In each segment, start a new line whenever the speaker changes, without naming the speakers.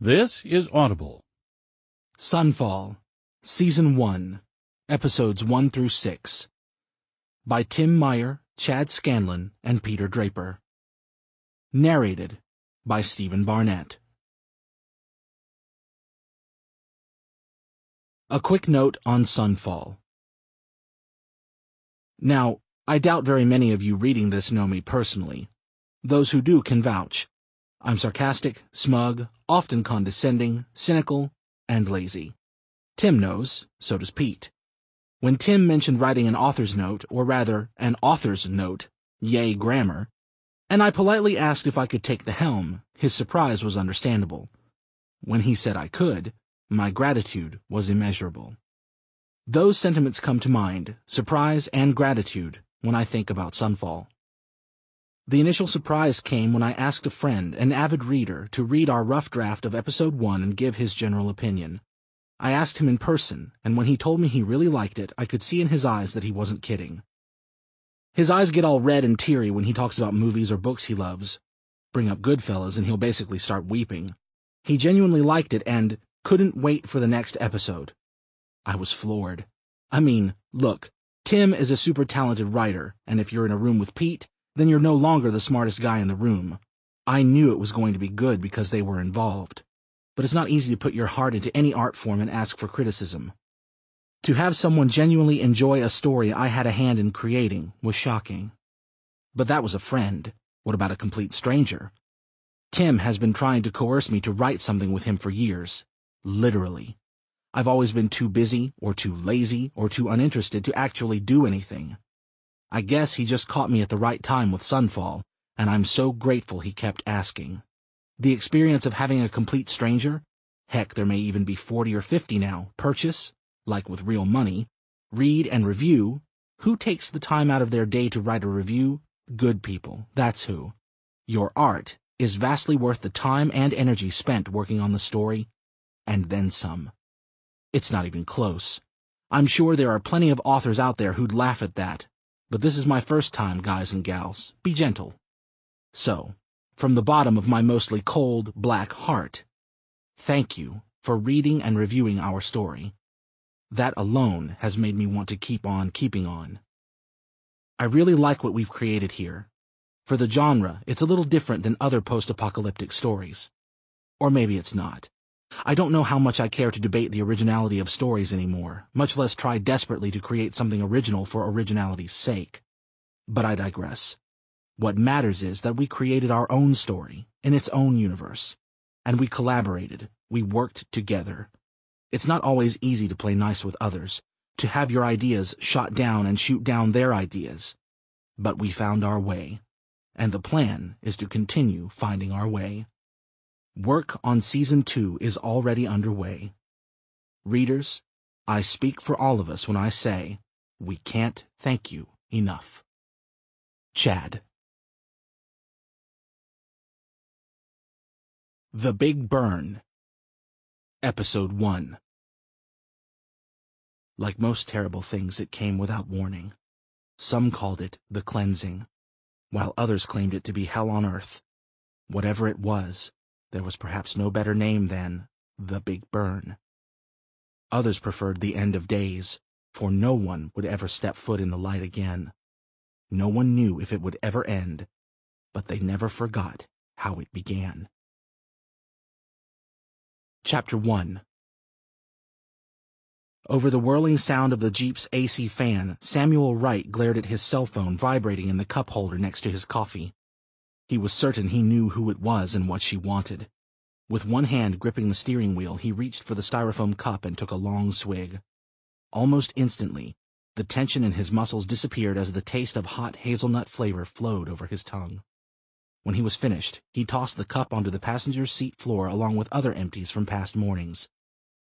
This is Audible.
Sunfall, Season 1, Episodes 1 through 6, by Tim Meyer, Chad Scanlon, and Peter Draper. Narrated by Stephen Barnett. A quick note on Sunfall. Now, I doubt very many of you reading this know me personally. Those who do can vouch. I'm sarcastic, smug, often condescending, cynical, and lazy. Tim knows, so does Pete. When Tim mentioned writing an author's note, or rather, an author's note, yay grammar, and I politely asked if I could take the helm, his surprise was understandable. When he said I could, my gratitude was immeasurable. Those sentiments come to mind, surprise and gratitude, when I think about Sunfall. The initial surprise came when I asked a friend, an avid reader, to read our rough draft of Episode 1 and give his general opinion. I asked him in person, and when he told me he really liked it, I could see in his eyes that he wasn't kidding. His eyes get all red and teary when he talks about movies or books he loves. Bring up Goodfellas and he'll basically start weeping. He genuinely liked it and couldn't wait for the next episode. I was floored. I mean, look, Tim is a super talented writer, and if you're in a room with Pete, then you're no longer the smartest guy in the room. I knew it was going to be good because they were involved. But it's not easy to put your heart into any art form and ask for criticism. To have someone genuinely enjoy a story I had a hand in creating was shocking. But that was a friend. What about a complete stranger? Tim has been trying to coerce me to write something with him for years. Literally. I've always been too busy, or too lazy, or too uninterested to actually do anything. I guess he just caught me at the right time with Sunfall, and I'm so grateful he kept asking. The experience of having a complete stranger, heck, there may even be 40 or 50 now, purchase, like with real money, read and review. Who takes the time out of their day to write a review? Good people, that's who. Your art is vastly worth the time and energy spent working on the story, and then some. It's not even close. I'm sure there are plenty of authors out there who'd laugh at that. But this is my first time, guys and gals. Be gentle. So, from the bottom of my mostly cold, black heart, thank you for reading and reviewing our story. That alone has made me want to keep on keeping on. I really like what we've created here. For the genre, it's a little different than other post-apocalyptic stories. Or maybe it's not. I don't know how much I care to debate the originality of stories anymore, much less try desperately to create something original for originality's sake. But I digress. What matters is that we created our own story, in its own universe. And we collaborated, we worked together. It's not always easy to play nice with others, to have your ideas shot down and shoot down their ideas. But we found our way, and the plan is to continue finding our way. Work on Season 2 is already underway. Readers, I speak for all of us when I say, we can't thank you enough. Chad. The Big Burn. Episode 1. Like most terrible things, it came without warning. Some called it the cleansing, while others claimed it to be hell on earth. Whatever it was, there was perhaps no better name than the Big Burn. Others preferred the end of days, for no one would ever step foot in the light again. No one knew if it would ever end, but they never forgot how it began. Chapter 1. Over the whirling sound of the Jeep's AC fan, Samuel Wright glared at his cell phone vibrating in the cup holder next to his coffee. He was certain he knew who it was and what she wanted. With one hand gripping the steering wheel, he reached for the styrofoam cup and took a long swig. Almost instantly, the tension in his muscles disappeared as the taste of hot hazelnut flavor flowed over his tongue. When he was finished, he tossed the cup onto the passenger's seat floor along with other empties from past mornings.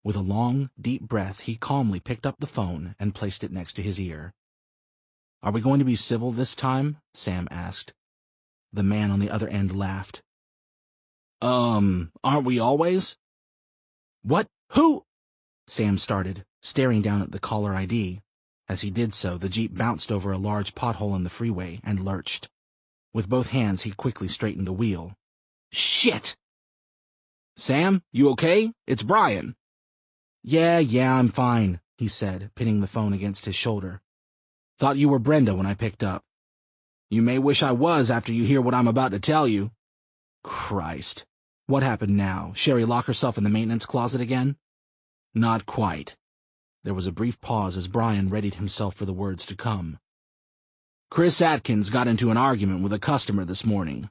With a long, deep breath, he calmly picked up the phone and placed it next to his ear. "Are we going to be civil this time?" Sam asked. The man on the other end laughed. Aren't we always?" "What? Who?" Sam started, staring down at the caller ID. As he did so, the Jeep bounced over a large pothole in the freeway and lurched. With both hands, he quickly straightened the wheel. "Shit!" Sam, you okay? It's Brian. Yeah, I'm fine, he said, pinning the phone against his shoulder. Thought you were Brenda when I picked up. You may wish I was after you hear what I'm about to tell you. Christ. What happened now? Sherry lock herself in the maintenance closet again? Not quite. There was a brief pause as Brian readied himself for the words to come. Chris Atkins got into an argument with a customer this morning.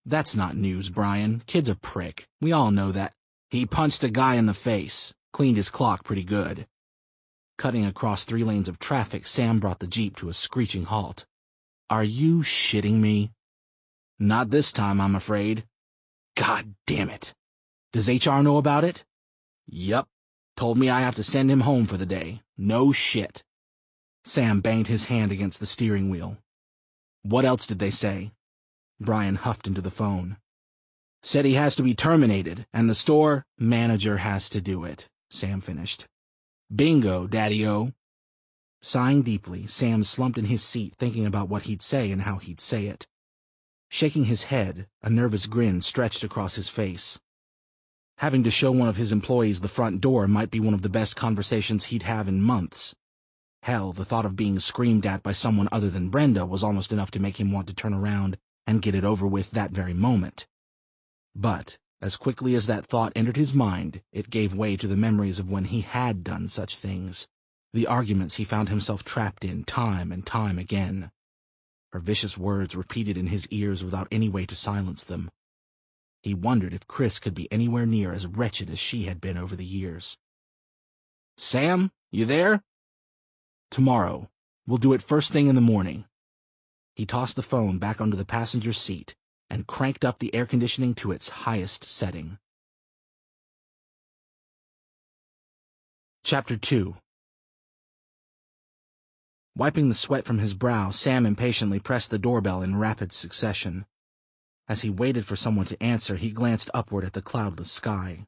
That's not news, Brian. Kid's a prick. We all know that. He punched a guy in the face. Cleaned his clock pretty good. Cutting across 3 lanes of traffic, Sam brought the Jeep to a screeching halt. Are you shitting me? Not this time, I'm afraid. God damn it. Does HR know about it? Yup. Told me I have to send him home for the day. No shit. Sam banged his hand against the steering wheel. What else did they say? Brian huffed into the phone. Said he has to be terminated, and the store manager has to do it, Sam finished. Bingo, Daddy-o. Sighing deeply, Sam slumped in his seat thinking about what he'd say and how he'd say it. Shaking his head, a nervous grin stretched across his face. Having to show one of his employees the front door might be one of the best conversations he'd have in months. Hell, the thought of being screamed at by someone other than Brenda was almost enough to make him want to turn around and get it over with that very moment. But, as quickly as that thought entered his mind, it gave way to the memories of when he had done such things, the arguments he found himself trapped in time and time again. Her vicious words repeated in his ears without any way to silence them. He wondered if Chris could be anywhere near as wretched as she had been over the years. Sam, you there? Tomorrow. We'll do it first thing in the morning. He tossed the phone back onto the passenger seat and cranked up the air conditioning to its highest setting. Chapter 2. Wiping the sweat from his brow, Sam impatiently pressed the doorbell in rapid succession. As he waited for someone to answer, he glanced upward at the cloudless sky.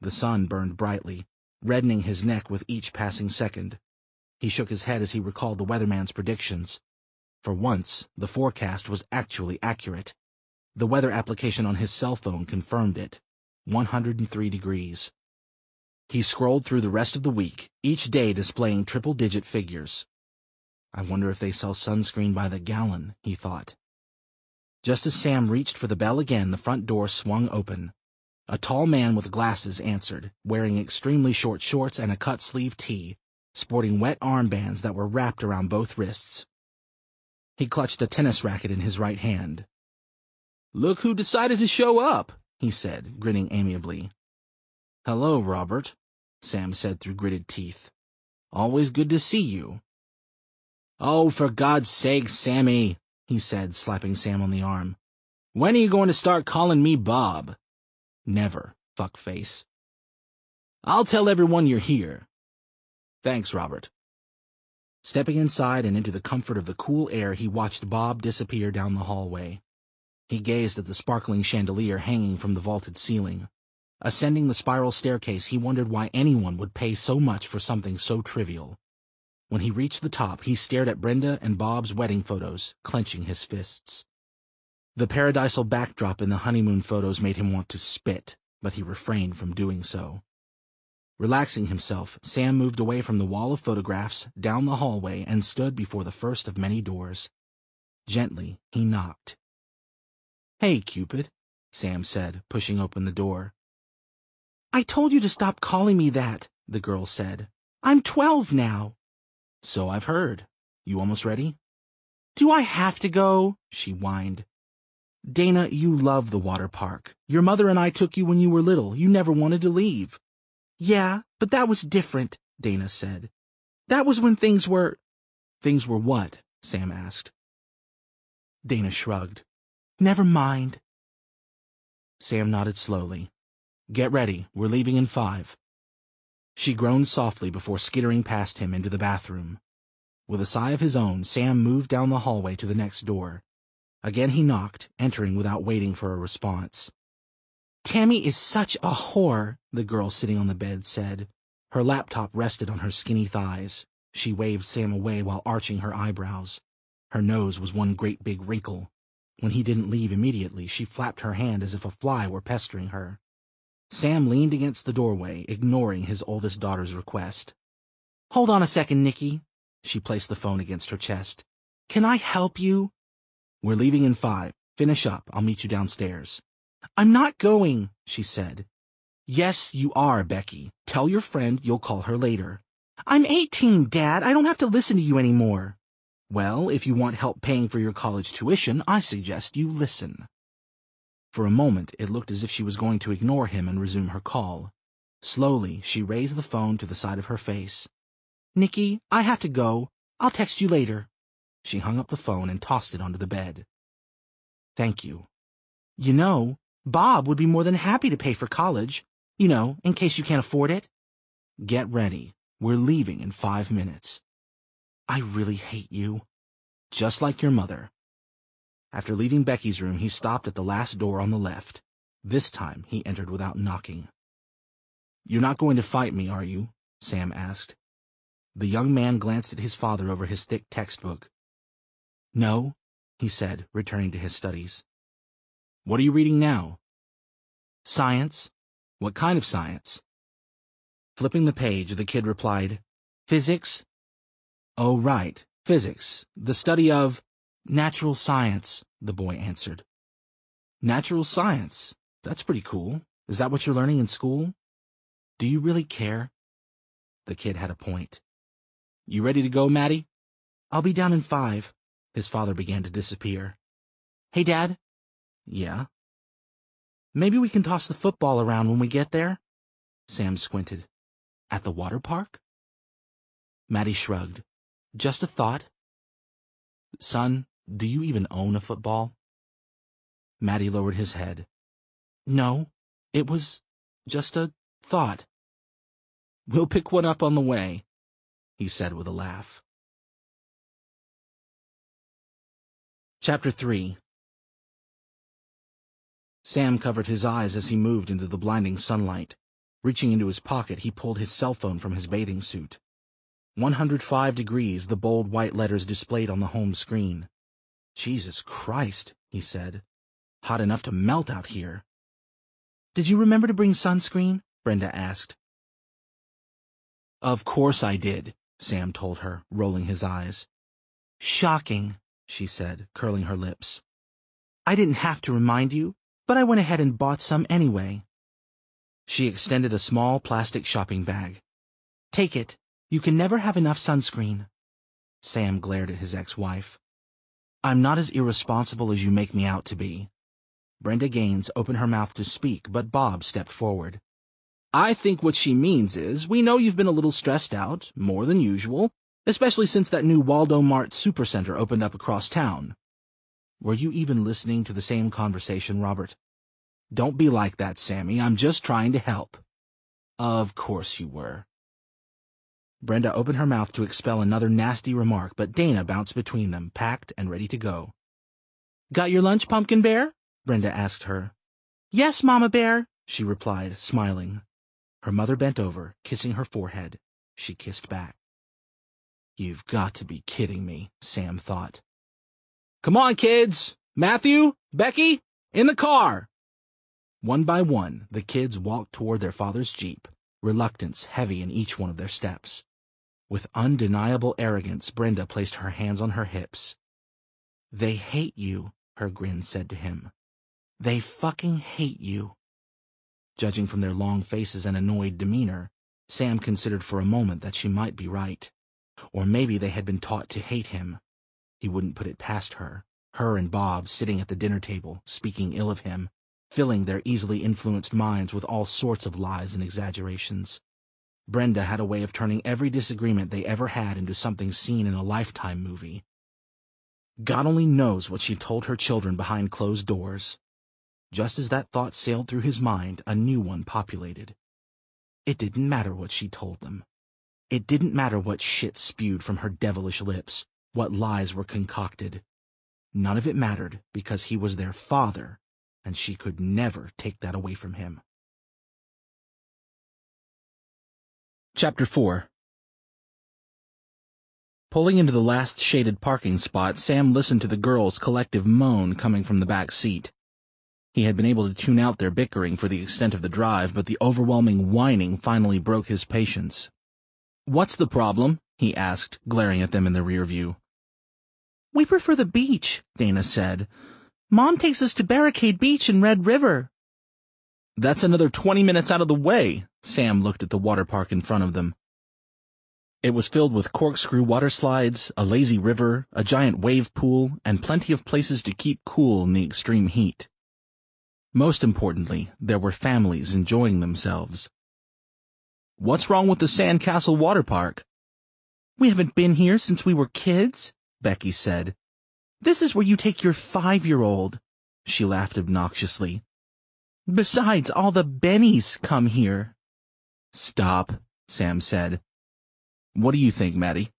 The sun burned brightly, reddening his neck with each passing second. He shook his head as he recalled the weatherman's predictions. For once, the forecast was actually accurate. The weather application on his cell phone confirmed it. 103 degrees. He scrolled through the rest of the week, each day displaying triple-digit figures. I wonder if they sell sunscreen by the gallon, he thought. Just as Sam reached for the bell again, the front door swung open. A tall man with glasses answered, wearing extremely short shorts and a cut-sleeve tee, sporting wet armbands that were wrapped around both wrists. He clutched a tennis racket in his right hand. "Look who decided to show up," he said, grinning amiably. "Hello, Robert," Sam said through gritted teeth. "Always good to see you." "Oh, for God's sake, Sammy," he said, slapping Sam on the arm. "When are you going to start calling me Bob?" "Never, fuckface." "I'll tell everyone you're here." "Thanks, Robert." Stepping inside and into the comfort of the cool air, he watched Bob disappear down the hallway. He gazed at the sparkling chandelier hanging from the vaulted ceiling. Ascending the spiral staircase, he wondered why anyone would pay so much for something so trivial. When he reached the top, he stared at Brenda and Bob's wedding photos, clenching his fists. The paradisal backdrop in the honeymoon photos made him want to spit, but he refrained from doing so. Relaxing himself, Sam moved away from the wall of photographs, down the hallway, and stood before the first of many doors. Gently, he knocked. "Hey, Cupid," Sam said, pushing open the door. "I told you to stop calling me that," the girl said. "I'm 12 now." "So I've heard. You almost ready?" "Do I have to go?" she whined. "Dana, you love the water park. Your mother and I took you when you were little. You never wanted to leave." "Yeah, but that was different," Dana said. "That was when things were—" "Things were what?" Sam asked. Dana shrugged. "Never mind." Sam nodded slowly. "Get ready. We're leaving in 5. She groaned softly before skittering past him into the bathroom. With a sigh of his own, Sam moved down the hallway to the next door. Again he knocked, entering without waiting for a response. "Tammy is such a whore," the girl sitting on the bed said. Her laptop rested on her skinny thighs. She waved Sam away while arching her eyebrows. Her nose was one great big wrinkle. When he didn't leave immediately, she flapped her hand as if a fly were pestering her. Sam leaned against the doorway, ignoring his oldest daughter's request. "Hold on a second, Nikki." She placed the phone against her chest. "Can I help you?" "We're leaving in 5. Finish up. I'll meet you downstairs." "I'm not going," she said. "Yes, you are, Becky. Tell your friend you'll call her later." "I'm 18, Dad. I don't have to listen to you anymore." "Well, if you want help paying for your college tuition, I suggest you listen." For a moment, it looked as if she was going to ignore him and resume her call. Slowly, she raised the phone to the side of her face. "Nikki, I have to go. I'll text you later." She hung up the phone and tossed it onto the bed. "Thank you. You know, Bob would be more than happy to pay for college, in case you can't afford it." "Get ready. We're leaving in 5 minutes." "I really hate you." "Just like your mother." After leaving Becky's room, he stopped at the last door on the left. This time, he entered without knocking. "You're not going to fight me, are you?" Sam asked. The young man glanced at his father over his thick textbook. "No," he said, returning to his studies. "What are you reading now?" "Science." "What kind of science?" Flipping the page, the kid replied, "Physics." "Oh, right, physics, the study of—" "Natural science," the boy answered. "Natural science? That's pretty cool. Is that what you're learning in school?" "Do you really care?" The kid had a point. "You ready to go, Maddie?" "I'll be down in 5. His father began to disappear. "Hey, Dad." "Yeah?" "Maybe we can toss the football around when we get there?" Sam squinted. "At the water park?" Maddie shrugged. "Just a thought." "Son, do you even own a football?" Maddie lowered his head. "No, it was just a thought." "We'll pick one up on the way," he said with a laugh. Chapter 3. Sam covered his eyes as he moved into the blinding sunlight. Reaching into his pocket, he pulled his cell phone from his bathing suit. 105 degrees, the bold white letters displayed on the home screen. "Jesus Christ," he said. "Hot enough to melt out here." "Did you remember to bring sunscreen?" Brenda asked. "Of course I did," Sam told her, rolling his eyes. "Shocking," she said, curling her lips. "I didn't have to remind you, but I went ahead and bought some anyway." She extended a small plastic shopping bag. "Take it. You can never have enough sunscreen." Sam glared at his ex-wife. "I'm not as irresponsible as you make me out to be." Brenda Gaines opened her mouth to speak, but Bob stepped forward. "I think what she means is, we know you've been a little stressed out, more than usual, especially since that new Waldo Mart supercenter opened up across town." "Were you even listening to the same conversation, Robert?" "Don't be like that, Sammy. I'm just trying to help." "Of course you were." Brenda opened her mouth to expel another nasty remark, but Dana bounced between them, packed and ready to go. "Got your lunch, Pumpkin Bear?" Brenda asked her. "Yes, Mama Bear," she replied, smiling. Her mother bent over, kissing her forehead. She kissed back. "You've got to be kidding me," Sam thought. "Come on, kids! Matthew, Becky, in the car!" One by one, the kids walked toward their father's Jeep, reluctance heavy in each one of their steps. With undeniable arrogance, Brenda placed her hands on her hips. "They hate you," her grin said to him. "They fucking hate you." Judging from their long faces and annoyed demeanor, Sam considered for a moment that she might be right. Or maybe they had been taught to hate him. He wouldn't put it past her and Bob sitting at the dinner table, speaking ill of him, filling their easily influenced minds with all sorts of lies and exaggerations. Brenda had a way of turning every disagreement they ever had into something seen in a Lifetime movie. God only knows what she told her children behind closed doors. Just as that thought sailed through his mind, a new one populated. It didn't matter what she told them. It didn't matter what shit spewed from her devilish lips, what lies were concocted. None of it mattered because he was their father, and she could never take that away from him. Chapter 4. Pulling into the last shaded parking spot, Sam listened to the girls' collective moan coming from the back seat. He had been able to tune out their bickering for the extent of the drive, but the overwhelming whining finally broke his patience. "What's the problem?" he asked, glaring at them in the rear view.
"We prefer the beach," Dana said. "Mom takes us to Barricade Beach in Red River."
"That's another 20 minutes out of the way." Sam looked at the water park in front of them. It was filled with corkscrew water slides, a lazy river, a giant wave pool, and plenty of places to keep cool in the extreme heat. Most importantly, there were families enjoying themselves. "What's wrong with the Sandcastle Water Park?"
"We haven't been here since we were kids," Becky said. "This is where you take your 5-year-old. She laughed obnoxiously. "Besides, all the Bennies come here."
"Stop," Sam said. "What do you think, Maddie?"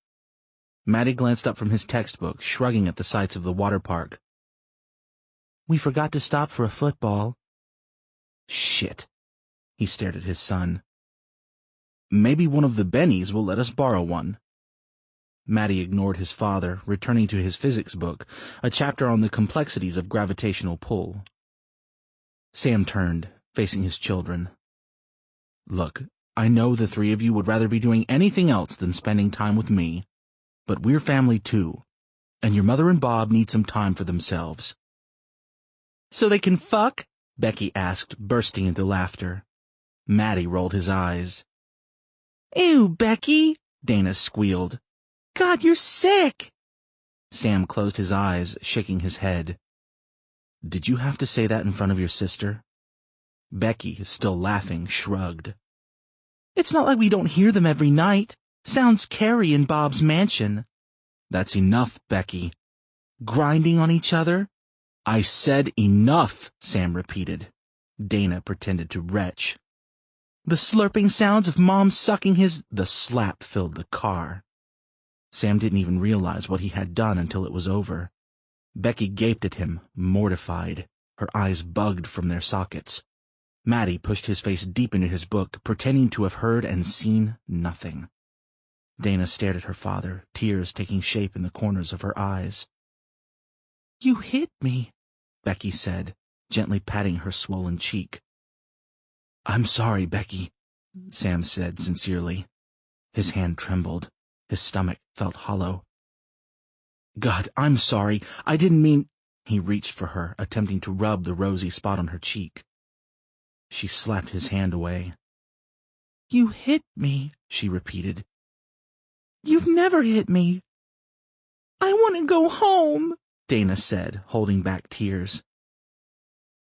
Maddie glanced up from his textbook, shrugging at the sights of the water park.
"We forgot to stop for a football."
"Shit." He stared at his son. "Maybe one of the Bennies will let us borrow one." Maddie ignored his father, returning to his physics book, a chapter on the complexities of gravitational pull. Sam turned, facing his children. "Look, I know the three of you would rather be doing anything else than spending time with me, but we're family too, and your mother and Bob need some time for themselves."
"So they can fuck?"
Becky asked, bursting into laughter. Maddie rolled his eyes.
"Ew, Becky,"
Dana squealed.
"God, you're sick."
Sam closed his eyes, shaking his head. "Did you have to say that in front of your sister?" Becky, still laughing, shrugged.
"It's not like we don't hear them every night. Sounds Carrie in Bob's mansion."
"That's enough, Becky."
"Grinding on each other?"
"I said enough," Sam repeated. Dana pretended to retch.
"The slurping sounds of Mom sucking his—"
The slap filled the car. Sam didn't even realize what he had done until it was over. Becky gaped at him, mortified, her eyes bugged from their sockets. Maddie pushed his face deep into his book, pretending to have heard and seen nothing. Dana stared at her father, tears taking shape in the corners of her eyes.
"You hit me,"
Becky said, gently patting her swollen cheek. "I'm sorry, Becky," Sam said sincerely. His hand trembled. His stomach felt hollow. "God, I'm sorry. I didn't mean—" He reached for her, attempting to rub the rosy spot on her cheek. She slapped his hand away.
"You hit me,"
she repeated.
"You've never hit me." "I want to go home,"
Dana said, holding back tears.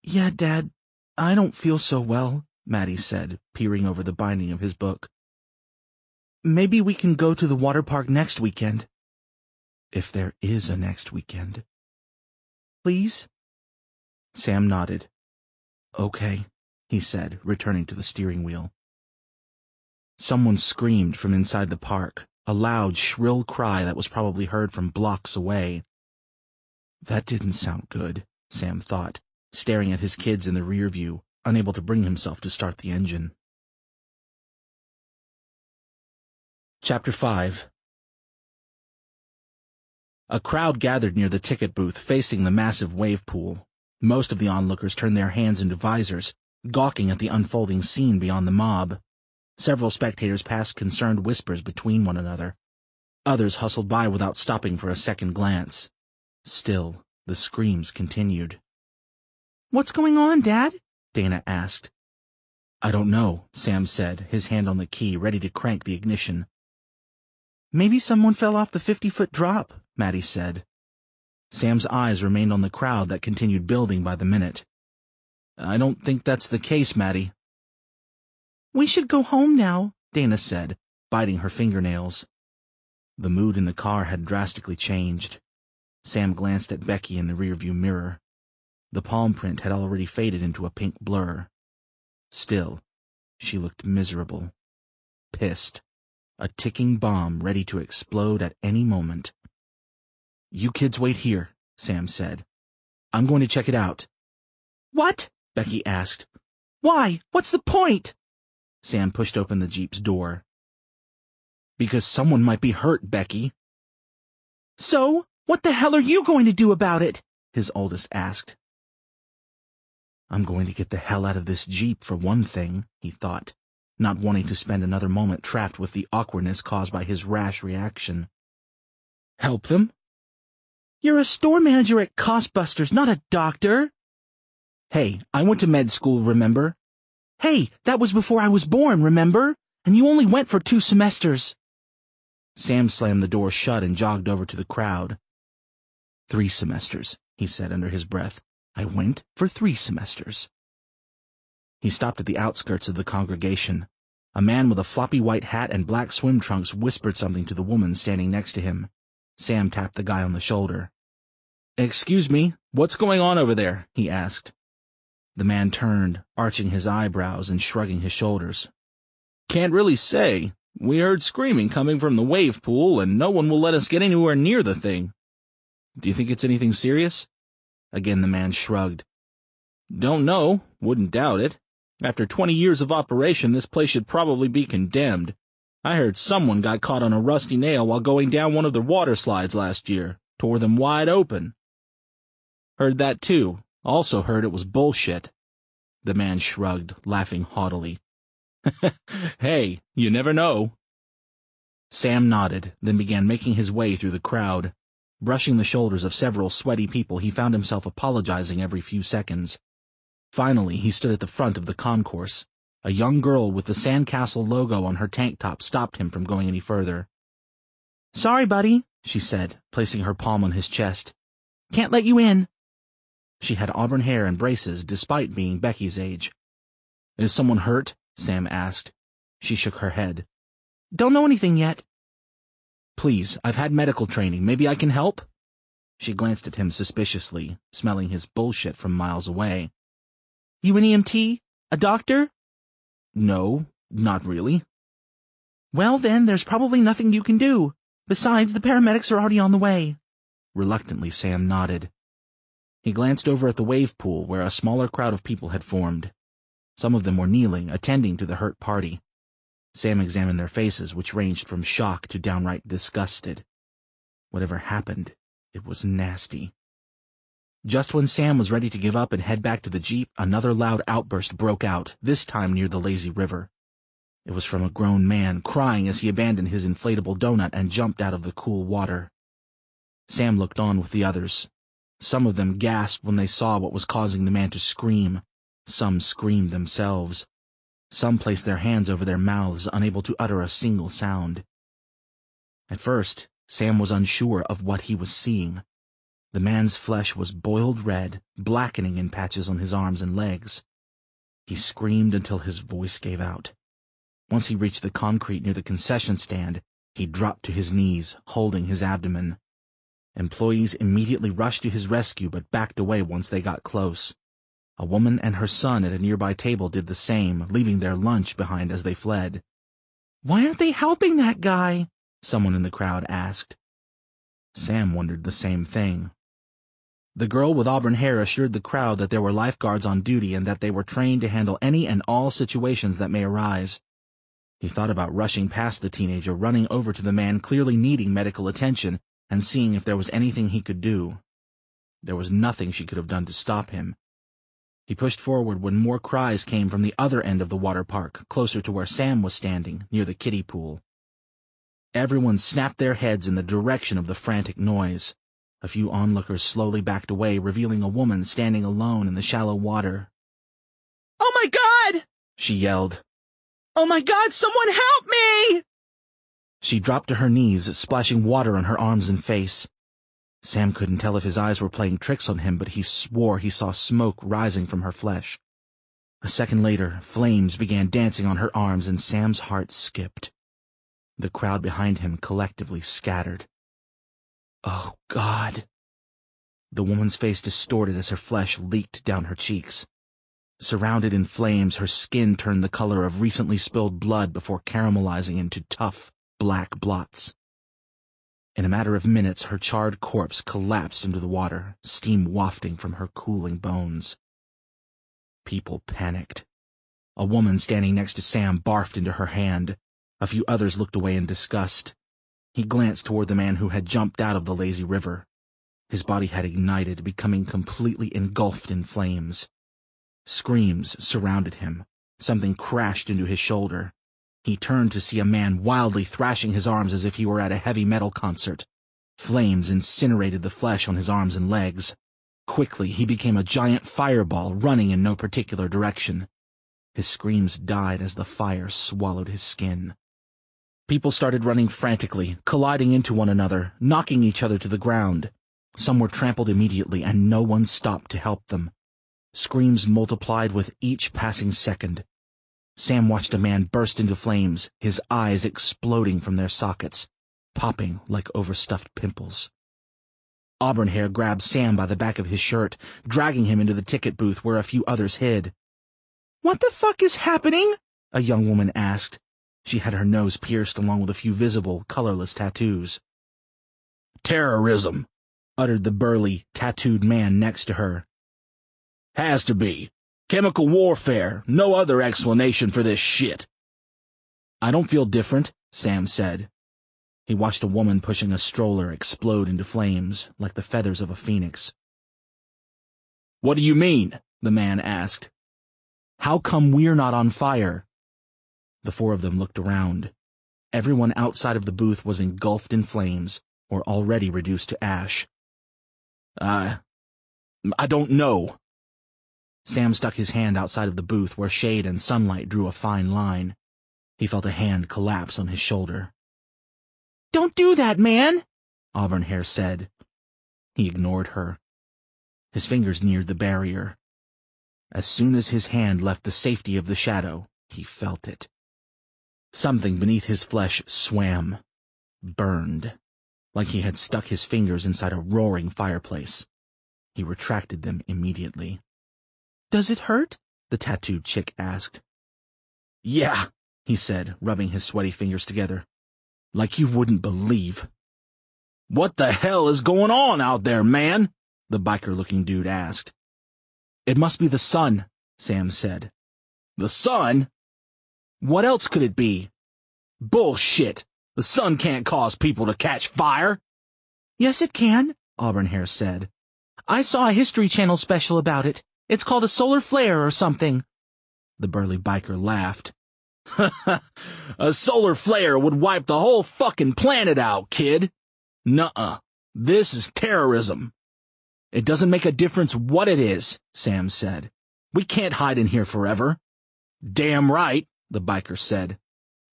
"Yeah, Dad, I don't feel so well,"
Maddie said, peering over the binding of his book.
"Maybe we can go to the water park next weekend."
"If there is a next weekend."
"Please?"
Sam nodded. "Okay," he said, returning to the steering wheel. Someone screamed from inside the park, a loud, shrill cry that was probably heard from blocks away. That didn't sound good, Sam thought, staring at his kids in the rear view, unable to bring himself to start the engine. Chapter 5. A crowd gathered near the ticket booth facing the massive wave pool. Most of the onlookers turned their hands into visors, gawking at the unfolding scene beyond the mob. Several spectators passed concerned whispers between one another. Others hustled by without stopping for a second glance. Still, the screams continued.
"What's going on, Dad?"
Dana asked. "I don't know," Sam said, his hand on the key, ready to crank the ignition.
"Maybe someone fell off the 50-foot drop,"
Maddie said. Sam's eyes remained on the crowd that continued building by the minute. "I don't think that's the case, Maddie."
"We should go home now,"
Dana said, biting her fingernails. The mood in the car had drastically changed. Sam glanced at Becky in the rearview mirror. The palm print had already faded into a pink blur. Still, she looked miserable, pissed, a ticking bomb ready to explode at any moment. "You kids wait here," Sam said. "I'm going to check it out."
"What?"
Becky asked.
"Why? What's the point?"
Sam pushed open the Jeep's door. "Because someone might be hurt, Becky."
"So? What the hell are you going to do about it?"
his oldest asked.
I'm going to get the hell out of this Jeep for one thing, he thought, not wanting to spend another moment trapped with the awkwardness caused by his rash reaction. Help them? You're a store manager at Costbusters, not a doctor. Hey, I went to med school, remember? Hey, that was before I was born, remember? And you only went for 2 semesters. Sam slammed the door shut and jogged over to the crowd. 3 semesters, he said under his breath. I went for 3 semesters. He stopped at the outskirts of the congregation. A man with a floppy white hat and black swim trunks whispered something to the woman standing next to him. Sam tapped the guy on the shoulder. Excuse me, what's going on over there? He asked. The man turned, arching his eyebrows and shrugging his shoulders. Can't really say. We heard screaming coming from the wave pool, and no one will let us get anywhere near the thing. Do you think it's anything serious? Again the man shrugged. Don't know. Wouldn't doubt it. After 20 years of operation, this place should probably be condemned. I heard someone got caught on a rusty nail while going down one of the water slides last year. Tore them wide open. Heard that too. Also heard it was bullshit. The man shrugged, laughing haughtily. Hey, you never know. Sam nodded, then began making his way through the crowd. Brushing the shoulders of several sweaty people, he found himself apologizing every few seconds. Finally, he stood at the front of the concourse. A young girl with the Sandcastle logo on her tank top stopped him from going any further. Sorry, buddy, she said, placing her palm on his chest. Can't let you in. She had auburn hair and braces, despite being Becky's age. Is someone hurt? Sam asked. She shook her head. Don't know anything yet. Please, I've had medical training. Maybe I can help? She glanced at him suspiciously, smelling his bullshit from miles away. You an EMT? A doctor? No, not really. Well, then, there's probably nothing you can do. Besides, the paramedics are already on the way. Reluctantly, Sam nodded. He glanced over at the wave pool where a smaller crowd of people had formed. Some of them were kneeling, attending to the hurt party. Sam examined their faces, which ranged from shock to downright disgusted. Whatever happened, it was nasty. Just when Sam was ready to give up and head back to the Jeep, another loud outburst broke out, this time near the lazy river. It was from a grown man, crying as he abandoned his inflatable donut and jumped out of the cool water. Sam looked on with the others. Some of them gasped when they saw what was causing the man to scream. Some screamed themselves. Some placed their hands over their mouths, unable to utter a single sound. At first, Sam was unsure of what he was seeing. The man's flesh was boiled red, blackening in patches on his arms and legs. He screamed until his voice gave out. Once he reached the concrete near the concession stand, he dropped to his knees, holding his abdomen. Employees immediately rushed to his rescue but backed away once they got close. A woman and her son at a nearby table did the same, leaving their lunch behind as they fled. "Why aren't they helping that guy?" someone in the crowd asked. Sam wondered the same thing. The girl with auburn hair assured the crowd that there were lifeguards on duty and that they were trained to handle any and all situations that may arise. He thought about rushing past the teenager, running over to the man clearly needing medical attention, and seeing if there was anything he could do. There was nothing she could have done to stop him. He pushed forward when more cries came from the other end of the water park, closer to where Sam was standing, near the kiddie pool. Everyone snapped their heads in the direction of the frantic noise. A few onlookers slowly backed away, revealing a woman standing alone in the shallow water. "Oh my God!" she yelled. "Oh my God, someone help me!" She dropped to her knees, splashing water on her arms and face. Sam couldn't tell if his eyes were playing tricks on him, but he swore he saw smoke rising from her flesh. A second later, flames began dancing on her arms, and Sam's heart skipped. The crowd behind him collectively scattered. Oh, God! The woman's face distorted as her flesh leaked down her cheeks. Surrounded in flames, her skin turned the color of recently spilled blood before caramelizing into tough, black blots. In a matter of minutes, her charred corpse collapsed into the water, steam wafting from her cooling bones. People panicked. A woman standing next to Sam barfed into her hand. A few others looked away in disgust. He glanced toward the man who had jumped out of the lazy river. His body had ignited, becoming completely engulfed in flames.
Screams surrounded him. Something crashed into his shoulder. He turned to see a man wildly thrashing his arms as if he were at a heavy metal concert. Flames incinerated the flesh on his arms and legs. Quickly, he became a giant fireball running in no particular direction. His screams died as the fire swallowed his skin. People started running frantically, colliding into one another, knocking each other to the ground. Some were trampled immediately, and no one stopped to help them. Screams multiplied with each passing second. Sam watched a man burst into flames, his eyes exploding from their sockets, popping like overstuffed pimples. Auburn Hair grabbed Sam by the back of his shirt, dragging him into the ticket booth where a few others hid.
"What the fuck is happening?"
a young woman asked. She had her nose pierced along with a few visible, colorless tattoos.
"Terrorism,"
uttered the burly, tattooed man next to her.
"Has to be. Chemical warfare. No other explanation for this shit."
"I don't feel different," Sam said. He watched a woman pushing a stroller explode into flames, like the feathers of a phoenix.
"What do you mean?" the man asked.
"How come we're not on fire?" The four of them looked around. Everyone outside of the booth was engulfed in flames, or already reduced to ash.
I don't know."
Sam stuck his hand outside of the booth where shade and sunlight drew a fine line. He felt a hand collapse on his shoulder.
"Don't do that, man,"
Auburn Hair said. He ignored her. His fingers neared the barrier. As soon as his hand left the safety of the shadow, he felt it. Something beneath his flesh swam, burned, like he had stuck his fingers inside a roaring fireplace. He retracted them immediately.
"Does it hurt?"
the tattooed chick asked.
"Yeah,"
he said, rubbing his sweaty fingers together. "Like you wouldn't believe."
"What the hell is going on out there, man?" the biker-looking dude asked.
"It must be the sun," Sam said.
"The sun?
What else could it be?"
"Bullshit! The sun can't cause people to catch fire."
"Yes, it can,"
Auburn Hair said.
"I saw a History Channel special about it. It's called a solar flare or something."
The burly biker laughed.
"A solar flare would wipe the whole fucking planet out, kid. Nuh-uh. This is terrorism."
"It doesn't make a difference what it is," Sam said. "We can't hide in here forever."
"Damn right," the biker said.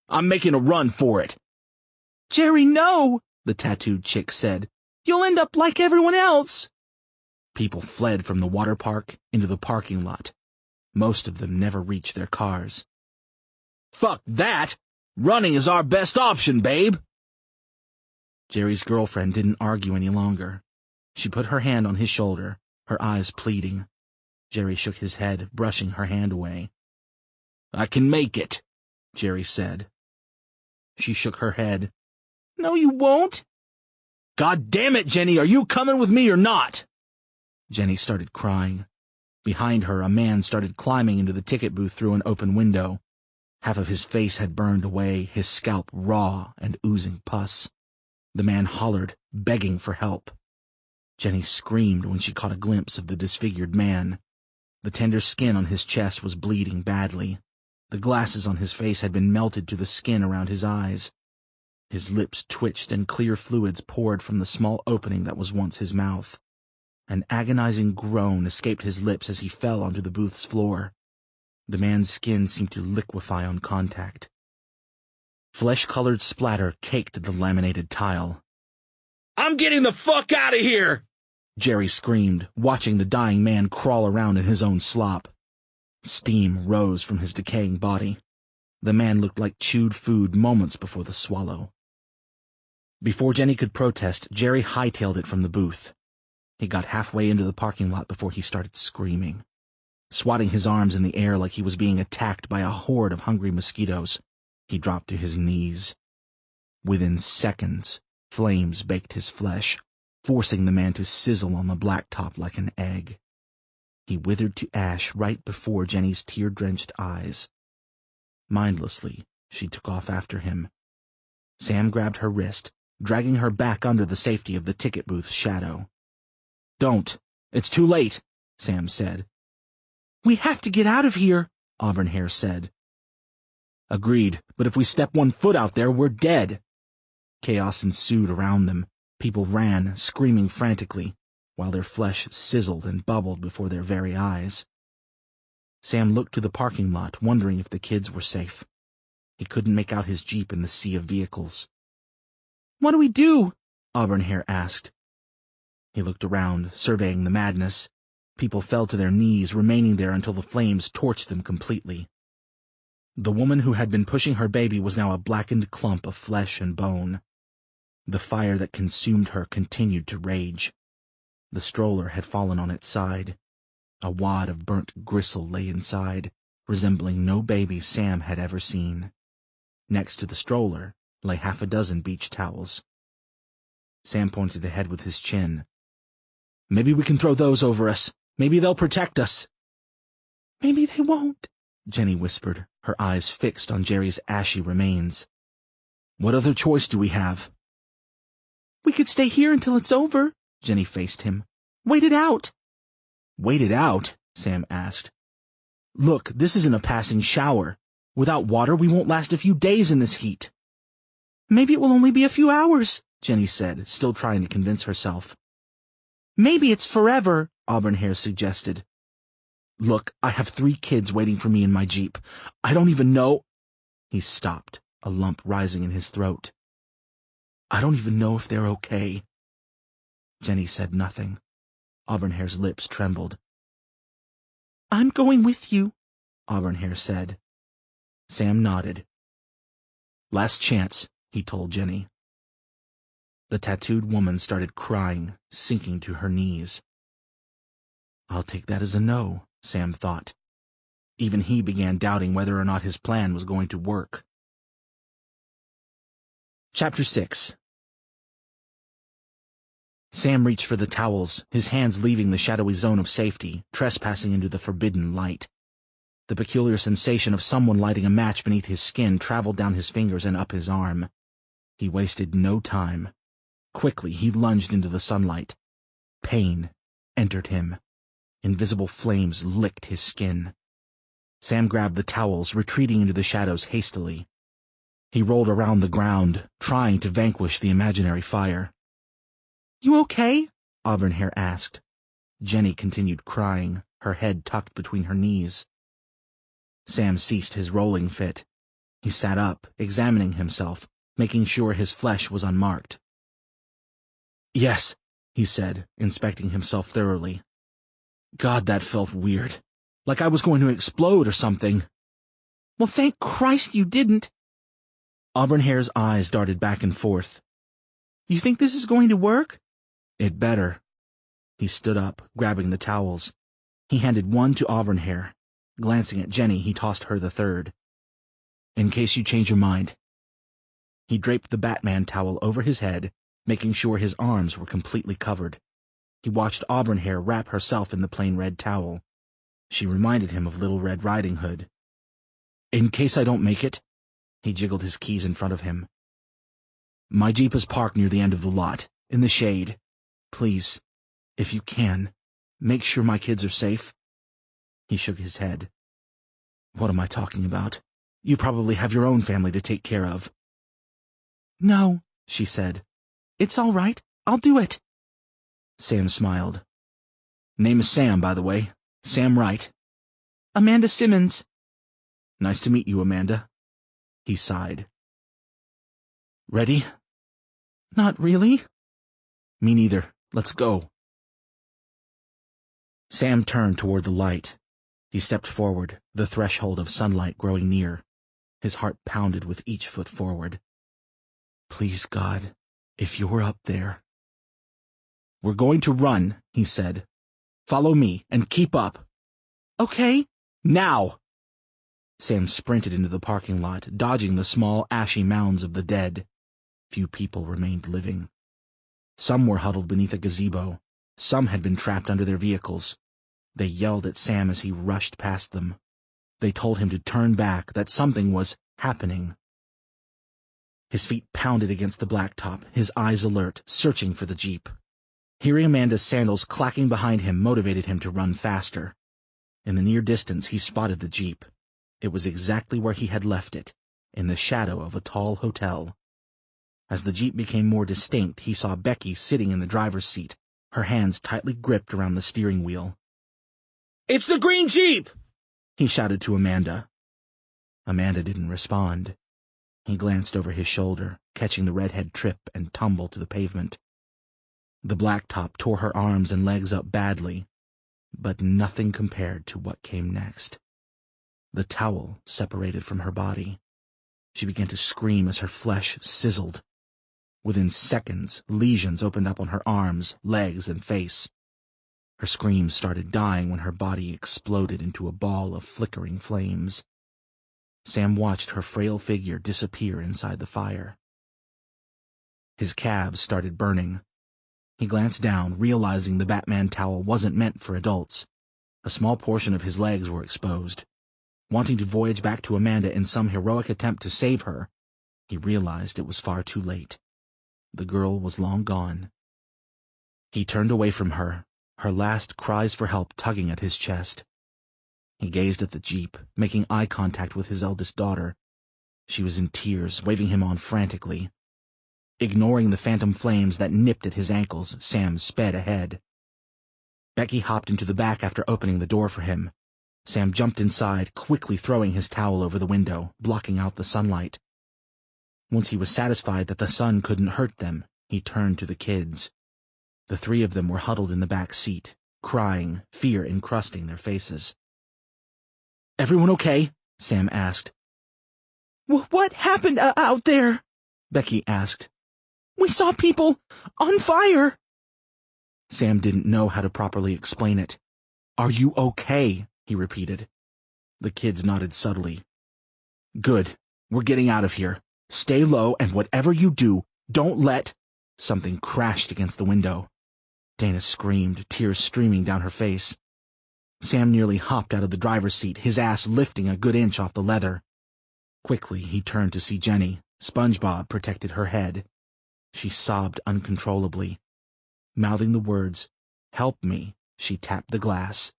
"I'm making a run for it."
"Jerry, no,"
the tattooed chick said.
"You'll end up like everyone else."
People fled from the water park into the parking lot. Most of them never reached their cars.
"Fuck that! Running is our best option, babe."
Jerry's girlfriend didn't argue any longer. She put her hand on his shoulder, her eyes pleading. Jerry shook his head, brushing her hand away.
"I can make it,"
Jerry said. She shook her head.
"No, you won't."
"God damn it, Jenny, are you coming with me or not?"
Jenny started crying. Behind her, a man started climbing into the ticket booth through an open window. Half of his face had burned away, his scalp raw and oozing pus. The man hollered, begging for help. Jenny screamed when she caught a glimpse of the disfigured man. The tender skin on his chest was bleeding badly. The glasses on his face had been melted to the skin around his eyes. His lips twitched and clear fluids poured from the small opening that was once his mouth. An agonizing groan escaped his lips as he fell onto the booth's floor. The man's skin seemed to liquefy on contact. Flesh-colored splatter caked the laminated tile.
"I'm getting the fuck out of here!"
Jerry screamed, watching the dying man crawl around in his own slop. Steam rose from his decaying body. The man looked like chewed food moments before the swallow. Before Jenny could protest, Jerry hightailed it from the booth. He got halfway into the parking lot before he started screaming. Swatting his arms in the air like he was being attacked by a horde of hungry mosquitoes, he dropped to his knees. Within seconds, flames baked his flesh, forcing the man to sizzle on the blacktop like an egg. He withered to ash right before Jenny's tear-drenched eyes. Mindlessly, she took off after him. Sam grabbed her wrist, dragging her back under the safety of the ticket booth's shadow. "Don't. It's too late," Sam said.
We have to get out of here, Auburn-Hair said.
Agreed, but if we step 1 foot out there, we're dead. Chaos ensued around them. People ran, screaming frantically, while their flesh sizzled and bubbled before their very eyes. Sam looked to the parking lot, wondering if the kids were safe. He couldn't make out his Jeep in the sea of vehicles.
What do we do?
Auburn-Hair asked. He looked around, surveying the madness. People fell to their knees, remaining there until the flames torched them completely. The woman who had been pushing her baby was now a blackened clump of flesh and bone. The fire that consumed her continued to rage. The stroller had fallen on its side. A wad of burnt gristle lay inside, resembling no baby Sam had ever seen. Next to the stroller lay 6 beach towels. Sam pointed ahead with his chin.
Maybe we can throw those over us. Maybe they'll protect us.
Maybe they won't,
Jenny whispered, her eyes fixed on Jerry's ashy remains.
What other choice do we have?
We could stay here until it's over, Jenny faced him. Wait it out.
Wait it out? Sam asked. Look, this isn't a passing shower. Without water, we won't last a few days in this heat.
Maybe it will only be a few hours,
Jenny said, still trying to convince herself.
Maybe it's forever,
Auburn-Hair suggested. Look, I have 3 kids waiting for me in my Jeep. I don't even know— He stopped, a lump rising in his throat. I don't even know if they're okay. Jenny said nothing. Auburn-Hair's lips trembled.
I'm going with you,
Auburn-Hair said. Sam nodded. Last chance, he told Jenny. The tattooed woman started crying, sinking to her knees. I'll take that as a no, Sam thought. Even he began doubting whether or not his plan was going to work. Chapter 6. Sam reached for the towels, his hands leaving the shadowy zone of safety, trespassing into the forbidden light. The peculiar sensation of someone lighting a match beneath his skin traveled down his fingers and up his arm. He wasted no time. Quickly, he lunged into the sunlight. Pain entered him. Invisible flames licked his skin. Sam grabbed the towels, retreating into the shadows hastily. He rolled around the ground, trying to vanquish the imaginary fire.
You okay?
Auburn-Hair asked. Jenny continued crying, her head tucked between her knees. Sam ceased his rolling fit. He sat up, examining himself, making sure his flesh was unmarked. Yes, he said, inspecting himself thoroughly. God, that felt weird. Like I was going to explode or something.
Well, thank Christ you didn't.
Auburn-Hair's eyes darted back and forth.
You think this is going to work?
It better. He stood up, grabbing the towels. He handed one to Auburn-Hair. Glancing at Jenny, he tossed her the third. In case you change your mind. He draped the Batman towel over his head, making sure his arms were completely covered. He watched Auburn-Hair wrap herself in the plain red towel. She reminded him of Little Red Riding Hood. In case I don't make it, he jiggled his keys in front of him. My Jeep is parked near the end of the lot, in the shade. Please, if you can, make sure my kids are safe. He shook his head. What am I talking about? You probably have your own family to take care of.
No,
she said.
It's all right. I'll do it.
Sam smiled. Name is Sam, by the way. Sam Wright.
Amanda Simmons.
Nice to meet you, Amanda. He sighed. Ready?
Not really.
Me neither. Let's go. Sam turned toward the light. He stepped forward, the threshold of sunlight growing near. His heart pounded with each foot forward. Please, God, if you're up there. We're going to run, he said. Follow me and keep up.
Okay.
Now! Sam sprinted into the parking lot, dodging the small, ashy mounds of the dead. Few people remained living. Some were huddled beneath a gazebo. Some had been trapped under their vehicles. They yelled at Sam as he rushed past them. They told him to turn back, that something was happening. His feet pounded against the blacktop, his eyes alert, searching for the Jeep. Hearing Amanda's sandals clacking behind him motivated him to run faster. In the near distance, he spotted the Jeep. It was exactly where he had left it, in the shadow of a tall hotel. As the Jeep became more distinct, he saw Becky sitting in the driver's seat, her hands tightly gripped around the steering wheel.
"It's the green Jeep!"
he shouted to Amanda. Amanda didn't respond. He glanced over his shoulder, catching the redhead trip and tumble to the pavement. The blacktop tore her arms and legs up badly, but nothing compared to what came next. The towel separated from her body. She began to scream as her flesh sizzled. Within seconds, lesions opened up on her arms, legs, and face. Her screams started dying when her body exploded into a ball of flickering flames. Sam watched her frail figure disappear inside the fire. His calves started burning. He glanced down, realizing the Batman towel wasn't meant for adults. A small portion of his legs were exposed. Wanting to voyage back to Amanda in some heroic attempt to save her, he realized it was far too late. The girl was long gone. He turned away from her, her last cries for help tugging at his chest. He gazed at the Jeep, making eye contact with his eldest daughter. She was in tears, waving him on frantically. Ignoring the phantom flames that nipped at his ankles, Sam sped ahead. Becky hopped into the back after opening the door for him. Sam jumped inside, quickly throwing his towel over the window, blocking out the sunlight. Once he was satisfied that the sun couldn't hurt them, he turned to the kids. The three of them were huddled in the back seat, crying, fear encrusting their faces.
"Everyone okay?"
Sam asked.
What happened out there?"
Becky asked.
"We saw people on fire."
Sam didn't know how to properly explain it. "Are you okay?" he repeated. The kids nodded subtly. "Good. We're getting out of here. Stay low, and whatever you do, don't let—" Something crashed against the window. Dana screamed, tears streaming down her face. Sam nearly hopped out of the driver's seat, his ass lifting a good inch off the leather. Quickly, he turned to see Jenny. SpongeBob protected her head. She sobbed uncontrollably. Mouthing the words, "Help me," she tapped the glass.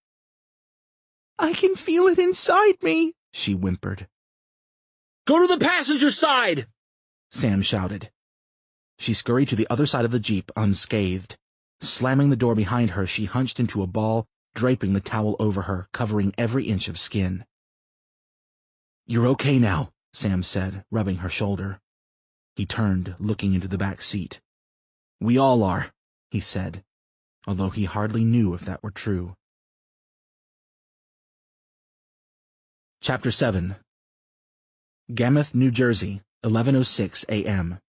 "I can feel it inside me,"
she whimpered.
"Go to the passenger side!"
Sam shouted. She scurried to the other side of the Jeep, unscathed. Slamming the door behind her, she hunched into a ball, draping the towel over her, covering every inch of skin. "You're okay now," Sam said, rubbing her shoulder. He turned, looking into the back seat. "We all are," he said, although he hardly knew if that were true. Chapter 7. Gameth, New Jersey, 11:06 a.m.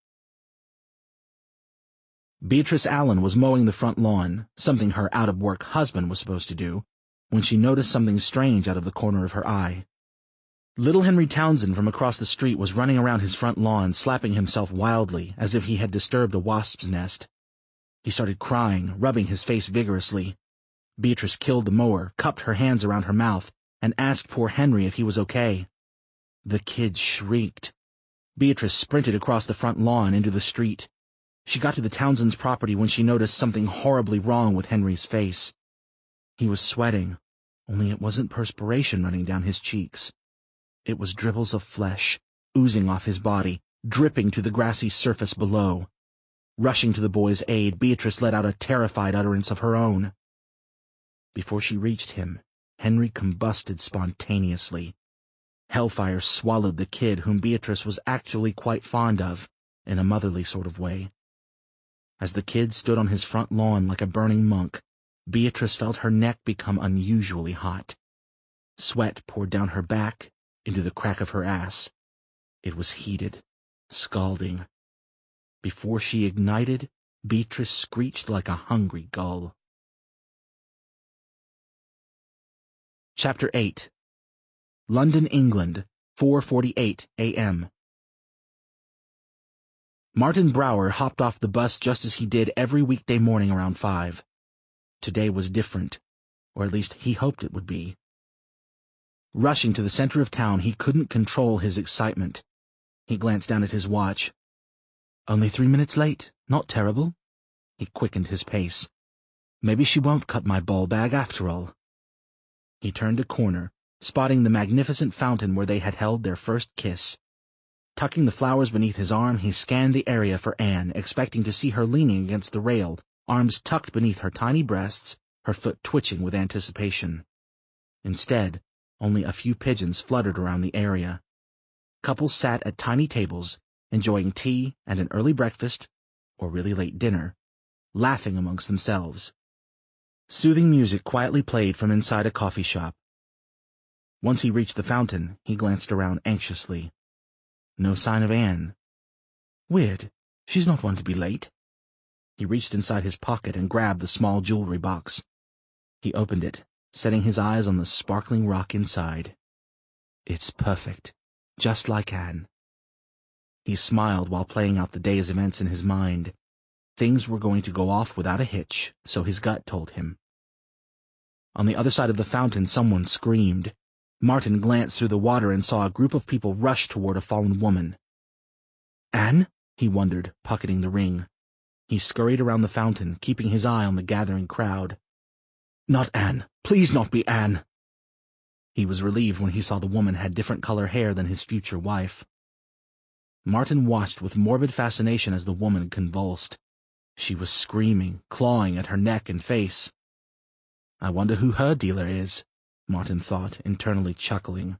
Beatrice Allen was mowing the front lawn, something her out-of-work husband was supposed to do, when she noticed something strange out of the corner of her eye. Little Henry Townsend from across the street was running around his front lawn, slapping himself wildly, as if he had disturbed a wasp's nest. He started crying, rubbing his face vigorously. Beatrice killed the mower, cupped her hands around her mouth, and asked poor Henry if he was okay. The kids shrieked. Beatrice sprinted across the front lawn into the street. She got to the Townsend's property when she noticed something horribly wrong with Henry's face. He was sweating, only it wasn't perspiration running down his cheeks. It was dribbles of flesh, oozing off his body, dripping to the grassy surface below. Rushing to the boy's aid, Beatrice let out a terrified utterance of her own. Before she reached him, Henry combusted spontaneously. Hellfire swallowed the kid, whom Beatrice was actually quite fond of, in a motherly sort of way. As the kid stood on his front lawn like a burning monk, Beatrice felt her neck become unusually hot. Sweat poured down her back, into the crack of her ass. It was heated, scalding. Before she ignited, Beatrice screeched like a hungry gull. Chapter 8. London, England, 4:48 a.m. Martin Brower hopped off the bus just as he did every weekday morning around 5. Today was different, or at least he hoped it would be. Rushing to the center of town, he couldn't control his excitement. He glanced down at his watch. Only 3 minutes late. Not terrible. He quickened his pace. Maybe she won't cut my ball bag after all. He turned a corner, spotting the magnificent fountain where they had held their first kiss. Tucking the flowers beneath his arm, he scanned the area for Anne, expecting to see her leaning against the rail, arms tucked beneath her tiny breasts, her foot twitching with anticipation. Instead, only a few pigeons fluttered around the area. Couples sat at tiny tables, enjoying tea and an early breakfast, or really late dinner, laughing amongst themselves. Soothing music quietly played from inside a coffee shop. Once he reached the fountain, he glanced around anxiously. No sign of Anne. Weird. She's not one to be late. He reached inside his pocket and grabbed the small jewelry box. He opened it, setting his eyes on the sparkling rock inside. It's perfect, just like Anne. He smiled while playing out the day's events in his mind. Things were going to go off without a hitch, so his gut told him. On the other side of the fountain, someone screamed. Martin glanced through the water and saw a group of people rush toward a fallen woman. Anne? He wondered, pocketing the ring. He scurried around the fountain, keeping his eye on the gathering crowd. Not Anne. Please not be Anne. He was relieved when he saw the woman had different color hair than his future wife. Martin watched with morbid fascination as the woman convulsed. She was screaming, clawing at her neck and face. I wonder who her dealer is, Martin thought, internally chuckling.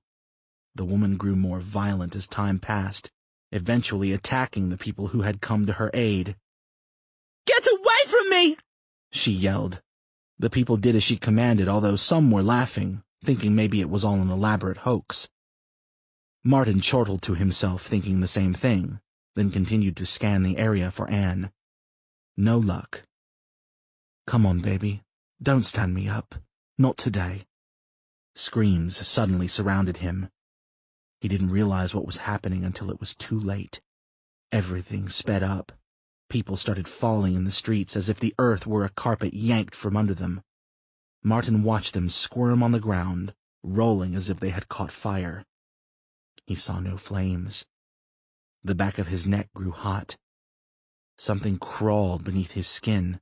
The woman grew more violent as time passed, eventually attacking the people who had come to her aid. Get away from me! She yelled. The people did as she commanded, although some were laughing, thinking maybe it was all an elaborate hoax. Martin chortled to himself, thinking the same thing, then continued to scan the area for Anne. No luck. Come on, baby. Don't stand me up. Not today. Screams suddenly surrounded him. He didn't realize what was happening until it was too late. Everything sped up. People started falling in the streets as if the earth were a carpet yanked from under them. Martin watched them squirm on the ground, rolling as if they had caught fire. He saw no flames. The back of his neck grew hot. Something crawled beneath his skin.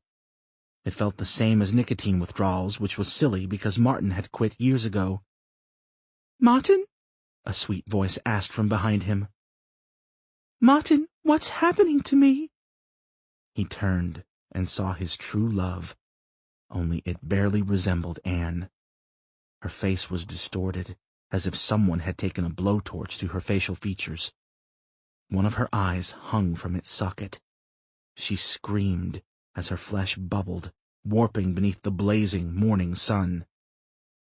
It felt the same as nicotine withdrawals, which was silly because Martin had quit years ago. Martin? A sweet voice asked from behind him. Martin, what's happening to me? He turned and saw his true love, only it barely resembled Anne. Her face was distorted, as if someone had taken a blowtorch to her facial features. One of her eyes hung from its socket. She screamed as her flesh bubbled, warping beneath the blazing morning sun.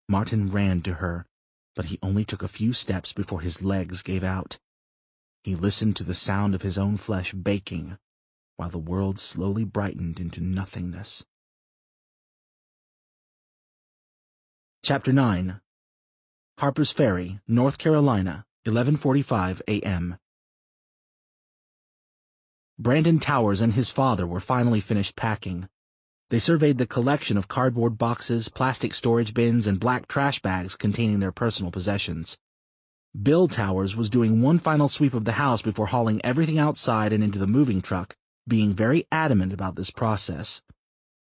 Martin ran to her, but he only took a few steps before his legs gave out. He listened to the sound of his own flesh baking, while the world slowly brightened into nothingness. Chapter 9. Harper's Ferry, North Carolina, 11:45 a.m. Brandon Towers and his father were finally finished packing. They surveyed the collection of cardboard boxes, plastic storage bins, and black trash bags containing their personal possessions. Bill Towers was doing one final sweep of the house before hauling everything outside and into the moving truck, being very adamant about this process.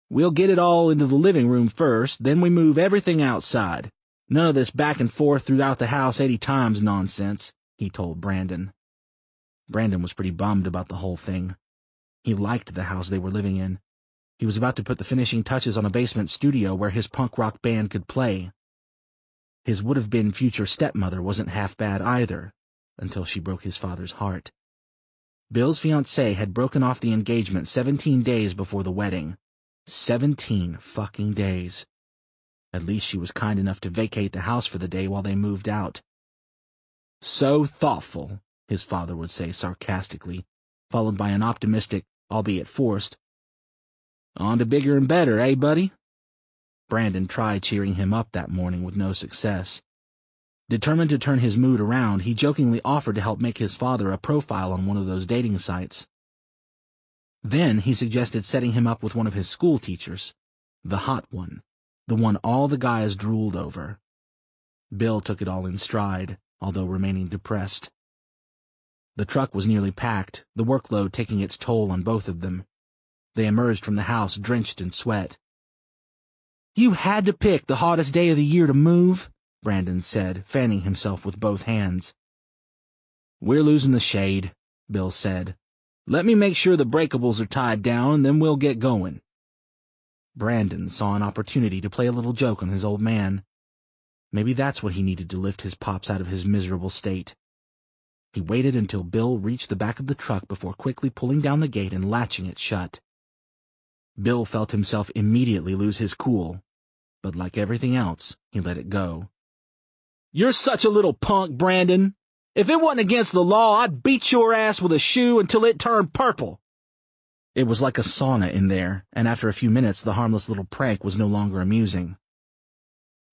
We'll get it all into the living room first, then we move everything outside. None of this back and forth throughout the house 80 times nonsense, he told Brandon. Brandon was pretty bummed about the whole thing. He liked the house they were living in. He was about to put the finishing touches on a basement studio where his punk rock band could play. His would-have-been future stepmother wasn't half bad either, until she broke his father's heart. Bill's fiancée had broken off the engagement 17 days before the wedding. 17 fucking days. At least she was kind enough to vacate the house for the day while they moved out. So thoughtful, his father would say sarcastically, followed by an optimistic, albeit forced, "On to bigger and better, eh, buddy?" Brandon tried cheering him up that morning with no success. Determined to turn his mood around, he jokingly offered to help make his father a profile on one of those dating sites. Then he suggested setting him up with one of his school teachers, the hot one, the one all the guys drooled over. Bill took it all in stride, although remaining depressed. The truck was nearly packed, the workload taking its toll on both of them. They emerged from the house drenched in sweat.
You had to pick the hottest day of the year to move, Brandon said, fanning himself with both hands.
We're losing the shade, Bill said. Let me make sure the breakables are tied down, and then we'll get going.
Brandon saw an opportunity to play a little joke on his old man. Maybe that's what he needed to lift his pops out of his miserable state. He waited until Bill reached the back of the truck before quickly pulling down the gate and latching it shut. Bill felt himself immediately lose his cool, but like everything else, he let it go.
You're such a little punk, Brandon. If it wasn't against the law, I'd beat your ass with a shoe until it turned purple.
It was like a sauna in there, and after a few minutes the harmless little prank was no longer amusing.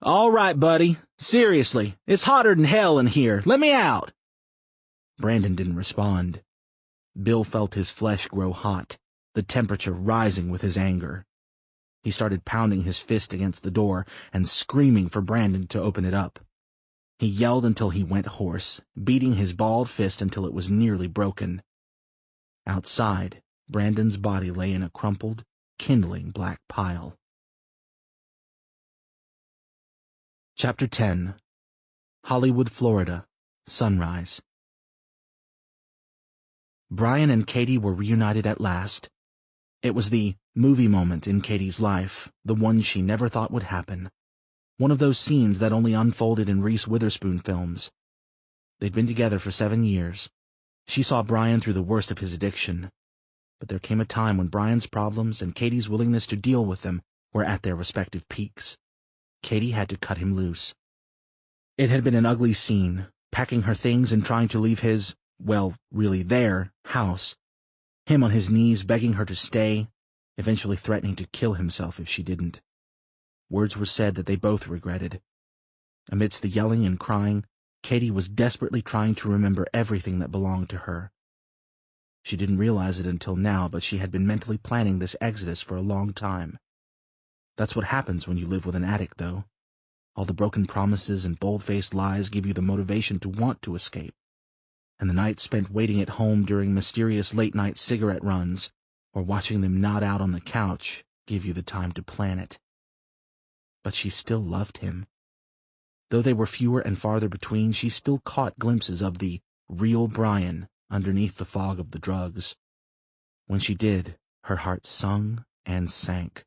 All right, buddy. Seriously, it's hotter than hell in here. Let me out.
Brandon didn't respond. Bill felt his flesh grow hot, the temperature rising with his anger. He started pounding his fist against the door and screaming for Brandon to open it up. He yelled until he went hoarse, beating his balled fist until it was nearly broken. Outside, Brandon's body lay in a crumpled, kindling black pile. Chapter 10. Hollywood, Florida. Sunrise. Brian and Katie were reunited at last. It was the movie moment in Katie's life, the one she never thought would happen. One of those scenes that only unfolded in Reese Witherspoon films. They'd been together for 7 years. She saw Brian through the worst of his addiction. But there came a time when Brian's problems and Katie's willingness to deal with them were at their respective peaks. Katie had to cut him loose. It had been an ugly scene, packing her things and trying to leave his, well, really their, house. Him on his knees begging her to stay, eventually threatening to kill himself if she didn't. Words were said that they both regretted. Amidst the yelling and crying, Katie was desperately trying to remember everything that belonged to her. She didn't realize it until now, but she had been mentally planning this exodus for a long time. That's what happens when you live with an addict, though. All the broken promises and bold-faced lies give you the motivation to want to escape. And the nights spent waiting at home during mysterious late-night cigarette runs, or watching them nod out on the couch, give you the time to plan it. But she still loved him. Though they were fewer and farther between, she still caught glimpses of the real Brian underneath the fog of the drugs. When she did, her heart sung and sank.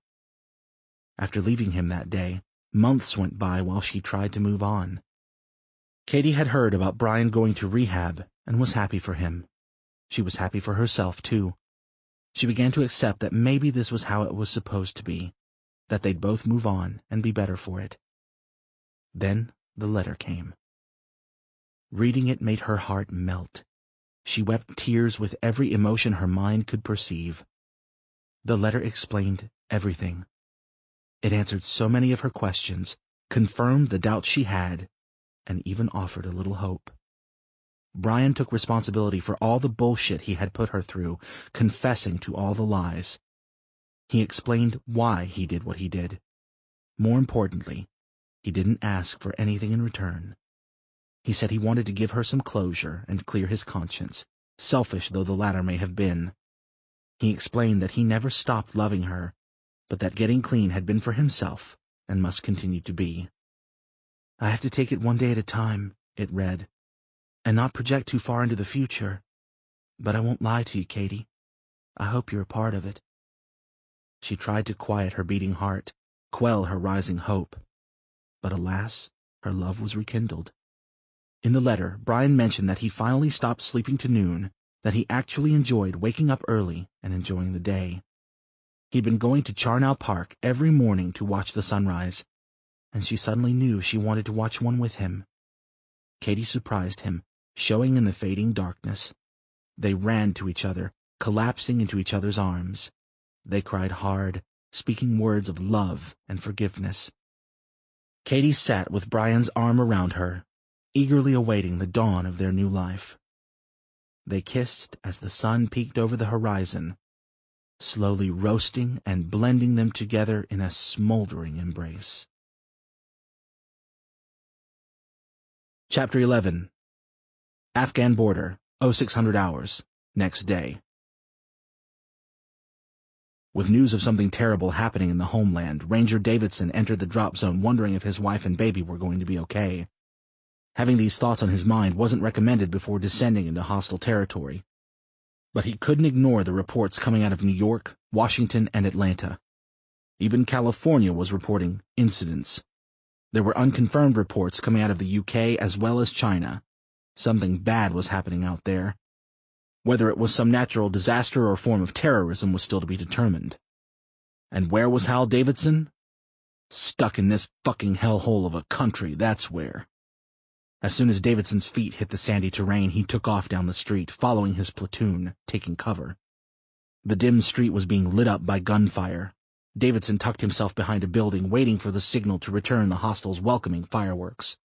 After leaving him that day, months went by while she tried to move on. Katie had heard about Brian going to rehab and was happy for him. She was happy for herself, too. She began to accept that maybe this was how it was supposed to be, that they'd both move on and be better for it. Then the letter came. Reading it made her heart melt. She wept tears with every emotion her mind could perceive. The letter explained everything. It answered so many of her questions, confirmed the doubts she had, and even offered a little hope. Brian took responsibility for all the bullshit he had put her through, confessing to all the lies. He explained why he did what he did. More importantly, he didn't ask for anything in return. He said he wanted to give her some closure and clear his conscience, selfish though the latter may have been. He explained that he never stopped loving her, but that getting clean had been for himself and must continue to be. I have to take it one day at a time, it read, and not project too far into the future. But I won't lie to you, Katie. I hope you're a part of it. She tried to quiet her beating heart, quell her rising hope. But alas, her love was rekindled. In the letter, Brian mentioned that he finally stopped sleeping to noon, that he actually enjoyed waking up early and enjoying the day. He'd been going to Charnow Park every morning to watch the sunrise, and she suddenly knew she wanted to watch one with him. Katie surprised him, showing in the fading darkness. They ran to each other, collapsing into each other's arms. They cried hard, speaking words of love and forgiveness. Katie sat with Brian's arm around her, eagerly awaiting the dawn of their new life. They kissed as the sun peeked over the horizon, slowly roasting and blending them together in a smoldering embrace. Chapter 11. Afghan Border, 0600 hours, next day.
With news of something terrible happening in the homeland, Ranger Davidson entered the drop zone wondering if his wife and baby were going to be okay. Having these thoughts on his mind wasn't recommended before descending into hostile territory. But he couldn't ignore the reports coming out of New York, Washington, and Atlanta. Even California was reporting incidents. There were unconfirmed reports coming out of the UK as well as China. Something bad was happening out there. Whether it was some natural disaster or form of terrorism was still to be determined. And where was Hal Davidson? Stuck in this fucking hellhole of a country, that's where. As soon as Davidson's feet hit the sandy terrain, he took off down the street, following his platoon, taking cover. The dim street was being lit up by gunfire. Davidson tucked himself behind a building, waiting for the signal to return the hostiles' welcoming fireworks.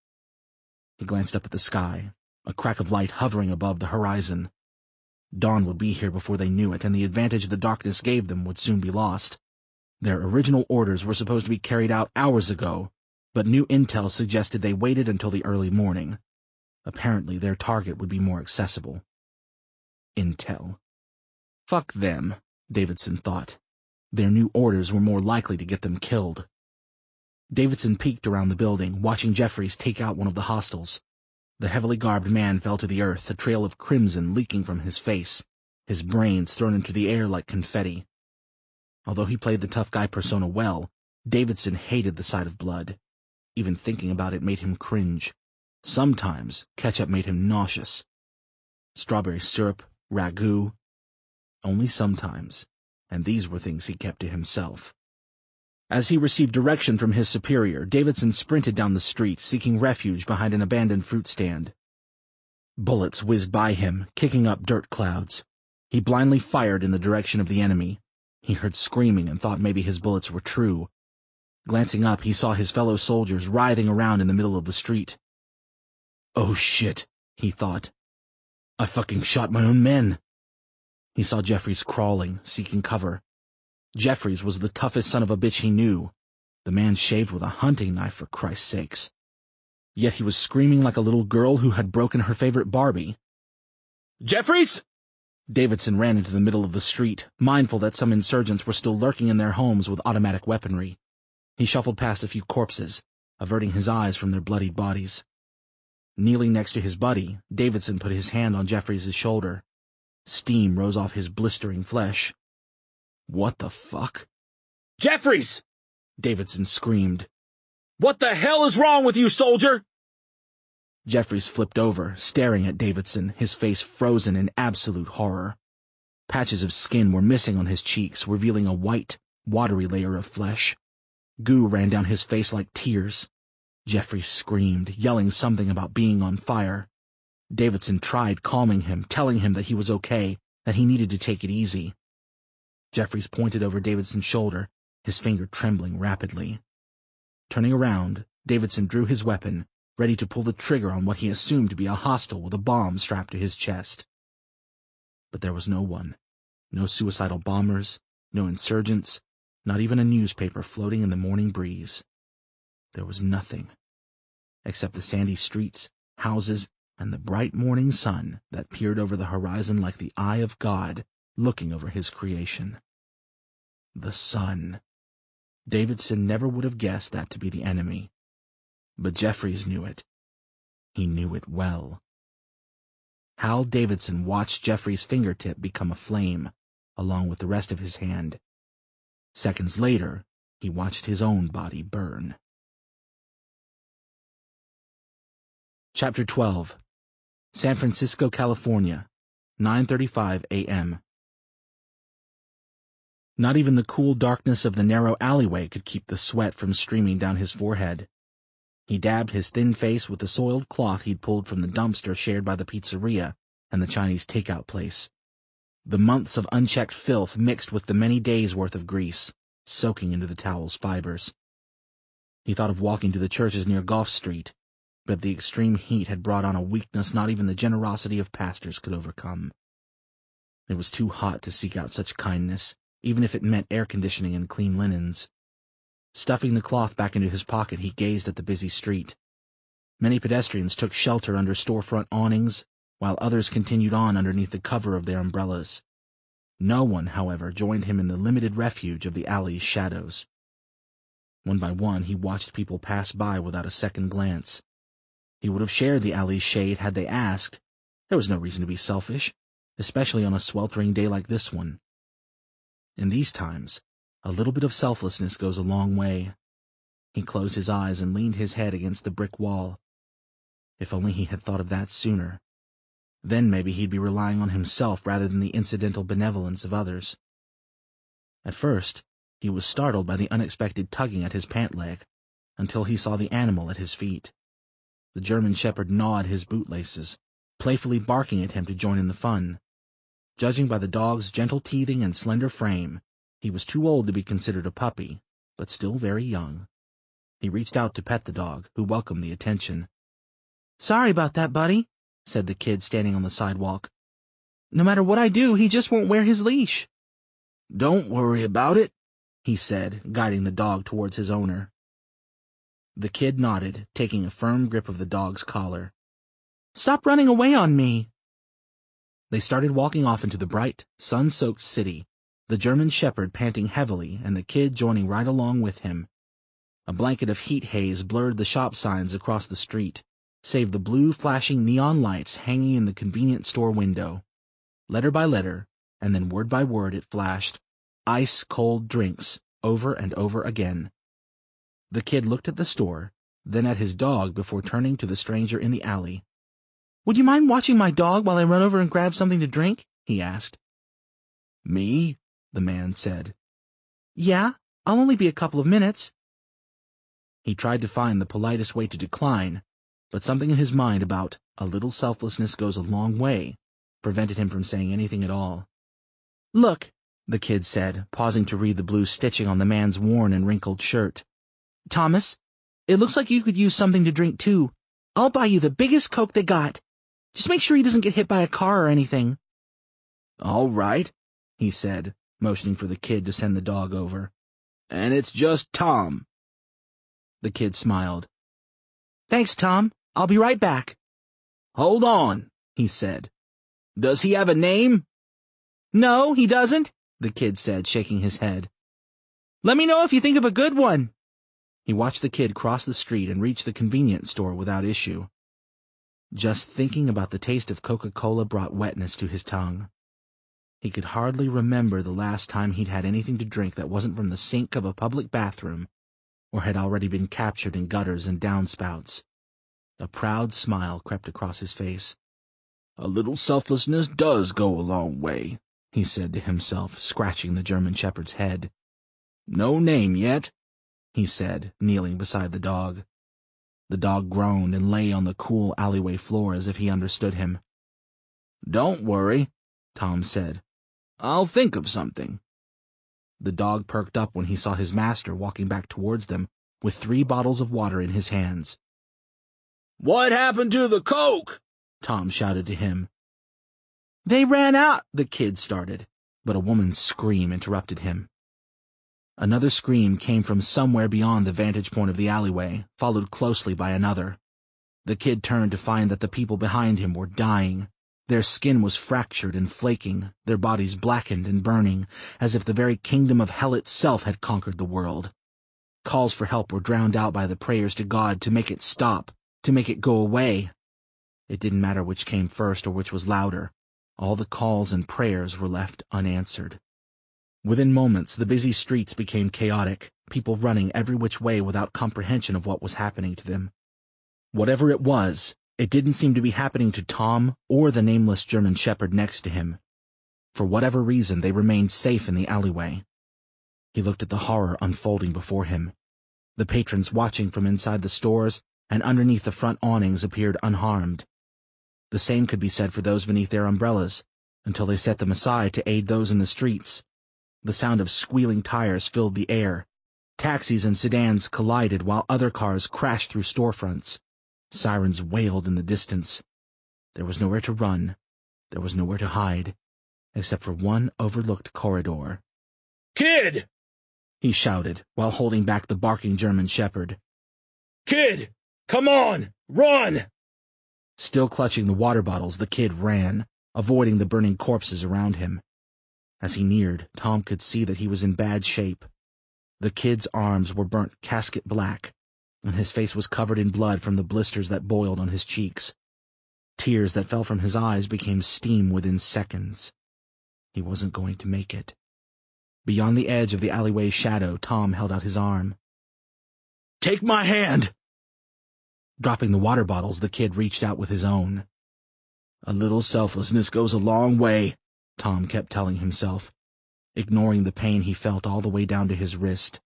He glanced up at the sky, a crack of light hovering above the horizon. Dawn would be here before they knew it, and the advantage the darkness gave them would soon be lost. Their original orders were supposed to be carried out hours ago, but new intel suggested they waited until the early morning. Apparently their target would be more accessible. Intel. Fuck them, Davidson thought. Their new orders were more likely to get them killed. Davidson peeked around the building, watching Jeffries take out one of the hostiles. The heavily garbed man fell to the earth, a trail of crimson leaking from his face, his brains thrown into the air like confetti. Although he played the tough guy persona well, Davidson hated the sight of blood. Even thinking about it made him cringe. Sometimes ketchup made him nauseous. Strawberry syrup, ragu. Only sometimes, and these were things he kept to himself. As he received direction from his superior, Davidson sprinted down the street, seeking refuge behind an abandoned fruit stand. Bullets whizzed by him, kicking up dirt clouds. He blindly fired in the direction of the enemy. He heard screaming and thought maybe his bullets were true. Glancing up, he saw his fellow soldiers writhing around in the middle of the street. Oh shit, he thought. I fucking shot my own men. He saw Jeffries crawling, seeking cover. Jeffries was the toughest son of a bitch he knew. The man shaved with a hunting knife, for Christ's sakes. Yet he was screaming like a little girl who had broken her favorite Barbie. Jeffries! Davidson ran into the middle of the street, mindful that some insurgents were still lurking in their homes with automatic weaponry. He shuffled past a few corpses, averting his eyes from their bloodied bodies. Kneeling next to his buddy, Davidson put his hand on Jeffries' shoulder. Steam rose off his blistering flesh. What the fuck? Jeffries! Davidson screamed. What the hell is wrong with you, soldier? Jeffries flipped over, staring at Davidson, his face frozen in absolute horror. Patches of skin were missing on his cheeks, revealing a white, watery layer of flesh. Goo ran down his face like tears. Jeffries screamed, yelling something about being on fire. Davidson tried calming him, telling him that he was okay, that he needed to take it easy. Jeffries pointed over Davidson's shoulder, his finger trembling rapidly. Turning around, Davidson drew his weapon, ready to pull the trigger on what he assumed to be a hostile with a bomb strapped to his chest. But there was no one. No suicidal bombers, no insurgents, not even a newspaper floating in the morning breeze. There was nothing, except the sandy streets, houses, and the bright morning sun that peered over the horizon like the eye of God looking over his creation. The sun. Davidson never would have guessed that to be the enemy. But Jeffries knew it. He knew it well. Hal Davidson watched Jeffries' fingertip become a flame, along with the rest of his hand. Seconds later, he watched his own body burn. Chapter 12. San Francisco, California, 9:35 a.m. Not even the cool darkness of the narrow alleyway could keep the sweat from streaming down his forehead. He dabbed his thin face with the soiled cloth he'd pulled from the dumpster shared by the pizzeria and the Chinese takeout place. The months of unchecked filth mixed with the many days' worth of grease, soaking into the towel's fibers. He thought of walking to the churches near Gulf Street, but the extreme heat had brought on a weakness not even the generosity of pastors could overcome. It was too hot to seek out such kindness, even if it meant air conditioning and clean linens. Stuffing the cloth back into his pocket, he gazed at the busy street. Many pedestrians took shelter under storefront awnings, while others continued on underneath the cover of their umbrellas. No one, however, joined him in the limited refuge of the alley's shadows. One by one, he watched people pass by without a second glance. He would have shared the alley's shade had they asked. There was no reason to be selfish, especially on a sweltering day like this one. In these times, a little bit of selflessness goes a long way. He closed his eyes and leaned his head against the brick wall. If only he had thought of that sooner. Then maybe he'd be relying on himself rather than the incidental benevolence of others. At first, he was startled by the unexpected tugging at his pant leg, until he saw the animal at his feet. The German shepherd gnawed his bootlaces, playfully barking at him to join in the fun. Judging by the dog's gentle teething and slender frame, he was too old to be considered a puppy, but still very young. He reached out to pet the dog, who welcomed the attention.
"Sorry about that, buddy," said the kid standing on the sidewalk. "No matter what I do, he just won't wear his leash."
"Don't worry about it,"
he said, guiding the dog towards his owner. The kid nodded, taking a firm grip of the dog's collar.
"Stop running away on me."
They started walking off into the bright, sun-soaked city, the German shepherd panting heavily and the kid joining right along with him. A blanket of heat haze blurred the shop signs across the street, save the blue flashing neon lights hanging in the convenience store window. Letter by letter, and then word by word it flashed, "Ice-cold drinks," over and over again. The kid looked at the store, then at his dog before turning to the stranger in the alley.
"Would you mind watching my dog while I run over and grab something to drink?" he asked.
"Me?"
the man said.
"Yeah, I'll only be a couple of minutes."
He tried to find the politest way to decline, but something in his mind about "a little selflessness goes a long way" prevented him from saying anything at all.
"Look,"
the kid said, pausing to read the blue stitching on the man's worn and wrinkled shirt.
"Thomas, it looks like you could use something to drink too. I'll buy you the biggest Coke they got. Just make sure he doesn't get hit by a car or anything."
"All right,"
he said, motioning for the kid to send the dog over.
"And it's just Tom."
The kid smiled.
"Thanks, Tom. I'll be right back."
"Hold on,"
he said.
"Does he have a name?"
"No, he doesn't,"
the kid said, shaking his head.
"Let me know if you think of a good one."
He watched the kid cross the street and reach the convenience store without issue. Just thinking about the taste of Coca-Cola brought wetness to his tongue. He could hardly remember the last time he'd had anything to drink that wasn't from the sink of a public bathroom, or had already been captured in gutters and downspouts. A proud smile crept across his face.
"A little selflessness does go a long way,"
he said to himself, scratching the German shepherd's head.
"No name yet,"
he said, kneeling beside the dog. The dog groaned and lay on the cool alleyway floor as if he understood him.
"Don't worry,"
Tom said.
"I'll think of something."
The dog perked up when he saw his master walking back towards them with 3 bottles of water in his hands.
"What happened to the Coke?"
Tom shouted to him.
"They ran out,"
the kid started, but a woman's scream interrupted him. Another scream came from somewhere beyond the vantage point of the alleyway, followed closely by another. The kid turned to find that the people behind him were dying. Their skin was fractured and flaking, their bodies blackened and burning, as if the very kingdom of hell itself had conquered the world. Calls for help were drowned out by the prayers to God to make it stop, to make it go away. It didn't matter which came first or which was louder. All the calls and prayers were left unanswered. Within moments, the busy streets became chaotic, people running every which way without comprehension of what was happening to them. Whatever it was, it didn't seem to be happening to Tom or the nameless German shepherd next to him. For whatever reason, they remained safe in the alleyway. He looked at the horror unfolding before him. The patrons watching from inside the stores and underneath the front awnings appeared unharmed. The same could be said for those beneath their umbrellas, until they set them aside to aid those in the streets. The sound of squealing tires filled the air. Taxis and sedans collided while other cars crashed through storefronts. Sirens wailed in the distance. There was nowhere to run. There was nowhere to hide, except for one overlooked corridor.
"Kid!"
he shouted, while holding back the barking German shepherd.
"Kid! Come on! Run!"
Still clutching the water bottles, the kid ran, avoiding the burning corpses around him. As he neared, Tom could see that he was in bad shape. The kid's arms were burnt casket black, and his face was covered in blood from the blisters that boiled on his cheeks. Tears that fell from his eyes became steam within seconds. He wasn't going to make it. Beyond the edge of the alleyway's shadow, Tom held out his arm.
"Take my hand!"
Dropping the water bottles, the kid reached out with his own.
"A little selflessness goes a long way,"
Tom kept telling himself, ignoring the pain he felt all the way down to his wrist.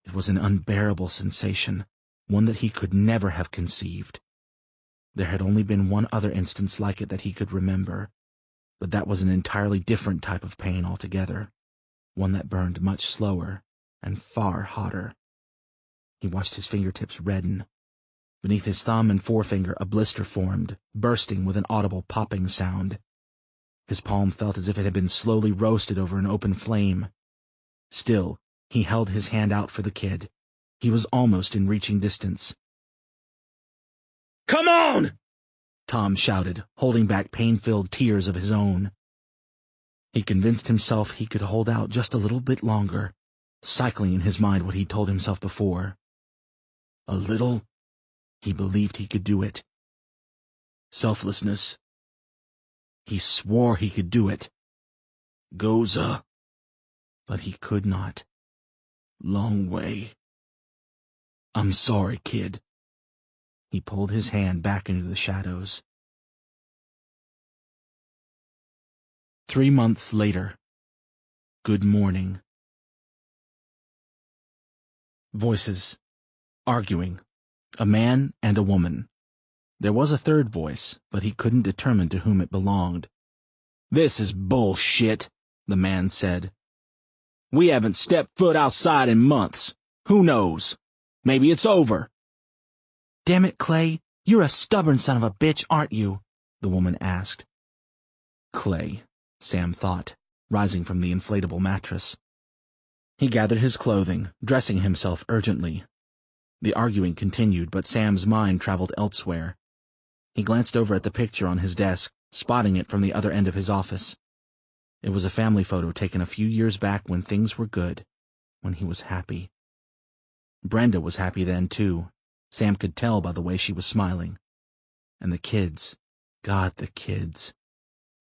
It was an unbearable sensation, one that he could never have conceived. There had only been one other instance like it that he could remember, but that was an entirely different type of pain altogether, one that burned much slower and far hotter. He watched his fingertips redden. Beneath his thumb and forefinger a blister formed, bursting with an audible popping sound. His palm felt as if it had been slowly roasted over an open flame. Still, he held his hand out for the kid. He was almost in reaching distance.
"Come on!"
Tom shouted, holding back pain-filled tears of his own. He convinced himself he could hold out just a little bit longer, cycling in his mind what he'd told himself before. A little. He believed he could do it. Selflessness. He swore he could do it. Goza. But he could not. Long way. I'm sorry, kid. He pulled his hand back into the shadows. 3 months later. Good morning. Voices. Arguing. A man and a woman. There was a third voice, but he couldn't determine to whom it belonged.
"This is bullshit," the man said.
"We haven't stepped foot outside in months. Who knows? Maybe it's over." "Damn it, Clay, you're a stubborn son of a bitch, aren't you?" the woman asked. Clay, Sam thought, rising from the inflatable mattress. He gathered his clothing, dressing himself urgently. The arguing continued, but Sam's mind traveled elsewhere. He glanced over at the picture on his desk, spotting it from the other end of his office. It was a family photo taken a few years back when things were good, when he was happy. Brenda was happy then, too. Sam could tell by the way she was smiling. And the kids, God, the kids.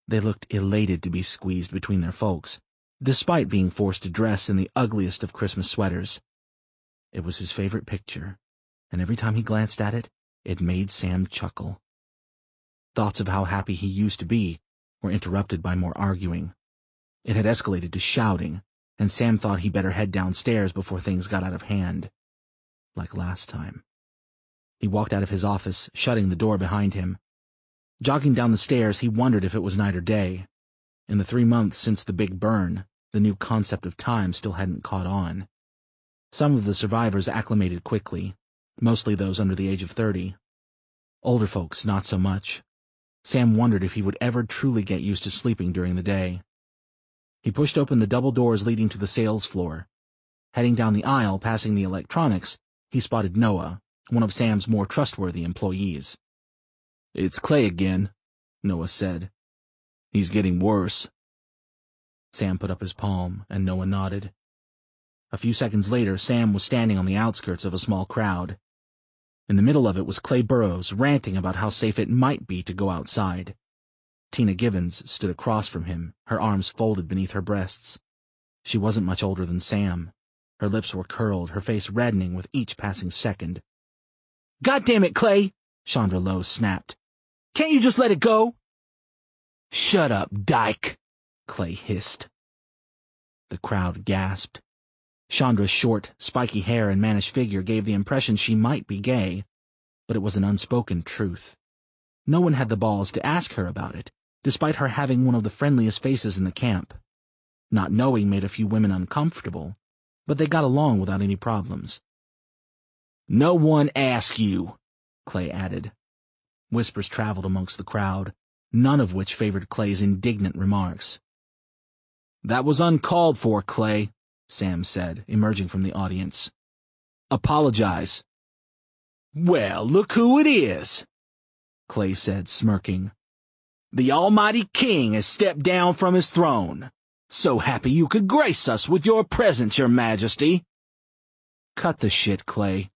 They looked elated to be squeezed between their folks, despite being forced to dress in the ugliest of Christmas sweaters. It was his favorite picture, and every time he glanced at it, it made Sam chuckle. Thoughts of how happy he used to be were interrupted by more arguing. It had escalated to shouting, and Sam thought he better head downstairs before things got out of hand. Like last time. He walked out of his office, shutting the door behind him. Jogging down the stairs, he wondered if it was night or day. In the 3 months since the big burn, the new concept of time still hadn't caught on. Some of the survivors acclimated quickly, mostly those under the age of 30. Older folks, not so much. Sam wondered if he would ever truly get used to sleeping during the day. He pushed open the double doors leading to the sales floor. Heading down the aisle, passing the electronics, he spotted Noah, one of Sam's more trustworthy employees.
"It's Clay again," Noah said. "He's getting worse."
Sam put up his palm, and Noah nodded. A few seconds later, Sam was standing on the outskirts of a small crowd. In the middle of it was Clay Burrows, ranting about how safe it might be to go outside. Tina Givens stood across from him, her arms folded beneath her breasts. She wasn't much older than Sam. Her lips were curled, her face reddening with each passing second.
"God damn it, Clay!" Chandra Lowe snapped. "Can't you just let it go?"
"Shut up, dyke!" Clay hissed. The crowd gasped. Chandra's short, spiky hair and mannish figure gave the impression she might be gay, but it was an unspoken truth. No one had the balls to ask her about it, despite her having one of the friendliest faces in the camp. Not knowing made a few women uncomfortable, but they got along without any problems.
"No one asked you,"
Clay added. Whispers traveled amongst the crowd, none of which favored Clay's indignant remarks.
"That was uncalled for, Clay," Sam said, emerging from the audience. "Apologize."
"Well, look who it is,"
Clay said, smirking.
"The Almighty King has stepped down from his throne.
So happy you could grace us with your presence, Your Majesty.
Cut the shit, Clay.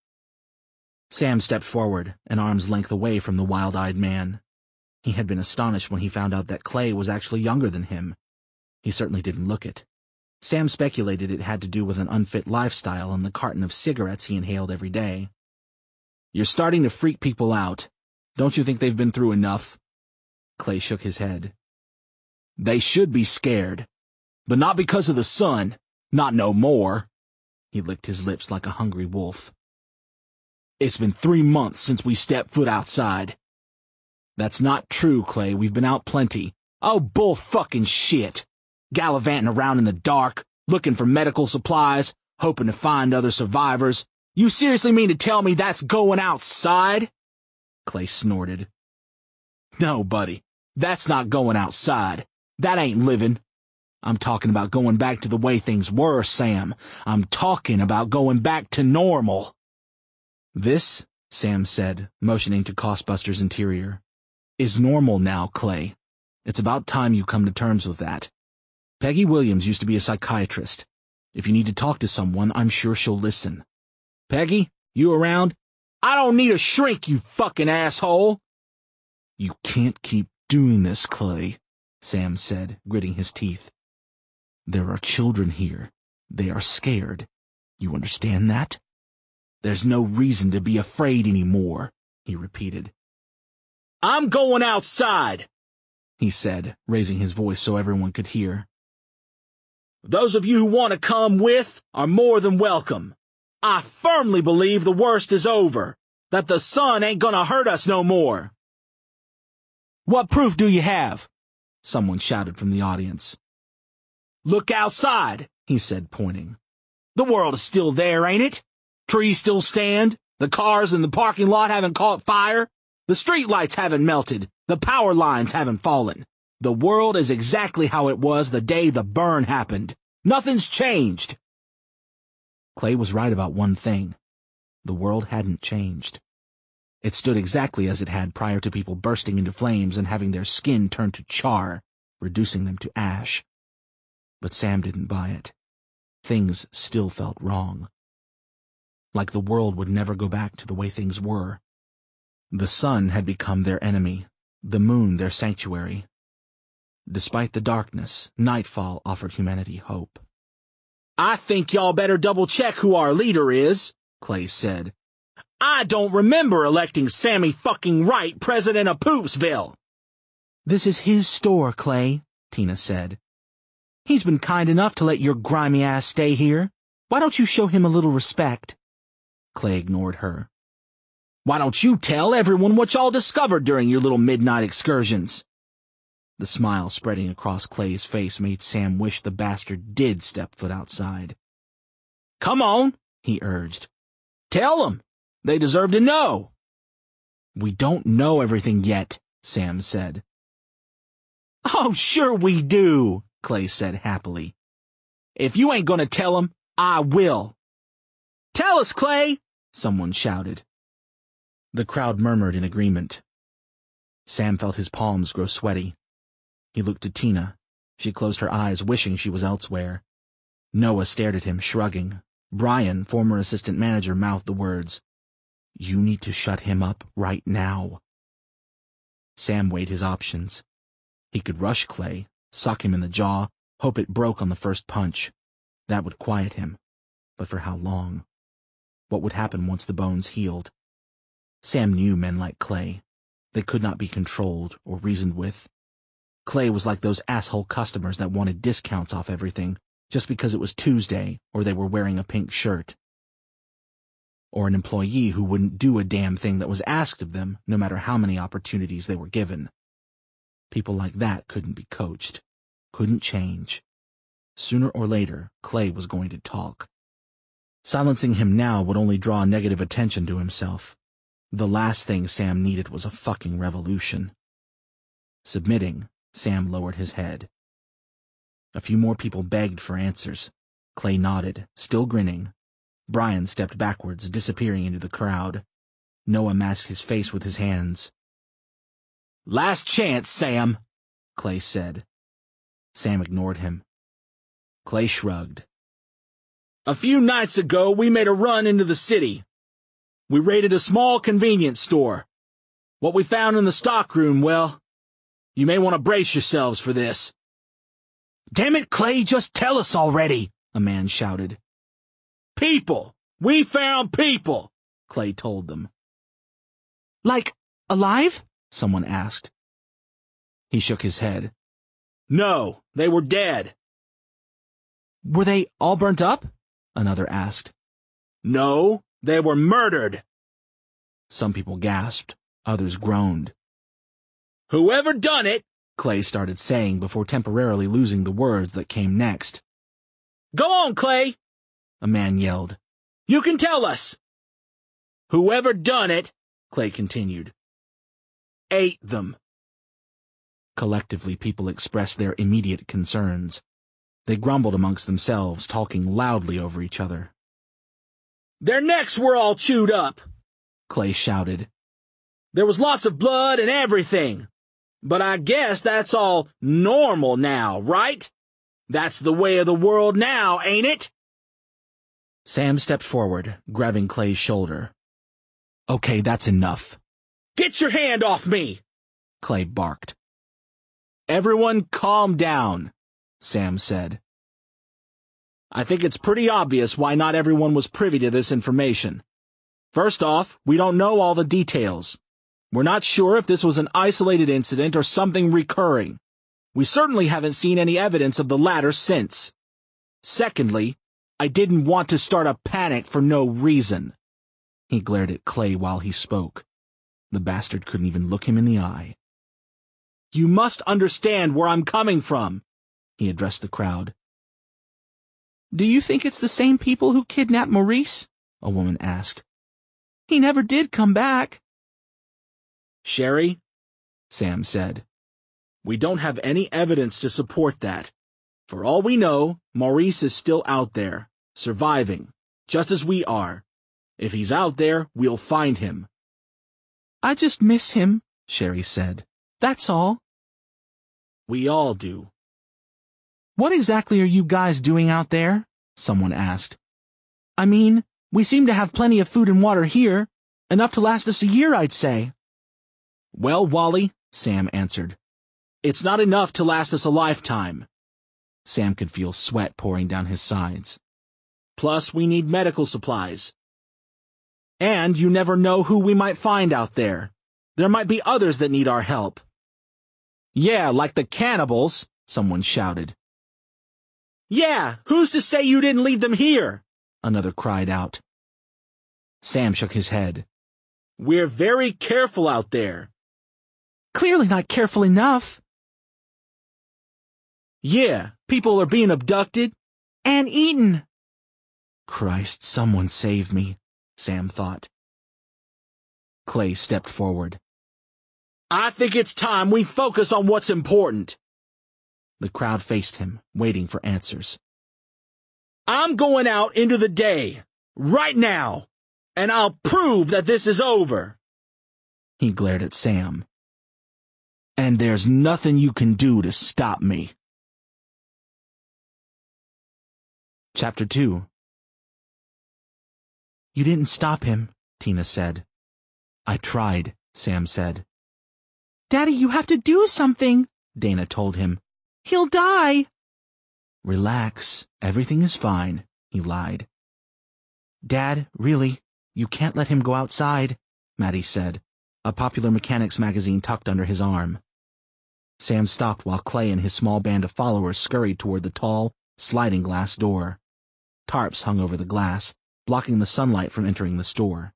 Sam stepped forward, an arm's length away from the wild-eyed man. He had been astonished when he found out that Clay was actually younger than him. He certainly didn't look it. Sam speculated it had to do with an unfit lifestyle and the carton of cigarettes he inhaled every day.
You're starting to freak people out. Don't you think they've been through enough?
Clay shook his head.
They should be scared. But not because of the sun. Not no more.
He licked his lips like a hungry wolf.
It's been 3 months since we stepped foot outside.
That's not true, Clay. We've been out plenty.
Oh, bull fucking shit. Gallivanting around in the dark, looking for medical supplies, hoping to find other survivors. You seriously mean to tell me that's going outside?
Clay snorted.
No, buddy. That's not going outside. That ain't living. I'm talking about going back to the way things were, Sam. I'm talking about going back to normal.
This, Sam said, motioning to Costbuster's interior, is normal now, Clay. It's about time you come to terms with that. Peggy Williams used to be a psychiatrist. If you need to talk to someone, I'm sure she'll listen.
Peggy, you around? I don't need a shrink, you fucking asshole.
You can't keep doing this, Clay, Sam said, gritting his teeth. There are children here. They are scared. You understand that?
There's no reason to be afraid anymore, he repeated. I'm going outside, he said, raising his voice so everyone could hear. Those of you who want to come with are more than welcome. I firmly believe the worst is over, that the sun ain't gonna hurt us no more.
What proof do you have? Someone shouted from the audience.
Look outside, he said, pointing. The world is still there, ain't it? Trees still stand, the cars in the parking lot haven't caught fire, the street lights haven't melted, the power lines haven't fallen. The world is exactly how it was the day the burn happened. Nothing's changed.
Clay was right about one thing. The world hadn't changed. It stood exactly as it had prior to people bursting into flames and having their skin turn to char, reducing them to ash. But Sam didn't buy it. Things still felt wrong. Like the world would never go back to the way things were. The sun had become their enemy, the moon their sanctuary. Despite the darkness, nightfall offered humanity hope.
I think y'all better double-check who our leader is, Clay said. I don't remember electing Sammy fucking Wright president of Poopsville.
This is his store, Clay, Tina said. He's been kind enough to let your grimy ass stay here. Why don't you show him a little respect? Clay ignored her.
Why don't you tell everyone what y'all discovered during your little midnight excursions?
The smile spreading across Clay's face made Sam wish the bastard did step foot outside.
Come on, he urged. Tell them. They deserve to know.
We don't know everything yet, Sam said.
Oh, sure we do, Clay said happily. If you ain't gonna tell them, I will. Tell us, Clay, someone shouted.
The crowd murmured in agreement. Sam felt his palms grow sweaty. He looked at Tina. She closed her eyes, wishing she was elsewhere. Noah stared at him, shrugging. Brian, former assistant manager, mouthed the words, "You need to shut him up right now." Sam weighed his options. He could rush Clay, sock him in the jaw, hope it broke on the first punch. That would quiet him. But for how long? What would happen once the bones healed? Sam knew men like Clay. They could not be controlled or reasoned with. Clay was like those asshole customers that wanted discounts off everything just because it was Tuesday or they were wearing a pink shirt. Or an employee who wouldn't do a damn thing that was asked of them, no matter how many opportunities they were given. People like that couldn't be coached, couldn't change. Sooner or later, Clay was going to talk. Silencing him now would only draw negative attention to himself. The last thing Sam needed was a fucking revolution. Submitting, Sam lowered his head. A few more people begged for answers. Clay nodded, still grinning. Brian stepped backwards, disappearing into the crowd. Noah masked his face with his hands.
"Last chance, Sam," Clay said.
Sam ignored him.
Clay shrugged. A few nights ago, we made a run into the city. We raided a small convenience store. What we found in the stockroom, well, you may want to brace yourselves for this.
Damn it, Clay, just tell us already, a man shouted.
People! We found people! Clay told them.
Like, alive? Someone asked. He shook his head.
No, they were dead.
Were they all burnt up? Another asked.
No, they were murdered.
Some people gasped, others groaned.
Whoever done it,
Clay started saying before temporarily losing the words that came next.
Go on, Clay,
a man yelled.
You can tell us. Whoever done it, Clay continued, ate them.
Collectively, people expressed their immediate concerns. They grumbled amongst themselves, talking loudly over each other.
Their necks were all chewed up,
Clay shouted.
There was lots of blood and everything. But I guess that's all normal now, right? That's the way of the world now, ain't it?
Sam stepped forward, grabbing Clay's shoulder. Okay, that's enough.
Get your hand off me,
Clay barked. Everyone calm down, Sam said. I think it's pretty obvious why not everyone was privy to this information. First off, we don't know all the details. We're not sure if this was an isolated incident or something recurring. We certainly haven't seen any evidence of the latter since. Secondly, I didn't want to start a panic for no reason. He glared at Clay while he spoke. The bastard couldn't even look him in the eye. You must understand where I'm coming from, he addressed the crowd. Do you think it's the same people who kidnapped Maurice? A woman asked. He never did come back.
Sherry, Sam said, we don't have any evidence to support that. For all we know, Maurice is still out there, surviving, just as we are. If he's out there, we'll find him.
I just miss him, Sherry said. That's all.
We all do.
What exactly are you guys doing out there? Someone asked. I mean, we seem to have plenty of food and water here, enough to last us a year, I'd say.
Well, Wally, Sam answered, it's not enough to last us a lifetime.
Sam could feel sweat pouring down his sides.
Plus, we need medical supplies. And you never know who we might find out there. There might be others that need our help.
Yeah, like the cannibals, someone shouted.
Yeah, who's to say you didn't leave them here?
Another cried out. Sam shook his head.
We're very careful out there.
Clearly not careful enough.
Yeah, people are being abducted
and eaten. Christ, someone save me, Sam thought. Clay stepped forward.
I think it's time we focus on what's important.
The crowd faced him, waiting for answers.
I'm going out into the day, right now, and I'll prove that this is over.
He glared at Sam. And there's nothing you can do to stop me. Chapter 2. You didn't stop him, Tina said. I tried, Sam said. Daddy, you have to do something, Dana told him. He'll die. Relax, everything is fine, he lied. Dad, really, you can't let him go outside, Maddie said, a Popular Mechanics magazine tucked under his arm. Sam stopped while Clay and his small band of followers scurried toward the tall, sliding glass door. Tarps hung over the glass, blocking the sunlight from entering the store.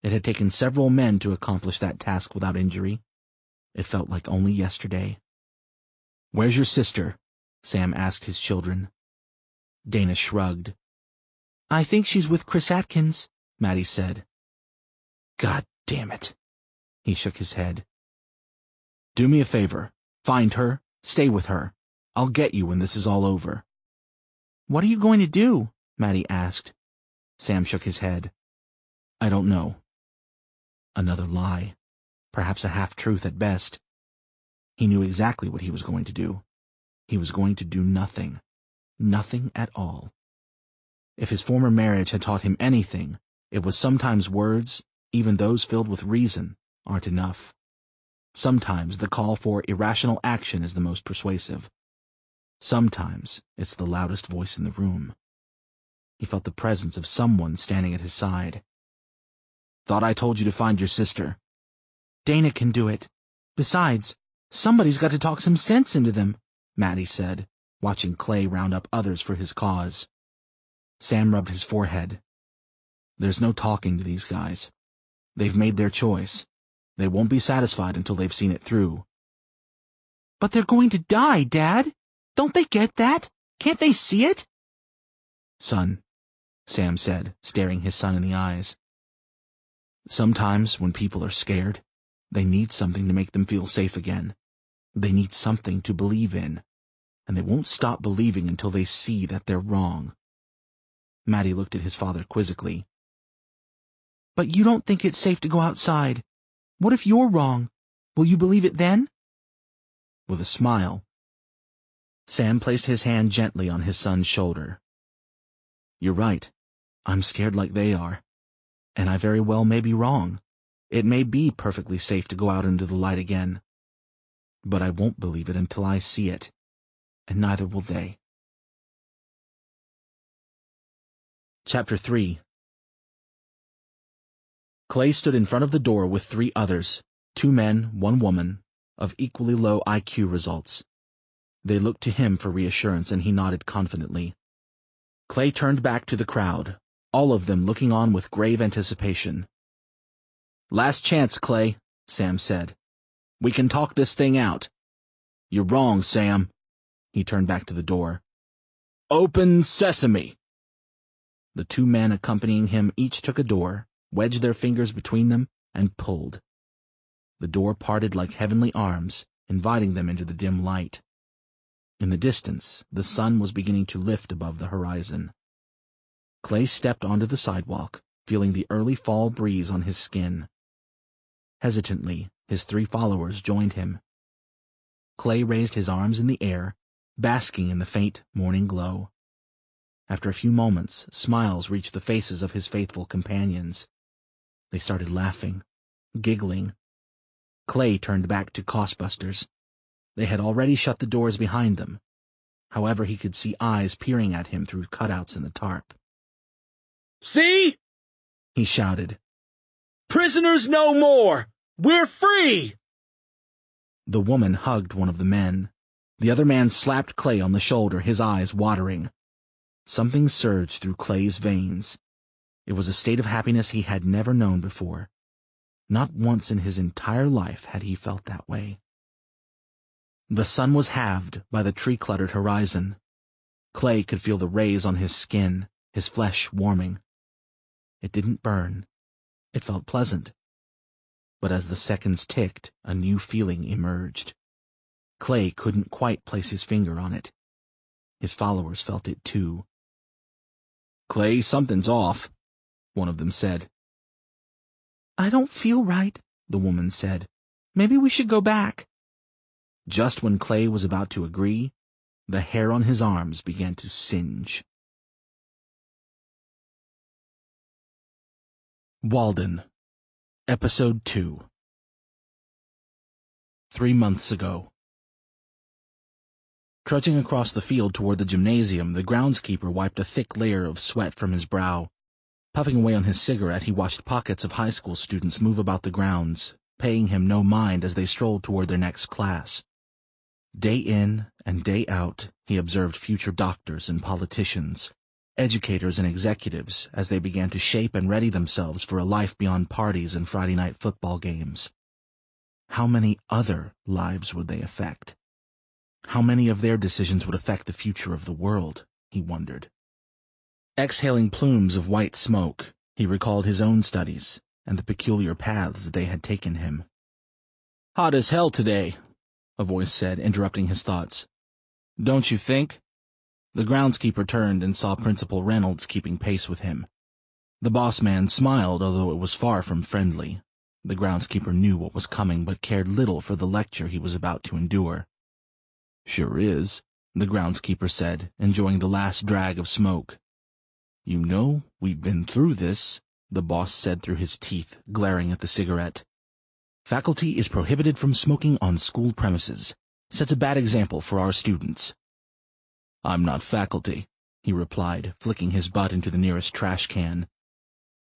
It had taken several men to accomplish that task without injury. It felt like only yesterday. Where's your sister? Sam asked his children. Dana shrugged. I think she's with Chris Atkins, Maddie said. God damn it. He shook his head. Do me a favor. Find her. Stay with her. I'll get you when this is all over. What are you going to do? Maddie asked. Sam shook his head. I don't know. Another lie. Perhaps a half-truth at best. He knew exactly what he was going to do. He was going to do nothing. Nothing at all. If his former marriage had taught him anything, it was sometimes words, even those filled with reason, aren't enough. Sometimes the call for irrational action is the most persuasive. Sometimes it's the loudest voice in the room. He felt the presence of someone standing at his side. "Thought I told you to find your sister."
"Dana can do it. Besides, somebody's got to talk some sense into them," Maddie said, watching Clay round up others for his cause.
Sam rubbed his forehead. "There's no talking to these guys. They've made their choice. They won't be satisfied until they've seen it through."
"But they're going to die, Dad. Don't they get that? Can't they see it?"
"Son," Sam said, staring his son in the eyes, "sometimes when people are scared, they need something to make them feel safe again. They need something to believe in, and they won't stop believing until they see that they're wrong." Maddie looked at his father quizzically.
"But you don't think it's safe to go outside. What if you're wrong? Will you believe it then?"
With a smile, Sam placed his hand gently on his son's shoulder. "You're right. I'm scared like they are. And I very well may be wrong. It may be perfectly safe to go out into the light again. But I won't believe it until I see it, and neither will they." Chapter 3. Clay stood in front of the door with 3 others, 2 men, 1 woman, of equally low IQ results. They looked to him for reassurance, and he nodded confidently. Clay turned back to the crowd, all of them looking on with grave anticipation. "Last chance, Clay," Sam said. "We can talk this thing out." "You're wrong, Sam." He turned back to the door. "Open sesame." The 2 men accompanying him each took a door, wedged their fingers between them, and pulled. The door parted like heavenly arms, inviting them into the dim light. In the distance, the sun was beginning to lift above the horizon. Clay stepped onto the sidewalk, feeling the early fall breeze on his skin. Hesitantly, his 3 followers joined him. Clay raised his arms in the air, basking in the faint morning glow. After a few moments, smiles reached the faces of his faithful companions. They started laughing, giggling. Clay turned back to Cossbusters. They had already shut the doors behind them. However, he could see eyes peering at him through cutouts in the tarp. "See?" he shouted. "Prisoners no more! We're free!" The woman hugged one of the men. The other man slapped Clay on the shoulder, his eyes watering. Something surged through Clay's veins. It was a state of happiness he had never known before. Not once in his entire life had he felt that way. The sun was halved by the tree-cluttered horizon. Clay could feel the rays on his skin, his flesh warming. It didn't burn. It felt pleasant. But as the seconds ticked, a new feeling emerged. Clay couldn't quite place his finger on it. His followers felt it too. "Clay, something's off," one of them said.
"I don't feel right," the woman said. "Maybe we should go back."
Just when Clay was about to agree, the hair on his arms began to singe. Walden, Episode 2. 3 months ago. Trudging across the field toward the gymnasium, the groundskeeper wiped a thick layer of sweat from his brow. Puffing away on his cigarette, he watched pockets of high school students move about the grounds, paying him no mind as they strolled toward their next class. Day in and day out, he observed future doctors and politicians, educators and executives as they began to shape and ready themselves for a life beyond parties and Friday night football games. How many other lives would they affect? How many of their decisions would affect the future of the world, he wondered. Exhaling plumes of white smoke, he recalled his own studies and the peculiar paths they had taken him. "Hot as hell today," a voice said, interrupting his thoughts. "Don't you think?" The groundskeeper turned and saw Principal Reynolds keeping pace with him. The boss man smiled, although it was far from friendly. The groundskeeper knew what was coming, but cared little for the lecture he was about to endure. "Sure is," the groundskeeper said, enjoying the last drag of smoke. You know, we've been through this, the boss said through his teeth, glaring at the cigarette. Faculty is prohibited from smoking on school premises. Sets a bad example for our students. I'm not faculty, he replied, flicking his butt into the nearest trash can.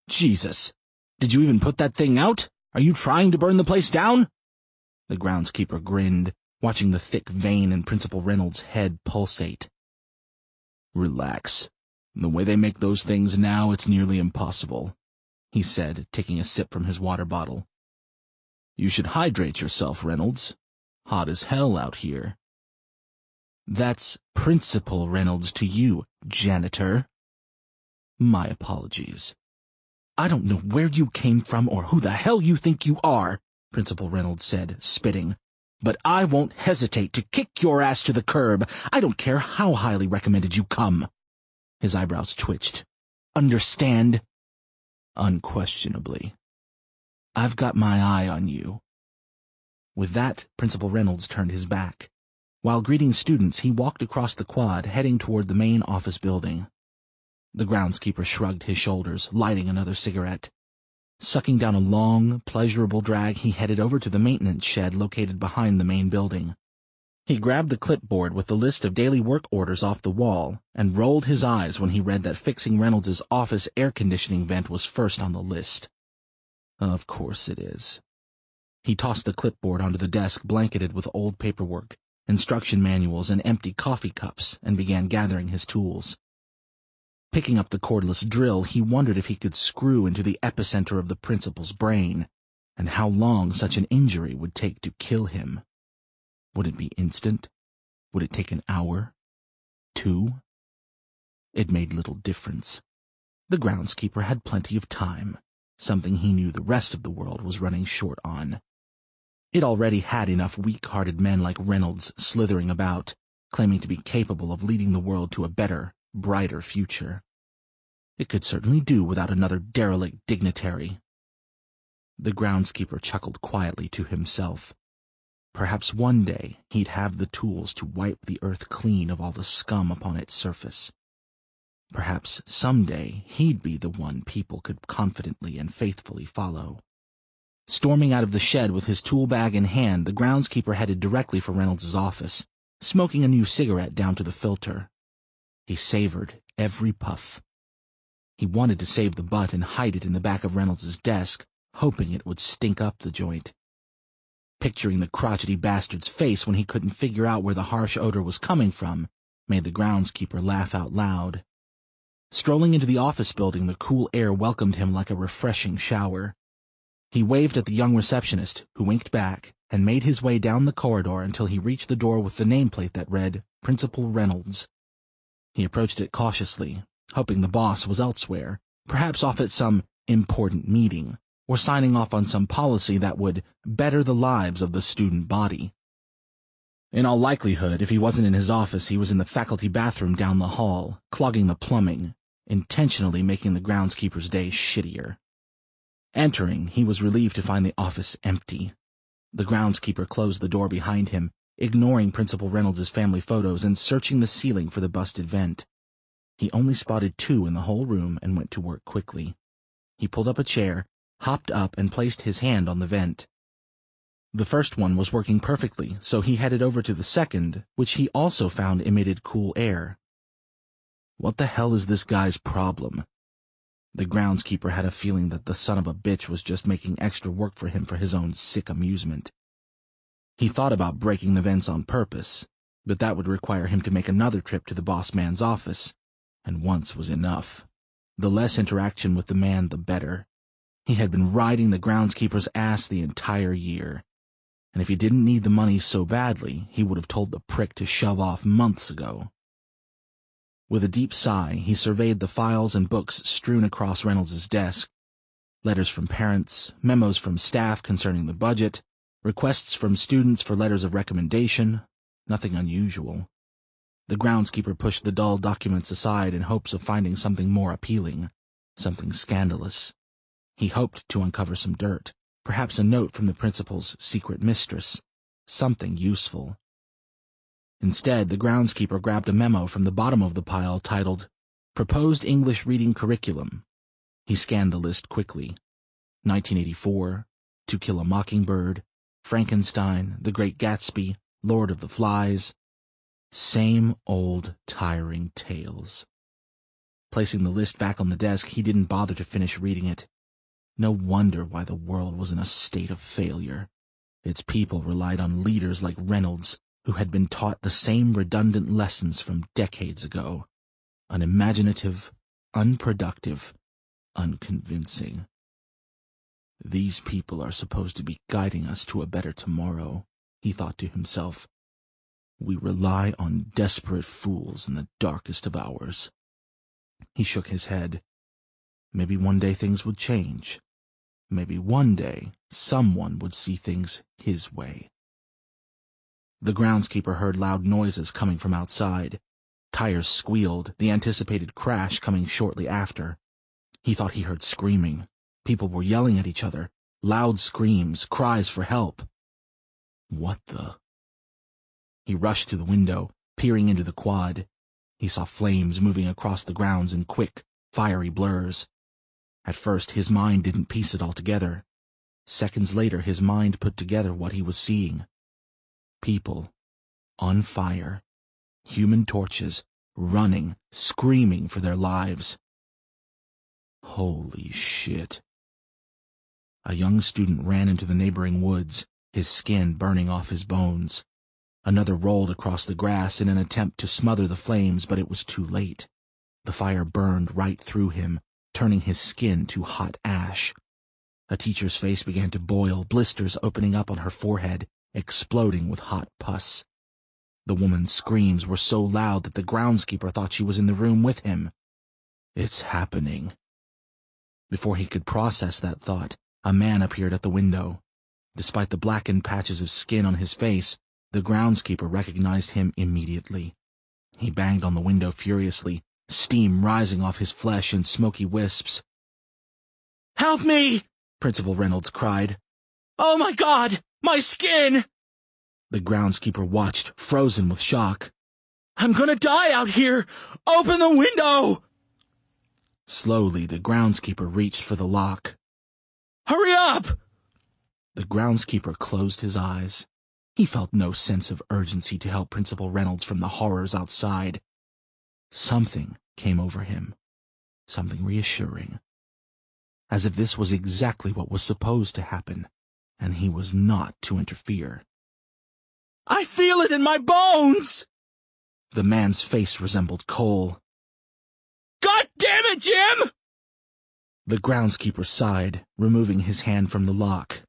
Jesus! Did you even put that thing out? Are you trying to burn the place down? The groundskeeper grinned, watching the thick vein in Principal Reynolds' head pulsate. Relax. The way they make those things now, it's nearly impossible, he said, taking a sip from his water bottle. You should hydrate yourself, Reynolds. Hot as hell out here. That's Principal Reynolds to you, janitor. My apologies. I don't know where you came from or who the hell you think you are, Principal Reynolds said, spitting. But I won't hesitate to kick your ass to the curb. I don't care how highly recommended you come. His eyebrows twitched. Understand? Unquestionably. I've got my eye on you. With that, Principal Reynolds turned his back. While greeting students, he walked across the quad, heading toward the main office building. The groundskeeper shrugged his shoulders, lighting another cigarette. Sucking down a long, pleasurable drag, he headed over to the maintenance shed located behind the main building. He grabbed the clipboard with the list of daily work orders off the wall and rolled his eyes when he read that fixing Reynolds' office air conditioning vent was first on the list. Of course it is. He tossed the clipboard onto the desk blanketed with old paperwork, instruction manuals, and empty coffee cups, and began gathering his tools. Picking up the cordless drill, he wondered if he could screw into the epicenter of the principal's brain, and how long such an injury would take to kill him. Would it be instant? Would it take an hour? 2? It made little difference. The groundskeeper had plenty of time, something he knew the rest of the world was running short on. It already had enough weak-hearted men like Reynolds slithering about, claiming to be capable of leading the world to a better, brighter future. It could certainly do without another derelict dignitary. The groundskeeper chuckled quietly to himself. Perhaps one day he'd have the tools to wipe the earth clean of all the scum upon its surface. Perhaps someday he'd be the one people could confidently and faithfully follow. Storming out of the shed with his tool bag in hand, the groundskeeper headed directly for Reynolds' office, smoking a new cigarette down to the filter. He savored every puff. He wanted to save the butt and hide it in the back of Reynolds' desk, hoping it would stink up the joint. Picturing the crotchety bastard's face when he couldn't figure out where the harsh odor was coming from made the groundskeeper laugh out loud. Strolling into the office building, the cool air welcomed him like a refreshing shower. He waved at the young receptionist, who winked back, and made his way down the corridor until he reached the door with the nameplate that read, Principal Reynolds. He approached it cautiously, hoping the boss was elsewhere, perhaps off at some important meeting, or signing off on some policy that would better the lives of the student body. In all likelihood, if he wasn't in his office, he was in the faculty bathroom down the hall, clogging the plumbing, intentionally making the groundskeeper's day shittier. Entering, he was relieved to find the office empty. The groundskeeper closed the door behind him, ignoring Principal Reynolds' family photos and searching the ceiling for the busted vent. He only spotted 2 in the whole room and went to work quickly. He pulled up a chair, hopped up, and placed his hand on the vent. The first one was working perfectly, so he headed over to the second, which he also found emitted cool air. What the hell is this guy's problem? The groundskeeper had a feeling that the son of a bitch was just making extra work for him for his own sick amusement. He thought about breaking the vents on purpose, but that would require him to make another trip to the boss man's office, and once was enough. The less interaction with the man, the better. He had been riding the groundskeeper's ass the entire year, and if he didn't need the money so badly, he would have told the prick to shove off months ago. With a deep sigh, he surveyed the files and books strewn across Reynolds' desk. Letters from parents, memos from staff concerning the budget, requests from students for letters of recommendation, nothing unusual. The groundskeeper pushed the dull documents aside in hopes of finding something more appealing, something scandalous. He hoped to uncover some dirt, perhaps a note from the principal's secret mistress, something useful. Instead, the groundskeeper grabbed a memo from the bottom of the pile titled, Proposed English Reading Curriculum. He scanned the list quickly. 1984, To Kill a Mockingbird, Frankenstein, The Great Gatsby, Lord of the Flies. Same old tiring tales. Placing the list back on the desk, he didn't bother to finish reading it. No wonder why the world was in a state of failure. Its people relied on leaders like Reynolds, who had been taught the same redundant lessons from decades ago. Unimaginative, unproductive, unconvincing. These people are supposed to be guiding us to a better tomorrow, he thought to himself. We rely on desperate fools in the darkest of hours. He shook his head. Maybe one day things would change. Maybe one day someone would see things his way. The groundskeeper heard loud noises coming from outside. Tires squealed, the anticipated crash coming shortly after. He thought he heard screaming. People were yelling at each other, loud screams, cries for help. What the? He rushed to the window, peering into the quad. He saw flames moving across the grounds in quick, fiery blurs. At first, his mind didn't piece it all together. Seconds later, his mind put together what he was seeing. People, on fire, human torches, running, screaming for their lives. Holy shit. A young student ran into the neighboring woods, his skin burning off his bones. Another rolled across the grass in an attempt to smother the flames, but it was too late. The fire burned right through him, turning his skin to hot ash. A teacher's face began to boil, blisters opening up on her forehead, exploding with hot pus. The woman's screams were so loud that the groundskeeper thought she was in the room with him. It's happening. Before he could process that thought, a man appeared at the window. Despite the blackened patches of skin on his face, the groundskeeper recognized him immediately. He banged on the window furiously, steam rising off his flesh in smoky wisps. "Help me!" Principal Reynolds cried. "Oh my God! My skin!" The groundskeeper watched, frozen with shock. "I'm gonna die out here! Open the window!" Slowly, the groundskeeper reached for the lock. "Hurry up!" The groundskeeper closed his eyes. He felt no sense of urgency to help Principal Reynolds from the horrors outside. Something came over him, something reassuring, as if this was exactly what was supposed to happen, and he was not to interfere. "I feel it in my bones!" The man's face resembled coal. "God damn it, Jim!" The groundskeeper sighed, removing his hand from the lock.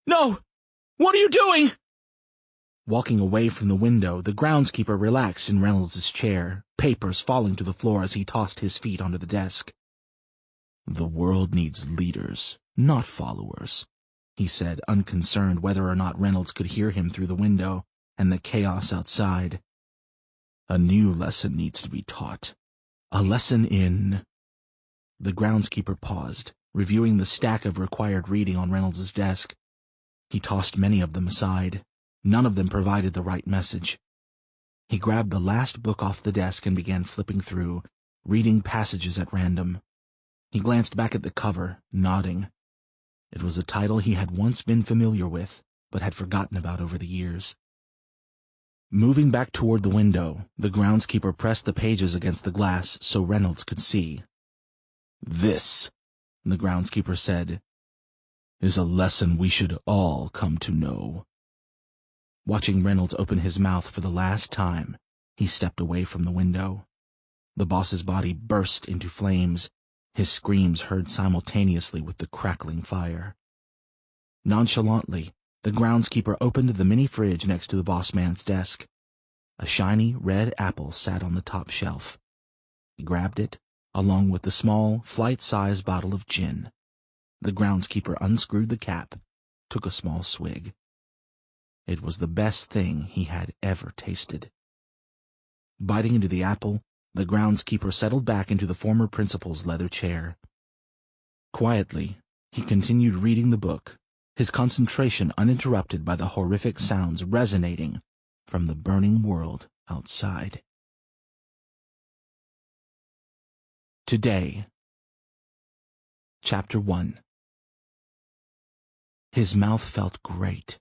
"No! What are you doing?" Walking away from the window, the groundskeeper relaxed in Reynolds' chair, papers falling to the floor as he tossed his feet onto the desk. "The world needs leaders, not followers," he said, unconcerned whether or not Reynolds could hear him through the window and the chaos outside. "A new lesson needs to be taught. A lesson in—" The groundskeeper paused, reviewing the stack of required reading on Reynolds' desk. He tossed many of them aside. None of them provided the right message. He grabbed the last book off the desk and began flipping through, reading passages at random. He glanced back at the cover, nodding. It was a title he had once been familiar with, but had forgotten about over the years. Moving back toward the window, the groundskeeper pressed the pages against the glass so Reynolds could see. "This," the groundskeeper said, "is a lesson we should all come to know." Watching Reynolds open his mouth for the last time, he stepped away from the window. The boss's body burst into flames, his screams heard simultaneously with the crackling fire. Nonchalantly, the groundskeeper opened the mini fridge next to the boss man's desk. A shiny red apple sat on the top shelf. He grabbed it, along with the small, flight-size bottle of gin. The groundskeeper unscrewed the cap, took a small swig. It was the best thing he had ever tasted. Biting into the apple, the groundskeeper settled back into the former principal's leather chair. Quietly, he continued reading the book, his concentration uninterrupted by the horrific sounds resonating from the burning world outside. Today. Chapter 1. His mouth felt great.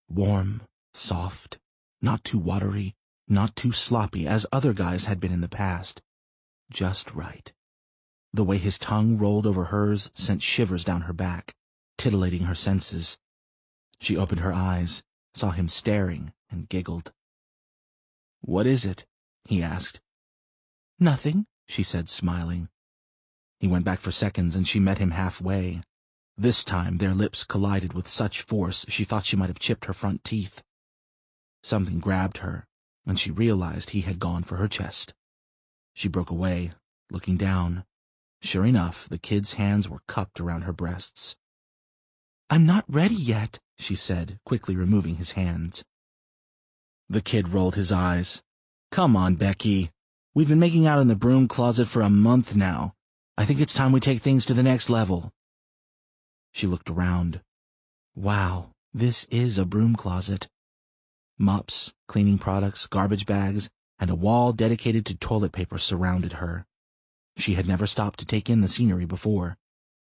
Warm, soft, not too watery, not too sloppy as other guys had been in the past. Just right. The way his tongue rolled over hers sent shivers down her back, titillating her senses. She opened her eyes, saw him staring, and giggled. "What is it?" he asked. "Nothing," she said, smiling. He went back for seconds, and she met him halfway. This time their lips collided with such force she thought she might have chipped her front teeth. Something grabbed her, and she realized he had gone for her chest. She broke away, looking down. Sure enough, the kid's hands were cupped around her breasts. "I'm not ready yet," she said, quickly removing his hands. The kid rolled his eyes. "Come on, Becky. We've been making out in the broom closet for a month now. I think it's time we take things to the next level." She looked around. Wow, this is a broom closet. Mops, cleaning products, garbage bags, and a wall dedicated to toilet paper surrounded her. She had never stopped to take in the scenery before.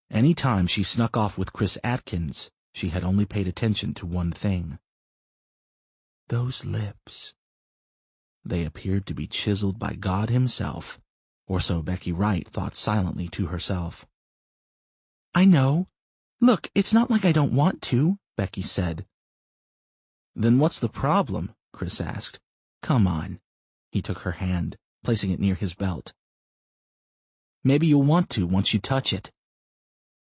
Any time she snuck off with Chris Atkins, she had only paid attention to one thing. Those lips. They appeared to be chiseled by God himself, or so Becky Wright thought silently to herself. "I know. Look, it's not like I don't want to," Becky said. "Then what's the problem?" Chris asked. "Come on." He took her hand, placing it near his belt. "Maybe you'll want to once you touch it."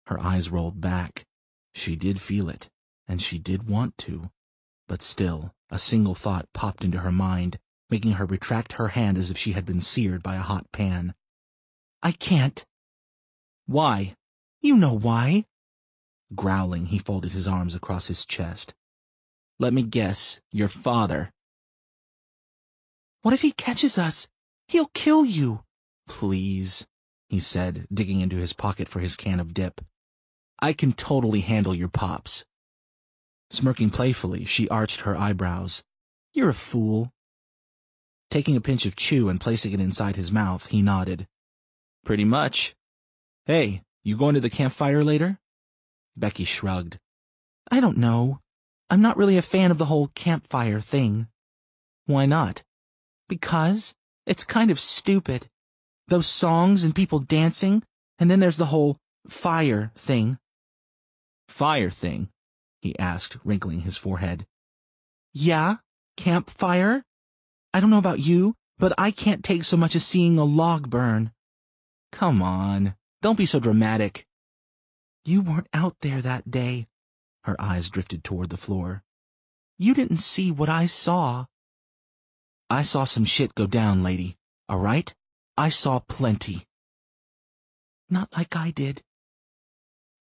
Her eyes rolled back. She did feel it, and she did want to. But still, a single thought popped into her mind, making her retract her hand as if she had been seared by a hot pan. "I can't." "Why?" "You know why." Growling, he folded his arms across his chest. "Let me guess, your father." "What if he catches us? He'll kill you." "Please," he said, digging into his pocket for his can of dip. "I can totally handle your pops." Smirking playfully, she arched her eyebrows. "You're a fool." Taking a pinch of chew and placing it inside his mouth, he nodded. "Pretty much. Hey, you going to the campfire later?" Becky shrugged. "I don't know. I'm not really a fan of the whole campfire thing." "Why not?" "Because it's kind of stupid. Those songs and people dancing, and then there's the whole fire thing." "Fire thing?" he asked, wrinkling his forehead. "Yeah, campfire. I don't know about you, but I can't take so much as seeing a log burn." "Come on, don't be so dramatic." "You weren't out there that day." Her eyes drifted toward the floor. "You didn't see what I saw." "I saw some shit go down, lady. All right? I saw plenty." "Not like I did."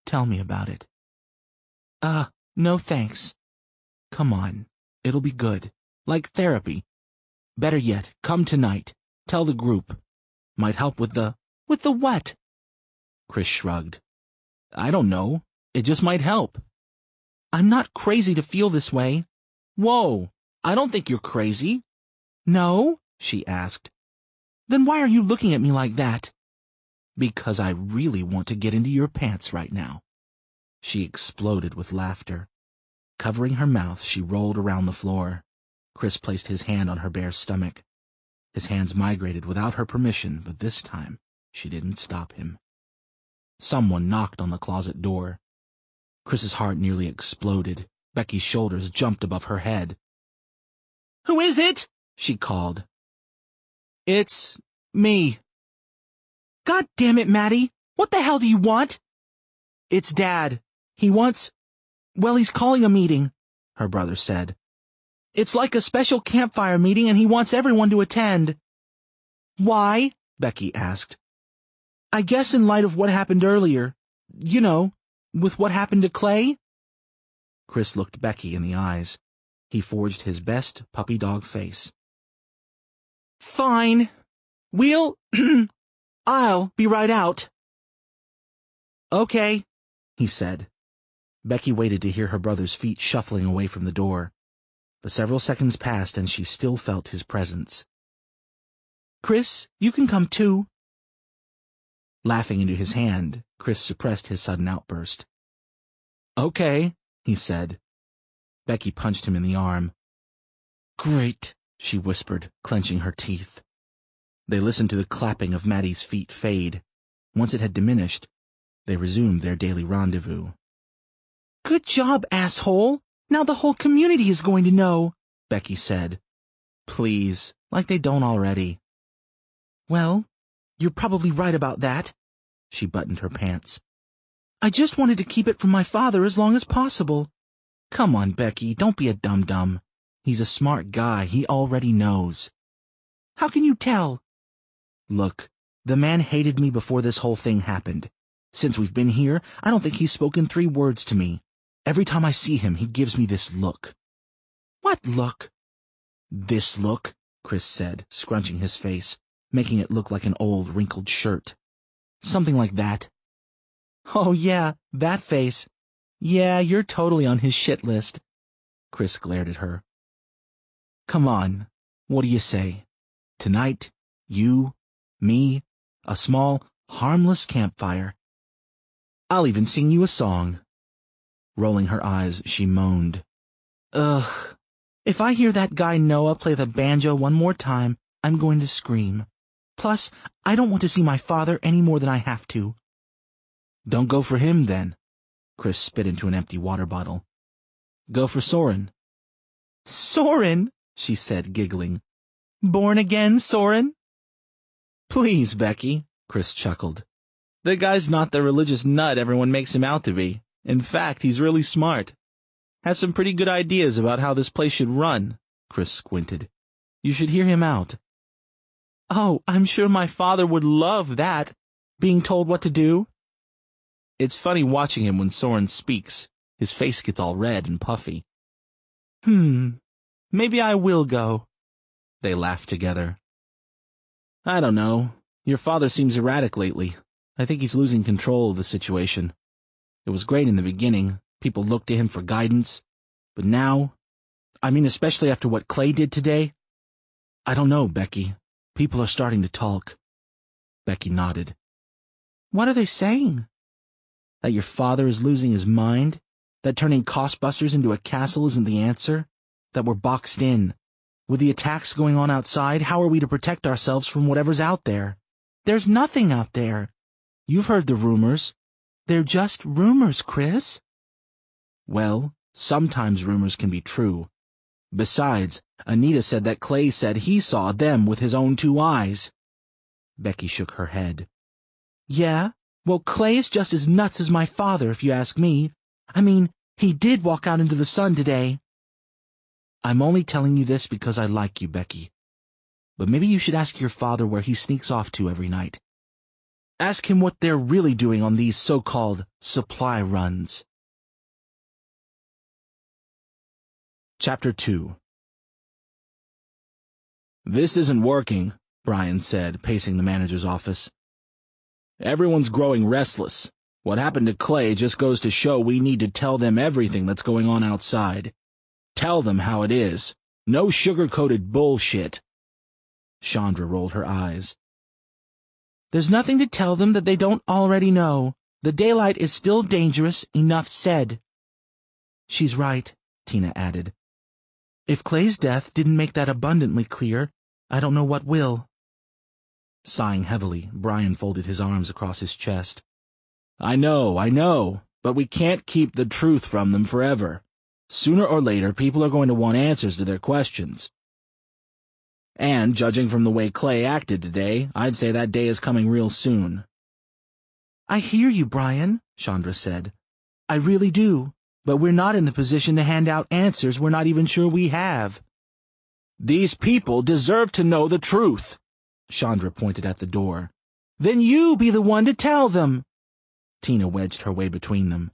"Tell me about it." No thanks." "Come on. It'll be good. Like therapy. Better yet, come tonight. Tell the group. Might help with the..." "With the what?" Chris shrugged. "I don't know. It just might help." "I'm not crazy to feel this way." "Whoa, I don't think you're crazy." "No?" she asked. "Then why are you looking at me like that?" "Because I really want to get into your pants right now." She exploded with laughter. Covering her mouth, she rolled around the floor. Chris placed his hand on her bare stomach. His hands migrated without her permission, but this time she didn't stop him. Someone knocked on the closet door. Chris's heart nearly exploded. Becky's shoulders jumped above her head. "Who is it?" she called. "It's me." "God damn it, Maddie! What the hell do you want?" "It's Dad. He wants... Well, he's calling a meeting," her brother said. "It's like a special campfire meeting, and he wants everyone to attend." "Why?" Becky asked. "I guess in light of what happened earlier. You know, with what happened to Clay." Chris looked Becky in the eyes. He forged his best puppy dog face. "Fine. We'll... I'll be right out." "Okay," he said. Becky waited to hear her brother's feet shuffling away from the door. but several seconds passed and she still felt his presence. "Chris, you can come too." Laughing into his hand, Chris suppressed his sudden outburst. "Okay," he said. Becky punched him in the arm. "Great," she whispered, clenching her teeth. They listened to the clapping of Maddie's feet fade. Once it had diminished, they resumed their daily rendezvous. "Good job, asshole! Now the whole community is going to know," Becky said. "Please, like they don't already." "Well, you're probably right about that." She buttoned her pants. "I just wanted to keep it from my father as long as possible." "Come on, Becky, don't be a dum-dum. He's a smart guy, he already knows." "How can you tell?" "Look, the man hated me before this whole thing happened. Since we've been here, I don't think he's spoken 3 words to me. Every time I see him, he gives me this look." "What look?" "This look," Chris said, scrunching his face, making it look like an old, wrinkled shirt. "Something like that." "Oh yeah, that face. Yeah, you're totally on his shit list." Chris glared at her. "Come on, what do you say? Tonight, you, me, a small, harmless campfire. I'll even sing you a song." Rolling her eyes, she moaned. "Ugh. If I hear that guy Noah play the banjo one more time, I'm going to scream. Plus, I don't want to see my father any more than I have to." "Don't go for him, then." Chris spit into an empty water bottle. "Go for Soren." "Soren?" she said, giggling. "Born again, Soren?" "Please, Becky," Chris chuckled. "The guy's not the religious nut everyone makes him out to be. In fact, he's really smart. Has some pretty good ideas about how this place should run." Chris squinted. "You should hear him out." "Oh, I'm sure my father would love that, being told what to do." "It's funny watching him when Soren speaks. His face gets all red and puffy." Maybe I will go." They laughed together. "I don't know. Your father seems erratic lately. I think he's losing control of the situation. It was great in the beginning. People looked to him for guidance. But now, I mean especially after what Clay did today, I don't know, Becky. People are starting to talk." Becky nodded. "What are they saying?" "That your father is losing his mind, that turning Coastbusters into a castle isn't the answer, that we're boxed in. With the attacks going on outside, how are we to protect ourselves from whatever's out there?" "There's nothing out there." "You've heard the rumors." "They're just rumors, Chris." "Well, sometimes rumors can be true. Besides, Anita said that Clay said he saw them with his own 2 eyes. Becky shook her head. "Yeah? Well, Clay is just as nuts as my father, if you ask me. I mean, he did walk out into the sun today." "I'm only telling you this because I like you, Becky. But maybe you should ask your father where he sneaks off to every night. Ask him what they're really doing on these so-called supply runs." Chapter 2. "This isn't working," Brian said, pacing the manager's office. "Everyone's growing restless. What happened to Clay just goes to show we need to tell them everything that's going on outside. Tell them how it is. No sugar-coated bullshit." Chandra rolled her eyes. "There's nothing to tell them that they don't already know. The daylight is still dangerous, enough said." "She's right," Tina added. "If Clay's death didn't make that abundantly clear, I don't know what will." Sighing heavily, Brian folded his arms across his chest. I know, but we can't keep the truth from them forever. Sooner or later, people are going to want answers to their questions. And, judging from the way Clay acted today, I'd say that day is coming real soon." "I hear you, Brian," Chandra said. "I really do, but we're not in the position to hand out answers we're not even sure we have." "These people deserve to know the truth." Chandra pointed at the door. "Then you be the one to tell them." Tina wedged her way between them.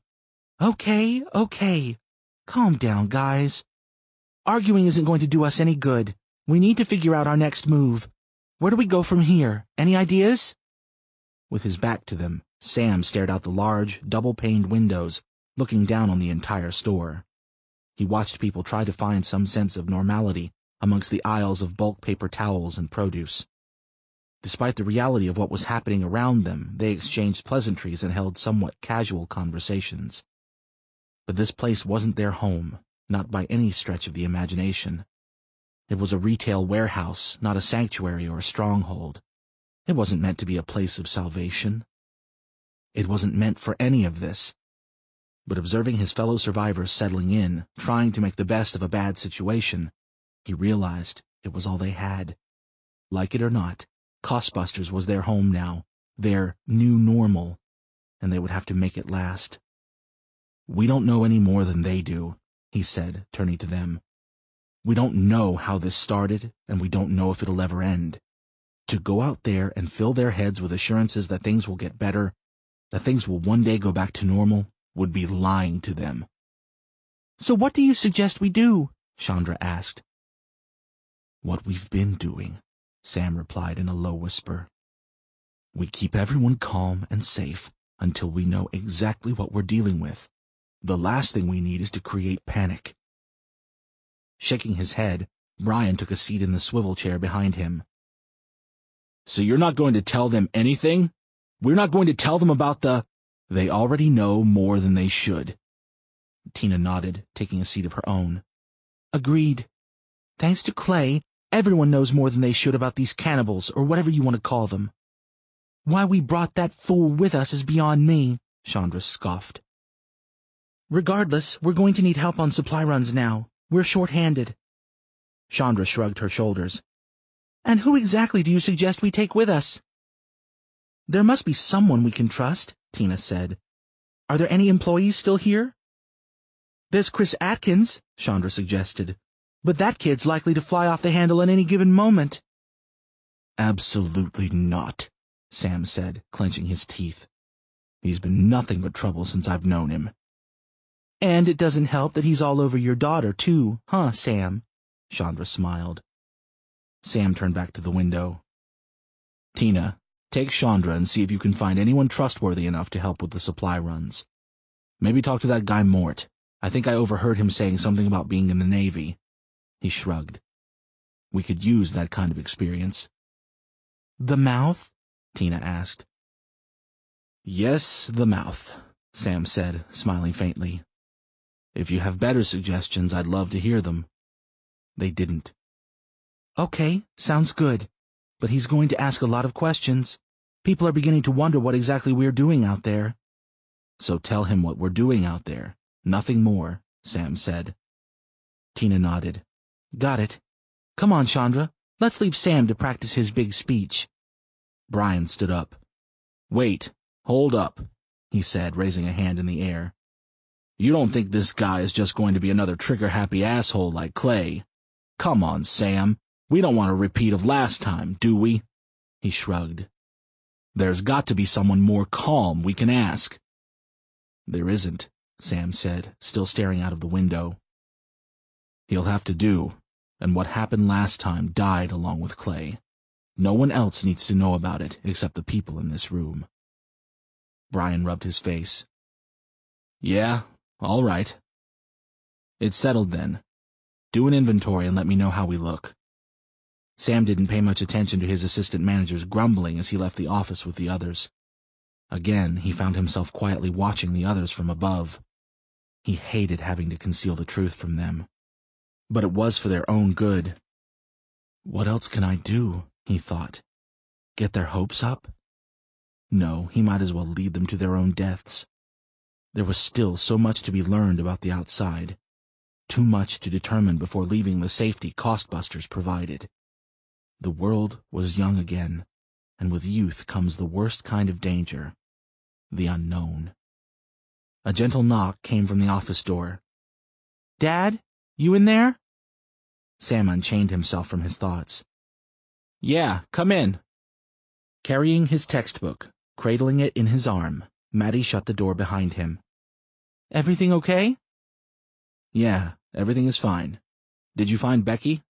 Okay. Calm down, guys. Arguing isn't going to do us any good. We need to figure out our next move. Where do we go from here? Any ideas?" With his back to them, Sam stared out the large, double-paned windows, looking down on the entire store. he watched people try to find some sense of normality amongst the aisles of bulk paper towels and produce. Despite the reality of what was happening around them, they exchanged pleasantries and held somewhat casual conversations. But this place wasn't their home, not by any stretch of the imagination. It was a retail warehouse, not a sanctuary or a stronghold. It wasn't meant to be a place of salvation. It wasn't meant for any of this. But observing his fellow survivors settling in, trying to make the best of a bad situation, he realized it was all they had. Like it or not, Costbusters was their home now, their new normal, and they would have to make it last. "We don't know any more than they do," he said, turning to them. "We don't know how this started, and we don't know if it'll ever end. To go out there and fill their heads with assurances that things will get better, that things will one day go back to normal, would be lying to them."
"So what do you suggest we do?" Chandra asked.
"What we've been doing," Sam replied in a low whisper. "We keep everyone calm and safe until we know exactly what we're dealing with. The last thing we need is to create panic." Shaking his head, Brian took a seat in the swivel chair behind him. "So you're not going to tell them anything? We're not going to tell them about the—" "They already know more than they should." Tina nodded, taking a seat of her own.
"Agreed. Thanks to Clay, everyone knows more than they should about these cannibals, or whatever you want to call them. Why we brought that fool with us is beyond me," Chandra scoffed. "Regardless, we're going to need help on supply runs now. We're short-handed."
Chandra shrugged her shoulders.
"And who exactly do you suggest we take with us?" "There must be someone we can trust," Tina said. "Are there any employees still here?" "There's Chris Atkins," Chandra suggested. "But that kid's likely to fly off the handle at any given moment."
"Absolutely not," Sam said, clenching his teeth. "He's been nothing but trouble since I've known him."
"And it doesn't help that he's all over your daughter, too, huh, Sam?" Chandra smiled.
Sam turned back to the window. "Tina, take Chandra and see if you can find anyone trustworthy enough to help with the supply runs. Maybe talk to that guy Mort. I think I overheard him saying something about being in the Navy." He shrugged. "We could use that kind of experience."
"The mouth?"
Tina asked. "Yes, the mouth," Sam said, smiling faintly. "If you have better suggestions, I'd love to hear them." They didn't.
"Okay, sounds good. But he's going to ask a lot of questions. People are beginning to wonder what exactly we're doing out there."
"So tell him what we're doing out there. Nothing more," Sam said.
Tina nodded. "Got it. Come on, Chandra. Let's leave Sam to practice his big speech."
Brian stood up. "Wait, hold up," he said, raising a hand in the air. "You don't think this guy is just going to be another trigger-happy asshole like Clay? Come on, Sam. We don't want a repeat of last time, do we?" He shrugged. "There's got to be someone more calm we can ask." "There isn't," Sam said, still staring out of the window. "He'll have to do, and what happened last time died along with Clay. No one else needs to know about it except the people in this room." Brian rubbed his face. "Yeah, all right." "It's settled then. Do an inventory and let me know how we look." Sam didn't pay much attention to his assistant manager's grumbling as he left the office with the others. Again, he found himself quietly watching the others from above. He hated having to conceal the truth from them. But it was for their own good. "What else can I do?" he thought. "Get their hopes up?" No, he might as well lead them to their own deaths. There was still so much to be learned about the outside. Too much to determine before leaving the safety Costbusters provided. The world was young again, and with youth comes the worst kind of danger, the unknown. A gentle knock came from the office door.
"Dad, you in there?"
Sam unchained himself from his thoughts. "Yeah, come in." Carrying his textbook, cradling it in his arm, Matty shut the door behind him.
"Everything okay?"
"Yeah, everything is fine. Did you find Becky?"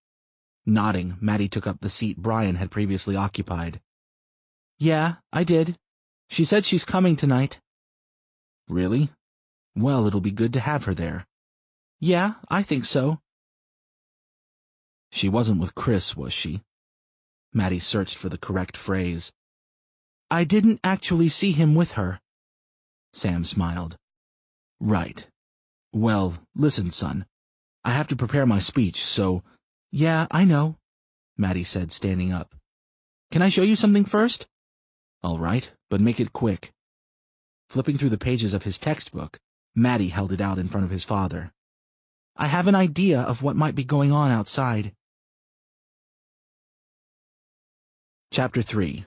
Nodding, Matty took up the seat Brian had previously occupied.
"Yeah, I did. She said she's coming tonight."
"Really? Well, it'll be good to have her there."
Yeah, I think so.
She wasn't with Chris, was she? Maddie searched for the correct phrase.
I didn't actually see him with her.
Sam smiled. Right. Well, listen, son. I have to prepare my speech, so...
Yeah, I know,
Maddie said, standing up.
Can I show you something first?
All right, but make it quick. Flipping through the pages of his textbook, Maddie held it out in front of his father.
I have an idea of what might be going on outside.
Chapter 3.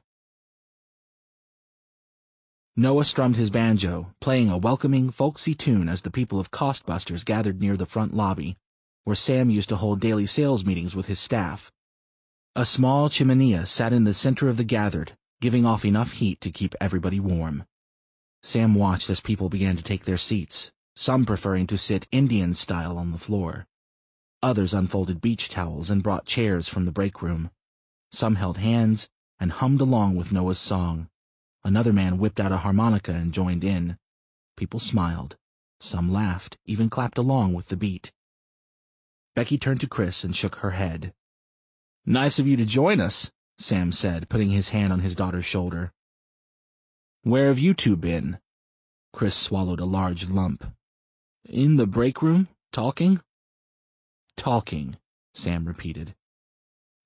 Noah strummed his banjo, playing a welcoming, folksy tune as the people of Costbusters gathered near the front lobby, where Sam used to hold daily sales meetings with his staff. A small chimenea sat in the center of the gathered, giving off enough heat to keep everybody warm. Sam watched as people began to take their seats, some preferring to sit Indian-style on the floor. Others unfolded beach towels and brought chairs from the break room. Some held hands and hummed along with Noah's song. Another man whipped out a harmonica and joined in. People smiled. Some laughed, even clapped along with the beat. Becky turned to Chris and shook her head. "Nice of you to join us," Sam said, putting his hand on his daughter's shoulder. "Where have you two been?" Chris swallowed a large lump. "In the break room, talking?" "Talking," Sam repeated.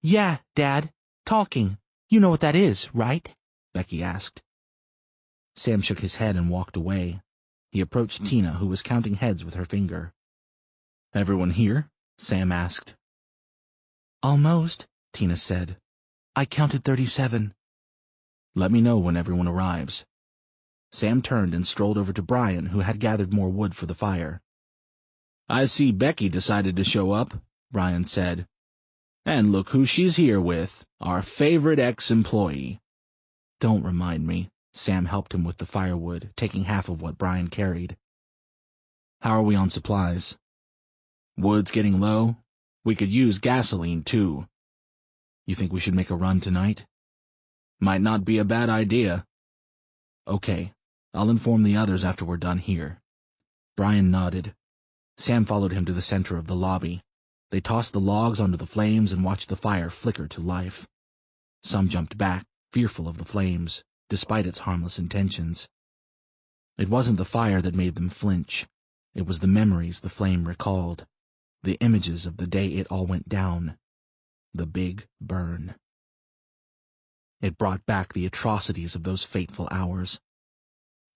Yeah, Dad, talking. You know what that is, right?
Becky asked. Sam shook his head and walked away. He approached Tina, who was counting heads with her finger. "Everyone here?" Sam asked.
Almost, Tina said. I counted 37.
"Let me know when everyone arrives." Sam turned and strolled over to Brian, who had gathered more wood for the fire. "I see Becky decided to show up," Brian said. "And look who she's here with, our favorite ex-employee." "Don't remind me." Sam helped him with the firewood, taking half of what Brian carried. "How are we on supplies?" "Wood's getting low. We could use gasoline, too." "You think we should make a run tonight?" "Might not be a bad idea." "Okay, I'll inform the others after we're done here." Brian nodded. Sam followed him to the center of the lobby. They tossed the logs onto the flames and watched the fire flicker to life. Some jumped back, fearful of the flames, despite its harmless intentions. It wasn't the fire that made them flinch. It was the memories the flame recalled, the images of the day it all went down, the big burn. It brought back the atrocities of those fateful hours.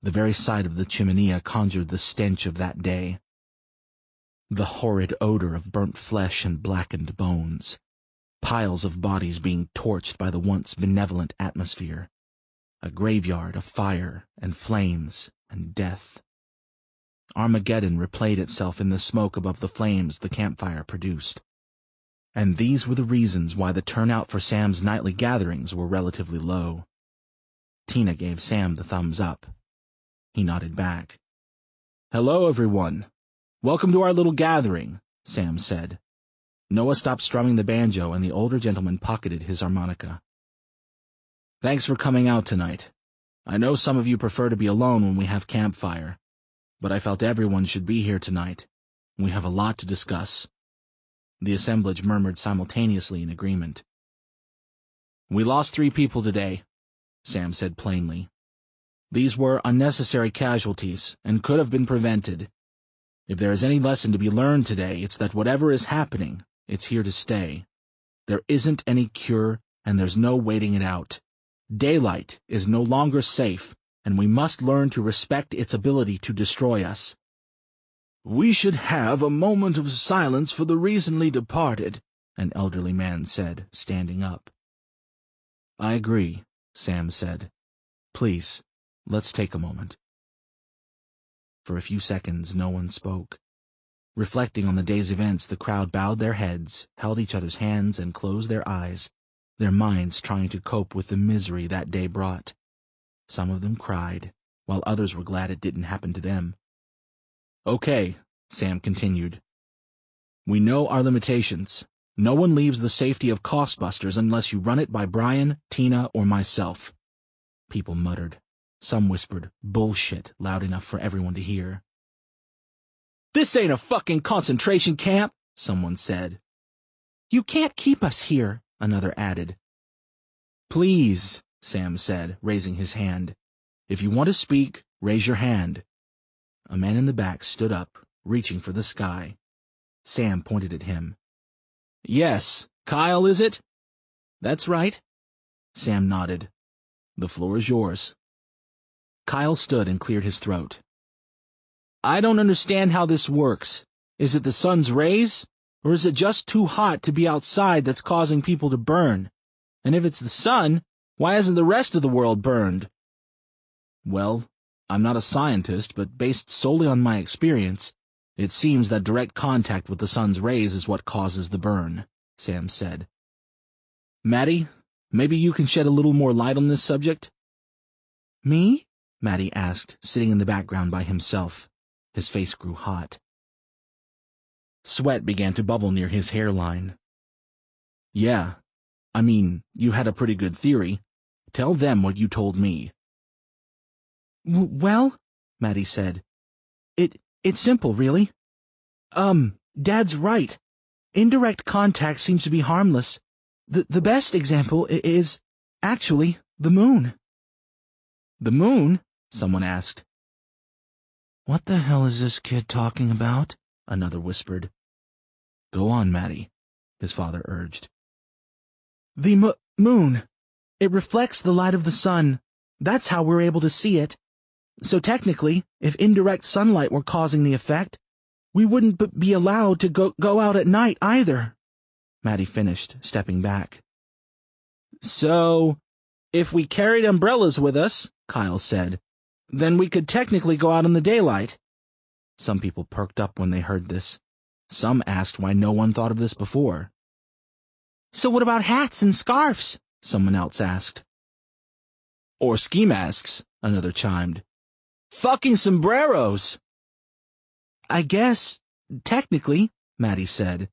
The very sight of the chimenea conjured the stench of that day. The horrid odor of burnt flesh and blackened bones. Piles of bodies being torched by the once benevolent atmosphere. A graveyard of fire and flames and death. Armageddon replayed itself in the smoke above the flames the campfire produced. And these were the reasons why the turnout for Sam's nightly gatherings were relatively low. Tina gave Sam the thumbs up. He nodded back. "Hello, everyone. Welcome to our little gathering," Sam said. Noah stopped strumming the banjo, and the older gentleman pocketed his harmonica. "Thanks for coming out tonight. I know some of you prefer to be alone when we have campfire, but I felt everyone should be here tonight. We have a lot to discuss." The assemblage murmured simultaneously in agreement. "We lost 3 people today," Sam said plainly. "These were unnecessary casualties and could have been prevented. If there is any lesson to be learned today, it's that whatever is happening, it's here to stay. There isn't any cure, and there's no waiting it out. Daylight is no longer safe, and we must learn to respect its ability to destroy us." "We should have a moment of silence for the recently departed," an elderly man said, standing up. "I agree," Sam said. "Please, let's take a moment." For a few seconds, no one spoke. Reflecting on the day's events, the crowd bowed their heads, held each other's hands, and closed their eyes, their minds trying to cope with the misery that day brought. Some of them cried, while others were glad it didn't happen to them. "Okay," Sam continued. "We know our limitations. No one leaves the safety of Costbusters unless you run it by Brian, Tina, or myself." People muttered. Some whispered, "Bullshit," loud enough for everyone to hear.
This ain't a fucking concentration camp, someone said.
You can't keep us here, another added.
Please, Sam said, raising his hand. If you want to speak, raise your hand. A man in the back stood up, reaching for the sky. Sam pointed at him. Yes, Kyle, is it? That's right. Sam nodded. The floor is yours. Kyle stood and cleared his throat. I don't understand how this works. Is it the sun's rays? Or is it just too hot to be outside that's causing people to burn? And if it's the sun, why hasn't the rest of the world burned? Well, I'm not a scientist, but based solely on my experience, it seems that direct contact with the sun's rays is what causes the burn, Sam said. Maddie, maybe you can shed a little more light on this subject?
Me?
Maddie asked, sitting in the background by himself. His face grew hot. Sweat began to bubble near his hairline. Yeah, I mean, you had a pretty good theory. Tell them what you told me.
Well, Maddie said, it's simple, really. Dad's right. Indirect contact seems to be harmless. The best example is, actually, the moon.
The moon? Someone asked.
What the hell is this kid talking about? Another whispered.
Go on, Maddie, his father urged.
The moon. It reflects the light of the sun. That's how we're able to see it. So technically, if indirect sunlight were causing the effect, we wouldn't be allowed to go out at night either.
Maddie finished, stepping back. So, if we carried umbrellas with us, Kyle said, then we could technically go out in the daylight. Some people perked up when they heard this. Some asked why no one thought of this before.
So what about hats and scarves? Someone else asked.
Or ski masks, another chimed. Fucking sombreros!
I guess, technically,
Maddie said.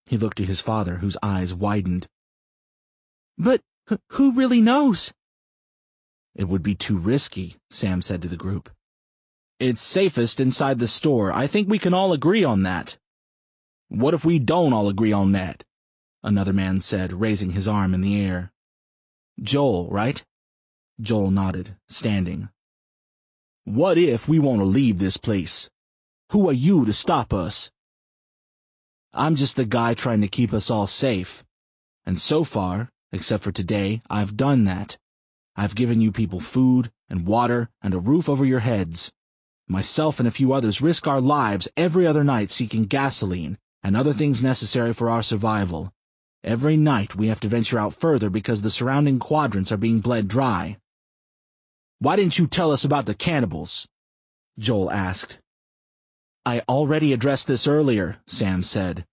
He looked to his father, whose eyes widened.
But who really knows?
It would be too risky, Sam said to the group. It's safest inside the store. I think we can all agree on that. What if we don't all agree on that? Another man said, raising his arm in the air. Joel, right? Joel nodded, standing. What if we want to leave this place? Who are you to stop us? I'm just the guy trying to keep us all safe. And so far, except for today, I've done that. I've given you people food and water and a roof over your heads. Myself and a few others risk our lives every other night seeking gasoline and other things necessary for our survival. Every night we have to venture out further because the surrounding quadrants are being bled dry. Why didn't you tell us about the cannibals? Joel asked. I already addressed this earlier, Sam said.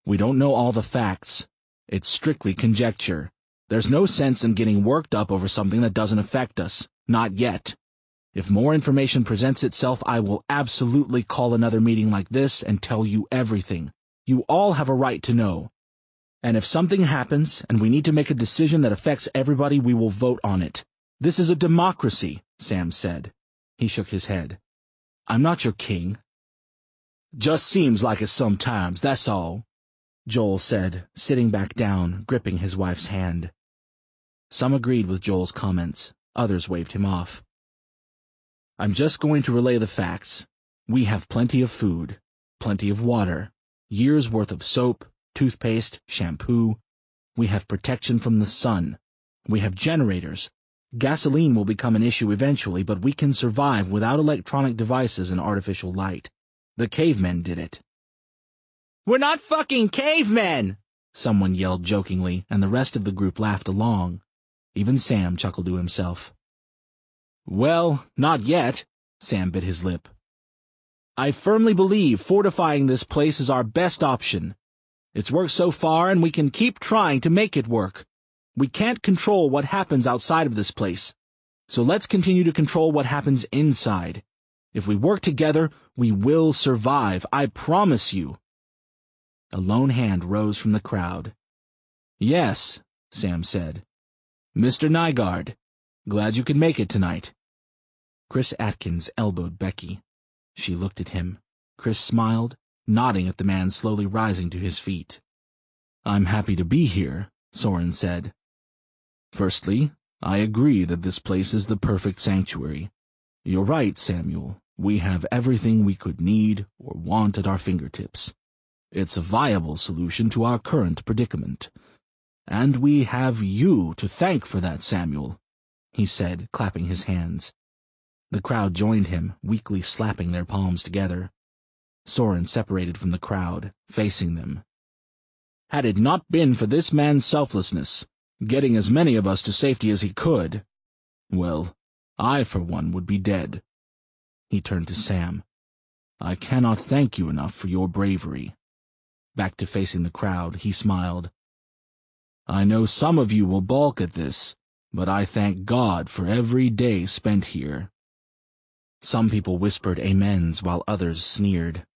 We don't know all the facts. It's strictly conjecture. There's no sense in getting worked up over something that doesn't affect us. Not yet. If more information presents itself, I will absolutely call another meeting like this and tell you everything. You all have a right to know. And if something happens and we need to make a decision that affects everybody, we will vote on it. This is a democracy, Sam said. He shook his head. I'm not your king. Just seems like it sometimes, that's all, Joel said, sitting back down, gripping his wife's hand. Some agreed with Joel's comments. Others waved him off. I'm just going to relay the facts. We have plenty of food, plenty of water, years' worth of soap, toothpaste, shampoo. We have protection from the sun. We have generators. Gasoline will become an issue eventually, but we can survive without electronic devices and artificial light. The cavemen did it. We're not fucking cavemen! Someone yelled jokingly, and the rest of the group laughed along. Even Sam chuckled to himself. Well, not yet, Sam bit his lip. I firmly believe fortifying this place is our best option. It's worked so far, and we can keep trying to make it work. We can't control what happens outside of this place, so let's continue to control what happens inside. If we work together, we will survive, I promise you. A lone hand rose from the crowd. Yes, Sam said. Mr. Nygaard, glad you could make it tonight. Chris Atkins elbowed Becky. She looked at him, Chris smiled, nodding at the man slowly rising to his feet. "I'm happy to be here," Soren said. "Firstly, I agree that this place is the perfect sanctuary. You're right, Samuel. We have everything we could need or want at our fingertips. It's a viable solution to our current predicament. And we have you to thank for that, Samuel," he said, clapping his hands. The crowd joined him, weakly slapping their palms together. Soren separated from the crowd, facing them. "Had it not been for this man's selflessness, getting as many of us to safety as he could, well, I, for one, would be dead." He turned to Sam. "I cannot thank you enough for your bravery." Back to facing the crowd, he smiled. "I know some of you will balk at this, but I thank God for every day spent here." Some people whispered amens while others sneered.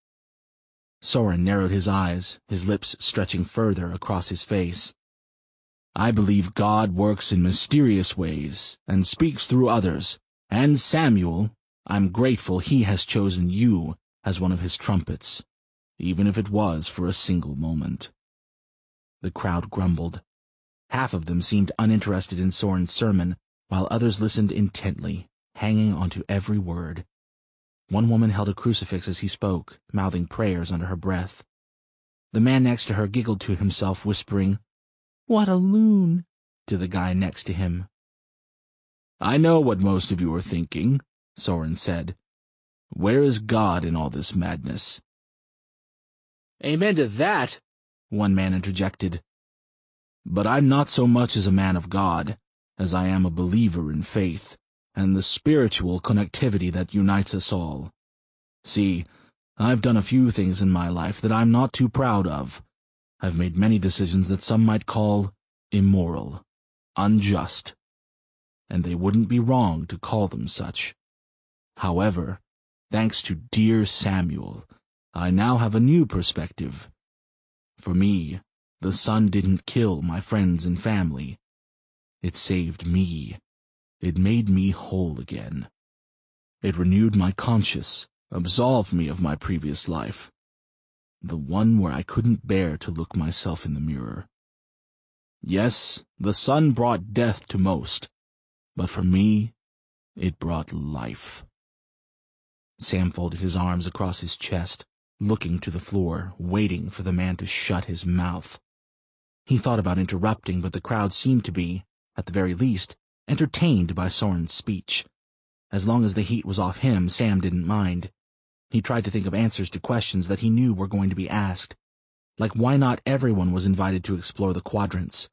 Soren narrowed his eyes, his lips stretching further across his face. "I believe God works in mysterious ways and speaks through others, and Samuel, I'm grateful he has chosen you as one of his trumpets, even if it was for a single moment." The crowd grumbled. Half of them seemed uninterested in Soren's sermon, while others listened intently, hanging onto every word. One woman held a crucifix as he spoke, mouthing prayers under her breath. The man next to her giggled to himself, whispering, "What a loon," to the guy next to him. "I know what most of you are thinking," Soren said. "Where is God in all this madness?"
"Amen to that,"
one man interjected. "But I'm not so much as a man of God, as I am a believer in faith, and the spiritual connectivity that unites us all. See, I've done a few things in my life that I'm not too proud of. I've made many decisions that some might call immoral, unjust, and they wouldn't be wrong to call them such. However, thanks to dear Samuel, I now have a new perspective. For me, the sun didn't kill my friends and family. It saved me. It made me whole again. It renewed my conscience, absolved me of my previous life, the one where I couldn't bear to look myself in the mirror. Yes, the sun brought death to most, but for me, it brought life." Sam folded his arms across his chest, looking to the floor, waiting for the man to shut his mouth. He thought about interrupting, but the crowd seemed to be, at the very least, entertained by Soren's speech. As long as the heat was off him, Sam didn't mind. He tried to think of answers to questions that he knew were going to be asked, like why not everyone was invited to explore the quadrants,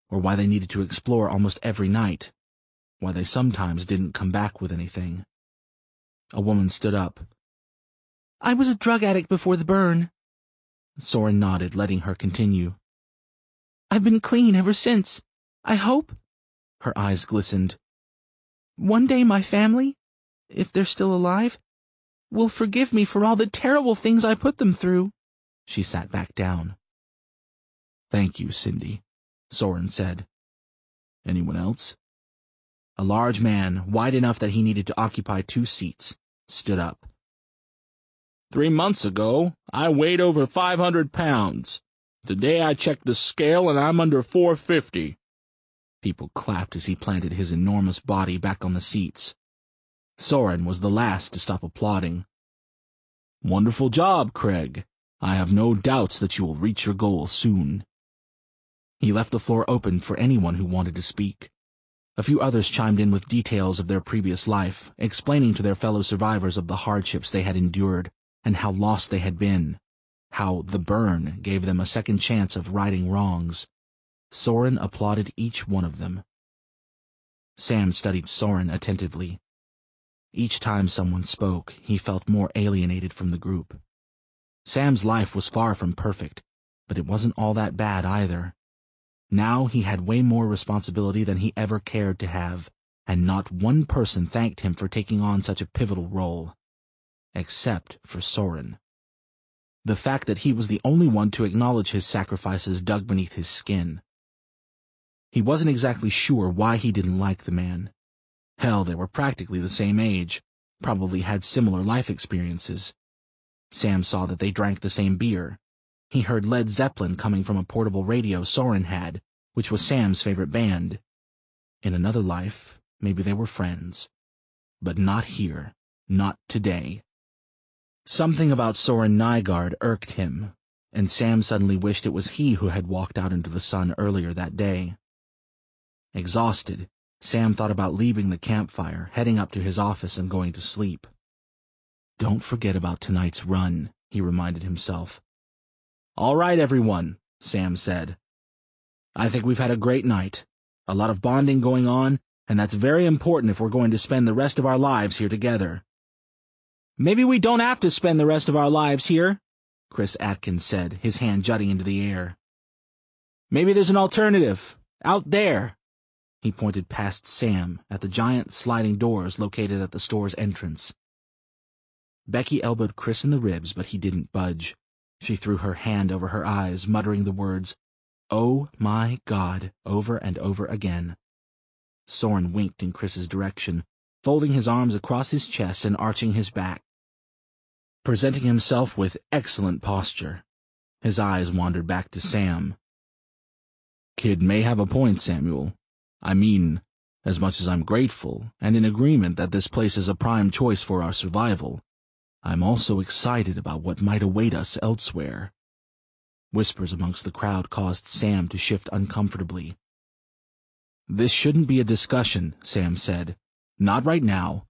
or why they needed to explore almost every night, why they sometimes didn't come back with anything. A woman stood up.
"I was a drug addict before the burn."
Soren nodded, letting her continue.
"I've been clean ever since. I hope,"
her eyes glistened,
"one day my family, if they're still alive, will forgive me for all the terrible things I put them through."
She sat back down. "Thank you, Cindy," Soren said. "Anyone else?" A large man, wide enough that he needed to occupy 2 seats, stood up.
3 months ago, I weighed over 500 pounds. Today I checked the scale and I'm under 450.
People clapped as he planted his enormous body back on the seats. Soren was the last to stop applauding. "Wonderful job, Craig. I have no doubts that you will reach your goal soon." He left the floor open for anyone who wanted to speak. A few others chimed in with details of their previous life, explaining to their fellow survivors of the hardships they had endured and how lost they had been, how the burn gave them a second chance of righting wrongs. Soren applauded each one of them. Sam studied Soren attentively. Each time someone spoke, he felt more alienated from the group. Sam's life was far from perfect, but it wasn't all that bad either. Now he had way more responsibility than he ever cared to have, and not one person thanked him for taking on such a pivotal role. Except for Soren. The fact that he was the only one to acknowledge his sacrifices dug beneath his skin. He wasn't exactly sure why he didn't like the man. Hell, they were practically the same age, probably had similar life experiences. Sam saw that they drank the same beer. He heard Led Zeppelin coming from a portable radio Soren had, which was Sam's favorite band. In another life, maybe they were friends. But not here. Not today. Something about Soren Nygaard irked him, and Sam suddenly wished it was he who had walked out into the sun earlier that day. Exhausted, Sam thought about leaving the campfire, heading up to his office and going to sleep. Don't forget about tonight's run, he reminded himself. All right, everyone, Sam said. I think we've had a great night. A lot of bonding going on, and that's very important if we're going to spend the rest of our lives here together. Maybe we don't have to spend the rest of our lives here, Chris Atkins said, his hand jutting into the air. Maybe there's an alternative. Out there. He pointed past Sam at the giant sliding doors located at the store's entrance. Becky elbowed Chris in the ribs, but he didn't budge. She threw her hand over her eyes, muttering the words, "Oh my God," over and over again. Soren winked in Chris's direction, folding his arms across his chest and arching his back, presenting himself with excellent posture. His eyes wandered back to Sam. Kid may have a point, Samuel. I mean, as much as I'm grateful and in agreement that this place is a prime choice for our survival, I'm also excited about what might await us elsewhere. Whispers amongst the crowd caused Sam to shift uncomfortably. This shouldn't be a discussion, Sam said. Not right now.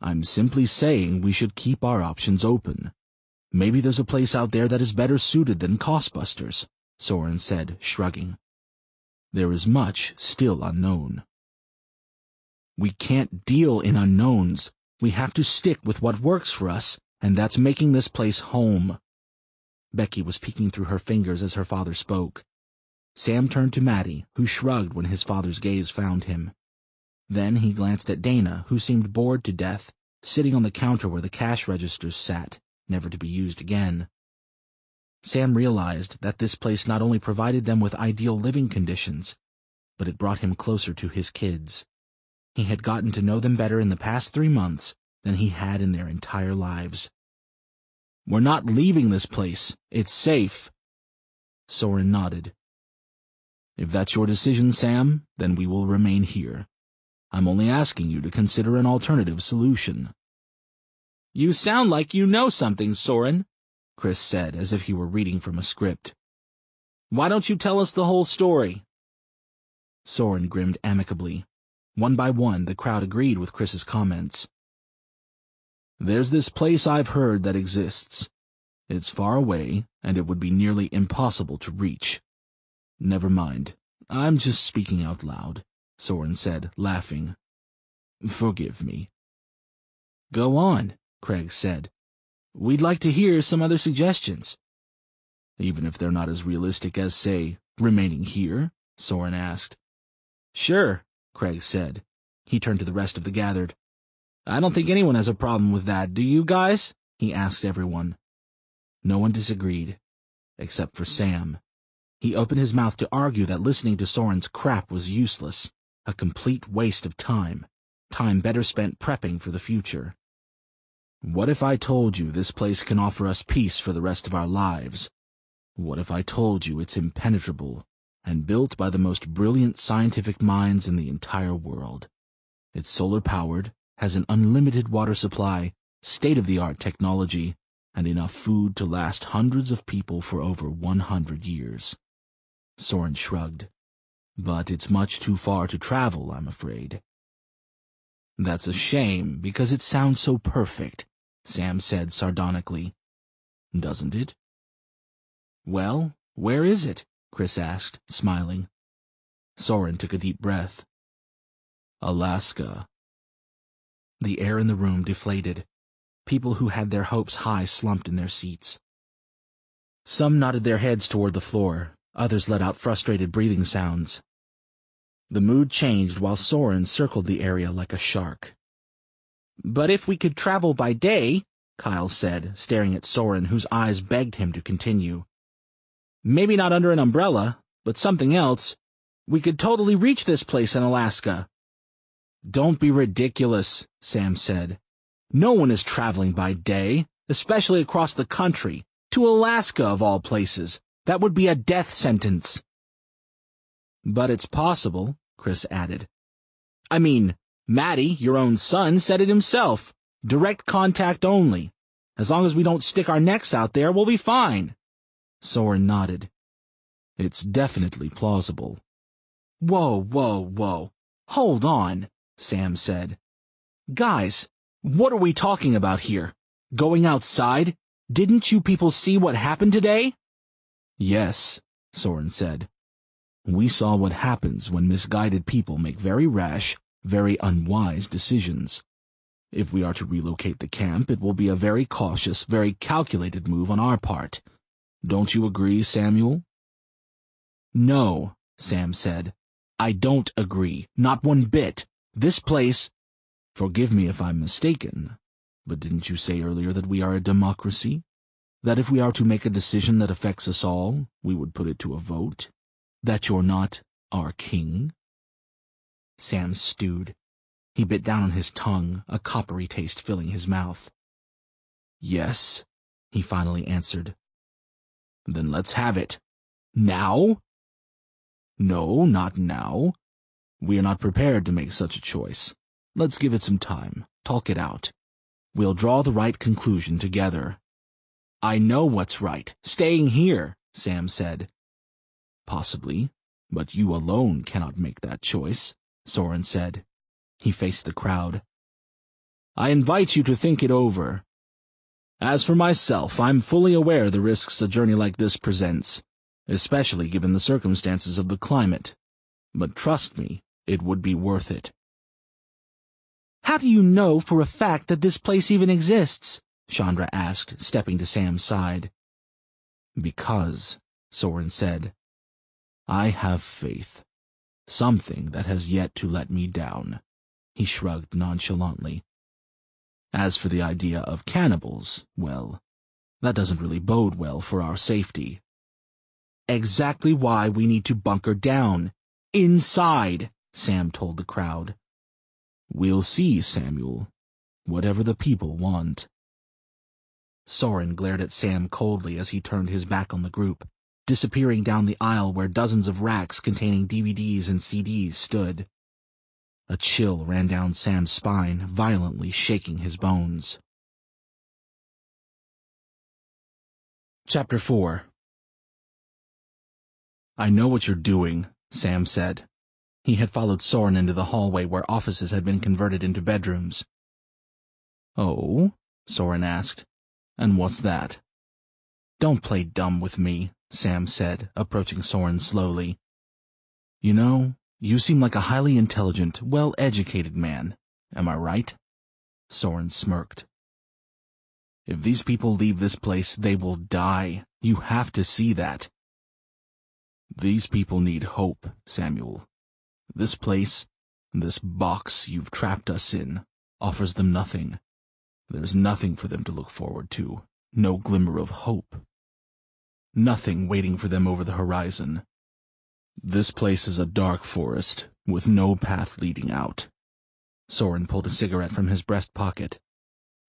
I'm simply saying we should keep our options open. Maybe there's a place out there that is better suited than Coastbusters, Soren said, shrugging. There is much still unknown. We can't deal in unknowns. We have to stick with what works for us, and that's making this place home. Becky was peeking through her fingers as her father spoke. Sam turned to Maddie, who shrugged when his father's gaze found him. Then he glanced at Dana, who seemed bored to death, sitting on the counter where the cash registers sat, never to be used again. Sam realized that this place not only provided them with ideal living conditions, but it brought him closer to his kids. He had gotten to know them better in the past 3 months than he had in their entire lives. We're not leaving this place. It's safe. Soren nodded. If that's your decision, Sam, then we will remain here. I'm only asking you to consider an alternative solution. You sound like you know something, Soren, Chris said, as if he were reading from a script. Why don't you tell us the whole story? Soren grinned amicably. One by one, the crowd agreed with Chris's comments. There's this place I've heard that exists. It's far away, and it would be nearly impossible to reach. Never mind. I'm just speaking out loud, Soren said, laughing. Forgive me. Go on, Craig said. We'd like to hear some other suggestions. Even if they're not as realistic as, say, remaining here? Soren asked. Sure, Craig said. He turned to the rest of the gathered. I don't think anyone has a problem with that, do you guys? He asked everyone. No one disagreed, except for Sam. He opened his mouth to argue that listening to Soren's crap was useless, a complete waste of time better spent prepping for the future. What if I told you this place can offer us peace for the rest of our lives? What if I told you it's impenetrable and built by the most brilliant scientific minds in the entire world? It's solar-powered, has an unlimited water supply, state-of-the-art technology, and enough food to last hundreds of people for over 100 years. Soren shrugged. But it's much too far to travel, I'm afraid. That's a shame, because it sounds so perfect, Sam said sardonically. Doesn't it? Well, where is it? Chris asked, smiling. Soren took a deep breath. Alaska. The air in the room deflated. People who had their hopes high slumped in their seats. Some nodded their heads toward the floor. Others let out frustrated breathing sounds. The mood changed while Soren circled the area like a shark. But if we could travel by day, Kyle said, staring at Soren, whose eyes begged him to continue. Maybe not under an umbrella, but something else. We could totally reach this place in Alaska. Don't be ridiculous, Sam said. No one is traveling by day. especially across the country, to Alaska of all places. That would be a death sentence. But it's possible, Chris added. I mean, Matty, your own son, said it himself. Direct contact only. As long as we don't stick our necks out there, we'll be fine. Soren nodded. It's definitely plausible. Whoa. Hold on, Sam said. Guys, what are we talking about here? Going outside? Didn't you people see what happened today? Yes, Soren said. We saw what happens when misguided people make very rash, very unwise decisions. If we are to relocate the camp, it will be a very cautious, very calculated move on our part. Don't you agree, Samuel? No, Sam said. I don't agree, not one bit. This place— Forgive me if I'm mistaken, but didn't you say earlier that we are a democracy? That if we are to make a decision that affects us all, we would put it to a vote? That you're not our king? Sam stewed. He bit down on his tongue, a coppery taste filling his mouth. Yes, he finally answered. Then let's have it. Now? No, not now. We are not prepared to make such a choice. Let's give it some time, talk it out. We'll draw the right conclusion together. I know what's right. Staying here, Sam said. Possibly, but you alone cannot make that choice, Soren said. He faced the crowd. I invite you to think it over. As for myself, I'm fully aware of the risks a journey like this presents, especially given the circumstances of the climate. But trust me, it would be worth it. How do you know for a fact that this place even exists? Chandra asked, stepping to Sam's side. Because, Soren said, I have faith. Something that has yet to let me down. He shrugged nonchalantly. As for the idea of cannibals, well, that doesn't really bode well for our safety. Exactly why we need to bunker down. Inside, Sam told the crowd. We'll see, Samuel. Whatever the people want. Soren glared at Sam coldly as he turned his back on the group, disappearing down the aisle where dozens of racks containing DVDs and CDs stood. A chill ran down Sam's spine, violently shaking his bones. Chapter 4. I know what you're doing, Sam said. He had followed Soren into the hallway where offices had been converted into bedrooms. Oh? Soren asked. And what's that? Don't play dumb with me, Sam said, approaching Soren slowly. You know, you seem like a highly intelligent, well-educated man. Am I right? Soren smirked. If these people leave this place, they will die. You have to see that. These people need hope, Samuel. This place, this box you've trapped us in, offers them nothing. There's nothing for them to look forward to, no glimmer of hope. Nothing waiting for them over the horizon. This place is a dark forest, with no path leading out. Soren pulled a cigarette from his breast pocket.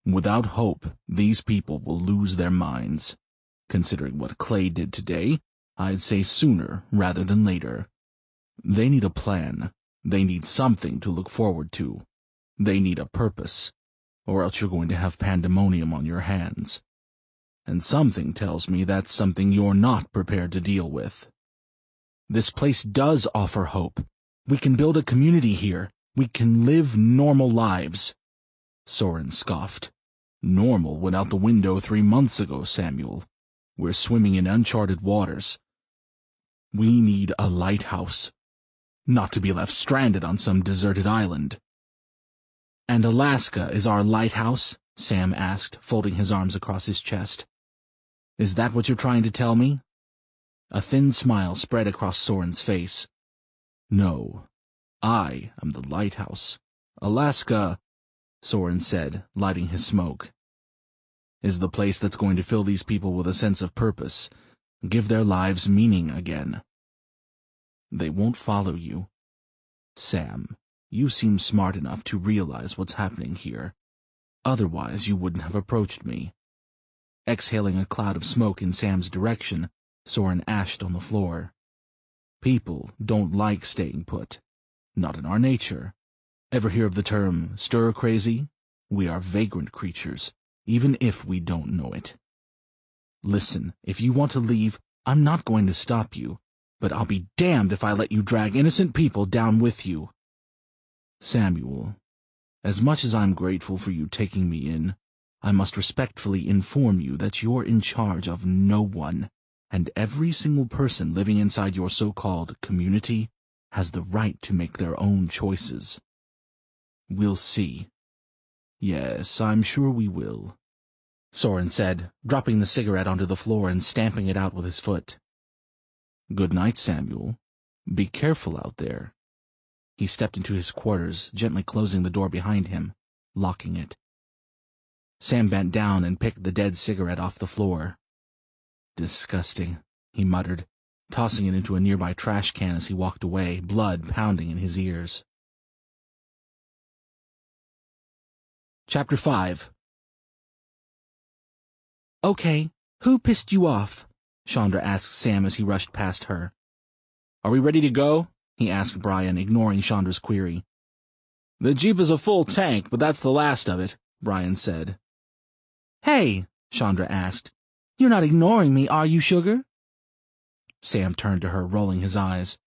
Without hope, these people will lose their minds. Considering what Clay did today, I'd say sooner rather than later. They need a plan. They need something to look forward to. They need a purpose, or else you're going to have pandemonium on your hands. And something tells me that's something you're not prepared to deal with. This place does offer hope. We can build a community here. We can live normal lives. Soren scoffed. Normal went out the window 3 months ago, Samuel. We're swimming in uncharted waters. We need a lighthouse. Not to be left stranded on some deserted island. And Alaska is our lighthouse? Sam asked, folding his arms across his chest. Is that what you're trying to tell me? A thin smile spread across Soren's face. No, I am the lighthouse. Alaska, Soren said, lighting his smoke, is the place that's going to fill these people with a sense of purpose, give their lives meaning again. They won't follow you. Sam, you seem smart enough to realize what's happening here. Otherwise, you wouldn't have approached me. Exhaling a cloud of smoke in Sam's direction, Soren ashed on the floor. People don't like staying put. Not in our nature. Ever hear of the term stir-crazy? We are vagrant creatures, even if we don't know it. Listen, if you want to leave, I'm not going to stop you, but I'll be damned if I let you drag innocent people down with you. Samuel, as much as I'm grateful for you taking me in, I must respectfully inform you that you're in charge of no one, and every single person living inside your so-called community has the right to make their own choices. We'll see. Yes, I'm sure we will, Soren said, dropping the cigarette onto the floor and stamping it out with his foot. Good night, Samuel. Be careful out there. He stepped into his quarters, gently closing the door behind him, locking it. Sam bent down and picked the dead cigarette off the floor. Disgusting, he muttered, tossing it into a nearby trash can as he walked away, blood pounding in his ears. Chapter 5. Okay, who pissed you off? Chandra asked Sam as he rushed past her. Are we ready to go? He asked Brian, ignoring Chandra's query. The Jeep is a full tank, but that's the last of it, Brian said. Hey, Chandra asked, you're not ignoring me, are you, sugar? Sam turned to her, rolling his eyes.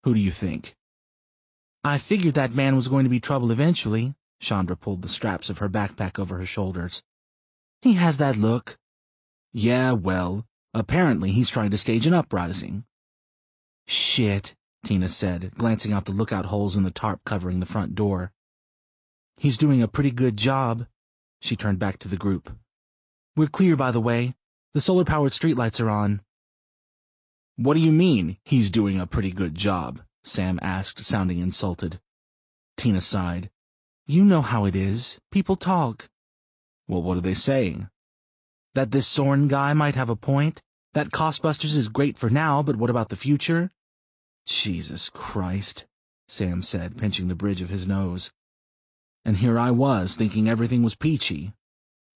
Who do you think? I figured that man was going to be trouble eventually. Chandra pulled the straps of her backpack over her shoulders. He has that look. Yeah, well, apparently he's trying to stage an uprising. Shit, Tina said, glancing out the lookout holes in the tarp covering the front door. He's doing a pretty good job. She turned back to the group. We're clear, by the way. The solar-powered streetlights are on. What do you mean, he's doing a pretty good job? Sam asked, sounding insulted. Tina sighed. You know how it is. People talk. Well, what are they saying? That this Soren guy might have a point. That Costbusters is great for now, but what about the future? Jesus Christ, Sam said, pinching the bridge of his nose. And here I was, thinking everything was peachy.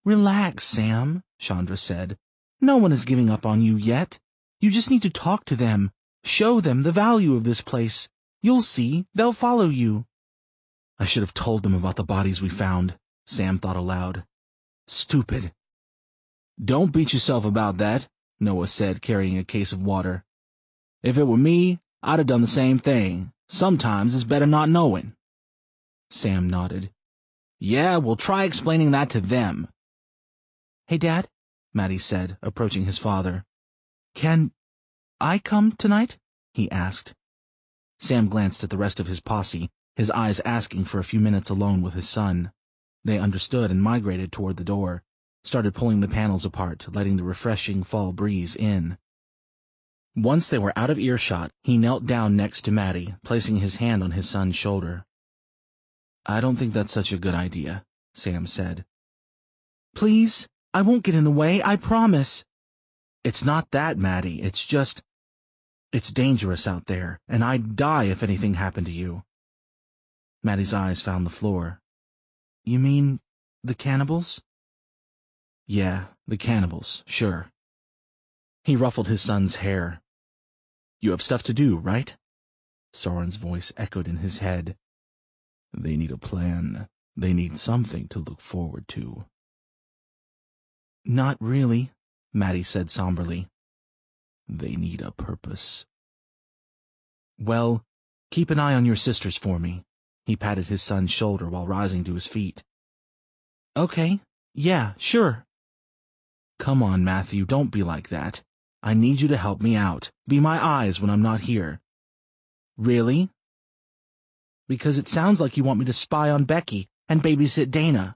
Relax, Sam, Chandra said. No one is giving up on you yet. You just need to talk to them. Show them the value of this place. You'll see, they'll follow you. I should have told them about the bodies we found, Sam thought aloud. Stupid. Don't beat yourself about that, Noah said, carrying a case of water. If it were me, I'd have done the same thing. Sometimes it's better not knowing. Sam nodded. Yeah, we'll try explaining that to them. Hey, Dad, Maddie said, approaching his father. Can I come tonight? He asked. Sam glanced at the rest of his posse, his eyes asking for a few minutes alone with his son. They understood and migrated toward the door, started pulling the panels apart, letting the refreshing fall breeze in. Once they were out of earshot, he knelt down next to Maddie, placing his hand on his son's shoulder. I don't think that's such a good idea, Sam said. Please, I won't get in the way, I promise. It's not that, Maddie, it's just... It's dangerous out there, and I'd die if anything happened to you. Maddie's eyes found the floor. You mean the cannibals? Yeah, the cannibals, sure. He ruffled his son's hair. You have stuff to do, right? Soren's voice echoed in his head. They need a plan. They need something to look forward to. Not really, Maddie said somberly. They need a purpose. Well, keep an eye on your sisters for me. He patted his son's shoulder while rising to his feet. Okay, yeah, sure. Come on, Matthew, don't be like that. I need you to help me out. Be my eyes when I'm not here. Really? Because it sounds like you want me to spy on Becky and babysit Dana.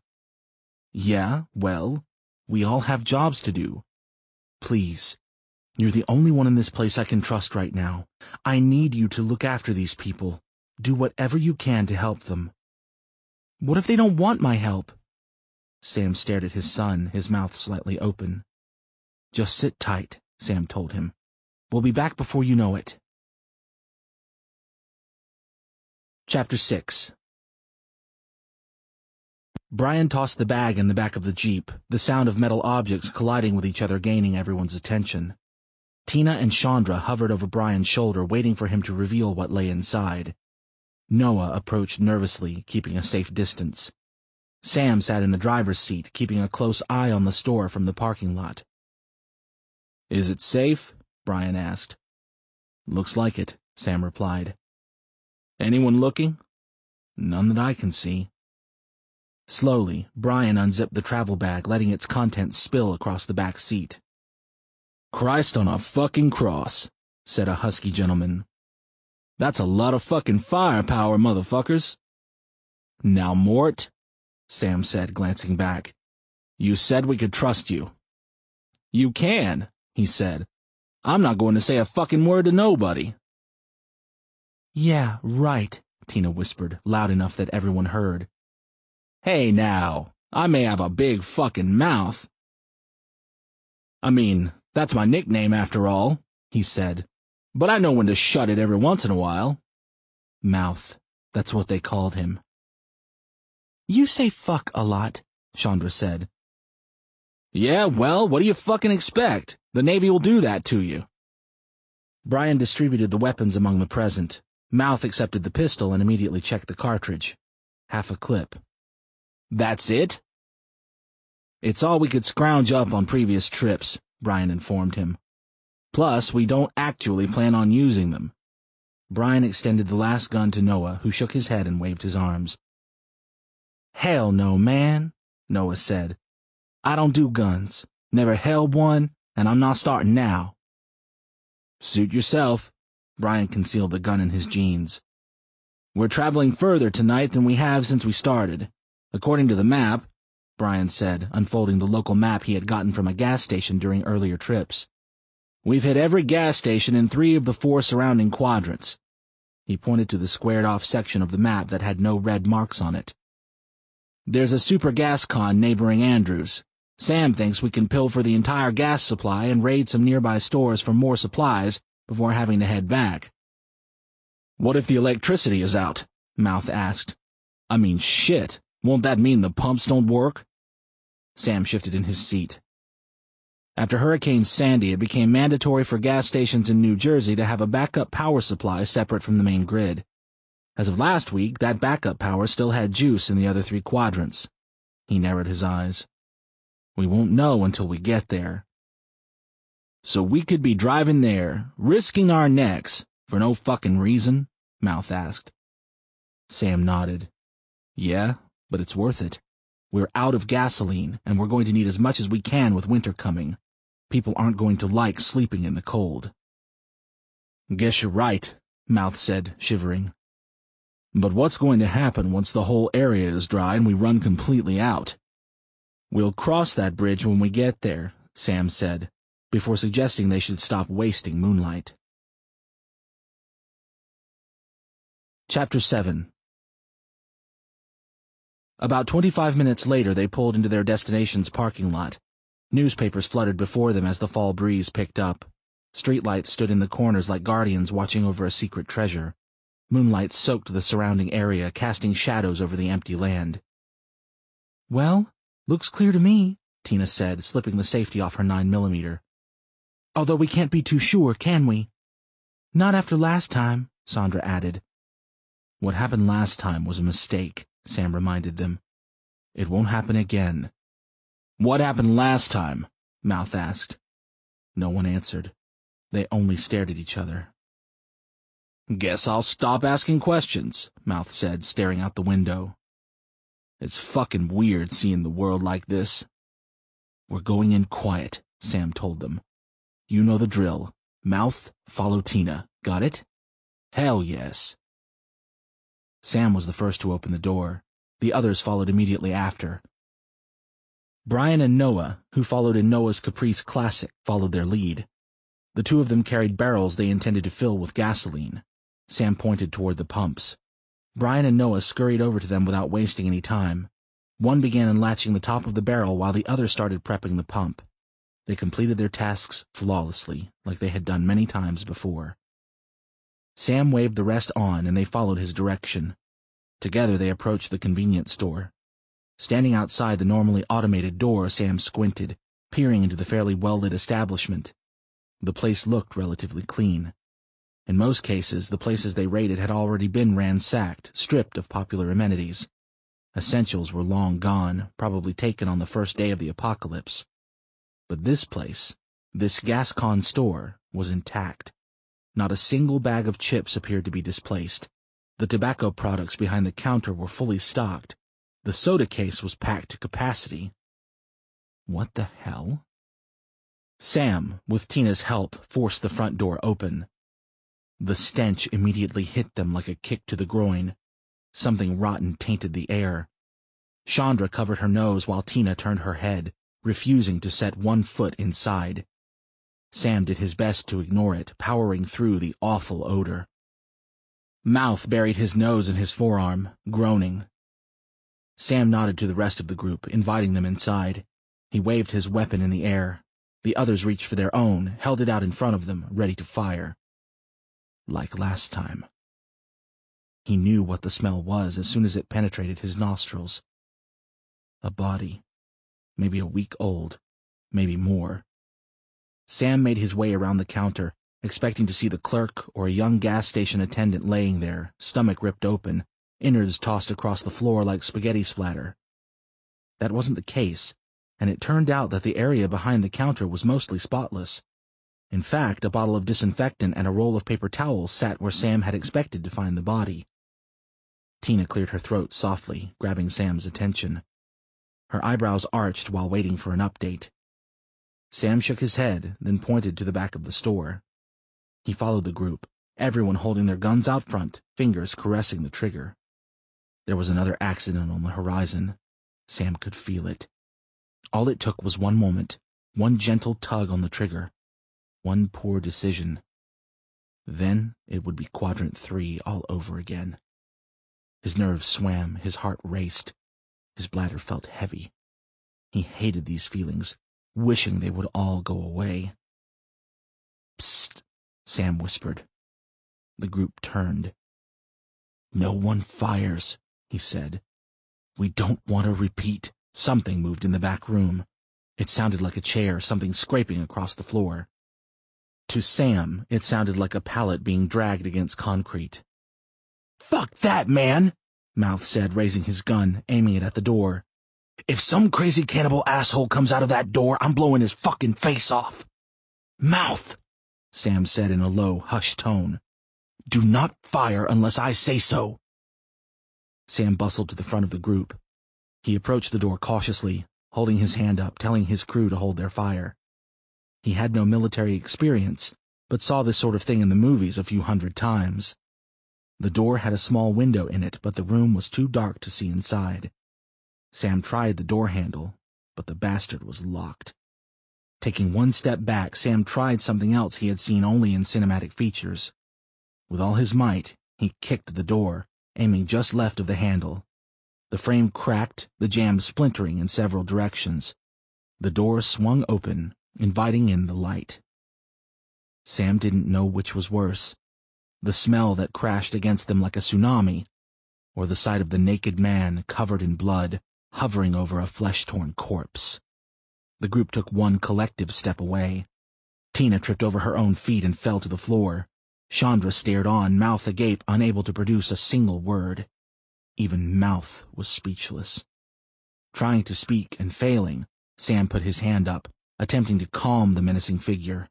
Yeah, well, we all have jobs to do. Please, you're the only one in this place I can trust right now. I need you to look after these people. Do whatever you can to help them. What if they don't want my help? Sam stared at his son, his mouth slightly open. Just sit tight, Sam told him. We'll be back before you know it. Chapter 6. Brian tossed the bag in the back of the Jeep, the sound of metal objects colliding with each other gaining everyone's attention. Tina and Chandra hovered over Brian's shoulder, waiting for him to reveal what lay inside. Noah approached nervously, keeping a safe distance. Sam sat in the driver's seat, keeping a close eye on the store from the parking lot. "Is it safe?" Brian asked. "Looks like it," Sam replied. "Anyone looking?" "None that I can see." Slowly, Brian unzipped the travel bag, letting its contents spill across the back seat. "Christ on a fucking cross," said a husky gentleman. "That's a lot of fucking firepower, motherfuckers." "Now, Mort," Sam said, glancing back. "You said we could trust you." "You can," he said. "I'm not going to say a fucking word to nobody."
"Yeah, right," Tina whispered, loud enough that everyone heard.
"Hey now, I may have a big fucking mouth. I mean, that's my nickname after all," he said. "But I know when to shut it every once in a while."
Mouth, that's what they called him. "You say fuck a lot," Chandra said.
"Yeah, well, what do you fucking expect? The Navy will do that to you."
Brian distributed the weapons among the present. Mouth accepted the pistol and immediately checked the cartridge. Half a clip.
"That's it?"
"It's all we could scrounge up on previous trips," Brian informed him. "Plus, we don't actually plan on using them." Brian extended the last gun to Noah, who shook his head and waved his arms. "Hell no, man," Noah said. "I don't do guns. Never held one, and I'm not starting now."
"Suit yourself."
Brian concealed the gun in his jeans.
"We're traveling further tonight than we have since we started. According to the map," Brian said, unfolding the local map he had gotten from a gas station during earlier trips. "We've hit every gas station in 3 of the 4 surrounding quadrants." He pointed to the squared-off section of the map that had no red marks on it. "There's a super gas con neighboring Andrews. Sam thinks we can pilfer the entire gas supply and raid some nearby stores for more supplies before having to head back."
"What if the electricity is out?" Mouth asked.
"I mean, shit. Won't that mean the pumps don't work?"
Sam shifted in his seat.
"After Hurricane Sandy, it became mandatory for gas stations in New Jersey to have a backup power supply separate from the main grid. As of last week, that backup power still had juice in the other 3 quadrants." He narrowed his eyes. "We won't know until we get there." "So we could be driving there, risking our necks, for no fucking reason?" Mouth asked.
Sam nodded.
"Yeah, but it's worth it.
We're out of gasoline, and we're going to need as much as we can with winter coming. People aren't going to like sleeping in the cold."
"Guess you're right," Mouth said, shivering. "But what's going to happen once the whole area is dry and we run completely out?"
"We'll cross that bridge when we get there," Sam said, before suggesting they should stop wasting moonlight. Chapter 7. About 25 minutes later, they pulled into their destination's parking lot. Newspapers fluttered before them as the fall breeze picked up. Streetlights stood in the corners like guardians watching over a secret treasure. Moonlight soaked the surrounding area, casting shadows over the empty land. "Well, looks clear to me," Tina said, slipping the safety off her 9mm. "Although we can't be too sure, can we?" "Not after last time," Sandra added.
"What happened last time was a mistake," Sam reminded them. "It won't happen again."
"What happened last time?" Mouth asked.
No one answered. They only stared at each other.
"Guess I'll stop asking questions," Mouth said, staring out the window.
"It's fucking weird seeing the world like this."
"We're going in quiet," Sam told them. "You know the drill. Mouth, follow Tina. Got it?"
"Hell yes."
Sam was the first to open the door. The others followed immediately after. Brian and Noah, who followed in Noah's Caprice Classic, followed their lead. The 2 of them carried barrels they intended to fill with gasoline. Sam pointed toward the pumps. Brian and Noah scurried over to them without wasting any time. One began unlatching the top of the barrel while the other started prepping the pump. They completed their tasks flawlessly, like they had done many times before. Sam waved the rest on, and they followed his direction. Together they approached the convenience store.
Standing outside the normally automated door, Sam squinted, peering into the fairly well-lit establishment. The place looked relatively clean. In most cases, the places they raided had already been ransacked, stripped of popular amenities. Essentials were long gone, probably taken on the first day of the apocalypse. But this place, this Gascon store, was intact. Not a single bag of chips appeared to be displaced. The tobacco products behind the counter were fully stocked. The soda case was packed to capacity. What the hell? Sam, with Tina's help, forced the front door open. The stench immediately hit them like a kick to the groin. Something rotten tainted the air. Chandra covered her nose while Tina turned her head, refusing to set one foot inside. Sam did his best to ignore it, powering through the awful odor. Mouth buried his nose in his forearm, groaning. Sam nodded to the rest of the group, inviting them inside. He waved his weapon in the air. The others reached for their own, held it out in front of them, ready to fire. Like last time. He knew what the smell was as soon as it penetrated his nostrils. A body. Maybe a week old. Maybe more. Sam made his way around the counter, expecting to see the clerk or a young gas station attendant laying there, stomach ripped open, innards tossed across the floor like spaghetti splatter. That wasn't the case, and it turned out that the area behind the counter was mostly spotless. In fact, a bottle of disinfectant and a roll of paper towels sat where Sam had expected to find the body. Tina cleared her throat softly, grabbing Sam's attention. Her eyebrows arched while waiting for an update. Sam shook his head, then pointed to the back of the store. He followed the group, everyone holding their guns out front, fingers caressing the trigger. There was another accident on the horizon. Sam could feel it. All it took was one moment, one gentle tug on the trigger. One poor decision. Then it would be Quadrant 3 all over again. His nerves swam, his heart raced. His bladder felt heavy. He hated these feelings, wishing they would all go away. "Psst," Sam whispered. The group turned. "No one fires," he said. "We don't want to repeat." Something moved in the back room. It sounded like a chair, something scraping across the floor. To Sam, it sounded like a pallet being dragged against concrete. "Fuck that, man!" Mouth said, raising his gun, aiming it at the door. "If some crazy cannibal asshole comes out of that door, I'm blowing his fucking face off." "Mouth!" Sam said in a low, hushed tone. "Do not fire unless I say so." Sam bustled to the front of the group. He approached the door cautiously, holding his hand up, telling his crew to hold their fire. He had no military experience, but saw this sort of thing in the movies a few hundred times. The door had a small window in it, but the room was too dark to see inside. Sam tried the door handle, but the bastard was locked. Taking one step back, Sam tried something else he had seen only in cinematic features. With all his might, he kicked the door, aiming just left of the handle. The frame cracked, the jamb splintering in several directions. The door swung open, inviting in the light. Sam didn't know which was worse, the smell that crashed against them like a tsunami, or the sight of the naked man covered in blood, hovering over a flesh-torn corpse. The group took one collective step away. Tina tripped over her own feet and fell to the floor. Chandra stared on, mouth agape, unable to produce a single word. Even Mouth was speechless. Trying to speak and failing, Sam put his hand up, attempting to calm the menacing figure.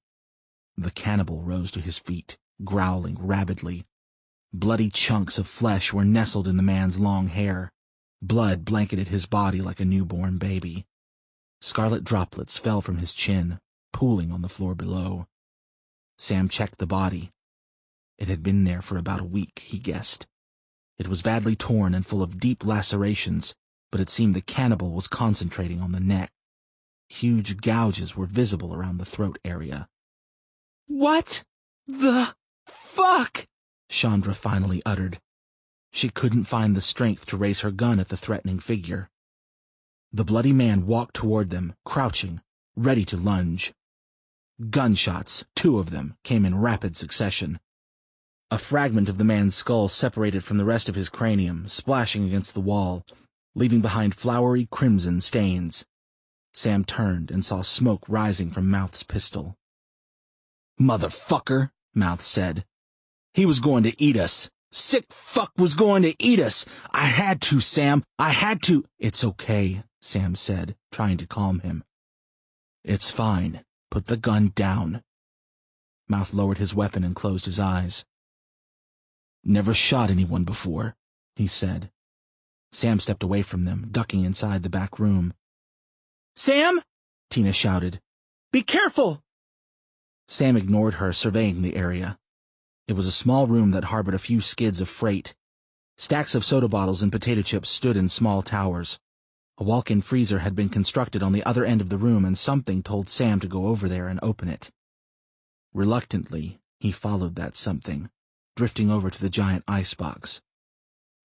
The cannibal rose to his feet, growling rabidly. Bloody chunks of flesh were nestled in the man's long hair. Blood blanketed his body like a newborn baby. Scarlet droplets fell from his chin, pooling on the floor below. Sam checked the body. It had been there for about a week, he guessed. It was badly torn and full of deep lacerations, but it seemed the cannibal was concentrating on the neck. Huge gouges were visible around the throat area.
"What the fuck?"
Chandra finally uttered. She couldn't find the strength to raise her gun at the threatening figure. The bloody man walked toward them, crouching, ready to lunge. Gunshots, 2 of them, came in rapid succession. A fragment of the man's skull separated from the rest of his cranium, splashing against the wall. leaving behind flowery crimson stains. Sam turned and saw smoke rising from Mouth's pistol. "Motherfucker," Mouth said. "He was going to eat us. Sick fuck was going to eat us. I had to, Sam. I had to." "It's okay," Sam said, trying to calm him. "It's fine. Put the gun down." Mouth lowered his weapon and closed his eyes. "Never shot anyone before," he said. Sam stepped away from them, ducking inside the back room.
"Sam!"
Tina shouted.
"Be careful!"
Sam ignored her, surveying the area. It was a small room that harbored a few skids of freight. Stacks of soda bottles and potato chips stood in small towers. A walk-in freezer had been constructed on the other end of the room, and something told Sam to go over there and open it. Reluctantly, he followed that something, drifting over to the giant icebox.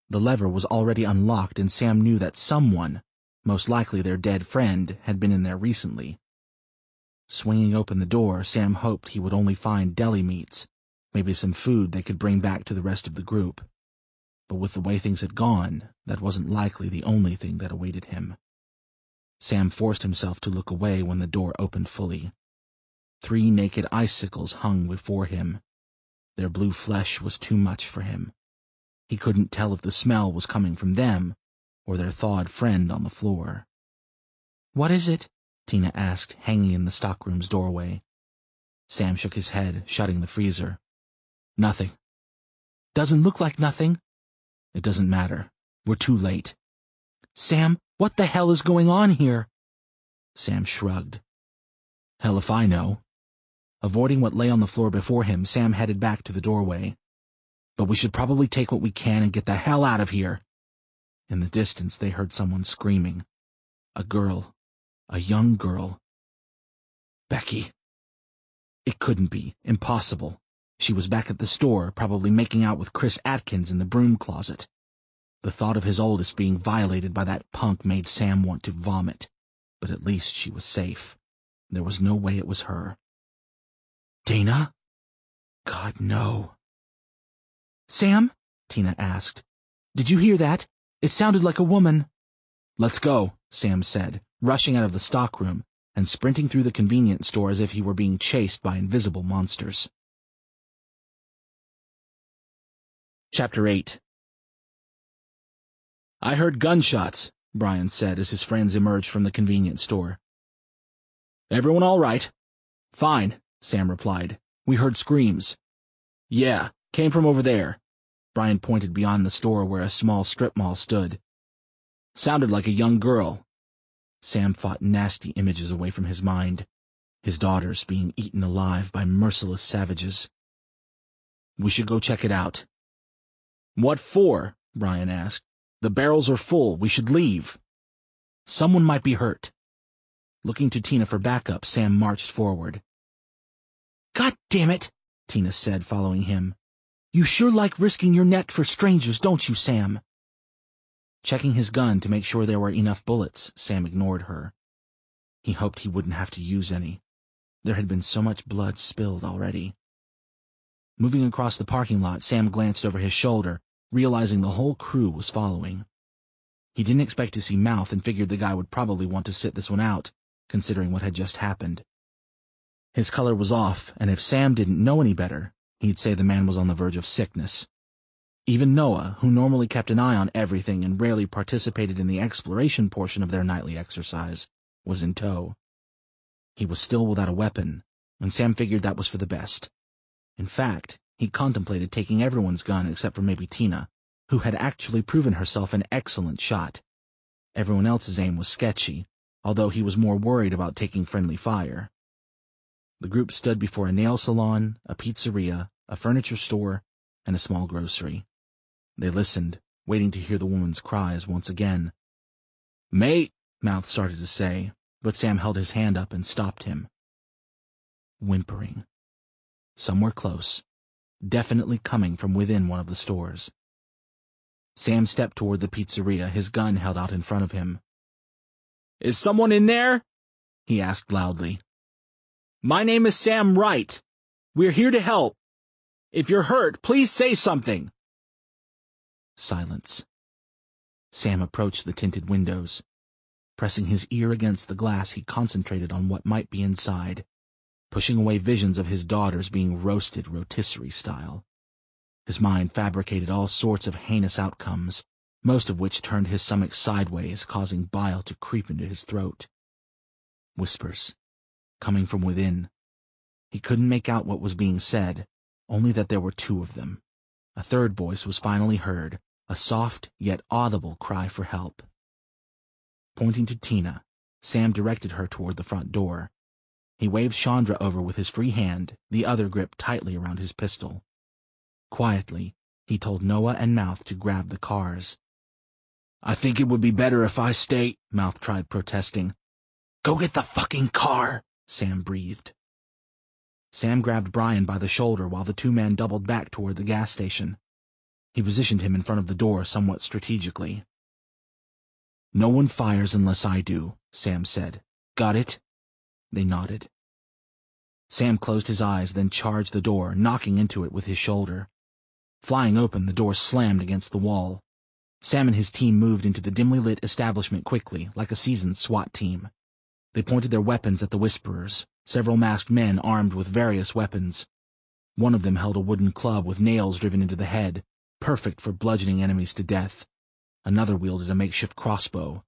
The lever was already unlocked, and Sam knew that someone, most likely their dead friend, had been in there recently. Swinging open the door, Sam hoped he would only find deli meats, maybe some food they could bring back to the rest of the group. But with the way things had gone, that wasn't likely the only thing that awaited him. Sam forced himself to look away when the door opened fully. 3 naked icicles hung before him. Their blue flesh was too much for him. He couldn't tell if the smell was coming from them or their thawed friend on the floor. "What is it?" Tina asked, hanging in the stockroom's doorway. Sam shook his head, shutting the freezer. "Nothing." "Doesn't look like nothing." "It doesn't matter. We're too late." "Sam, what the hell is going on here?" Sam shrugged. "Hell if I know." Avoiding what lay on the floor before him, Sam headed back to the doorway. "But we should probably take what we can and get the hell out of here." In the distance, they heard someone screaming. A girl. A young girl. Becky. It couldn't be. Impossible. She was back at the store, probably making out with Chris Atkins in the broom closet. The thought of his oldest being violated by that punk made Sam want to vomit. But at least she was safe. There was no way it was her. "Dana?" "God, no." "Sam?" Tina asked. "Did you hear that? It sounded like a woman." "Let's go," Sam said, rushing out of the stockroom and sprinting through the convenience store as if he were being chased by invisible monsters. Chapter 8. "I heard gunshots," Brian said as his friends emerged from the convenience store. "Everyone all right?" "Fine," Sam replied. "We heard screams." "Yeah, came from over there." Brian pointed beyond the store where a small strip mall stood. "Sounded like a young girl." Sam fought nasty images away from his mind. His daughters being eaten alive by merciless savages. "We should go check it out." "What for?" Brian asked. "The barrels are full. We should leave." "Someone might be hurt." Looking to Tina for backup, Sam marched forward. "God damn it," Tina said, following him. "You sure like risking your neck for strangers, don't you, Sam?" Checking his gun to make sure there were enough bullets, Sam ignored her. He hoped he wouldn't have to use any. There had been so much blood spilled already. Moving across the parking lot, Sam glanced over his shoulder, realizing the whole crew was following. He didn't expect to see Mouth and figured the guy would probably want to sit this one out, considering what had just happened. His color was off, and if Sam didn't know any better, he'd say the man was on the verge of sickness. Even Noah, who normally kept an eye on everything and rarely participated in the exploration portion of their nightly exercise, was in tow. He was still without a weapon, and Sam figured that was for the best. In fact, he contemplated taking everyone's gun except for maybe Tina, who had actually proven herself an excellent shot. Everyone else's aim was sketchy, although he was more worried about taking friendly fire. The group stood before a nail salon, a pizzeria, a furniture store, and a small grocery. They listened, waiting to hear the woman's cries once again. "Mate," Mouth started to say, but Sam held his hand up and stopped him. Whimpering. Somewhere close, definitely coming from within one of the stores. Sam stepped toward the pizzeria, his gun held out in front of him. "Is someone in there?" he asked loudly. "My name is Sam Wright. We're here to help. If you're hurt, please say something." Silence. Sam approached the tinted windows. Pressing his ear against the glass, he concentrated on what might be inside, pushing away visions of his daughters being roasted rotisserie style. His mind fabricated all sorts of heinous outcomes, most of which turned his stomach sideways, causing bile to creep into his throat. Whispers, coming from within. He couldn't make out what was being said, only that there were two of them. A third voice was finally heard, a soft yet audible cry for help. Pointing to Tina, Sam directed her toward the front door. He waved Chandra over with his free hand, the other gripped tightly around his pistol. Quietly, he told Noah and Mouth to grab the cars.
"I think it would be better if I stay," Mouth tried protesting.
"Go get the fucking car," Sam breathed. Sam grabbed Brian by the shoulder while the two men doubled back toward the gas station. He positioned him in front of the door somewhat strategically.
"No one fires unless I do," Sam said. "Got it?"
They nodded. Sam closed his eyes, then charged the door, knocking into it with his shoulder. Flying open, the door slammed against the wall. Sam and his team moved into the dimly lit establishment quickly, like a seasoned SWAT team. They pointed their weapons at the Whisperers, several masked men armed with various weapons. One of them held a wooden club with nails driven into the head, perfect for bludgeoning enemies to death. Another wielded a makeshift crossbow.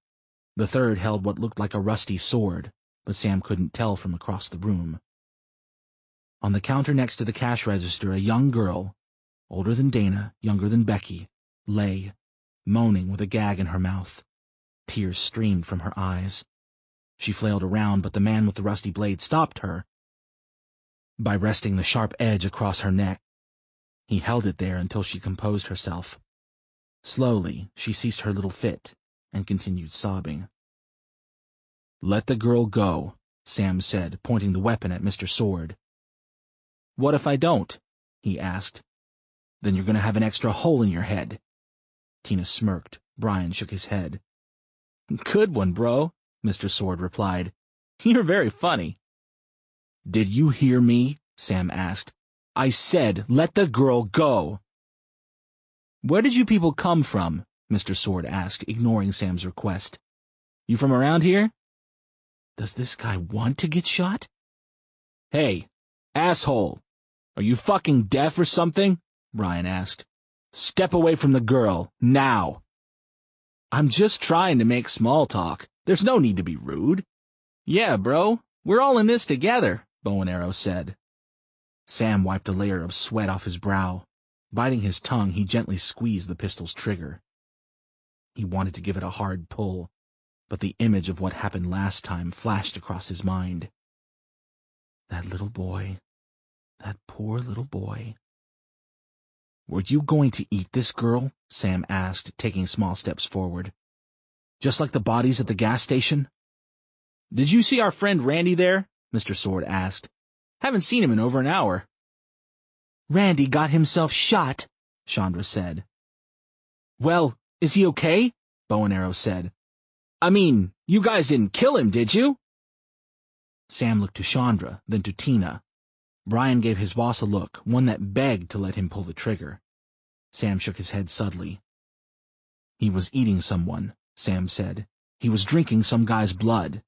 The third held what looked like a rusty sword, but Sam couldn't tell from across the room. On the counter next to the cash register, a young girl, older than Dana, younger than Becky, lay, moaning with a gag in her mouth. Tears streamed from her eyes. She flailed around, but the man with the rusty blade stopped her by resting the sharp edge across her neck. He held it there until she composed herself. Slowly, she ceased her little fit and continued sobbing.
"Let the girl go," Sam said, pointing the weapon at Mr. Sword.
"What if I don't?" he asked.
"Then you're going to have an extra hole in your head."
Tina smirked. Brian shook his head. "Good one, bro," Mr. Sword replied. "You're very funny."
"Did you hear me?" Sam asked. "I said, let the girl go."
"Where did you people come from?" Mr. Sword asked, ignoring Sam's request. "You from around here?"
Does this guy want to get shot?
"Hey, asshole, are you fucking deaf or something?" Brian asked. "Step away from the girl, now." "I'm just trying to make small talk. There's no need to be rude." "Yeah, bro, we're all in this together," Bow and Arrow said.
Sam wiped a layer of sweat off his brow. Biting his tongue, he gently squeezed the pistol's trigger. He wanted to give it a hard pull, but the image of what happened last time flashed across his mind. That little boy. That poor little boy. "Were you going to eat this girl?" Sam asked, taking small steps forward. "Just like the bodies at the gas station?"
"Did you see our friend Randy there?" Mr. Sword asked. "Haven't seen him in over an hour."
"Randy got himself shot," Chandra said.
"Well, is he okay?" Bow and Arrow said. "I mean, you guys didn't kill him, did you?"
Sam looked to Chandra, then to Tina. Brian gave his boss a look, one that begged to let him pull the trigger. Sam shook his head suddenly. "He was eating someone," Sam said. "He was drinking some guy's blood."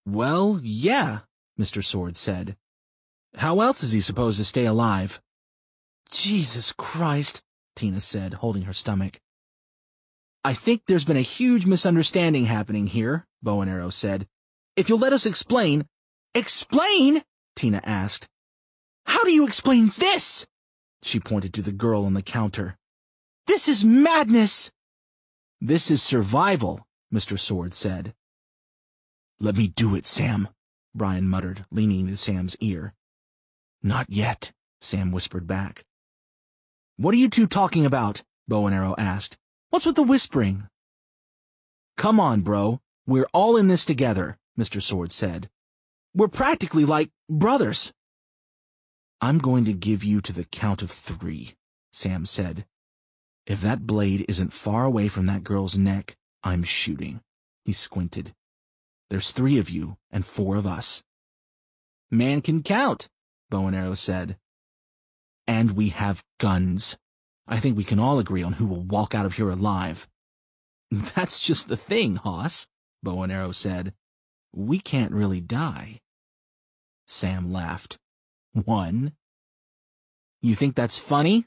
"Well, yeah," Mr. Sword said. "How else is he supposed to stay alive?"
"Jesus Christ," Tina said, holding her stomach.
"I think there's been a huge misunderstanding happening here," Bow and Arrow said. "If you'll let us explain—"
"Explain?" Tina asked. "How do you explain this?"
She pointed to the girl on the counter.
"This is madness."
"This is survival," Mr. Sword said.
"Let me do it, Sam,"
Brian muttered, leaning into Sam's ear.
"Not yet," Sam whispered back.
"What are you two talking about?" Bow and Arrow asked. "What's with the whispering?" "Come on, bro. We're all in this together," Mr. Sword said. "We're practically like brothers."
"I'm going to give you to the count of 3, Sam said. "If that blade isn't far away from that girl's neck, I'm shooting." He squinted. "There's 3 of you and 4 of us."
"Man can count," Bow and Arrow said.
"And we have guns. I think we can all agree on who will walk out of here alive." That's just the thing, Hoss, Bow and Arrow said. We can't really die. Sam laughed. 1. You think that's funny?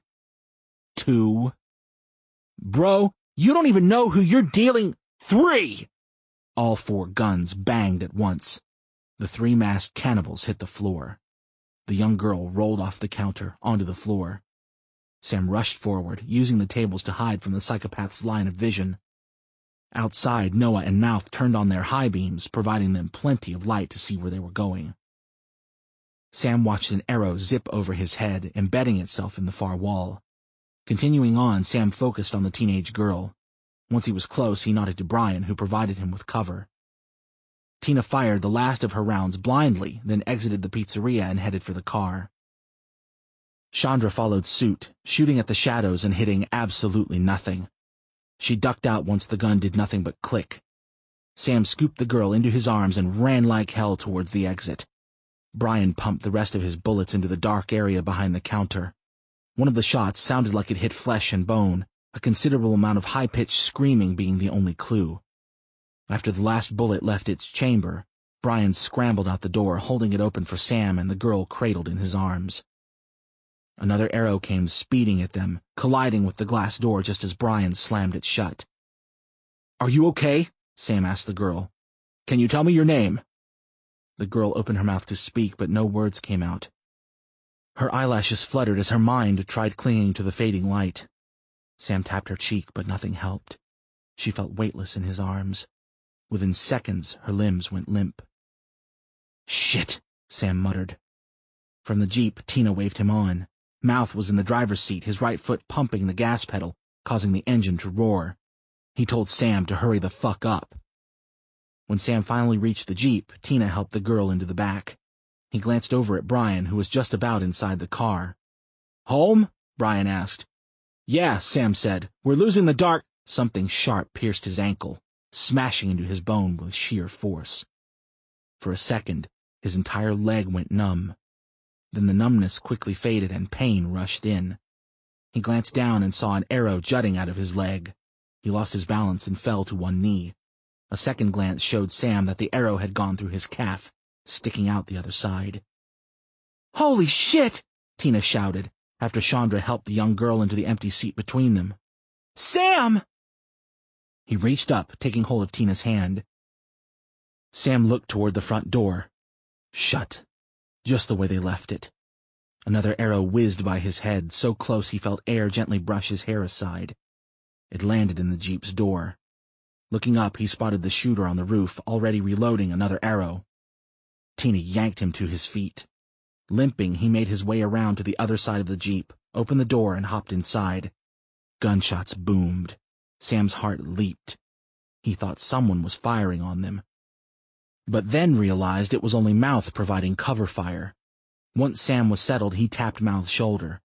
2. Bro, you don't even know who you're dealing. 3! All 4 guns banged at once. The 3 masked cannibals hit the floor. The young girl rolled off the counter onto the floor. Sam rushed forward, using the tables to hide from the psychopath's line of vision. Outside, Noah and Mouth turned on their high beams, providing them plenty of light to see where they were going. Sam watched an arrow zip over his head, embedding itself in the far wall. Continuing on, Sam focused on the teenage girl. Once he was close, he nodded to Brian, who provided him with cover. Tina fired the last of her rounds blindly, then exited the pizzeria and headed for the car. Chandra followed suit, shooting at the shadows and hitting absolutely nothing. She ducked out once the gun did nothing but click. Sam scooped the girl into his arms and ran like hell towards the exit. Brian pumped the rest of his bullets into the dark area behind the counter. One of the shots sounded like it hit flesh and bone, a considerable amount of high-pitched screaming being the only clue. After the last bullet left its chamber, Brian scrambled out the door, holding it open for Sam and the girl cradled in his arms. Another arrow came speeding at them, colliding with the glass door just as Brian slammed it shut. "Are you okay?" Sam asked the girl. "Can you tell me your name?" The girl opened her mouth to speak, but no words came out. Her eyelashes fluttered as her mind tried clinging to the fading light. Sam tapped her cheek, but nothing helped. She felt weightless in his arms. Within seconds, her limbs went limp. "Shit," Sam muttered. From the Jeep, Tina waved him on. Mouth was in the driver's seat, his right foot pumping the gas pedal, causing the engine to roar. He told Sam to hurry the fuck up. When Sam finally reached the Jeep, Tina helped the girl into the back. He glanced over at Brian, who was just about inside the car. "Home?" Brian asked. "Yeah," Sam said. "We're losing the dark—" Something sharp pierced his ankle, smashing into his bone with sheer force. For a second, his entire leg went numb. Then the numbness quickly faded and pain rushed in. He glanced down and saw an arrow jutting out of his leg. He lost his balance and fell to one knee. A second glance showed Sam that the arrow had gone through his calf, sticking out the other side. "Holy shit!" Tina shouted, after Chandra helped the young girl into the empty seat between them. "Sam!" He reached up, taking hold of Tina's hand. Sam looked toward the front door. Shut. Just the way they left it. Another arrow whizzed by his head, so close he felt air gently brush his hair aside. It landed in the Jeep's door. Looking up, he spotted the shooter on the roof, already reloading another arrow. Tina yanked him to his feet. Limping, he made his way around to the other side of the Jeep, opened the door, and hopped inside. Gunshots boomed. Sam's heart leaped. He thought someone was firing on them, but then realized it was only Mouth providing cover fire. Once Sam was settled, he tapped Mouth's shoulder.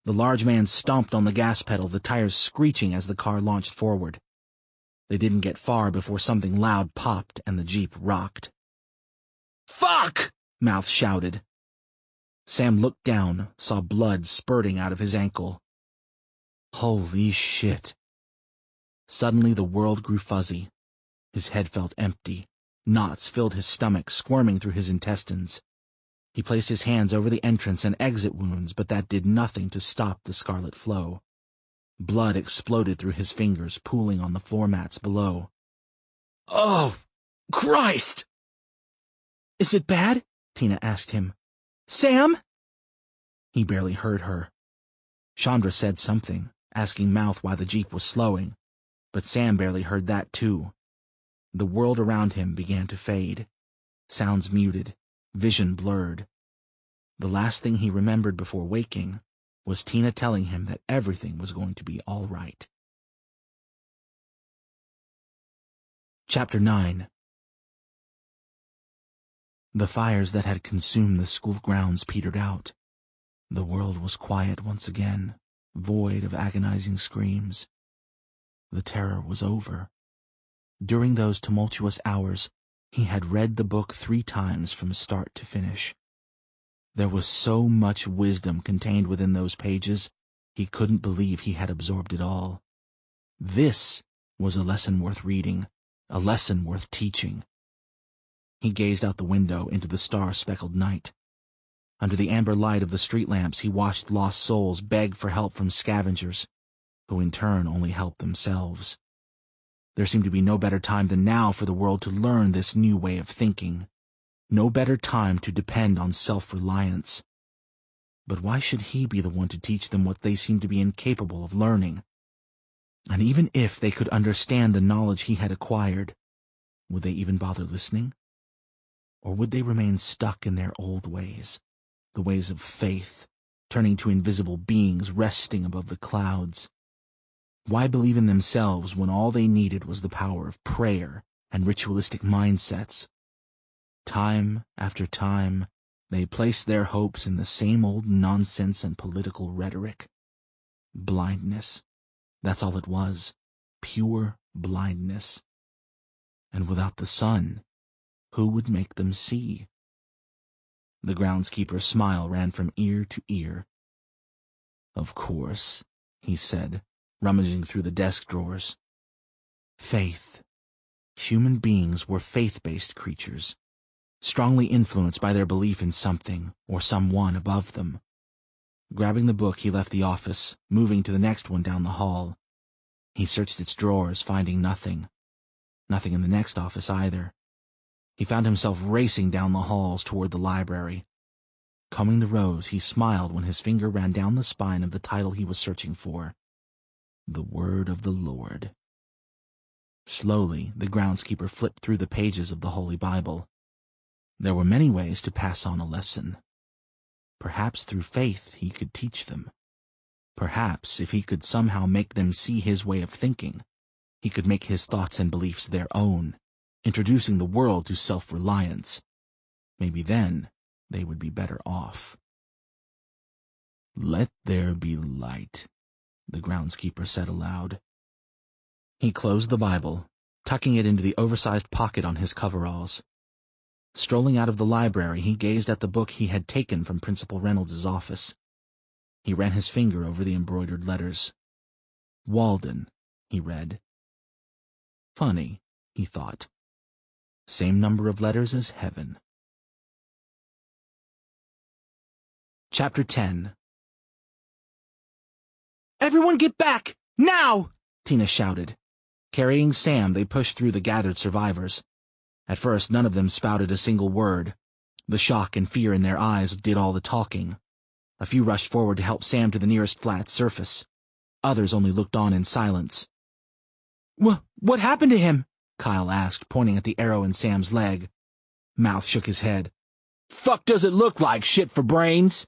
The large man stomped on the gas pedal, the tires screeching as the car launched forward. They didn't get far before something loud popped and the Jeep rocked. "Fuck!" Mouth shouted. Sam looked down, saw blood spurting out of his ankle. Holy shit. Suddenly the world grew fuzzy. His head felt empty. Knots filled his stomach, squirming through his intestines. He placed his hands over the entrance and exit wounds, but that did nothing to stop the scarlet flow. Blood exploded through his fingers, pooling on the floor mats below. "Oh, Christ!" "Is it bad?" Tina asked him. "Sam?" He barely heard her. Chandra said something, asking Mouth why the Jeep was slowing, but Sam barely heard that too. The world around him began to fade. Sounds muted, vision blurred. The last thing he remembered before waking was Tina telling him that everything was going to be all right. Chapter 9. The fires that had consumed the school grounds petered out. The world was quiet once again, void of agonizing screams. The terror was over. During those tumultuous hours, he had read the book 3 times from start to finish. There was so much wisdom contained within those pages, he couldn't believe he had absorbed it all. This
was a lesson worth reading, a lesson worth teaching. He gazed out the window into the star-speckled night. Under the amber light of the street lamps, he watched lost souls beg for help from scavengers, who in turn only helped themselves. There seemed to be no better time than now for the world to learn this new way of thinking. No better time to depend on self-reliance. But why should he be the one to teach them what they seemed to be incapable of learning? And even if they could understand the knowledge he had acquired, would they even bother listening? Or would they remain stuck in their old ways, the ways of faith, turning to invisible beings resting above the clouds? Why believe in themselves when all they needed was the power of prayer and ritualistic mindsets? Time after time, they placed their hopes in the same old nonsense and political rhetoric. Blindness. That's all it was. Pure blindness. And without the sun, who would make them see? The groundskeeper's smile ran from ear to ear. Of course, he said, rummaging through the desk drawers. Faith. Human beings were faith-based creatures, strongly influenced by their belief in something or someone above them. Grabbing the book, he left the office, moving to the next one down the hall. He searched its drawers, finding nothing. Nothing in the next office either. He found himself racing down the halls toward the library. Combing the rows, he smiled when his finger ran down the spine of the title he was searching for. The Word of the Lord. Slowly, the groundskeeper flipped through the pages of the Holy Bible. There were many ways to pass on a lesson. Perhaps through faith he could teach them. Perhaps if he could somehow make them see his way of thinking, he could make his thoughts and beliefs their own, introducing the world to self-reliance. Maybe then they would be better off. Let there be light, the groundskeeper said aloud. He closed the Bible, tucking it into the oversized pocket on his coveralls. Strolling out of the library, he gazed at the book he had taken from Principal Reynolds's office. He ran his finger over the embroidered letters. Walden, he read. Funny, he thought. Same number of letters as heaven. Chapter 10. Everyone get back! Now! Tina shouted. Carrying Sam, they pushed through the gathered survivors. At first, none of them spouted a single word. The shock and fear in their eyes did all the talking. A few rushed forward to help Sam to the nearest flat surface. Others only looked on in silence. What happened to him? Kyle asked, pointing at the arrow in Sam's leg. Mouth shook his head. Fuck does it look like, shit for brains?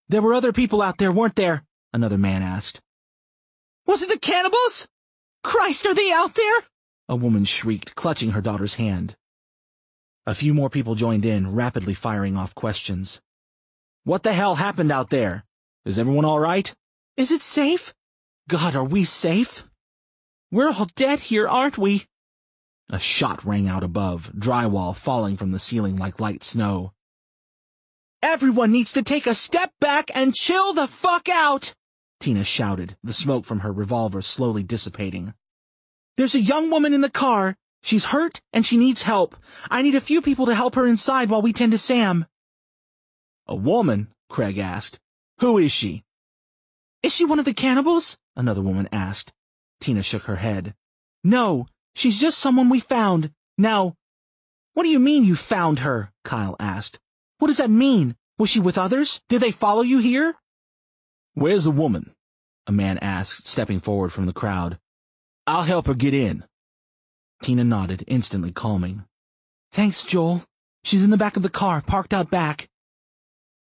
There were other people out there, weren't there? Another man asked. Was it the cannibals? Christ, are they out there? A woman shrieked, clutching her daughter's hand. A few more people joined in, rapidly firing off questions. What the hell happened out there? Is everyone all right? Is it safe? God, are we safe? We're all dead here, aren't we? A shot rang out above, drywall falling from the ceiling like light snow. Everyone needs to take a step back and chill the fuck out, Tina shouted, the smoke from her revolver slowly dissipating. There's a young woman in the car. She's hurt and she needs help. I need a few people to help her inside while we tend to Sam. A woman? Craig asked. Who is she? Is she one of the cannibals? Another woman asked. Tina shook her head. No, she's just someone we found. Now, what do you mean you found her? Kyle asked. What does that mean? Was she with others? Did they follow you here? Where's the woman? A man asked, stepping forward from the crowd. I'll help her get in. Tina nodded, instantly calming. Thanks, Joel. She's in the back of the car, parked out back.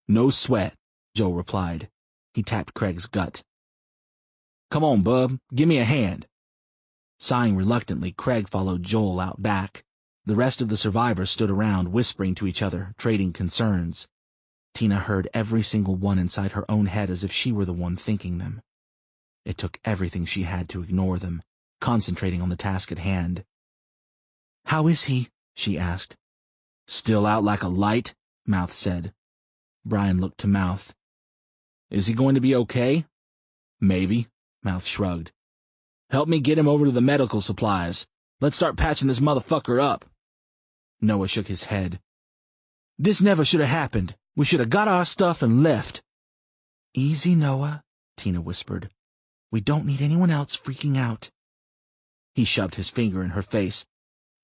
No sweat, Joel replied. He tapped Craig's gut. Come on, bub, give me a hand. Sighing reluctantly, Craig followed Joel out back. The rest of the survivors stood around, whispering to each other, trading concerns. Tina heard every single one inside her own head as if she were the one thinking them. It took everything she had to ignore them, concentrating on the task at hand. How is he? She asked. Still out like a light, Mouth said. Brian looked to Mouth. Is he going to be okay? Maybe, Mouth shrugged.
Help me get him over to the medical supplies. Let's start patching this motherfucker up.
Noah shook his head. This never should have happened. We should have got our stuff and left. Easy, Noah, Tina whispered. We don't need anyone else freaking out. He shoved his finger in her face.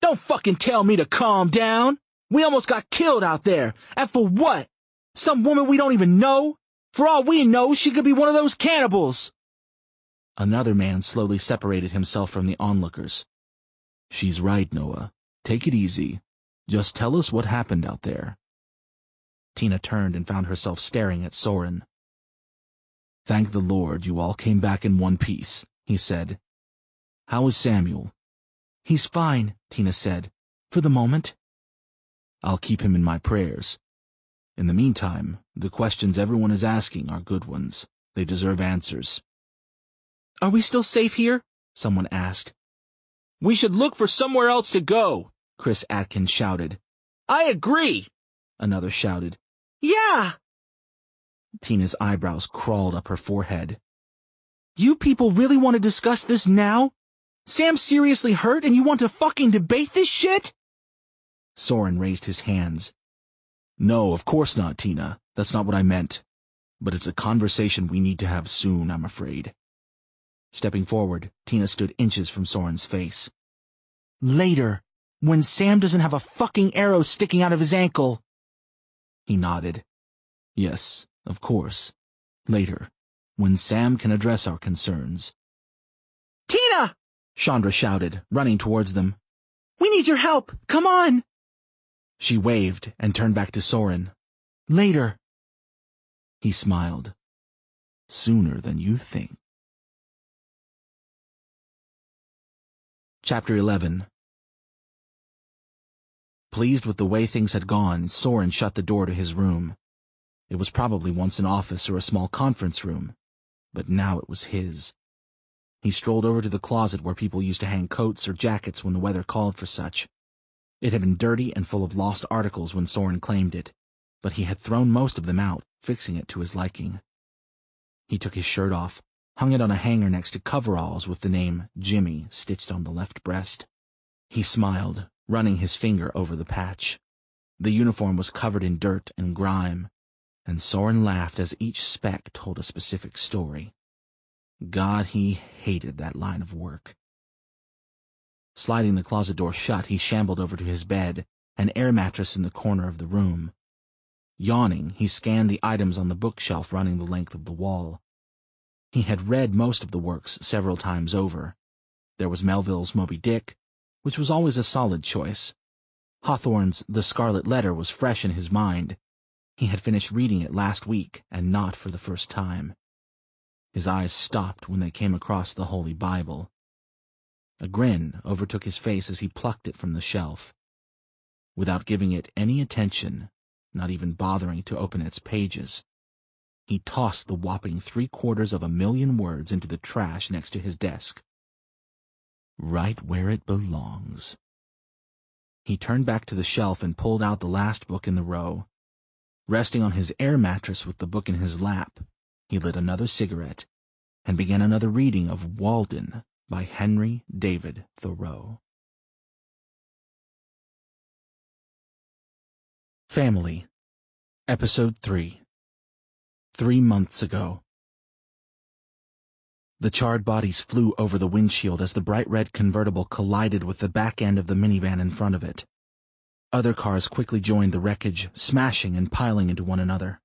Don't fucking tell me to calm down. We almost got killed out there. And for what? Some woman we don't even know? For all we know, she could be one of those cannibals. Another man slowly separated himself from the onlookers. She's right, Noah. Take it easy. Just tell us what happened out there. Tina turned and found herself staring at Soren. Thank the Lord you all came back in one piece, he said. How is Samuel? He's fine, Tina said. For the moment. I'll keep him in my prayers. In the meantime, the questions everyone is asking are good ones. They deserve answers. Are we still safe here? Someone asked. We should look for somewhere else to go, Chris Atkins shouted. I agree, another shouted. Yeah! Tina's eyebrows crawled up her forehead. You people really want to discuss this now? Sam's seriously hurt and you want to fucking debate this shit? Soren raised his hands. No, of course not, Tina. That's not what I meant. But it's a conversation we need to have soon, I'm afraid. Stepping forward, Tina stood inches from Soren's face. Later, when Sam doesn't have a fucking arrow sticking out of his ankle. He nodded. Yes, of course. Later, when Sam can address our concerns. Tina! Chandra shouted, running towards them. We need your help! Come on! She waved and turned back to Soren. Later. He smiled. Sooner than you think. Chapter 11. Pleased with the way things had gone, Soren shut the door to his room. It was probably once an office or a small conference room, but now it was his. He strolled over to the closet where people used to hang coats or jackets when the weather called for such. It had been dirty and full of lost articles when Soren claimed it, but he had thrown most of them out, fixing it to his liking. He took his shirt off, hung it on a hanger next to coveralls with the name Jimmy stitched on the left breast. He smiled, running his finger over the patch. The uniform was covered in dirt and grime, and Soren laughed as each speck told a specific story. God, he hated that line of work. Sliding the closet door shut, he shambled over to his bed, an air mattress in the corner of the room. Yawning, he scanned the items on the bookshelf running the length of the wall. He had read most of the works several times over. There was Melville's Moby Dick, which was always a solid choice. Hawthorne's The Scarlet Letter was fresh in his mind. He had finished reading it last week, and not for the first time. His eyes stopped when they came across the Holy Bible. A grin overtook his face as he plucked it from the shelf. Without giving it any attention, not even bothering to open its pages, he tossed the whopping 750,000 words into the trash next to his desk. Right where it belongs. He turned back to the shelf and pulled out the last book in the row. Resting on his air mattress with the book in his lap, he lit another cigarette and began another reading of Walden by Henry David Thoreau. Family, Episode 3. 3 months ago. The charred bodies flew over the windshield as the bright red convertible collided with the back end of the minivan in front of it. Other cars quickly joined the wreckage, smashing and piling into one another.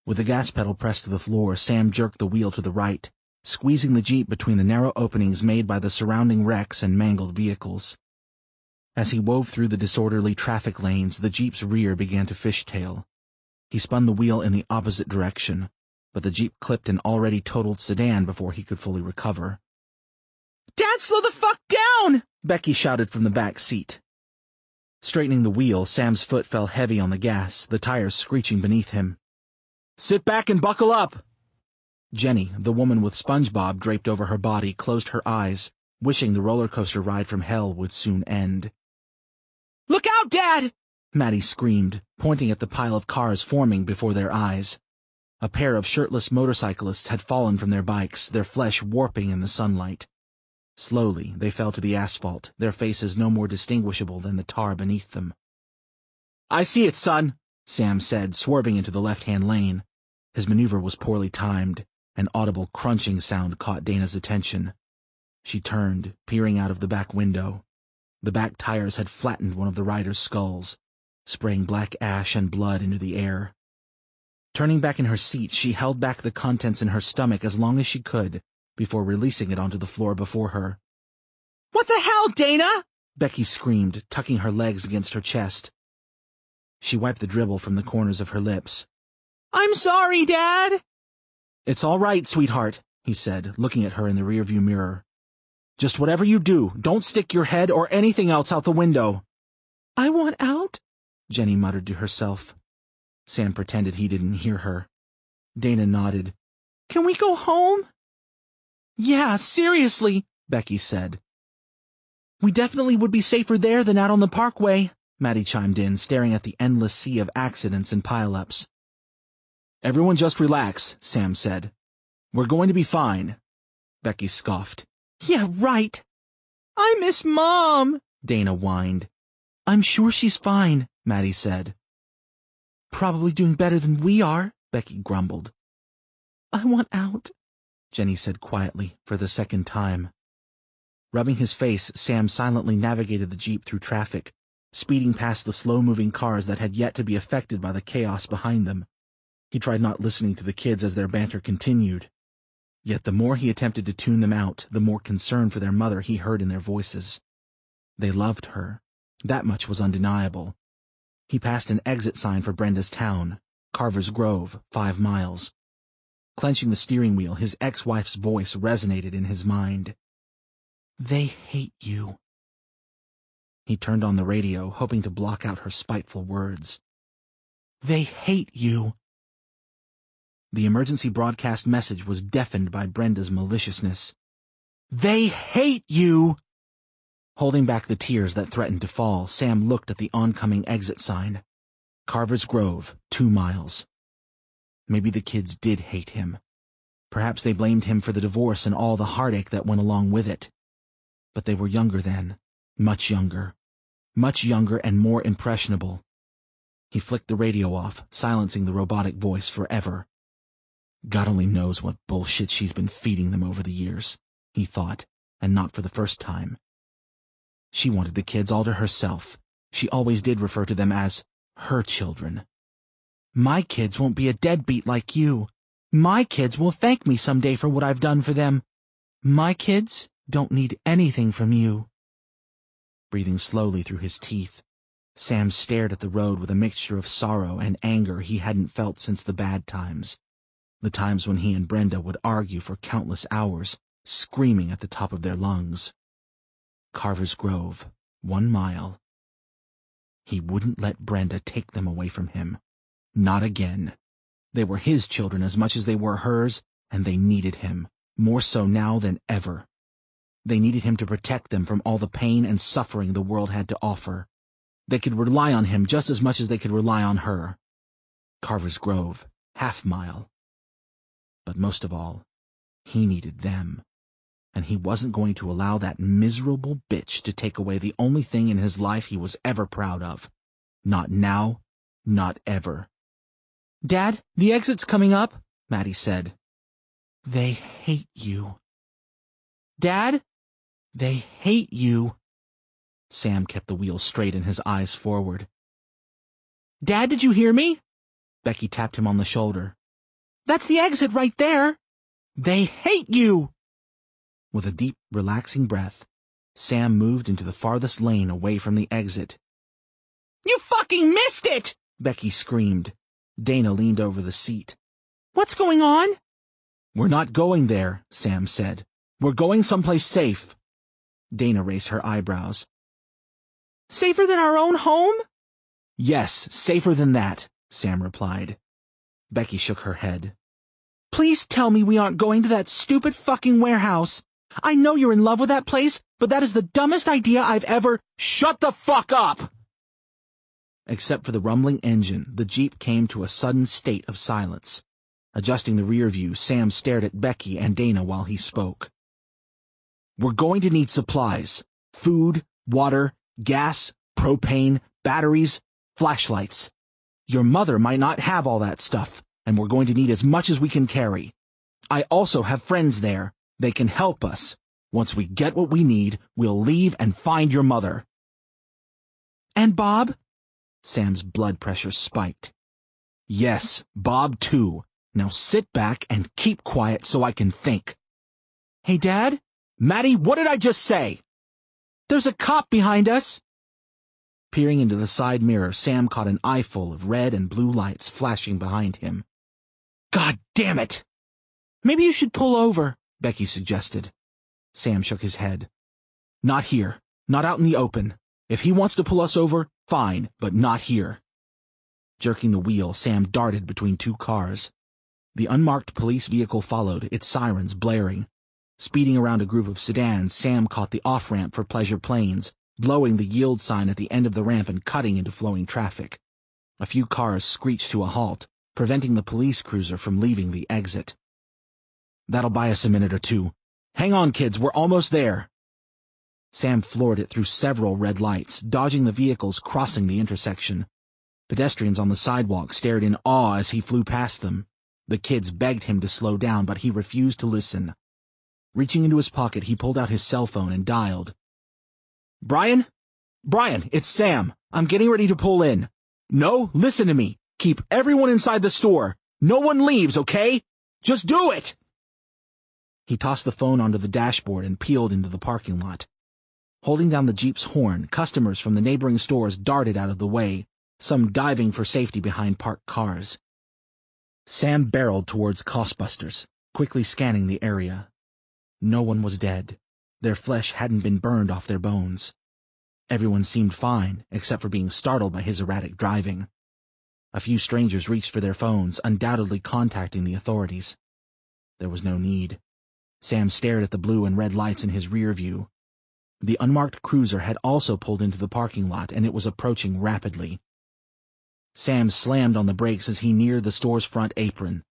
With the gas pedal pressed to the floor, Sam jerked the wheel to the right, squeezing the Jeep between the narrow openings made by the surrounding wrecks and mangled vehicles. As he wove through the disorderly traffic lanes, the Jeep's rear began to fishtail. He spun the wheel in the opposite direction, but the Jeep clipped an already totaled sedan before he could fully recover. "Dad, slow the fuck down!" Becky shouted from the back seat. Straightening the wheel, Sam's foot fell heavy on the gas, the tires screeching beneath him. "Sit back and buckle up!" Jenny, the woman with SpongeBob draped over her body, closed her eyes, wishing the roller coaster ride from hell would soon end. "Look out, Dad!" Maddie screamed, pointing at the pile of cars forming before their eyes. A pair of shirtless motorcyclists had fallen from their bikes, their flesh warping in the sunlight. Slowly, they fell to the asphalt, their faces no more distinguishable than the tar beneath them. "I see it, son," Sam said, swerving into the left-hand lane. His maneuver was poorly timed. An audible crunching sound caught Dana's attention. She turned, peering out of the back window. The back tires had flattened one of the riders' skulls, spraying black ash and blood into the air. Turning back in her seat, she held back the contents in her stomach as long as she could, before releasing it onto the floor before her.
"What the hell, Dana?"
Becky screamed, tucking her legs against her chest. She wiped the dribble from the corners of her lips.
"I'm sorry, Dad."
"It's all right, sweetheart," he said, looking at her in the rearview mirror. "Just whatever you do, don't stick your head or anything else out the window."
"I want out,"
Jenny muttered to herself. Sam pretended he didn't hear her. Dana nodded.
"Can we go home?"
"Yeah, seriously," Becky said. "We definitely would be safer there than out on the parkway," Maddie chimed in, staring at the endless sea of accidents and pile-ups. "Everyone just relax," Sam said. "We're going to be fine." Becky scoffed.
"Yeah, right." "I miss Mom,"
Dana whined. "I'm sure she's fine," Maddie said.
"Probably doing better than we are," Becky grumbled. "I want out,"
Jenny said quietly, for the second time. Rubbing his face, Sam silently navigated the Jeep through traffic, speeding past the slow-moving cars that had yet to be affected by the chaos behind them. He tried not listening to the kids as their banter continued. Yet the more he attempted to tune them out, the more concern for their mother he heard in their voices. They loved her. That much was undeniable. He passed an exit sign for Brenda's town, Carver's Grove, 5 miles. Clenching the steering wheel, his ex-wife's voice resonated in his mind. "They hate you." He turned on the radio, hoping to block out her spiteful words. "They hate you." The emergency broadcast message was deafened by Brenda's maliciousness. "They hate you!" Holding back the tears that threatened to fall, Sam looked at the oncoming exit sign. Carver's Grove, 2 miles. Maybe the kids did hate him. Perhaps they blamed him for the divorce and all the heartache that went along with it. But they were younger then, much younger and more impressionable. He flicked the radio off, silencing the robotic voice forever. God only knows what bullshit she's been feeding them over the years, he thought, and not for the first time. She wanted the kids all to herself. She always did refer to them as her children. "My kids won't be a deadbeat like you. My kids will thank me someday for what I've done for them. My kids don't need anything from you." Breathing slowly through his teeth, Sam stared at the road with a mixture of sorrow and anger he hadn't felt since the bad times. The times when he and Brenda would argue for countless hours, screaming at the top of their lungs. Carver's Grove, 1 mile. He wouldn't let Brenda take them away from him. Not again. They were his children as much as they were hers, and they needed him, more so now than ever. They needed him to protect them from all the pain and suffering the world had to offer. They could rely on him just as much as they could rely on her. Carver's Grove, 1/2 mile. But most of all, he needed them. And he wasn't going to allow that miserable bitch to take away the only thing in his life he was ever proud of. Not now, not ever. "Dad, the exit's coming up," Maddie said. "They hate you." "Dad, they hate you." Sam kept the wheel straight and his eyes forward. "Dad, did you hear me?" Becky tapped him on the shoulder. "That's the exit right there." "They hate you." With a deep, relaxing breath, Sam moved into the farthest lane away from the exit.
"You fucking missed it!"
Becky screamed. Dana leaned over the seat.
"What's going on?"
"We're not going there," Sam said. "We're going someplace safe." Dana raised her eyebrows.
"Safer than our own home?"
"Yes, safer than that," Sam replied. Becky shook her head.
"Please tell me we aren't going to that stupid fucking warehouse. I know you're in love with that place, but that is the dumbest idea I've ever—"
"Shut the fuck up!" Except for the rumbling engine, the Jeep came to a sudden state of silence. Adjusting the rear view, Sam stared at Becky and Dana while he spoke.
We're going to need supplies. Food, water, gas, propane, batteries, flashlights. Your mother might not have all that stuff, and we're going to need as much as we can carry. I also have friends there. They can help us. Once we get what we need, we'll leave and find your mother."
"And Bob?"
Sam's blood pressure spiked. "Yes, Bob too. Now sit back and keep quiet so I can think."
"Hey, Dad?"
"Maddie, what did I just say?"
"There's a cop behind us."
Peering into the side mirror, Sam caught an eyeful of red and blue lights flashing behind him. "God damn it!"
"Maybe you should pull over,"
Becky suggested. Sam shook his head. "Not here. Not out in the open. If he wants to pull us over, fine, but not here." Jerking the wheel, Sam darted between two cars. The unmarked police vehicle followed, its sirens blaring. Speeding around a group of sedans, Sam caught the off-ramp for pleasure planes, blowing the yield sign at the end of the ramp and cutting into flowing traffic. A few cars screeched to a halt, preventing the police cruiser from leaving the exit. "That'll buy us a minute or two. Hang on, kids, we're almost there." Sam floored it through several red lights, dodging the vehicles crossing the intersection. Pedestrians on the sidewalk stared in awe as he flew past them. The kids begged him to slow down, but he refused to listen. Reaching into his pocket, he pulled out his cell phone and dialed. "Brian? Brian, it's Sam. I'm getting ready to pull in. No, listen to me. Keep everyone inside the store. No one leaves, okay? Just do it!" He tossed the phone onto the dashboard and peeled into the parking lot. Holding down the Jeep's horn, customers from the neighboring stores darted out of the way, some diving for safety behind parked cars. Sam barreled towards Costbusters, quickly scanning the area. No one was dead. Their flesh hadn't been burned off their bones. Everyone seemed fine, except for being startled by his erratic driving. A few strangers reached for their phones, undoubtedly contacting the authorities. There was no need. Sam stared at the blue and red lights in his rear view. The unmarked cruiser had also pulled into the parking lot, and it was approaching rapidly. Sam slammed on the brakes as he neared the store's front apron.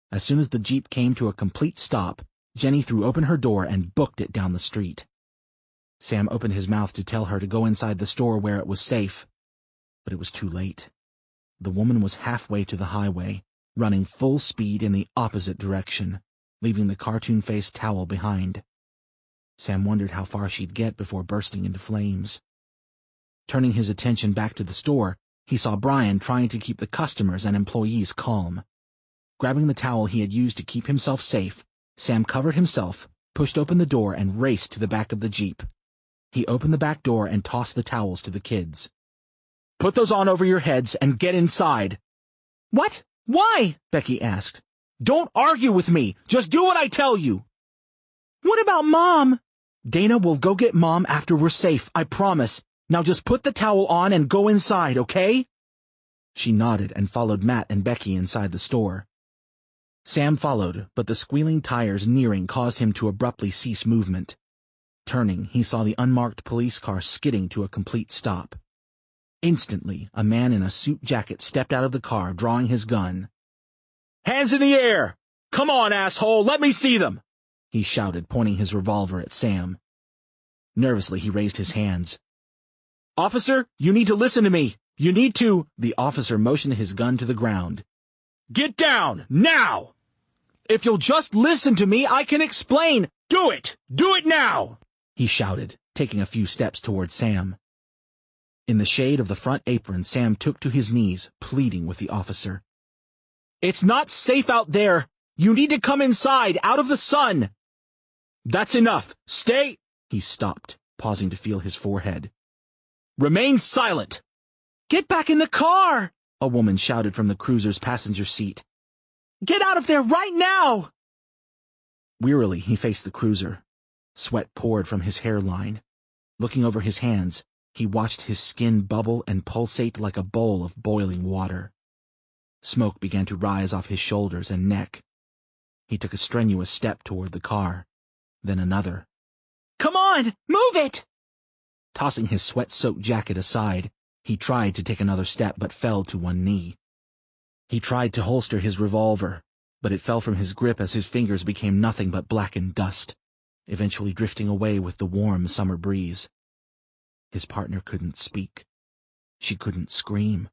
As soon as the Jeep came to a complete stop, Jenny threw open her door and booked it down the street. Sam opened his mouth to tell her to go inside the store where it was safe, but it was too late. The woman was halfway to the highway, running full speed in the opposite direction, leaving the cartoon-faced towel behind. Sam wondered how far she'd get before bursting into flames. Turning his attention back to the store, he saw Brian trying to keep the customers and employees calm. Grabbing the towel he had used to keep himself safe, Sam covered himself, pushed open the door, and raced to the back of the Jeep. He opened the back door and tossed the towels to the kids. "Put those on over your heads and get inside."
"What? Why?"
Becky asked. "Don't argue with me. Just do what I tell you."
"What about Mom?"
"Dana will go get Mom after we're safe, I promise. Now just put the towel on and go inside, okay?" She nodded and followed Matt and Becky inside the store. Sam followed, but the squealing tires nearing caused him to abruptly cease movement. Turning, he saw the unmarked police car skidding to a complete stop. Instantly, a man in a suit jacket stepped out of the car, drawing his gun. "Hands in the air! Come on, asshole, let me see them!" he shouted, pointing his revolver at Sam. Nervously, he raised his hands. "Officer, you need to listen to me. You need to—" The officer motioned his gun to the ground. "Get down, now! If you'll just listen to me, I can explain. Do it! Do it now!" he shouted, taking a few steps toward Sam. In the shade of the front apron, Sam took to his knees, pleading with the officer. "It's not safe out there. You need to come inside, out of the sun." "That's enough. Stay—" He stopped, pausing to feel his forehead. "Remain silent."
"Get back in the car!"
a woman shouted from the cruiser's passenger seat.
"Get out of there right now!"
Wearily, he faced the cruiser. Sweat poured from his hairline. Looking over his hands, he watched his skin bubble and pulsate like a bowl of boiling water. Smoke began to rise off his shoulders and neck. He took a strenuous step toward the car, then another.
"Come on, move it!"
Tossing his sweat-soaked jacket aside, he tried to take another step but fell to one knee. He tried to holster his revolver, but it fell from his grip as his fingers became nothing but blackened dust.
eventually drifting away with the warm summer breeze. His partner couldn't speak. She couldn't scream.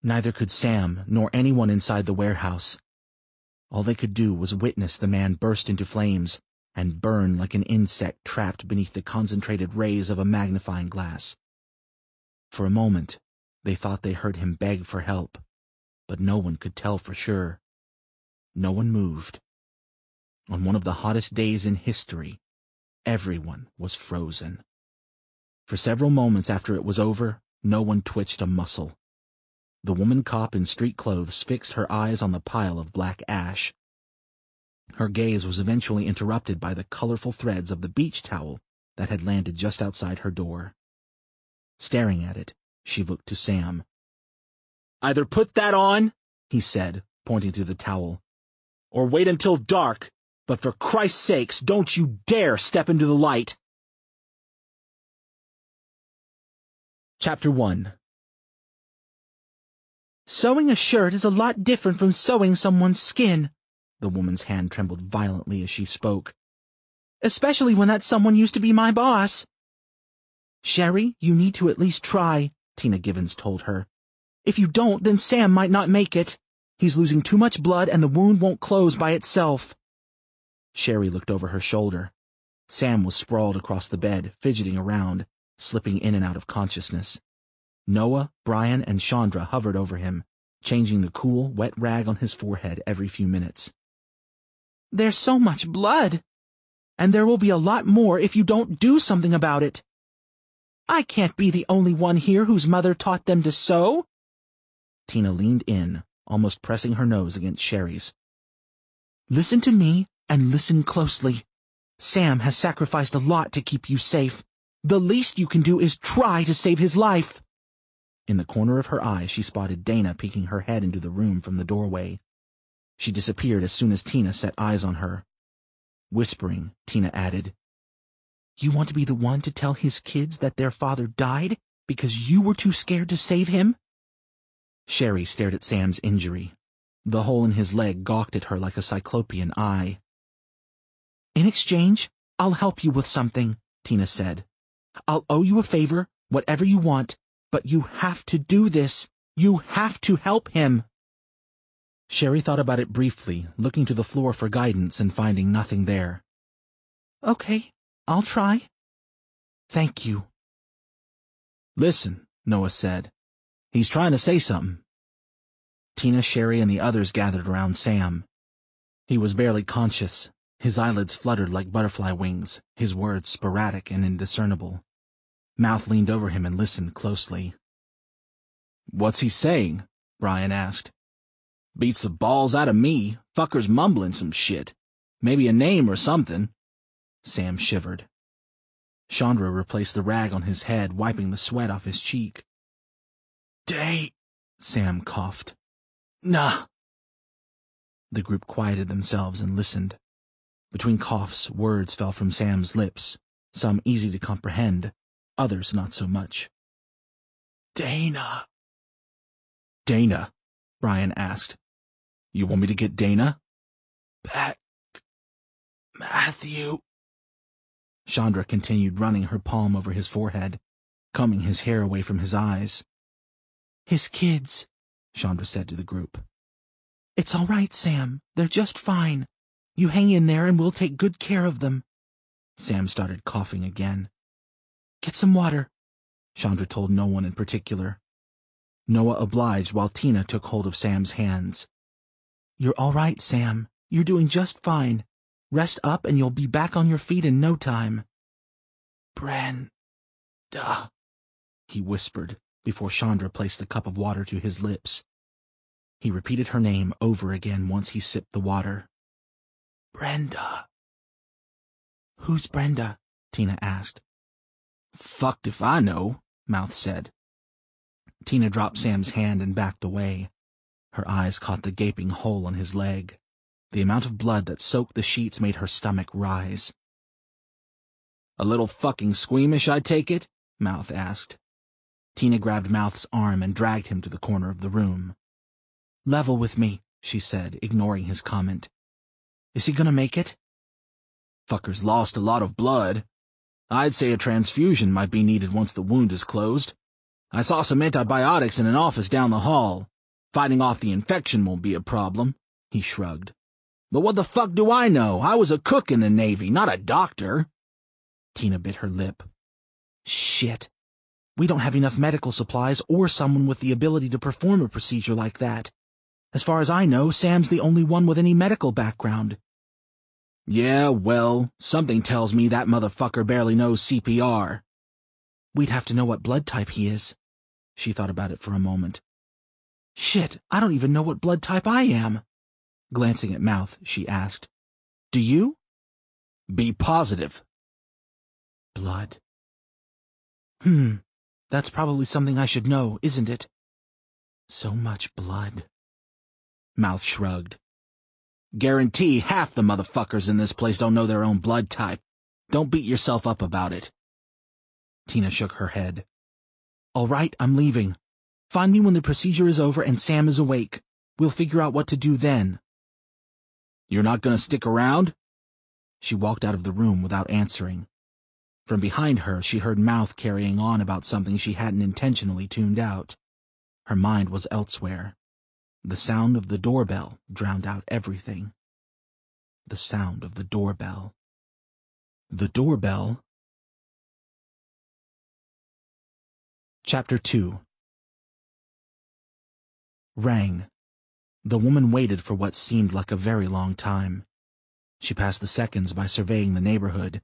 Neither could Sam, nor anyone inside the warehouse. All they could do was witness the man burst into flames and burn like an insect trapped beneath the concentrated rays of a magnifying glass. For a moment, they thought they heard him beg for help, but no one could tell for sure. No one moved. On one of the hottest days in history, everyone was frozen. For several moments after it was over, no one twitched a muscle. The woman cop in street clothes fixed her eyes on the pile of black ash. Her gaze was eventually interrupted by the colorful threads of the beach towel that had landed just outside her door. Staring at it, she looked to Sam. "Either put that on," he said, pointing to the towel, "or wait until dark, but for Christ's sakes, don't you dare step into the light." Chapter 1.
Sewing a shirt is a lot different from sewing someone's skin. The woman's hand trembled violently as she spoke. Especially when that someone used to be my boss. Sherry, you need to at least try, Tina Givens told her. If you don't, then Sam might not make it. He's losing too much blood and the wound won't close by itself. Sherry looked over her shoulder. Sam was sprawled across the bed, fidgeting around, slipping in and out of consciousness. Noah, Brian, and Chandra hovered over him, changing the cool, wet rag on his forehead every few minutes. There's so much blood, and there will be a lot more if you don't do something about it. I can't be the only one here whose mother taught them to sew. Tina leaned in, almost pressing her nose against Sherry's. Listen to me, and listen closely. Sam has sacrificed a lot to keep you safe. The least you can do is try to save his life. In the corner of her eye, she spotted Dana peeking her head into the room from the doorway. She disappeared as soon as Tina set eyes on her. Whispering, Tina added, You want to be the one to tell his kids that their father died because you were too scared to save him? Sherry stared at Sam's injury. The hole in his leg gawked at her like a cyclopean eye. In exchange, I'll help you with something, Tina said. I'll owe you a favor, whatever you want, but you have to do this. You have to help him. Sherry thought about it briefly, looking to the floor for guidance and finding nothing there. Okay, I'll try. Thank you. Listen, Noah said. He's trying to say something. Tina, Sherry, and the others gathered around Sam. He was barely conscious. His eyelids fluttered like butterfly wings, his words sporadic and indiscernible. Mouth leaned over him and listened closely. What's he saying? Brian asked. Beats the balls out of me. Fucker's mumbling some shit. Maybe a name or something. Sam shivered. Chandra replaced the rag on his head, wiping the sweat off his cheek. Sam coughed. Nah. The group quieted themselves and listened. Between coughs, words fell from Sam's lips, some easy to comprehend, others not so much. Dana, Brian asked. You want me to get Dana? Back, Matthew. Chandra continued running her palm over his forehead, combing his hair away from his eyes. His kids, Chandra said to the group. It's all right, Sam. They're just fine. You hang in there and we'll take good care of them. Sam started coughing again. Get some water, Chandra told no one in particular. Noah obliged while Tina took hold of Sam's hands. You're all right, Sam. You're doing just fine. Rest up and you'll be back on your feet in no time. Brenda, he whispered before Chandra placed the cup of water to his lips. He repeated her name over again once he sipped the water. Brenda. Who's Brenda? Tina asked. Fucked if I know, Mouth said. Tina dropped Sam's hand and backed away. Her eyes caught the gaping hole on his leg. The amount of blood that soaked the sheets made her stomach rise. A little fucking squeamish, I take it? Mouth asked. Tina grabbed Mouth's arm and dragged him to the corner of the room. Level with me, she said, ignoring his comment. Is he gonna make it?
Fucker's lost a lot of blood. I'd say a transfusion might be needed once the wound is closed. I saw some antibiotics in an office down the hall. Fighting off the infection won't be a problem, he shrugged. But what the fuck do I know? I was a cook in the Navy, not a doctor. Tina bit her lip. Shit. We don't have enough medical supplies or someone with the ability to perform a procedure like that. As far as I know, Sam's the only one with any medical background. Yeah, well, something tells me that motherfucker barely knows CPR. We'd have to know what blood type he is. She thought about it for a moment. Shit, I don't even know what blood type I am. Glancing at Mouth, she asked, Do you? Be positive. Blood. That's probably something I should know, isn't it? So much blood. Mouth shrugged. Guarantee half the motherfuckers in this place don't know their own blood type. Don't beat yourself up about it. Tina shook her head. All right, I'm leaving. Find me when the procedure is over and Sam is awake. We'll figure out what to do then. You're not going to stick around? She walked out of the room without answering. From behind her, she heard Mouth carrying on about something she hadn't intentionally tuned out. Her mind was elsewhere. The sound of the doorbell drowned out everything. The sound of the doorbell. The doorbell. Chapter 2. Rang. The woman waited for what seemed like a very long time. She passed the seconds by surveying the neighborhood,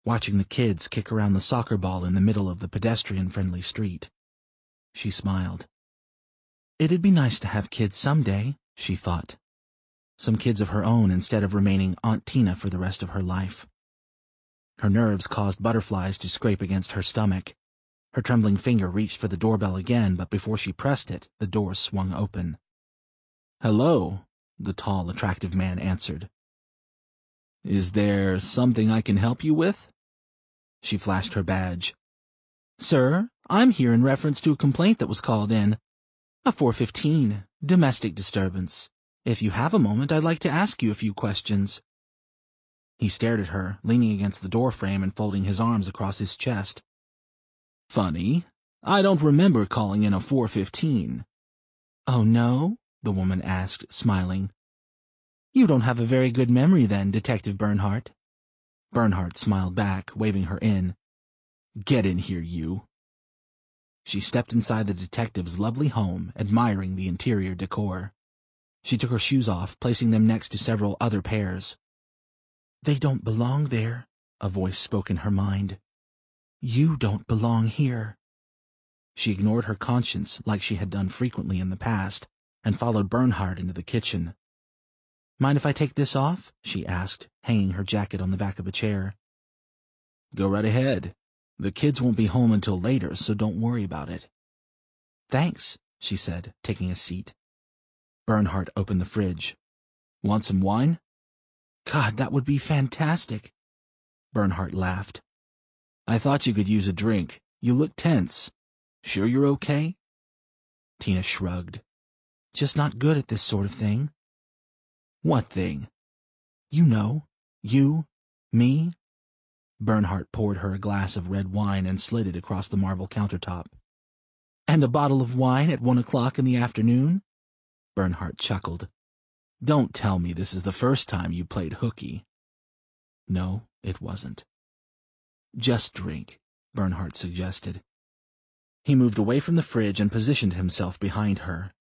watching the kids kick around the soccer ball in the middle of the pedestrian-friendly street. She smiled. It'd be nice to have kids someday, she thought. Some kids of her own instead of remaining Aunt Tina for the rest of her life. Her nerves caused butterflies to scrape against her stomach. Her trembling finger reached for the doorbell again, but before she pressed it, the door swung open. Hello, the tall, attractive man answered. Is there something I can help you with? She flashed her badge. Sir, I'm here in reference to a complaint that was called in. A 415, domestic disturbance. If you have a moment, I'd like to ask you a few questions. He stared at her, leaning against the doorframe and folding his arms across his chest. Funny, I don't remember calling in a 415. Oh, no? The woman asked, smiling. You don't have a very good memory then, Detective Bernhardt. Bernhardt smiled back, waving her in. Get in here, you. She stepped inside the detective's lovely home, admiring the interior decor. She took her shoes off, placing them next to several other pairs. They don't belong there, a voice spoke in her mind. You don't belong here. She ignored her conscience like she had done frequently in the past, and followed Bernhardt into the kitchen. Mind if I take this off? She asked, hanging her jacket on the back of a chair. Go right ahead. The kids won't be home until later, so don't worry about it. Thanks, she said, taking a seat. Bernhardt opened the fridge. Want some wine? God, that would be fantastic. Bernhardt laughed. I thought you could use a drink. You look tense. Sure you're okay? Tina shrugged. Just not good at this sort of thing. What thing? You know. You. Me. Bernhardt poured her a glass of red wine and slid it across the marble countertop. And a bottle of wine at 1 o'clock in the afternoon? Bernhardt chuckled. Don't tell me this is the first time you played hooky. No, it wasn't. Just drink, Bernhardt suggested. He moved away from the fridge and positioned himself behind her.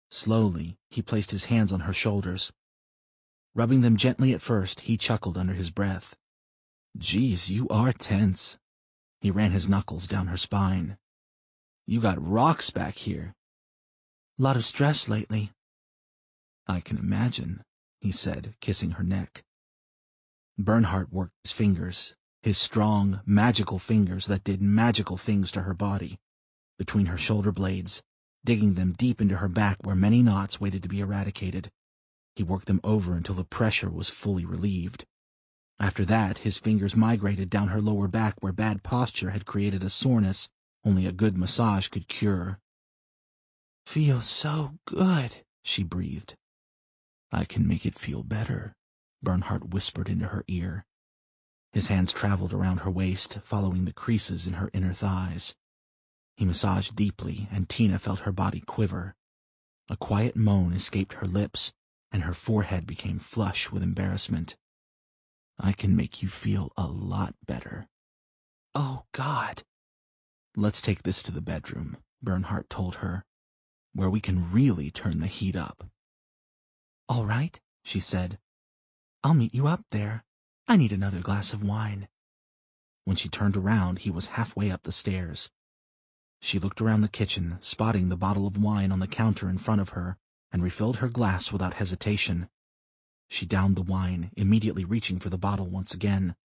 Slowly, he placed his hands on her shoulders. Rubbing them gently at first, he chuckled under his breath. Geez, you are tense. He ran his knuckles down her spine. You got rocks back here. Lot of stress lately. I can imagine, he said, kissing her neck. Bernhardt worked his fingers, his strong, magical fingers that did magical things to her body, between her shoulder blades, digging them deep into her back where many knots waited to be eradicated. He worked them over until the pressure was fully relieved. After that, his fingers migrated down her lower back where bad posture had created a soreness only a good massage could cure. Feels so good, she breathed. I can make it feel better, Bernhardt whispered into her ear.
His hands traveled around her waist, following the creases in her inner thighs. He massaged deeply, and Tina felt her body quiver. A quiet moan escaped her lips, and her forehead became flush with embarrassment. "I can make you feel a lot better." "Oh, God." "Let's take this to the bedroom," Bernhardt told her, "where we can really turn the heat up." "All right," she said. "I'll meet you up there. I need another glass of wine." When she turned around, he was halfway up the stairs. She looked around the kitchen, spotting the bottle of wine on the counter in front of her, and refilled her glass without hesitation. She downed the wine, immediately reaching for the bottle once again.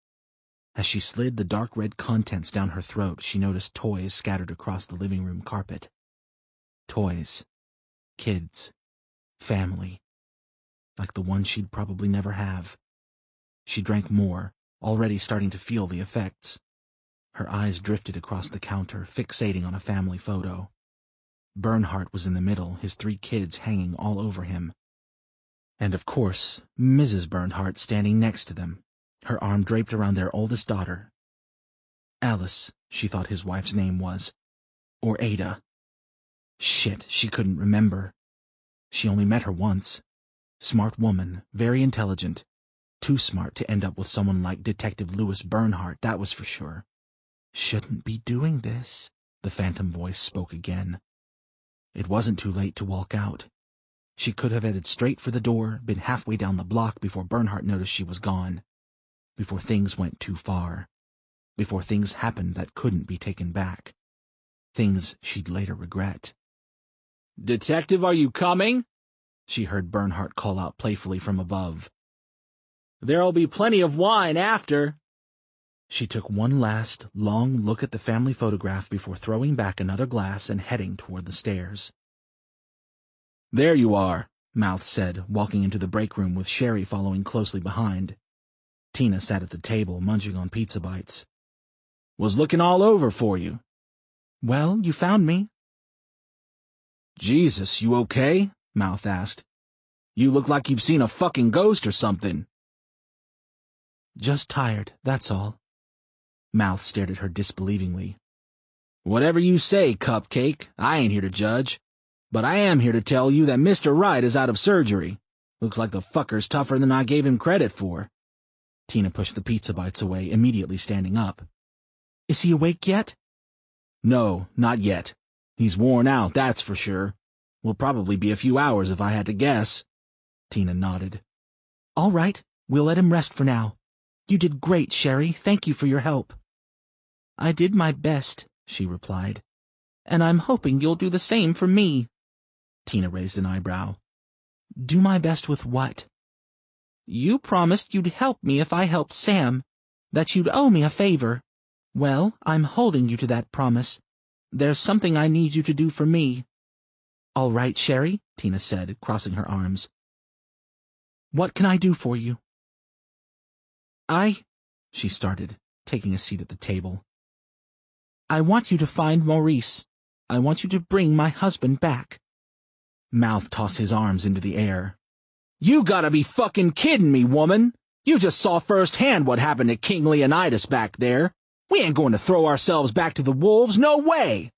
As she slid the dark red contents down her throat, she noticed toys scattered across the living room carpet. Toys. Kids. Family. Like the one she'd probably never have. She drank more, already starting to feel the effects. Her eyes drifted across the counter, fixating on a family photo. Bernhardt was in the middle, his 3 kids hanging all over him. And of course, Mrs. Bernhardt standing next to them, her arm draped around their oldest daughter. Alice, she thought his wife's name was. Or Ada. Shit, she couldn't remember. She only met her once. Smart woman, very intelligent. Too smart to end up with someone like Detective Louis Bernhardt, that was for sure. "Shouldn't be doing this," the phantom voice spoke again. It wasn't too late to walk out. She could have headed straight for the door, been halfway down the block before Bernhardt noticed she was gone. Before things went too far. Before things happened that couldn't be taken back. Things she'd later regret. "Detective, are you coming?" she heard Bernhardt call out playfully from above. "There'll be plenty of wine after." She took one last, long look at the family photograph before throwing back another glass and heading toward the stairs. "There you are," Mouth said, walking into the break room with Sherry following closely behind. Tina sat at the table, munching on pizza bites. "Was looking all over for you." "Well, you found me." "Jesus, you okay?" Mouth asked. "You look like you've seen a fucking ghost or something." "Just tired, that's all." Mouth stared at her disbelievingly. "Whatever you say, Cupcake. I ain't here to judge. But I am here to tell you that Mr. Wright is out of surgery. Looks like the fucker's tougher than I gave him credit for." Tina pushed the pizza bites away, immediately standing up. "Is he awake yet?" "No, not yet. He's worn out, that's for sure. Will probably be a few hours if I had to guess." Tina nodded. "All right, we'll let him rest for now. You did great, Sherry. Thank you for your help." "I did my best," she replied. "And I'm hoping you'll do the same for me." Tina raised an eyebrow. "Do my best with what?" "You promised you'd help me if I helped Sam, that you'd owe me a favor. Well, I'm holding you to that promise. There's something I need you to do for me." "All right, Sherry," Tina said, crossing her arms. "What can I do for you?" She started, taking a seat at the table. "I want you to find Maurice. I want you to bring my husband back." Mouth tossed his arms into the air. "You gotta be fucking kidding me, woman! You just saw firsthand what happened to King Leonidas back there. We ain't going to throw ourselves back to the wolves, no way!"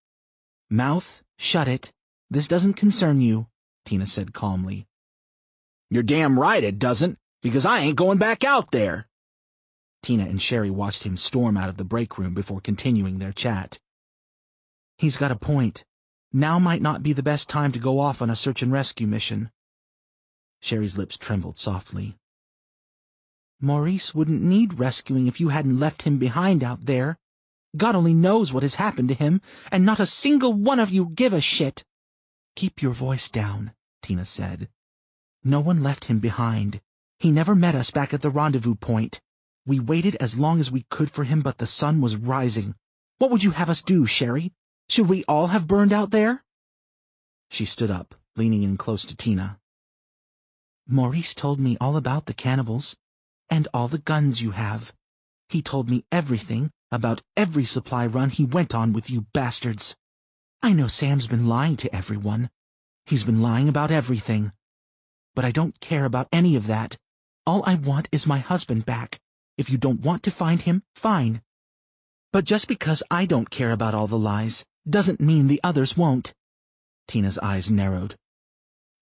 "Mouth, shut it. This doesn't concern you," Tina said calmly. "You're damn right it doesn't, because I ain't going back out there." Tina and Sherry watched him storm out of the break room before continuing their chat. "He's got a point. Now might not be the best time to go off on a search and rescue mission." Sherry's lips trembled softly. "Maurice wouldn't need rescuing if you hadn't left him behind out there. God only knows what has happened to him, and not a single one of you give a shit." "Keep your voice down," Tina said. "No one left him behind. He never met us back at the rendezvous point. We waited as long as we could for him, but the sun was rising. What would you have us do, Sherry? Should we all have burned out there?" She stood up, leaning in close to Tina. "Maurice told me all about the cannibals, and all the guns you have. He told me everything about every supply run he went on with you bastards. I know Sam's been lying to everyone. He's been lying about everything. But I don't care about any of that. All I want is my husband back.
If you don't want to find him, fine. But just because I don't care about all the lies doesn't mean the others won't. Tina's eyes narrowed.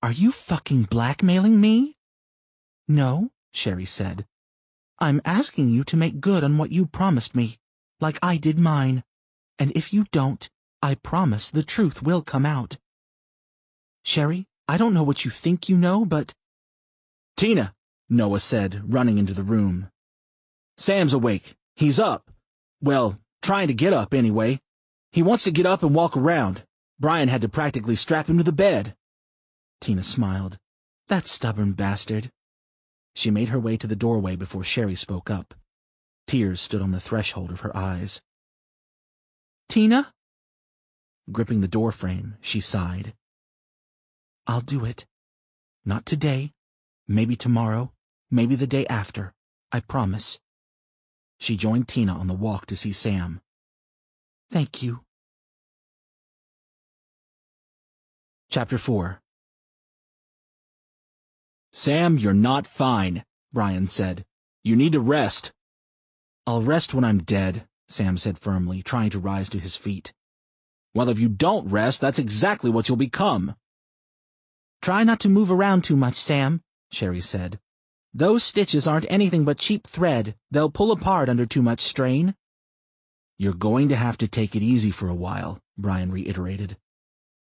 Are you fucking blackmailing me? No, Sherry said. I'm asking you to make good on what you promised me, like I did mine. And if you don't, I promise the truth will come out. Sherry, I don't know what you think you know, but...
Tina, Noah said, running into the room. Sam's awake. He's up. Well, trying to get up anyway. He wants to get up and walk around. Brian had to practically strap him to the bed.
Tina smiled. That stubborn bastard. She made her way to the doorway before Sherry spoke up. Tears stood on the threshold of her eyes. Tina? Gripping the doorframe, she sighed. I'll do it. Not today. Maybe tomorrow. Maybe the day after. I promise. She joined Tina on the walk to see Sam. Thank you. Chapter 4.
Sam, you're not fine, Brian said. You need to rest.
I'll rest when I'm dead, Sam said firmly, trying to rise to his feet.
Well, if you don't rest, that's exactly what you'll become.
Try not to move around too much, Sam, Sherry said. Those stitches aren't anything but cheap thread. They'll pull apart under too much strain.
You're going to have to take it easy for a while, Brian reiterated.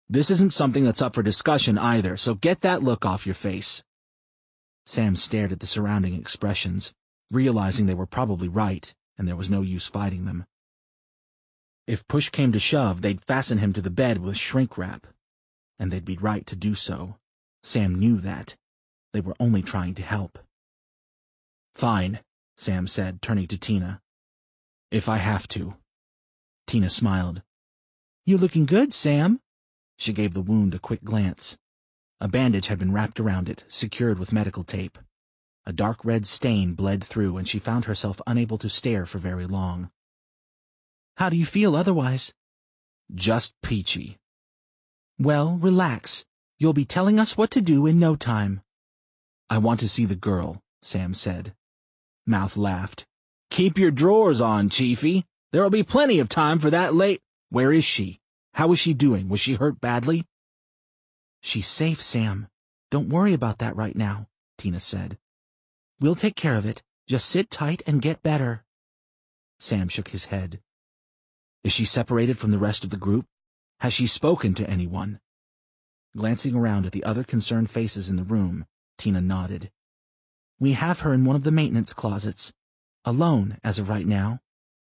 This isn't something that's up for discussion either, so get that look off your face.
Sam stared at the surrounding expressions, realizing they were probably right, and there was no use fighting them. If push came to shove, they'd fasten him to the bed with shrink wrap, and they'd be right to do so. Sam knew that. They were only trying to help.
Fine, Sam said, turning to Tina. If I have to.
Tina smiled. You're looking good, Sam. She gave the wound a quick glance. A bandage had been wrapped around it, secured with medical tape. A dark red stain bled through, and she found herself unable to stare for very long. How do you feel otherwise?
Just peachy.
Well, relax. You'll be telling us what to do in no time.
I want to see the girl, Sam said. Mouth laughed. Keep your drawers on, Chiefy. There'll be plenty of time for that late. Where is she? How is she doing? Was she hurt badly?
She's safe, Sam. Don't worry about that right now, Tina said. We'll take care of it. Just sit tight and get better. Sam shook his head.
Is she separated from the rest of the group? Has she spoken to anyone?
Glancing around at the other concerned faces in the room, Tina nodded. We have her in one of the maintenance closets. Alone, as of right now.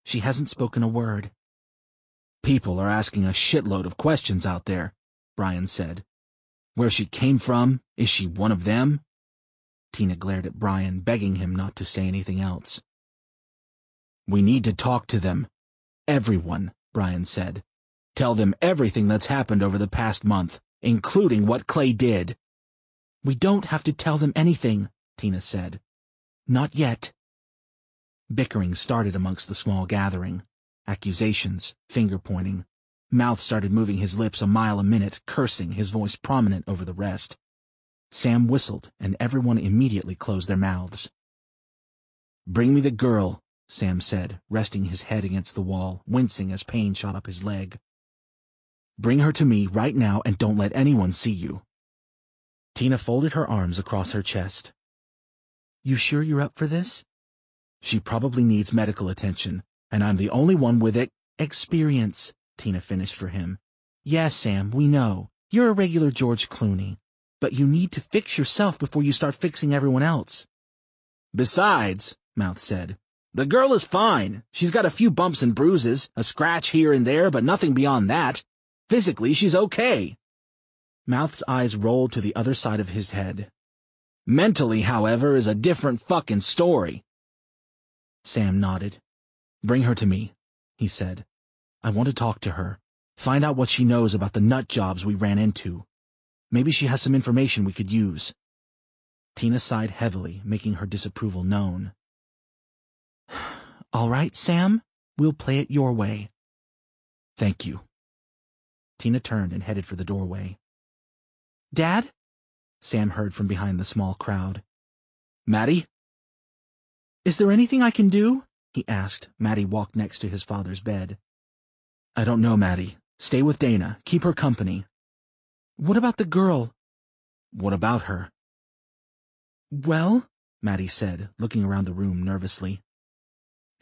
She hasn't spoken a word.
People are asking a shitload of questions out there, Brian said. Where she came from? Is she one of them?
Tina glared at Brian, begging him not to say anything else.
We need to talk to them. Everyone, Brian said. Tell them everything that's happened over the past month, including what Clay did.
We don't have to tell them anything, Tina said. Not yet. Bickering started amongst the small gathering. Accusations, finger-pointing. Mouth started moving his lips a mile a minute, cursing, his voice prominent over the rest. Sam whistled, and everyone immediately closed their mouths. Bring me the girl, Sam said, resting his head against the wall, wincing as pain shot up his leg. Bring her to me right now and don't let anyone see you. Tina folded her arms across her chest. You sure you're up for this? She probably needs medical attention, and I'm the only one with experience, Tina finished for him. Yes, Sam, we know. You're a regular George Clooney. But you need to fix yourself before you start fixing everyone else.
Besides, Mouth said, the girl is fine. She's got a few bumps and bruises, a scratch here and there, but nothing beyond that. Physically, she's okay.
Mouth's eyes rolled to the other side of his head.
Mentally, however, is a different fucking story.
Sam nodded. Bring her to me, he said. I want to talk to her. Find out what she knows about the nut jobs we ran into. Maybe she has some information we could use. Tina sighed heavily, making her disapproval known. All right, Sam. We'll play it your way. Thank you. Tina turned and headed for the doorway. Dad? Sam heard from behind the small crowd.
Maddie? Is there anything I can do? He asked. Maddie walked next to his father's bed.
I don't know, Maddie. Stay with Dana. Keep her company.
What about the girl?
What about her?
Well, Maddie said, looking around the room nervously.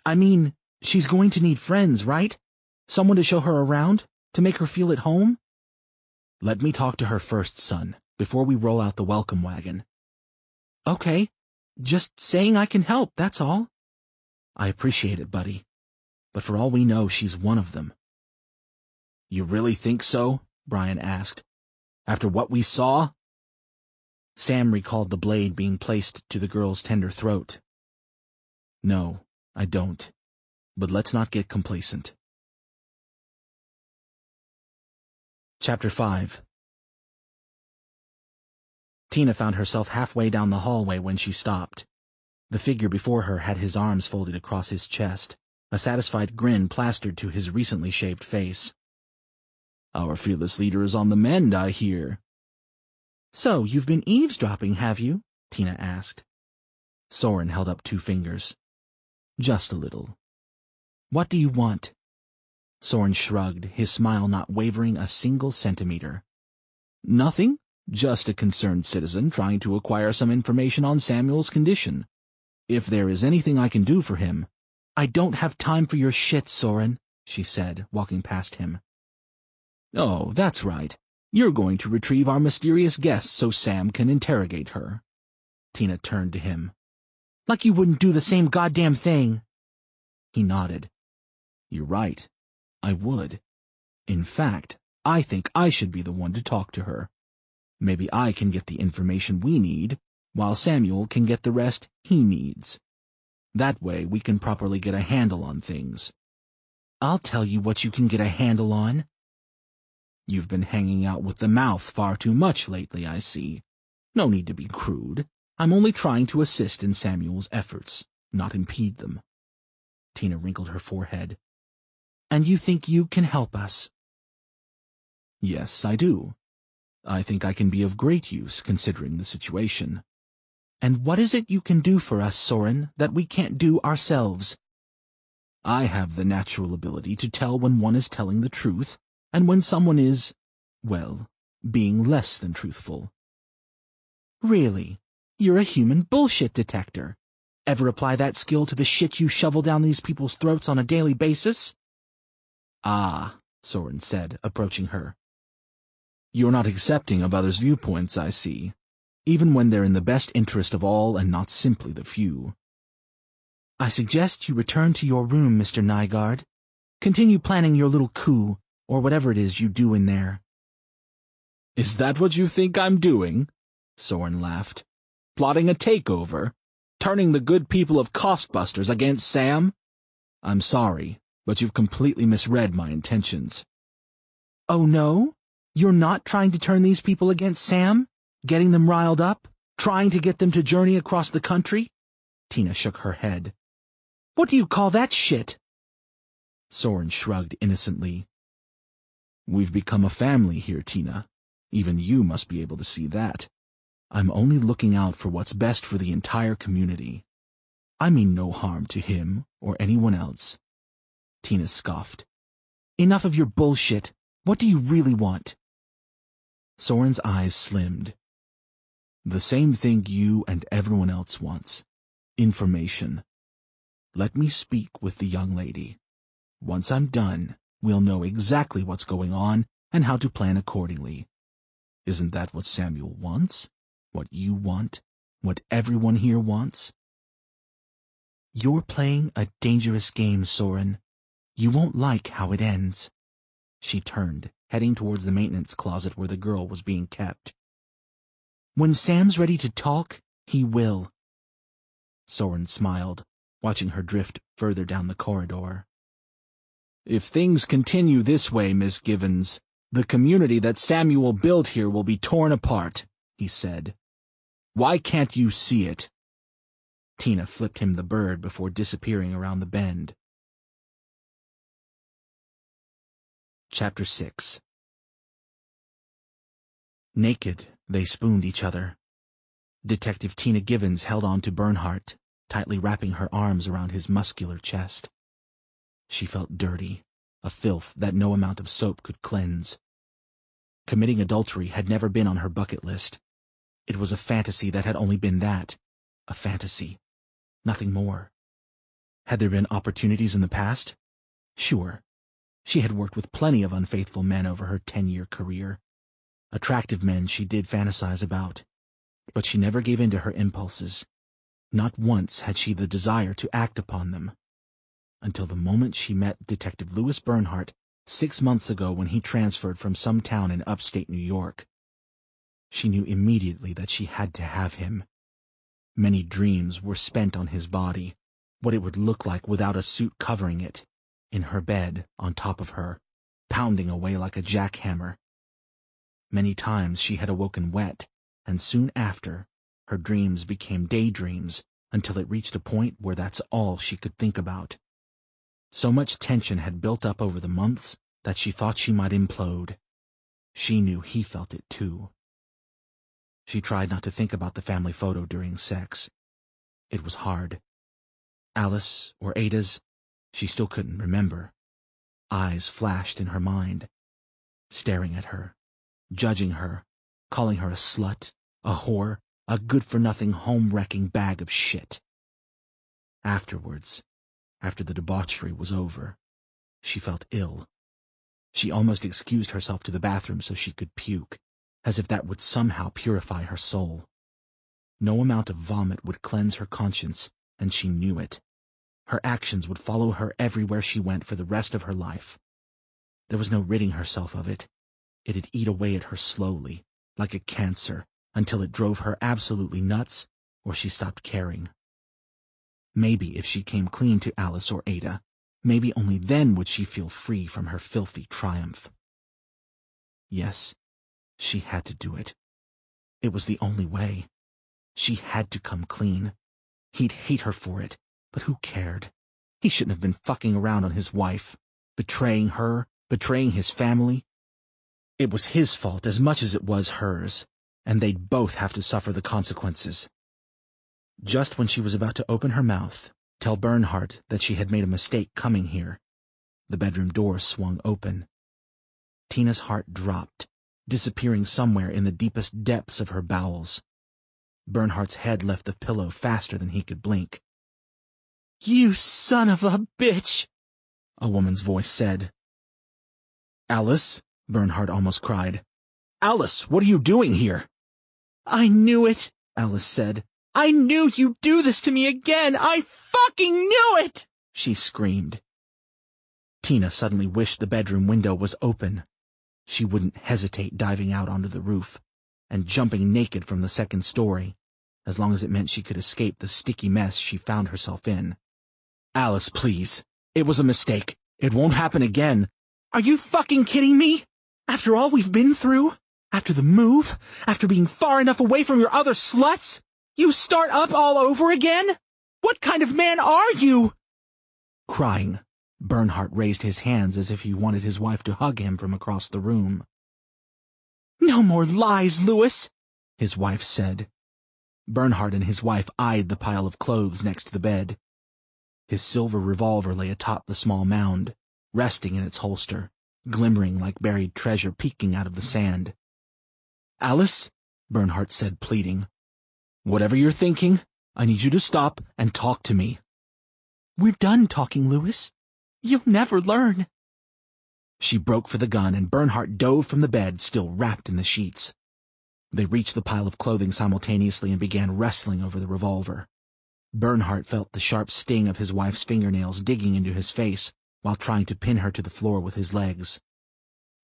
I mean, she's going to need friends, right? Someone to show her around, to make her feel at home?
Let me talk to her first, son, before we roll out the welcome wagon.
Okay, just saying I can help, that's all.
I appreciate it, buddy. But for all we know, she's one of them. You really think so? Brian asked. After what we saw?
Sam recalled the blade being placed to the girl's tender throat.
No, I don't. But let's not get complacent.
Chapter 5. Tina found herself halfway down the hallway when she stopped. The figure before her had his arms folded across his chest, a satisfied grin plastered to his recently shaved face.
Our fearless leader is on the mend, I hear.
So, you've been eavesdropping, have you? Tina asked.
Soren held up 2 fingers. Just a little.
What do you want?
Soren shrugged, his smile not wavering a single centimeter. Nothing, just a concerned citizen trying to acquire some information on Samuel's condition. If there is anything I can do for him—
I don't have time for your shit, Soren, she said, walking past him.
Oh, that's right. You're going to retrieve our mysterious guest so Sam can interrogate her.
Tina turned to him. Like you wouldn't do the same goddamn thing.
He nodded. You're right. I would. In fact, I think I should be the one to talk to her. Maybe I can get the information we need, while Samuel can get the rest he needs. That way we can properly get a handle on things.
I'll tell you what you can get a handle on.
You've been hanging out with the mouth far too much lately, I see. No need to be crude. I'm only trying to assist in Samuel's efforts, not impede them.
Tina wrinkled her forehead. And you think you can help us?
Yes, I do. I think I can be of great use, considering the situation.
And what is it you can do for us, Soren, that we can't do ourselves?
I have the natural ability to tell when one is telling the truth, and when someone is, well, being less than truthful.
Really? You're a human bullshit detector. Ever apply that skill to the shit you shovel down these people's throats on a daily basis?
Ah, Soren said, approaching her. You're not accepting of others' viewpoints, I see, even when they're in the best interest of all and not simply the few.
I suggest you return to your room, Mr. Nygaard. Continue planning your little coup, or whatever it is you do in there.
Is that what you think I'm doing? Soren laughed. Plotting a takeover? Turning the good people of Costbusters against Sam? I'm sorry, but you've completely misread my intentions.
Oh no? You're not trying to turn these people against Sam? Getting them riled up? Trying to get them to journey across the country? Tina shook her head. What do you call that shit?
Soren shrugged innocently. We've become a family here, Tina. Even you must be able to see that. I'm only looking out for what's best for the entire community. I mean no harm to him or anyone else.
Tina scoffed. Enough of your bullshit. What do you really want?
Soren's eyes slimmed. The same thing you and everyone else wants. Information. Let me speak with the young lady. Once I'm done, we'll know exactly what's going on and how to plan accordingly. Isn't that what Samuel wants? What you want? What everyone here wants?
You're playing a dangerous game, Soren. You won't like how it ends. She turned, heading towards the maintenance closet where the girl was being kept. When Sam's ready to talk, he will.
Soren smiled, watching her drift further down the corridor. If things continue this way, Miss Givens, the community that Samuel built here will be torn apart, he said. Why can't you see it?
Tina flipped him the bird before disappearing around the bend. Chapter 6. Naked, they spooned each other. Detective Tina Givens held on to Bernhardt. tightly wrapping her arms around his muscular chest. She felt dirty, a filth that no amount of soap could cleanse. Committing adultery had never been on her bucket list. It was a fantasy that had only been that, a fantasy, nothing more. Had there been opportunities in the past? Sure. She had worked with plenty of unfaithful men over her 10-year career. Attractive men she did fantasize about. But she never gave in to her impulses. Not once had she the desire to act upon them. Until the moment she met Detective Louis Bernhardt 6 months ago when he transferred from some town in upstate New York. She knew immediately that she had to have him. Many dreams were spent on his body, what it would look like without a suit covering it, in her bed, on top of her, pounding away like a jackhammer. Many times she had awoken wet, and soon after, her dreams became daydreams until it reached a point where that's all she could think about. So much tension had built up over the months that she thought she might implode. She knew he felt it too. She tried not to think about the family photo during sex. It was hard. Alice or Ada's, she still couldn't remember. Eyes flashed in her mind, staring at her, judging her, calling her a slut, a whore, a good-for-nothing home-wrecking bag of shit. Afterwards, after the debauchery was over, she felt ill. She almost excused herself to the bathroom so she could puke, as if that would somehow purify her soul. No amount of vomit would cleanse her conscience, and she knew it. Her actions would follow her everywhere she went for the rest of her life. There was no ridding herself of it. It'd eat away at her slowly, like a cancer, until it drove her absolutely nuts, or she stopped caring. Maybe if she came clean to Alice or Ada, maybe only then would she feel free from her filthy triumph. Yes, she had to do it. It was the only way. She had to come clean. He'd hate her for it, but who cared? He shouldn't have been fucking around on his wife, betraying her, betraying his family. It was his fault as much as it was hers, and they'd both have to suffer the consequences. Just when she was about to open her mouth, tell Bernhardt that she had made a mistake coming here, the bedroom door swung open. Tina's heart dropped, disappearing somewhere in the deepest depths of her bowels. Bernhardt's head left the pillow faster than he could blink.
"You son of a bitch!"
a woman's voice said. "Alice," Bernhardt almost cried. "Alice, what are you doing here?"
"I knew it,"
Alice said.
"I knew you'd do this to me again! I fucking knew it!"
she screamed. Tina suddenly wished the bedroom window was open. She wouldn't hesitate diving out onto the roof and jumping naked from the second story, as long as it meant she could escape the sticky mess she found herself in. "Alice, please. It was a mistake. It won't happen again."
"Are you fucking kidding me? After all we've been through? After the move? After being far enough away from your other sluts? You start up all over again? What kind of man are you?"
Crying, Bernhardt raised his hands as if he wanted his wife to hug him from across the room.
"No more lies, Louis,"
his wife said. Bernhardt and his wife eyed the pile of clothes next to the bed. His silver revolver lay atop the small mound, resting in its holster, glimmering like buried treasure peeking out of the sand. "Alice," Bernhardt said, pleading, "whatever you're thinking, I need you to stop and talk to me."
"We're done talking, Louis. You'll never learn."
She broke for the gun, and Bernhardt dove from the bed, still wrapped in the sheets. They reached the pile of clothing simultaneously and began wrestling over the revolver. Bernhardt felt the sharp sting of his wife's fingernails digging into his face while trying to pin her to the floor with his legs.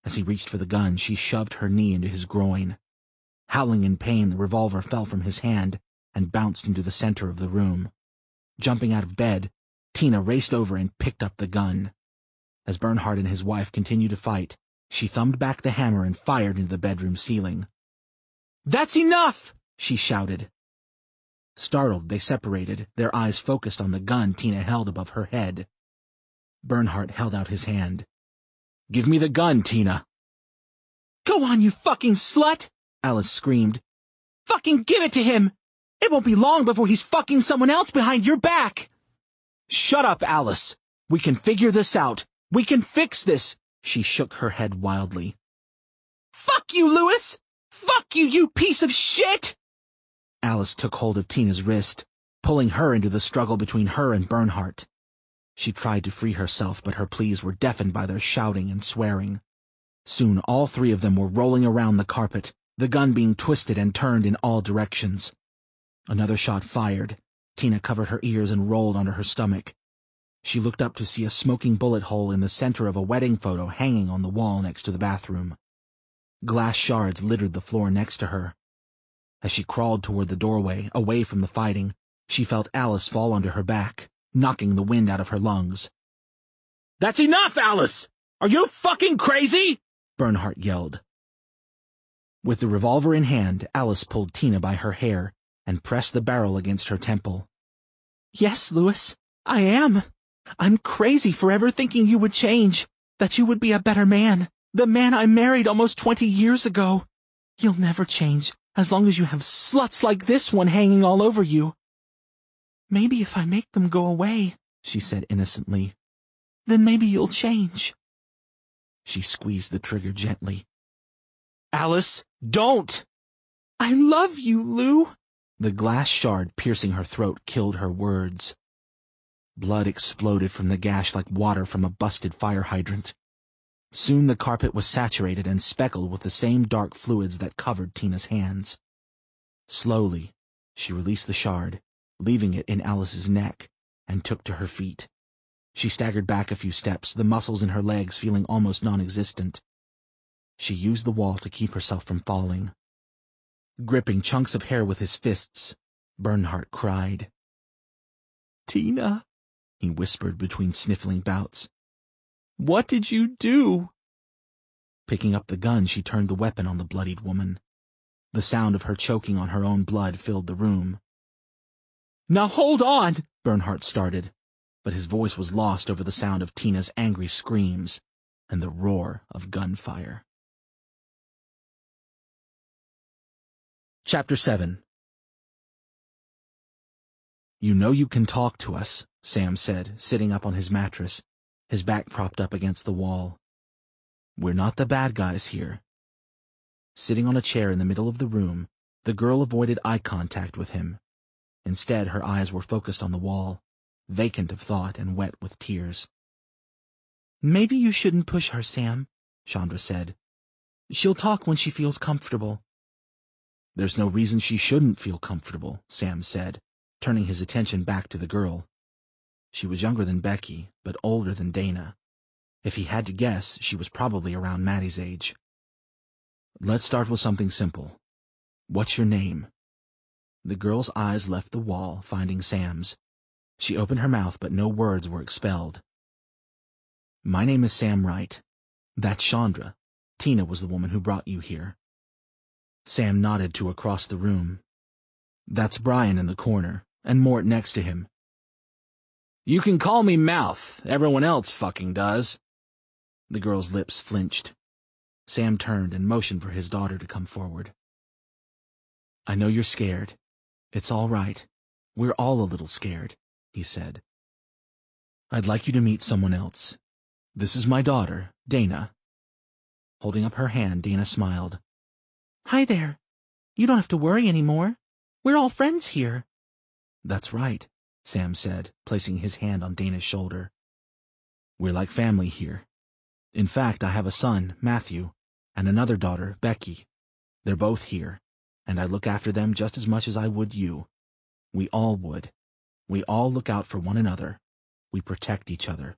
As he reached for the gun, she shoved her knee into his groin. Howling in pain, the revolver fell from his hand and bounced into the center of the room. Jumping out of bed, Tina raced over and picked up the gun. As Bernhardt and his wife continued to fight, she thumbed back the hammer and fired into the bedroom ceiling.
"That's enough!"
she shouted. Startled, they separated, their eyes focused on the gun Tina held above her head. Bernhardt held out his hand. "Give me the gun, Tina."
"Go on, you fucking slut!"
Alice screamed.
"Fucking give it to him! It won't be long before he's fucking someone else behind your back.
Shut up, Alice. We can figure this out. We can fix this. She shook her head wildly.
Fuck you, Lewis! Fuck you, you piece of shit!
Alice took hold of Tina's wrist, pulling her into the struggle between her and Bernhardt. She tried to free herself, but her pleas were deafened by their shouting and swearing. Soon all three of them were rolling around the carpet, the gun being twisted and turned in all directions. Another shot fired. Tina covered her ears and rolled onto her stomach. She looked up to see a smoking bullet hole in the center of a wedding photo hanging on the wall next to the bathroom. Glass shards littered the floor next to her. As she crawled toward the doorway, away from the fighting, she felt Alice fall onto her back, knocking the wind out of her lungs.
"That's enough, Alice! Are you fucking crazy?"
Bernhardt yelled. With the revolver in hand, Alice pulled Tina by her hair and pressed the barrel against her temple.
Yes, Lewis, I am. I'm crazy for ever thinking you would change, that you would be a better man, the man I married almost 20 years ago. You'll never change, as long as you have sluts like this one hanging all over you. Maybe if I make them go away, she said innocently, then maybe you'll change.
She squeezed the trigger gently. Alice, don't!
I love you, Lou.
The glass shard piercing her throat killed her words. Blood exploded from the gash like water from a busted fire hydrant. Soon the carpet was saturated and speckled with the same dark fluids that covered Tina's hands. Slowly, she released the shard, leaving it in Alice's neck, and took to her feet. She staggered back a few steps, the muscles in her legs feeling almost non-existent. She used the wall to keep herself from falling. Gripping chunks of hair with his fists, Bernhardt cried.
Tina,
he whispered between sniffling bouts.
What did you do?
Picking up the gun, she turned the weapon on the bloodied woman. The sound of her choking on her own blood filled the room.
Now hold on,
Bernhardt started, but his voice was lost over the sound of Tina's angry screams and the roar of gunfire. Chapter 7. You know you can talk to us, Sam said, sitting up on his mattress, his back propped up against the wall. We're not the bad guys here. Sitting on a chair in the middle of the room, the girl avoided eye contact with him. Instead, her eyes were focused on the wall, vacant of thought and wet with tears.
Maybe you shouldn't push her, Sam, Chandra said. She'll talk when she feels comfortable.
There's no reason she shouldn't feel comfortable, Sam said, turning his attention back to the girl. She was younger than Becky, but older than Dana. If he had to guess, she was probably around Maddie's age. Let's start with something simple. What's your name? The girl's eyes left the wall, finding Sam's. She opened her mouth, but no words were expelled. My name is Sam Wright. That's Chandra. Tina was the woman who brought you here. Sam nodded to across the room. That's Brian in the corner, and Mort next to him.
You can call me Mouth. Everyone else fucking does.
The girl's lips flinched. Sam turned and motioned for his daughter to come forward. I know you're scared. It's all right. We're all a little scared, he said. I'd like you to meet someone else. This is my daughter, Dana. Holding up her hand, Dana smiled.
Hi there. You don't have to worry anymore. We're all friends here.
That's right, Sam said, placing his hand on Dana's shoulder. We're like family here. In fact, I have a son, Matthew, and another daughter, Becky. They're both here, and I look after them just as much as I would you. We all would. We all look out for one another. We protect each other.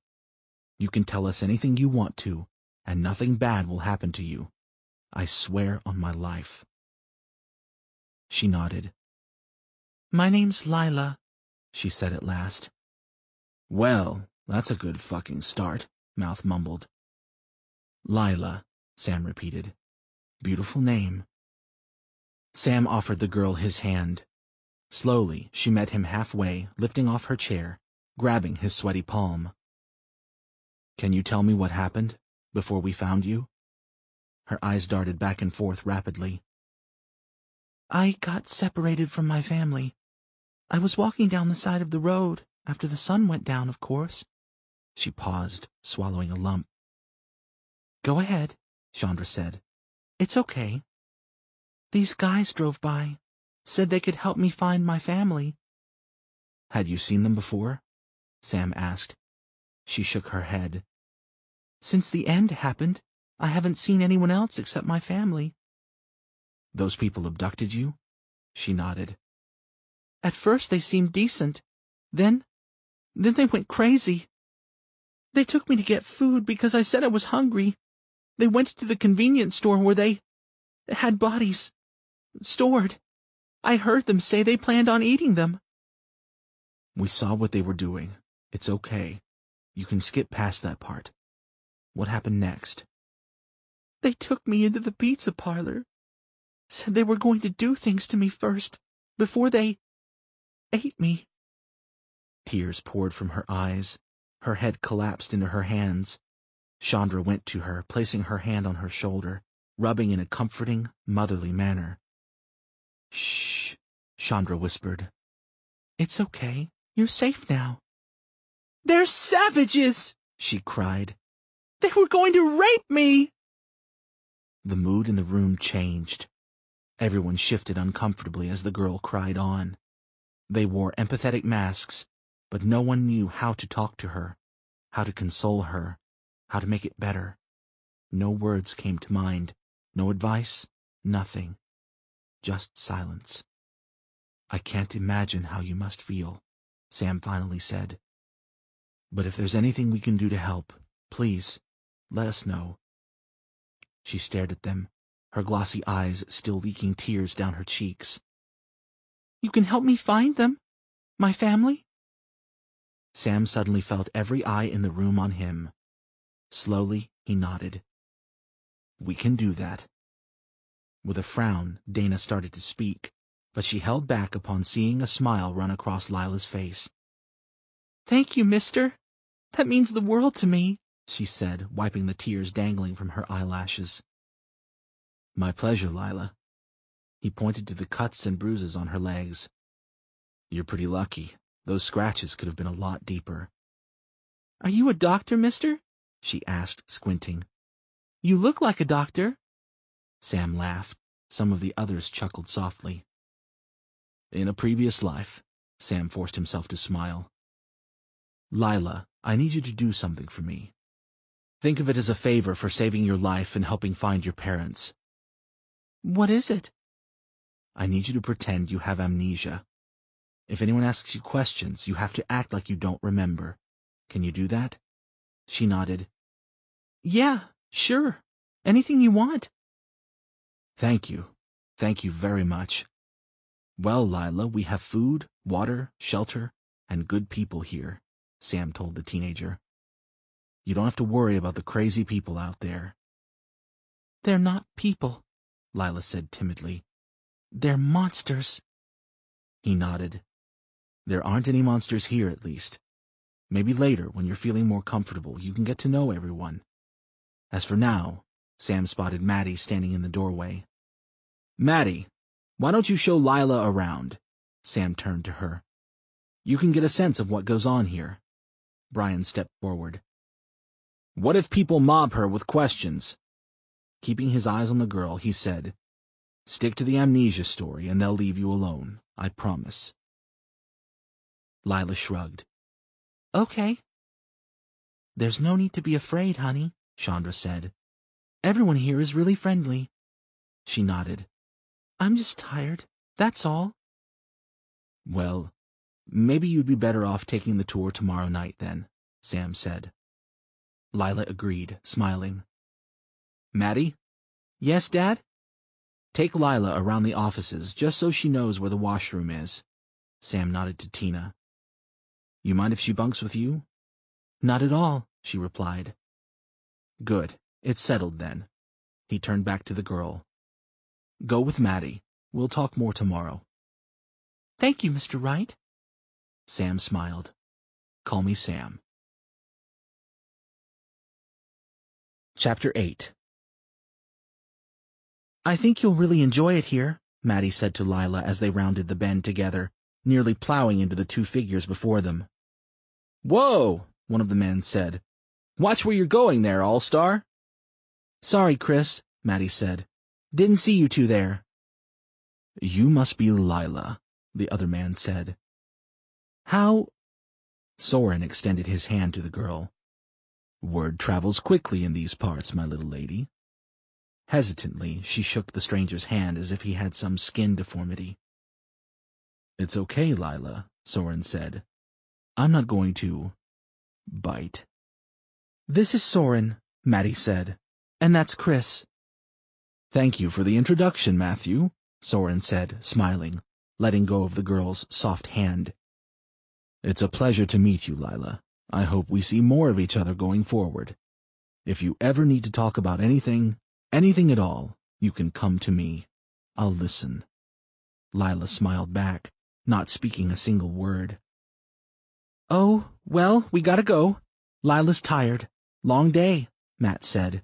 You can tell us anything you want to, and nothing bad will happen to you. I swear on my life. She nodded.
My name's Lila,
she said at last. Well, that's a good fucking start, Mouth mumbled. Lila, Sam repeated. Beautiful name. Sam offered the girl his hand. Slowly, she met him halfway, lifting off her chair, grabbing his sweaty palm. Can you tell me what happened before we found you? Her eyes darted back and forth rapidly.
I got separated from my family. I was walking down the side of the road, after the sun went down, of course.
She paused, swallowing a lump.
Go ahead, Chandra said. It's okay. These guys drove by, said they could help me find my family.
Had you seen them before? Sam asked. She shook her head.
Since the end happened, I haven't seen anyone else except my family.
Those people abducted you? She nodded.
At first they seemed decent. Then they went crazy. They took me to get food because I said I was hungry. They went to the convenience store where they had bodies stored. I heard them say they planned on eating them.
We saw what they were doing. It's okay. You can skip past that part. What happened next?
They took me into the pizza parlor. Said they were going to do things to me first, before they ate me.
Tears poured from her eyes. Her head collapsed into her hands. Chandra went to her, placing her hand on her shoulder, rubbing in a comforting, motherly manner.
Shh, Chandra whispered. It's okay. You're safe now. They're savages, she cried. They were going to rape me!
The mood in the room changed. Everyone shifted uncomfortably as the girl cried on. They wore empathetic masks, but no one knew how to talk to her, how to console her, how to make it better. No words came to mind, no advice, nothing. Just silence. I can't imagine how you must feel, Sam finally said. But if there's anything we can do to help, please, let us know. She stared at them, her glossy eyes still leaking tears down her cheeks.
You can help me find them? My family?
Sam suddenly felt every eye in the room on him. Slowly, he nodded. We can do that. With a frown, Dana started to speak, but she held back upon seeing a smile run across Lila's face.
Thank you, mister. That means the world to me,
she said, wiping the tears dangling from her eyelashes. My pleasure, Lila. He pointed to the cuts and bruises on her legs. You're pretty lucky. Those scratches could have been a lot deeper.
Are you a doctor, mister?
She asked, squinting.
You look like a doctor.
Sam laughed. Some of the others chuckled softly. In a previous life, Sam forced himself to smile. Lila, I need you to do something for me. Think of it as a favor for saving your life and helping find your parents.
What is it?
I need you to pretend you have amnesia. If anyone asks you questions, you have to act like you don't remember. Can you do that? She nodded.
Yeah, sure. Anything you want.
Thank you. Thank you very much. Well, Lila, we have food, water, shelter, and good people here, Sam told the teenager. You don't have to worry about the crazy people out there.
They're not people, Lila said timidly. They're monsters.
He nodded. There aren't any monsters here, at least. Maybe later, when you're feeling more comfortable, you can get to know everyone. As for now, Sam spotted Maddie standing in the doorway. Maddie, why don't you show Lila around? Sam turned to her. You can get a sense of what goes on here. Brian stepped forward. What if people mob her with questions? Keeping his eyes on the girl, he said, Stick to the amnesia story and they'll leave you alone, I promise. Lila shrugged.
Okay. There's no need to be afraid, honey, Chandra said. Everyone here is really friendly.
She nodded.
I'm just tired, that's all.
Well, maybe you'd be better off taking the tour tomorrow night then, Sam said. Lila agreed, smiling. Maddie?
Yes, Dad?
Take Lila around the offices just so she knows where the washroom is. Sam nodded to Tina. You mind if she bunks with you?
Not at all,
she replied. Good. It's settled then. He turned back to the girl. Go with Maddie. We'll talk more tomorrow.
Thank you, Mr. Wright.
Sam smiled. Call me Sam. Chapter 8.
I think you'll really enjoy it here,
Maddie said to Lila as they rounded the bend together, nearly plowing into the two figures before them. "Whoa!" one of the men said. "Watch where you're going there, All-Star." "Sorry, Chris," Maddie said. "Didn't see you two there." "You must be Lila," the other man said. "How—" Soren extended his hand to the girl. "Word travels quickly in these parts, my little lady." Hesitantly, she shook the stranger's hand as if he had some skin deformity. "It's okay, Lila," Soren said. "I'm not going to bite." "This is Soren," Maddie said. "And that's Chris." "Thank you for the introduction, Matthew," Soren said, smiling, letting go of the girl's soft hand. "It's a pleasure to meet you, Lila. I hope we see more of each other going forward. If you ever need to talk about anything at all, you can come to me. I'll listen." Lila smiled back, not speaking a single word. "Oh, well, we gotta go. Lila's tired. Long day," Matt said.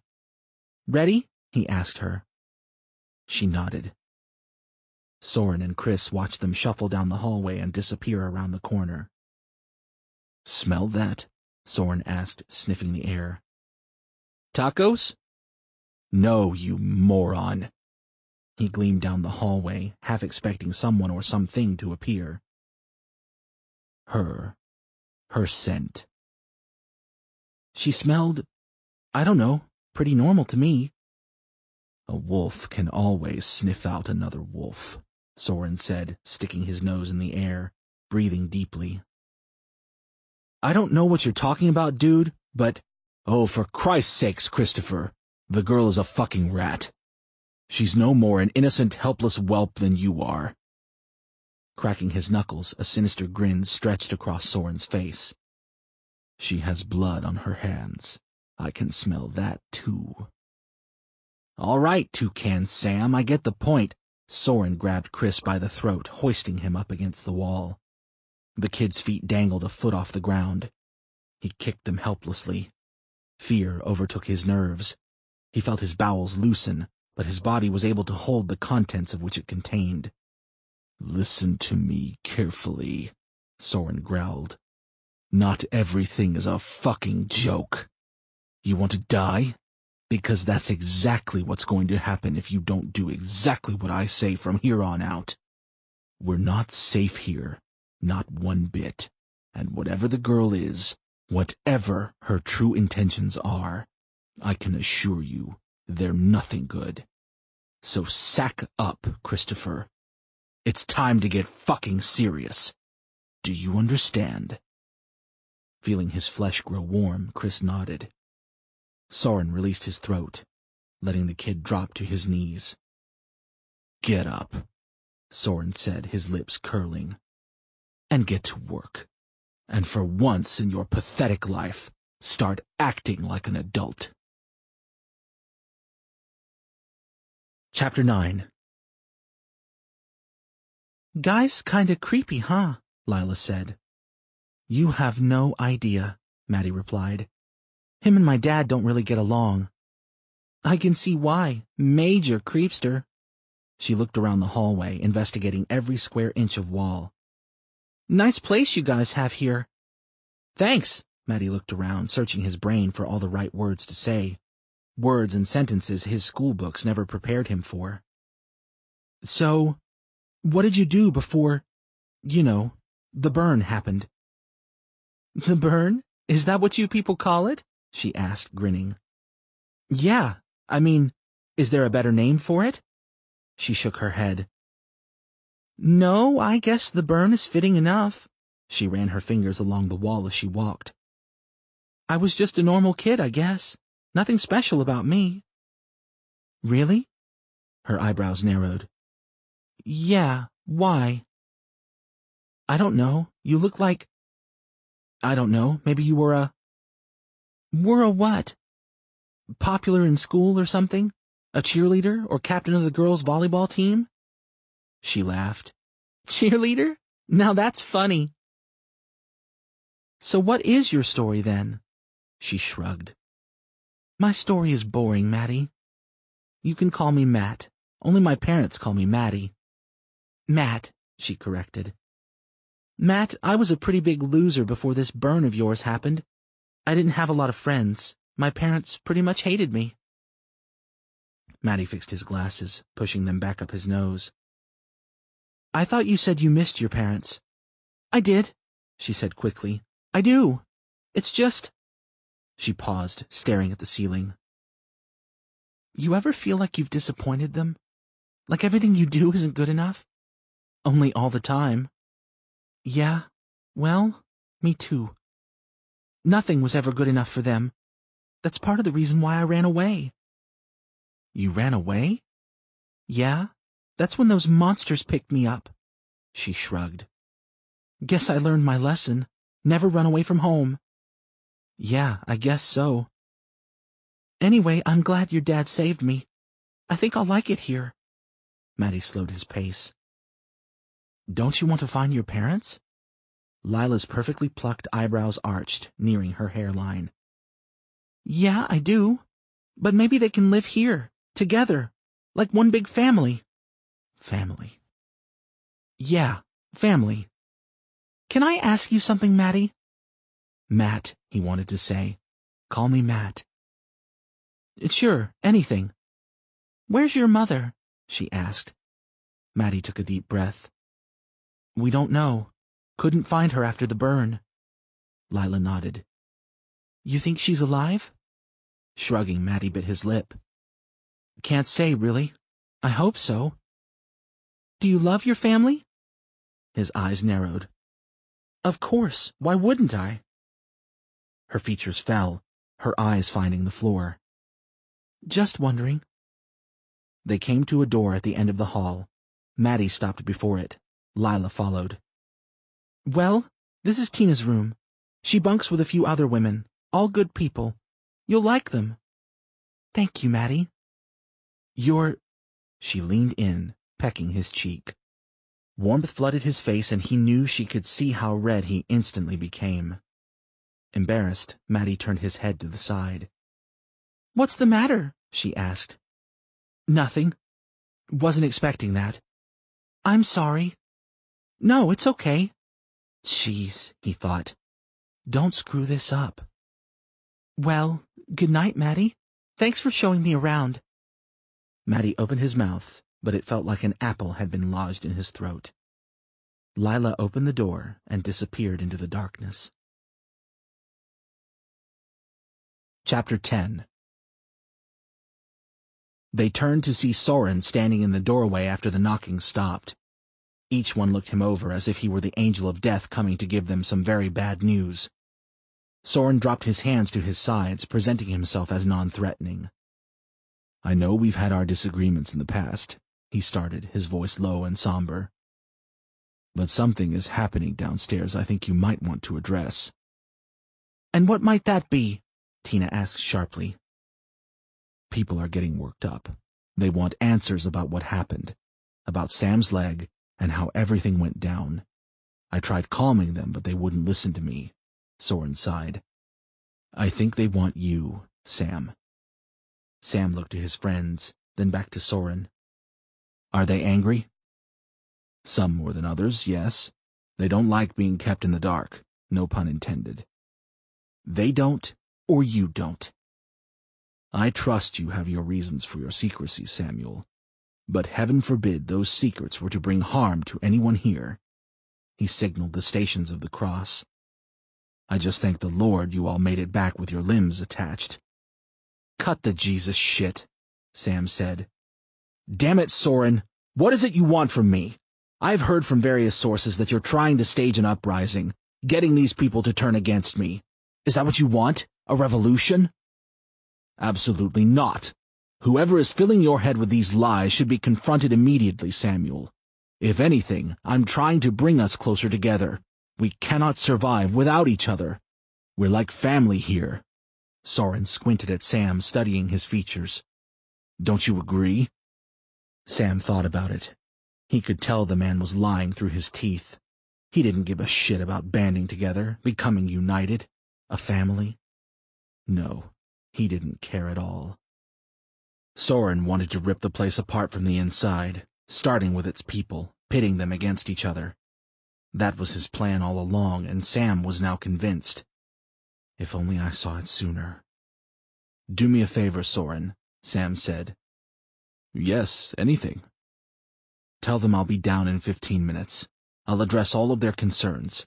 "Ready?" he asked her. She nodded. Soren and Chris watched them shuffle down the hallway and disappear around the corner. "Smell that?" Soren asked, sniffing the air. "Tacos?" "No, you moron." He gleamed down the hallway, half expecting someone or something to appear. Her scent. She smelled, I don't know, pretty normal to me. "A wolf can always sniff out another wolf," Soren said, sticking his nose in the air, breathing deeply. "I don't know what you're talking about, dude, but—" "Oh, for Christ's sakes, Christopher, the girl is a fucking rat. She's no more an innocent, helpless whelp than you are." Cracking his knuckles, a sinister grin stretched across Soren's face. "She has blood on her hands. I can smell that, too." "All right, Toucan Sam, I get the point." Soren grabbed Chris by the throat, hoisting him up against the wall. The kid's feet dangled a foot off the ground. He kicked them helplessly. Fear overtook his nerves. He felt his bowels loosen, but his body was able to hold the contents of which it contained. "Listen to me carefully," Soren growled. "Not everything is a fucking joke. You want to die? Because that's exactly what's going to happen if you don't do exactly what I say from here on out. We're not safe here, not one bit, and whatever the girl is, whatever her true intentions are, I can assure you they're nothing good. So sack up, Christopher. It's time to get fucking serious. Do you understand?" Feeling his flesh grow warm, Chris nodded. Soren released his throat, letting the kid drop to his knees. "Get up," Soren said, his lips curling, "and get to work. And for once in your pathetic life, start acting like an adult." Chapter 9. "Guy's kinda creepy, huh?" Lila said. "You have no idea," Maddie replied. "Him and my dad don't really get along." "I can see why. Major creepster." She looked around the hallway, investigating every square inch of wall. "Nice place you guys have here." "Thanks." Maddie looked around, searching his brain for all the right words to say. Words and sentences his school books never prepared him for. "So, what did you do before, the burn happened?" "The burn? Is that what you people call it?" she asked, grinning. "Yeah, I mean, is there a better name for it?" She shook her head. "No, I guess the burn is fitting enough." She ran her fingers along the wall as she walked. "I was just a normal kid, I guess. Nothing special about me." "Really?" Her eyebrows narrowed. "Yeah, why?" "I don't know. You look like... I don't know, maybe you were a..." "Were a what?" "Popular in school or something? A cheerleader or captain of the girls' volleyball team?" She laughed. "Cheerleader? Now that's funny." "So what is your story then?" She shrugged. "My story is boring, Maddie. You can call me Matt. Only my parents call me Maddie. Matt, she corrected. Matt, I was a pretty big loser before this burn of yours happened. I didn't have a lot of friends. My parents pretty much hated me.
Matty fixed his glasses, pushing them back up his nose.
I thought you said you missed your parents. I did, she said quickly. I do. It's just...
She paused, staring at the ceiling.
You ever feel like you've disappointed them? Like everything you do isn't good enough? Only all the time. Yeah, well, me too. Nothing was ever good enough for them. That's part of the reason why I ran away.
You ran away?
Yeah, that's when those monsters picked me up. She shrugged. Guess I learned my lesson. Never run away from home. Yeah, I guess so. Anyway, I'm glad your dad saved me. I think I'll like it here.
Matty slowed his pace.
Don't you want to find your parents?
Lila's perfectly plucked eyebrows arched, nearing her hairline.
Yeah, I do. But maybe they can live here, together, like one big family.
Family.
Yeah, family. Can I ask you something, Matty?
Matt, he wanted to say. Call me Matt.
Sure, anything. Where's your mother? She asked.
Matty took a deep breath.
We don't know. Couldn't find her after the burn.
Lila nodded.
You think she's alive?
Shrugging, Matty bit his lip.
Can't say, really. I hope so. Do you love your family?
His eyes narrowed.
Of course. Why wouldn't I?
Her features fell, her eyes finding the floor.
Just wondering.
They came to a door at the end of the hall. Matty stopped before it. Lila followed.
Well, this is Tina's room. She bunks with a few other women, all good people. You'll like them. Thank you, Matty.
You're... She leaned in, pecking his cheek. Warmth flooded his face, and he knew she could see how red he instantly became. Embarrassed, Matty turned his head to the side.
What's the matter? She asked. Nothing. Wasn't expecting that. I'm sorry. No, it's okay.
Jeez, he thought. Don't screw this up.
Well, good night, Matty. Thanks for showing me around.
Matty opened his mouth, but it felt like an apple had been lodged in his throat. Lila opened the door and disappeared into the darkness. Chapter 10. They turned to see Soren standing in the doorway after the knocking stopped. Each one looked him over as if he were the angel of death coming to give them some very bad news. Soren dropped his hands to his sides, presenting himself as non-threatening. I know we've had our disagreements in the past, he started, his voice low and somber. But something is happening downstairs I think you might want to address.
And what might that be?
Tina asked sharply. People are getting worked up. They want answers about what happened, about Sam's leg, and how everything went down. I tried calming them, but they wouldn't listen to me. Soren sighed. I think they want you, Sam. Sam looked to his friends, then back to Soren. Are they angry? Some more than others, yes. They don't like being kept in the dark, no pun intended. They don't, or you don't. I trust you have your reasons for your secrecy, Samuel. But heaven forbid those secrets were to bring harm to anyone here. He signaled the Stations of the Cross. I just thank the Lord you all made it back with your limbs attached. Cut the Jesus shit, Sam said. Damn it, Soren. What is it you want from me? I've heard from various sources that you're trying to stage an uprising, getting these people to turn against me. Is that what you want? A revolution? Absolutely not. Whoever is filling your head with these lies should be confronted immediately, Samuel. If anything, I'm trying to bring us closer together. We cannot survive without each other. We're like family here. Soren squinted at Sam, studying his features. Don't you agree? Sam thought about it. He could tell the man was lying through his teeth. He didn't give a shit about banding together, becoming united, a family. No, he didn't care at all. Soren wanted to rip the place apart from the inside, starting with its people,
pitting them against each other. That was his plan all along, and Sam was now convinced. If only I saw it sooner. "Do me a favor, Soren," Sam said. "Yes, anything." "Tell them I'll be down in 15 minutes. I'll address all of their concerns."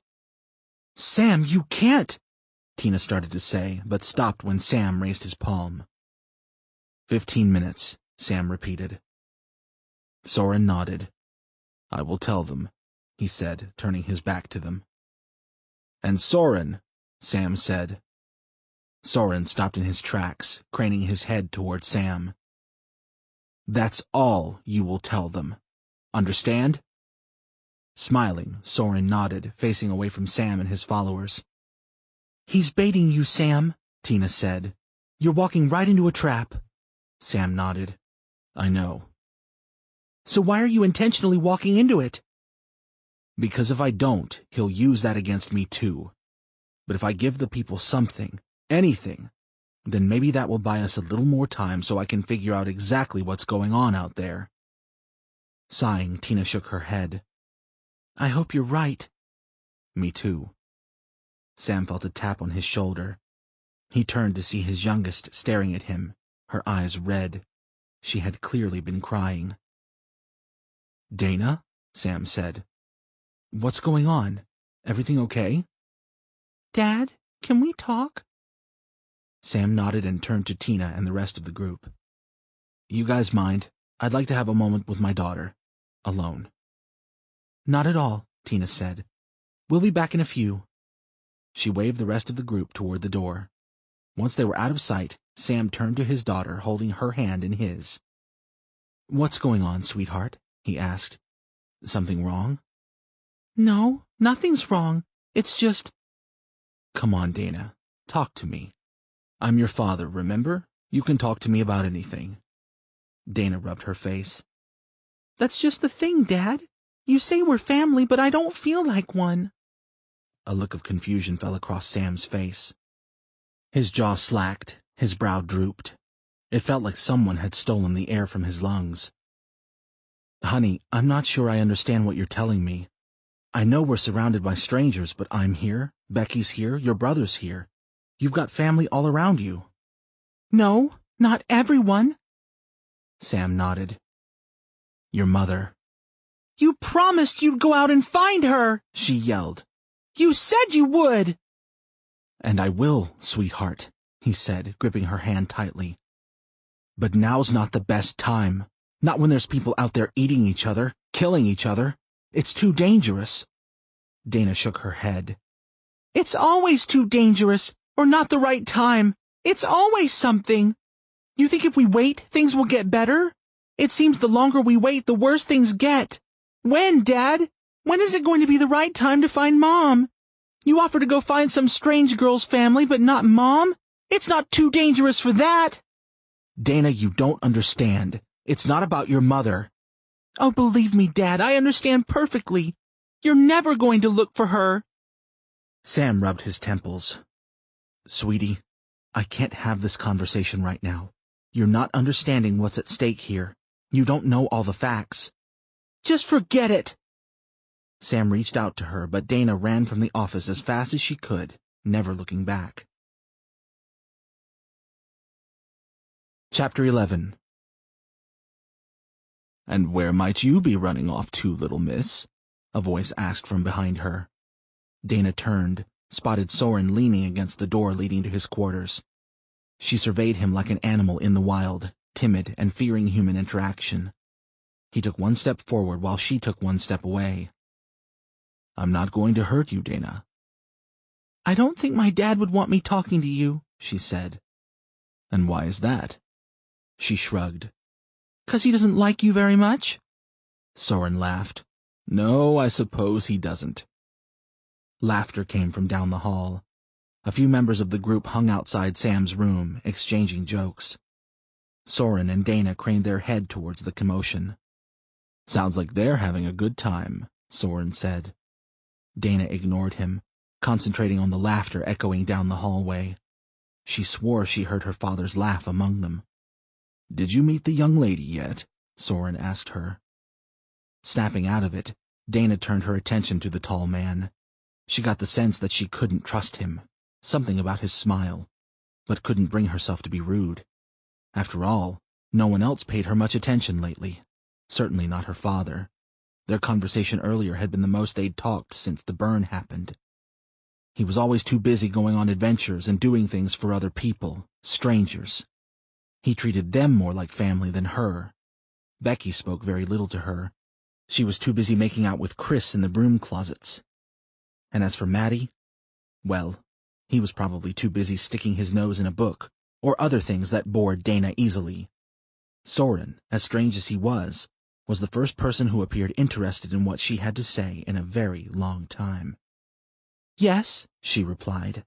"Sam, you can't,"
Tina started to say, but stopped when Sam raised his palm. 15 minutes, Sam repeated. Soren nodded. "I will tell them," he said, turning his back to them. "And Soren," Sam said. Soren stopped in his tracks, craning his head toward Sam. "That's all you will tell them. Understand?" Smiling, Soren nodded, facing away from Sam and his followers.
"He's baiting you, Sam," Tina said. "You're walking right into a trap."
Sam nodded. "I know."
"So why are you intentionally walking into it?"
"Because if I don't, he'll use that against me too. But if I give the people something, anything, then maybe that will buy us a little more time so I can figure out exactly what's going on out there." Sighing, Tina shook her head.
"I hope you're right."
"Me too." Sam felt a tap on his shoulder. He turned to see his youngest staring at him, her eyes red. She had clearly been crying. "Dana?" Sam said. "What's going on? Everything okay?"
"Dad, can we talk?"
Sam nodded and turned to Tina and the rest of the group. "You guys mind? I'd like to have a moment with my daughter. Alone."
"Not at all," Tina said. "We'll be back in a few."
She waved the rest of the group toward the door. Once they were out of sight, Sam turned to his daughter, holding her hand in his. "What's going on, sweetheart?" he asked. "Something wrong?"
"No, nothing's wrong. It's just—"
"Come on, Dana. Talk to me. I'm your father, remember? You can talk to me about anything." Dana rubbed her face.
"That's just the thing, Dad. You say we're family, but I don't feel like one."
A look of confusion fell across Sam's face. His jaw slacked, his brow drooped. It felt like someone had stolen the air from his lungs. "Honey, I'm not sure I understand what you're telling me. I know we're surrounded by strangers, but I'm here, Becky's here, your brother's here. You've got family all around you."
"No, not everyone."
Sam nodded. "Your mother."
"You promised you'd go out and find her," she yelled. "You said you would."
"And I will, sweetheart," he said, gripping her hand tightly. "But now's not the best time. Not when there's people out there eating each other, killing each other. It's too dangerous." Dana shook her head.
"It's always too dangerous, or not the right time. It's always something. You think if we wait, things will get better? It seems the longer we wait, the worse things get. When, Dad? When is it going to be the right time to find Mom? You offer to go find some strange girl's family, but not Mom? It's not too dangerous for that."
"Dana, you don't understand. It's not about your mother."
"Oh, believe me, Dad, I understand perfectly. You're never going to look for her."
Sam rubbed his temples. "Sweetie, I can't have this conversation right now. You're not understanding what's at stake here. You don't know all the facts."
"Just forget it."
Sam reached out to her, but Dana ran from the office as fast as she could, never looking back. Chapter 11. "And where might you be running off to, little miss?" a voice asked from behind her. Dana turned, spotted Soren leaning against the door leading to his quarters. She surveyed him like an animal in the wild, timid and fearing human interaction. He took one step forward while she took one step away. "I'm not going to hurt you, Dana."
"I don't think my dad would want me talking to you," she said.
"And why is that?" She shrugged.
"'Cause he doesn't like you very much?"
Soren laughed. "No, I suppose he doesn't." Laughter came from down the hall. A few members of the group hung outside Sam's room, exchanging jokes. Soren and Dana craned their head towards the commotion. "Sounds like they're having a good time," Soren said. Dana ignored him, concentrating on the laughter echoing down the hallway. She swore she heard her father's laugh among them. "Did you meet the young lady yet?" Soren asked her. Snapping out of it, Dana turned her attention to the tall man. She got the sense that she couldn't trust him, something about his smile, but couldn't bring herself to be rude. After all, no one else paid her much attention lately, certainly not her father. Their conversation earlier had been the most they'd talked since the burn happened. He was always too busy going on adventures and doing things for other people, strangers. He treated them more like family than her. Becky spoke very little to her. She was too busy making out with Chris in the broom closets. And as for Maddie, well, he was probably too busy sticking his nose in a book, or other things that bored Dana easily. Soren, as strange as he was the first person who appeared interested in what she had to say in a very long time. "Yes," she replied.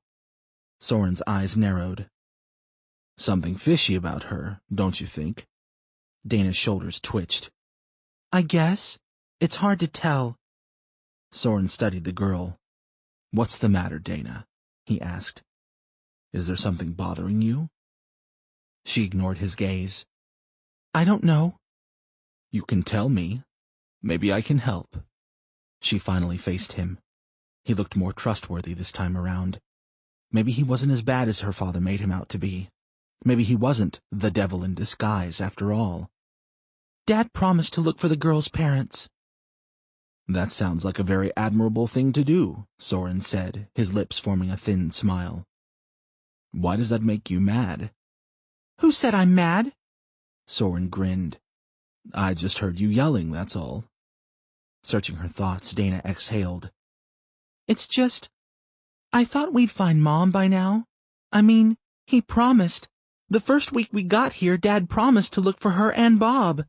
Soren's eyes narrowed. "Something fishy about her, don't you think?" Dana's shoulders twitched. "I guess. It's hard to tell." Soren studied the girl. "What's the matter, Dana?" he asked. "Is there something bothering you?" She ignored his gaze. "I don't know." "You can tell me. Maybe I can help." She finally faced him. He looked more trustworthy this time around. Maybe he wasn't as bad as her father made him out to be. Maybe he wasn't the devil in disguise after all. "Dad promised to look for the girl's parents." "That sounds like a very admirable thing to do," Soren said, his lips forming a thin smile. "Why does that make you mad?" "Who said I'm mad?" Soren grinned. "I just heard you yelling, that's all." Searching her thoughts, Dana exhaled. "It's just, I thought we'd find Mom by now. I mean, he promised. The first week we got here, Dad promised to look for her and Bob."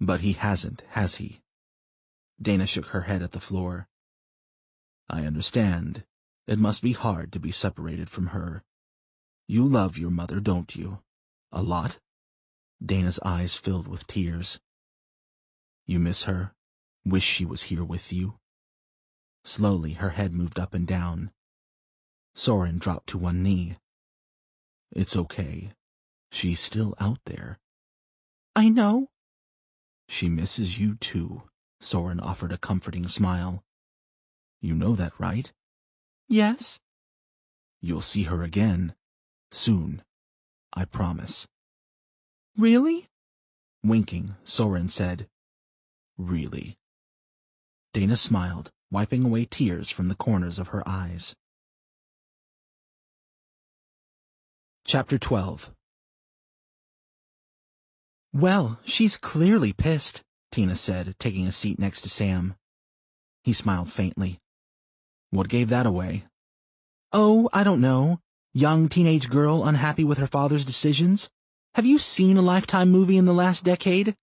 "But he hasn't, has he?" Dana shook her head at the floor. "I understand. It must be hard to be separated from her. You love your mother, don't you? A lot?" Dana's eyes filled with tears. "You miss her? Wish she was here with you?" Slowly, her head moved up and down. Soren dropped to one knee. "It's okay. She's still out there." "I know." "She misses you, too," Soren offered a comforting smile. "You know that, right?" "Yes." "You'll see her again. Soon. I promise." "Really?" Winking, Soren said, "Really." Dana smiled, wiping away tears from the corners of her eyes. Chapter 12. "Well, she's clearly pissed," Tina said, taking a seat next to Sam. He smiled faintly. "What gave that away?" "Oh, I don't know. Young teenage girl unhappy with her father's decisions. Have you seen a Lifetime movie in the last decade?"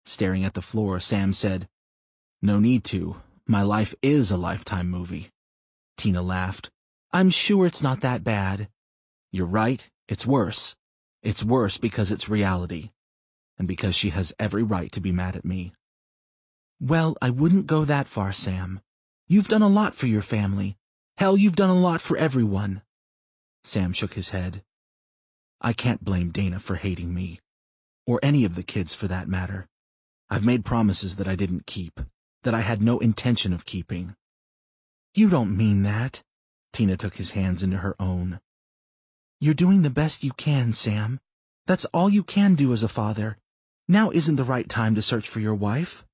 Staring at the floor, Sam said, "No need to. My life is a Lifetime movie." Tina laughed. "I'm sure it's not that bad." "You're right. It's worse. It's worse because it's reality. And because she has every right to be mad at me." "Well, I wouldn't go that far, Sam. You've done a lot for your family. Hell, you've done a lot for everyone." Sam shook his head. "I can't blame Dana for hating me. Or any of the kids, for that matter. I've made promises that I didn't keep, that I had no intention of keeping." "You don't mean that." Tina took his hands into her own. "You're doing the best you can, Sam. That's all you can do as a father. Now isn't the right time to search for your wife."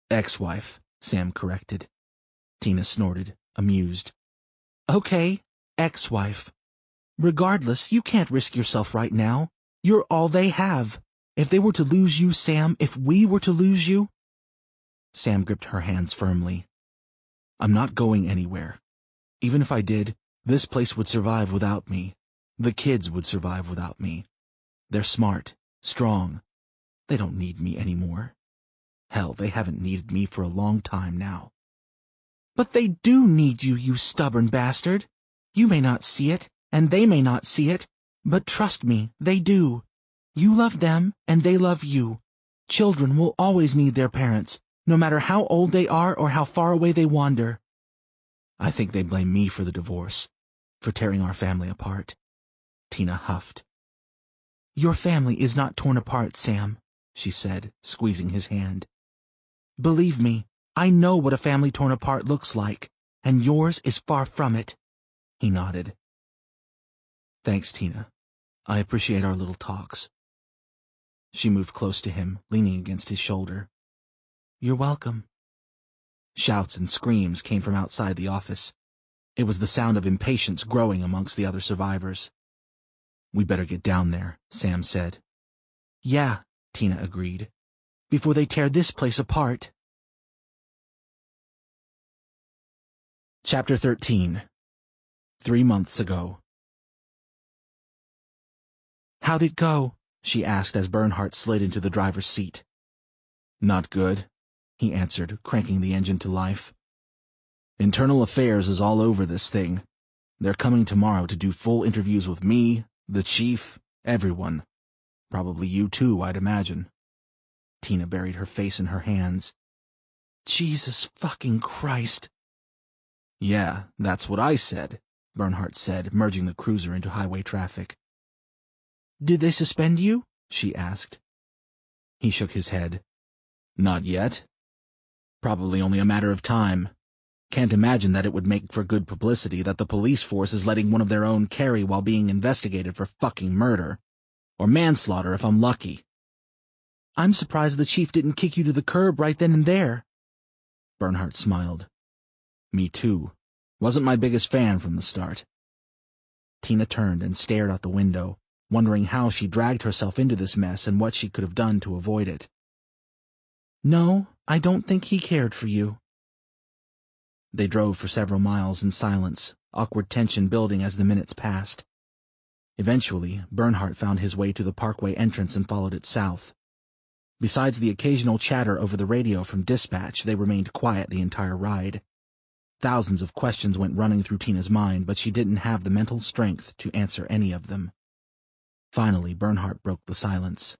"Ex-wife," Sam corrected. Tina snorted, amused. "Okay, ex-wife. Regardless, you can't risk yourself right now. You're all they have. If they were to lose you, Sam, if we were to lose you—" Sam gripped her hands firmly. "I'm not going anywhere. Even if I did, this place would survive without me. The kids would survive without me. They're smart, strong. They don't need me anymore. Hell, they haven't needed me for a long time now." "But they do need you, you stubborn bastard. You may not see it, and they may not see it, but trust me, they do. You love them, and they love you. Children will always need their parents, no matter how old they are or how far away they wander." "I think they blame me for the divorce, for tearing our family apart." Tina huffed. "Your family is not torn apart, Sam," she said, squeezing his hand.
Believe me, I know what a family torn apart looks like, and yours is far from it. He nodded.
Thanks, Tina. I appreciate our little talks. She moved close to him, leaning against his shoulder.
You're welcome.
Shouts and screams came from outside the office. It was the sound of impatience growing amongst the other survivors. We better get down there, Sam said.
Yeah, Tina agreed. Before they tear this place apart.
Chapter 13. 3 months ago.
How'd it go?
She asked as Bernhardt slid into the driver's seat. Not good, he answered, cranking the engine to life. Internal Affairs is all over this thing. They're coming tomorrow to do full interviews with me, the chief, everyone. Probably you too, I'd imagine. Tina buried her face in her hands.
Jesus fucking Christ.
Yeah, that's what I said, Bernhardt said, merging the cruiser into highway traffic.
Did they suspend you? She asked.
He shook his head. Not yet. Probably only a matter of time. Can't imagine that it would make for good publicity that the police force is letting one of their own carry while being investigated for fucking murder. Or manslaughter if I'm lucky.
I'm surprised the chief didn't kick you to the curb right then and there.
Bernhardt smiled. Me too. Wasn't my biggest fan from the start. Tina turned and stared out the window, wondering how she dragged herself into this mess and what she could have done to avoid it.
No, I don't think he cared for you.
They drove for several miles in silence, awkward tension building as the minutes passed. Eventually, Bernhardt found his way to the parkway entrance and followed it south. Besides the occasional chatter over the radio from dispatch, they remained quiet the entire ride. Thousands of questions went running through Tina's mind, but she didn't have the mental strength to answer any of them. Finally, Bernhardt broke the silence.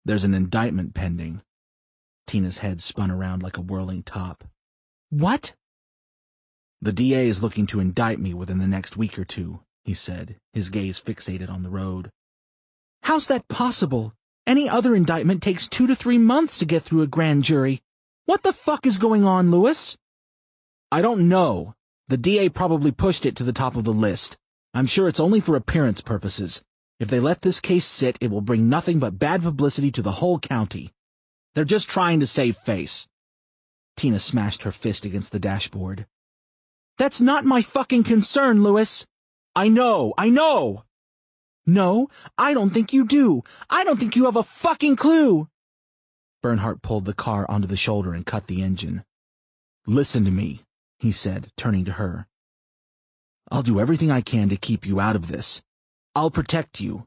There's an indictment pending. Tina's head spun around like a whirling top.
What?
The DA is looking to indict me within the next week or two, he said, his gaze fixated on the road.
How's that possible? Any other indictment takes 2 to 3 months to get through a grand jury. What the fuck is going on, Lewis?
I don't know. The DA probably pushed it to the top of the list. I'm sure it's only for appearance purposes. If they let this case sit, it will bring nothing but bad publicity to the whole county. They're just trying to save face. Tina smashed her fist against the dashboard.
That's not my fucking concern, Lewis.
I know.
No, I don't think you do. I don't think you have a fucking clue.
Bernhardt pulled the car onto the shoulder and cut the engine. Listen to me, he said, turning to her. I'll do everything I can to keep you out of this. I'll protect you.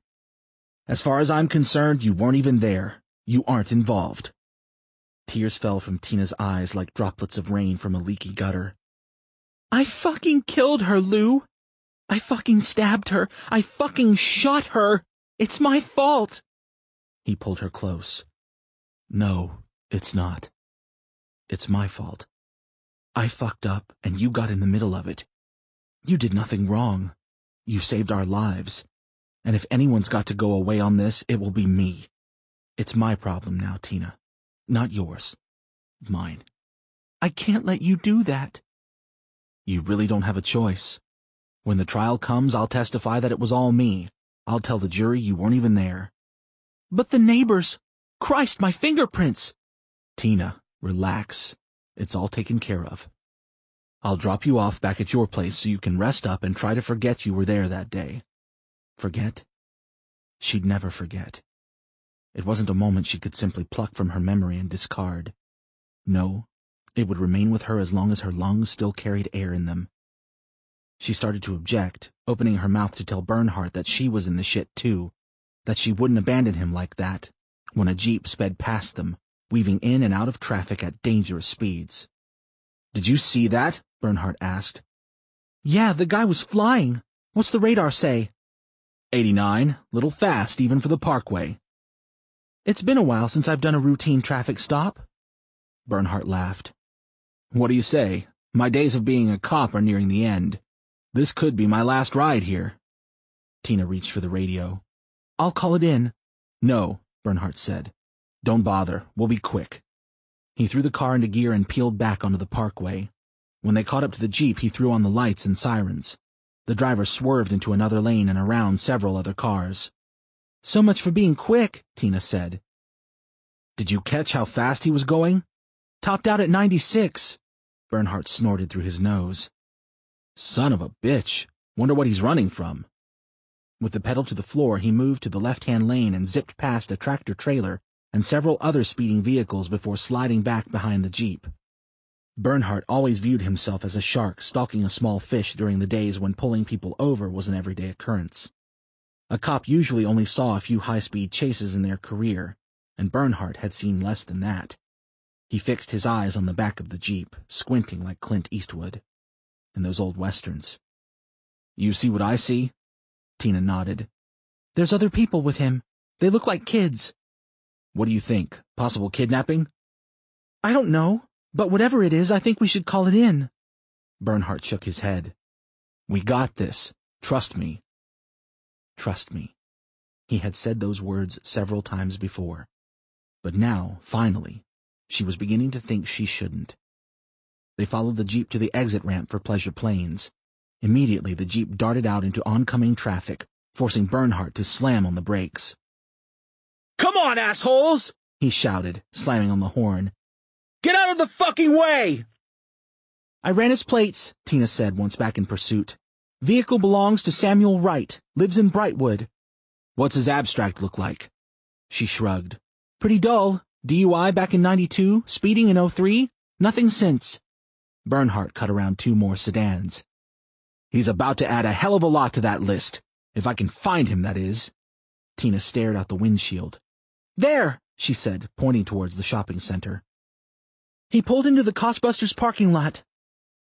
As far as I'm concerned, you weren't even there. You aren't involved. Tears fell from Tina's eyes like droplets of rain from a leaky gutter.
I fucking killed her, Lou. I fucking stabbed her. I fucking shot her. It's my fault.
He pulled her close. No, it's not. It's my fault. I fucked up, and you got in the middle of it. You did nothing wrong. You saved our lives. And if anyone's got to go away on this, it will be me. It's my problem now, Tina. Not yours. Mine.
I can't let you do that.
You really don't have a choice. When the trial comes, I'll testify that it was all me. I'll tell the jury you weren't even there.
But the neighbors! Christ, my fingerprints!
Tina, relax. It's all taken care of. I'll drop you off back at your place so you can rest up and try to forget you were there that day. Forget? She'd never forget. It wasn't a moment she could simply pluck from her memory and discard. No, it would remain with her as long as her lungs still carried air in them. She started to object, opening her mouth to tell Bernhardt that she was in the shit too, that she wouldn't abandon him like that, when a jeep sped past them, weaving in and out of traffic at dangerous speeds. Did you see that? Bernhardt asked.
Yeah, the guy was flying. What's the radar say?
89, little fast even for the parkway.
It's been a while since I've done a routine traffic stop.
Bernhardt laughed. What do you say? My days of being a cop are nearing the end. This could be my last ride here. Tina reached for the radio.
I'll call it in.
No, Bernhardt said. Don't bother. We'll be quick. He threw the car into gear and peeled back onto the parkway. When they caught up to the Jeep, he threw on the lights and sirens. The driver swerved into another lane and around several other cars.
"So much for being quick," Tina said.
"Did you catch how fast he was going?"
"Topped out at 96.
Bernhardt snorted through his nose. "Son of a bitch. Wonder what he's running from." With the pedal to the floor, he moved to the left-hand lane and zipped past a tractor-trailer and several other speeding vehicles before sliding back behind the Jeep. Bernhardt always viewed himself as a shark stalking a small fish during the days when pulling people over was an everyday occurrence. A cop usually only saw a few high-speed chases in their career, and Bernhardt had seen less than that. He fixed his eyes on the back of the Jeep, squinting like Clint Eastwood in those old westerns. "You see what I see?" Tina nodded.
"There's other people with him. They look like kids."
"What do you think? Possible kidnapping?"
"I don't know, but whatever it is, I think we should call it in."
Bernhardt shook his head. "We got this. Trust me." Trust me. He had said those words several times before. But now, finally, she was beginning to think she shouldn't. They followed the Jeep to the exit ramp for Pleasure Plains. Immediately, the Jeep darted out into oncoming traffic, forcing Bernhardt to slam on the brakes.
"Come on, assholes!"
he shouted, slamming on the horn.
"Get out of the fucking way!"
"I ran his plates," Tina said once back in pursuit. "Vehicle belongs to Samuel Wright, lives in Brightwood."
"What's his abstract look like?" She shrugged.
"Pretty dull. DUI back in 92, speeding in 03, nothing since."
Bernhardt cut around 2 more sedans. "He's about to add a hell of a lot to that list. If I can find him, that is." Tina stared out the windshield.
"There," she said, pointing towards the shopping center. "He pulled into the Costbusters parking lot."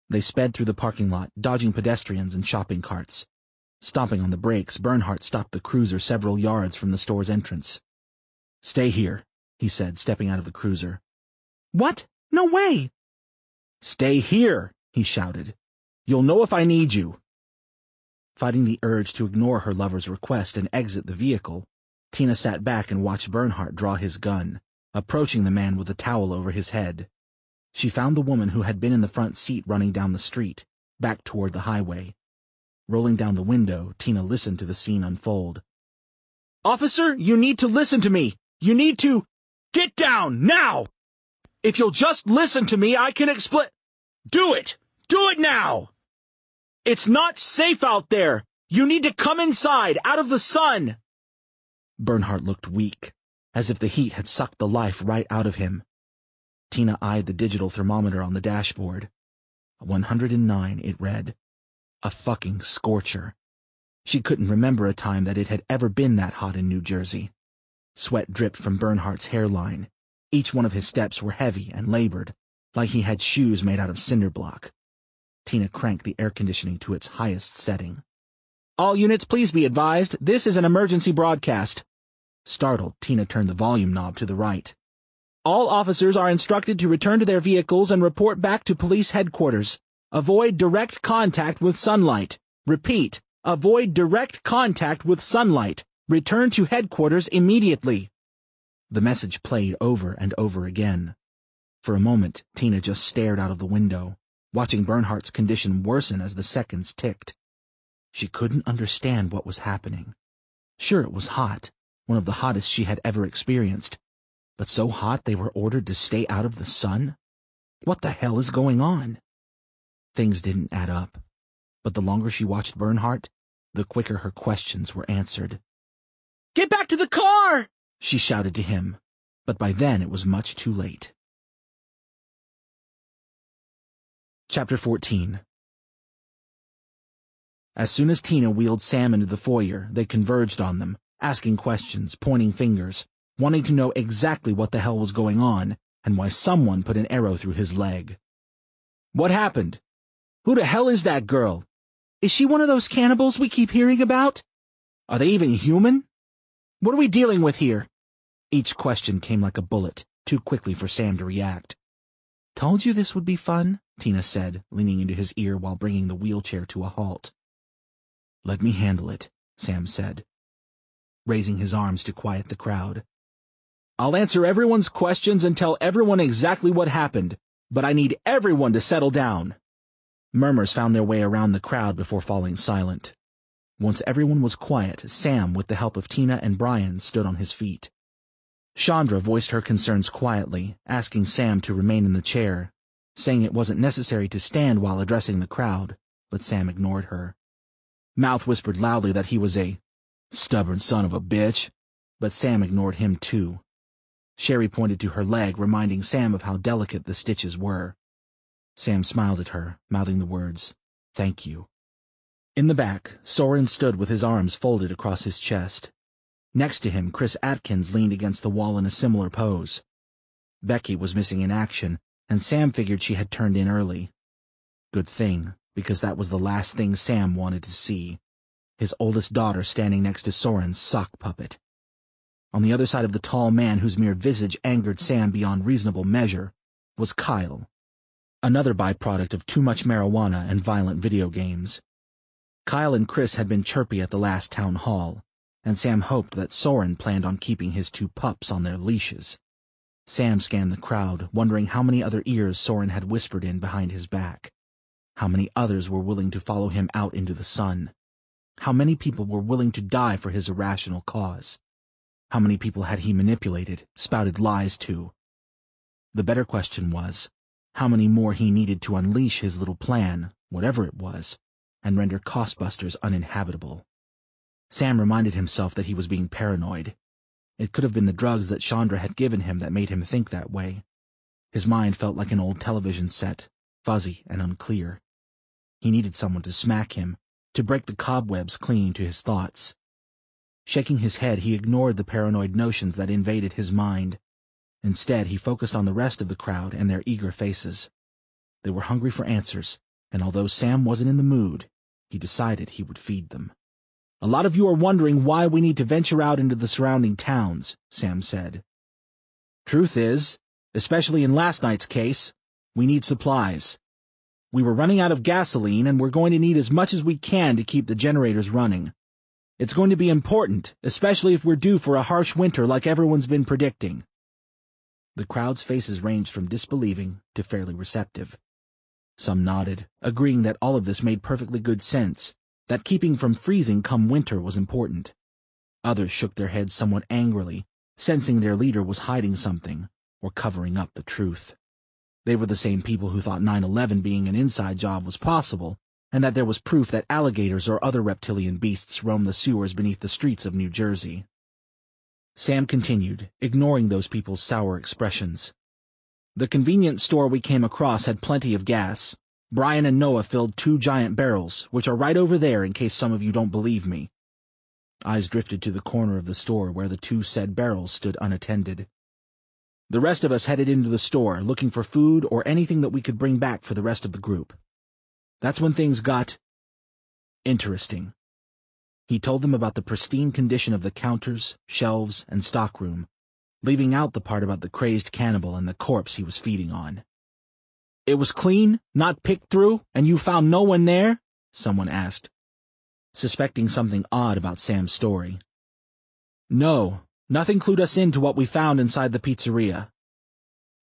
They sped through the parking lot, dodging pedestrians and shopping carts. Stomping on the brakes, Bernhardt stopped the cruiser several yards from the store's entrance. "Stay here," he said, stepping out of the cruiser.
"What? No way!"
"Stay here," he shouted. "You'll know if I need you." Fighting the urge to ignore her lover's request and exit the vehicle, Tina sat back and watched Bernhardt draw his gun, approaching the man with a towel over his head. She found the woman who had been in the front seat running down the street, back toward the highway. Rolling down the window, Tina listened to the scene unfold.
"Officer, you need to listen to me. You need to get down now. If you'll just listen to me, I can explain. Do it. Do it now. It's not safe out there. You need to come inside, out of the sun."
Bernhardt looked weak, as if the heat had sucked the life right out of him. Tina eyed the digital thermometer on the dashboard. 109, it read. A fucking scorcher. She couldn't remember a time that it had ever been that hot in New Jersey. Sweat dripped from Bernhardt's hairline. Each one of his steps were heavy and labored, like he had shoes made out of cinder block. Tina cranked the air conditioning to its highest setting.
"All units, please be advised, this is an emergency broadcast."
Startled, Tina turned the volume knob to the right.
"All officers are instructed to return to their vehicles and report back to police headquarters. Avoid direct contact with sunlight. Repeat, avoid direct contact with sunlight. Return to headquarters immediately."
The message played over and over again. For a moment, Tina just stared out of the window, watching Bernhardt's condition worsen as the seconds ticked. She couldn't understand what was happening. Sure, it was hot, one of the hottest she had ever experienced, but so hot they were ordered to stay out of the sun? What the hell is going on? Things didn't add up, but the longer she watched Bernhardt, the quicker her questions were answered.
"Get back to the car!"
she shouted to him, but by then it was much too late. Chapter 14. As soon as Tina wheeled Sam into the foyer, they converged on them, asking questions, pointing fingers, wanting to know exactly what the hell was going on and why someone put an arrow through his leg.
"What happened? Who the hell is that girl?
Is she one of those cannibals we keep hearing about?
Are they even human?
What are we dealing with here?"
Each question came like a bullet, too quickly for Sam to react.
"Told you this would be fun,"
Tina said, leaning into his ear while bringing the wheelchair to a halt. "Let me handle it," Sam said, raising his arms to quiet the crowd.
I'll answer everyone's questions and tell everyone exactly what happened, but I need everyone to settle down." Murmurs found their way around the crowd before falling silent. Once everyone was quiet, Sam, with the help of Tina and Brian, stood on his feet. Chandra voiced her concerns quietly, asking Sam to remain in the chair, saying it wasn't necessary to stand while addressing the crowd, but Sam ignored her. Mouth whispered loudly that he was a stubborn son of a bitch, but Sam ignored him too. Sherry pointed to her leg, reminding Sam of how delicate the stitches were. Sam smiled at her, mouthing the words, "Thank you." In the back, Soren stood with his arms folded across his chest. Next to him, Chris Atkins leaned against the wall in a similar pose. Becky was missing in action, and Sam figured she had turned in early. Good thing, because that was the last thing Sam wanted to see. His oldest daughter standing next to Soren's sock puppet. On the other side of the tall man whose mere visage angered Sam beyond reasonable measure was Kyle, another byproduct of too much marijuana and violent video games. Kyle and Chris had been chirpy at the last town hall, and Sam hoped that Soren planned on keeping his two pups on their leashes. Sam scanned the crowd, wondering how many other ears Soren had whispered in behind his back. How many others were willing to follow him out into the sun? How many people were willing to die for his irrational cause? How many people had he manipulated, spouted lies to? The better question was, how many more he needed to unleash his little plan, whatever it was, and render Costbusters uninhabitable. Sam reminded himself that he was being paranoid. It could have been the drugs that Chandra had given him that made him think that way. His mind felt like an old television set, fuzzy and unclear. He needed someone to smack him, to break the cobwebs clinging to his thoughts. Shaking his head, he ignored the paranoid notions that invaded his mind. Instead, he focused on the rest of the crowd and their eager faces. They were hungry for answers, and although Sam wasn't in the mood, he decided he would feed them. "A lot of you are wondering why we need to venture out into the surrounding towns," Sam said. "Truth is, especially in last night's case, we need supplies. We were running out of gasoline, and we're going to need as much as we can to keep the generators running. It's going to be important, especially if we're due for a harsh winter like everyone's been predicting." The crowd's faces ranged from disbelieving to fairly receptive. Some nodded, agreeing that all of this made perfectly good sense, that keeping from freezing come winter was important. Others shook their heads somewhat angrily, sensing their leader was hiding something, or covering up the truth. They were the same people who thought 9/11 being an inside job was possible, and that there was proof that alligators or other reptilian beasts roamed the sewers beneath the streets of New Jersey. Sam continued, ignoring those people's sour expressions. "The convenience store we came across had plenty of gas. Brian and Noah filled 2 giant barrels, which are right over there in case some of you don't believe me." Eyes drifted to the corner of the store where the 2 said barrels stood unattended. "The rest of us headed into the store, looking for food or anything that we could bring back for the rest of the group. That's when things got interesting." He told them about the pristine condition of the counters, shelves, and stockroom, leaving out the part about the crazed cannibal and the corpse he was feeding on. "It was clean, not picked through, and you found no one there?" someone asked, suspecting something odd about Sam's story. "No, nothing clued us into what we found inside the pizzeria."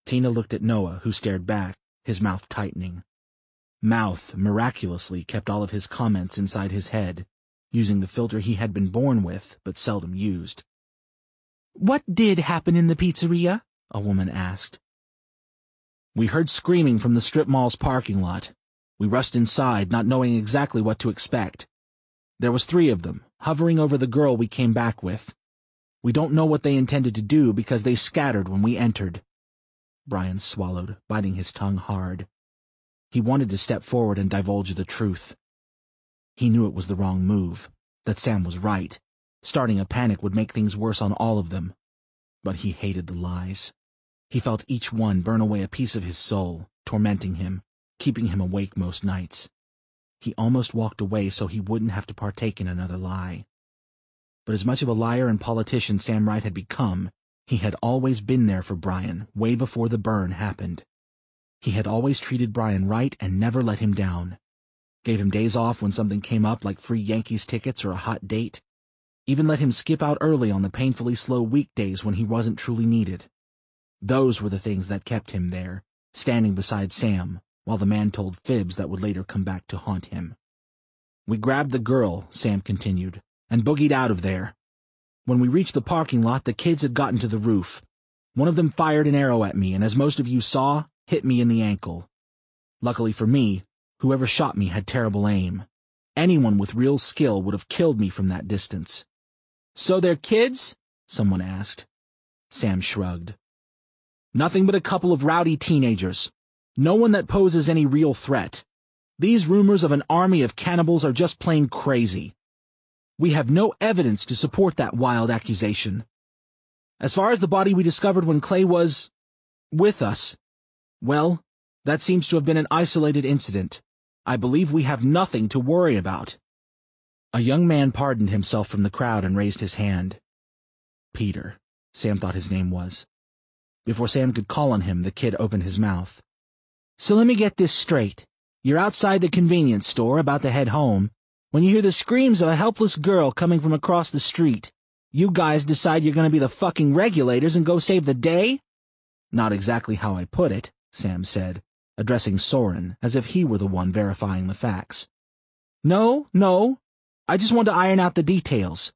Tina looked at Noah, who stared back, his mouth tightening. Mouth, miraculously, kept all of his comments inside his head, using the filter he had been born with but seldom used.
"What did happen in the pizzeria?" a woman asked.
"We heard screaming from the strip mall's parking lot. We rushed inside, not knowing exactly what to expect. There was 3 of them, hovering over the girl we came back with. We don't know what they intended to do because they scattered when we entered." Brian swallowed, biting his tongue hard. He wanted to step forward and divulge the truth. He knew it was the wrong move, that Sam was right. Starting a panic would make things worse on all of them. But he hated the lies. He felt each one burn away a piece of his soul, tormenting him, keeping him awake most nights. He almost walked away so he wouldn't have to partake in another lie. But as much of a liar and politician Sam Wright had become, he had always been there for Brian, way before the burn happened. He had always treated Brian right and never let him down. Gave him days off when something came up like free Yankees tickets or a hot date.
even let him skip out early on the painfully slow weekdays when he wasn't truly needed. Those were the things that kept him there, standing beside Sam, while the man told fibs that would later come back to haunt him. "We grabbed the girl," Sam continued, "and boogied out of there. When we reached the parking lot, the kids had gotten to the roof. One of them fired an arrow at me, and as most of you saw, hit me in the ankle. Luckily for me, whoever shot me had terrible aim. Anyone with real skill would have killed me from that distance." "So they're kids?" someone asked. Sam shrugged. "Nothing but a couple of rowdy teenagers. No one that poses any real threat. These rumors of an army of cannibals are just plain crazy. We have no evidence to support that wild accusation. As far as the body we discovered when Clay was with us, well, that seems to have been an isolated incident. I believe we have nothing to worry about." A young man pardoned himself from the crowd and raised his hand. Peter, Sam thought his name was. Before Sam could call on him, the kid opened his mouth. "So let me get this straight. You're outside the convenience store, about to head home, when you hear the screams of a helpless girl coming from across the street. You guys decide you're going to be the fucking regulators and go save the day?" "Not exactly how I put it," Sam said, addressing Soren as if he were the one verifying the facts. No, I just want to iron out the details.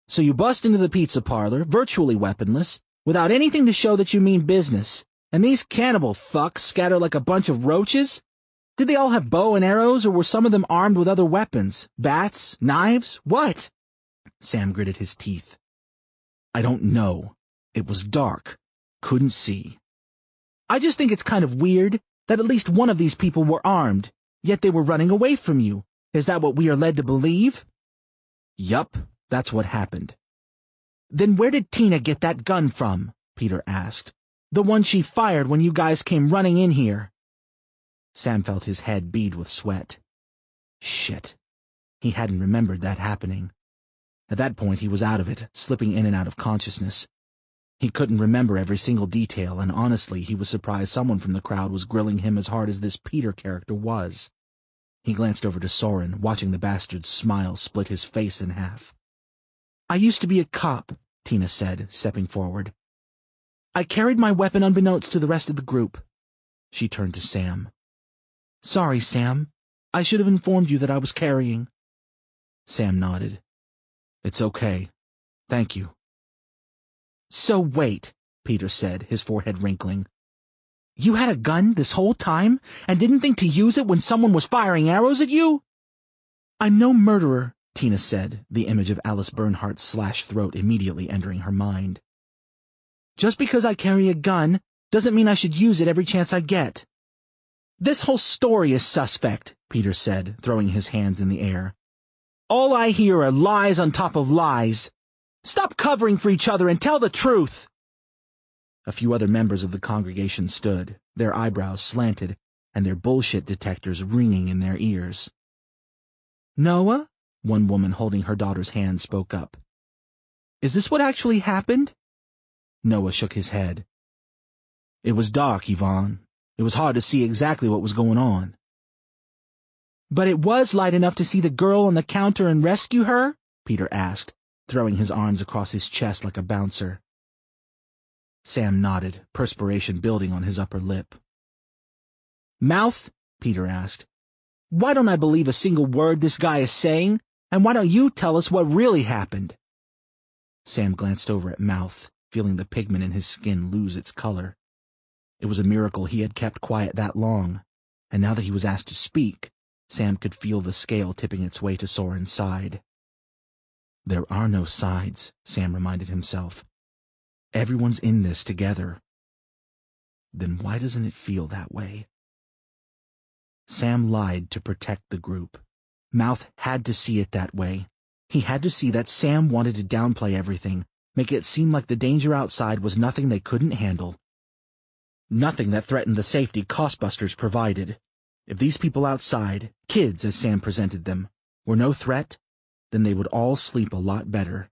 So you bust into the pizza parlor, virtually weaponless, without anything to show that you mean business, and these cannibal fucks scatter like a bunch of roaches? Did they all have bow and arrows, or were some of them armed with other weapons? Bats? Knives? What?" Sam gritted his teeth. "I don't know. It was dark. Couldn't see. I just think it's kind of weird that at least one of these people were armed, yet they were running away from you. Is that what we are led to believe?" "Yup, that's what happened." "Then where did Tina get that gun from?" Peter asked. "The one she fired when you guys came running in here." Sam felt his head bead with sweat. Shit. He hadn't remembered that happening. At that point he was out of it, slipping in and out of consciousness. He couldn't remember every single detail, and honestly he was surprised someone from the crowd was grilling him as hard as this Peter character was. He glanced over to Soren, watching the bastard's smile split his face in half. "I used to be a cop," Tina said, stepping forward. "I carried my weapon unbeknownst to the rest of the group." She turned to Sam. "Sorry, Sam. I should have informed you that I was carrying." Sam nodded. "It's okay. Thank you." "So wait," Peter said, his forehead wrinkling. "You had a gun this whole time and didn't think to use it when someone was firing arrows at you?" "I'm no murderer," Tina said, the image of Alice Bernhardt's slashed throat immediately entering her mind. "Just because I carry a gun doesn't mean I should use it every chance I get." "This whole story is suspect," Peter said, throwing his hands in the air. "All I hear are lies on top of lies. Stop covering for each other and tell the truth." A few other members of the congregation stood, their eyebrows slanted, and their bullshit detectors ringing in their ears. "Noah?" One woman holding her daughter's hand spoke up. "Is this what actually happened?" Noah shook his head. "It was dark, Yvonne. It was hard to see exactly what was going on." "But it was light enough to see the girl on the counter and rescue her?" Peter asked, throwing his arms across his chest like a bouncer. Sam nodded, perspiration building on his upper lip. "Mouth?" Peter asked. "Why don't I believe a single word this guy is saying? And why don't you tell us what really happened?" Sam glanced over at Mouth, feeling the pigment in his skin lose its color. It was a miracle he had kept quiet that long, and now that he was asked to speak, Sam could feel the scale tipping its way to Soren's side. There are no sides, Sam reminded himself. Everyone's in this together. Then why doesn't it feel that way? Sam lied to protect the group. Mouth had to see it that way. He had to see that Sam wanted to downplay everything, make it seem like the danger outside was nothing they couldn't handle. Nothing that threatened the safety Coastbusters provided. If these people outside, kids as Sam presented them, were no threat, then they would all sleep a lot better.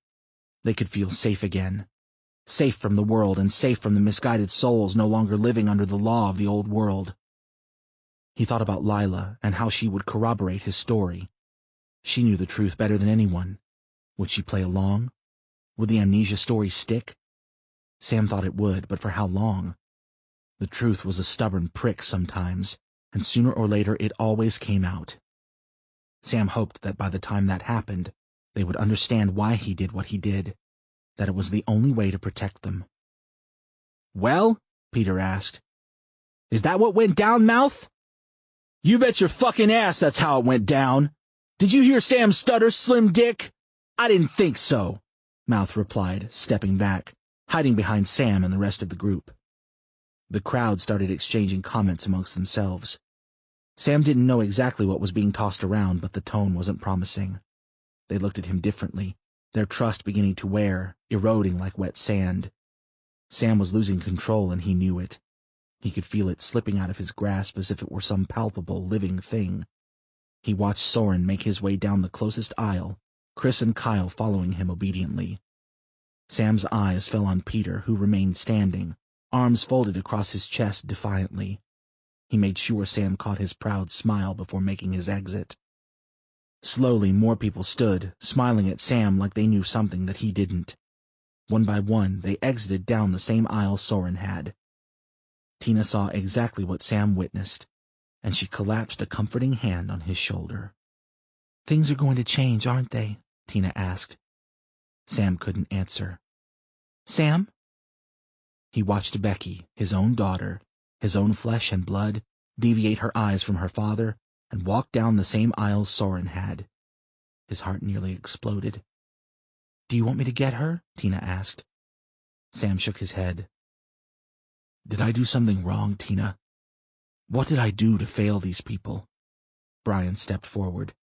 They could feel safe again. Safe from the world and safe from the misguided souls no longer living under the law of the old world. He thought about Lila and how she would corroborate his story. She knew the truth better than anyone. Would she play along? Would the amnesia story stick? Sam thought it would, but for how long? The truth was a stubborn prick sometimes, and sooner or later it always came out. Sam hoped that by the time that happened, they would understand why he did what he did, that it was the only way to protect them.
"Well?" Peter asked. "Is that what went down, Mouth?" "You bet your fucking ass that's how it went down. Did you hear Sam stutter, Slim Dick?" "I didn't think so," Mouth replied, stepping back, hiding behind Sam and the rest of the group. The crowd started exchanging comments amongst themselves. Sam didn't know exactly what was being tossed around, but the tone wasn't promising. They looked at him differently, their trust beginning to wear, eroding like wet sand. Sam was losing control, and he knew it. He could feel it slipping out of his grasp as if it were some palpable, living thing. He watched Soren make his way down the closest aisle, Chris and Kyle following him obediently. Sam's eyes fell on Peter, who remained standing, arms folded across his chest defiantly. He made sure Sam caught his proud smile before making his exit. Slowly, more people stood, smiling at Sam like they knew something that he didn't. One by one, they exited down the same aisle Soren had. Tina saw exactly what Sam witnessed, and she collapsed a comforting hand on his shoulder.
"Things are going to change, aren't they?" Tina asked.
Sam couldn't answer.
"Sam?"
He watched Becky, his own daughter, his own flesh and blood, deviate her eyes from her father and walk down the same aisle Soren had. His heart nearly exploded.
"Do you want me to get her?"
Tina asked. Sam shook his head. "Did I do something wrong, Tina? What did I do to fail these people?" Brian stepped forward.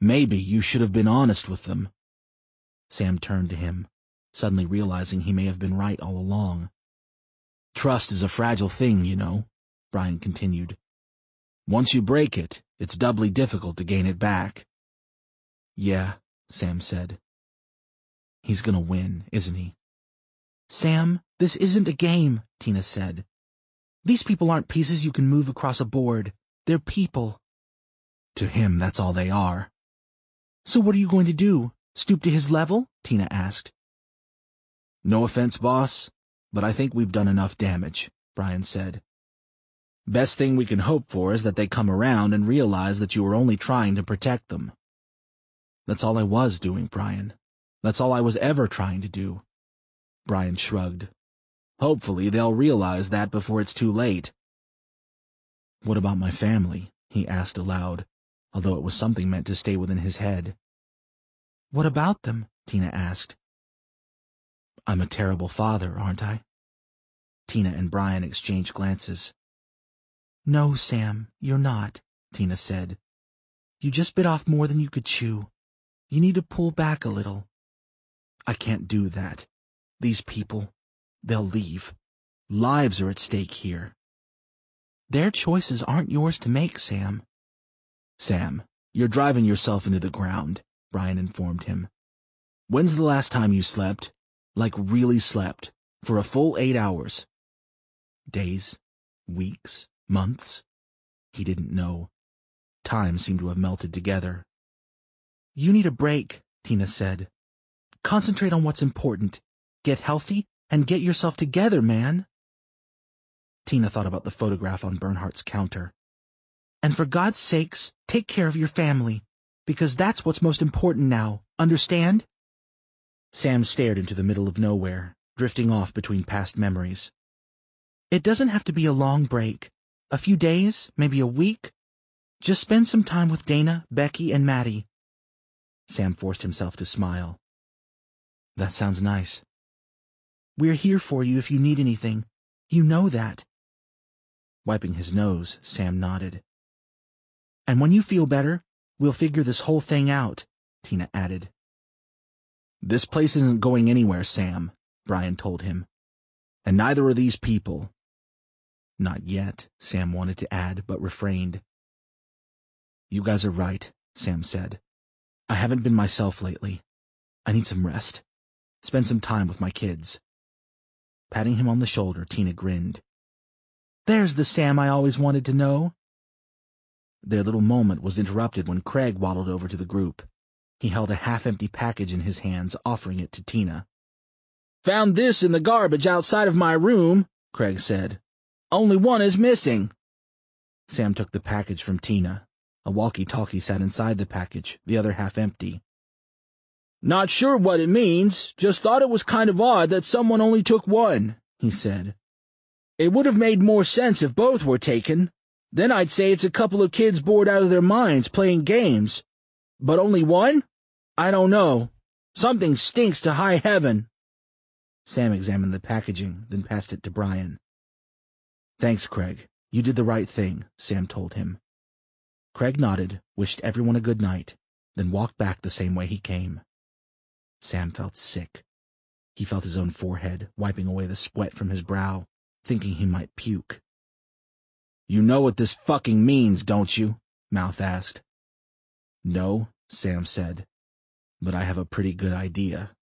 "Maybe you should have been honest with them." Sam turned to him, suddenly realizing he may have been right all along. "Trust is a fragile thing, you know," Brian continued. "Once you break it, it's doubly difficult to gain it back." "Yeah," Sam said. "He's gonna win, isn't he?"
"Sam, this isn't a game," Tina said. "These people aren't pieces you can move across a board. They're people."
"To him, that's all they are."
"So what are you going to do? Stoop to his level?" Tina asked.
"No offense, boss, but I think we've done enough damage," Brian said. "Best thing we can hope for is that they come around and realize that you were only trying to protect them." "That's all I was doing, Brian. That's all I was ever trying to do." Brian shrugged. "Hopefully they'll realize that before it's too late." "What about my family?" he asked aloud, although it was something meant to stay within his head.
"What about them?" Tina asked.
"I'm a terrible father, aren't I?" Tina and Brian exchanged glances.
"No, Sam, you're not," Tina said. "You just bit off more than you could chew. You need to pull back a little."
"I can't do that. These people, they'll leave. Lives are at stake here."
"Their choices aren't yours to make, Sam."
"Sam, you're driving yourself into the ground," Brian informed him. "When's the last time you slept? Like really slept, for a full 8 hours? Days? Weeks? Months?" He didn't know. Time seemed to have melted together.
"You need a break," Tina said. "Concentrate on what's important. Get healthy and get yourself together, man."
Tina thought about the photograph on Bernhardt's counter.
"And for God's sakes, take care of your family, because that's what's most important now. Understand?"
Sam stared into the middle of nowhere, drifting off between past memories.
"It doesn't have to be a long break. A few days, maybe a week. Just spend some time with Dana, Becky, and Maddie."
Sam forced himself to smile. "That sounds nice."
"We're here for you if you need anything. You know that."
Wiping his nose, Sam nodded.
"And when you feel better, we'll figure this whole thing out," Tina added.
"This place isn't going anywhere, Sam," Brian told him. "And neither are these people." "Not yet," Sam wanted to add, but refrained. "You guys are right," Sam said. "I haven't been myself lately. I need some rest. Spend some time with my kids." Patting him on the shoulder, Tina grinned.
"There's the Sam I always wanted to know."
Their little moment was interrupted when Craig waddled over to the group.
He held a half-empty package in his hands, offering it to Tina. "Found this in the garbage outside of my room," Craig said. "Only one is missing." Sam took the package from Tina. A walkie-talkie sat inside the package, the other half empty. "Not sure what it means, just thought it was kind of odd that someone only took one," he said. "It would have made more sense if both were taken. Then I'd say it's a couple of kids bored out of their minds playing games. But only one? I don't know. Something stinks to high heaven." Sam examined the packaging, then passed it to Brian. "Thanks, Craig. You did the right thing," Sam told him. Craig nodded, wished everyone a good night, then walked back the same way he came. Sam felt sick. He felt his own forehead, wiping away the sweat from his brow, thinking he might puke. "You know what this fucking means, don't you?" Mouth asked. "No," Sam said, "but I have a pretty good idea."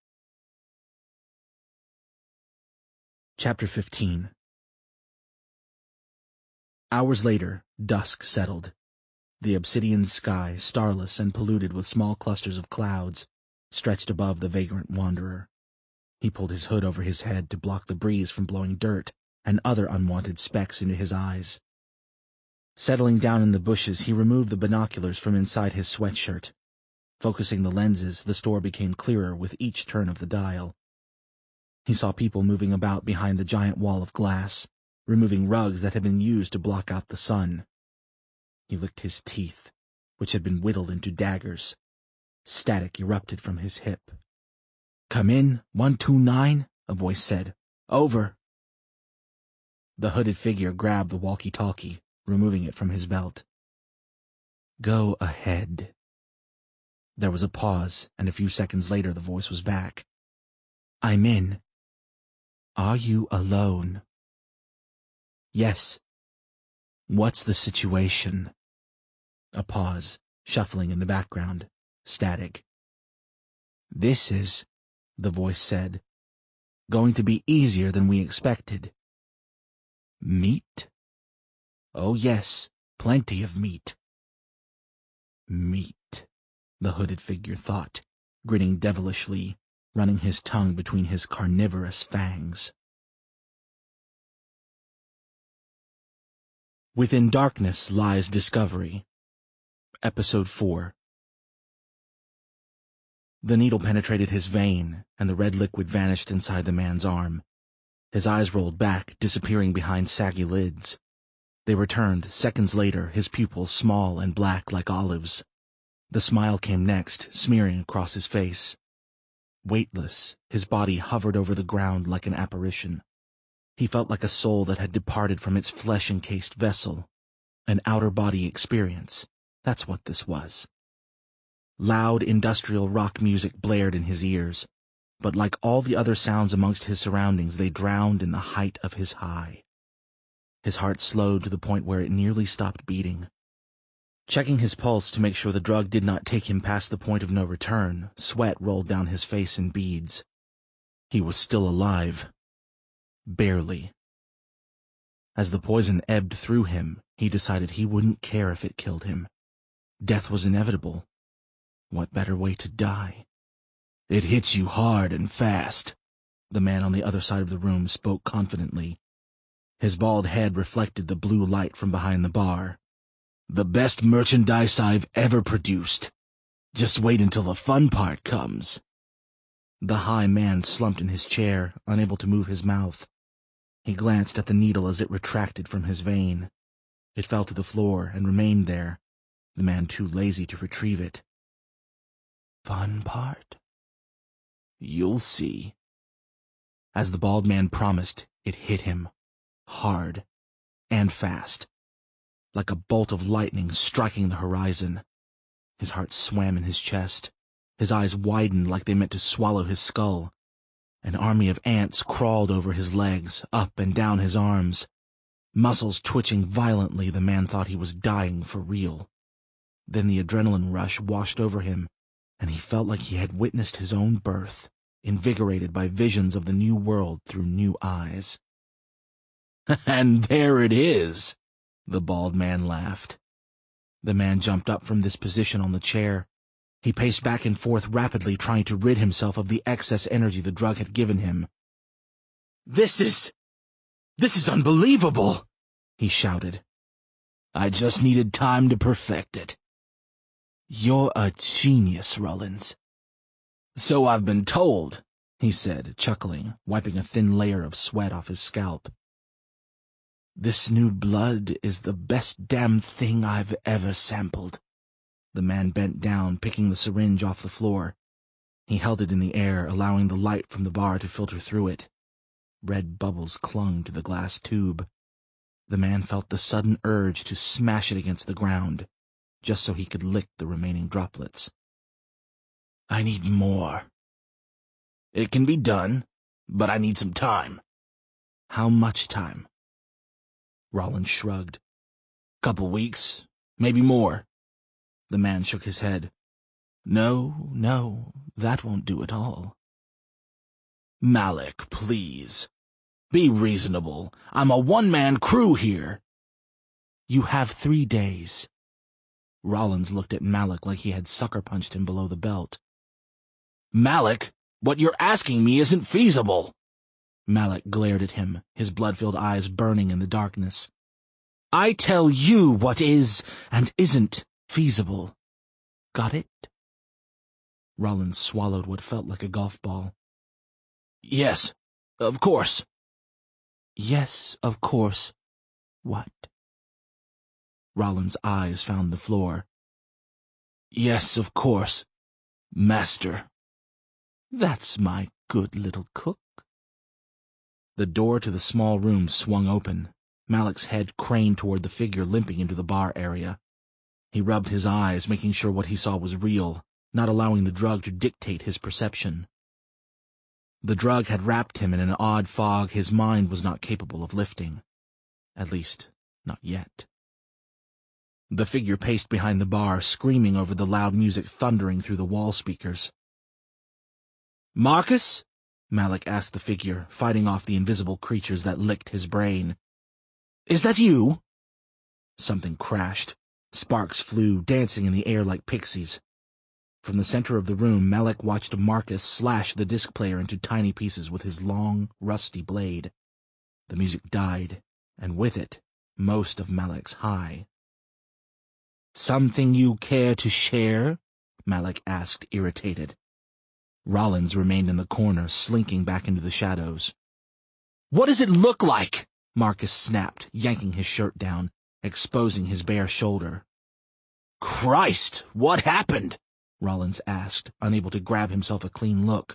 Chapter 15. Hours later, dusk settled. The obsidian sky, starless and polluted with small clusters of clouds, stretched above the vagrant wanderer. He pulled his hood over his head to block the breeze from blowing dirt and other unwanted specks into his eyes. Settling down in the bushes, he removed the binoculars from inside his sweatshirt. Focusing the lenses, the store became clearer with each turn of the dial. He saw people moving about behind the giant wall of glass, removing rugs that had been used to block out the sun. He licked his teeth, which had been whittled into daggers. Static erupted from his hip. "Come in, 129, a voice said. "Over." The hooded figure grabbed the walkie-talkie, removing it from his belt. "Go ahead." There was a pause, and a few seconds later the voice was back. "I'm in." "Are you alone?" "Yes." "What's the situation?" A pause, shuffling in the background. Static. "This is," the voice said, "going to be easier than we expected." "Meat?" "Oh yes, plenty of meat." "Meat," the hooded figure thought, grinning devilishly, running his tongue between his carnivorous fangs. Within Darkness Lies Discovery. Episode 4. The needle penetrated his vein, and the red liquid vanished inside the man's arm. His eyes rolled back, disappearing behind saggy lids. They returned, seconds later, his pupils small and black like olives. The smile came next, smearing across his face. Weightless, his body hovered over the ground like an apparition. He felt like a soul that had departed from its flesh-encased vessel. An outer-body experience. That's what this was. Loud industrial rock music blared in his ears, but like all the other sounds amongst his surroundings, they drowned in the height of his high. His heart slowed to the point where it nearly stopped beating. Checking his pulse to make sure the drug did not take him past the point of no return, sweat rolled down his face in beads. He was still alive. Barely. As the poison ebbed through him, he decided he wouldn't care if it killed him. Death was inevitable. What better way to die? "It hits you hard and fast," the man on the other side of the room spoke confidently. His bald head reflected the blue light from behind the bar. "The best merchandise I've ever produced. Just wait until the fun part comes." The high man slumped in his chair, unable to move his mouth. He glanced at the needle as it retracted from his vein. It fell to the floor and remained there, the man too lazy to retrieve it. "Fun part? You'll see." As the bald man promised, it hit him. Hard. And fast. Like a bolt of lightning striking the horizon. His heart swam in his chest. His eyes widened like they meant to swallow his skull. An army of ants crawled over his legs, up and down his arms. Muscles twitching violently, the man thought he was dying for real. Then the adrenaline rush washed over him, and he felt like he had witnessed his own birth, invigorated by visions of the new world through new eyes. "And there it is," the bald man laughed. The man jumped up from this position on the chair. He paced back and forth rapidly, trying to rid himself of the excess energy the drug had given him. This is unbelievable, he shouted. I just needed time to perfect it. You're a genius, Rollins. So I've been told, he said, chuckling, wiping a thin layer of sweat off his scalp. This new blood is the best damn thing I've ever sampled. The man bent down, picking the syringe off the floor. He held it in the air, allowing the light from the bar to filter through it. Red bubbles clung to the glass tube. The man felt the sudden urge to smash it against the ground, just so he could lick the remaining droplets. I need more. It can be done, but I need some time. How much time? Rollins shrugged. Couple weeks, maybe more. The man shook his head. No, that won't do at all. Malik, please. Be reasonable. I'm a one-man crew here. You have 3 days. Rollins looked at Malik like he had sucker-punched him below the belt. Malik, what you're asking me isn't feasible. Malik glared at him, his blood-filled eyes burning in the darkness. I tell you what is and isn't feasible. Got it? Rollins swallowed what felt like a golf ball. Yes, of course. Yes, of course. What? Rollins' eyes found the floor. Yes, of course. Master. That's my good little cook. The door to the small room swung open. Malik's head craned toward the figure limping into the bar area. He rubbed his eyes, making sure what he saw was real, not allowing the drug to dictate his perception. The drug had wrapped him in an odd fog his mind was not capable of lifting. At least, not yet. The figure paced behind the bar, screaming over the loud music thundering through the wall speakers. Marcus? Malik asked the figure, fighting off the invisible creatures that licked his brain. Is that you? Something crashed. Sparks flew, dancing in the air like pixies. From the center of the room, Malik watched Marcus slash the disc player into tiny pieces with his long, rusty blade. The music died, and with it, most of Malik's high. Something you care to share? Malik asked, irritated. Rollins remained in the corner, slinking back into the shadows. What does it look like? Marcus snapped, yanking his shirt down, exposing his bare shoulder. Christ, what happened? Rollins asked, unable to grab himself a clean look.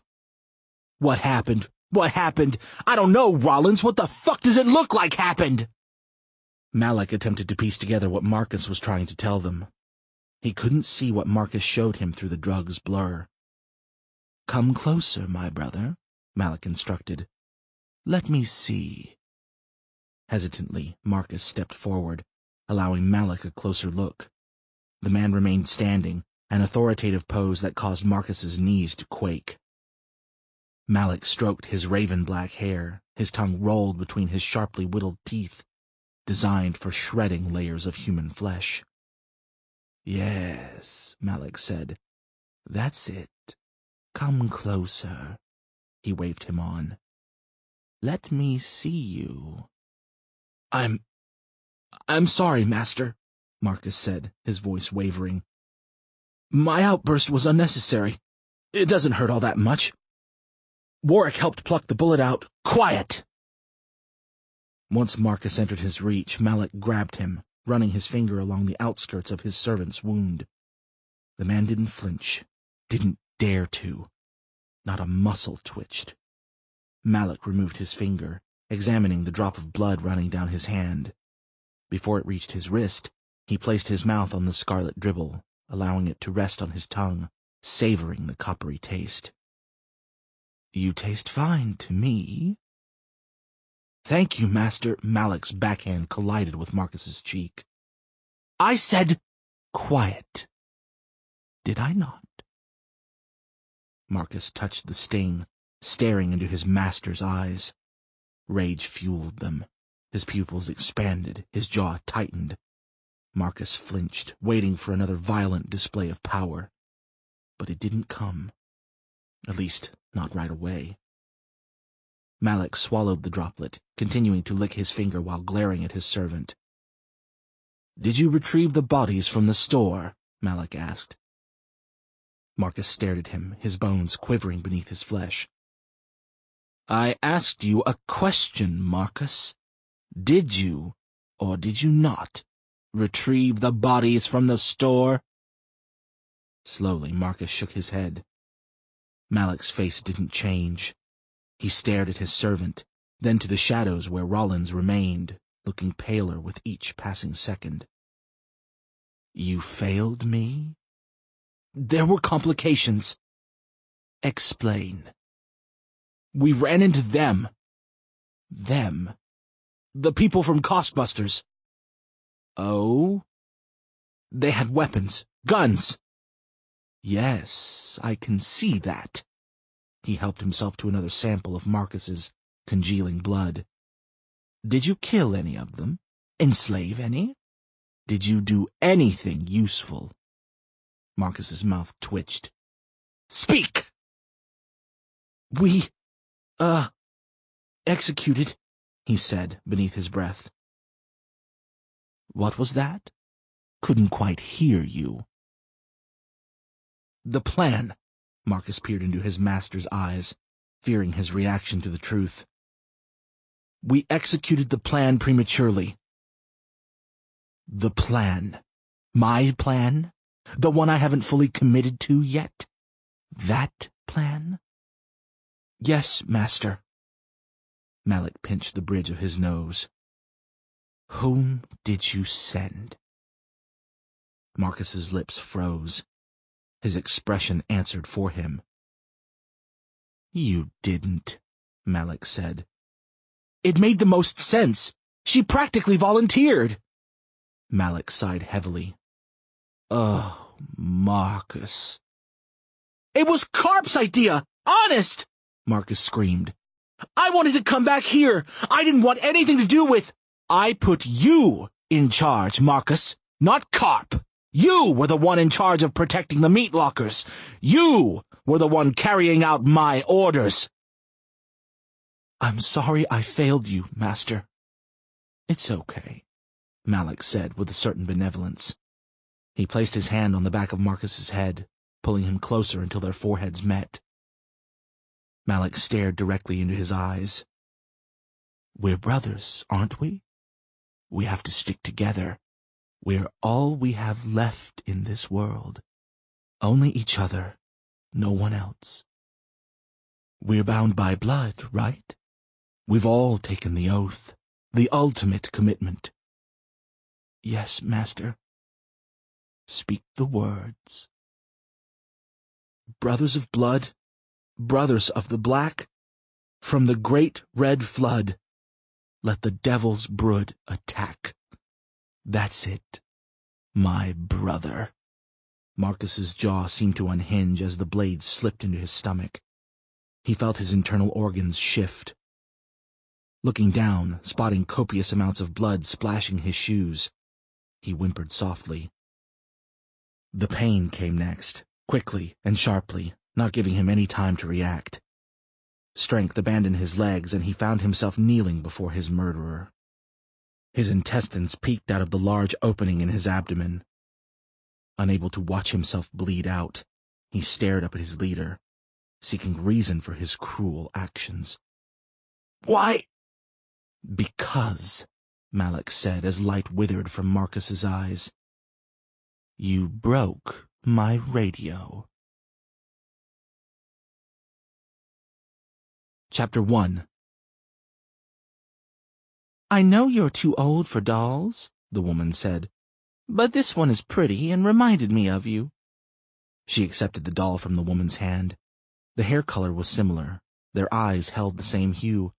What happened? What happened? I don't know, Rollins. What the fuck does it look like happened? Malik attempted to piece together what Marcus was trying to tell them. He couldn't see what Marcus showed him through the drug's blur. Come closer, my brother, Malik instructed. Let me see. Hesitantly, Marcus stepped forward, allowing Malik a closer look. The man remained standing, an authoritative pose that caused Marcus's knees to quake. Malik stroked his raven-black hair, his tongue rolled between his sharply whittled teeth, designed for shredding layers of human flesh. Yes, Malik said. That's it. Come closer. He waved him on. Let me see you. I'm sorry, Master, Marcus said, his voice wavering. My outburst was unnecessary. It doesn't hurt all that much. Warwick helped pluck the bullet out. Quiet! Once Marcus entered his reach, Malik grabbed him, running his finger along the outskirts of his servant's wound. The man didn't flinch, didn't dare to. Not a muscle twitched. Malik removed his finger, examining the drop of blood running down his hand. Before it reached his wrist, he placed his mouth on the scarlet dribble, allowing it to rest on his tongue, savoring the coppery taste. You taste fine to me. Thank you, Master. Malik's backhand collided with Marcus's cheek. I said quiet. Did I not? Marcus touched the sting, staring into his master's eyes. Rage fueled them. His pupils expanded, his jaw tightened. Marcus flinched, waiting for another violent display of power. but it didn't come. At least, not right away. Malik swallowed the droplet, continuing to lick his finger while glaring at his servant. "Did you retrieve the bodies from the store?" Malik asked. Marcus stared at him, his bones quivering beneath his flesh. "I asked you a question, Marcus. Did you, or did you not, retrieve the bodies from the store?" Slowly, Marcus shook his head. Malik's face didn't change. He stared at his servant, then to the shadows where Rollins remained, looking paler with each passing second. "You failed me?" "There were complications." "Explain." "We ran into them." "Them?" "The people from Costbusters." "Oh?" "They had weapons. Guns." "Yes, I can see that." He helped himself to another sample of Marcus's congealing blood. "Did you kill any of them? Enslave any? Did you do anything useful?" Marcus's mouth twitched. "Speak!" "We, executed," he said beneath his breath. "What was that? Couldn't quite hear you." "The plan." Marcus peered into his master's eyes, fearing his reaction to the truth. "We executed the plan prematurely." "The plan? My plan? The one I haven't fully committed to yet? That plan?" "Yes, master." Malik pinched the bridge of his nose. "Whom did you send?" Marcus's lips froze. His expression answered for him. "You didn't," Malik said. "It made the most sense. She practically volunteered." Malik sighed heavily. "Oh, Marcus." "It was Carp's idea! Honest!" Marcus screamed. "I wanted to come back here. I didn't want anything to do with—" "I put you in charge, Marcus, not Carp. You were the one in charge of protecting the meat lockers. You were the one carrying out my orders." "I'm sorry I failed you, master." "It's okay," Malik said with a certain benevolence. He placed his hand on the back of Marcus's head, pulling him closer until their foreheads met. Malik stared directly into his eyes. "We're brothers, aren't we? We have to stick together. We're all we have left in this world. Only each other, no one else. We're bound by blood, right? We've all taken the oath, the ultimate commitment." "Yes, master." "Speak the words." "Brothers of blood, brothers of the black, from the great red flood, let the devil's brood attack. That's it, my brother." Marcus's jaw seemed to unhinge as the blade slipped into his stomach. He felt his internal organs shift. Looking down, spotting copious amounts of blood splashing his shoes, he whimpered softly. The pain came next, quickly and sharply, not giving him any time to react. Strength abandoned his legs, and he found himself kneeling before his murderer. His intestines peeked out of the large opening in his abdomen. Unable to watch himself bleed out, he stared up at his leader, seeking reason for his cruel actions. "Why?" "Because," Malik said as light withered from Marcus's eyes. "You broke my radio." Chapter 1. "I know you're too old for dolls," the woman said, "but this one is pretty and reminded me of you." She accepted the doll from the woman's hand. The hair color was similar. Their eyes held the same hue.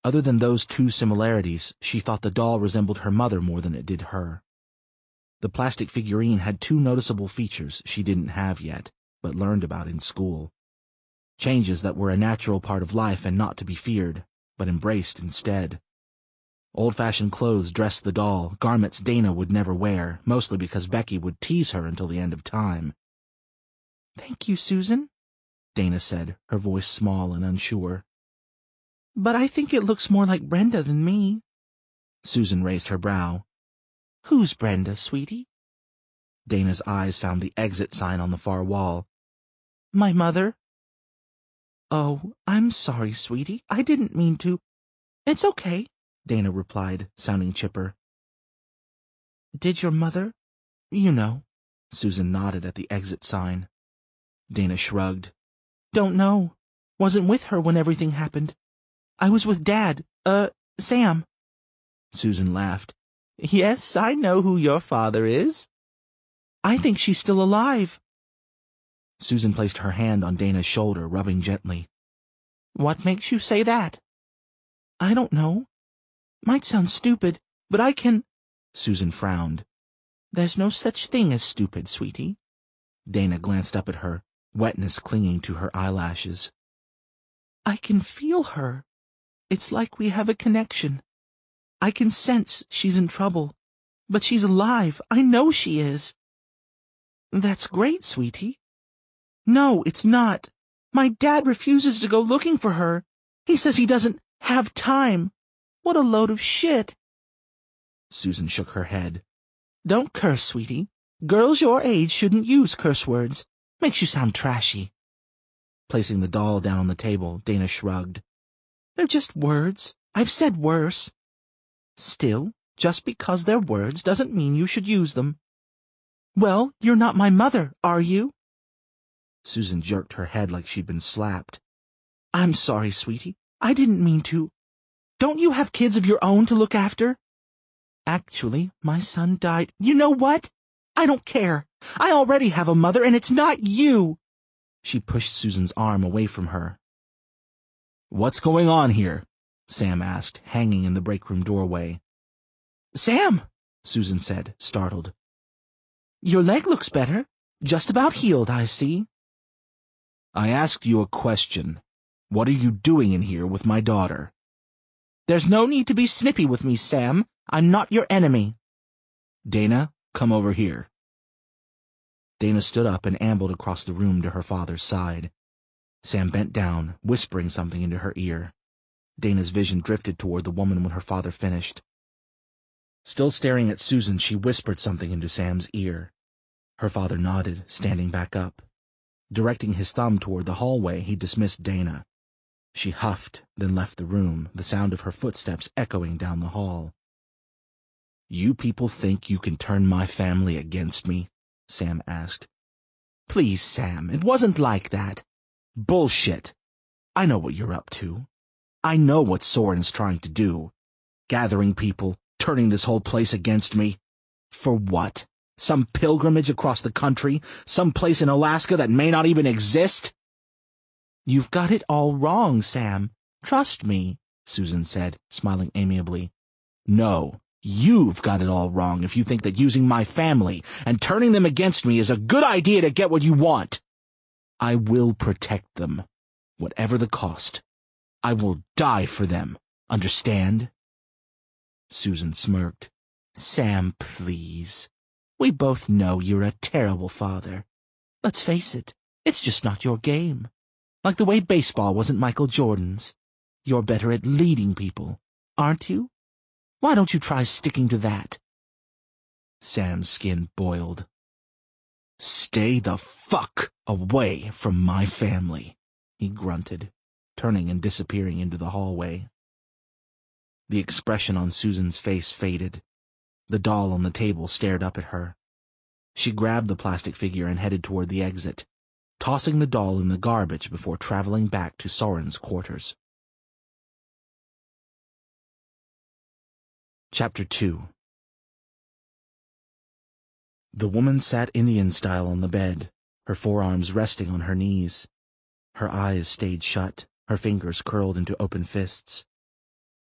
Other than those two similarities, she thought the doll resembled her mother more than it did her. The plastic figurine had two noticeable features she didn't have yet, but learned about in school. Changes that were a natural part of life and not to be feared, but embraced instead. Old-fashioned clothes dressed the doll, garments Dana would never wear, mostly because Becky would tease her until the end of time.
Thank you, Susan, Dana said, her voice small and unsure. But I think it looks more like Brenda than me. Susan raised her brow. Who's Brenda, sweetie? Dana's eyes found the exit sign on the far wall. My mother. Oh, I'm sorry, sweetie. I didn't mean to. It's okay, Dana replied, sounding chipper. Did your mother? You know. Susan nodded at the exit sign. Dana shrugged. Don't know. Wasn't with her when everything happened. I was with Dad, Sam. Susan laughed. Yes, I know who your father is. I think she's still alive. Susan placed her hand on Dana's shoulder, rubbing gently. What makes you say that? I don't know. Might sound stupid, but I can... Susan frowned. There's no such thing as stupid, sweetie. Dana glanced up at her, wetness clinging to her eyelashes. I can feel her. It's like we have a connection. I can sense she's in trouble, but she's alive. I know she is. That's great, sweetie. No, it's not. My dad refuses to go looking for her. He says he doesn't have time. What a load of shit. Susan shook her head. Don't curse, sweetie. Girls your age shouldn't use curse words. Makes you sound trashy. Placing the doll down on the table, Dana shrugged. They're just words. I've said worse. Still, just because they're words doesn't mean you should use them. Well, you're not my mother, are you? Susan jerked her head like she'd been slapped. I'm sorry, sweetie. I didn't mean to. Don't you have kids of your own to look after? Actually, my son died. You know what? I don't care. I already have a mother, and it's not you. She pushed Susan's arm away from her. What's going on here? Sam asked, hanging in the break room doorway. Sam, Susan said, startled. Your leg looks better. Just about healed, I see. I asked you a question. What are you doing in here with my daughter? There's no need to be snippy with me, Sam. I'm not your enemy. Dana, come over here. Dana stood up and ambled across the room to her father's side. Sam bent down, whispering something into her ear. Dana's vision drifted toward the woman when her father finished. Still staring at Susan, she whispered something into Sam's ear. Her father nodded, standing back up. Directing his thumb toward the hallway, he dismissed Dana. She huffed, then left the room, the sound of her footsteps echoing down the hall. You people think you can turn my family against me? Sam asked. Please, Sam, it wasn't like that. Bullshit. I know what you're up to. I know what Soren's trying to do. Gathering people, turning this whole place against me. For what? Some pilgrimage across the country? Some place in Alaska that may not even exist? You've got it all wrong, Sam. Trust me, Susan said, smiling amiably. No, you've got it all wrong if you think that using my family and turning them against me is a good idea to get what you want. I will protect them, whatever the cost. I will die for them, understand? Susan smirked. Sam, please. We both know you're a terrible father. Let's face it, it's just not your game. Like the way baseball wasn't Michael Jordan's. You're better at leading people, aren't you? Why don't you try sticking to that? Sam's skin boiled. Stay the fuck away from my family, he grunted, turning and disappearing into the hallway. The expression on Susan's face faded. The doll on the table stared up at her. She grabbed the plastic figure and headed toward the exit, tossing the doll in the garbage before traveling back to Soren's quarters. Chapter 2. The woman sat Indian-style on the bed, her forearms resting on her knees. Her eyes stayed shut, her fingers curled into open fists.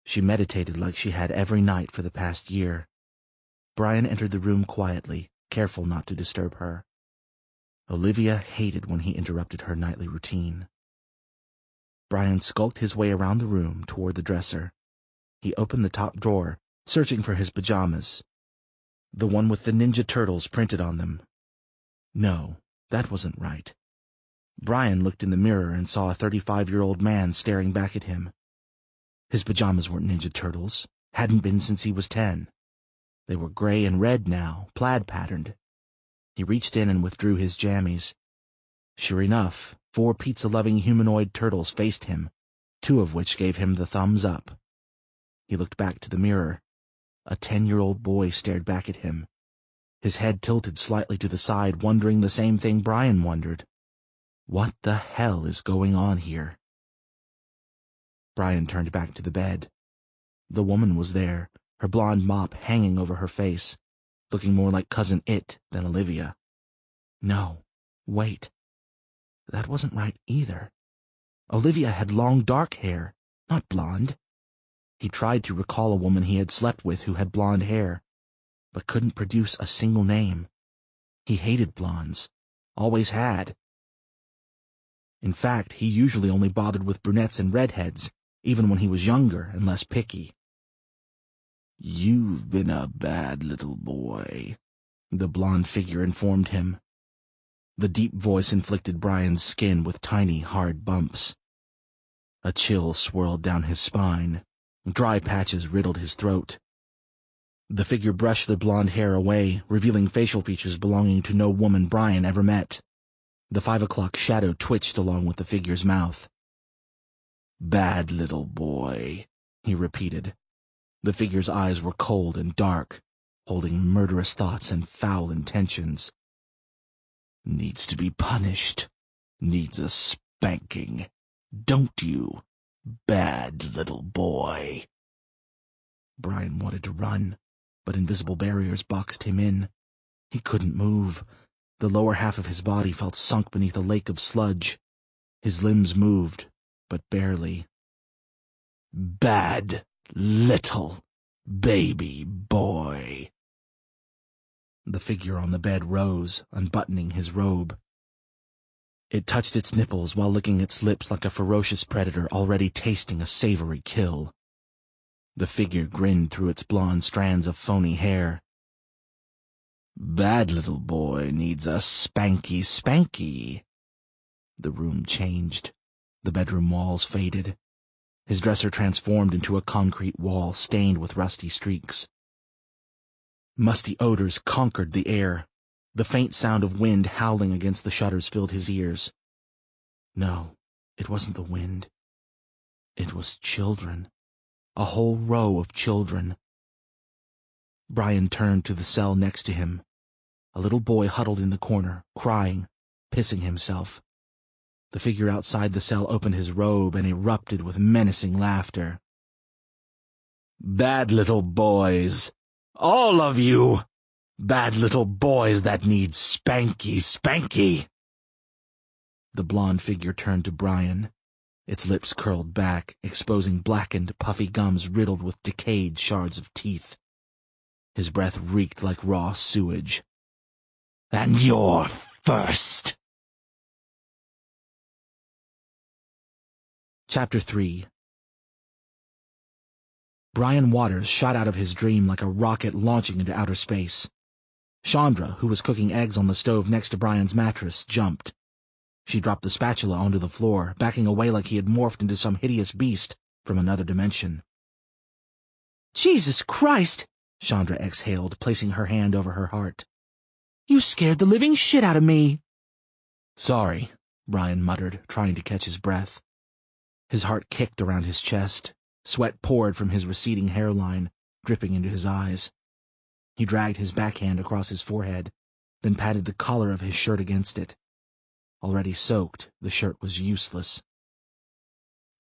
She meditated like she had every night for the past year. Brian entered the room quietly, careful not to disturb her. Olivia hated when he interrupted her nightly routine. Brian skulked his way around the room toward the dresser. He opened the top drawer, searching for his pajamas. The one with the Ninja Turtles printed on them. No, that wasn't right.
Brian looked in the mirror and saw a 35-year-old man staring back at him. His pajamas weren't Ninja Turtles, hadn't been since he was 10. They were gray and red now, plaid-patterned. He reached in and withdrew his jammies. Sure enough, 4 pizza-loving humanoid turtles faced him, 2 of which gave him the thumbs up. He looked back to the mirror. A 10-year-old boy stared back at him, his head tilted slightly to the side, wondering the same thing Brian wondered. What the hell is going on here? Brian turned back to the bed. The woman was there, her blonde mop hanging over her face, looking more like Cousin It than Olivia. No, wait. That wasn't right either. Olivia had long dark hair, not blonde. He tried to recall a woman he had slept with who had blonde hair, but couldn't produce a single name. He hated blondes, always had. In fact, he usually only bothered with brunettes and redheads, even when he was younger and less picky. "You've been a bad little boy," the blonde figure informed him. The deep voice inflicted Brian's skin with tiny, hard bumps. A chill swirled down his spine. Dry patches riddled his throat. The figure brushed the blonde hair away, revealing facial features belonging to no woman Brian ever met. The 5 o'clock shadow twitched along with the figure's mouth. "Bad little boy," he repeated. The figure's eyes were cold and dark, holding murderous thoughts and foul intentions. "Needs to be punished. Needs a spanking. Don't you? Bad little boy." Brian wanted to run, but invisible barriers boxed him in. He couldn't move. The lower half of his body felt sunk beneath a lake of sludge. His limbs moved, but barely. "Bad little baby boy." The figure on the bed rose, unbuttoning his robe. It touched its nipples while licking its lips like a ferocious predator already tasting a savory kill. The figure grinned through its blonde strands of phony hair. "Bad little boy needs a spanky spanky." The room changed. The bedroom walls faded. His dresser transformed into a concrete wall stained with rusty streaks. Musty odors conquered the air. The faint sound of wind howling against the shutters filled his ears. No, it wasn't the wind. It was children. A whole row of children. Brian turned to the cell next to him. A little boy huddled in the corner, crying, pissing himself. The figure outside the cell opened his robe and erupted with menacing laughter. "Bad little boys. All of you. Bad little boys that need spanky spanky." The blonde figure turned to Brian. Its lips curled back, exposing blackened, puffy gums riddled with decayed shards of teeth. His breath reeked like raw sewage. "And you're first." Chapter 3. Brian Waters shot out of his dream like a rocket launching into outer space. Chandra, who was cooking eggs on the stove next to Brian's mattress, jumped. She dropped the spatula onto the floor, backing away like he had morphed into some hideous beast from another dimension.
"Jesus Christ!"
Chandra exhaled, placing her hand over her heart.
"You scared the living shit out of me."
"Sorry," Brian muttered, trying to catch his breath. His heart kicked around his chest. Sweat poured from his receding hairline, dripping into his eyes. He dragged his backhand across his forehead, then patted the collar of his shirt against it. Already soaked, the shirt was useless.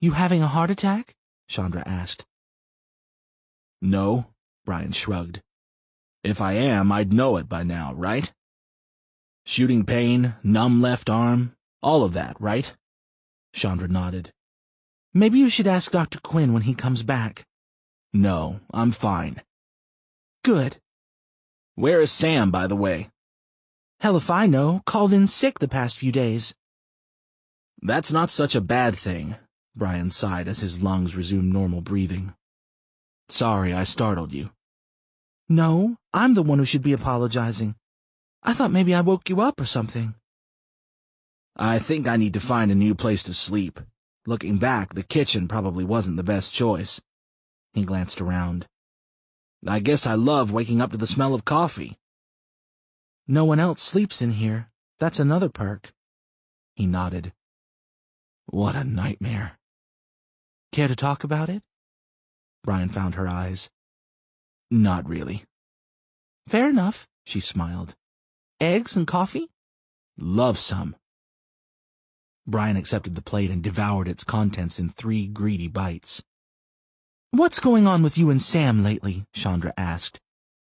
"You having a heart attack?"
Chandra asked. "No," Brian shrugged. "If I am, I'd know it by now, right? Shooting pain, numb left arm, all of that, right?" Chandra nodded.
"Maybe you should ask Dr. Quinn when he comes back."
"No, I'm fine."
"Good."
"Where is Sam, by the way?"
"Hell if I know. Called in sick the past few days."
"That's not such a bad thing," Brian sighed as his lungs resumed normal breathing. "Sorry I startled you."
"No, I'm the one who should be apologizing. I thought maybe I woke you up or something."
I think I need to find a new place to sleep. Looking back, the kitchen probably wasn't the best choice. He glanced around. I guess I love waking up to the smell of coffee.
No one else sleeps in here. That's another perk.
He nodded. What a nightmare.
Care to talk about it?
Brian found her eyes. Not really.
Fair enough, she smiled. Eggs and coffee?
Love some.
Brian accepted the plate and devoured its contents in 3 greedy bites.
What's going on with you and Sam lately? Chandra asked.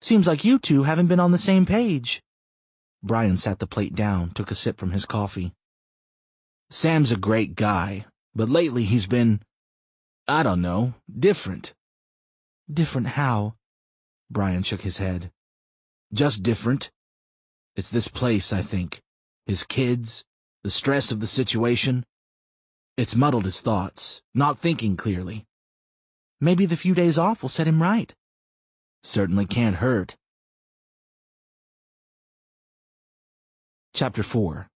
Seems like you two haven't been on the same page.
Brian sat the plate down, took a sip from his coffee.
Sam's a great guy, but lately he's been, I don't know, different.
Different how?
Brian shook his head.
Just different. It's this place, I think. His kids, the stress of the situation. It's muddled his thoughts, not thinking clearly.
Maybe the few days off will set him right.
Certainly can't hurt.
Chapter 4.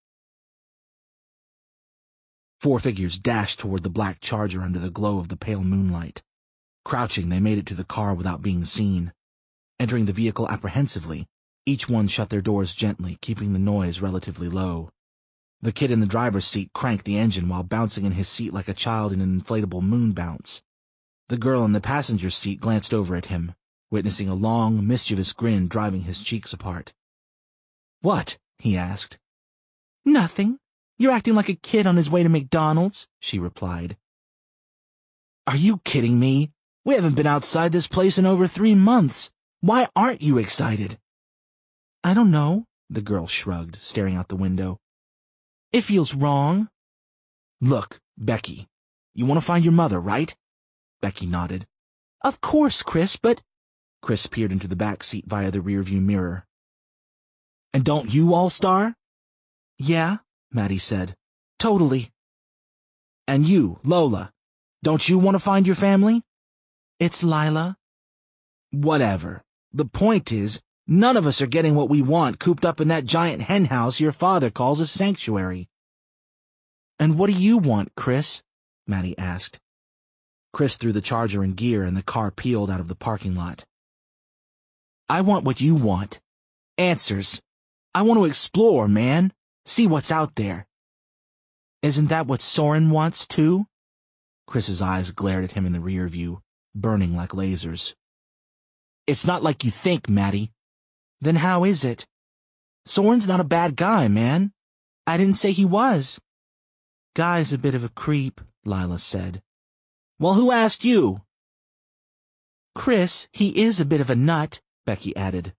4 figures dashed toward the black Charger under the glow of the pale moonlight. Crouching, they made it to the car without being seen. Entering the vehicle apprehensively, each one shut their doors gently, keeping the noise relatively low. The kid in the driver's seat cranked the engine while bouncing in his seat like a child in an inflatable moon bounce. The girl in the passenger seat glanced over at him, witnessing a long, mischievous grin driving his cheeks apart.
"What?" he asked. "Nothing. You're acting like a kid on his way to McDonald's," she replied.
"Are you kidding me? We haven't been outside this place in over 3 months. Why aren't you excited?"
"I don't know,"
the girl shrugged, staring out the window.
"It feels wrong."
"Look, Becky, you want to find your mother, right?"
Becky nodded.
"Of course, Chris, but—"
Chris peered into the back seat via the rearview mirror.
"And don't you, All-Star?"
"Yeah," Maddie said.
"Totally." "And you, Lola, don't you want to find your family?"
"It's Lila."
"Whatever. The point is, none of us are getting what we want cooped up in that giant hen house your father calls a sanctuary."
"And what do you want, Chris?" Maddie asked.
Chris threw the Charger in gear and the car peeled out of the parking lot.
"I want what you want. Answers. I want to explore, man. See what's out there."
"Isn't that what Soren wants, too?"
Chris's eyes glared at him in the rear view, burning like lasers.
"It's not like you think, Maddie."
"Then how is it?"
"Soren's not a bad guy, man."
"I didn't say he was." "Guy's a bit of a creep," Lila said.
"Well, who asked you?"
"Chris, he is a bit of a nut," Becky added.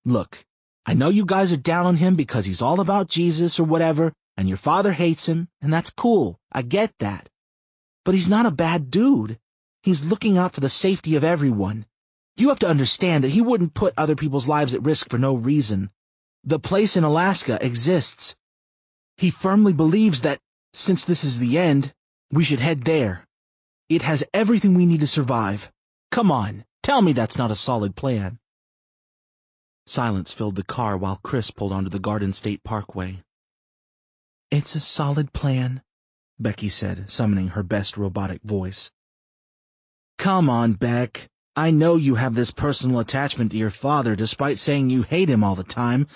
"Look, I know you guys are down on him because he's all about Jesus or whatever, and your father hates him, and that's cool. I get that. But he's not a bad dude. He's looking out for the safety of everyone. You have to understand that he wouldn't put other people's lives at risk for no reason. The place in Alaska exists. He firmly believes that, since this is the end, we should head there. It has everything we need to survive. Come on, tell me that's not a solid plan."
Silence filled the car while Chris pulled onto the Garden State Parkway.
"It's a solid plan,"
Becky said, summoning her best robotic voice.
"Come on, Beck. I know you have this personal attachment to your father despite saying you hate him all the time."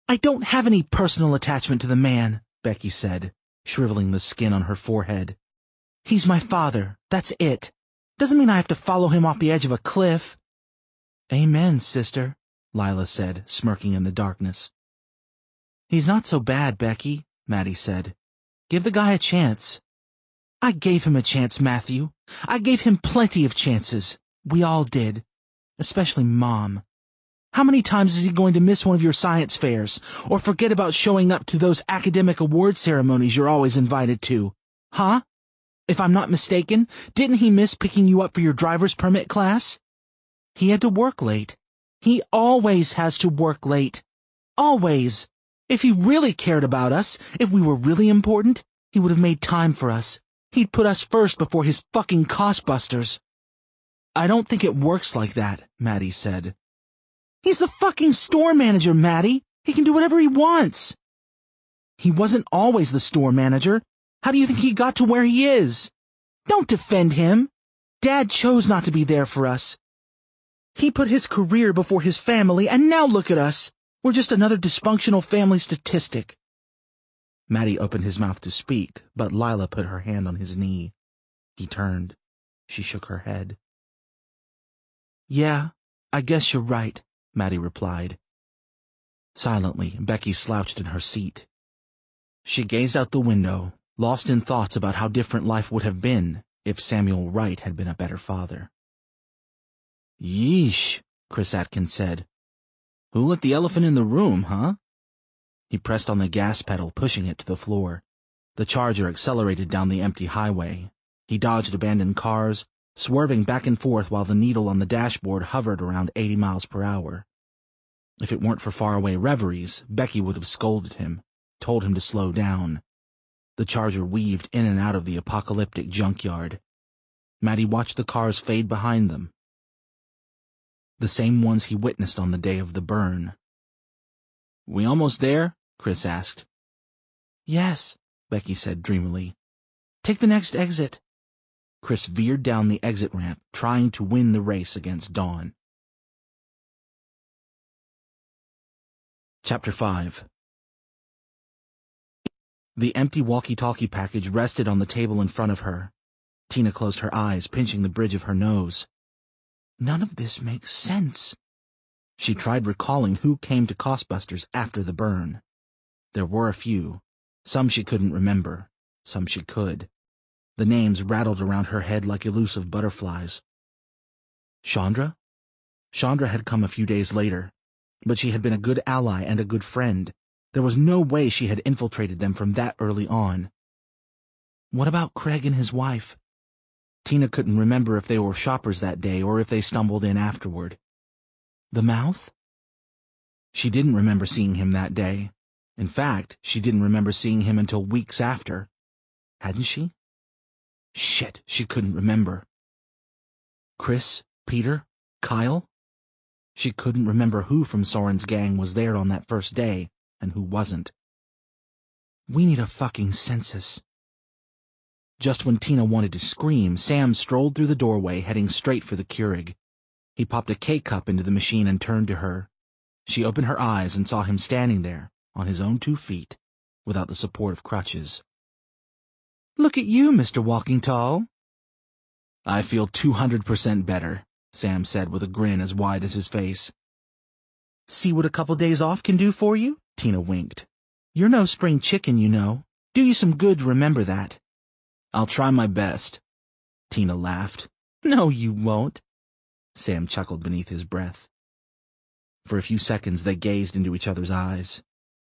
"I don't have any personal attachment to the man,"
Becky said, shriveling the skin on her forehead.
"He's my father, that's it. Doesn't mean I have to follow him off the edge of a cliff." "Amen, sister," Lila said, smirking in the darkness. "He's not so bad, Becky," Maddie said. "Give the guy a chance." "I gave him a chance, Matthew. I gave him plenty of chances. We all did. Especially Mom. How many times is he going to miss one of your science fairs, or forget about showing up to those academic award ceremonies you're always invited to? Huh? If I'm not mistaken, didn't he miss picking you up for your driver's permit class? He had to work late. He always has to work late. Always. If he really cared about us, if we were really important, he would have made time for us. He'd put us first before his fucking cost-busters." "I don't think it works like that," Maddie said. "He's the fucking store manager, Maddie. He can do whatever he wants." He wasn't always the store manager. How do you think he got to where he is? Don't defend him. Dad chose not to be there for us. He put his career before his family, and now look at us. We're just another dysfunctional family statistic.
Maddie opened his mouth to speak, but Lila put her hand on his knee. He turned. She shook her head.
Yeah, I guess you're right,
Maddie replied. Silently, Becky slouched in her seat. She gazed out the window, lost in thoughts about how different life would have been if Samuel Wright had been a better father.
Yeesh, Chris Atkins said. Who let the elephant in the room, huh?
He pressed on the gas pedal, pushing it to the floor. The Charger accelerated down the empty highway. He dodged abandoned cars, swerving back and forth while the needle on the dashboard hovered around 80 miles per hour. If it weren't for faraway reveries, Becky would have scolded him, told him to slow down. The Charger weaved in and out of the apocalyptic junkyard. Maddie watched the cars fade behind them. The same ones he witnessed on the day of the burn.
We almost there? Chris asked.
Yes, Becky said dreamily. Take the next exit.
Chris veered down the exit ramp, trying to win the race against dawn. Chapter 5. The empty walkie-talkie package rested on the table in front of her. Tina closed her eyes, pinching the bridge of her nose.
None of this makes sense.
She tried recalling who came to Costbusters after the burn. There were a few. Some she couldn't remember, some she could. The names rattled around her head like elusive butterflies. Chandra? Chandra had come a few days later, but she had been a good ally and a good friend. There was no way she had infiltrated them from that early on.
What about Craig and his wife?
Tina couldn't remember if they were shoppers that day or if they stumbled in afterward.
The mouth?
She didn't remember seeing him that day. In fact, she didn't remember seeing him until weeks after. Hadn't she? Shit, she couldn't remember. Chris, Peter, Kyle? She couldn't remember who from Soren's gang was there on that first day and who wasn't.
We need a fucking census.
Just when Tina wanted to scream, Sam strolled through the doorway, heading straight for the Keurig. He popped a K-cup into the machine and turned to her. She opened her eyes and saw him standing there, on his own 2 feet, without the support of crutches.
Look at you, Mr. Walking Tall.
I feel 200% better, Sam said with a grin as wide as his face.
See what a couple days off can do for you? Tina winked. You're no spring chicken, you know. Do you some good to remember that.
I'll try my best. Tina laughed.
No, you won't.
Sam chuckled beneath his breath. For a few seconds they gazed into each other's eyes.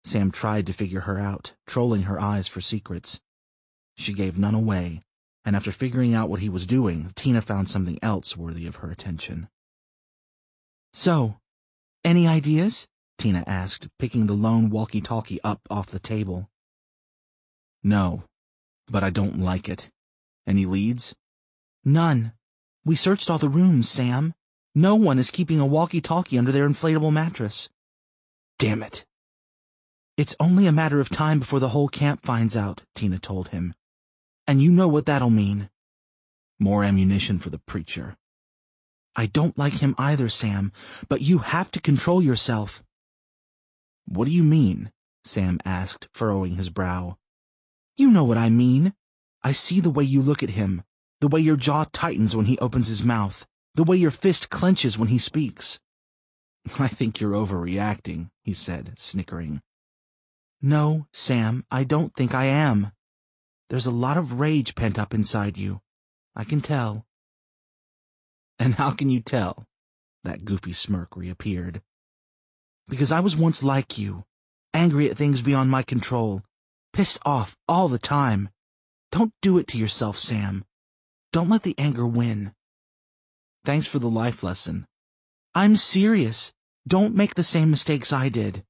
Sam tried to figure her out, trolling her eyes for secrets. She gave none away, and after figuring out what he was doing, Tina found something else worthy of her attention.
So, any ideas?
Tina asked, picking the lone walkie-talkie up off the table. No, but I don't like it. Any leads?
None. We searched all the rooms, Sam. No one is keeping a walkie-talkie under their inflatable mattress.
Damn it.
It's only a matter of time before the whole camp finds out, Tina told him. And you know what that'll mean.
More ammunition for the preacher.
I don't like him either, Sam, but you have to control yourself.
What do you mean? Sam asked, furrowing his brow.
You know what I mean. I see the way you look at him, the way your jaw tightens when he opens his mouth, the way your fist clenches when he speaks.
I think you're overreacting, he said, snickering.
No, Sam, I don't think I am. There's a lot of rage pent up inside you. I can tell.
And how can you tell? That goofy smirk reappeared.
Because I was once like you, angry at things beyond my control, pissed off all the time. Don't do it to yourself, Sam. Don't let the anger win.
Thanks for the life lesson.
I'm serious. Don't make the same mistakes I did.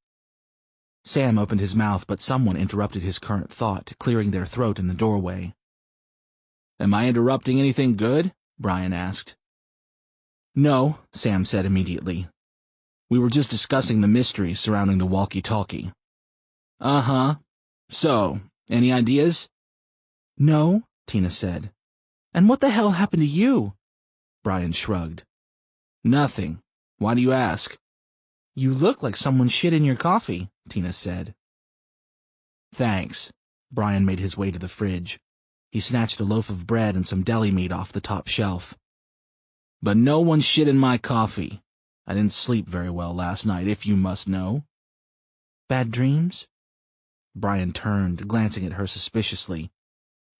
Sam opened his mouth, but someone interrupted his current thought, clearing their throat in the doorway. Am I interrupting anything good? Brian asked. No, Sam said immediately. We were just discussing the mystery surrounding the walkie-talkie. Uh-huh.
So, any ideas?
No, Tina said. And what the hell happened to you?
Brian shrugged. Nothing. Why do you ask?
You look like someone shit in your coffee, Tina said.
Thanks.
Brian made his way to the fridge. He snatched a loaf of bread and some deli meat off the top shelf.
But no one shit in my coffee. I didn't sleep very well last night, if you must know.
Bad dreams?
Brian turned, glancing at her suspiciously.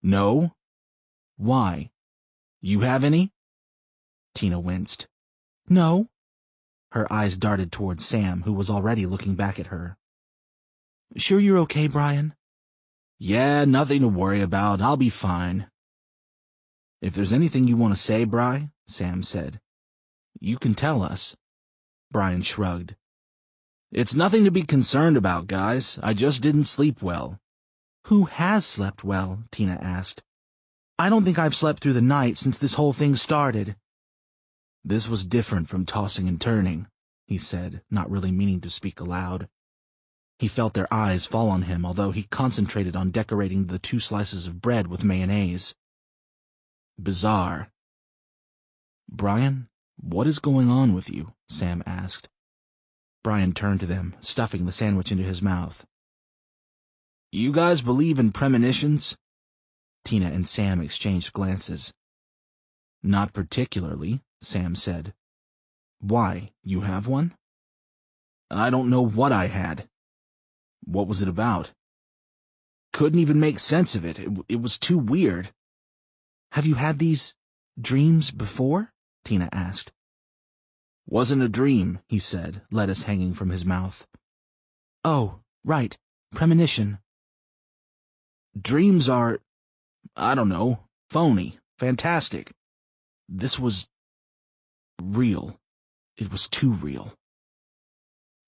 No? Why? You have any?
Tina winced. No. Her eyes darted towards Sam, who was already looking back at her. Sure you're okay, Brian?
Yeah, nothing to worry about. I'll be fine.
If there's anything you want to say, Bri, Sam said, you can tell us.
Brian shrugged. It's nothing to be concerned about, guys. I just didn't sleep well.
Who has slept well? Tina asked. I don't think I've slept through the night since this whole thing started.
This was different from tossing and turning, he said, not really meaning to speak aloud.
He felt their eyes fall on him, although he concentrated on decorating the 2 slices of bread with mayonnaise.
Bizarre.
Brian, what is going on with you? Sam asked. Brian turned to them, stuffing the sandwich into his mouth.
You guys believe in premonitions?
Tina and Sam exchanged glances.
Not particularly, Sam said.
Why, you have one?
I don't know what I had. What was it about? Couldn't even make sense of it. It was too weird.
Have you had these dreams before? Tina asked.
Wasn't a dream, he said, lettuce hanging from his mouth.
Oh, right. Premonition.
Dreams are, I don't know, phony, fantastic. This was real. It was too real.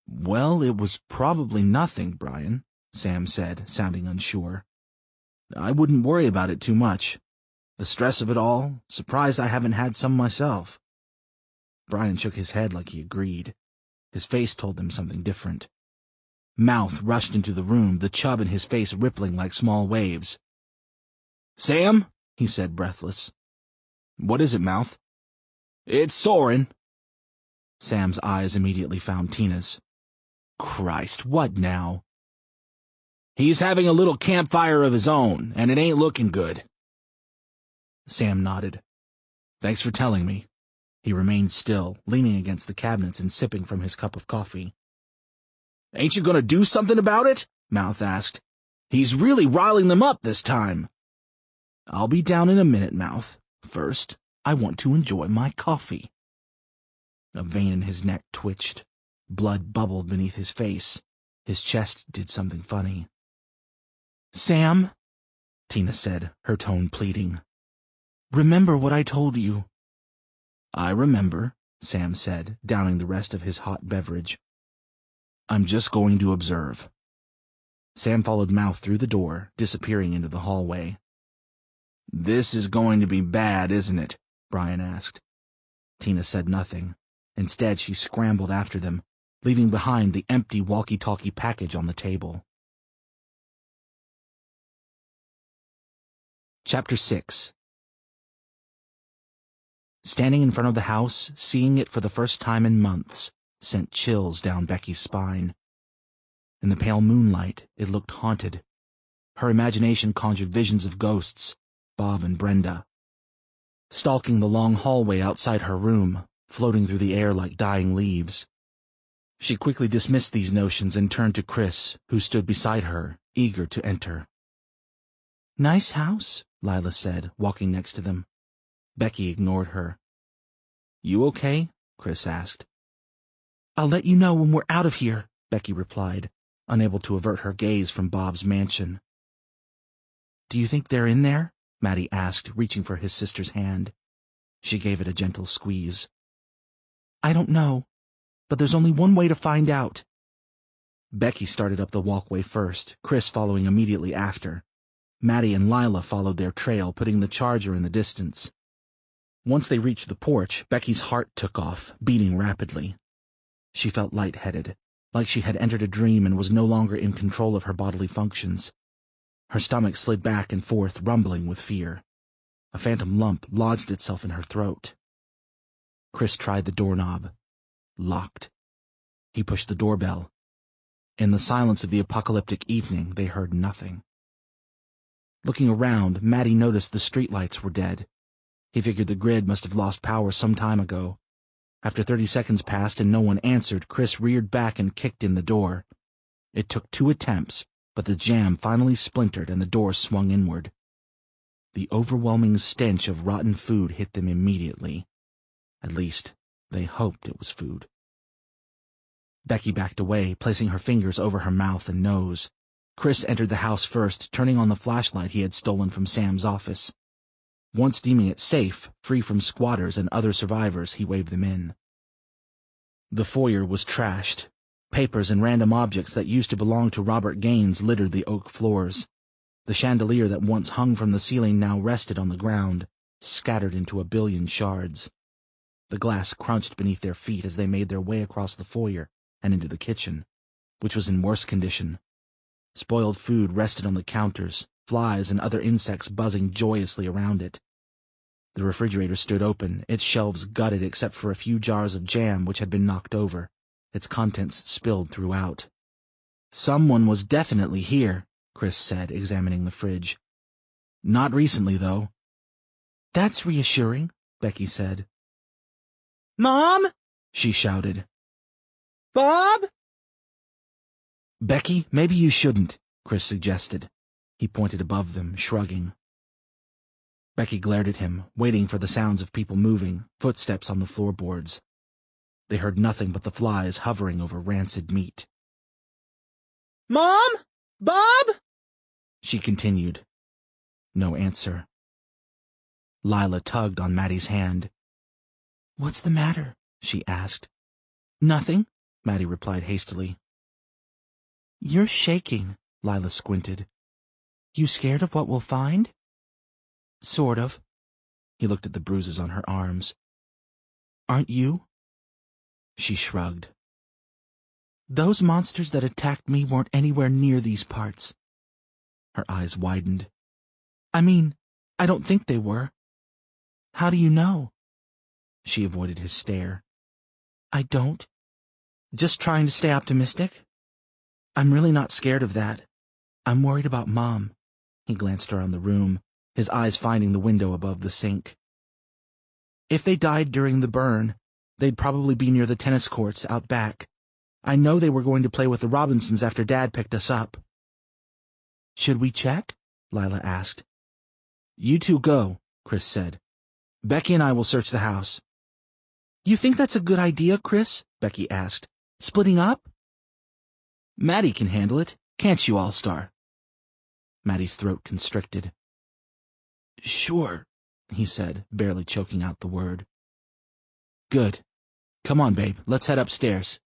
Well, it was probably nothing, Brian, Sam said, sounding unsure.
I wouldn't worry about it too much. The stress of it all, surprised I haven't had some myself.
Brian shook his head like he agreed. His face told them something different. Mouth rushed into the room, the chub in his face rippling like small waves.
Sam,
he said, breathless.
What is it, Mouth? It's Soren.
Sam's eyes immediately found Tina's. Christ, what now?
He's having a little campfire of his own, and it ain't looking good.
Sam nodded. Thanks for telling me. He remained still, leaning against the cabinets and sipping from his cup of coffee.
Ain't you gonna do something about it? Mouth asked. He's really riling them up this time.
I'll be down in a minute, Mouth. First, I want to enjoy my coffee. A vein in his neck twitched. Blood bubbled beneath his face. His chest did something funny. Sam, Tina said, her tone pleading. Remember what I told you.
I remember, Sam said, downing the rest of his hot beverage. I'm just going to observe.
Sam followed Mouth through the door, disappearing into the hallway.
This is going to be bad, isn't it?
Brian asked. Tina said nothing. Instead, she scrambled after them, leaving behind the empty walkie-talkie package on the table. Chapter 6. Standing in front of the house, seeing it for the first time in months, sent chills down Becky's spine. In the pale moonlight, it looked haunted. Her imagination conjured visions of ghosts, Bob and Brenda, stalking the long hallway outside her room, floating through the air like dying leaves. She quickly dismissed these notions and turned to Chris, who stood beside her, eager to enter. Nice house, Lila said, walking next to them. Becky ignored her. You okay? Chris asked. I'll let you know when we're out of here, Becky replied, unable to avert her gaze from Bob's mansion. Do you think they're in there? Maddie asked, reaching for his sister's hand. She gave it a gentle squeeze. I don't know, but there's only one way to find out. Becky started up the walkway first, Chris following immediately after. Maddie and Lila followed their trail, putting the charger in the distance. Once they reached the porch, Becky's heart took off, beating rapidly. She felt lightheaded, like she had entered a dream and was no longer in control of her bodily functions, Her stomach slid back and forth, rumbling with fear. A phantom lump lodged itself in her throat. Chris tried the doorknob. Locked. He pushed the doorbell. In the silence of the apocalyptic evening, they heard nothing. Looking around, Maddie noticed the streetlights were dead. He figured the grid must have lost power some time ago. After 30 seconds passed and no one answered, Chris reared back and kicked in the door. It took 2 attempts, but the jamb finally splintered and the door swung inward. The overwhelming stench of rotten food hit them immediately. At least, they hoped it was food. Becky backed away, placing her fingers over her mouth and nose. Chris entered the house first, turning on the flashlight he had stolen from Sam's office. Once deeming it safe, free from squatters and other survivors, he waved them in. The foyer was trashed. Papers and random objects that used to belong to Robert Gaines littered the oak floors. The chandelier that once hung from the ceiling now rested on the ground, scattered into a billion shards. The glass crunched beneath their feet as they made their way across the foyer and into the kitchen, which was in worse condition. Spoiled food rested on the counters, flies and other insects buzzing joyously around it. The refrigerator stood open, its shelves gutted except for a few jars of jam which had been knocked over, its contents spilled throughout. "Someone was definitely here," Chris said, examining the fridge. "Not recently, though." "That's reassuring," Becky said. "Mom!" she shouted. "Bob!" "Becky, maybe you shouldn't," Chris suggested. He pointed above them, shrugging. Becky glared at him, waiting for the sounds of people moving, footsteps on the floorboards. They heard nothing but the flies hovering over rancid meat. "Mom! Bob!" she continued. No answer. Lila tugged on Maddie's hand. "What's the matter?" she asked. "Nothing," Maddie replied hastily. "You're shaking," Lila squinted. "You scared of what we'll find?" "Sort of." He looked at the bruises on her arms. "Aren't you?" She shrugged. "Those monsters that attacked me weren't anywhere near these parts." Her eyes widened. "I mean, I don't think they were." "How do you know?" She avoided his stare. "I don't. Just trying to stay optimistic. I'm really not scared of that. I'm worried about Mom." He glanced around the room, his eyes finding the window above the sink. "If they died during the burn, they'd probably be near the tennis courts out back. I know they were going to play with the Robinsons after Dad picked us up." "Should we check?" Lila asked. "You two go," Chris said. "Becky and I will search the house." "You think that's a good idea, Chris?" Becky asked. "Splitting up?" "Maddie can handle it, can't you, All-Star?" Maddie's throat constricted. "Sure," he said, barely choking out the word. "Good. Come on, babe, let's head upstairs."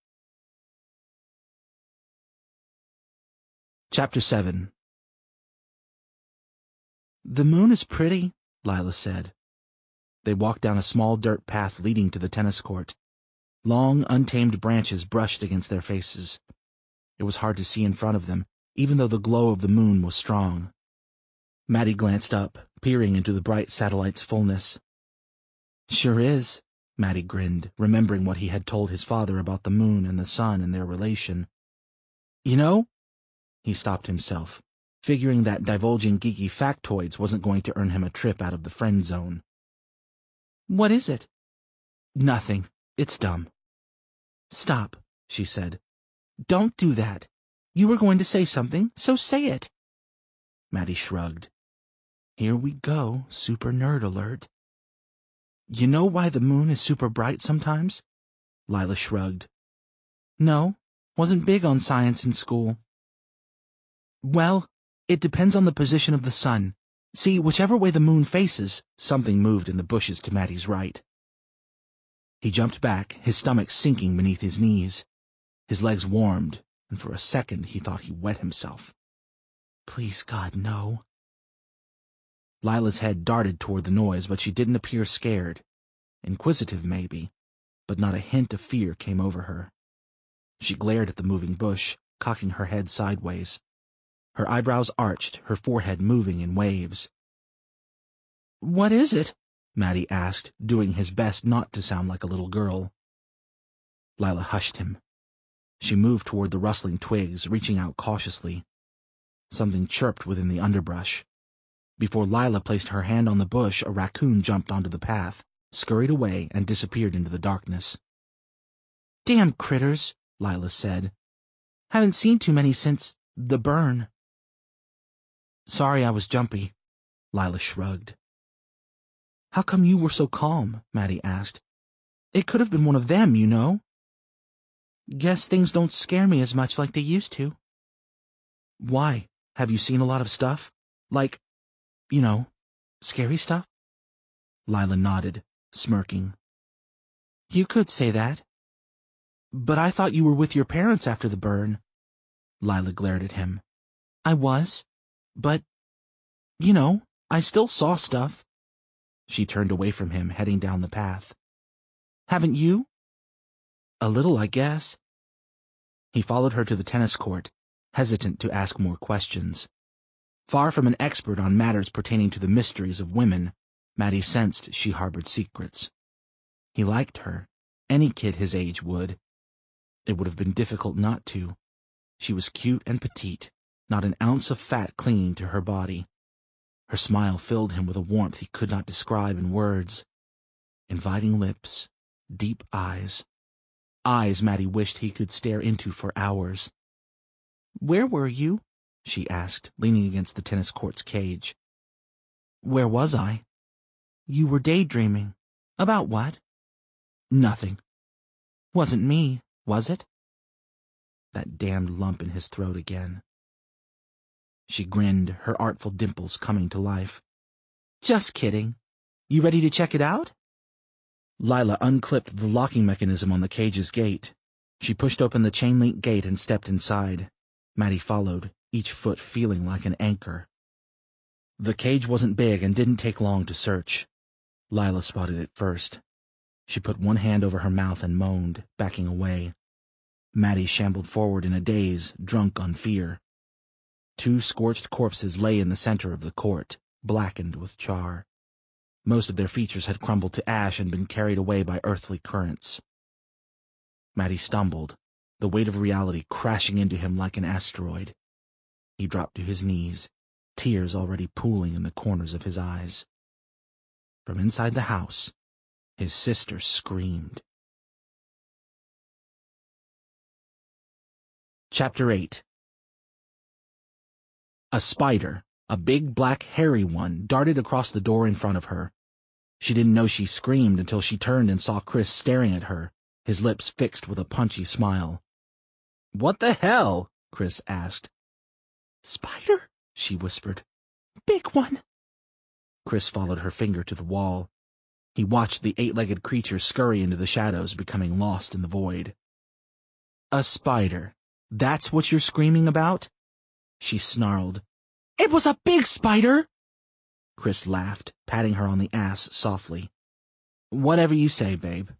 Chapter 7. "The moon is pretty," Lila said. They walked down a small dirt path leading to the tennis court. Long, untamed branches brushed against their faces. It was hard to see in front of them, even though the glow of the moon was strong. Maddie glanced up, peering into the bright satellite's fullness. "Sure is," Maddie grinned, remembering what he had told his father about the moon and the sun and their relation. "You know," he stopped himself, figuring that divulging geeky factoids wasn't going to earn him a trip out of the friend zone. "What is it?" "Nothing. It's dumb." "Stop," she said. "Don't do that. You were going to say something, so say it." Maddie shrugged. "Here we go, super nerd alert." "You know why the moon is super bright sometimes?" Lila shrugged. "No, wasn't big on science in school." "Well, it depends on the position of the sun. See, whichever way the moon faces," something moved in the bushes to Maddie's right. He jumped back, his stomach sinking beneath his knees. His legs warmed, and for a second he thought he wet himself. Please, God, no. Lila's head darted toward the noise, but she didn't appear scared. Inquisitive, maybe, but not a hint of fear came over her. She glared at the moving bush, cocking her head sideways. Her eyebrows arched, her forehead moving in waves.
"What is it?"
Maddie asked, doing his best not to sound like a little girl. Lila hushed him. She moved toward the rustling twigs, reaching out cautiously. Something chirped within the underbrush. Before Lila placed her hand on the bush, a raccoon jumped onto the path, scurried away, and disappeared into the darkness.
"Damn critters," Lila said. "Haven't seen too many since the burn."
"Sorry I was jumpy," Lila shrugged.
"How come you were so calm?" Maddie asked. "It could have been one of them, you know." "Guess things don't scare me as much like they used to."
"Why? Have you seen a lot of stuff? Like, scary stuff?" Lila nodded, smirking.
"You could say that." "But I thought you were with your parents after the burn."
Lila glared at him.
"I was. But, I still saw stuff."
She turned away from him, heading down the path.
"Haven't you?"
"A little, I guess." He followed her to the tennis court, hesitant to ask more questions. Far from an expert on matters pertaining to the mysteries of women, Maddie sensed she harbored secrets. He liked her. Any kid his age would. It would have been difficult not to. She was cute and petite, not an ounce of fat clinging to her body. Her smile filled him with a warmth he could not describe in words. Inviting lips, deep eyes. Eyes Maddie wished he could stare into for hours.
"Where were you?"
she asked, leaning against the tennis court's cage.
"Where was I?" "You were daydreaming. About what?"
"Nothing."
"Wasn't me, was it?"
That damned lump in his throat again. She grinned, her artful dimples coming to life.
"Just kidding. You ready to check it out?"
Lila unclipped the locking mechanism on the cage's gate. She pushed open the chain-link gate and stepped inside. Maddie followed, each foot feeling like an anchor. The cage wasn't big and didn't take long to search. Lila spotted it first. She put one hand over her mouth and moaned, backing away. Maddie shambled forward in a daze, drunk on fear. 2 scorched corpses lay in the center of the court, blackened with char. Most of their features had crumbled to ash and been carried away by earthly currents. Maddie stumbled, the weight of reality crashing into him like an asteroid. He dropped to his knees, tears already pooling in the corners of his eyes. From inside the house, his sister screamed. Chapter 8. A spider, a big black hairy one, darted across the door in front of her. She didn't know she screamed until she turned and saw Chris staring at her, his lips fixed with a punchy smile. "What the hell?" Chris asked.
"Spider," she whispered. "Big one."
Chris followed her finger to the wall. He watched the 8-legged creature scurry into the shadows, becoming lost in the void.
"A spider. That's what you're screaming about?"
She snarled.
"It was a big spider!"
Chris laughed, patting her on the ass softly.
"Whatever you say, babe."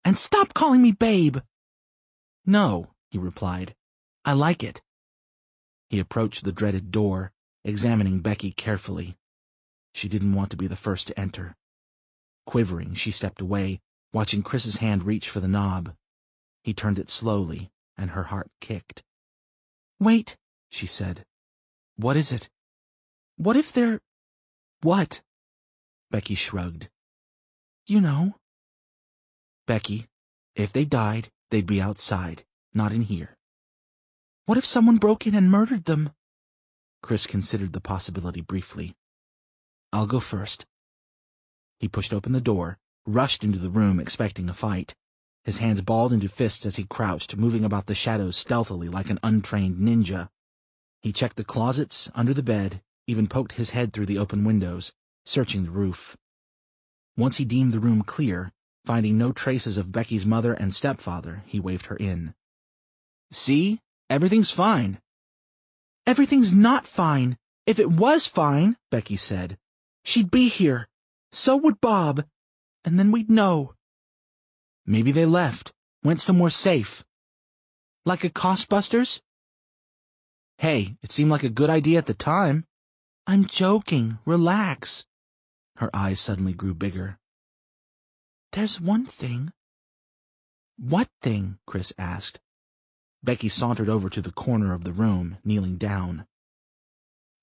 "And stop calling me babe!"
"No," he replied.
"I like it."
He approached the dreaded door, examining Becky carefully. She didn't want to be the first to enter. Quivering, she stepped away, watching Chris's hand reach for the knob. He turned it slowly, and her heart kicked.
"Wait,"
she said.
"What is it?" "What if they're—"
"What?" Becky shrugged.
"You know."
"Becky, if they died, they'd be outside, not in here."
"What if someone broke in and murdered them?"
Chris considered the possibility briefly. "I'll go first." He pushed open the door, rushed into the room expecting a fight. His hands balled into fists as he crouched, moving about the shadows stealthily like an untrained ninja. He checked the closets, under the bed, even poked his head through the open windows, searching the roof. Once he deemed the room clear, finding no traces of Becky's mother and stepfather, he waved her in.
"See? Everything's fine." "Everything's not fine. If it was fine," Becky said, "she'd be here. So would Bob. And then we'd know."
"Maybe they left, went somewhere safe."
"Like a Costbusters?"
Hey, it seemed like a good idea at the time. I'm joking. Relax. Her eyes suddenly grew bigger. There's one thing. What thing? Chris asked. Becky sauntered over to the corner of the room, kneeling down.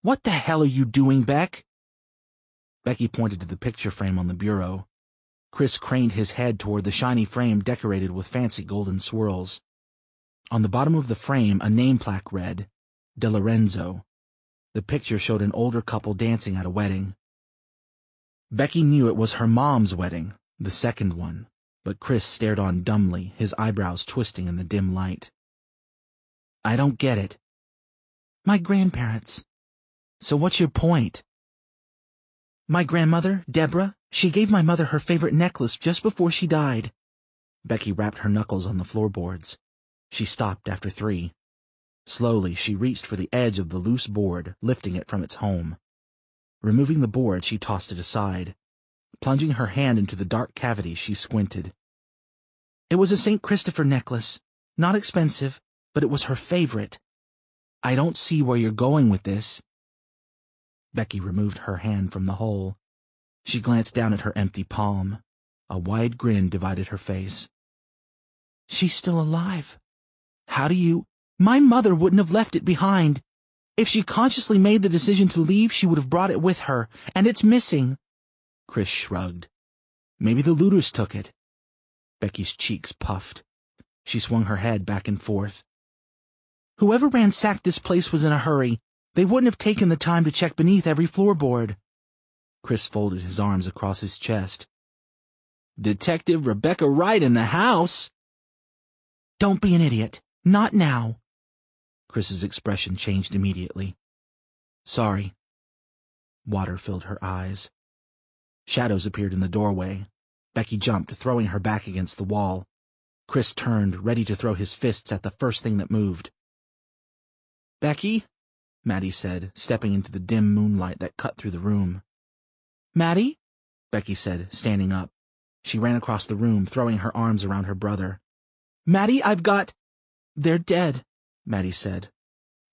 What the hell are you doing, Beck? Becky pointed to the picture frame on the bureau. Chris craned his head toward the shiny frame decorated with fancy golden swirls. On the bottom of the frame, a name plaque read, De Lorenzo. The picture showed an older couple dancing at a wedding. Becky knew it was her mom's wedding, the second one, but Chris stared on dumbly, his eyebrows twisting in the dim light. I don't get it. My grandparents. So what's your point? My grandmother, Deborah, she gave my mother her favorite necklace just before she died. Becky rapped her knuckles on the floorboards. She stopped after 3. Slowly, she reached for the edge of the loose board, lifting it from its home. Removing the board, she tossed it aside. Plunging her hand into the dark cavity, she squinted. It was a St. Christopher necklace. Not expensive, but it was her favorite. I don't see where you're going with this. Becky removed her hand from the hole. She glanced down at her empty palm. A wide grin divided her face. She's still alive. How do you... My mother wouldn't have left it behind. If she consciously made the decision to leave, she would have brought it with her, and it's missing. Chris shrugged. Maybe the looters took it. Becky's cheeks puffed. She swung her head back and forth. Whoever ransacked this place was in a hurry. They wouldn't have taken the time to check beneath every floorboard. Chris folded his arms across his chest. Detective Rebecca Wright in the house? Don't be an idiot. Not now. Chris's expression changed immediately. Sorry. Water filled her eyes. Shadows appeared in the doorway. Becky jumped, throwing her back against the wall. Chris turned, ready to throw his fists at the first thing that moved. Becky? Maddie said, stepping into the dim moonlight that cut through the room. Maddie? Becky said, standing up. She ran across the room, throwing her arms around her brother. Maddie, I've got... They're dead, Maddie said.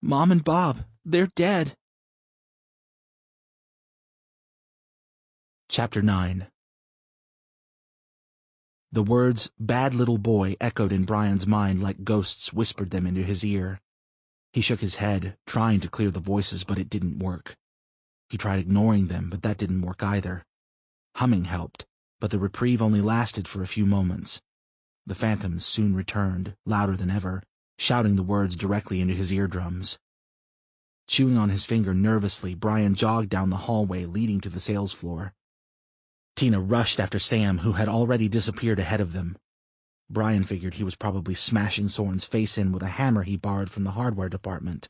Mom and Bob, they're dead. Chapter 9. The words, bad little boy, echoed in Brian's mind like ghosts whispered them into his ear. He shook his head, trying to clear the voices, but it didn't work. He tried ignoring them, but that didn't work either. Humming helped, but the reprieve only lasted for a few moments. The phantoms soon returned, louder than ever, shouting the words directly into his eardrums. Chewing on his finger nervously, Brian jogged down the hallway leading to the sales floor. Tina rushed after Sam, who had already disappeared ahead of them. Brian figured he was probably smashing Soren's face in with a hammer he borrowed from the hardware department.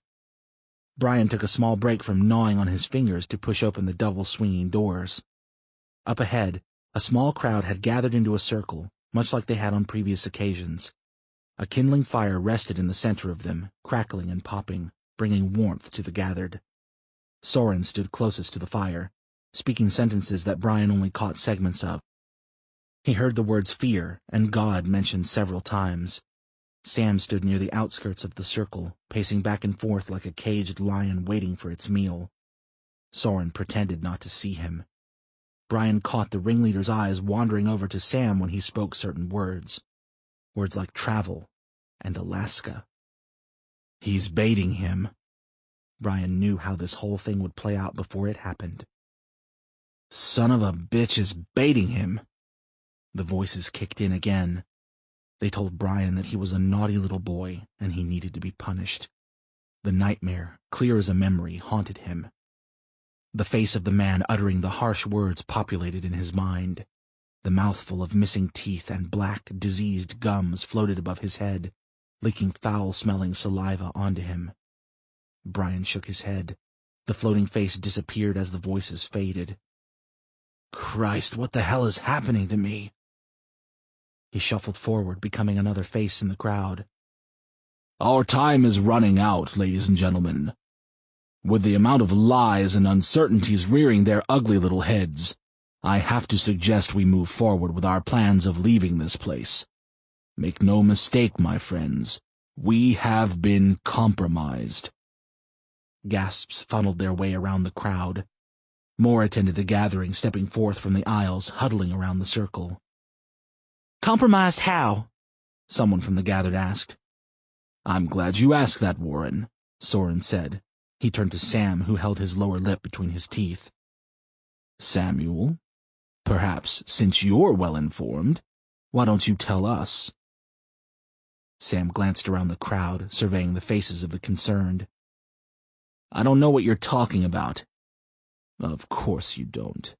Brian took a small break from gnawing on his fingers to push open the double-swinging doors. Up ahead, a small crowd had gathered into a circle, much like they had on previous occasions. A kindling fire rested in the center of them, crackling and popping, bringing warmth to the gathered. Soren stood closest to the fire, speaking sentences that Brian only caught segments of. He heard the words fear and God mentioned several times. Sam stood near the outskirts of the circle, pacing back and forth like a caged lion waiting for its meal. Soren pretended not to see him. Brian caught the ringleader's eyes wandering over to Sam when he spoke certain words. Words like travel and Alaska. He's baiting him. Brian knew how this whole thing would play out before it happened. Son of a bitch is baiting him. The voices kicked in again. They told Brian that he was a naughty little boy and he needed to be punished. The nightmare, clear as a memory, haunted him. The face of the man uttering the harsh words populated in his mind. The mouthful of missing teeth and black, diseased gums floated above his head, leaking foul-smelling saliva onto him. Brian shook his head. The floating face disappeared as the voices faded. Christ, what the hell is happening to me? He shuffled forward, becoming another face in the crowd. Our time is running out, ladies and gentlemen. With the amount of lies and uncertainties rearing their ugly little heads, I have to suggest we move forward with our plans of leaving this place. Make no mistake, my friends, we have been compromised. Gasps funneled their way around the crowd. More attended the gathering, stepping forth from the aisles, huddling around the circle.
"Compromised how?"
someone from the gathered asked. "I'm glad you asked that, Warren," Soren said. He turned to Sam, who held his lower lip between his teeth. "Samuel, perhaps, since you're well-informed, why don't you tell us?" Sam glanced around the crowd, surveying the faces of the concerned. "I don't know what you're talking about." "Of course you don't."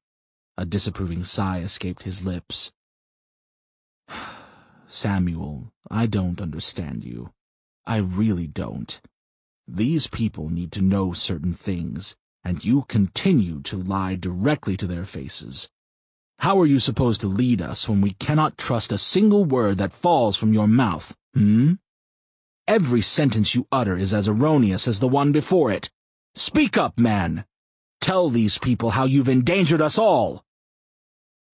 A disapproving sigh escaped his lips. "Samuel, I don't understand you. I really don't. These people need to know certain things, and you continue to lie directly to their faces. How are you supposed to lead us when we cannot trust a single word that falls from your mouth, Every sentence you utter is as erroneous as the one before it. Speak up, man! Tell these people how you've endangered us all!"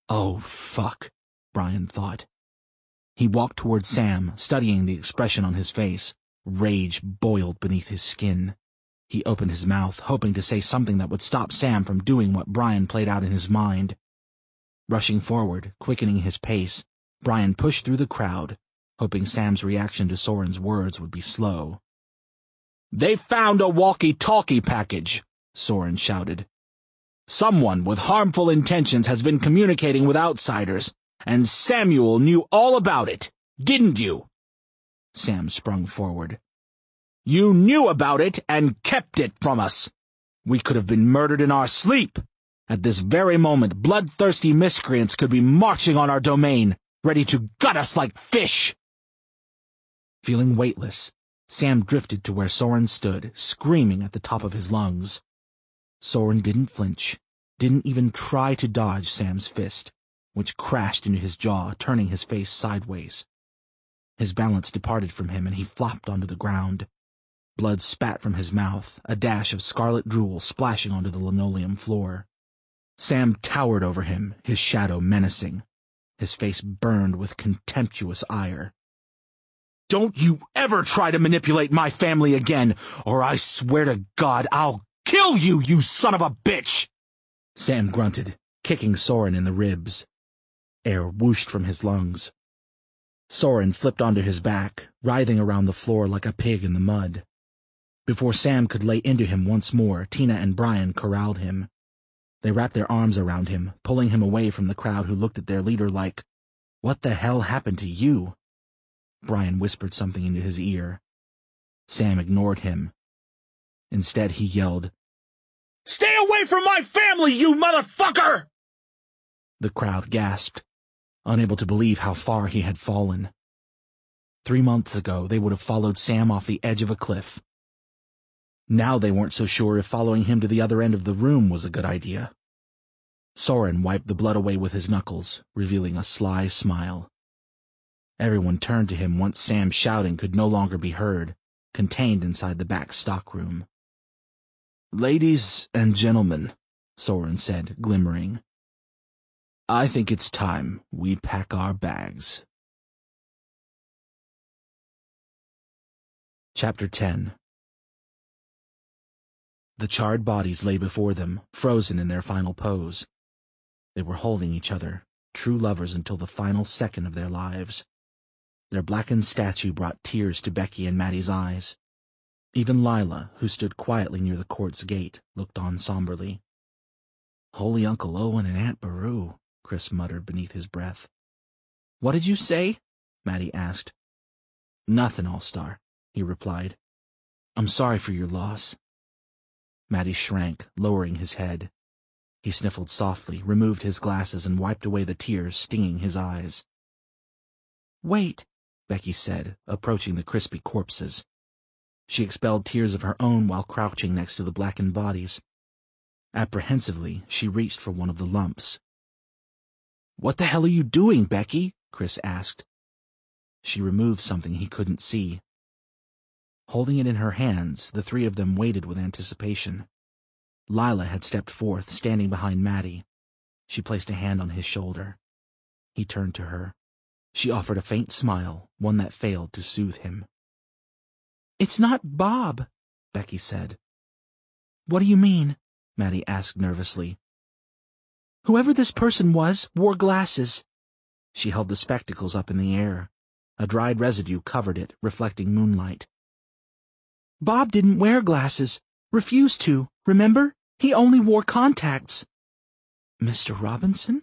"Oh, fuck," Brian thought. He walked toward Sam, studying the expression on his face. Rage boiled beneath his skin. He opened his mouth, hoping to say something that would stop Sam from doing what Brian played out in his mind. Rushing forward, quickening his pace, Brian pushed through the crowd, hoping Sam's reaction to Soren's words would be slow. "They found a walkie-talkie package," Soren shouted. "Someone with harmful intentions has been communicating with outsiders, and Samuel knew all about it, didn't you?" Sam sprung forward. "You knew about it and kept it from us. We could have been murdered in our sleep. At this very moment, bloodthirsty miscreants could be marching on our domain, ready to gut us like fish." Feeling weightless, Sam drifted to where Soren stood, screaming at the top of his lungs. Soren didn't flinch, didn't even try to dodge Sam's fist, which crashed into his jaw, turning his face sideways. His balance departed from him, and he flopped onto the ground. Blood spat from his mouth, a dash of scarlet drool splashing onto the linoleum floor. Sam towered over him, his shadow menacing. His face burned with contemptuous ire. "Don't you ever try to manipulate my family again, or I swear to God I'll kill you, you son of a bitch!" Sam grunted, kicking Soren in the ribs. Air whooshed from his lungs. Soren flipped onto his back, writhing around the floor like a pig in the mud. Before Sam could lay into him once more, Tina and Brian corralled him. They wrapped their arms around him, pulling him away from the crowd who looked at their leader like, "What the hell happened to you?" Brian whispered something into his ear. Sam ignored him. Instead, he yelled, "Stay away from my family, you motherfucker!" The crowd gasped, unable to believe how far he had fallen. 3 months ago, they would have followed Sam off the edge of a cliff. Now they weren't so sure if following him to the other end of the room was a good idea. Soren wiped the blood away with his knuckles, revealing a sly smile. Everyone turned to him once Sam's shouting could no longer be heard, contained inside the back stockroom. "Ladies and gentlemen," Soren said, glimmering, "I think it's time we pack our bags." Chapter 10. The charred bodies lay before them, frozen in their final pose. They were holding each other, true lovers until the final second of their lives. Their blackened statue brought tears to Becky and Maddie's eyes. Even Lila, who stood quietly near the court's gate, looked on somberly. "Holy Uncle Owen and Aunt Beru," Chris muttered beneath his breath. "What did you say?" Maddie asked. "Nothing, All-Star," he replied. "I'm sorry for your loss." Maddie shrank, lowering his head. He sniffled softly, removed his glasses, and wiped away the tears stinging his eyes. "Wait," Becky said, approaching the crispy corpses. She expelled tears of her own while crouching next to the blackened bodies. Apprehensively, she reached for one of the lumps. "What the hell are you doing, Becky?" Chris asked. She removed something he couldn't see. Holding it in her hands, the three of them waited with anticipation. Lila had stepped forth, standing behind Maddie. She placed a hand on his shoulder. He turned to her. She offered a faint smile, one that failed to soothe him. "It's not Bob," Becky said. What do you mean? Maddie asked nervously. Whoever this person was wore glasses. She held the spectacles up in the air. A dried residue covered it, reflecting moonlight. Bob didn't wear glasses. Refused to, remember? He only wore contacts. Mr. Robinson?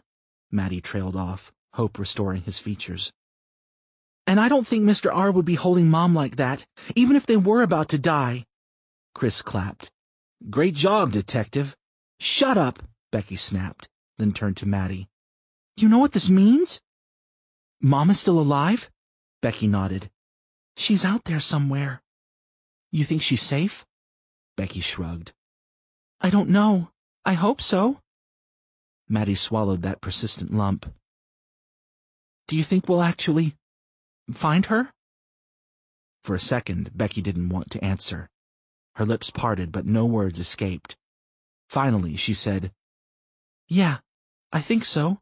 Maddie trailed off, hope restoring his features. And I don't think Mr. R would be holding Mom like that, even if they were about to die. Chris clapped. Great job, Detective. Shut up, Becky snapped, then turned to Maddie. You know what this means? Mom is still alive? Becky nodded. She's out there somewhere. You think she's safe? Becky shrugged. I don't know. I hope so. Maddie swallowed that persistent lump. Do you think we'll actually find her? For a second, Becky didn't want to answer. Her lips parted, but no words escaped. Finally, she said, Yeah, I think so.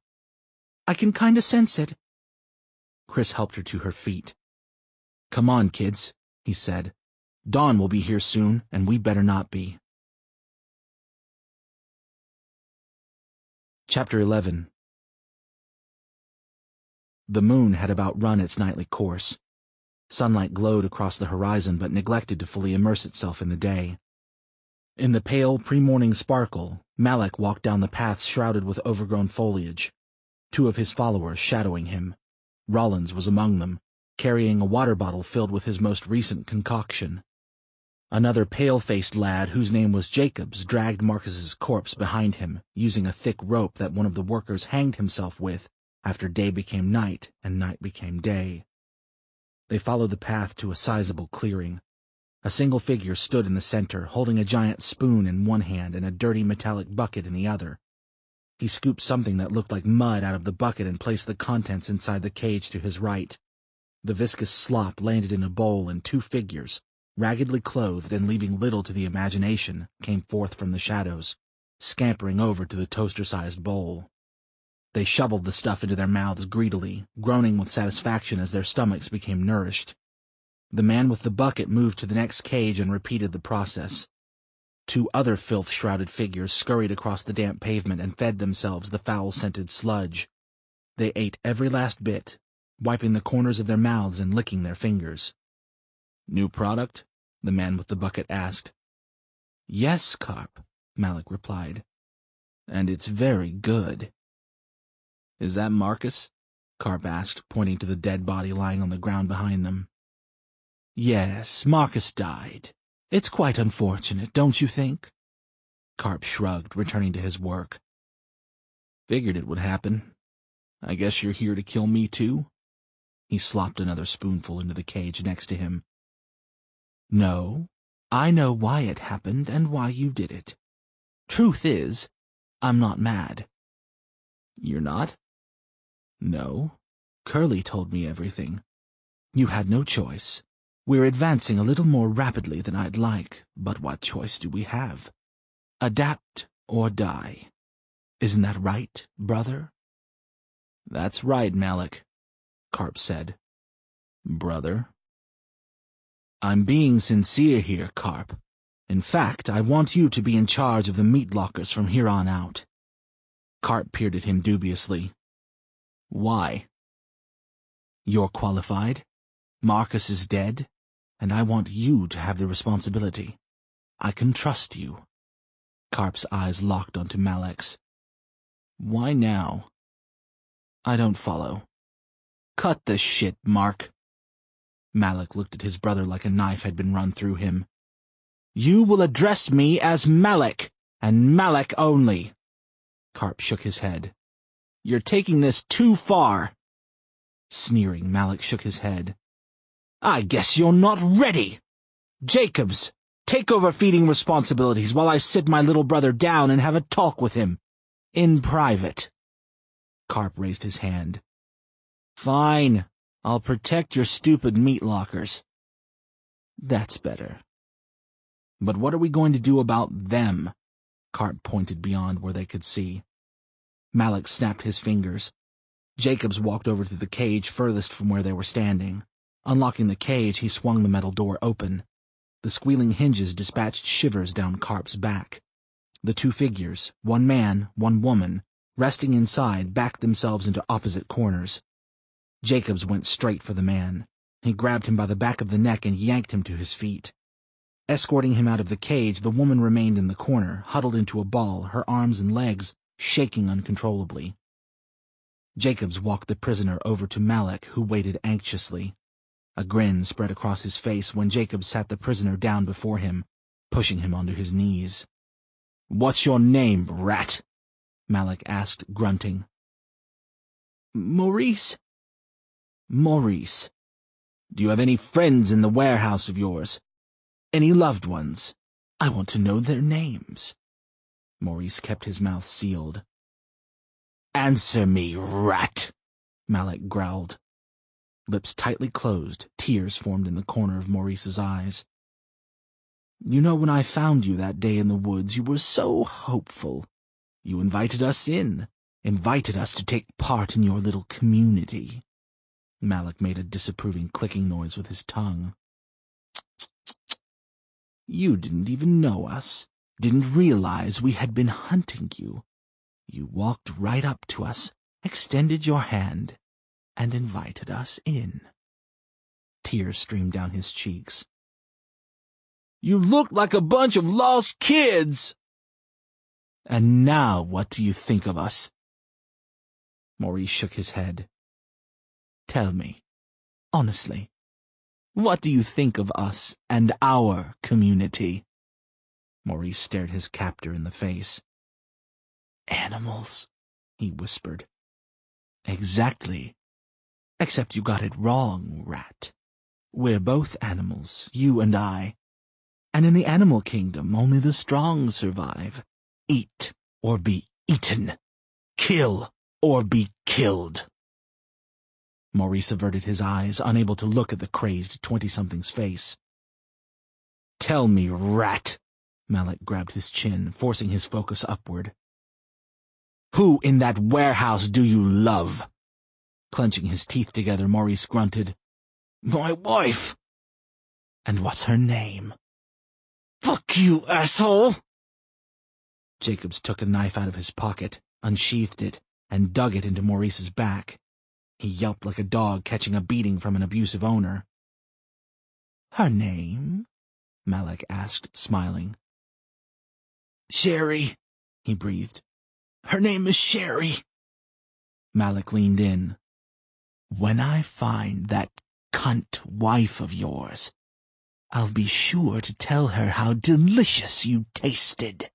I can kinda sense it. Chris helped her to her feet. Come on, kids, he said. Dawn will be here soon, and we better not be. Chapter 11. The moon had about run its nightly course. Sunlight glowed across the horizon but neglected to fully immerse itself in the day. In the pale, pre-morning sparkle, Malek walked down the path shrouded with overgrown foliage, 2 of his followers shadowing him. Rollins was among them, carrying a water bottle filled with his most recent concoction. Another pale-faced lad, whose name was Jacobs, dragged Marcus's corpse behind him, using a thick rope that one of the workers hanged himself with after day became night and night became day. They followed the path to a sizable clearing. A single figure stood in the center, holding a giant spoon in one hand and a dirty metallic bucket in the other. He scooped something that looked like mud out of the bucket and placed the contents inside the cage to his right. The viscous slop landed in a bowl, and 2 figures, raggedly clothed and leaving little to the imagination, came forth from the shadows, scampering over to the toaster-sized bowl. They shoveled the stuff into their mouths greedily, groaning with satisfaction as their stomachs became nourished. The man with the bucket moved to the next cage and repeated the process. 2 other filth-shrouded figures scurried across the damp pavement and fed themselves the foul-scented sludge. They ate every last bit, wiping the corners of their mouths and licking their fingers. New product? The man with the bucket asked. Yes, Carp, Malek replied. And it's very good. Is that Marcus? Carp asked, pointing to the dead body lying on the ground behind them. Yes, Marcus died. It's quite unfortunate, don't you think? Carp shrugged, returning to his work. Figured it would happen. I guess you're here to kill me too? He slopped another spoonful into the cage next to him. No, I know why it happened and why you did it. Truth is, I'm not mad. You're not? No. Curly told me everything. You had no choice. We're advancing a little more rapidly than I'd like, but what choice do we have? Adapt or die. Isn't that right, brother? That's right, Malek, Carp said. Brother. I'm being sincere here, Carp. In fact, I want you to be in charge of the meat lockers from here on out. Carp peered at him dubiously. Why? You're qualified. Marcus is dead, and I want you to have the responsibility. I can trust you. Carp's eyes locked onto Malek's. Why now? I don't follow. Cut the shit, Mark. Malek looked at his brother like a knife had been run through him. You will address me as Malek, and Malek only. Carp shook his head. You're taking this too far. Sneering, Malek shook his head. I guess you're not ready. Jacobs, take over feeding responsibilities while I sit my little brother down and have a talk with him. In private. Carp raised his hand. Fine. I'll protect your stupid meat lockers. That's better. But what are we going to do about them? Carp pointed beyond where they could see. Malek snapped his fingers. Jacobs walked over to the cage furthest from where they were standing. Unlocking the cage, he swung the metal door open. The The squealing hinges dispatched shivers down Carp's back. The two figures, one man, one woman, resting inside, backed themselves into opposite corners. Jacobs went straight for the man. He grabbed him by the back of the neck and yanked him to his feet. Escorting him out of the cage, the woman remained in the corner, huddled into a ball, her arms and legs shaking uncontrollably. Jacobs walked the prisoner over to Malik, who waited anxiously. A grin spread across his face when Jacobs sat the prisoner down before him, pushing him onto his knees. "What's your name, rat?" Malik asked, grunting.
"Maurice."
"Maurice. Do you have any friends in the warehouse of yours? Any loved ones? I want to know their names." Maurice kept his mouth sealed. "Answer me, rat," Malik growled. Lips tightly closed, tears formed in the corner of Maurice's eyes. "You know, when I found you that day in the woods, you were so hopeful. You invited us in, invited us to take part in your little community." Malik made a disapproving clicking noise with his tongue. "You didn't even know us, didn't realize we had been hunting you. You walked right up to us, extended your hand, and invited us in." Tears streamed down his cheeks. "You looked like a bunch of lost kids!" "And now what do you think of us?" Maurice shook his head. "Tell me, honestly, what do you think of us and our community?" Maurice stared his captor in the face. "Animals," he whispered. "Exactly. Except you got it wrong, rat. We're both animals, you and I. And in the animal kingdom, only the strong survive. Eat or be eaten. Kill or be killed." Maurice averted his eyes, unable to look at the crazed 20-something's face. "Tell me, rat," Malik grabbed his chin, forcing his focus upward. "Who in that warehouse do you love?" Clenching his teeth together, Maurice grunted. "My wife." "And what's her name?" "Fuck you, asshole!" Jacobs took a knife out of his pocket, unsheathed it, and dug it into Maurice's back. He yelped like a dog catching a beating from an abusive owner. "Her name?" Malik asked, smiling. "Sherry," he breathed. "Her name is Sherry." Malik leaned in. "When I find that cunt wife of yours, I'll be sure to tell her how delicious you tasted."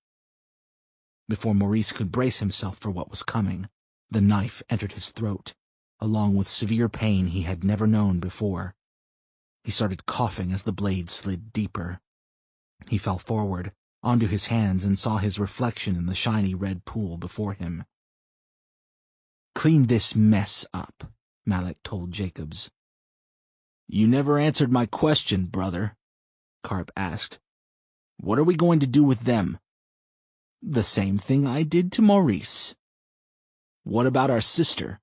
Before Maurice could brace himself for what was coming, the knife entered his throat, along with severe pain he had never known before. He started coughing as the blade slid deeper. He fell forward, onto his hands, and saw his reflection in the shiny red pool before him. "Clean this mess up," Malik told Jacobs. "You never answered my question, brother," Carp asked. "What are we going to do with them?" "The same thing I did to Maurice." "What about our sister?"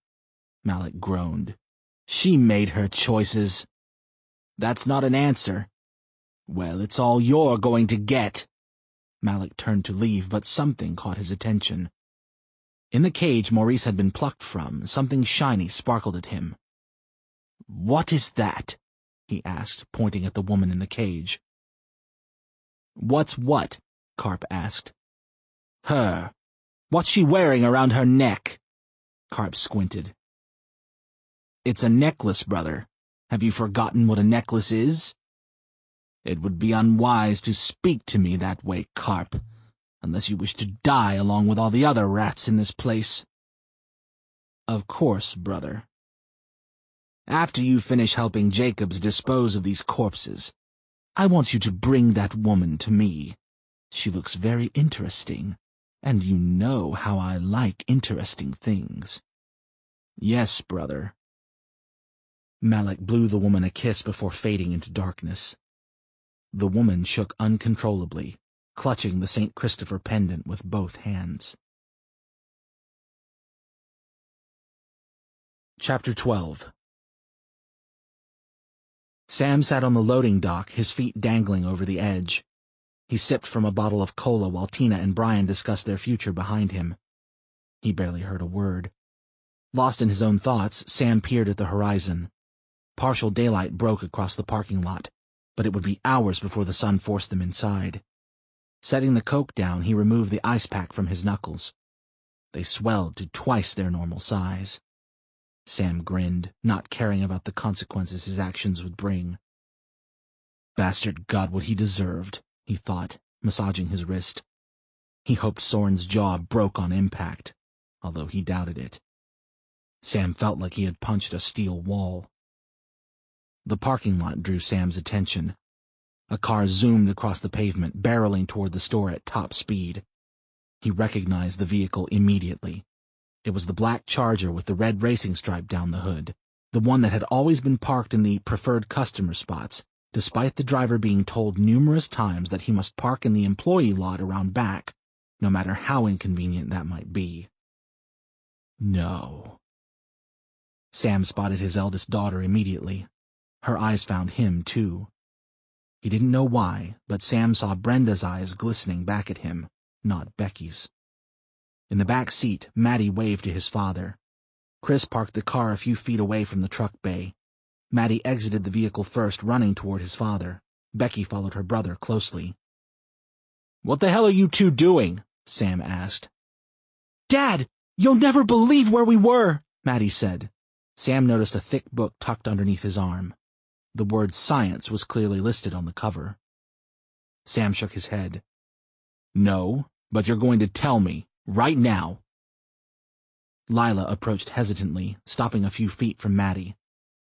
Malik groaned. "She made her choices." "That's not an answer." "Well, it's all you're going to get." Malik turned to leave, but something caught his attention. In the cage Maurice had been plucked from, something shiny sparkled at him. "What is that?" he asked, pointing at the woman in the cage. "What's what?" Carp asked. "Her. What's she wearing around her neck?" Carp squinted. "It's a necklace, brother. Have you forgotten what a necklace is?" "It would be unwise to speak to me that way, Carp, unless you wish to die along with all the other rats in this place." "Of course, brother." "After you finish helping Jacobs dispose of these corpses, I want you to bring that woman to me. She looks very interesting, and you know how I like interesting things." "Yes, brother." Malik blew the woman a kiss before fading into darkness. The woman shook uncontrollably, clutching the St. Christopher pendant with both hands. Chapter 12. Sam sat on the loading dock, his feet dangling over the edge. He sipped from a bottle of cola while Tina and Brian discussed their future behind him. He barely heard a word. Lost in his own thoughts, Sam peered at the horizon. Partial daylight broke across the parking lot, but it would be hours before the sun forced them inside. Setting the Coke down, he removed the ice pack from his knuckles. They swelled to twice their normal size. Sam grinned, not caring about the consequences his actions would bring. Bastard got what he deserved, he thought, massaging his wrist. He hoped Soren's jaw broke on impact, although he doubted it. Sam felt like he had punched a steel wall. The parking lot drew Sam's attention. A car zoomed across the pavement, barreling toward the store at top speed. He recognized the vehicle immediately. It was the black Charger with the red racing stripe down the hood, the one that had always been parked in the preferred customer spots, despite the driver being told numerous times that he must park in the employee lot around back, no matter how inconvenient that might be. No. Sam spotted his eldest daughter immediately. Her eyes found him, too. He didn't know why, but Sam saw Brenda's eyes glistening back at him, not Becky's. In the back seat, Maddie waved to his father. Chris parked the car a few feet away from the truck bay. Maddie exited the vehicle first, running toward his father. Becky followed her brother closely. "What the hell are you two doing?" Sam asked. "Dad, you'll never believe where we were," Maddie said. Sam noticed a thick book tucked underneath his arm. The word science was clearly listed on the cover. Sam shook his head. "No, but you're going to tell me, right now." Lila approached hesitantly, stopping a few feet from Maddie.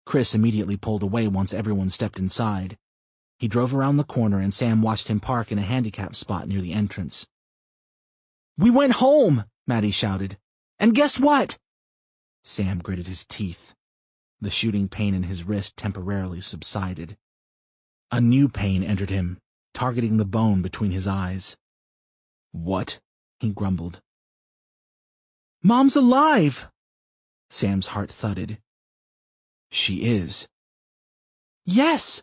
Chris immediately pulled away once everyone stepped inside. He drove around the corner and Sam watched him park in a handicapped spot near the entrance. "We went home," Maddie shouted. "And guess what?" Sam gritted his teeth. The shooting pain in his wrist temporarily subsided. A new pain entered him, targeting the bone between his eyes. "What?" he grumbled. "Mom's alive!" Sam's heart thudded. "She is?" "Yes."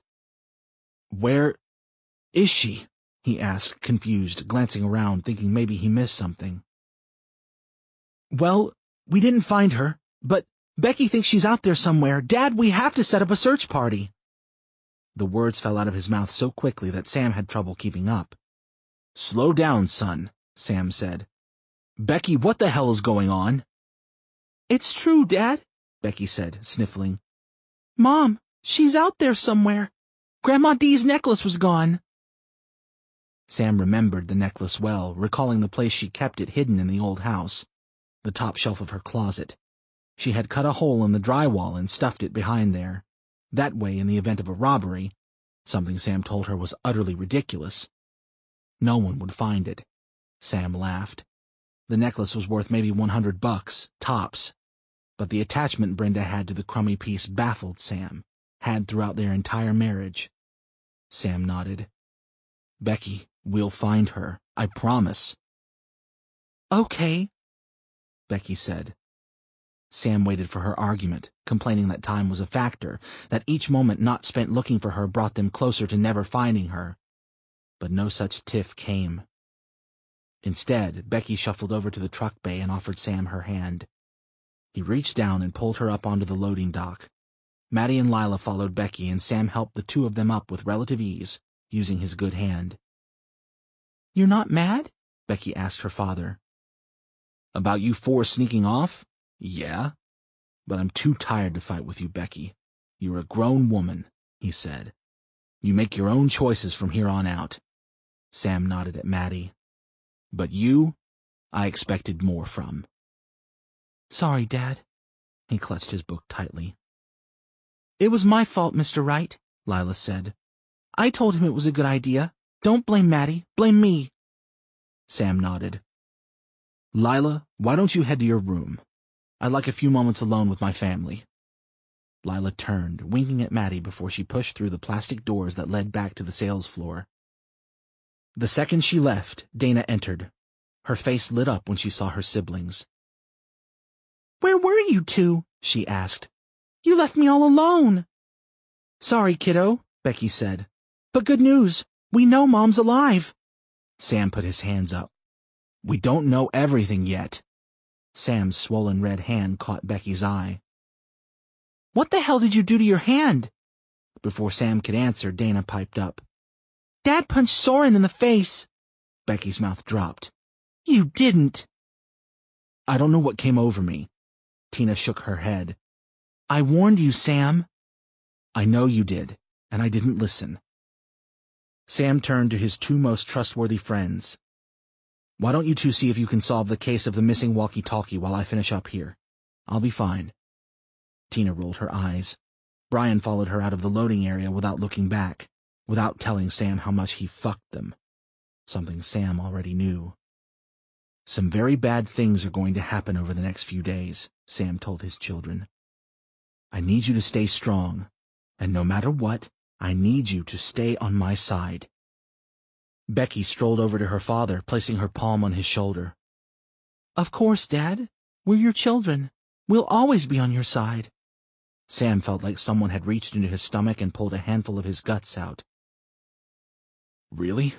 "Where is she?" he asked, confused, glancing around, thinking maybe he missed something. "Well, we didn't find her, but Becky thinks she's out there somewhere. Dad, we have to set up a search party." The words fell out of his mouth so quickly that Sam had trouble keeping up. "Slow down, son," Sam said. "Becky, what the hell is going on?" "It's true, Dad," Becky said, sniffling. "Mom, she's out there somewhere. Grandma Dee's necklace was gone." Sam remembered the necklace well, recalling the place she kept it hidden in the old house, the top shelf of her closet. She had cut a hole in the drywall and stuffed it behind there. That way, in the event of a robbery, something Sam told her was utterly ridiculous, no one would find it. Sam laughed. The necklace was worth maybe $100, tops, but the attachment Brenda had to the crummy piece baffled Sam, had throughout their entire marriage. Sam nodded. "Becky, we'll find her, I promise." "Okay," Becky said. Sam waited for her argument, complaining that time was a factor, that each moment not spent looking for her brought them closer to never finding her. But no such tiff came. Instead, Becky shuffled over to the truck bay and offered Sam her hand. He reached down and pulled her up onto the loading dock. Maddie and Lila followed Becky, and Sam helped the two of them up with relative ease, using his good hand. "You're not mad?" Becky asked her father. "About you four sneaking off? Yeah. But I'm too tired to fight with you, Becky. You're a grown woman," he said. "You make your own choices from here on out." Sam nodded at Maddie. "But you, I expected more from." "Sorry, Dad." He clutched his book tightly. "It was my fault, Mr. Wright," Lila said. "I told him it was a good idea. Don't blame Maddie, blame me." Sam nodded. "Lila, why don't you head to your room? I'd like a few moments alone with my family." Lila turned, winking at Maddie before she pushed through the plastic doors that led back to the sales floor. The second she left, Dana entered. Her face lit up when she saw her siblings. "Where were you two?" she asked. "You left me all alone."
Sorry, kiddo, Becky said. But good news, we know Mom's alive.
Sam put his hands up. We don't know everything yet. Sam's swollen red hand caught Becky's eye.
What the hell did you do to your hand?
Before Sam could answer, Dana piped up.
Dad punched Soren in the face.
Becky's mouth dropped.
You didn't.
I don't know what came over me. Tina shook her head.
I warned you, Sam.
I know you did, and I didn't listen. Sam turned to his two most trustworthy friends. Why don't you two see if you can solve the case of the missing walkie-talkie while I finish up here? I'll be fine. Tina rolled her eyes. Brian followed her out of the loading area without looking back, without telling Sam how much he fucked them. Something Sam already knew. Some very bad things are going to happen over the next few days, Sam told his children. I need you to stay strong, and no matter what, I need you to stay on my side. Becky strolled over to her father, placing her palm on his shoulder.
Of course, Dad. We're your children. We'll always be on your side.
Sam felt like someone had reached into his stomach and pulled a handful of his guts out. Really?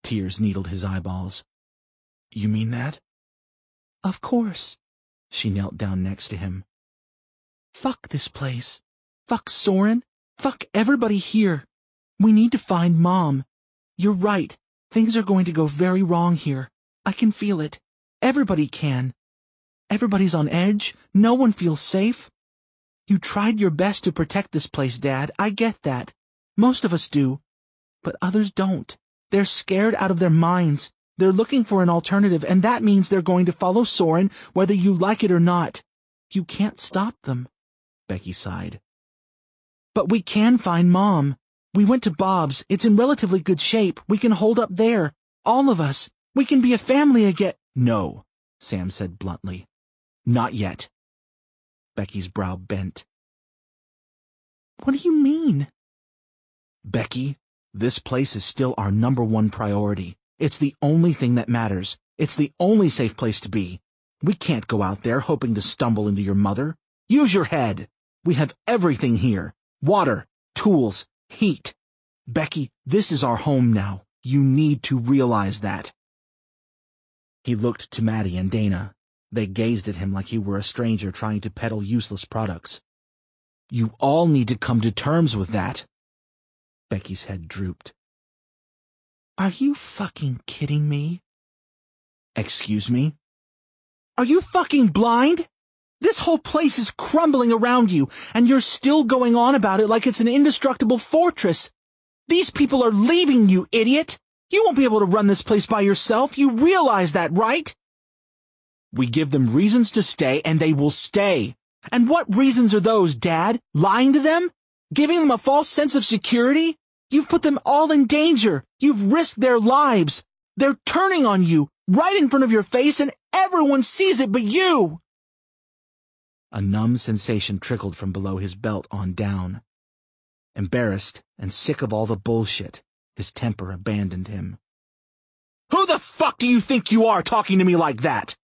Tears needled his eyeballs. You mean that?
Of course.
She knelt down next to him.
Fuck this place. Fuck Soren. Fuck everybody here. We need to find Mom. You're right. Things are going to go very wrong here. I can feel it. Everybody can. Everybody's on edge. No one feels safe. You tried your best to protect this place, Dad. I get that. Most of us do. But others don't. They're scared out of their minds. They're looking for an alternative, and that means they're going to follow Soren whether you like it or not. You can't stop them.
Becky sighed.
But we can find Mom. We went to Bob's. It's in relatively good shape. We can hold up there. All of us. We can be a family again.
No, Sam said bluntly. Not yet. Becky's brow bent.
What do you mean?
Becky, this place is still our #1 priority. It's the only thing that matters. It's the only safe place to be. We can't go out there hoping to stumble into your mother. Use your head. We have everything here. Water, tools, heat. Becky, this is our home now. You need to realize that. He looked to Maddie and Dana. They gazed at him like he were a stranger trying to peddle useless products. You all need to come to terms with that. Becky's head drooped.
Are you fucking kidding me?
Excuse me?
Are you fucking blind? This whole place is crumbling around you, and you're still going on about it like it's an indestructible fortress. These people are leaving you, idiot. You won't be able to run this place by yourself. You realize that, right?
We give them reasons to stay, and they will stay.
And what reasons are those, Dad? Lying to them? Giving them a false sense of security? You've put them all in danger. You've risked their lives. They're turning on you, right in front of your face, and everyone sees it but you.
A numb sensation trickled from below his belt on down. Embarrassed and sick of all the bullshit, his temper abandoned him.
Who the fuck do you think you are talking to me like that?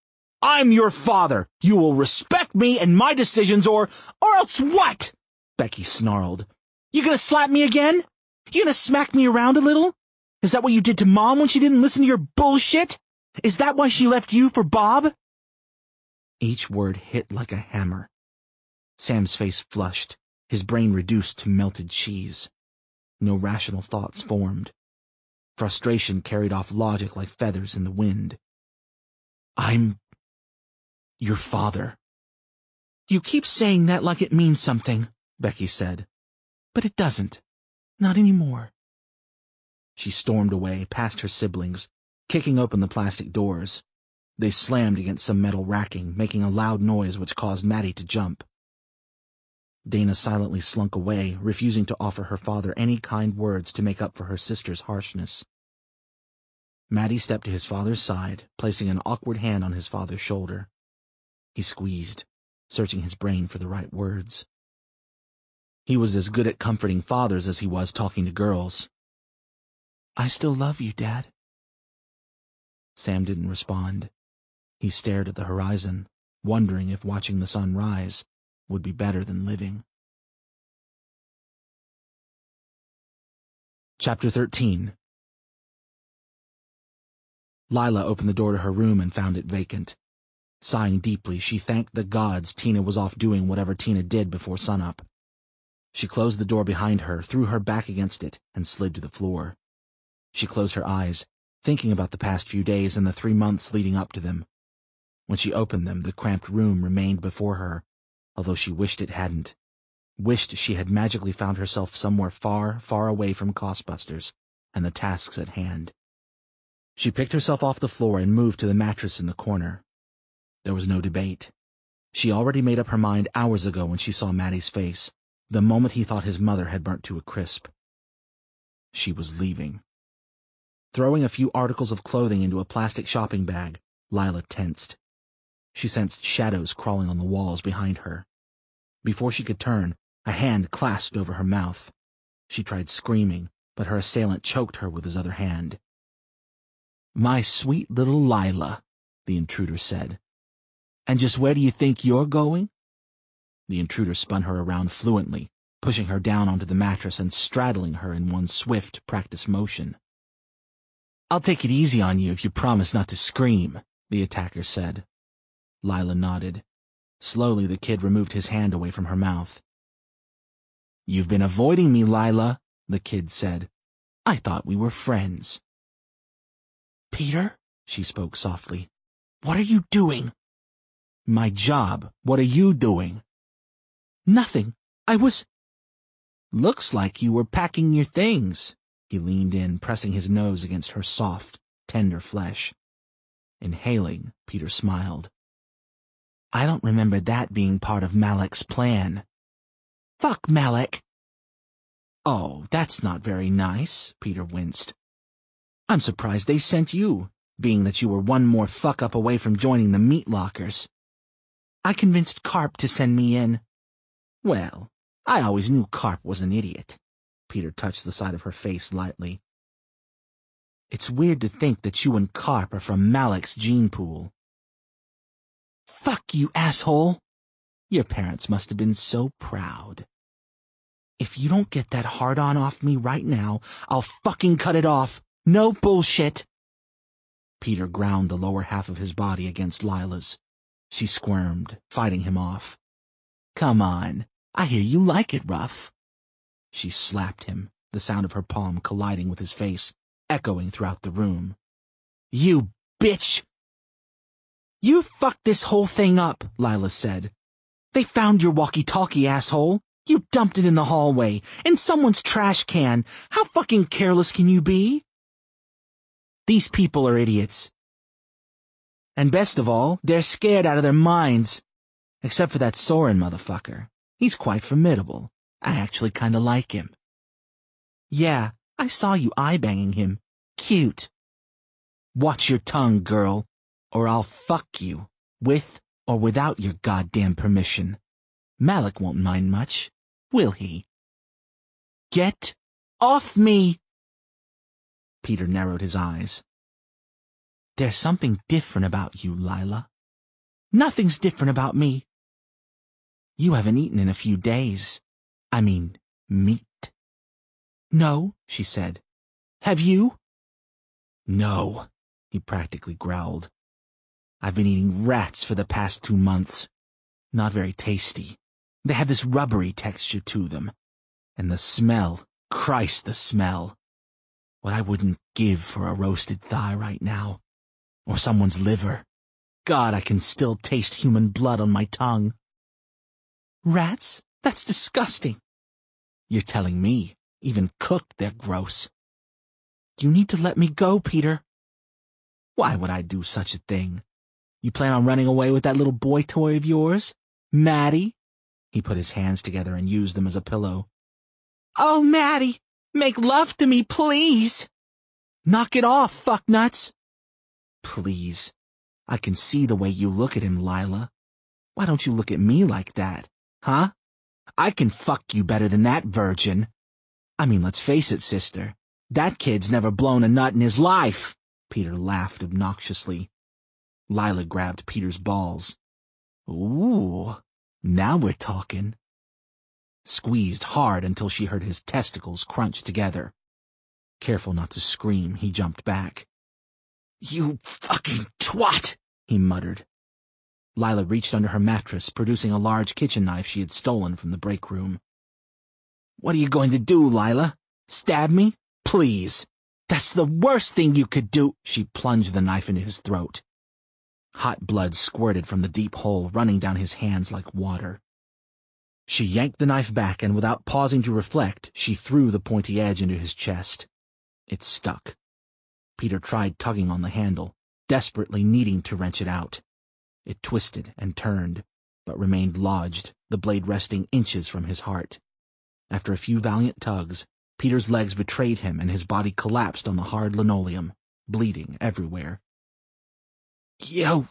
I'm your father. You will respect me and my decisions or else what?
Becky snarled.
You gonna slap me again? You gonna smack me around a little? Is that what you did to Mom when she didn't listen to your bullshit? Is that why she left you for Bob?
Each word hit like a hammer. Sam's face flushed, his brain reduced to melted cheese. No rational thoughts formed. Frustration carried off logic like feathers in the wind. I'm your father.
You keep saying that like it means something, Becky said. But it doesn't. Not anymore.
She stormed away, past her siblings, kicking open the plastic doors. They slammed against some metal racking, making a loud noise which caused Maddie to jump. Dana silently slunk away, refusing to offer her father any kind words to make up for her sister's harshness. Maddie stepped to his father's side, placing an awkward hand on his father's shoulder. He squeezed, searching his brain for the right words. He was as good at comforting fathers as he was talking to girls.
I still love you, Dad.
Sam didn't respond. He stared at the horizon, wondering if watching the sun rise would be better than living.
Chapter 13. Lila opened the door to her room and found it vacant. Sighing deeply, she thanked the gods Tina was off doing whatever Tina did before sunup. She closed the door behind her, threw her back against it, and slid to the floor. She closed her eyes, thinking about the past few days and the 3 months leading up to them. When she opened them, the cramped room remained before her, although she wished it hadn't. Wished she had magically found herself somewhere far, far away from Costbusters and the tasks at hand. She picked herself off the floor and moved to the mattress in the corner. There was no debate. She already made up her mind hours ago when she saw Maddie's face, the moment he thought his mother had burnt to a crisp. She was leaving. Throwing a few articles of clothing into a plastic shopping bag, Lila tensed. She sensed shadows crawling on the walls behind her. Before she could turn, a hand clasped over her mouth. She tried screaming, but her assailant choked her with his other hand. "My sweet little Lila," the intruder said. "And just where do you think you're going?" The intruder spun her around fluently, pushing her down onto the mattress and straddling her in one swift, practiced motion. "I'll take it easy on you if you promise not to scream," the attacker said. Lila nodded. Slowly, the kid removed his hand away from her mouth. "You've been avoiding me, Lila," the kid said. "I thought we were friends." "Peter," she spoke softly, "what are you doing?" "My job. What are you doing?" "Nothing. I was—" "Looks like you were packing your things." He leaned in, pressing his nose against her soft, tender flesh. Inhaling, Peter smiled. "I don't remember that being part of Malik's plan." "Fuck Malik!" "Oh, that's not very nice," Peter winced. "I'm surprised they sent you, being that you were one more fuck-up away from joining the meat lockers." "I convinced Carp to send me in." "Well, I always knew Carp was an idiot." Peter touched the side of her face lightly. "It's weird to think that you and Carp are from Malik's gene pool." "Fuck you, asshole!" "Your parents must have been so proud." "If you don't get that hard-on off me right now, I'll fucking cut it off. No bullshit." Peter ground the lower half of his body against Lila's. She squirmed, fighting him off. "Come on, I hear you like it rough." She slapped him, the sound of her palm colliding with his face, echoing throughout the room. "You bitch!" "You fucked this whole thing up," Lila said. "They found your walkie-talkie, asshole. You dumped it in the hallway, in someone's trash can. How fucking careless can you be?" "These people are idiots. And best of all, they're scared out of their minds. Except for that Soren motherfucker. He's quite formidable. I actually kinda like him." "Yeah, I saw you eye-banging him. Cute." "Watch your tongue, girl, or I'll fuck you, with or without your goddamn permission. Malik won't mind much, will he?" "Get off me!" Peter narrowed his eyes. "There's something different about you, Lila." "Nothing's different about me." "You haven't eaten in a few days. I mean, meat." "No," she said. "Have you?" "No," he practically growled. "I've been eating rats for the past 2 months. Not very tasty. They have this rubbery texture to them. And the smell, Christ, the smell. What I wouldn't give for a roasted thigh right now. Or someone's liver. God, I can still taste human blood on my tongue." "Rats? That's disgusting." "You're telling me. Even cooked, they're gross." "You need to let me go, Peter." "Why would I do such a thing? You plan on running away with that little boy toy of yours? Maddie?" He put his hands together and used them as a pillow. "Oh, Maddie, make love to me, please." "Knock it off, fucknuts." "Please. I can see the way you look at him, Lila. Why don't you look at me like that, huh? I can fuck you better than that virgin. I mean, let's face it, sister. That kid's never blown a nut in his life." Peter laughed obnoxiously. Lila grabbed Peter's balls. "Ooh, now we're talking." Squeezed hard until she heard his testicles crunch together. Careful not to scream, he jumped back. "You fucking twat!" he muttered. Lila reached under her mattress, producing a large kitchen knife she had stolen from the break room. "What are you going to do, Lila? Stab me? Please! That's the worst thing you could do!" She plunged the knife into his throat. Hot blood squirted from the deep hole, running down his hands like water. She yanked the knife back, and without pausing to reflect, she threw the pointy edge into his chest. It stuck. Peter tried tugging on the handle, desperately needing to wrench it out. It twisted and turned, but remained lodged, the blade resting inches from his heart. After a few valiant tugs, Peter's legs betrayed him and his body collapsed on the hard linoleum, bleeding everywhere. "You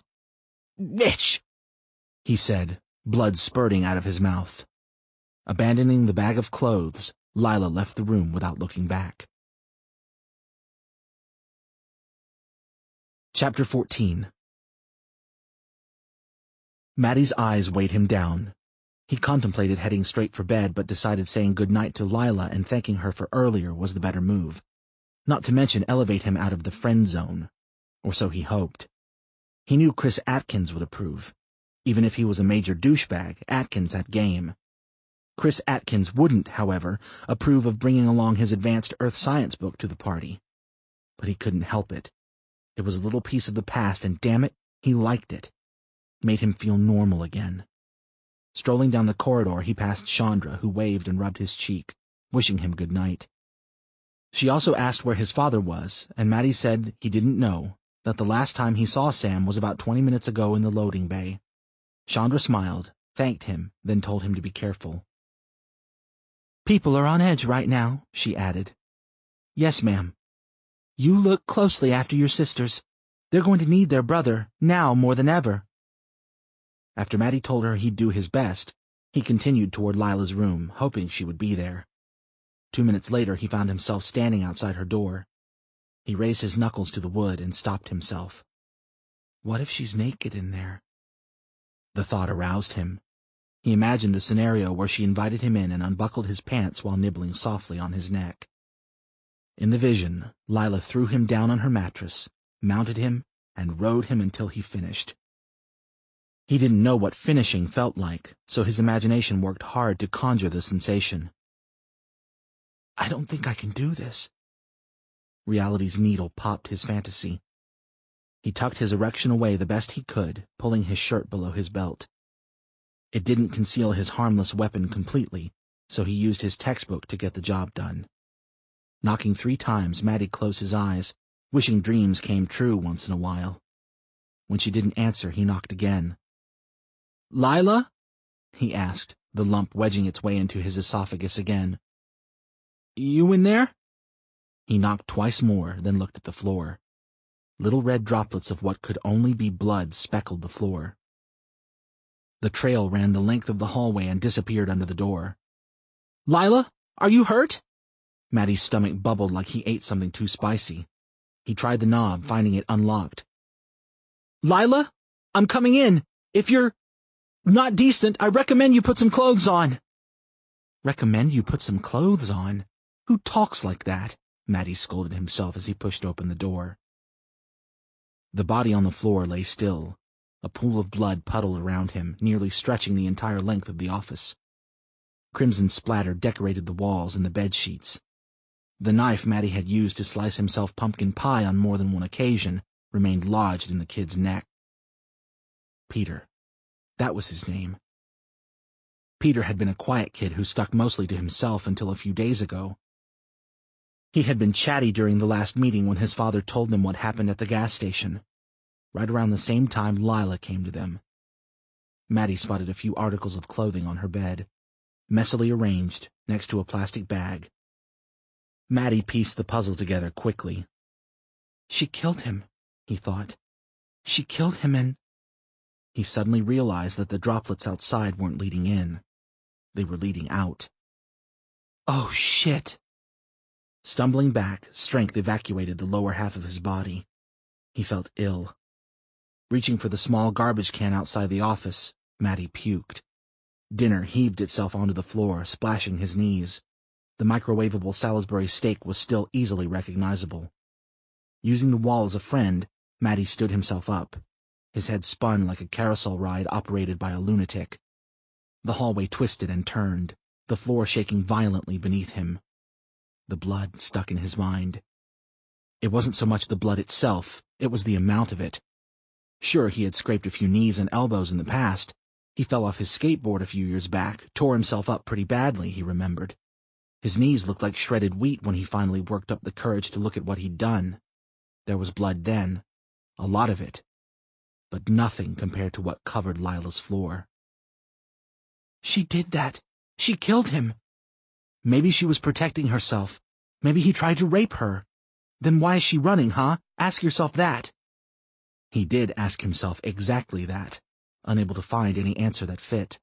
bitch!" he said, blood spurting out of his mouth. Abandoning the bag of clothes, Lila left the room without looking back. Chapter 14. Maddie's eyes weighed him down. He contemplated heading straight for bed, but decided saying good night to Lila and thanking her for earlier was the better move. Not to mention elevate him out of the friend zone. Or so he hoped. He knew Chris Atkins would approve. Even if he was a major douchebag, Atkins had game. Chris Atkins wouldn't, however, approve of bringing along his advanced earth science book to the party. But he couldn't help it. It was a little piece of the past, and damn it, he liked it. Made him feel normal again. Strolling down the corridor, he passed Chandra, who waved and rubbed his cheek, wishing him good night. She also asked where his father was, and Maddie said he didn't know, that the last time he saw Sam was about 20 minutes ago in the loading bay. Chandra smiled, thanked him, then told him to be careful. "People are on edge right now," she added. "Yes, ma'am. You look closely after your sisters. They're going to need their brother, now more than ever." After Maddie told her he'd do his best, he continued toward Lila's room, hoping she would be there. 2 minutes later, he found himself standing outside her door. He raised his knuckles to the wood and stopped himself. What if she's naked in there? The thought aroused him. He imagined a scenario where she invited him in and unbuckled his pants while nibbling softly on his neck. In the vision, Lila threw him down on her mattress, mounted him, and rode him until he finished. He didn't know what finishing felt like, so his imagination worked hard to conjure the sensation. "I don't think I can do this." Reality's needle popped his fantasy. He tucked his erection away the best he could, pulling his shirt below his belt. It didn't conceal his harmless weapon completely, so he used his textbook to get the job done. Knocking 3 times, Maddie closed his eyes, wishing dreams came true once in a while. When she didn't answer, he knocked again. "Lila?" he asked, the lump wedging its way into his esophagus again. "You in there?" He knocked twice more, then looked at the floor. Little red droplets of what could only be blood speckled the floor. The trail ran the length of the hallway and disappeared under the door. "Lila, are you hurt?" Maddie's stomach bubbled like he ate something too spicy. He tried the knob, finding it unlocked. "Lila, I'm coming in. If you're not decent, I recommend you put some clothes on." "Recommend you put some clothes on? Who talks like that?" Maddie scolded himself as he pushed open the door. The body on the floor lay still. A pool of blood puddled around him, nearly stretching the entire length of the office. Crimson splatter decorated the walls and the bed sheets. The knife Maddie had used to slice himself pumpkin pie on more than one occasion remained lodged in the kid's neck. Peter. That was his name. Peter had been a quiet kid who stuck mostly to himself until a few days ago. He had been chatty during the last meeting when his father told them what happened at the gas station. Right around the same time Lila came to them. Maddie spotted a few articles of clothing on her bed, messily arranged next to a plastic bag. Maddie pieced the puzzle together quickly. She killed him, he thought. She killed him and... He suddenly realized that the droplets outside weren't leading in. They were leading out. Oh, shit! Stumbling back, strength evacuated the lower half of his body. He felt ill. Reaching for the small garbage can outside the office, Maddie puked. Dinner heaved itself onto the floor, splashing his knees. The microwavable Salisbury steak was still easily recognizable. Using the wall as a friend, Matty stood himself up. His head spun like a carousel ride operated by a lunatic. The hallway twisted and turned, the floor shaking violently beneath him. The blood stuck in his mind. It wasn't so much the blood itself, it was the amount of it. Sure, he had scraped a few knees and elbows in the past. He fell off his skateboard a few years back, tore himself up pretty badly, he remembered. His knees looked like shredded wheat when he finally worked up the courage to look at what he'd done. There was blood then, a lot of it, but nothing compared to what covered Lila's floor. She did that. She killed him. Maybe she was protecting herself. Maybe he tried to rape her. Then why is she running, huh? Ask yourself that. He did ask himself exactly that, unable to find any answer that fit.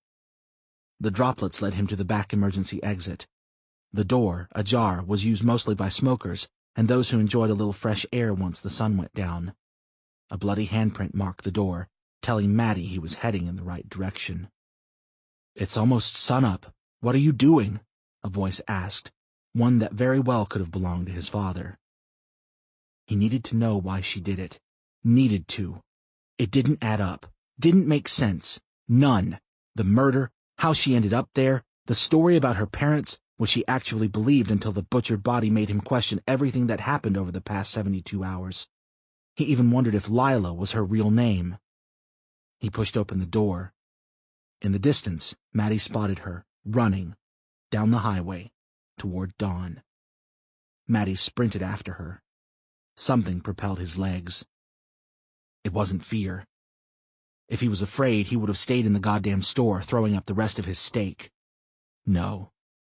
The droplets led him to the back emergency exit. The door, ajar, was used mostly by smokers and those who enjoyed a little fresh air once the sun went down. A bloody handprint marked the door, telling Matty he was heading in the right direction. "It's almost sunup. What are you doing?" a voice asked, one that very well could have belonged to his father. He needed to know why she did it. Needed to. It didn't add up. Didn't make sense. None. The murder, how she ended up there, the story about her parents, which he actually believed until the butchered body made him question everything that happened over the past 72 hours. He even wondered if Lila was her real name. He pushed open the door. In the distance, Matty spotted her, running, down the highway, toward dawn. Matty sprinted after her. Something propelled his legs. It wasn't fear. If he was afraid, he would have stayed in the goddamn store, throwing up the rest of his steak. No,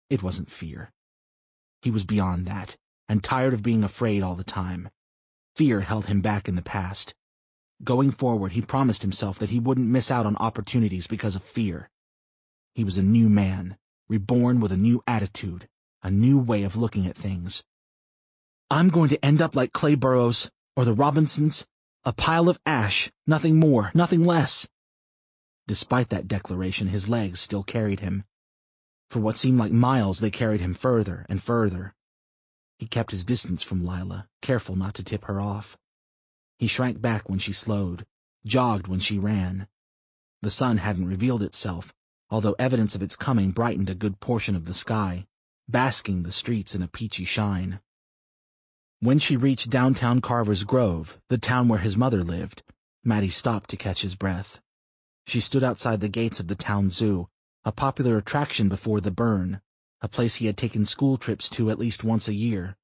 it wasn't fear. He was beyond that, and tired of being afraid all the time. Fear held him back in the past. Going forward, he promised himself that he wouldn't miss out on opportunities because of fear. He was a new man, reborn with a new attitude, a new way of looking at things. "I'm going to end up like Clay Burrows, or the Robinsons, a pile of ash, nothing more, nothing less." Despite that declaration, his legs still carried him. For what seemed like miles, they carried him further and further. He kept his distance from Lila, careful not to tip her off. He shrank back when she slowed, jogged when she ran. The sun hadn't revealed itself, although evidence of its coming brightened a good portion of the sky, basking the streets in a peachy shine. When she reached downtown Carver's Grove, the town where his mother lived, Matty stopped to catch his breath. She stood outside the gates of the town zoo, a popular attraction before the burn, a place he had taken school trips to at least once a year.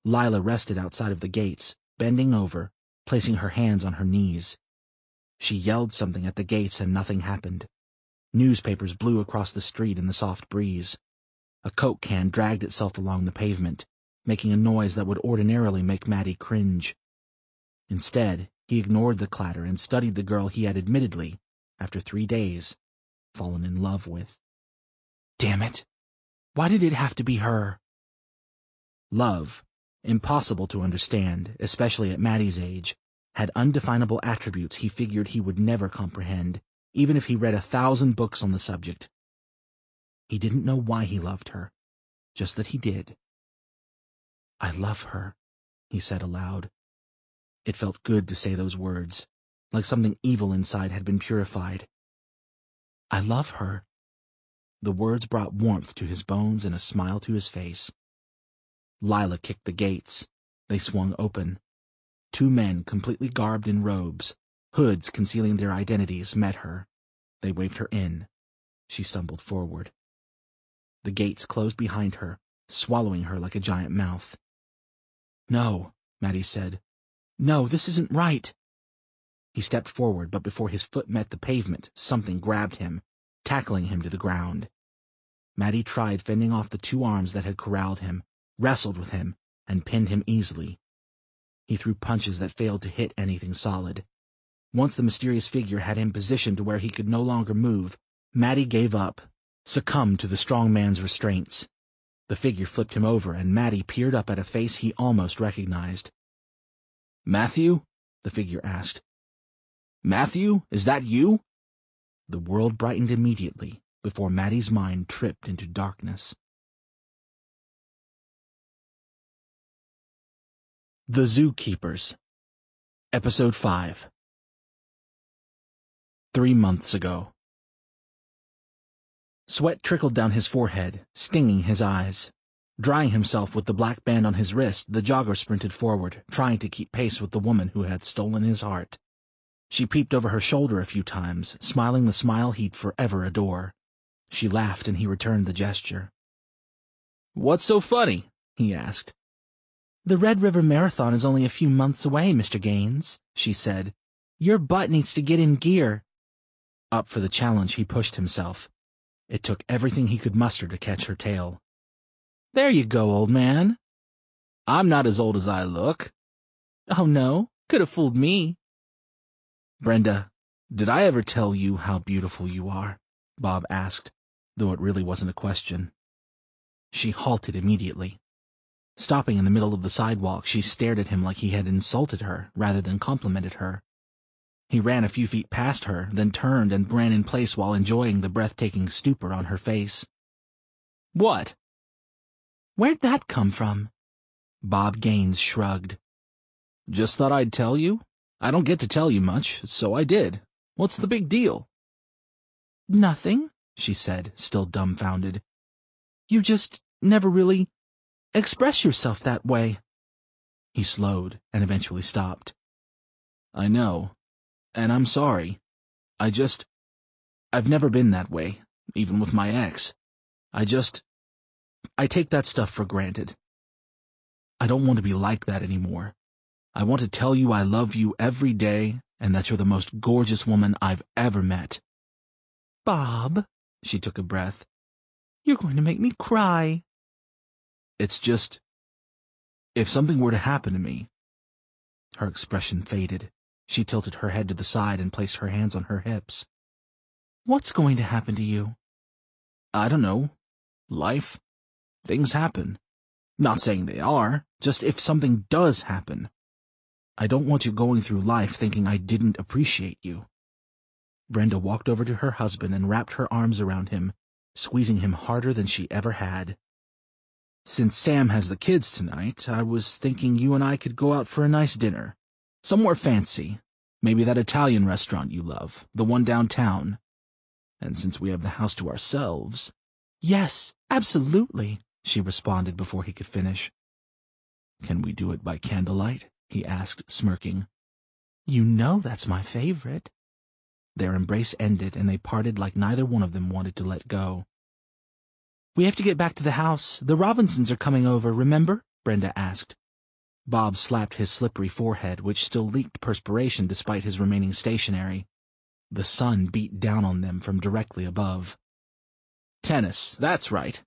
Lila rested outside of the gates, bending over, placing her hands on her knees. She yelled something at the gates and nothing happened. Newspapers blew across the street in the soft breeze. A Coke can dragged itself along the pavement, making a noise that would ordinarily make Matty cringe. Instead, he ignored the clatter and studied the girl he had admittedly, after 3 days, fallen in love with. Damn it! Why did it have to be her? Love, impossible to understand, especially at Matty's age, had undefinable attributes he figured he would never comprehend, even if he read 1,000 books on the subject. He didn't know why he loved her, just that he did. "I love her," he said aloud. It felt good to say those words, like something evil inside had been purified. "I love her." The words brought warmth to his bones and a smile to his face. Lila kicked the gates. They swung open. 2 men, completely garbed in robes, hoods concealing their identities, met her. They waved her in. She stumbled forward. The gates closed behind her, swallowing her like a giant mouth. "No," Matty said. "No, this isn't right." He stepped forward, but before his foot met the pavement, something grabbed him, tackling him to the ground. Matty tried fending off the 2 arms that had corralled him, wrestled with him, and pinned him easily. He threw punches that failed to hit anything solid. Once the mysterious figure had him positioned to where he could no longer move, Matty gave up, succumbed to the strong man's restraints. The figure flipped him over, and Matty peered up at a face he almost recognized. "Matthew?" the figure asked. "Matthew, is that you?" The world brightened immediately, before Matty's mind tripped into darkness. The Zookeepers. Episode 5. 3 months ago. Sweat trickled down his forehead, stinging his eyes. Drying himself with the black band on his wrist, the jogger sprinted forward, trying to keep pace with the woman who had stolen his heart. She peeped over her shoulder a few times, smiling the smile he'd forever adore. She laughed and he returned the gesture. "What's so funny?" he asked.
"The Red River Marathon is only a few months away, Mr. Gaines," she said. "Your butt needs to get in gear."
Up for the challenge, he pushed himself. It took everything he could muster to catch her tail.
"There you go, old man."
"I'm not as old as I look."
"Oh, no? Could have fooled me."
"Brenda, did I ever tell you how beautiful you are?" Bob asked, though it really wasn't a question. She halted immediately. Stopping in the middle of the sidewalk, she stared at him like he had insulted her rather than complimented her. He ran a few feet past her, then turned and ran in place while enjoying the breathtaking stupor on her face.
"What?" "Where'd that come from?"
Bob Gaines shrugged. "Just thought I'd tell you. I don't get to tell you much, so I did. What's the big deal?"
"Nothing,"
she said, still dumbfounded.
"You just never really express yourself that way."
He slowed and eventually stopped. "I know, and I'm sorry. I've never been that way, even with my ex. I take that stuff for granted. I don't want to be like that anymore. I want to tell you I love you every day and that you're the most gorgeous woman I've ever met."
"Bob,"
she took a breath.
"You're going to make me cry."
"It's just, if something were to happen to me—" Her expression faded. She tilted her head to the side and placed her hands on her hips.
"What's going to happen to you?"
"I don't know. Life. Things happen. Not saying they are, just if something does happen. I don't want you going through life thinking I didn't appreciate you." Brenda walked over to her husband and wrapped her arms around him, squeezing him harder than she ever had. "Since Sam has the kids tonight, I was thinking you and I could go out for a nice dinner. Somewhere fancy. Maybe that Italian restaurant you love, the one downtown. And since we have the house to ourselves—"
"Yes, absolutely," she responded before he could finish.
"Can we do it by candlelight?" he asked, smirking.
"You know that's my favorite."
Their embrace ended, and they parted like neither one of them wanted to let go.
"We have to get back to the house. The Robinsons are coming over, remember?" Brenda asked.
Bob slapped his slippery forehead, which still leaked perspiration despite his remaining stationary. The sun beat down on them from directly above. "Tennis, that's right."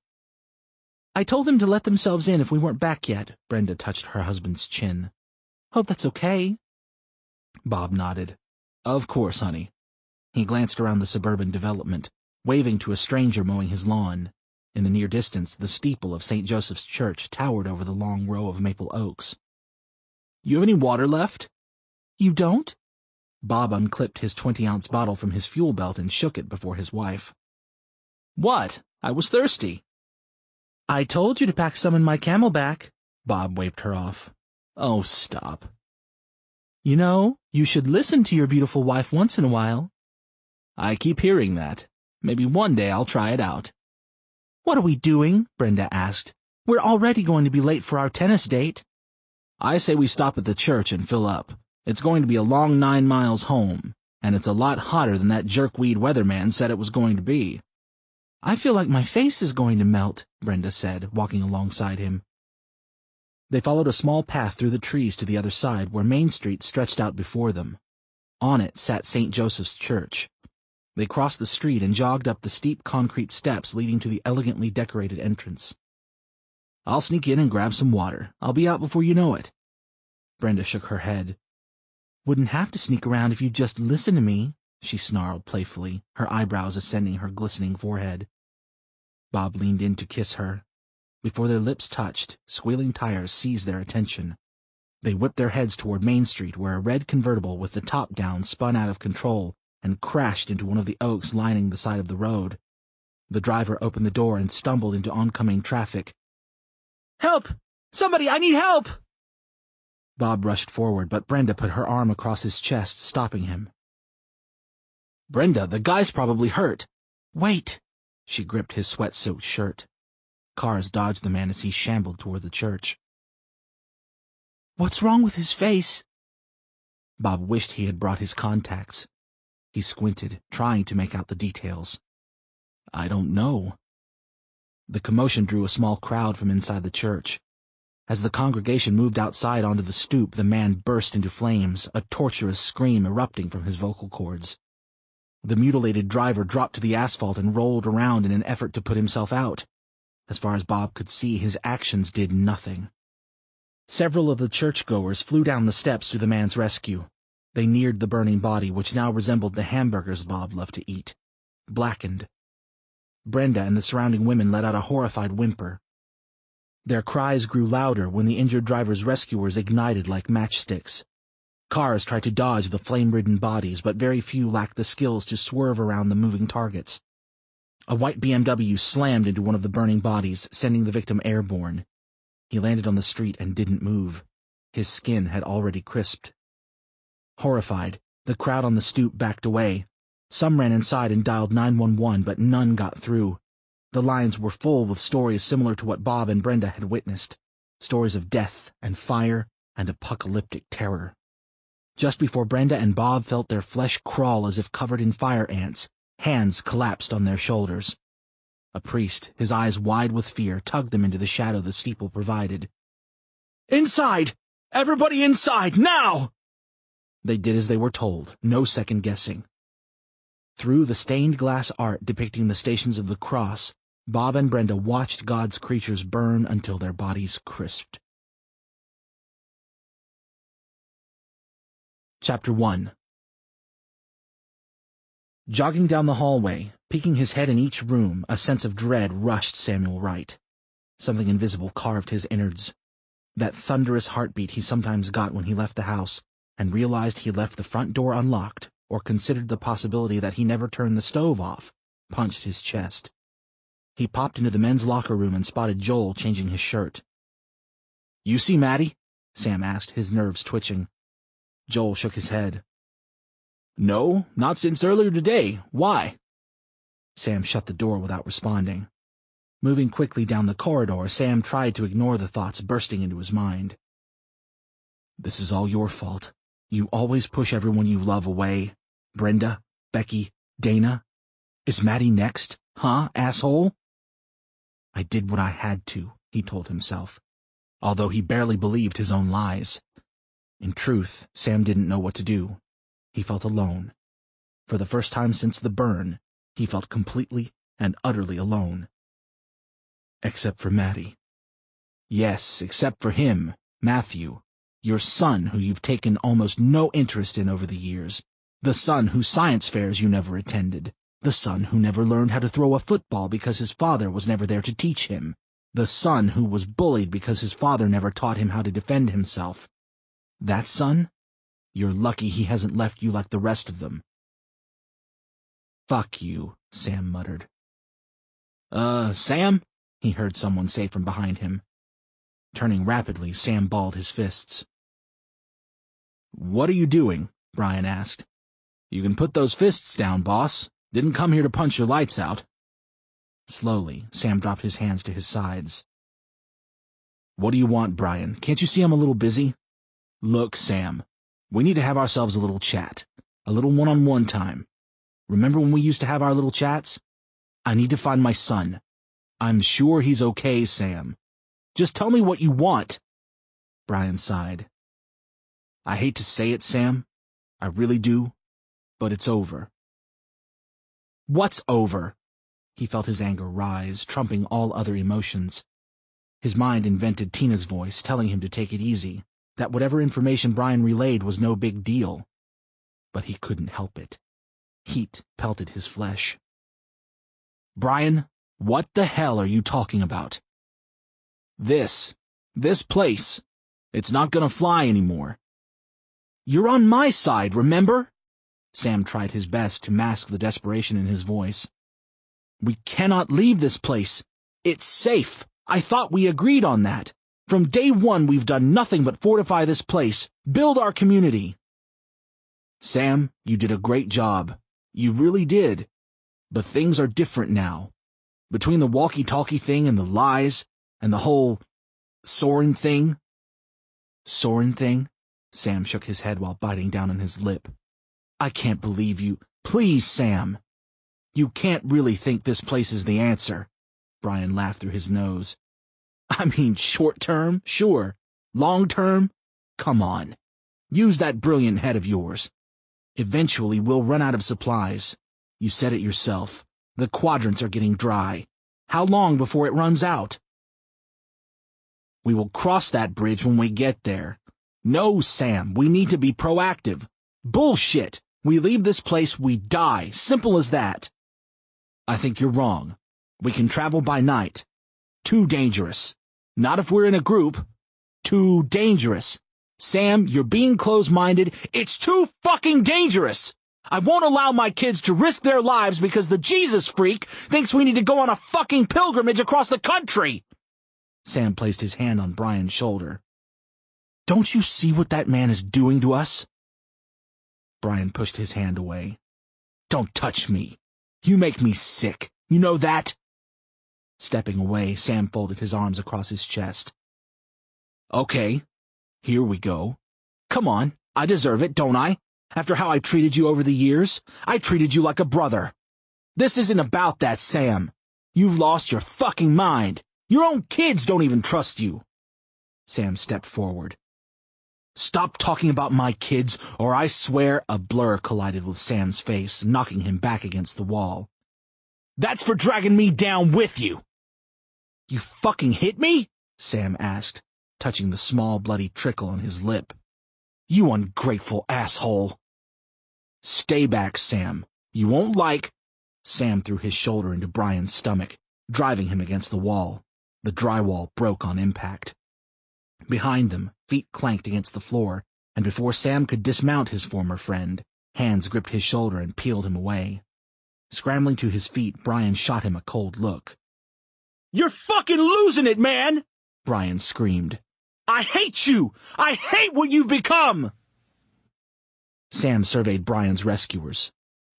"I told them to let themselves in if we weren't back yet." Brenda touched her husband's chin. "Hope that's okay."
Bob nodded. "Of course, honey." He glanced around the suburban development, waving to a stranger mowing his lawn. In the near distance, the steeple of St. Joseph's Church towered over the long row of maple oaks. "You have any water left?"
"You don't?"
Bob unclipped his 20-ounce bottle from his fuel belt and shook it before his wife. "What? I was thirsty."
"I told you to pack some in my camelback."
Bob waved her off. "Oh, stop."
"You know, you should listen to your beautiful wife once in a while."
"I keep hearing that. Maybe one day I'll try it out."
"What are we doing?" Brenda asked. "We're already going to be late for our tennis date."
"I say we stop at the church and fill up. It's going to be a long 9 miles home, and it's a lot hotter than that jerkweed weatherman said it was going to be."
"I feel like my face is going to melt," Brenda said, walking alongside him.
They followed a small path through the trees to the other side, where Main Street stretched out before them. On it sat St. Joseph's Church. They crossed the street and jogged up the steep concrete steps leading to the elegantly decorated entrance. "I'll sneak in and grab some water. I'll be out before you know it." Brenda shook her head.
"Wouldn't have to sneak around if you'd just listen to me,"
she snarled playfully, her eyebrows ascending her glistening forehead. Bob leaned in to kiss her. Before their lips touched, squealing tires seized their attention. They whipped their heads toward Main Street, where a red convertible with the top down spun out of control and crashed into one of the oaks lining the side of the road. The driver opened the door and stumbled into oncoming traffic.
"Help! Somebody, I need help!"
Bob rushed forward, but Brenda put her arm across his chest, stopping him. "Brenda, the guy's probably hurt." "Wait!" She gripped his sweat-soaked shirt. Cars dodged the man as he shambled toward the church. "What's wrong with his face?" Bob wished he had brought his contacts. He squinted, trying to make out the details. "I don't know." The commotion drew a small crowd from inside the church. As the congregation moved outside onto the stoop, the man burst into flames, a torturous scream erupting from his vocal cords. The mutilated driver dropped to the asphalt and rolled around in an effort to put himself out. As far as Bob could see, his actions did nothing. Several of the churchgoers flew down the steps to the man's rescue. They neared the burning body, which now resembled the hamburgers Bob loved to eat, blackened. Brenda and the surrounding women let out a horrified whimper. Their cries grew louder when the injured driver's rescuers ignited like matchsticks. Cars tried to dodge the flame-ridden bodies, but very few lacked the skills to swerve around the moving targets. A white BMW slammed into one of the burning bodies, sending the victim airborne. He landed on the street and didn't move. His skin had already crisped. Horrified, the crowd on the stoop backed away. Some ran inside and dialed 911, but none got through. The lines were full with stories similar to what Bob and Brenda had witnessed, stories of death and fire and apocalyptic terror. Just before Brenda and Bob felt their flesh crawl as if covered in fire ants, hands collapsed on their shoulders. A priest, his eyes wide with fear, tugged them into the shadow the steeple provided. "Inside! Everybody inside, now!" They did as they were told, no second guessing. Through the stained glass art depicting the Stations of the Cross, Bob and Brenda watched God's creatures burn until their bodies crisped. Chapter 1. Jogging down the hallway, peeking his head in each room, a sense of dread rushed Samuel Wright. Something invisible carved his innards. That thunderous heartbeat he sometimes got when he left the house and realized he left the front door unlocked, or considered the possibility that he never turned the stove off, punched his chest. He popped into the men's locker room and spotted Joel changing his shirt. "You see Maddie?" Sam asked, his nerves twitching. Joel shook his head. "No, not since earlier today. Why?" Sam shut the door without responding. Moving quickly down the corridor, Sam tried to ignore the thoughts bursting into his mind. "This is all your fault. You always push everyone you love away. Brenda, Becky, Dana. Is Maddie next? Huh, asshole?" "I did what I had to," he told himself, although he barely believed his own lies. In truth, Sam didn't know what to do. He felt alone. For the first time since the burn, he felt completely and utterly alone. Except for Maddie. Yes, except for him, Matthew, your son who you've taken almost no interest in over the years, the son whose science fairs you never attended, the son who never learned how to throw a football because his father was never there to teach him, the son who was bullied because his father never taught him how to defend himself. That son? You're lucky he hasn't left you like the rest of them. "Fuck you," Sam muttered. Sam?" he heard someone say from behind him. Turning rapidly, Sam balled his fists. "What are you doing?" Brian asked. "You can put those fists down, boss. Didn't come here to punch your lights out." Slowly, Sam dropped his hands to his sides. "What do you want, Brian? Can't you see I'm a little busy?" "Look, Sam, we need to have ourselves a little chat, a little one-on-one time. Remember when we used to have our little chats? I need to find my son. I'm sure he's okay, Sam. Just tell me what you want." Brian sighed. "I hate to say it, Sam. I really do. But it's over." "What's over?" He felt his anger rise, trumping all other emotions. His mind invented Tina's voice, telling him to take it easy, that whatever information Brian relayed was no big deal. But he couldn't help it. Heat pelted his flesh. "Brian, what the hell are you talking about?" This place. It's not gonna fly anymore." "You're on my side, remember?" Sam tried his best to mask the desperation in his voice. "We cannot leave this place. It's safe. I thought we agreed on that.
From day one, we've done nothing but fortify this place, build our community. Sam, you did a great job. You really did. But things are different now. Between the walkie-talkie thing and the lies, and the whole Soren thing. Soren thing? Sam shook his head while biting down on his lip. I can't believe you. Please, Sam. You can't really think this place is the answer. Brian laughed through his nose. I mean, short term, sure. Long term? Come on. Use that brilliant head of yours. Eventually, we'll run out of supplies. You said it yourself. The quadrants are getting dry. How long before it runs out? We will cross that bridge when we get there. No, Sam, we need to be proactive. Bullshit! We leave this place, we die. Simple as that. I think you're wrong. We can travel by night. Too dangerous. Not if we're in a group. Too dangerous. Sam, you're being close-minded. It's too fucking dangerous! I won't allow my kids to risk their lives because the Jesus freak thinks we need to go on a fucking pilgrimage across the country! Sam placed his hand on Brian's shoulder. Don't you see what that man is doing to us? Brian pushed his hand away. Don't touch me. You make me sick. You know that? Stepping away, Sam folded his arms across his chest. Okay, here we go. Come on, I deserve it, don't I? After how I treated you over the years, I treated you like a brother. This isn't about that, Sam. You've lost your fucking mind. Your own kids don't even trust you. Sam stepped forward. Stop talking about my kids, or I swear a blur collided with Sam's face, knocking him back against the wall. That's for dragging me down with you. You fucking hit me? Sam asked, touching the small bloody trickle on his lip. You ungrateful asshole. Stay back, Sam. You won't like... Sam threw his shoulder into Brian's stomach, driving him against the wall. The drywall broke on impact. Behind them, feet clanked against the floor, and before Sam could dismount his former friend, hands gripped his shoulder and peeled him away. Scrambling to his feet, Brian shot him a cold look. You're fucking losing it, man! Brian screamed. I hate you! I hate what you've become! Sam surveyed Brian's rescuers.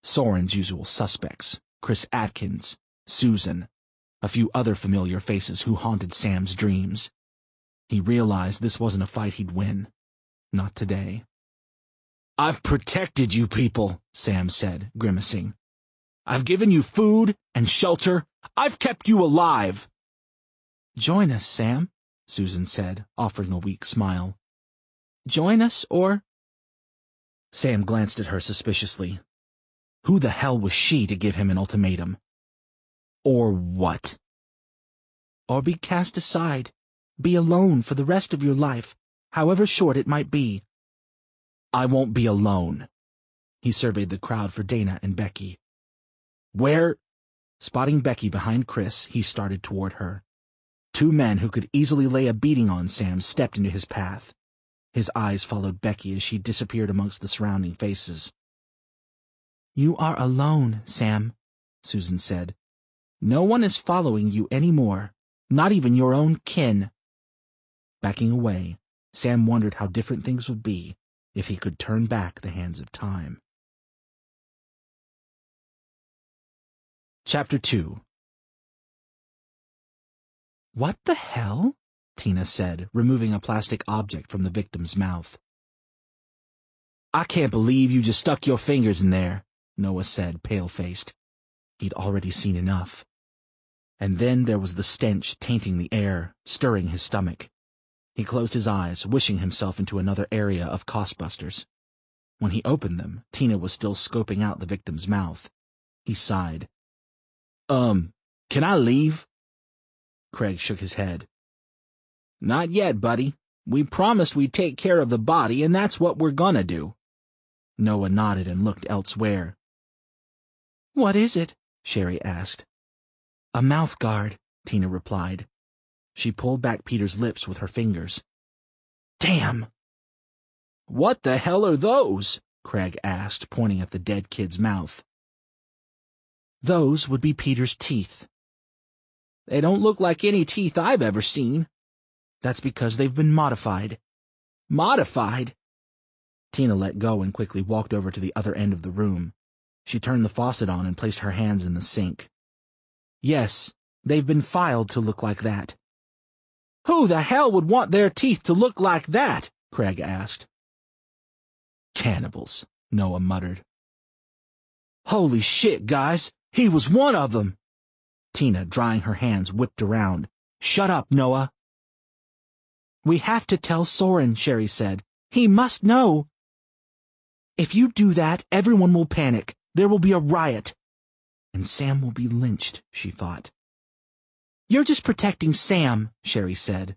Soren's usual suspects, Chris Atkins, Susan, a few other familiar faces who haunted Sam's dreams. He realized this wasn't a fight he'd win. Not today. I've protected you people, Sam said, grimacing. I've given you food and shelter. I've kept you alive. Join us, Sam, Susan said, offering a weak smile. Join us, or... Sam glanced at her suspiciously. Who the hell was she to give him an ultimatum? Or what? Or be cast aside. Be alone for the rest of your life, however short it might be. I won't be alone. He surveyed the crowd for Dana and Becky. Where? Spotting Becky behind Chris, he started toward her. Two men who could easily lay a beating on Sam stepped into his path. His eyes followed Becky as she disappeared amongst the surrounding faces. You are alone, Sam, Susan said. No one is following you anymore, not even your own kin. Backing away, Sam wondered how different things would be if he could turn back the hands of time. Chapter 2. What the hell? Tina said, removing a plastic object from the victim's mouth. I can't believe you just stuck your fingers in there, Noah said, pale-faced. He'd already seen enough. And then there was the stench tainting the air, stirring his stomach. He closed his eyes, wishing himself into another area of Costbusters. When he opened them, Tina was still scoping out the victim's mouth. He sighed. Can I leave? Craig shook his head. Not yet, buddy. We promised we'd take care of the body, and that's what we're gonna do. Noah nodded and looked elsewhere. What is it? Sherry asked. A mouth guard, Tina replied. She pulled back Peter's lips with her fingers. Damn! What the hell are those? Craig asked, pointing at the dead kid's mouth. Those would be Peter's teeth. They don't look like any teeth I've ever seen.
That's because they've been modified. Modified? Tina let go and quickly walked over to the other end of the room. She turned the faucet on and placed her hands in the sink. Yes, they've been filed to look like that. Who the hell would want their teeth to look like that? Craig asked. Cannibals, Noah muttered. Holy shit, guys! He was one of them! Tina, drying her hands, whipped around. Shut up, Noah! We have to tell Soren, Sherry said. He must know. If you do that, everyone will panic. There will be a riot. And Sam will be lynched, she thought. You're just protecting Sam, Sherry said.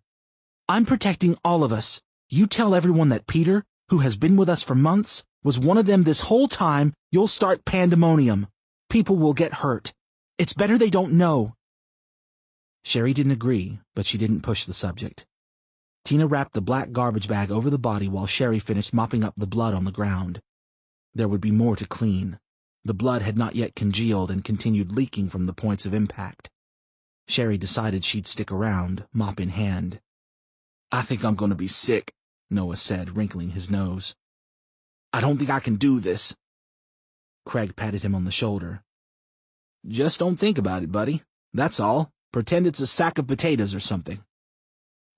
I'm protecting all of us. You tell everyone that Peter, who has been with us for months, was one of them this whole time, you'll start pandemonium. People will get hurt. It's better they don't know. Sherry didn't agree, but she didn't push the subject. Tina wrapped the black garbage bag over the body while Sherry finished mopping up the blood on the ground. There would be more to clean. The blood had not yet congealed and continued leaking from the points of impact. Sherry decided she'd stick around, mop in hand. I think I'm going to be sick, Noah said, wrinkling his nose. I don't think I can do this. Craig patted him on the shoulder. Just don't think about it, buddy. That's all. Pretend it's a sack of potatoes or something.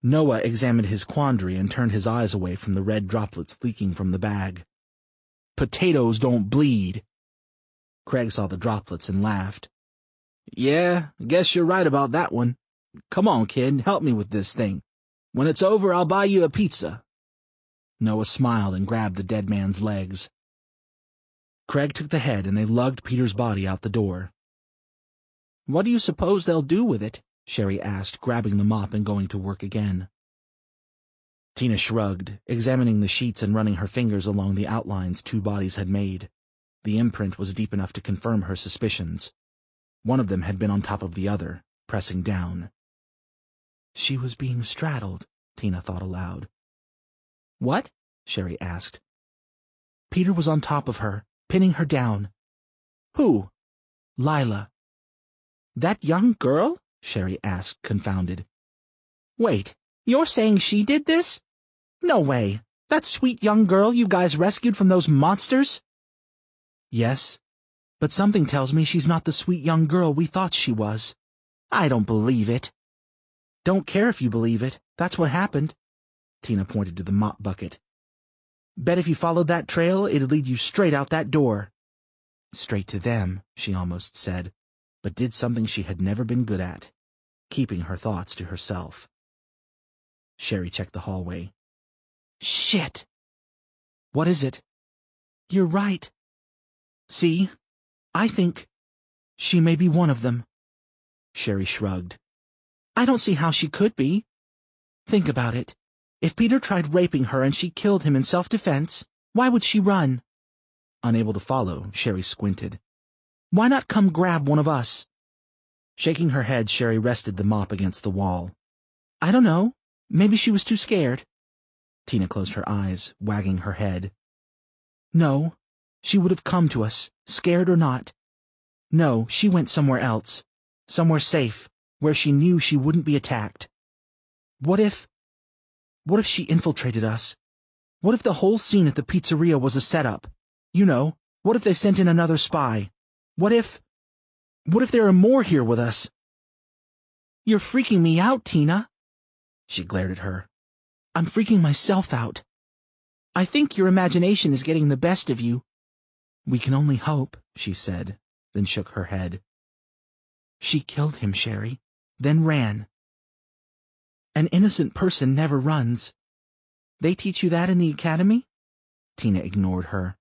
Noah examined his quandary and turned his eyes away from the red droplets leaking from the bag. Potatoes don't bleed. Craig saw the droplets and laughed. Yeah, I guess you're right about that one. Come on, kid, help me with this thing. When it's over, I'll buy you a pizza. Noah smiled and grabbed the dead man's legs. Craig took the head and they lugged Peter's body out the door. What do you suppose they'll do with it? Sherry asked, grabbing the mop and going to work again. Tina shrugged, examining the sheets and running her fingers along the outlines two bodies had made. The imprint was deep enough to confirm her suspicions. One of them had been on top of the other, pressing down. She was being straddled, Tina thought aloud. What? Sherry asked. Peter was on top of her, pinning her down. Who? Lila. That young girl? Sherry asked, confounded. Wait, you're saying she did this? No way. That sweet young girl you guys rescued from those monsters? Yes, but something tells me she's not the sweet young girl we thought she was. I don't believe it. Don't care if you believe it. That's what happened. Tina pointed to the mop bucket. Bet if you followed that trail, it'd lead you straight out that door. Straight to them, she almost said, but did something she had never been good at, keeping her thoughts to herself. Sherry checked the hallway. Shit! What is it? You're right. See, I think she may be one of them. Sherry shrugged. I don't see how she could be. Think about it. If Peter tried raping her and she killed him in self-defense, why would she run? Unable to follow, Sherry squinted. Why not come grab one of us? Shaking her head, Sherry rested the mop against the wall. I don't know. Maybe she was too scared. Tina closed her eyes, wagging her head. No, she would have come to us, scared or not. No, she went somewhere else, somewhere safe, where she knew she wouldn't be attacked. What if she infiltrated us? What if the whole scene at the pizzeria was a setup? You know, what if they sent in another spy? What if there are more here with us? You're freaking me out, Tina. She glared at her. I'm freaking myself out. I think your imagination is getting the best of you. We can only hope, she said, then shook her head. She killed him, Sherry, then ran. An innocent person never runs. They teach you that in the academy? Tina ignored her.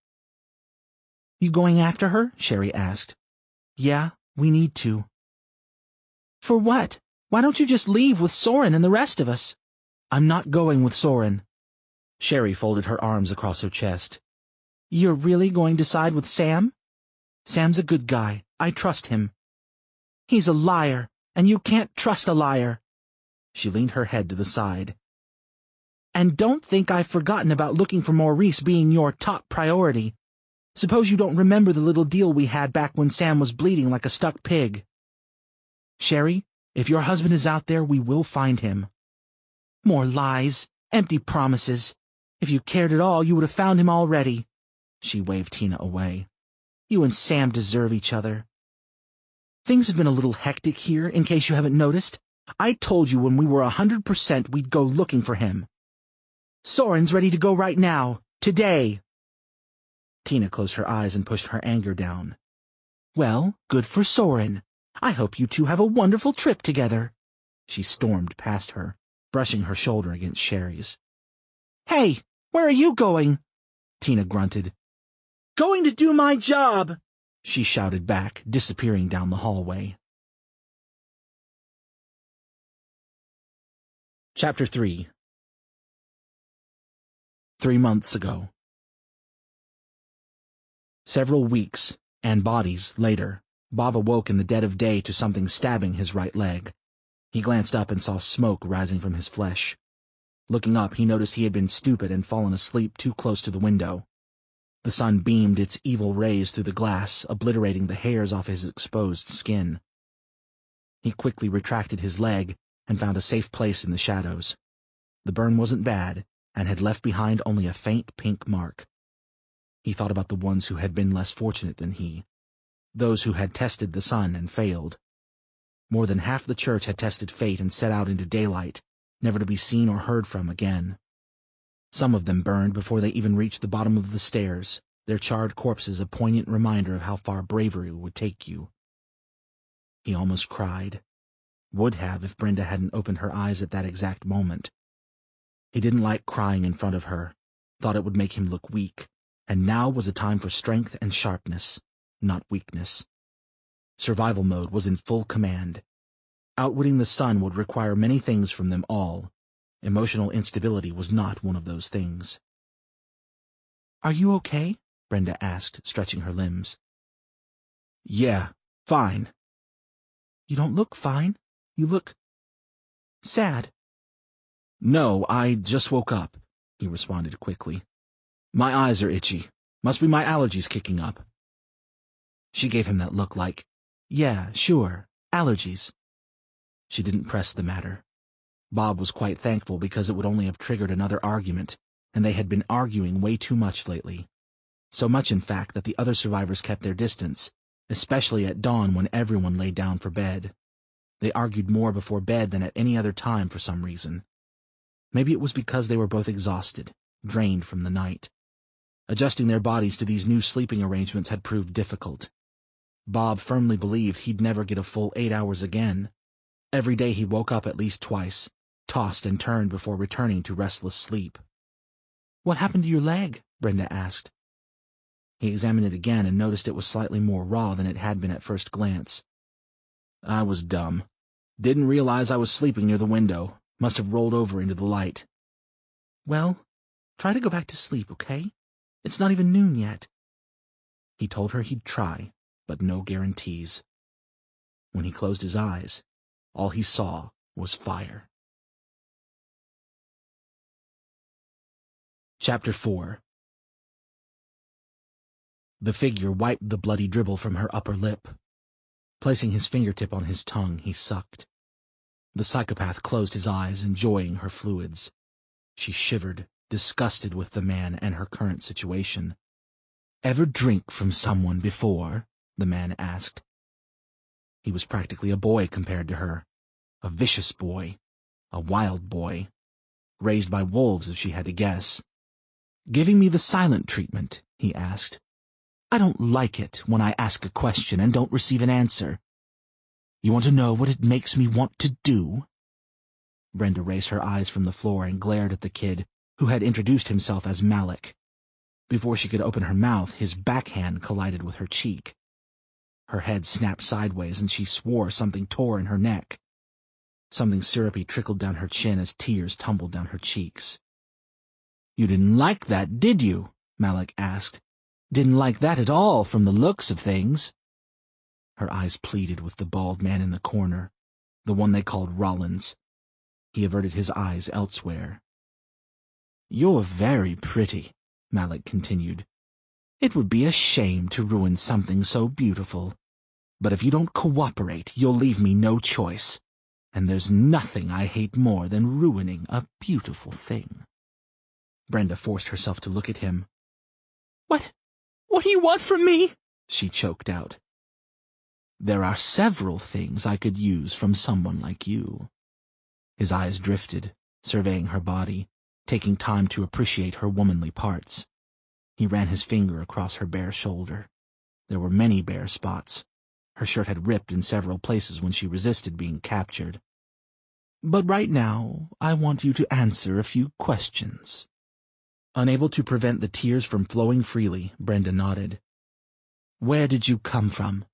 You going after her? Sherry asked. Yeah, we need to. For what? Why don't you just leave with Soren and the rest of us? I'm not going with Soren. Sherry folded her arms across her chest. You're really going to side with Sam? Sam's a good guy. I trust him. He's a liar, and you can't trust a liar. She leaned her head to the side. And don't think I've forgotten about looking for Maurice being your top priority. Suppose you don't remember the little deal we had back when Sam was bleeding like a stuck pig. Sherry, if your husband is out there, we will find him.
More lies, empty promises. If you cared at all, you would have found him already. She waved Tina away. You and Sam deserve each other. Things have been a little hectic here, in case you haven't noticed. I told you when we were 100% we'd go looking for him. Soren's ready to go right now, today. Tina closed her eyes and pushed her anger down. Well, good for Soren. I hope you two have a wonderful trip together. She stormed past her, brushing her shoulder against Sherry's. Hey, where are you going? Tina grunted. Going to do my job, she shouted back, disappearing down the hallway. Chapter 3. 3 months ago. Several weeks, and bodies, later, Bob awoke in the dead of day to something stabbing his right leg. He glanced up and saw smoke rising from his flesh. Looking up, he noticed he had been stupid and fallen asleep too close to the window. The sun beamed its evil rays through the glass, obliterating the hairs off his exposed skin. He quickly retracted his leg and found a safe place in the shadows. The burn wasn't bad, and had left behind only a faint pink mark. He thought about the ones who had been less fortunate than he, those who had tested the sun and failed. More than half the church had tested fate and set out into daylight, never to be seen or heard from again. Some of them burned before they even reached the bottom of the stairs, their charred corpses a poignant reminder of how far bravery would take you. He almost cried. Would have if Brenda hadn't opened her eyes at that exact moment. He didn't like crying in front of her, thought it would make him look weak, and now was a time for strength and sharpness, not weakness. Survival mode was in full command. Outwitting the sun would require many things from them all. Emotional instability was not one of those things. Are you okay? Brenda asked, stretching her limbs. Yeah, fine. You don't look fine. You look sad. No, I just woke up, he responded quickly. My eyes are itchy. Must be my allergies kicking up. She gave him that look like, yeah, sure, allergies. She didn't press the matter. Bob was quite thankful because it would only have triggered another argument, and they had been arguing way too much lately. So much, in fact, that the other survivors kept their distance, especially at dawn when everyone lay down for bed. They argued more before bed than at any other time for some reason. Maybe it was because they were both exhausted, drained from the night. Adjusting their bodies to these new sleeping arrangements had proved difficult. Bob firmly believed he'd never get a full 8 hours again. Every day he woke up at least twice, tossed and turned before returning to restless sleep. What happened to your leg? Brenda asked. He examined it again and noticed it was slightly more raw than it had been at first glance. I was dumb. Didn't realize I was sleeping near the window. Must have rolled over into the light. Well, try to go back to sleep, okay? It's not even noon yet. He told her he'd try, but no guarantees. When he closed his eyes, all he saw was fire. Chapter 4. The figure wiped the bloody dribble from her upper lip. Placing his fingertip on his tongue, he sucked. The psychopath closed his eyes, enjoying her fluids. She shivered, disgusted with the man and her current situation. Ever drink from someone before? The man asked. He was practically a boy compared to her. A vicious boy. A wild boy. Raised by wolves, if she had to guess. Giving me the silent treatment, he asked. I don't like it when I ask a question and don't receive an answer. You want to know what it makes me want to do? Brenda raised her eyes from the floor and glared at the kid, who had introduced himself as Malik. Before she could open her mouth, his backhand collided with her cheek. Her head snapped sideways and she swore something tore in her neck. Something syrupy trickled down her chin as tears tumbled down her cheeks. You didn't like that, did you? Malik asked. Didn't like that at all from the looks of things. Her eyes pleaded with the bald man in the corner, the one they called Rollins. He averted his eyes elsewhere. You're very pretty, Malik continued. It would be a shame to ruin something so beautiful. But if you don't cooperate, you'll leave me no choice. and there's nothing I hate more than ruining a beautiful thing. Brenda forced herself to look at him.
What do you want from me?
She choked out. There are several things I could use from someone like you. His eyes drifted, surveying her body, taking time to appreciate her womanly parts. He ran his finger across her bare shoulder. There were many bare spots. Her shirt had ripped in several places when she resisted being captured. But right now, I want you to answer a few questions. Unable to prevent the tears from flowing freely, Brenda nodded. Where did you come from?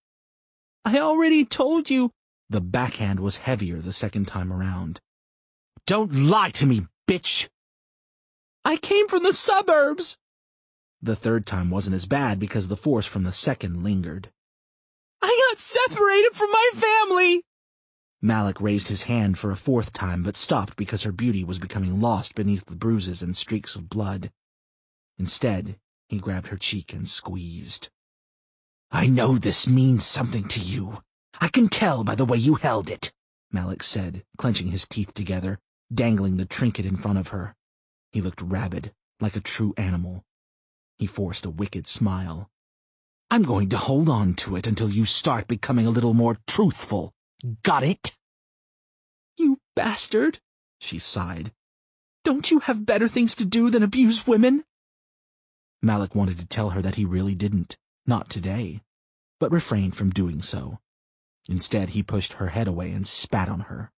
I already told you.
The backhand was heavier the second time around. Don't lie to me, bitch!
I came from the suburbs.
The third time wasn't as bad because the force from the second lingered.
I got separated from my family.
Malik raised his hand for a fourth time, but stopped because her beauty was becoming lost beneath the bruises and streaks of blood. Instead, he grabbed her cheek and squeezed. I know this means something to you. I can tell by the way you held it, Malik said, clenching his teeth together, dangling the trinket in front of her. He looked rabid, like a true animal. He forced a wicked smile. I'm going to hold on to it until you start becoming a little more truthful. Got it?
You bastard, she sighed. Don't you have better things to do than abuse women?
Malik wanted to tell her that he really didn't, not today, but refrained from doing so. Instead, he pushed her head away and spat on her.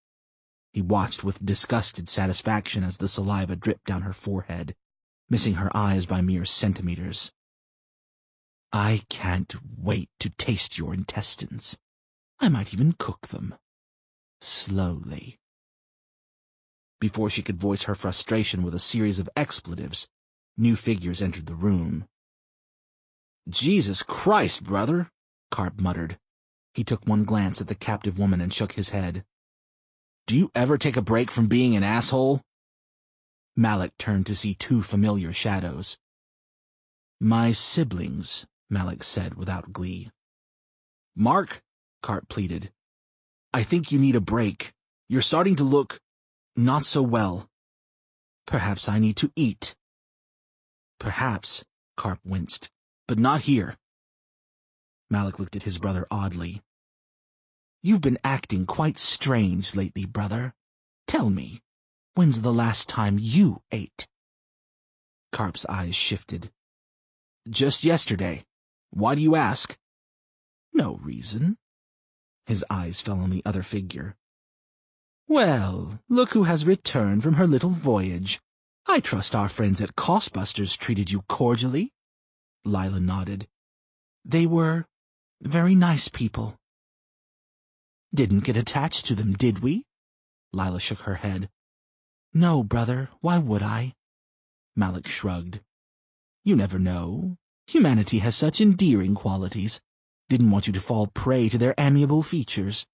He watched with disgusted satisfaction as the saliva dripped down her forehead, missing her eyes by mere centimeters. I can't wait to taste your intestines. I might even cook them. Slowly. Before she could voice her frustration with a series of expletives, new figures entered the room. Jesus Christ, brother, Carp muttered. He took one glance at the captive woman and shook his head. Do you ever take a break from being an asshole? Malik turned to see two familiar shadows. My siblings, Malik said without glee. Mark, Carp pleaded. I think you need a break. You're starting to look not so well. Perhaps I need to eat. Perhaps, Carp winced, but not here. Malik looked at his brother oddly. You've been acting quite strange lately, brother. Tell me, when's the last time you ate? Carp's eyes shifted. Just yesterday. Why do you ask? No reason. His eyes fell on the other figure. Well, look who has returned from her little voyage. I trust our friends at Costbusters treated you cordially. Lila nodded. They were very nice people. Didn't get attached to them, did we? Lila shook her head. No, brother, why would I? Malik shrugged. You never know. Humanity has such endearing qualities. Didn't want you to fall prey to their amiable features.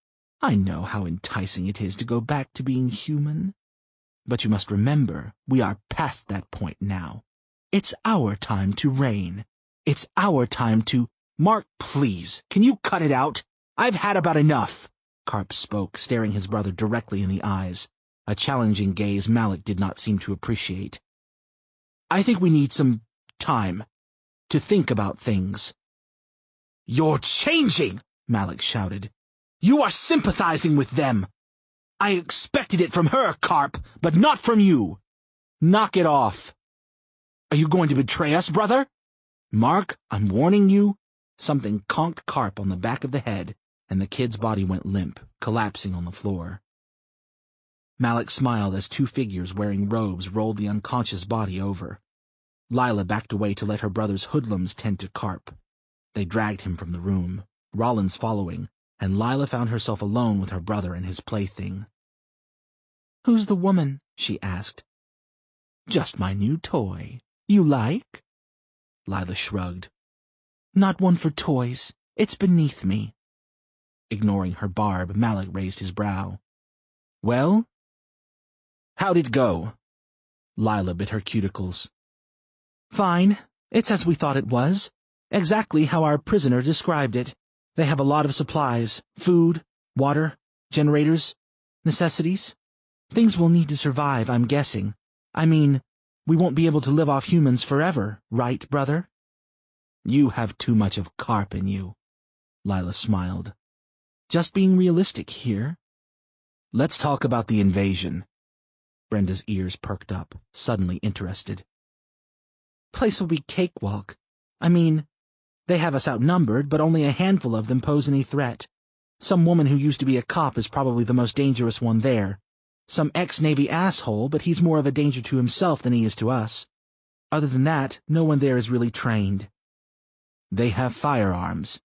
I know how enticing it is to go back to being human. But you must remember, we are past that point now. It's our time to reign. It's our time to— Mark, please, can you cut it out? I've had about enough. Carp spoke, staring his brother directly in the eyes, a challenging gaze Malik did not seem to appreciate. I think we need some time to think about things. You're changing, Malik shouted. You are sympathizing with them. I expected it from her, Carp, but not from you. Knock it off. Are you going to betray us, brother? Mark, I'm warning you. Something conked Carp on the back of the head, and the kid's body went limp, collapsing on the floor. Malik smiled as two figures wearing robes rolled the unconscious body over. Lila backed away to let her brother's hoodlums tend to Carp. They dragged him from the room, Rollins following, and Lila found herself alone with her brother and his plaything. Who's the woman? She asked. Just my new toy. You like? Lila shrugged. Not one for toys. It's beneath me. Ignoring her barb, Malik raised his brow. Well? How'd it go? Lila bit her cuticles. Fine. It's as we thought it was. Exactly how our prisoner described it. They have a lot of supplies, food, water, generators. Necessities? Things we'll need to survive, I'm guessing. I mean, we won't be able to live off humans forever, right, brother?
You have too much of carp in you, Lila smiled.
Just being realistic here.
Let's talk about the invasion. Brenda's ears perked up, suddenly interested.
Place will be cakewalk. I mean, they have us outnumbered, but only a handful of them pose any threat. Some woman who used to be a cop is probably the most dangerous one there. Some ex-Navy asshole, but he's more of a danger to himself than he is to us. Other than that, no one there is really trained.
They have firearms.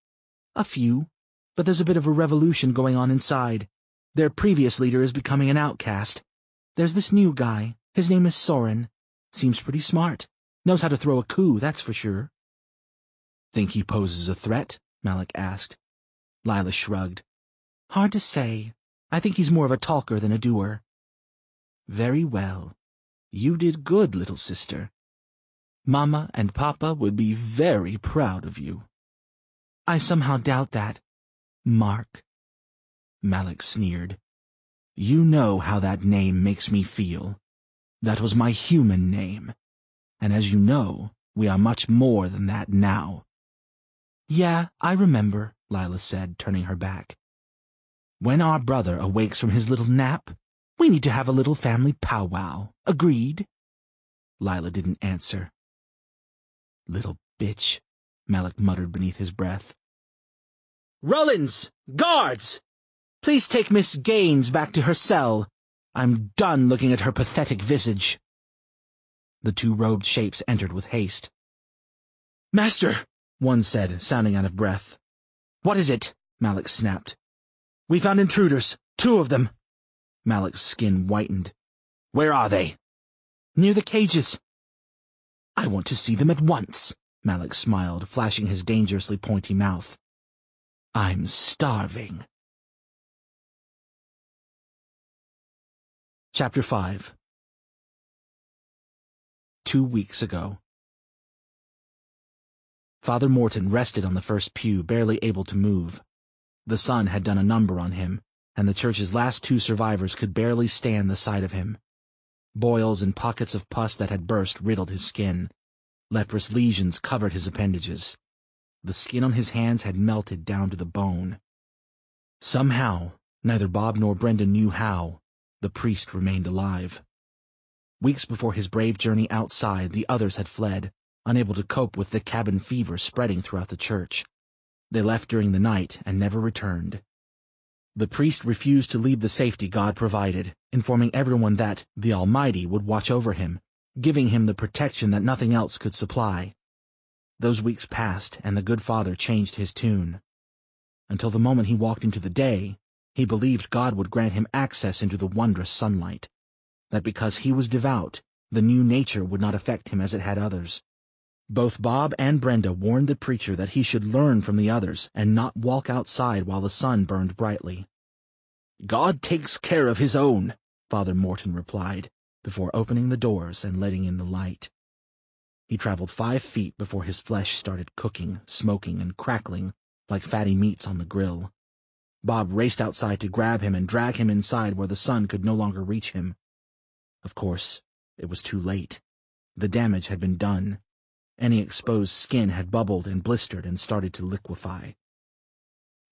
A few, but there's a bit of a revolution going on inside. Their previous leader is becoming an outcast. There's this new guy. His name is Soren. Seems pretty smart. Knows how to throw a coup, that's for sure.
Think he poses a threat? Malik asked.
Lila shrugged. Hard to say. I think he's more of a talker than a doer.
Very well. You did good, little sister. Mama and Papa would be very proud of you.
I somehow doubt that. Mark.
Malik sneered. You know how that name makes me feel. That was my human name. And as you know, we are much more than that now.
Yeah, I remember, Lila said, turning her back.
When our brother awakes from his little nap, we need to have a little family powwow. Agreed?
Lila didn't answer.
Little bitch, Malik muttered beneath his breath.
Rollins! Guards! Please take Miss Gaines back to her cell. I'm done looking at her pathetic visage.
The two robed shapes entered with haste.
Master, one said, sounding out of breath. What is it? Malik snapped. We found intruders. 2 of them.
Malik's skin whitened. Where are they?
Near the cages.
I want to see them at once, Malik smiled, flashing his dangerously pointy mouth. I'm starving.
Chapter 5.
2 weeks ago.
Father Morton rested on the first pew, barely able to move. The sun had done a number on him, and the church's last 2 survivors could barely stand the sight of him. Boils and pockets of pus that had burst riddled his skin. Leprous lesions covered his appendages. The skin on his hands had melted down to the bone. Somehow, neither Bob nor Brenda knew how, the priest remained alive. Weeks before his brave journey outside, the others had fled, unable to cope with the cabin fever spreading throughout the church. They left during the night and never returned. The priest refused to leave the safety God provided, informing everyone that the Almighty would watch over him, giving him the protection that nothing else could supply. Those weeks passed, and the good father changed his tune. Until the moment he walked into the day, he believed God would grant him access into the wondrous sunlight, that because he was devout, the new nature would not affect him as it had others. Both Bob and Brenda warned the preacher that he should learn from the others and not walk outside while the sun burned brightly.
God takes care of his own,
Father Morton replied, before opening the doors and letting in the light. He traveled 5 feet before his flesh started cooking, smoking, and crackling like fatty meats on the grill. Bob raced outside to grab him and drag him inside where the sun could no longer reach him. Of course, it was too late. The damage had been done. Any exposed skin had bubbled and blistered and started to liquefy.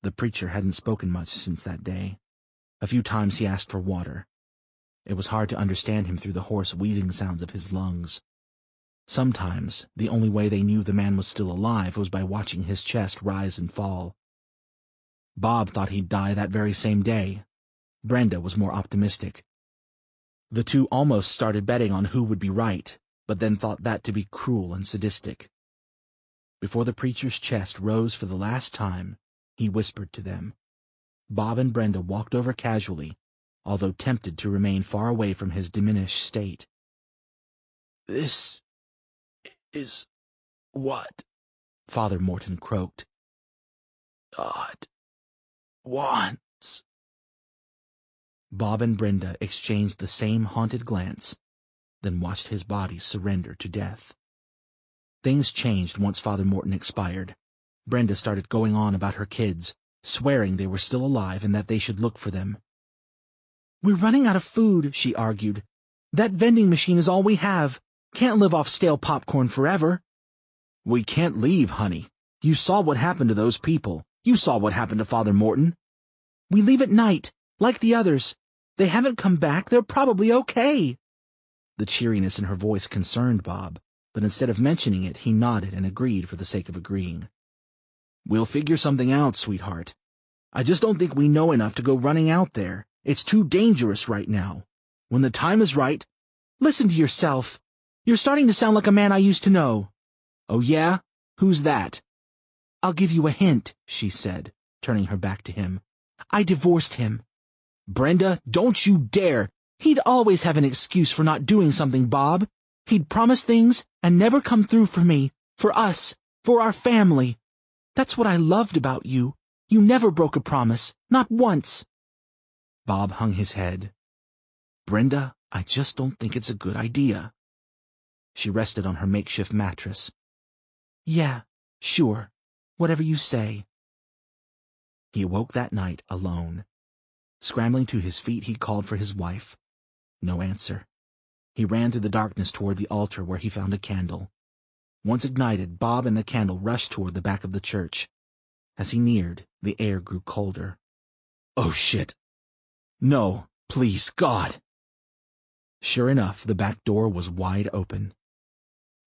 The preacher hadn't spoken much since that day. A few times he asked for water. It was hard to understand him through the hoarse wheezing sounds of his lungs. Sometimes the only way they knew the man was still alive was by watching his chest rise and fall. Bob thought he'd die that very same day. Brenda was more optimistic. The two almost started betting on who would be right, but then thought that to be cruel and sadistic. Before the preacher's chest rose for the last time, he whispered to them. Bob and Brenda walked over casually, although tempted to remain far away from his diminished state.
This is what
Father Morton croaked.
God wants.
Bob and Brenda exchanged the same haunted glance, then watched his body surrender to death. Things changed once Father Morton expired. Brenda started going on about her kids, swearing they were still alive and that they should look for them. We're running out of food, she argued. That vending machine is all we have. Can't live off stale popcorn forever.
We can't leave, honey. You saw what happened to those people. You saw what happened to Father Morton.
We leave at night, like the others. They haven't come back. They're probably okay.
The cheeriness in her voice concerned Bob, but instead of mentioning it, he nodded and agreed for the sake of agreeing.
We'll figure something out, sweetheart. I just don't think we know enough to go running out there. It's too dangerous right now. When the time is right...
Listen to yourself. You're starting to sound like a man I used to know.
Oh, yeah? Who's that?
I'll give you a hint, she said, turning her back to him. I divorced him.
Brenda, don't you dare!
He'd always have an excuse for not doing something, Bob. He'd promise things and never come through for me, for us, for our family. That's what I loved about you. You never broke a promise, not once.
Bob hung his head.
Brenda, I just don't think it's a good idea.
She rested on her makeshift mattress.
Yeah, sure. Whatever you say.
He awoke that night alone. Scrambling to his feet, he called for his wife. No answer. He ran through the darkness toward the altar where he found a candle. Once ignited, Bob and the candle rushed toward the back of the church. As he neared, the air grew colder.
Oh, shit. No, please, God.
Sure enough, the back door was wide open.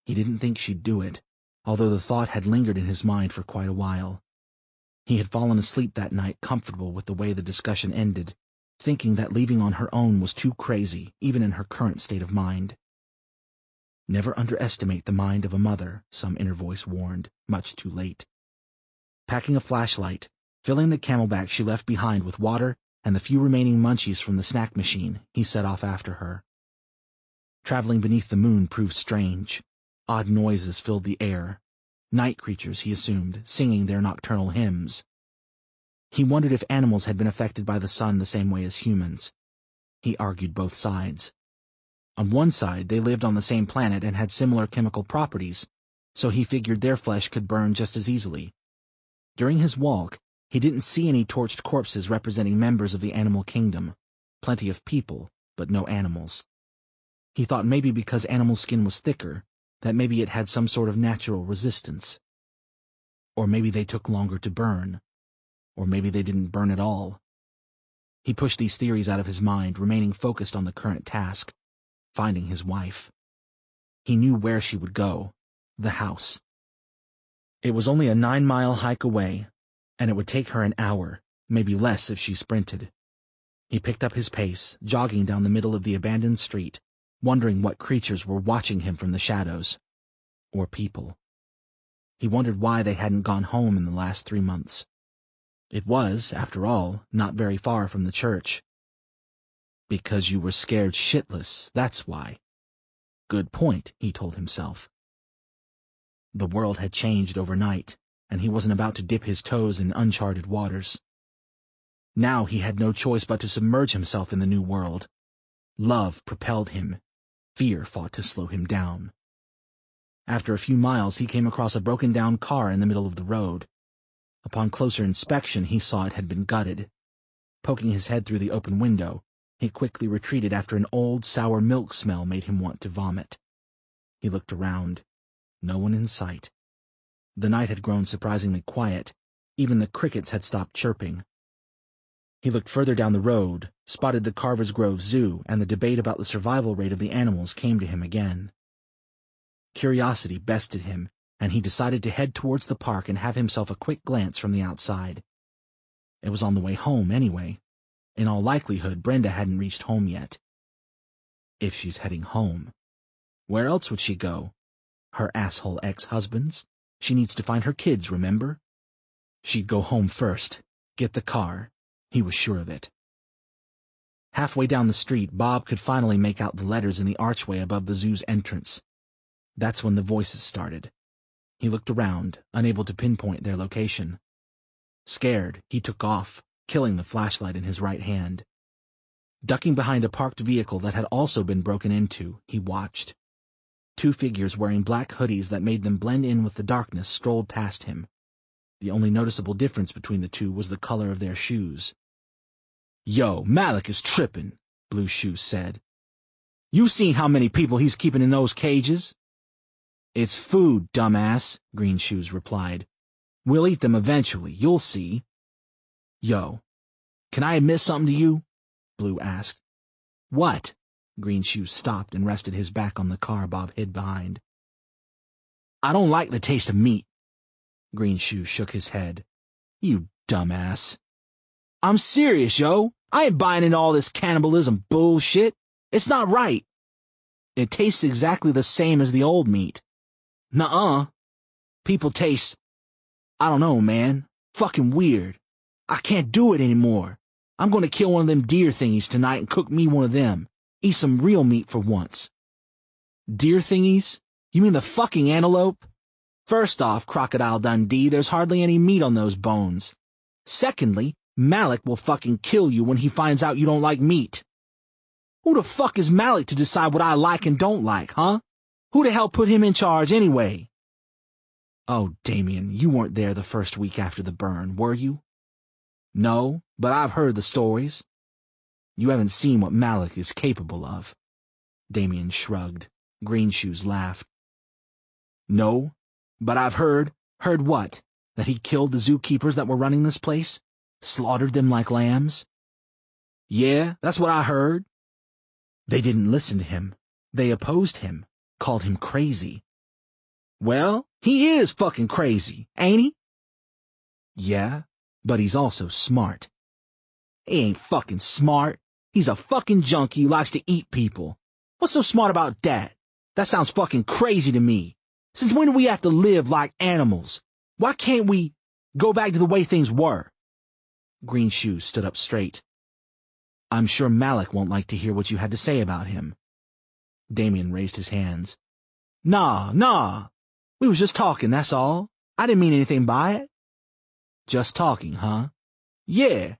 He didn't think she'd do it, although the thought had lingered in his mind for quite a while. He had fallen asleep that night comfortable with the way the discussion ended, thinking that leaving on her own was too crazy, even in her current state of mind. Never underestimate the mind of a mother, some inner voice warned, much too late. Packing a flashlight, filling the camelback she left behind with water and the few remaining munchies from the snack machine, he set off after her. Traveling beneath the moon proved strange. Odd noises filled the air. Night creatures, he assumed, singing their nocturnal hymns. He wondered if animals had been affected by the sun the same way as humans. He argued both sides. On one side, they lived on the same planet and had similar chemical properties, so he figured their flesh could burn just as easily. During his walk, he didn't see any torched corpses representing members of the animal kingdom. Plenty of people, but no animals. He thought maybe because animal skin was thicker, that maybe it had some sort of natural resistance. Or maybe they took longer to burn. Or maybe they didn't burn at all. He pushed these theories out of his mind, remaining focused on the current task, finding his wife. He knew where she would go, the house. It was only a 9-mile hike away, and it would take her an hour, maybe less if she sprinted. He picked up his pace, jogging down the middle of the abandoned street, wondering what creatures were watching him from the shadows. Or people. He wondered why they hadn't gone home in the last 3 months. It was, after all, not very far from the church. Because you were scared shitless, that's why. Good point, he told himself. The world had changed overnight, and he wasn't about to dip his toes in uncharted waters. Now he had no choice but to submerge himself in the new world. Love propelled him. Fear fought to slow him down. After a few miles, he came across a broken-down car in the middle of the road. Upon closer inspection, he saw it had been gutted. Poking his head through the open window, he quickly retreated after an old, sour milk smell made him want to vomit. He looked around. No one in sight. The night had grown surprisingly quiet. Even the crickets had stopped chirping. He looked further down the road, spotted the Carver's Grove Zoo, and the debate about the survival rate of the animals came to him again. Curiosity bested him, and he decided to head towards the park and have himself a quick glance from the outside. It was on the way home, anyway. In all likelihood, Brenda hadn't reached home yet. If she's heading home, where else would she go? Her asshole ex-husband's? She needs to find her kids, remember? She'd go home first, get the car. He was sure of it. Halfway down the street, Bob could finally make out the letters in the archway above the zoo's entrance. That's when the voices started. He looked around, unable to pinpoint their location. Scared, he took off, killing the flashlight in his right hand. Ducking behind a parked vehicle that had also been broken into, he watched. 2 figures wearing black hoodies that made them blend in with the darkness strolled past him. The only noticeable difference between the two was the color of their shoes.
Yo, Malik is tripping, Blue Shoe said. You seen how many people he's keeping in those cages? It's food, dumbass, Green Shoes replied. We'll eat them eventually, you'll see. Yo, can I admit something to you? Blue asked. What? Green Shoes stopped and rested his back on the car Bob hid behind. I don't like the taste of meat. Green Shoes shook his head. You dumbass. I'm serious, yo. I ain't buying into all this cannibalism bullshit. It's not right. It tastes exactly the same as the old meat. Nuh-uh. People taste, I don't know, man, fucking weird. I can't do it anymore. I'm gonna kill one of them deer thingies tonight and cook me one of them. Eat some real meat for once. Deer thingies? You mean the fucking antelope? First off, Crocodile Dundee, there's hardly any meat on those bones. Secondly, Malik will fucking kill you when he finds out you don't like meat. Who the fuck is Malik to decide what I like and don't like, huh? Who the hell put him in charge anyway? Oh, Damien, you weren't there the first week after the burn, were you? No, but I've heard the stories. You haven't seen what Malik is capable of. Damien shrugged. Green Shoes laughed. No, but I've heard. Heard what? That he killed the zookeepers that were running this place? Slaughtered them like lambs? Yeah, that's what I heard. They didn't listen to him. They opposed him, called him crazy. Well, he is fucking crazy, ain't he? Yeah, but he's also smart. He ain't fucking smart. He's a fucking junkie who likes to eat people. What's so smart about that? That sounds fucking crazy to me. Since when do we have to live like animals? Why can't we go back to the way things were? Green Shoes stood up straight. I'm sure Malik won't like to hear what you had to say about him. Damien raised his hands. Nah. We was just talking, that's all. I didn't mean anything by it. Just talking, huh? Yeah.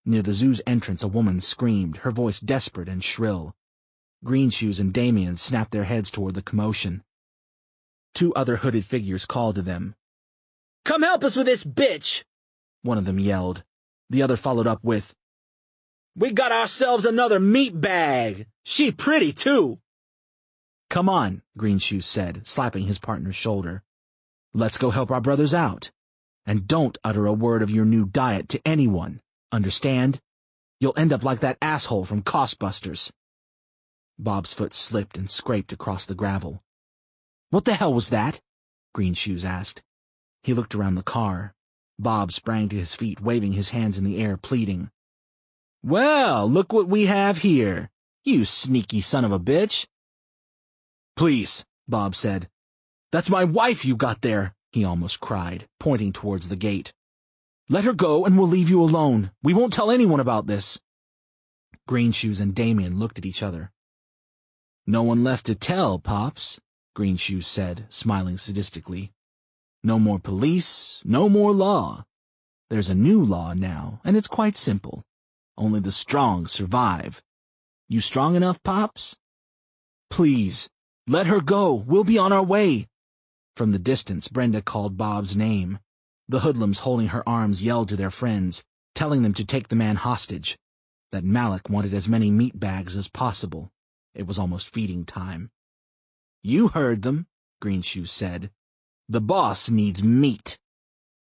Near the zoo's entrance, a woman screamed, her voice desperate and shrill. Green Shoes and Damien snapped their heads toward the commotion. Two other hooded figures called to them. Come help us with this bitch! One of them yelled. The other followed up with, We got ourselves another meat bag! She pretty, too! Come on, Green Shoes said, slapping his partner's shoulder. Let's go help our brothers out. And don't utter a word of your new diet to anyone, understand? You'll end up like that asshole from Costbusters. Bob's foot slipped and scraped across the gravel. What the hell was that? Green Shoes asked. He looked around the car. Bob sprang to his feet, waving his hands in the air, pleading. Well, look what we have here, you sneaky son of a bitch. Please, Bob said. That's my wife you got there, he almost cried, pointing towards the gate. Let her go and we'll leave you alone. We won't tell anyone about this. Green Shoes and Damien looked at each other. No one left to tell, Pops, Green Shoes said, smiling sadistically. No more police, no more law. There's a new law now, and it's quite simple. Only the strong survive. You strong enough, Pops? Please, let her go. We'll be on our way. From the distance, Brenda called Bob's name. The hoodlums holding her arms yelled to their friends, telling them to take the man hostage, that Malik wanted as many meat bags as possible. It was almost feeding time. You heard them, Green Shoes said. The boss needs meat.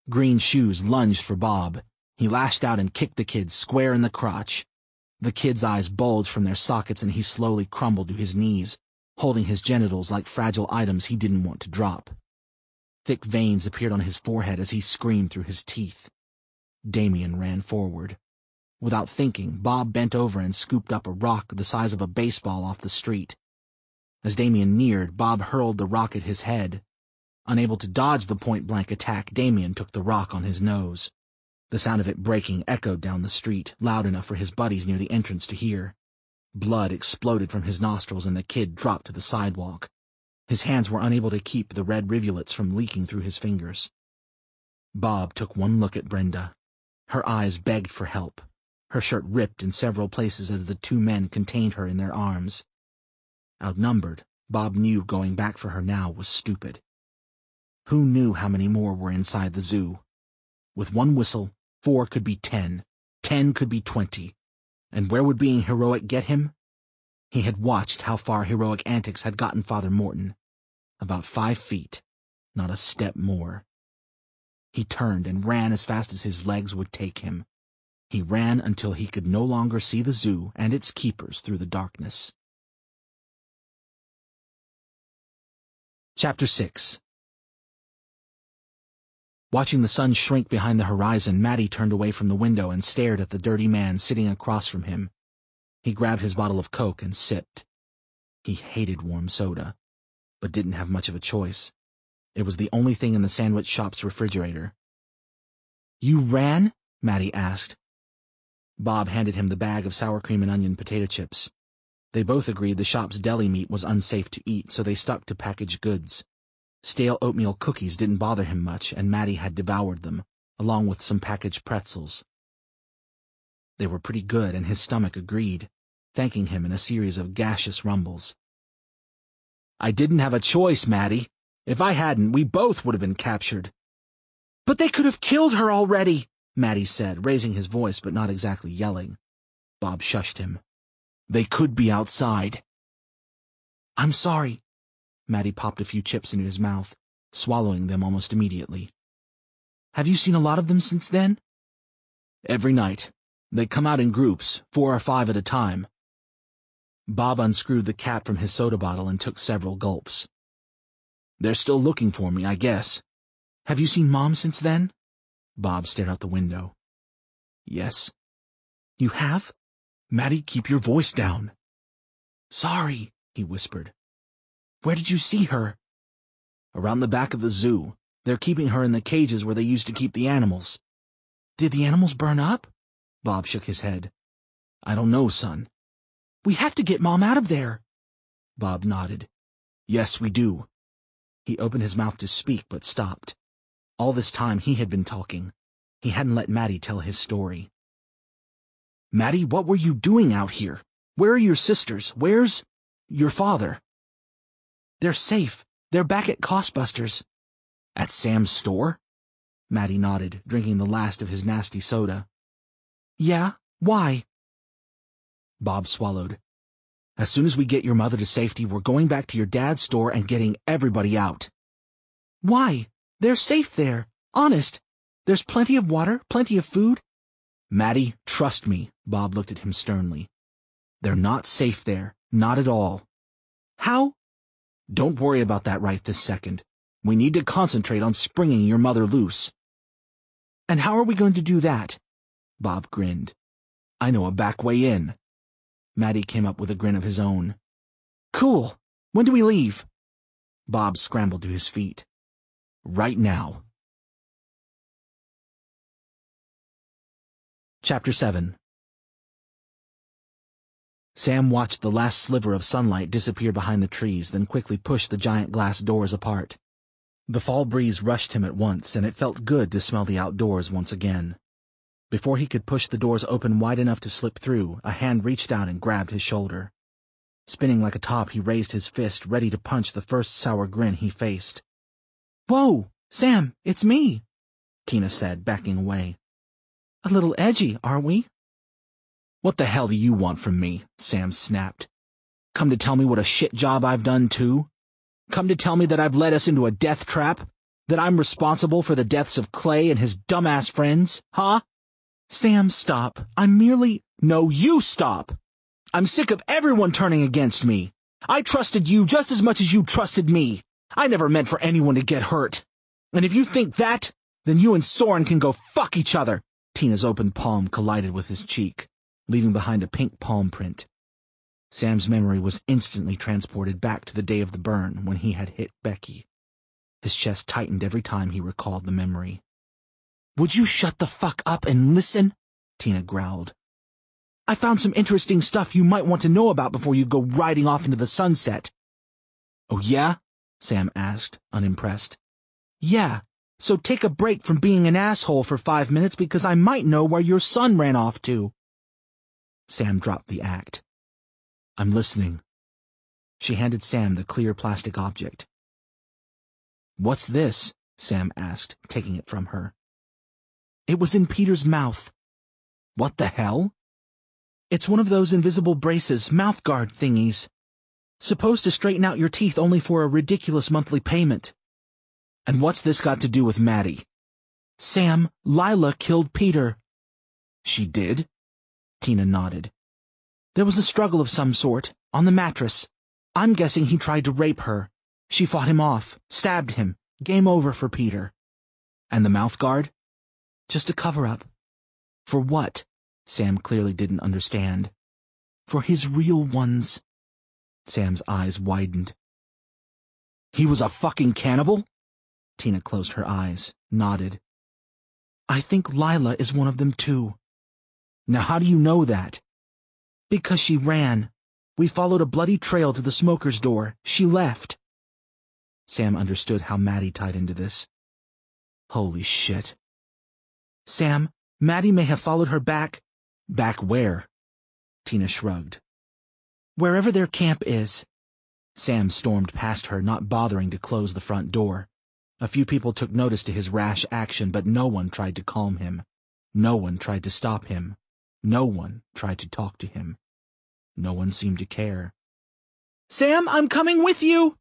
Green Shoes lunged for Bob. He lashed out and kicked the kid square in the crotch. The kid's eyes bulged from their sockets and he slowly crumbled to his knees, holding his genitals like fragile items he didn't want to drop. Thick veins appeared on his forehead as he screamed through his teeth. Damien ran forward. Without thinking, Bob bent over and scooped up a rock the size of a baseball off the street. As Damien neared, Bob hurled the rock at his head. Unable to dodge the point-blank attack, Damien took the rock on his nose. The sound of it breaking echoed down the street, loud enough for his buddies near the entrance to hear. Blood exploded from his nostrils and the kid dropped to the sidewalk. His hands were unable to keep the red rivulets from leaking through his fingers. Bob took one look at Brenda. Her eyes begged for help. Her shirt ripped in several places as the two men contained her in their arms. Outnumbered, Bob knew going back for her now was stupid. Who knew how many more were inside the zoo? With one whistle, 4 could be 10, 10 could be 20,
And where would being heroic get him? He had watched how far heroic antics had gotten Father Morton. About 5 feet, not a step more. He turned and ran as fast as his legs would take him. He ran until he could no longer see the zoo and its keepers through the darkness. Chapter 6. Watching the sun shrink behind the horizon, Matty turned away from the window and stared at the dirty man sitting across from him. He grabbed his bottle of Coke and sipped. He hated warm soda, but didn't have much of a choice. It was the only thing in the sandwich shop's refrigerator. "You ran?" Matty asked. Bob handed him the bag of sour cream and onion potato chips. They both agreed the shop's deli meat was unsafe to eat, so they stuck to packaged goods. Stale oatmeal cookies didn't bother him much, and Matty had devoured them, along with some packaged pretzels. They were pretty good, and his stomach agreed, thanking him in a series of gaseous rumbles. "I didn't have a choice, Matty. If I hadn't, we both would have been captured." "But they could have killed her already," Matty said, raising his voice but not exactly yelling. Bob shushed him. "They could be outside." "I'm sorry." Matty popped a few chips into his mouth, swallowing them almost immediately. "Have you seen a lot of them since then?" "Every night. They come out in groups, 4 or 5 at a time." Bob unscrewed the cap from his soda bottle and took several gulps. "They're still looking for me, I guess." "Have you seen Mom since then?" Bob stared out the window. "Yes." "You have?" "Matty, keep your voice down." "Sorry," he whispered. "Where did you see her?" "Around the back of the zoo. They're keeping her in the cages where they used to keep the animals." "Did the animals burn up?" Bob shook his head. "I don't know, son." "We have to get Mom out of there." Bob nodded. "Yes, we do." He opened his mouth to speak, but stopped. All this time he had been talking. He hadn't let Matty tell his story. "Matty, what were you doing out here? Where are your sisters? Where's your father?" "They're safe. They're back at Costbusters." "At Sam's store?" Matty nodded, drinking the last of his nasty soda. "Yeah, why?" Bob swallowed. "As soon as we get your mother to safety, we're going back to your dad's store and getting everybody out." "Why? They're safe there. Honest. There's plenty of water, plenty of food." "Matty, trust me." Bob looked at him sternly. "They're not safe there. Not at all." "How?" "Don't worry about that right this second. We need to concentrate on springing your mother loose." "And how are we going to do that?" Bob grinned. "I know a back way in." Matty came up with a grin of his own. "Cool. When do we leave?" Bob scrambled to his feet. "Right now." Chapter 7. Sam watched the last sliver of sunlight disappear behind the trees, then quickly pushed the giant glass doors apart. The fall breeze rushed him at once, and it felt good to smell the outdoors once again. Before he could push the doors open wide enough to slip through, a hand reached out and grabbed his shoulder. Spinning like a top, he raised his fist, ready to punch the first sour grin he faced. "Whoa, Sam, it's me," Tina said, backing away. "A little edgy, aren't we?" "What the hell do you want from me?" Sam snapped. "Come to tell me what a shit job I've done, too? Come to tell me that I've led us into a death trap? That I'm responsible for the deaths of Clay and his dumbass friends, huh?" "Sam, stop. I'm merely—" "No, you stop! I'm sick of everyone turning against me. I trusted you just as much as you trusted me. I never meant for anyone to get hurt. And if you think that, then you and Soren can go fuck each other." Tina's open palm collided with his cheek, leaving behind a pink palm print. Sam's memory was instantly transported back to the day of the burn when he had hit Becky. His chest tightened every time he recalled the memory. "Would you shut the fuck up and listen?" Tina growled. "I found some interesting stuff you might want to know about before you go riding off into the sunset." "Oh, yeah?" Sam asked, unimpressed. "Yeah, so take a break from being an asshole for 5 minutes because I might know where your son ran off to." Sam dropped the act. "I'm listening." She handed Sam the clear plastic object. "What's this?" Sam asked, taking it from her. "It was in Peter's mouth." "What the hell?"
It's one of those invisible braces, mouthguard thingies. Supposed to straighten out your teeth only for a ridiculous monthly payment.
And what's this got to do with Maddie?
Sam, Lila killed Peter.
She did?
Tina nodded. There was a struggle of some sort, on the mattress. I'm guessing he tried to rape her. She fought him off, stabbed him. Game over for Peter.
And the mouthguard?
Just a cover-up. For what? Sam clearly didn't understand. For his real ones. Sam's eyes widened.
He was a fucking cannibal?
Tina closed her eyes, nodded. I think Lila is one of them too.
Now how do you know that?
Because she ran. We followed a bloody trail to the smoker's door. She left. Sam understood how Maddie tied into this.
Holy shit.
Sam, Maddie may have followed her back.
Back where?
Tina shrugged. Wherever their camp is. Sam stormed past her, not bothering to close the front door. A few people took notice to his rash action, but no one tried to calm him. No one tried to stop him. No one tried to talk to him. No one seemed to care. Sam, I'm coming with you!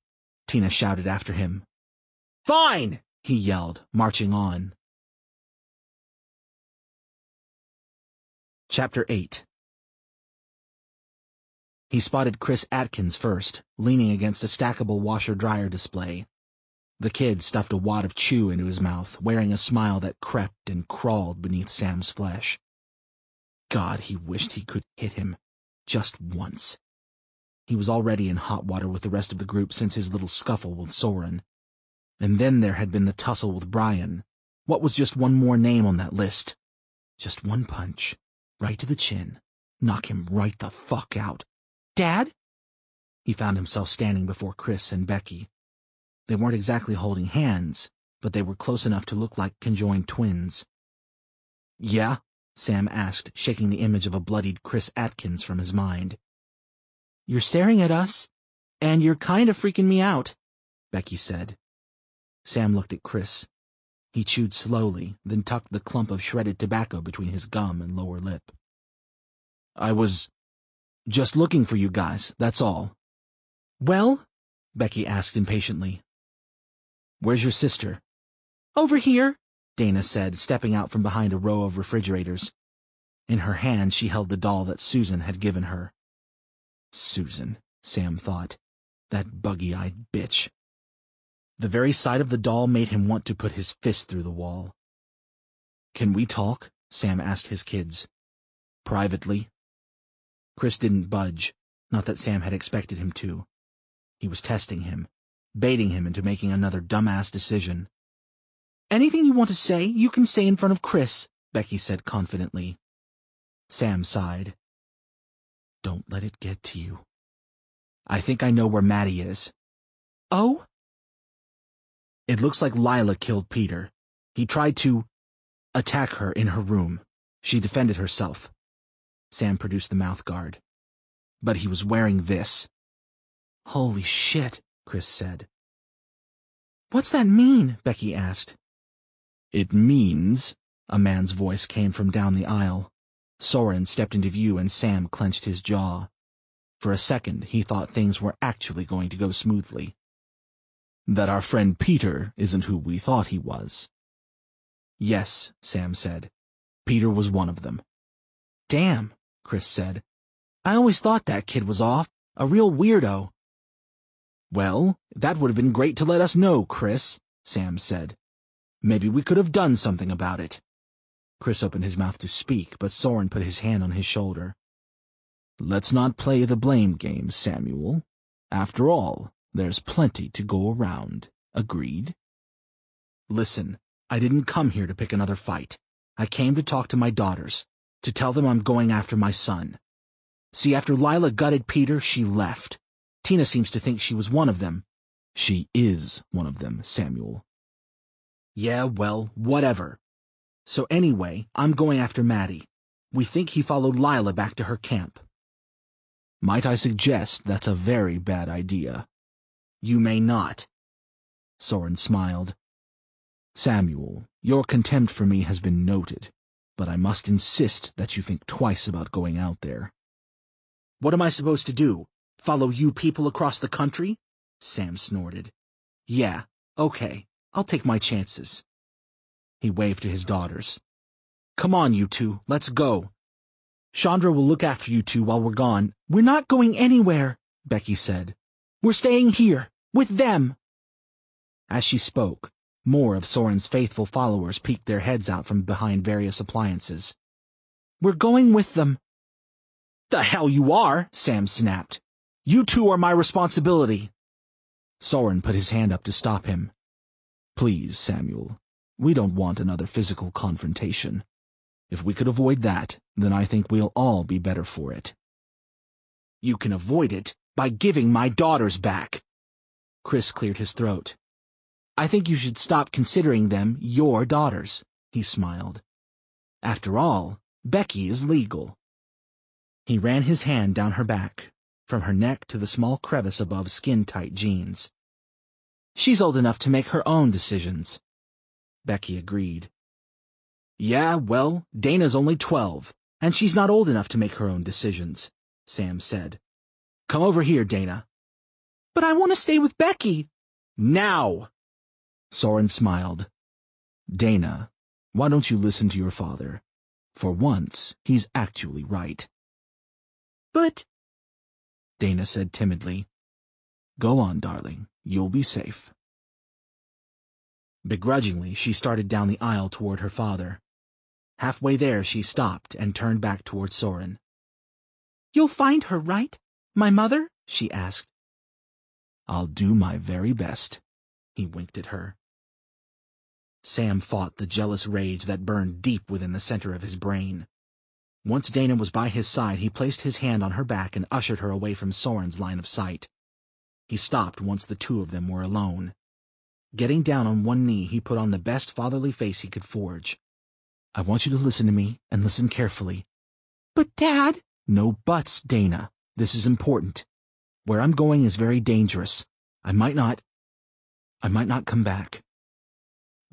Tina shouted after him.
Fine!
He yelled, marching on. Chapter 8. He spotted Chris Atkins first, leaning against a stackable washer-dryer display. The kid stuffed a wad of chew into his mouth, wearing a smile that crept and crawled beneath Sam's flesh. God, he wished he could hit him. Just once. He was already in hot water with the rest of the group since his little scuffle with Soren. And then there had been the tussle with Brian. What was just one more name on that list? Just one punch. Right to the chin. Knock him right the fuck out. Dad? He found himself standing before Chris and Becky. They weren't exactly holding hands, but they were close enough to look like conjoined twins. Yeah? Sam asked, shaking the image of a bloodied Chris Atkins from his mind. You're staring at us, and you're kind of freaking me out, Becky said. Sam looked at Chris. He chewed slowly, then tucked the clump of shredded tobacco between his gum and lower lip. I was just looking for you guys, that's all. Well? Becky asked impatiently. Where's your sister? Over here, Dana said, stepping out from behind a row of refrigerators. In her hand she held the doll that Susan had given her. Susan, Sam thought. That buggy-eyed bitch. The very sight of the doll made him want to put his fist through the wall. Can we talk? Sam asked his kids. Privately. Chris didn't budge, not that Sam had expected him to. He was testing him, baiting him into making another dumbass decision. Anything you want to say, you can say in front of Chris, Becky said confidently. Sam sighed. Don't let it get to you. I think I know where Maddie is. Oh? It looks like Lila killed Peter. He tried to attack her in her room. She defended herself. Sam produced the mouthguard. But he was wearing this. Holy shit, Chris said. What's that mean? Becky asked. It means, a man's voice came from down the aisle. Soren stepped into view and Sam clenched his jaw. For a second, he thought things were actually going to go smoothly. That our friend Peter isn't who we thought he was. Yes, Sam said. Peter was one of them. Damn, Chris said. I always thought that kid was off, a real weirdo. Well, that would have been great to let us know, Chris, Sam said. Maybe we could have done something about it. Chris opened his mouth to speak, but Soren put his hand on his shoulder. Let's not play the blame game, Samuel. After all, there's plenty to go around. Agreed? Listen, I didn't come here to pick another fight. I came to talk to my daughters, to tell them I'm going after my son. See, after Lila gutted Peter, she left. Tina seems to think she was one of them. She is one of them, Samuel. Yeah, well, whatever. So anyway, I'm going after Maddie. We think he followed Lila back to her camp. Might I suggest that's a very bad idea? You may not. Soren smiled. Samuel, your contempt for me has been noted, but I must insist that you think twice about going out there.
What am I supposed to do? Follow you people across the country? Sam snorted. Yeah, okay, I'll take my chances. He waved to his daughters. Come on, you two, let's go. Chandra will look after you two while we're gone. We're not going anywhere, Becky said. We're staying here, with them. As she spoke, more of Soren's faithful followers peeked their heads out from behind various appliances. We're going with them. The hell you are, Sam snapped. You two are my responsibility. Soren put his hand up to stop him. Please, Samuel, we don't want another physical confrontation. If we could avoid that, then I think we'll all be better for it. You can avoid it by giving my daughters back. Chris cleared his throat. I think you should stop considering them your daughters, he smiled. After all, Becky is legal. He ran his hand down her back, from her neck to the small crevice above skin-tight jeans. She's old enough to make her own decisions. Becky agreed. Yeah, well, Dana's only 12, and she's not old enough to make her own decisions, Sam said. Come over here, Dana. But I want to stay with Becky. Now! Soren smiled. Dana, why don't you listen to your father? For once, he's actually right. But... Dana said timidly. Go on, darling. You'll be safe. Begrudgingly, she started down the aisle toward her father. Halfway there, she stopped and turned back toward Soren. You'll find her, right? My mother? She asked. I'll do my very best. He winked at her. Sam fought the jealous rage that burned deep within the center of his brain. Once Dana was by his side, he placed his hand on her back and ushered her away from Soren's line of sight. He stopped once the two of them were alone. Getting down on one knee, he put on the best fatherly face he could forge. I want you to listen to me, and listen carefully. But, Dad... No buts, Dana. This is important. Where I'm going is very dangerous. I might not come back.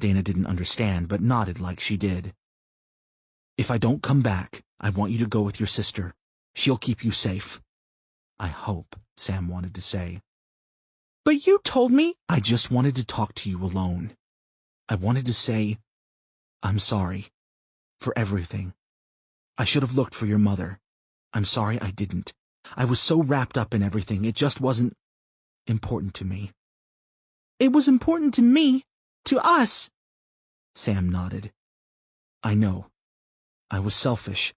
Dana didn't understand, but nodded like she did. If I don't come back, I want you to go with your sister. She'll keep you safe. I hope, Sam wanted to say. But you told me... I just wanted to talk to you alone. I wanted to say, I'm sorry. For everything. I should have looked for your mother. I'm sorry I didn't. I was so wrapped up in everything, it just wasn't important to me. It was important to me. To us. Sam nodded. I know. I was selfish.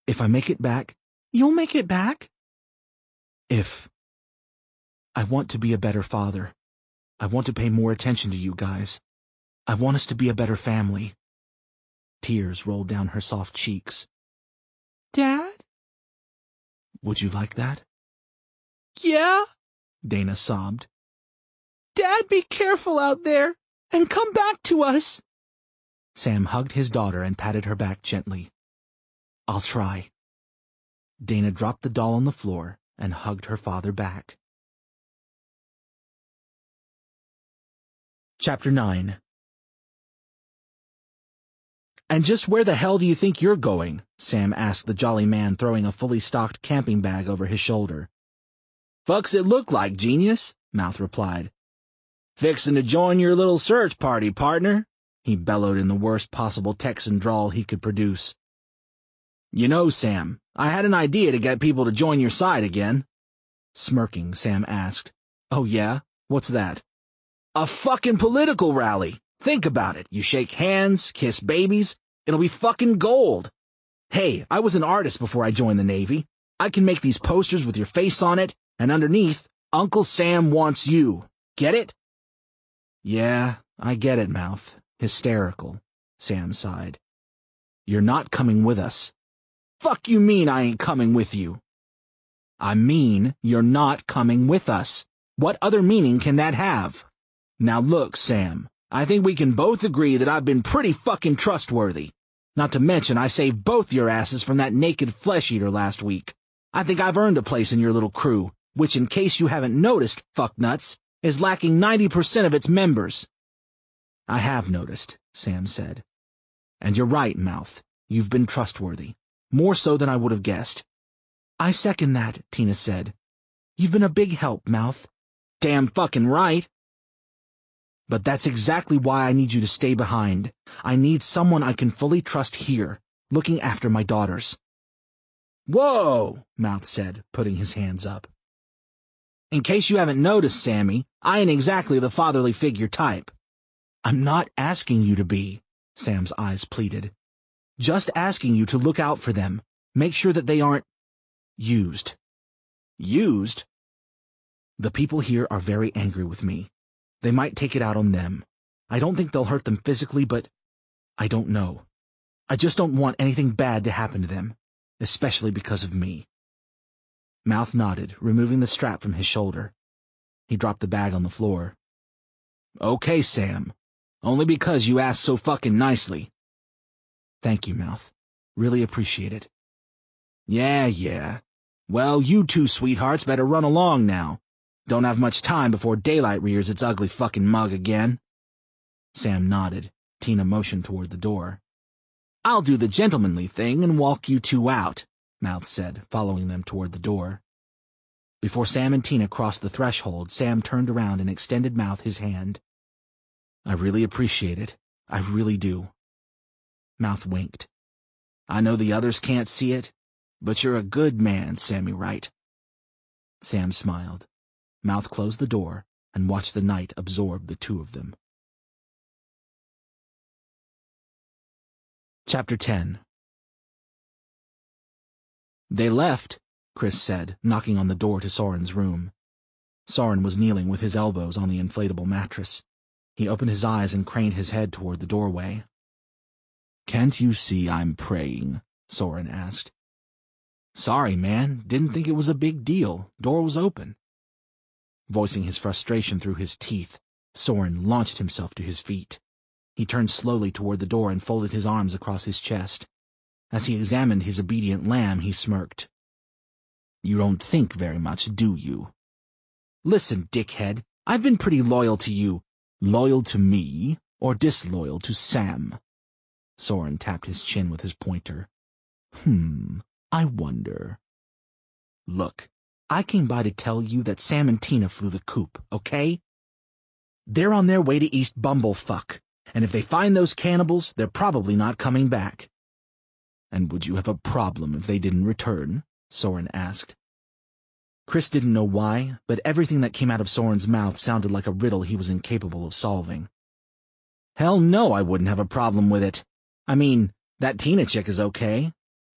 If I make it back... You'll make it back? If... I want to be a better father. I want to pay more attention to you guys. I want us to be a better family. Tears rolled down her soft cheeks. Dad? Would you like that? Yeah, Dana sobbed. Dad, be careful out there, and come back to us. Sam hugged his daughter and patted her back gently. I'll try. Dana dropped the doll on the floor and hugged her father back. Chapter 9. And just where the hell do you think you're going? Sam asked the jolly man, throwing a fully stocked camping bag over his shoulder. Fuck's it look like, genius? Mouth replied. Fixin' to join your little search party, partner, he bellowed in the worst possible Texan drawl he could produce. You know, Sam, I had an idea to get people to join your side again. Smirking, Sam asked, Oh yeah? What's that? A fucking political rally. Think about it. You shake hands, kiss babies. It'll be fucking gold. Hey, I was an artist before I joined the Navy. I can make these posters with your face on it, and underneath, Uncle Sam wants you. Get it? Yeah, I get it, Mouth. Hysterical. Sam sighed. You're not coming with us. Fuck you mean I ain't coming with you? I mean you're not coming with us. What other meaning can that have? Now look, Sam, I think we can both agree that I've been pretty fucking trustworthy. Not to mention I saved both your asses from that naked flesh-eater last week. I think I've earned a place in your little crew, which, in case you haven't noticed, fucknuts, is lacking 90% of its members. I have noticed, Sam said. And you're right, Mouth. You've been trustworthy. More so than I would have guessed.
I second that, Tina said. You've been a big help, Mouth.
Damn fucking right.
But that's exactly why I need you to stay behind. I need someone I can fully trust here, looking after my daughters.
Whoa,
Mouth said, putting his hands up.
In case you haven't noticed, Sammy, I ain't exactly the fatherly figure type.
I'm not asking you to be, Sam's eyes pleaded. Just asking you to look out for them. Make sure that they aren't used.
Used?
The people here are very angry with me. They might take it out on them. I don't think they'll hurt them physically, but I don't know. I just don't want anything bad to happen to them, especially because of me. Mouth nodded, removing the strap from his shoulder. He dropped the bag on the floor.
Okay, Sam. Only because you asked so fucking nicely.
Thank you, Mouth. Really appreciate it.
Yeah. Well, you two sweethearts better run along now. Don't have much time before daylight rears its ugly fucking mug again.
Sam nodded. Tina motioned toward the door.
I'll do the gentlemanly thing and walk you two out,
Mouth said, following them toward the door. Before Sam and Tina crossed the threshold, Sam turned around and extended Mouth his hand. I really appreciate it. I really do. Mouth winked.
I know the others can't see it, but you're a good man, Sammy Wright.
Sam smiled. Mouth closed the door and watched the night absorb the two of them. Chapter 10. They left, Chris said, knocking on the door to Soren's room. Soren was kneeling with his elbows on the inflatable mattress. He opened his eyes and craned his head toward the doorway.
Can't you see I'm praying? Soren asked.
Sorry, man. Didn't think it was a big deal. Door was open. Voicing his frustration through his teeth, Soren launched himself to his feet. He turned slowly toward the door and folded his arms across his chest. As he examined his obedient lamb, he smirked.
You don't think very much, do you?
Listen, dickhead, I've been pretty loyal to you.
Loyal to me, or disloyal to Sam?
Soren tapped his chin with his pointer.
I wonder.
Look, I came by to tell you that Sam and Tina flew the coop, okay? They're on their way to East Bumblefuck, and if they find those cannibals, they're probably not coming back.
And would you have a problem if they didn't return? Soren asked.
Chris didn't know why, but everything that came out of Soren's mouth sounded like a riddle he was incapable of solving. Hell no, I wouldn't have a problem with it. I mean, that Tina chick is okay.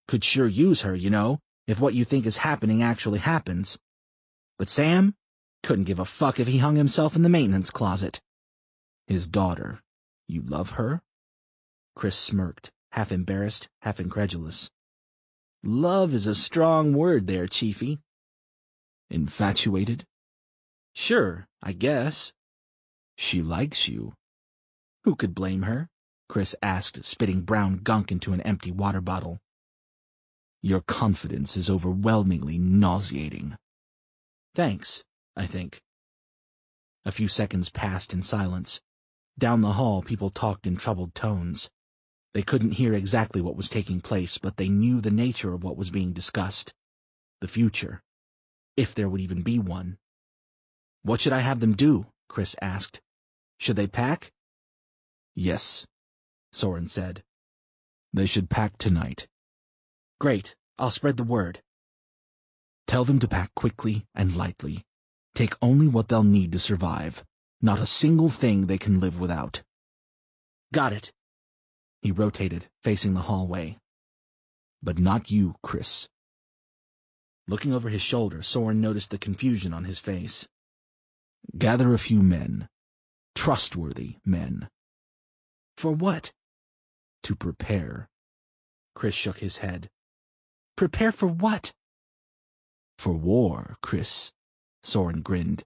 Could sure use her, you know, if what you think is happening actually happens. But Sam? Couldn't give a fuck if he hung himself in the maintenance closet.
His daughter. You love her?
Chris smirked, half embarrassed, half incredulous.
Love is a strong word there, Chiefy. Infatuated?
Sure, I guess.
She likes you.
Who could blame her? Chris asked, spitting brown gunk into an empty water bottle.
Your confidence is overwhelmingly nauseating.
Thanks, I think. A few seconds passed in silence. Down the hall, people talked in troubled tones. They couldn't hear exactly what was taking place, but they knew the nature of what was being discussed. The future. If there would even be one. What should I have them do? Chris asked. Should they pack?
Yes,
Soren said.
They should pack tonight.
Great. I'll spread the word.
Tell them to pack quickly and lightly. Take only what they'll need to survive. Not a single thing they can live without.
Got it. He rotated, facing the hallway.
But not you, Chris.
Looking over his shoulder, Soren noticed the confusion on his face.
Gather a few men. Trustworthy men.
For what?
To prepare.
Chris shook his head. Prepare for what?
For war, Chris. Soren grinned.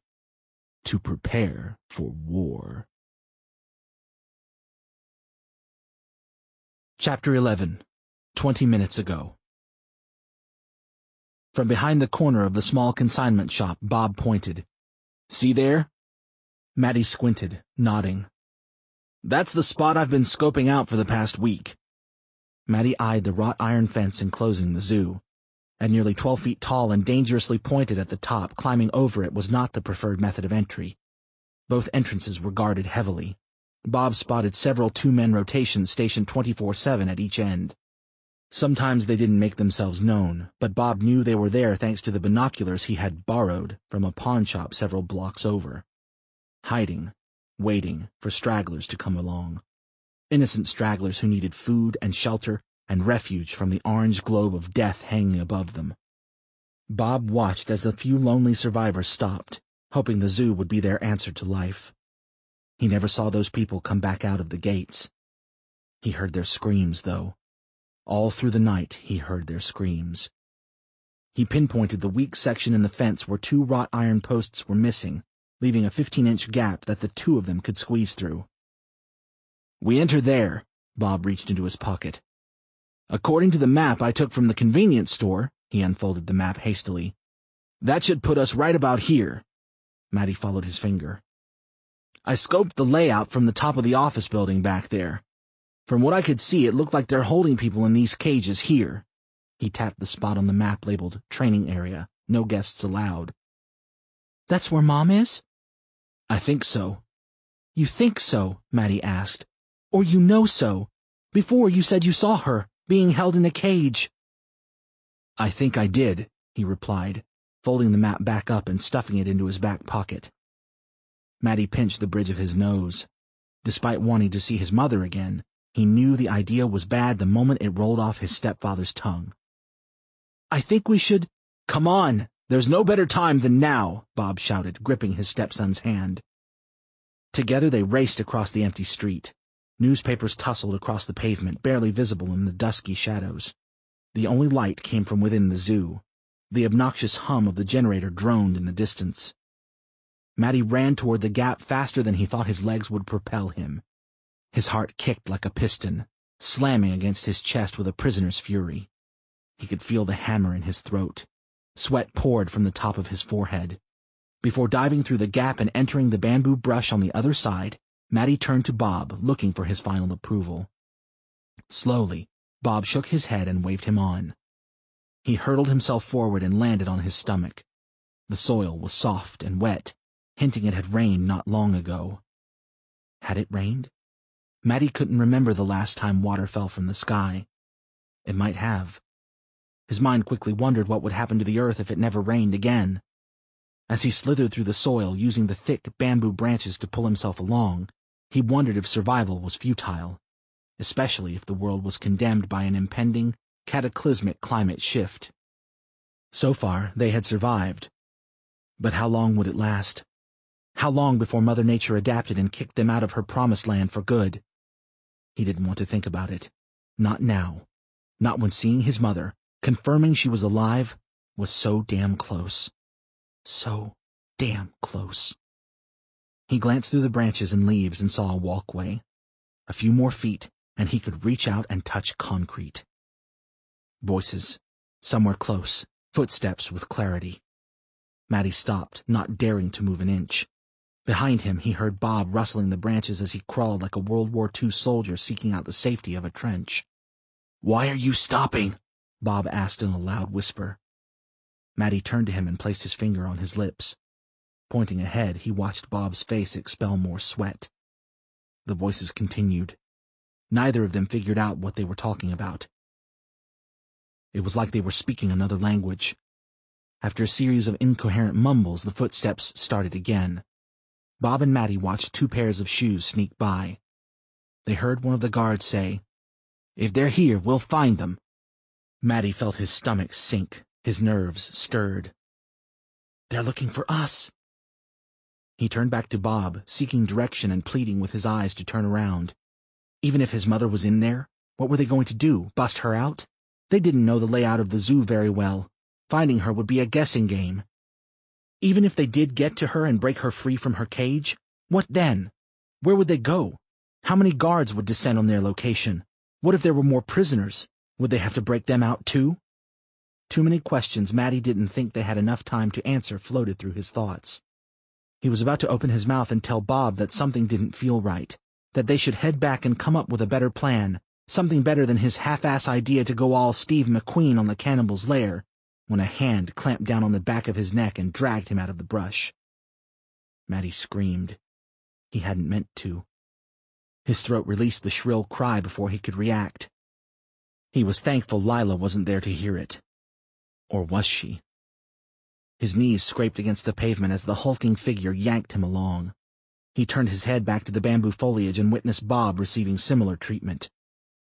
To prepare for war.
Chapter 11. 20 minutes ago. From behind the corner of the small consignment shop, Bob pointed. See there? Matty squinted, nodding. That's the spot I've been scoping out for the past week. Matty eyed the wrought iron fence enclosing the zoo.
At nearly 12 feet tall and dangerously pointed at the top, climbing over it was not the preferred method of entry. Both entrances were guarded heavily. Bob spotted several two-man rotations stationed 24/7 at each end. Sometimes they didn't make themselves known, but Bob knew they were there thanks to the binoculars he had borrowed from a pawn shop several blocks over. Hiding, waiting for stragglers to come along. Innocent stragglers who needed food and shelter and refuge from the orange globe of death hanging above them. Bob watched as a few lonely survivors stopped, hoping the zoo would be their answer to life. He never saw those people come back out of the gates. He heard their screams, though. All through the night he heard their screams. He pinpointed the weak section in the fence where 2 wrought iron posts were missing, leaving a 15-inch gap that the 2 of them could squeeze through. "We enter there." Bob reached into his pocket. "According to the map I took from the convenience store," he unfolded the map hastily, "that should put us right about here." Matty followed his finger. "I scoped the layout from the top of the office building back there. From what I could see, it looked like they're holding people in these cages here." He tapped the spot on the map labeled Training Area, No Guests Allowed.
"That's where Mom is?"
"I think so."
"You think so?" Matty asked. "Or you know so? Before you said you saw her, being held in a cage."
"I think I did," he replied, folding the map back up and stuffing it into his back pocket. Matty pinched the bridge of his nose. Despite wanting to see his mother again, he knew the idea was bad the moment it rolled off his stepfather's tongue.
"I think we should—"
"Come on! There's no better time than now!" Bob shouted, gripping his stepson's hand. Together they raced across the empty street. Newspapers tussled across the pavement, barely visible in the dusky shadows. The only light came from within the zoo. The obnoxious hum of the generator droned in the distance. Matty ran toward the gap faster than he thought his legs would propel him. His heart kicked like a piston, slamming against his chest with a prisoner's fury. He could feel the hammer in his throat. Sweat poured from the top of his forehead. Before diving through the gap and entering the bamboo brush on the other side, Matty turned to Bob, looking for his final approval. Slowly, Bob shook his head and waved him on. He hurtled himself forward and landed on his stomach. The soil was soft and wet, hinting it had rained not long ago. Had it rained? Matty couldn't remember the last time water fell from the sky. It might have. His mind quickly wondered what would happen to the earth if it never rained again. As he slithered through the soil, using the thick bamboo branches to pull himself along, he wondered if survival was futile, especially if the world was condemned by an impending, cataclysmic climate shift. So far, they had survived. But how long would it last? How long before Mother Nature adapted and kicked them out of her promised land for good? He didn't want to think about it. Not now. Not when seeing his mother, confirming she was alive, was so damn close. So damn close. He glanced through the branches and leaves and saw a walkway. A few more feet, and he could reach out and touch concrete. Voices. Somewhere close. Footsteps with clarity. Matty stopped, not daring to move an inch. Behind him, he heard Bob rustling the branches as he crawled like a World War II soldier seeking out the safety of a trench. "Why are you stopping?" Bob asked in a loud whisper. Matty turned to him and placed his finger on his lips. Pointing ahead, he watched Bob's face expel more sweat. The voices continued. Neither of them figured out what they were talking about. It was like they were speaking another language. After a series of incoherent mumbles, the footsteps started again. Bob and Matty watched 2 pairs of shoes sneak by. They heard one of the guards say, "If they're here, we'll find them." Matty felt his stomach sink, his nerves stirred. "They're looking for us." He turned back to Bob, seeking direction and pleading with his eyes to turn around. Even if his mother was in there, what were they going to do, bust her out? They didn't know the layout of the zoo very well. Finding her would be a guessing game. Even if they did get to her and break her free from her cage, what then? Where would they go? How many guards would descend on their location? What if there were more prisoners? Would they have to break them out too? Too many questions Matty didn't think they had enough time to answer floated through his thoughts. He was about to open his mouth and tell Bob that something didn't feel right, that they should head back and come up with a better plan, something better than his half-ass idea to go all Steve McQueen on the cannibal's lair, when a hand clamped down on the back of his neck and dragged him out of the brush. Maddie screamed. He hadn't meant to. His throat released the shrill cry before he could react. He was thankful Lila wasn't there to hear it. Or was she? His knees scraped against the pavement as the hulking figure yanked him along. He turned his head back to the bamboo foliage and witnessed Bob receiving similar treatment.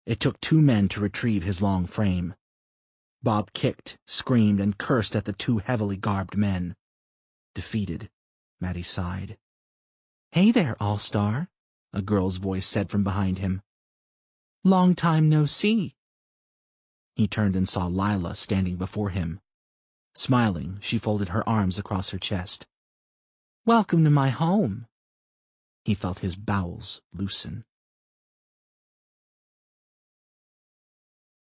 It took 2 men to retrieve his long frame. Bob kicked, screamed, and cursed at the 2 heavily garbed men. Defeated, Maddie sighed. "Hey there, All-Star," a girl's voice said from behind him. "Long time no see." He turned and saw Lila standing before him. Smiling, she folded her arms across her chest. "Welcome to my home." He felt his bowels loosen.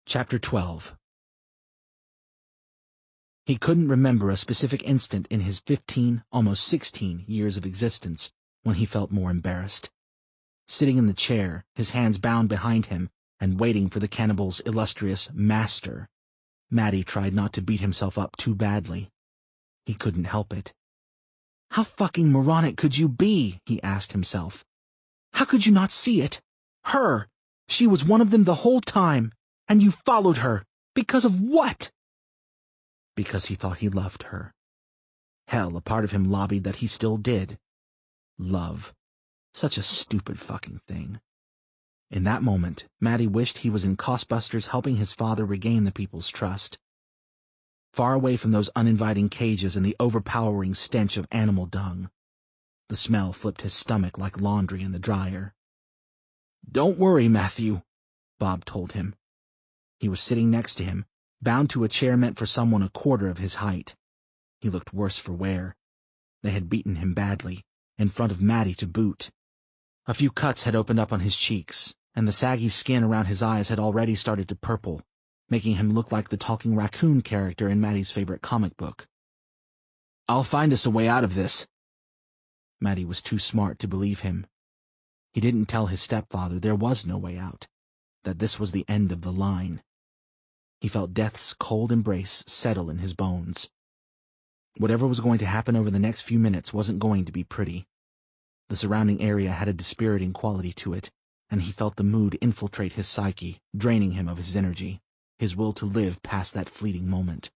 Chapter 12. He couldn't remember a specific instant in his 15, almost 16 years of existence when he felt more embarrassed. Sitting in the chair, his hands bound behind him, and waiting for the cannibal's illustrious master, Maddie tried not to beat himself up too badly. He couldn't help it. How fucking moronic could you be? He asked himself. How could you not see it? Her! She was one of them the whole time, and you followed her. Because of what? Because he thought he loved her. Hell, a part of him lobbied that he still did. Love. Such a stupid fucking thing. In that moment, Maddie wished he was in Costbusters helping his father regain the people's trust. Far away from those uninviting cages and the overpowering stench of animal dung. The smell flipped his stomach like laundry in the dryer. "Don't worry, Matthew," Bob told him. He was sitting next to him, bound to a chair meant for someone 1/4 of his height. He looked worse for wear. They had beaten him badly, in front of Maddie to boot. A few cuts had opened up on his cheeks, and the saggy skin around his eyes had already started to purple, making him look like the talking raccoon character in Maddie's favorite comic book. "I'll find us a way out of this." Maddie was too smart to believe him. He didn't tell his stepfather there was no way out, that this was the end of the line. He felt death's cold embrace settle in his bones. Whatever was going to happen over the next few minutes wasn't going to be pretty. The surrounding area had a dispiriting quality to it, and he felt the mood infiltrate his psyche, draining him of his energy, his will to live past that fleeting moment.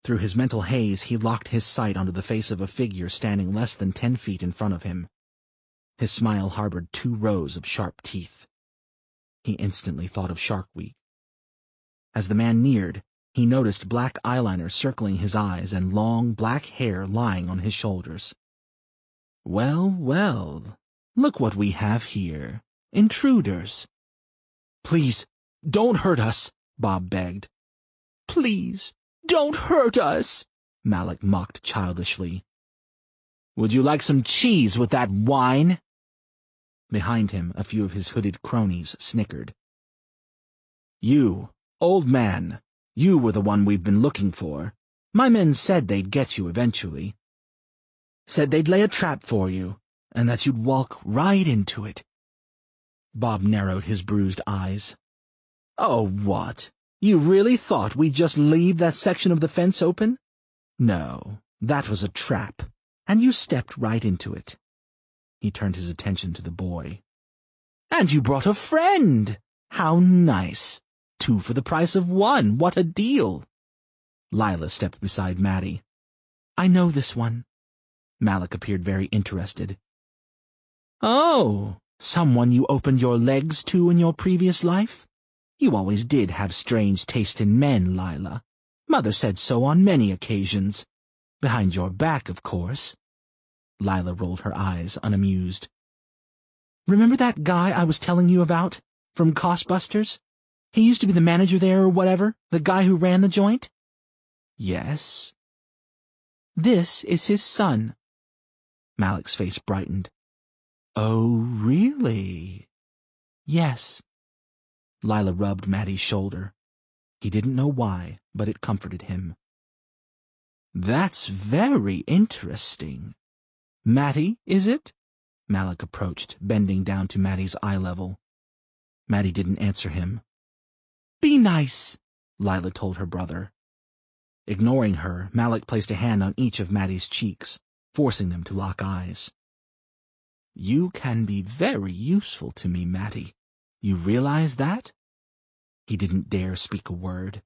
Through his mental haze, he locked his sight onto the face of a figure standing less than 10 feet in front of him. His smile harbored 2 rows of sharp teeth. He instantly thought of Shark Week. As the man neared, he noticed black eyeliner circling his eyes and long black hair lying on his shoulders. "Well, well, look what we have here. Intruders." "Please, don't hurt us," Bob begged. "Please, don't hurt us," Malik mocked childishly. "Would you like some cheese with that wine?" Behind him, a few of his hooded cronies snickered. "You, old man, you were the one we've been looking for. My men said they'd get you eventually. Said they'd lay a trap for you, and that you'd walk right into it." Bob narrowed his bruised eyes. "Oh, what? You really thought we'd just leave that section of the fence open? No, that was a trap, and you stepped right into it." He turned his attention to the boy. "And you brought a friend! How nice! 2 for the price of 1. What a deal!" Lila stepped beside Maddie. "I know this one." Malik appeared very interested. "Oh, someone you opened your legs to in your previous life? You always did have strange taste in men, Lila. Mother said so on many occasions. Behind your back, of course." Lila rolled her eyes, unamused. "Remember that guy I was telling you about, from Costbusters? He used to be the manager there or whatever, the guy who ran the joint?" "Yes." "This is his son." Malik's face brightened. "Oh, really?" "Yes." Lila rubbed Maddie's shoulder. He didn't know why, but it comforted him. "That's very interesting. Maddie, is it?" Malik approached, bending down to Maddie's eye level. Maddie didn't answer him. "Be nice," Lila told her brother. Ignoring her, Malik placed a hand on each of Maddie's cheeks, forcing them to lock eyes. "You can be very useful to me, Maddie. You realize that?" He didn't dare speak a word.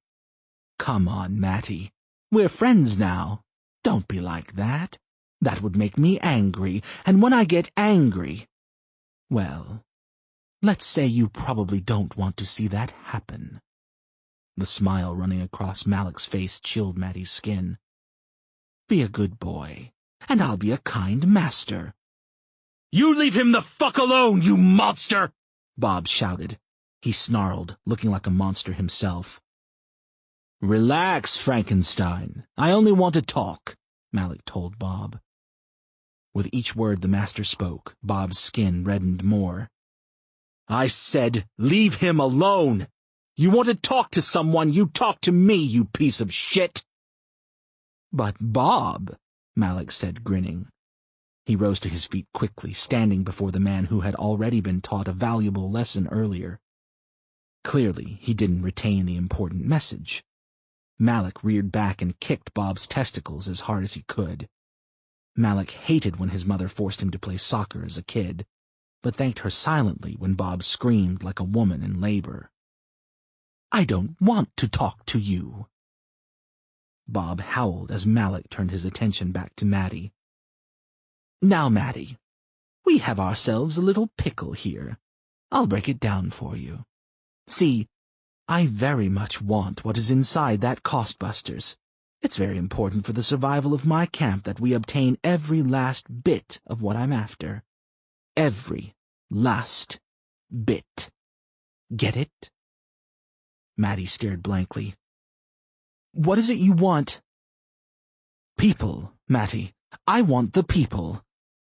"Come on, Matty. We're friends now. Don't be like that. That would make me angry, and when I get angry, well, let's say you probably don't want to see that happen." The smile running across Malik's face chilled Maddie's skin. "Be a good boy, and I'll be a kind master."
"You leave him the fuck alone, you monster!"
Bob shouted. He snarled, looking like a monster himself. "Relax, Frankenstein. I only want to talk," Malik told Bob. With each word the master spoke, Bob's skin reddened more. "I said, leave him alone! You want to talk to someone, you talk to me, you piece of shit!" "But Bob," Malik said, grinning. He rose to his feet quickly, standing before the man who had already been taught a valuable lesson earlier. Clearly, he didn't retain the important message. Malik reared back and kicked Bob's testicles as hard as he could. Malik hated when his mother forced him to play soccer as a kid, but thanked her silently when Bob screamed like a woman in labor. "I don't want to talk to you." Bob howled as Malik turned his attention back to Maddie. "Now, Maddie, we have ourselves a little pickle here. I'll break it down for you. See, I very much want what is inside that Costbusters. It's very important for the survival of my camp that we obtain every last bit of what I'm after. Every last bit. Get it?" Maddie stared blankly. "What is it you want?" "People, Matty. I want the people.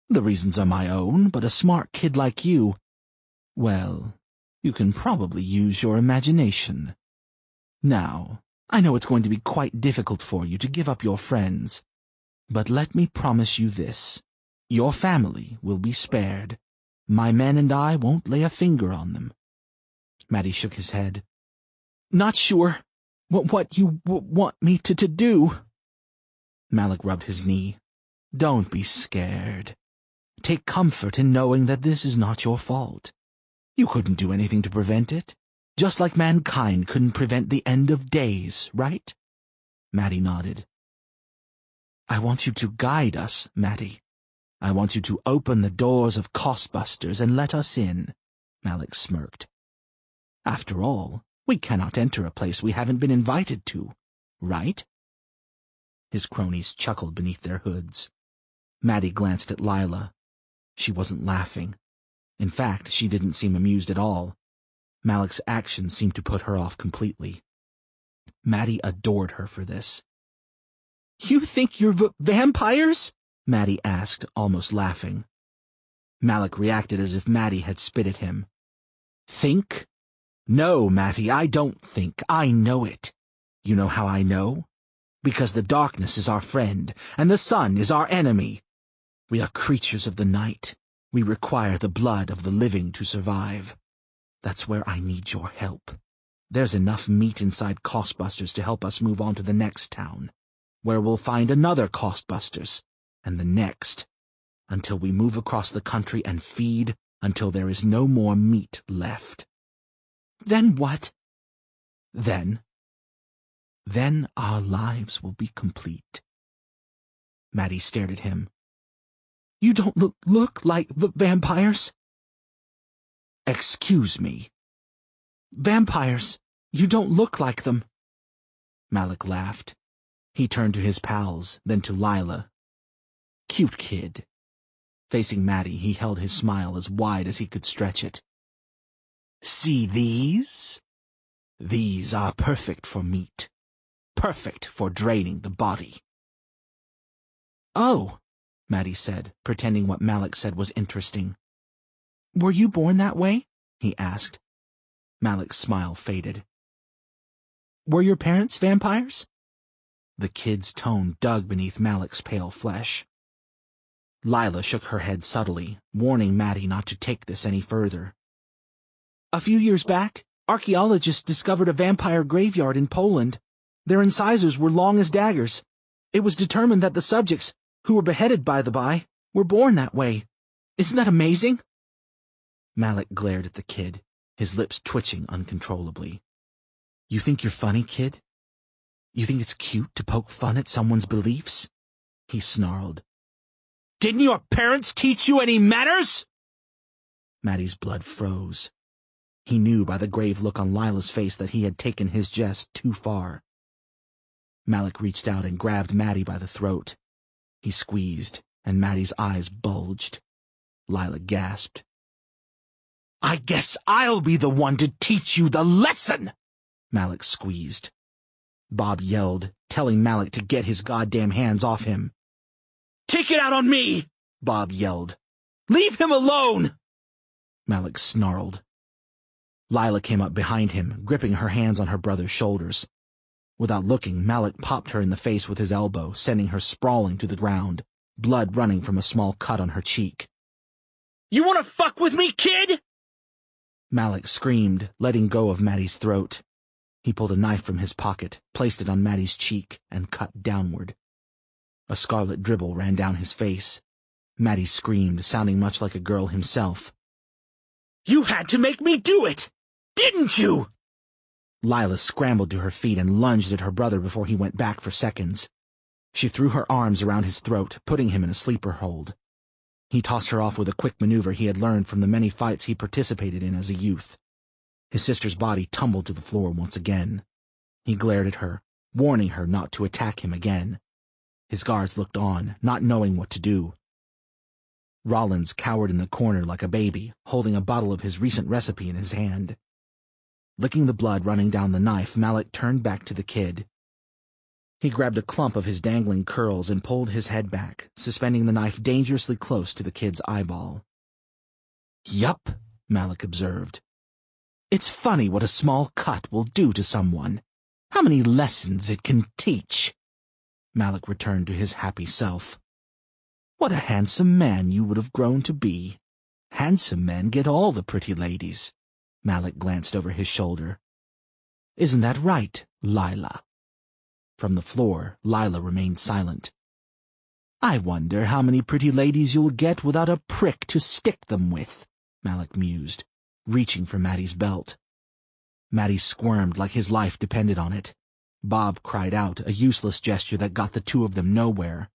The reasons are my own, but a smart kid like you, well, you can probably use your imagination. Now, I know it's going to be quite difficult for you to give up your friends, but let me promise you this. Your family will be spared. My men and I won't lay a finger on them." Maddie shook his head. "Not sure what you want me to do." Malik rubbed his knee. "Don't be scared. Take comfort in knowing that this is not your fault. You couldn't do anything to prevent it, just like mankind couldn't prevent the end of days, right?" Maddie nodded. "I want you to guide us, Maddie. I want you to open the doors of Costbusters and let us in," Malik smirked. "After all, we cannot enter a place we haven't been invited to, right?" His cronies chuckled beneath their hoods. Maddie glanced at Lila. She wasn't laughing. In fact, she didn't seem amused at all. Malik's actions seemed to put her off completely. Maddie adored her for this. "You think you're vampires?" Maddie asked, almost laughing. Malik reacted as if Maddie had spit at him. "Think? No, Maddie, I don't think. I know it. You know how I know? Because the darkness is our friend, and the sun is our enemy. We are creatures of the night. We require the blood of the living to survive. That's where I need your help. There's enough meat inside Costbusters to help us move on to the next town, where we'll find another Costbusters, and the next, until we move across the country and feed until there is no more meat left." "Then what?" Then our lives will be complete." Maddie stared at him. "You don't look like vampires." "Excuse me." "Vampires. You don't look like them." Malik laughed. He turned to his pals, then to Lila. "Cute kid." Facing Maddie, he held his smile as wide as he could stretch it. "See these? These are perfect for meat. Perfect for draining the body." "Oh," Maddie said, pretending what Malik said was interesting. "Were you born that way?" he asked. Malik's smile faded. "Were your parents vampires?" The kid's tone dug beneath Malik's pale flesh. Lila shook her head subtly, warning Maddie not to take this any further. "A few years back, archaeologists discovered a vampire graveyard in Poland. Their incisors were long as daggers. It was determined that the subjects, who were beheaded by the by, were born that way. Isn't that amazing?"
Malik glared at the kid, his lips twitching uncontrollably. "You think you're funny, kid? You think it's cute to poke fun at someone's beliefs?" he snarled.
"Didn't your parents teach you any manners?"
Maddie's blood froze. He knew by the grave look on Lila's face that he had taken his jest too far. Malik reached out and grabbed Maddie by the throat. He squeezed, and Maddie's eyes bulged. Lila gasped.
"I guess I'll be the one to teach you the lesson!"
Malik squeezed. Bob yelled, telling Malik to get his goddamn hands off him.
"Take it out on me!" Bob yelled. "Leave him alone!"
Malik snarled. Lila came up behind him, gripping her hands on her brother's shoulders. Without looking, Malik popped her in the face with his elbow, sending her sprawling to the ground, blood running from a small cut on her cheek.
"You want to fuck with me, kid?"
Malik screamed, letting go of Maddie's throat. He pulled a knife from his pocket, placed it on Maddie's cheek, and cut downward. A scarlet dribble ran down his face. Maddie screamed, sounding much like a girl himself.
"You had to make me do it, didn't you?"
Lila scrambled to her feet and lunged at her brother before he went back for seconds. She threw her arms around his throat, putting him in a sleeper hold. He tossed her off with a quick maneuver he had learned from the many fights he participated in as a youth. His sister's body tumbled to the floor once again. He glared at her, warning her not to attack him again. His guards looked on, not knowing what to do. Rollins cowered in the corner like a baby, holding a bottle of his recent recipe in his hand. Licking the blood running down the knife, Malik turned back to the kid. He grabbed a clump of his dangling curls and pulled his head back, suspending the knife dangerously close to the kid's eyeball.
"Yup,"
Malik observed.
"It's funny what a small cut will do to someone. How many lessons it can teach."
Malik returned to his happy self.
"What a handsome man you would have grown to be. Handsome men get all the pretty ladies."
Malik glanced over his shoulder.
"Isn't that right, Lila?"
From the floor, Lila remained silent.
"I wonder how many pretty ladies you'll get without a prick to stick them with," Malik mused, reaching for Maddie's belt.
Maddie squirmed like his life depended on it. Bob cried out, a useless gesture that got the two of them nowhere.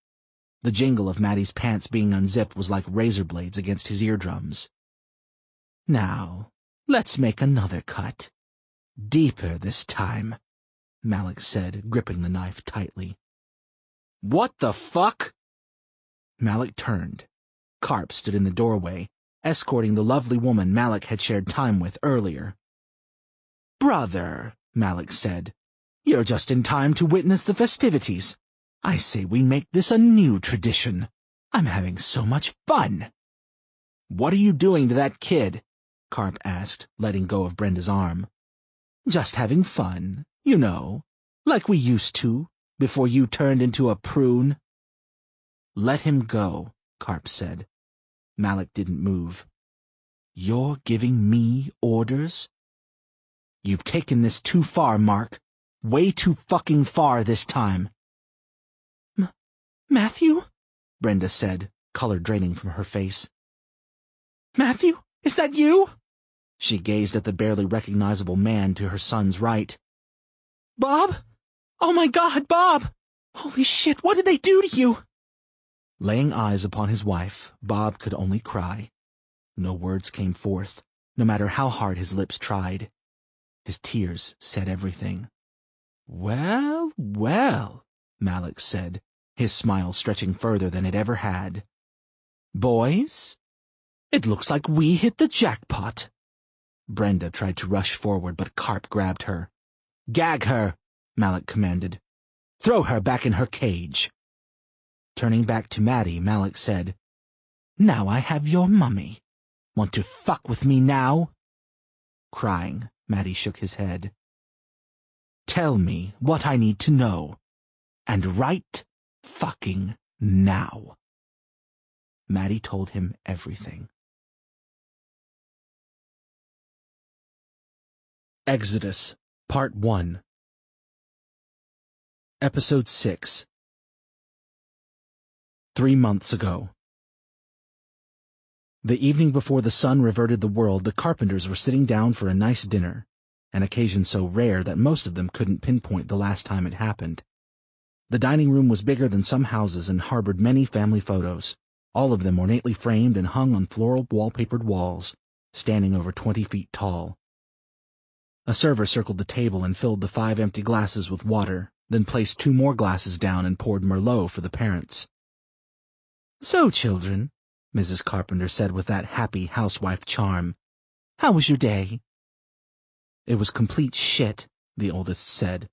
The jingle of Maddie's pants being unzipped was like razor blades against his eardrums.
"Now, let's make another cut. Deeper this time," Malik said, gripping the knife tightly.
"What the fuck?" Malik turned. Carp stood in the doorway, escorting the lovely woman Malik had shared time with earlier.
"Brother," Malik said, "you're just in time to witness the festivities. I say we make this a new tradition. I'm having so much fun."
"What are you doing to that kid?" Carp asked, letting go of Brenda's arm.
"Just having fun, you know, like we used to, before you turned into a prune."
"Let him go," Carp said. Malik didn't move.
"You're giving me orders?"
"You've taken this too far, Mark. Way too fucking far this time."
"Matthew?"
Brenda said, color draining from her face.
"Matthew, is that you?"
She gazed at the barely recognizable man to her son's right.
"Bob? Oh my God, Bob! Holy shit, what did they do to you?"
Laying eyes upon his wife, Bob could only cry. No words came forth, no matter how hard his lips tried. His tears said everything.
"Well, well," Malik said, his smile stretching further than it ever had. "Boys, it looks like we hit the jackpot."
Brenda tried to rush forward, but Carp grabbed her. "Gag her," Malik commanded. "Throw her back in her cage." Turning back to Maddie, Malik said,
"Now I have your mummy. Want to fuck with me now?"
Crying, Maddie shook his head.
"Tell me what I need to know. And right fucking now."
Maddie told him everything. Exodus, Part 1.
Episode 6. 3 months ago. The evening before the sun reverted the world, the Carpenters were sitting down for a nice dinner, an occasion so rare that most of them couldn't pinpoint the last time it happened. The dining room was bigger than some houses and harbored many family photos, all of them ornately framed and hung on floral wallpapered walls, standing over 20 feet tall. A server circled the table and filled the 5 empty glasses with water, then placed 2 more glasses down and poured Merlot for the parents. "So, children," Mrs. Carpenter said with that happy housewife charm, "how was your day?" "It was complete shit," the oldest said.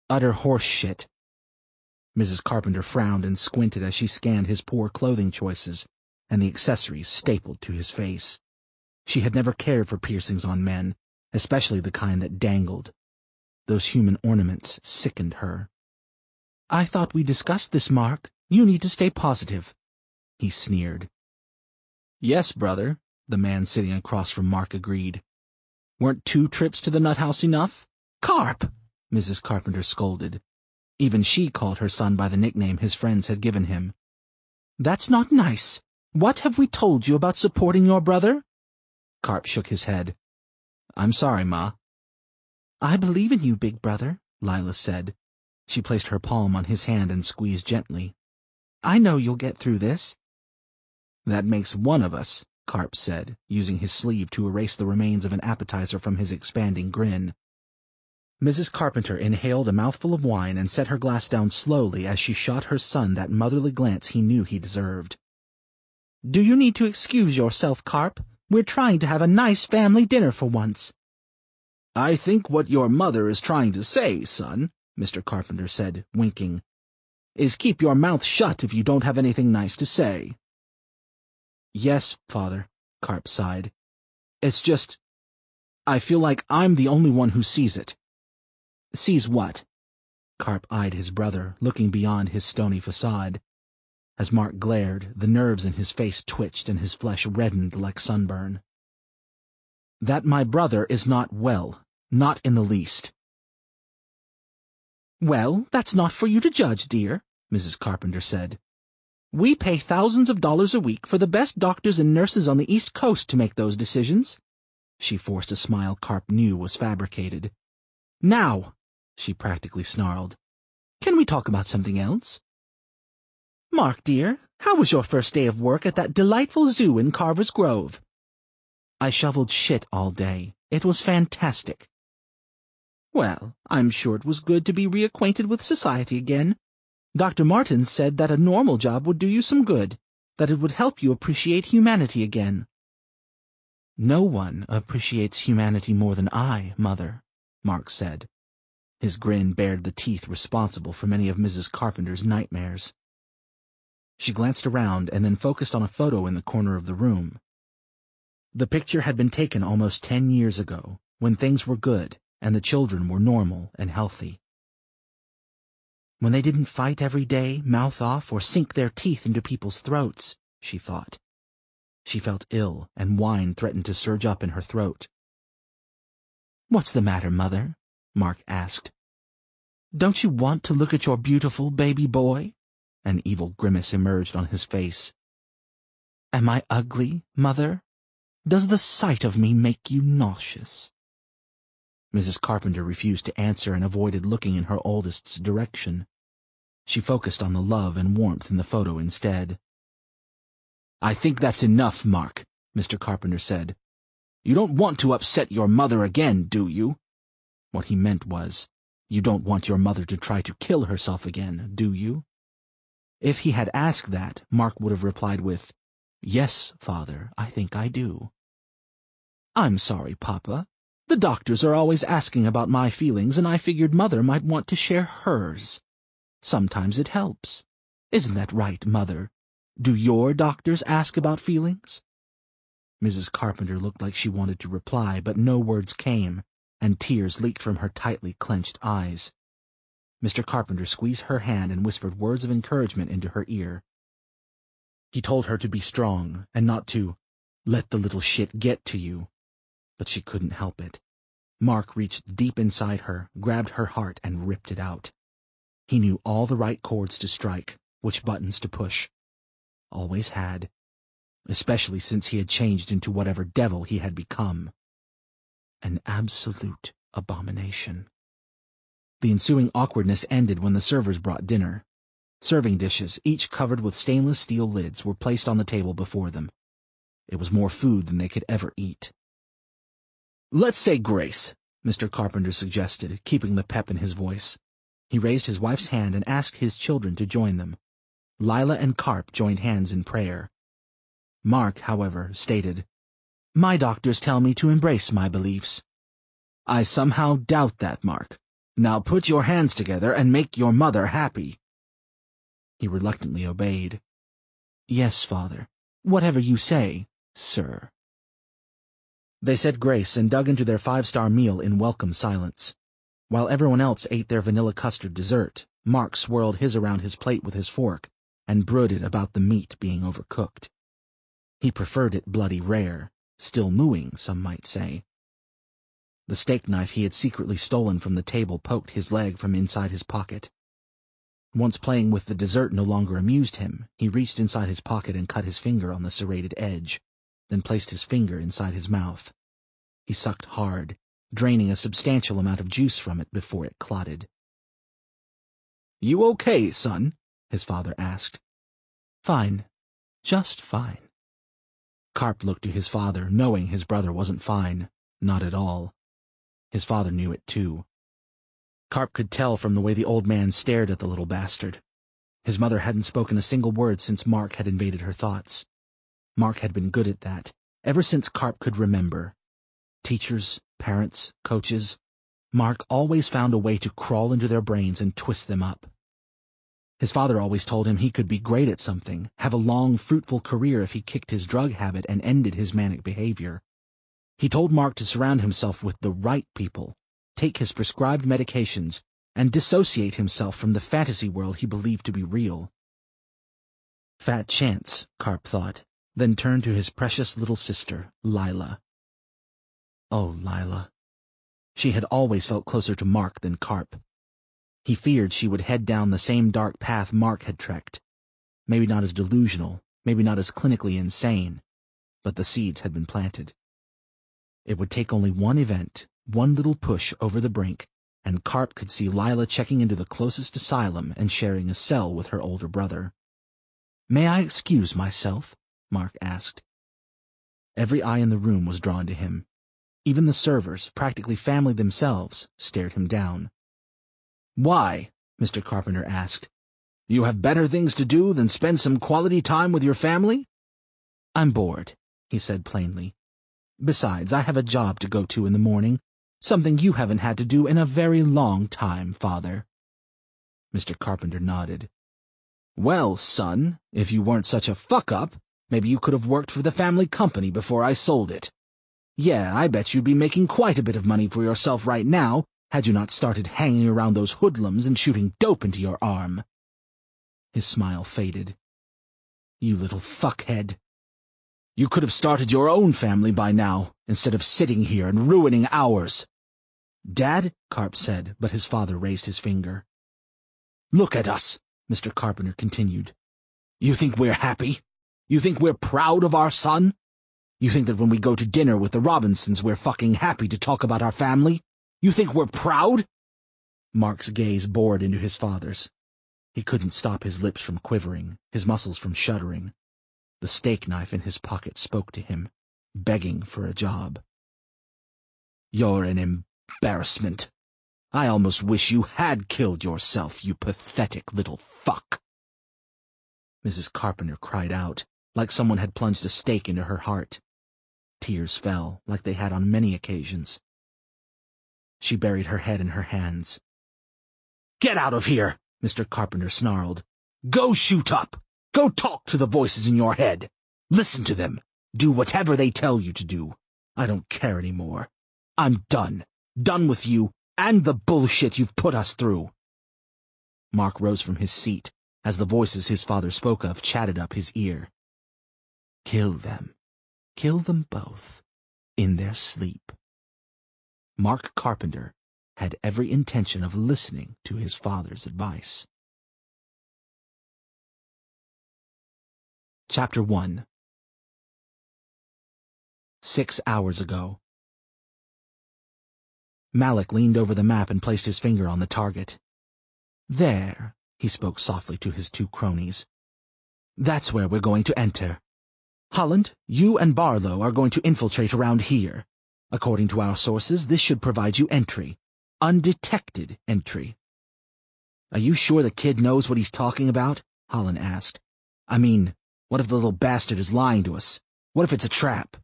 "Utter horse shit." Mrs. Carpenter frowned and squinted as she scanned his poor clothing choices and the accessories stapled to his face. She had never cared for piercings on men, especially the kind that dangled. Those human ornaments sickened her. "I thought we discussed this, Mark. You need to stay positive," he sneered. "Yes, brother," the man sitting across from Mark agreed. "Weren't 2 trips to the nut house enough?" "Carp!" Mrs. Carpenter scolded. Even she called her son by the nickname his friends had given him. "That's not nice. What have we told you about supporting your brother?" Carp shook his head. "I'm sorry, Ma." "I believe in you, big brother," Lila said. She placed her palm on his hand and squeezed gently. "I know you'll get through this." "That makes one of us," Carp said, using his sleeve to erase the remains of an appetizer from his expanding grin. Mrs. Carpenter inhaled a mouthful of wine and set her glass down slowly as she shot her son that motherly glance he knew he deserved. "Do you need to excuse yourself, Carp? We're trying to have a nice family dinner for once." "I think what your mother is trying to say, son," Mr. Carpenter said, winking, "is keep your mouth shut if you don't have anything nice to say." "Yes, Father," Carp sighed. "It's just, I feel like I'm the only one who sees it." "Sees what?" Carp eyed his brother, looking beyond his stony facade. As Mark glared, the nerves in his face twitched and his flesh reddened like sunburn. "That my brother is not well, not in the least." "Well, that's not for you to judge, dear," Mrs. Carpenter said. "We pay thousands of dollars a week for the best doctors and nurses on the East Coast to make those decisions." She forced a smile Carp knew was fabricated. "Now," she practically snarled, "can we talk about something else?" "Mark, dear, how was your first day of work at that delightful zoo in Carver's Grove?" "I shoveled shit all day. It was fantastic." "Well, I'm sure it was good to be reacquainted with society again. Dr. Martin said that a normal job would do you some good, that it would help you appreciate humanity again." "No one appreciates humanity more than I, Mother," Mark said. His grin bared the teeth responsible for many of Mrs. Carpenter's nightmares. She glanced around and then focused on a photo in the corner of the room. The picture had been taken almost 10 years ago, when things were good and the children were normal and healthy. When they didn't fight every day, mouth off, or sink their teeth into people's throats, she thought. She felt ill, and wine threatened to surge up in her throat. "What's the matter, Mother?" Mark asked. "Don't you want to look at your beautiful baby boy?" An evil grimace emerged on his face. "Am I ugly, Mother? Does the sight of me make you nauseous?" Mrs. Carpenter refused to answer and avoided looking in her oldest's direction. She focused on the love and warmth in the photo instead. "I think that's enough, Mark," Mr. Carpenter said. "You don't want to upset your mother again, do you?" What he meant was, you don't want your mother to try to kill herself again, do you? If he had asked that, Mark would have replied with, "Yes, Father, I think I do." "I'm sorry, Papa. The doctors are always asking about my feelings, and I figured Mother might want to share hers. Sometimes it helps. Isn't that right, Mother? Do your doctors ask about feelings?" Mrs. Carpenter looked like she wanted to reply, but no words came, and tears leaked from her tightly clenched eyes. Mr. Carpenter squeezed her hand and whispered words of encouragement into her ear. He told her to be strong, and not to let the little shit get to you. But she couldn't help it. Mark reached deep inside her, grabbed her heart, and ripped it out. He knew all the right chords to strike, which buttons to push. Always had, especially since he had changed into whatever devil he had become. An absolute abomination. The ensuing awkwardness ended when the servers brought dinner. Serving dishes, each covered with stainless steel lids, were placed on the table before them. It was more food than they could ever eat. "Let's say grace," Mr. Carpenter suggested, keeping the pep in his voice. He raised his wife's hand and asked his children to join them. Lila and Carp joined hands in prayer. Mark, however, stated, "My doctors tell me to embrace my beliefs." "I somehow doubt that, Mark. Now put your hands together and make your mother happy." He reluctantly obeyed. "Yes, Father. Whatever you say, sir." They said grace and dug into their 5-star meal in welcome silence. While everyone else ate their vanilla custard dessert, Mark swirled his around his plate with his fork and brooded about the meat being overcooked. He preferred it bloody rare, still mooing, some might say. The steak knife he had secretly stolen from the table poked his leg from inside his pocket. Once playing with the dessert no longer amused him, he reached inside his pocket and cut his finger on the serrated edge, then placed his finger inside his mouth. He sucked hard, draining a substantial amount of juice from it before it clotted. "You okay, son?" his father asked. "Fine. Just fine." Carp looked to his father, knowing his brother wasn't fine. Not at all. His father knew it, too. Carp could tell from the way the old man stared at the little bastard. His mother hadn't spoken a single word since Mark had invaded her thoughts. Mark had been good at that, ever since Carp could remember. Teachers, parents, coaches, Mark always found a way to crawl into their brains and twist them up. His father always told him he could be great at something, have a long, fruitful career if he kicked his drug habit and ended his manic behavior. He told Mark to surround himself with the right people, take his prescribed medications, and dissociate himself from the fantasy world he believed to be real. Fat chance, Carp thought, then turned to his precious little sister, Lila. Oh, Lila. She had always felt closer to Mark than Carp. He feared she would head down the same dark path Mark had trekked. Maybe not as delusional, maybe not as clinically insane, but the seeds had been planted. It would take only one event, one little push over the brink, and Carp could see Lila checking into the closest asylum and sharing a cell with her older brother. "May I excuse myself?" Mark asked. Every eye in the room was drawn to him. Even the servers, practically family themselves, stared him down. "Why?" Mr. Carpenter asked. "You have better things to do than spend some quality time with your family?" "I'm bored," he said plainly. "Besides, I have a job to go to in the morning, something you haven't had to do in a very long time, Father." Mr. Carpenter nodded. "Well, son, if you weren't such a fuck-up, maybe you could have worked for the family company before I sold it. Yeah, I bet you'd be making quite a bit of money for yourself right now, had you not started hanging around those hoodlums and shooting dope into your arm." His smile faded. "You little fuckhead. You could have started your own family by now, instead of sitting here and ruining ours." "Dad," Carp said, but his father raised his finger. "Look at us," Mr. Carpenter continued. "You think we're happy? You think we're proud of our son? You think that when we go to dinner with the Robinsons we're fucking happy to talk about our family? You think we're proud?" Mark's gaze bored into his father's. He couldn't stop his lips from quivering, his muscles from shuddering. The steak knife in his pocket spoke to him, begging for a job. "You're an embarrassment. I almost wish you had killed yourself, you pathetic little fuck." Mrs. Carpenter cried out, like someone had plunged a stake into her heart. Tears fell, like they had on many occasions. She buried her head in her hands. "Get out of here!" Mr. Carpenter snarled. "Go shoot up! Go talk to the voices in your head! Listen to them! Do whatever they tell you to do! I don't care anymore. I'm done. Done with you and the bullshit you've put us through." Mark rose from his seat as the voices his father spoke of chatted up his ear. "Kill them. Kill them both. In their sleep." Mark Carpenter had every intention of listening to his father's advice. Chapter 1. 6 hours ago. Malik leaned over the map and placed his finger on the target. There, he spoke softly to his 2 cronies. That's where we're going to enter. Holland, you and Barlow are going to infiltrate around here. According to our sources, this should provide you entry. Undetected entry. Are you sure the kid knows what he's talking about? Holland asked. I mean, what if the little bastard is lying to us? What if it's a trap?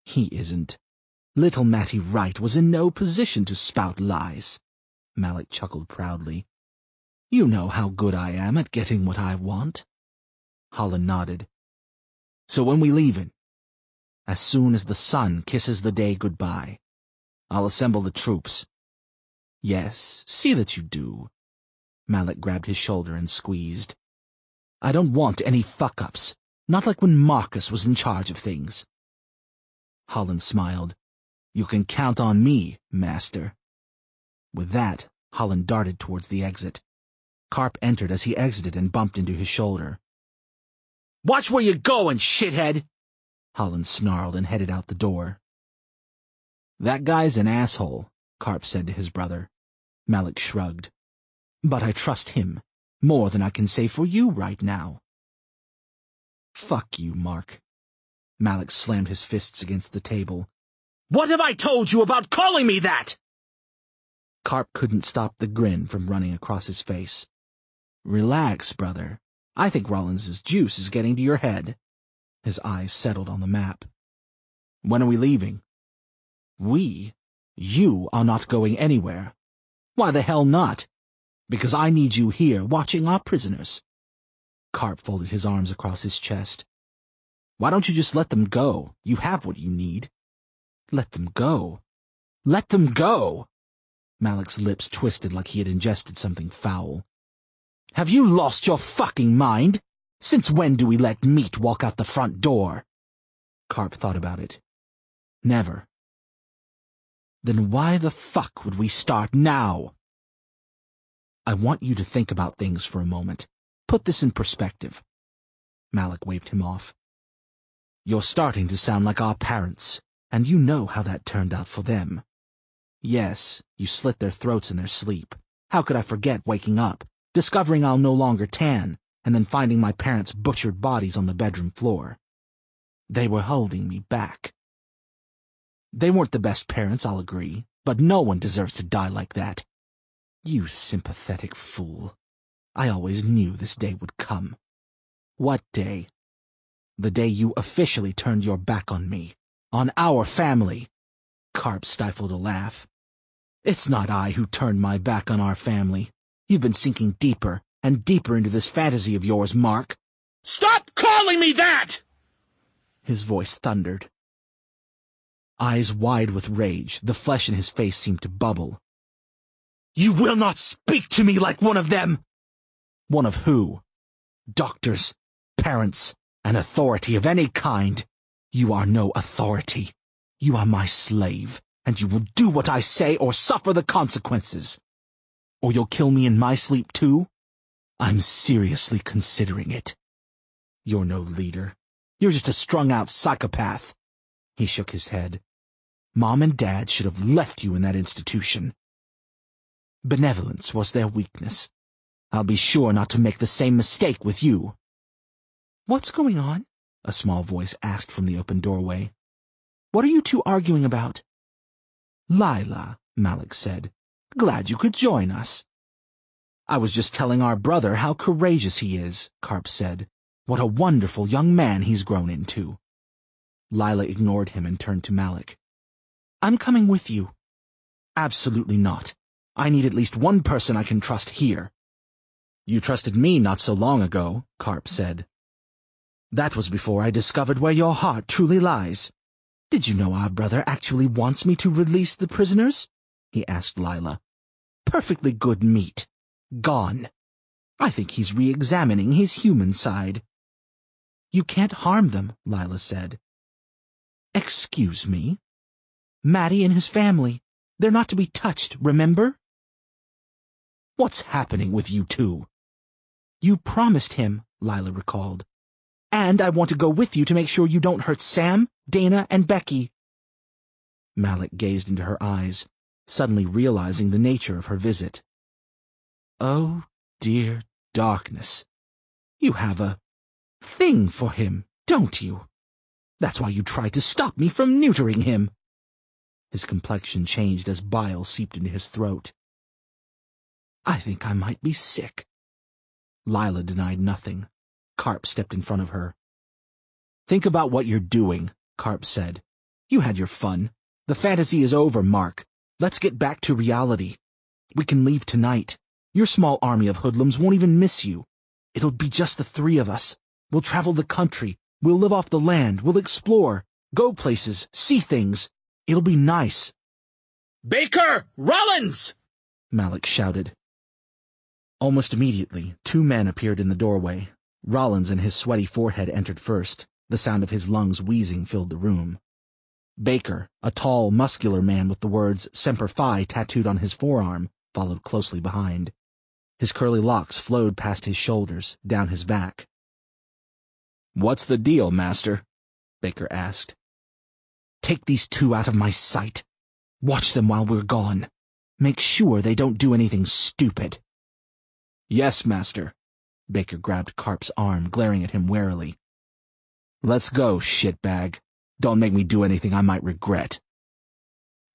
He isn't. Little Matty Wright was in no position to spout lies. Malik chuckled proudly. You know how good I am at getting what I want. Holland nodded. So when we leavin'? As soon as the sun kisses the day goodbye. I'll assemble the troops. Yes, see that you do. Malik grabbed his shoulder and squeezed. I don't want any fuck-ups, not like when Marcus was in charge of things. Holland smiled. You can count on me, master. With that, Holland darted towards the exit. Carp entered as he exited and bumped into his shoulder. Watch where you're going, shithead! Holland snarled and headed out the door. That guy's an asshole, Carp said to his brother. Malik shrugged. But I trust him, more than I can say for you right now. Fuck you, Mark. Malik slammed his fists against the table. What have I told you about calling me that? Carp couldn't stop the grin from running across his face. Relax, brother. I think Rollins's juice is getting to your head. His eyes settled on the map. When are we leaving? We? You are not going anywhere. Why the hell not? Because I need you here watching our prisoners. Carp folded his arms across his chest. Why don't you just let them go? You have what you need. Let them go. Let them go! Malik's lips twisted like he had ingested something foul. Have you lost your fucking mind? Since when do we let meat walk out the front door? Carp thought about it. Never. Then why the fuck would we start now? I want you to think about things for a moment. Put this in perspective. Malik waved him off. You're starting to sound like our parents, and you know how that turned out for them. Yes, you slit their throats in their sleep. How could I forget waking up, discovering I'll no longer tan, and then finding my parents' butchered bodies on the bedroom floor? They were holding me back. They weren't the best parents, I'll agree, but no one deserves to die like that. You sympathetic fool. I always knew this day would come. What day? The day you officially turned your back on me, on our family. Carp stifled a laugh. It's not I who turned my back on our family. You've been sinking deeper and deeper into this fantasy of yours, Mark. Stop calling me that! His voice thundered. Eyes wide with rage, the flesh in his face seemed to bubble. You will not speak to me like one of them! One of who? Doctors, parents, an authority of any kind. You are no authority. You are my slave, and you will do what I say or suffer the consequences. Or you'll kill me in my sleep too? I'm seriously considering it. You're no leader. You're just a strung-out psychopath. He shook his head. Mom and Dad should have left you in that institution. Benevolence was their weakness. I'll be sure not to make the same mistake with you. What's going on? A small voice asked from the open doorway. What are you two arguing about? Lila, Malik said. Glad you could join us. I was just telling our brother how courageous he is, Carp said. What a wonderful young man he's grown into. Lila ignored him and turned to Malik. I'm coming with you. Absolutely not. I need at least one person I can trust here. You trusted me not so long ago, Carp said. That was before I discovered where your heart truly lies. Did you know our brother actually wants me to release the prisoners? He asked Lila. Perfectly good meat. Gone. I think he's re-examining his human side. You can't harm them, Lila said. Excuse me? Matty and his family.
They're not to be touched, remember?
What's happening with you two?
You promised him, Lila recalled. And I want to go with you to make sure you don't hurt Sam, Dana, and Becky.
Malik gazed into her eyes, suddenly realizing the nature of her visit. Oh, dear darkness. You have a thing for him, don't you? That's why you tried to stop me from neutering him. His complexion changed as bile seeped into his throat. I think I might be sick. Lila denied nothing. Carp stepped in front of her. Think about what you're doing, Carp said. You had your fun. The fantasy is over, Mark. Let's get back to reality. We can leave tonight. Your small army of hoodlums won't even miss you. It'll be just the three of us. We'll travel the country. We'll live off the land. We'll explore. Go places. See things. It'll be nice.
Baker! Rollins!
Malik shouted. Almost immediately, two men appeared in the doorway. Rollins and his sweaty forehead entered first. The sound of his lungs wheezing filled the room. Baker, a tall, muscular man with the words Semper Fi tattooed on his forearm, followed closely behind. His curly locks flowed past his shoulders, down his back.
What's the deal, Master? Baker asked.
Take these two out of my sight. Watch them while we're gone. Make sure they don't do anything stupid.
Yes, Master.
Baker grabbed Carp's arm, glaring at him warily.
Let's go, shitbag. Don't make me do anything I might regret.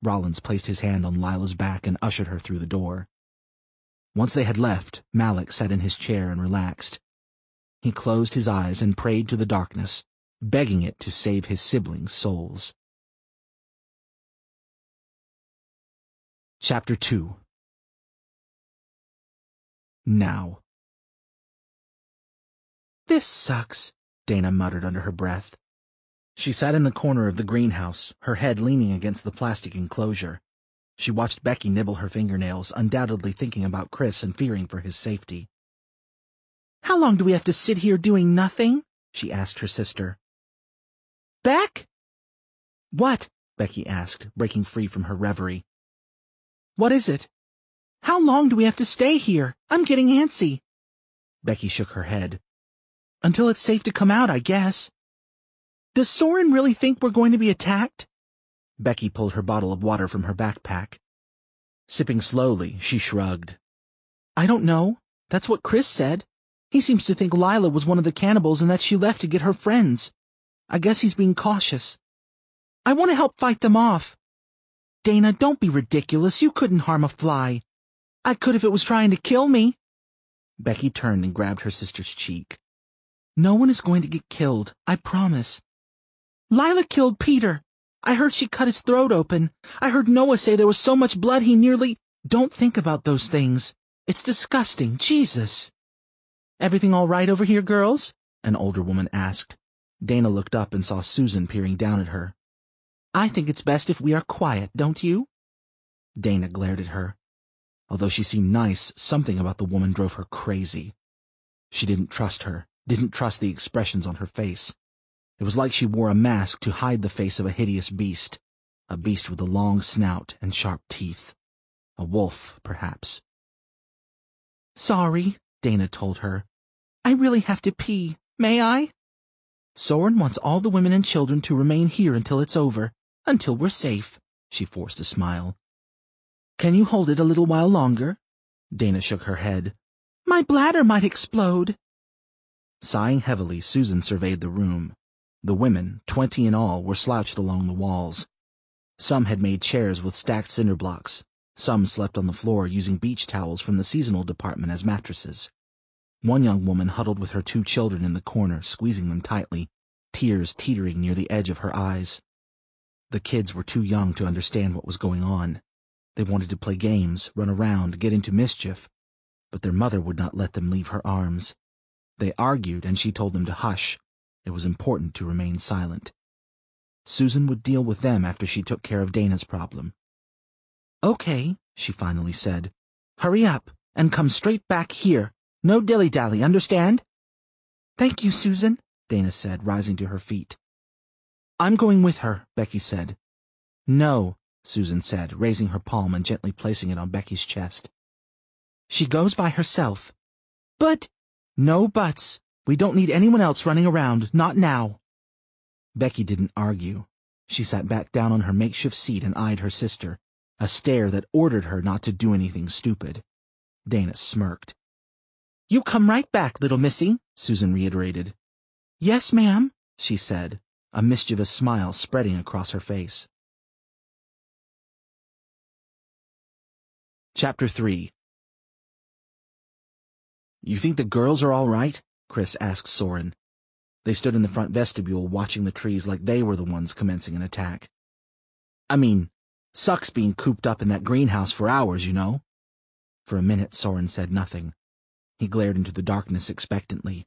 Rollins placed his hand on Lila's back and ushered her through the door. Once they had left, Malik sat in his chair and relaxed. He closed his eyes and prayed to the darkness, begging it to save his siblings' souls. Chapter 2. Now. This sucks, Dana muttered under her breath. She sat in the corner of the greenhouse, her head leaning against the plastic enclosure. She watched Becky nibble her fingernails, undoubtedly thinking about Chris and fearing for his safety. How long do we have to sit here doing nothing? She asked her sister. Beck? What? Becky asked, breaking free from her reverie. What is it? How long do we have to stay here? I'm getting antsy. Becky shook her head. Until it's safe to come out, I guess. Does Soren really think we're going to be attacked? Becky pulled her bottle of water from her backpack. Sipping slowly, she shrugged. I don't know. That's what Chris said. He seems to think Lila was one of the cannibals and that she left to get her friends. I guess he's being cautious. I want to help fight them off. Dana, don't be ridiculous. You couldn't harm a fly. I could if it was trying to kill me. Becky turned and grabbed her sister's cheek. No one is going to get killed, I promise. Lila killed Peter. I heard she cut his throat open. I heard Noah say there was so much blood he nearly... Don't think about those things. It's disgusting. Jesus. Everything all right over here, girls? An older woman asked. Dana looked up and saw Susan peering down at her. I think it's best if we are quiet, don't you? Dana glared at her. Although she seemed nice, something about the woman drove her crazy. She didn't trust her, didn't trust the expressions on her face. It was like she wore a mask to hide the face of a hideous beast, a beast with a long snout and sharp teeth. A wolf, perhaps. Sorry, Dana told her. I really have to pee. May I? Soren wants all the women and children to remain here until it's over, until we're safe. She forced a smile. Can you hold it a little while longer? Dana shook her head. My bladder might explode. Sighing heavily, Susan surveyed the room. The women, 20 in all, were slouched along the walls. Some had made chairs with stacked cinder blocks. Some slept on the floor using beach towels from the seasonal department as mattresses. One young woman huddled with her 2 children in the corner, squeezing them tightly, tears teetering near the edge of her eyes. The kids were too young to understand what was going on. They wanted to play games, run around, get into mischief, but their mother would not let them leave her arms. They argued, and she told them to hush. It was important to remain silent. Susan would deal with them after she took care of Dana's problem. Okay, she finally said. Hurry up, and come straight back here. No dilly-dally, understand? Thank you, Susan, Dana said, rising to her feet. I'm going with her, Becky said. No, Susan said, raising her palm and gently placing it on Becky's chest. She goes by herself. But— No buts. We don't need anyone else running around, not now. Becky didn't argue. She sat back down on her makeshift seat and eyed her sister, a stare that ordered her not to do anything stupid. Dana smirked. You come right back, little missy, Susan reiterated. Yes, ma'am, she said, a mischievous smile spreading across her face. Chapter 3. You think the girls are all right? Chris asked Soren. They stood in the front vestibule watching the trees like they were the ones commencing an attack. I mean, sucks being cooped up in that greenhouse for hours, you know. For a minute Soren said nothing. He glared into the darkness expectantly.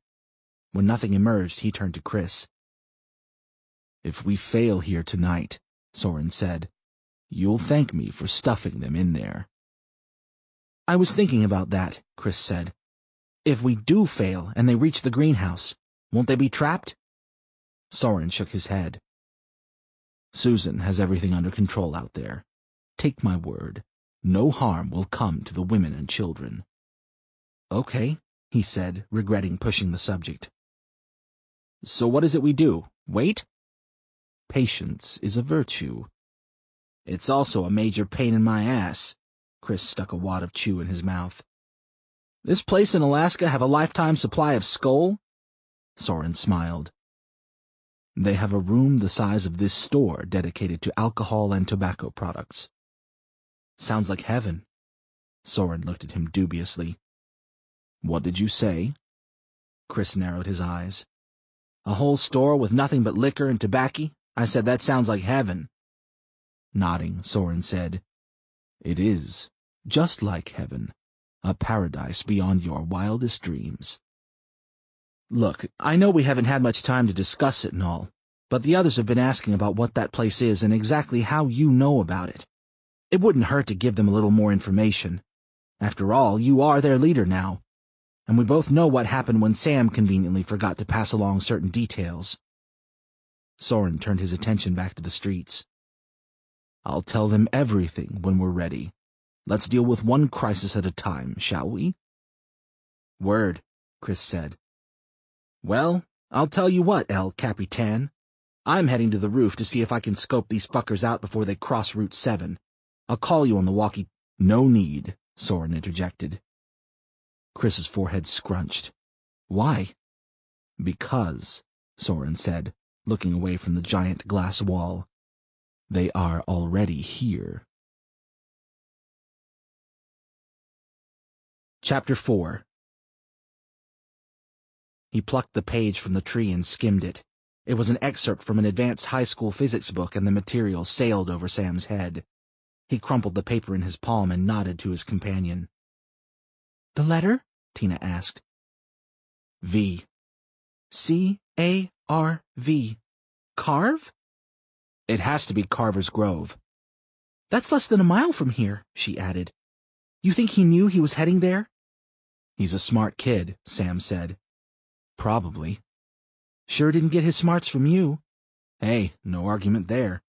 When nothing emerged, he turned to Chris. If we fail here tonight, Soren said, you'll thank me for stuffing them in there. I was thinking about that, Chris said. If we do fail and they reach the greenhouse, won't they be trapped? Soren shook his head. Susan has everything under control out there. Take my word, no harm will come to the women and children. Okay, he said, regretting pushing the subject. So what is it we do? Wait? Patience is a virtue. It's also a major pain in my ass. Chris stuck a wad of chew in his mouth. This place in Alaska have a lifetime supply of Skoal? Soren smiled. They have a room the size of this store dedicated to alcohol and tobacco products. Sounds like heaven. Soren looked at him dubiously. What did you say? Chris narrowed his eyes. A whole store with nothing but liquor and tobacco? I said that sounds like heaven. Nodding, Soren said, It is, just like heaven, a paradise beyond your wildest dreams. Look, I know we haven't had much time to discuss it and all, but the others have been asking about what that place is and exactly how you know about it. It wouldn't hurt to give them a little more information. After all, you are their leader now, and we both know what happened when Sam conveniently forgot to pass along certain details. Soren turned his attention back to the streets. I'll tell them everything when we're ready. Let's deal with one crisis at a time, shall we? Word, Chris said. Well, I'll tell you what, El Capitan. I'm heading to the roof to see if I can scope these fuckers out before they cross Route 7. I'll call you on the walkie— No need, Soren interjected. Chris's forehead scrunched. Why? Because, Soren said, looking away from the giant glass wall. They are already here. Chapter 4. He plucked the page from the tree and skimmed it. It was an excerpt from an advanced high school physics book, and the material sailed over Sam's head. He crumpled the paper in his palm and nodded to his companion. The letter? Tina asked. V. C-A-R-V. Carve? It has to be Carver's Grove. That's less than a mile from here, she added. You think he knew he was heading there? He's a smart kid, Sam said. Probably. Sure didn't get his smarts from you. Hey, no argument there.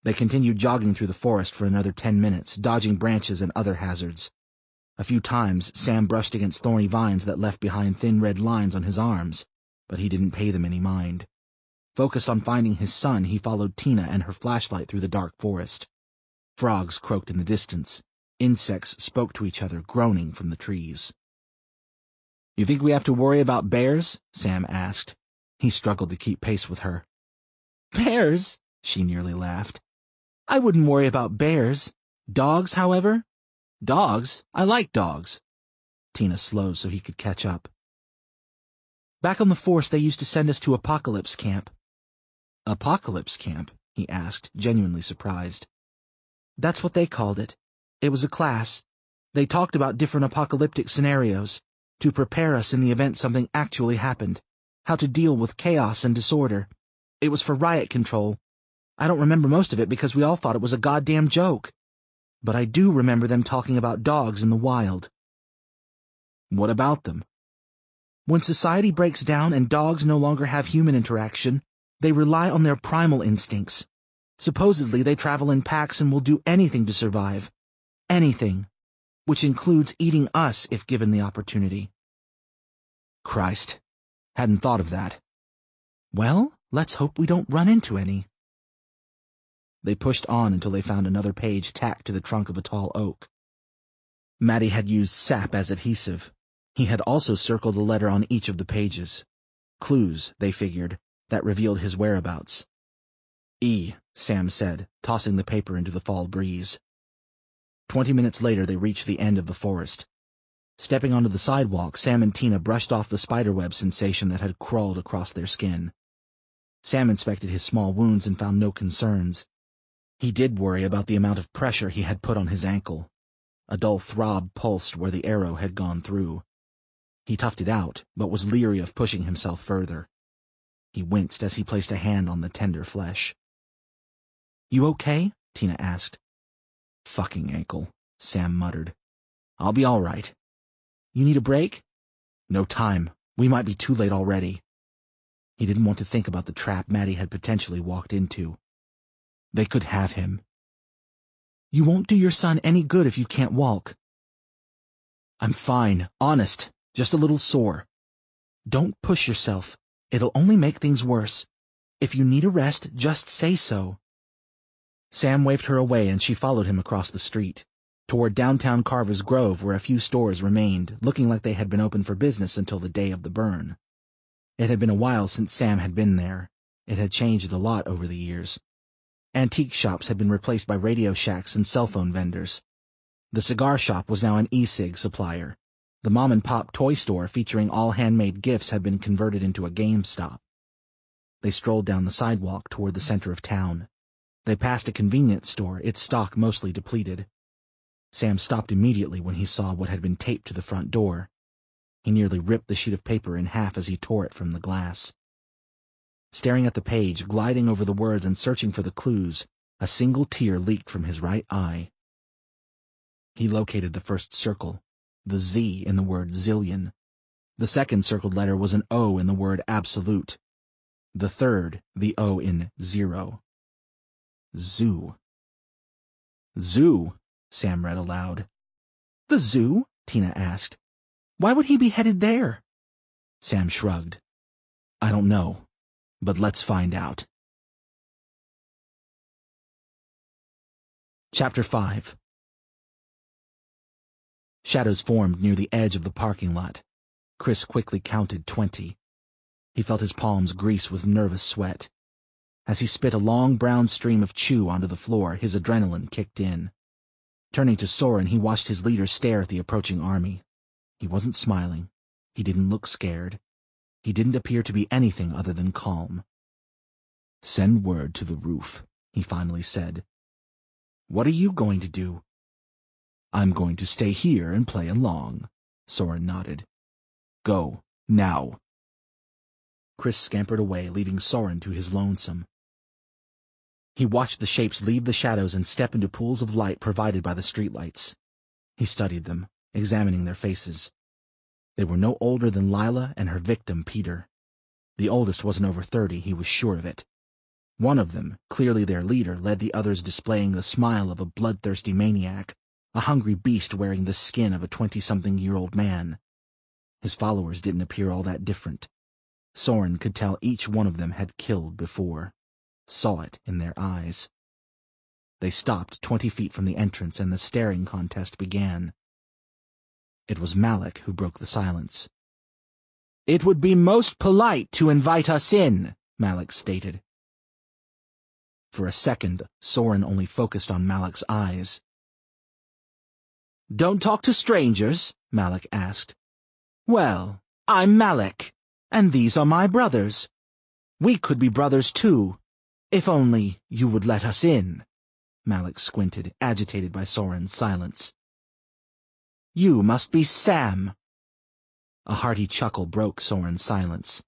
They continued jogging through the forest for another 10 minutes, dodging branches and other hazards. A few times, Sam brushed against thorny vines that left behind thin red lines on his arms, but he didn't pay them any mind. Focused on finding his son, he followed Tina and her flashlight through the dark forest. Frogs croaked in the distance. Insects spoke to each other, groaning from the trees. You think we have to worry about bears? Sam asked. He struggled to keep pace with her. Bears? She nearly laughed. I wouldn't worry about bears. Dogs, however? Dogs? I like dogs. Tina slowed so he could catch up. Back on the force, they used to send us to Apocalypse Camp. Apocalypse Camp? He asked, genuinely surprised. That's what they called it. It was a class. They talked about different apocalyptic scenarios, to prepare us in the event something actually happened, how to deal with chaos and disorder. It was for riot control. I don't remember most of it because we all thought it was a goddamn joke. But I do remember them talking about dogs in the wild. What about them? When society breaks down and dogs no longer have human interaction, they rely on their primal instincts.
Supposedly they travel in packs and will do anything to survive. Anything. Which includes eating us if given the opportunity.
Christ. Hadn't thought of that.
Well, let's hope we don't run into any.
They pushed on until they found another page tacked to the trunk of a tall oak. Matty had used sap as adhesive. He had also circled a letter on each of the pages. Clues, they figured, that revealed his whereabouts. "E," Sam said, tossing the paper into the fall breeze. 20 minutes later they reached the end of the forest. Stepping onto the sidewalk, Sam and Tina brushed off the spiderweb sensation that had crawled across their skin. Sam inspected his small wounds and found no concerns. He did worry about the amount of pressure he had put on his ankle. A dull throb pulsed where the arrow had gone through. He toughed it out, but was leery of pushing himself further. He winced as he placed a hand on the tender flesh.
"You okay?"
Tina asked. "Fucking ankle," Sam muttered. "I'll be all right."
"You need a break?"
"No time. We might be too late already." He didn't want to think about the trap Matty had potentially walked into. They could have him.
"You won't do your son any good if you can't walk."
"I'm fine, honest. Just a little sore."
"Don't push yourself. It'll only make things worse. If you need a rest, just say so."
Sam waved her away and she followed him across the street, toward downtown Carver's Grove where a few stores remained, looking like they had been open for business until the day of the burn. It had been a while since Sam had been there. It had changed a lot over the years. Antique shops had been replaced by radio shacks and cell phone vendors. The cigar shop was now an e-cig supplier. The mom-and-pop toy store featuring all handmade gifts had been converted into a GameStop. They strolled down the sidewalk toward the center of town. They passed a convenience store, its stock mostly depleted. Sam stopped immediately when he saw what had been taped to the front door. He nearly ripped the sheet of paper in half as he tore it from the glass. Staring at the page, gliding over the words and searching for the clues, a single tear leaked from his right eye. He located the first circle, the Z in the word zillion. The second circled letter was an O in the word absolute. The third, the O in zero. Zoo. "Zoo," Sam read aloud.
"The zoo?" Tina asked. "Why would he be headed there?"
Sam shrugged. "I don't know, but let's find out." Chapter 5. Shadows formed near the edge of the parking lot. Chris quickly counted 20. He felt his palms grease with nervous sweat. As he spit a long brown stream of chew onto the floor, his adrenaline kicked in. Turning to Soren, he watched his leader stare at the approaching army. He wasn't smiling. He didn't look scared. He didn't appear to be anything other than calm. "Send word to the roof," he finally said.
"What are you going to do?"
"I'm going to stay here and play along," Soren nodded. "Go, now." Chris scampered away, leaving Soren to his lonesome. He watched the shapes leave the shadows and step into pools of light provided by the streetlights. He studied them, examining their faces. They were no older than Lila and her victim, Peter. The oldest wasn't over 30, he was sure of it. One of them, clearly their leader, led the others displaying the smile of a bloodthirsty maniac, a hungry beast wearing the skin of a 20-something-year-old man. His followers didn't appear all that different. Soren could tell each one of them had killed before. Saw it in their eyes. They stopped 20 feet from the entrance and the staring contest began. It was Malik who broke the silence.
"It would be most polite to invite us in," Malik stated.
For a second, Soren only focused on Malik's eyes.
"Don't talk to strangers?" Malik asked. "Well, I'm Malik, and these are my brothers. We could be brothers too, if only you would let us in."
Malik squinted, agitated by Soren's silence.
"You must be Sam."
A hearty chuckle broke Soren's silence.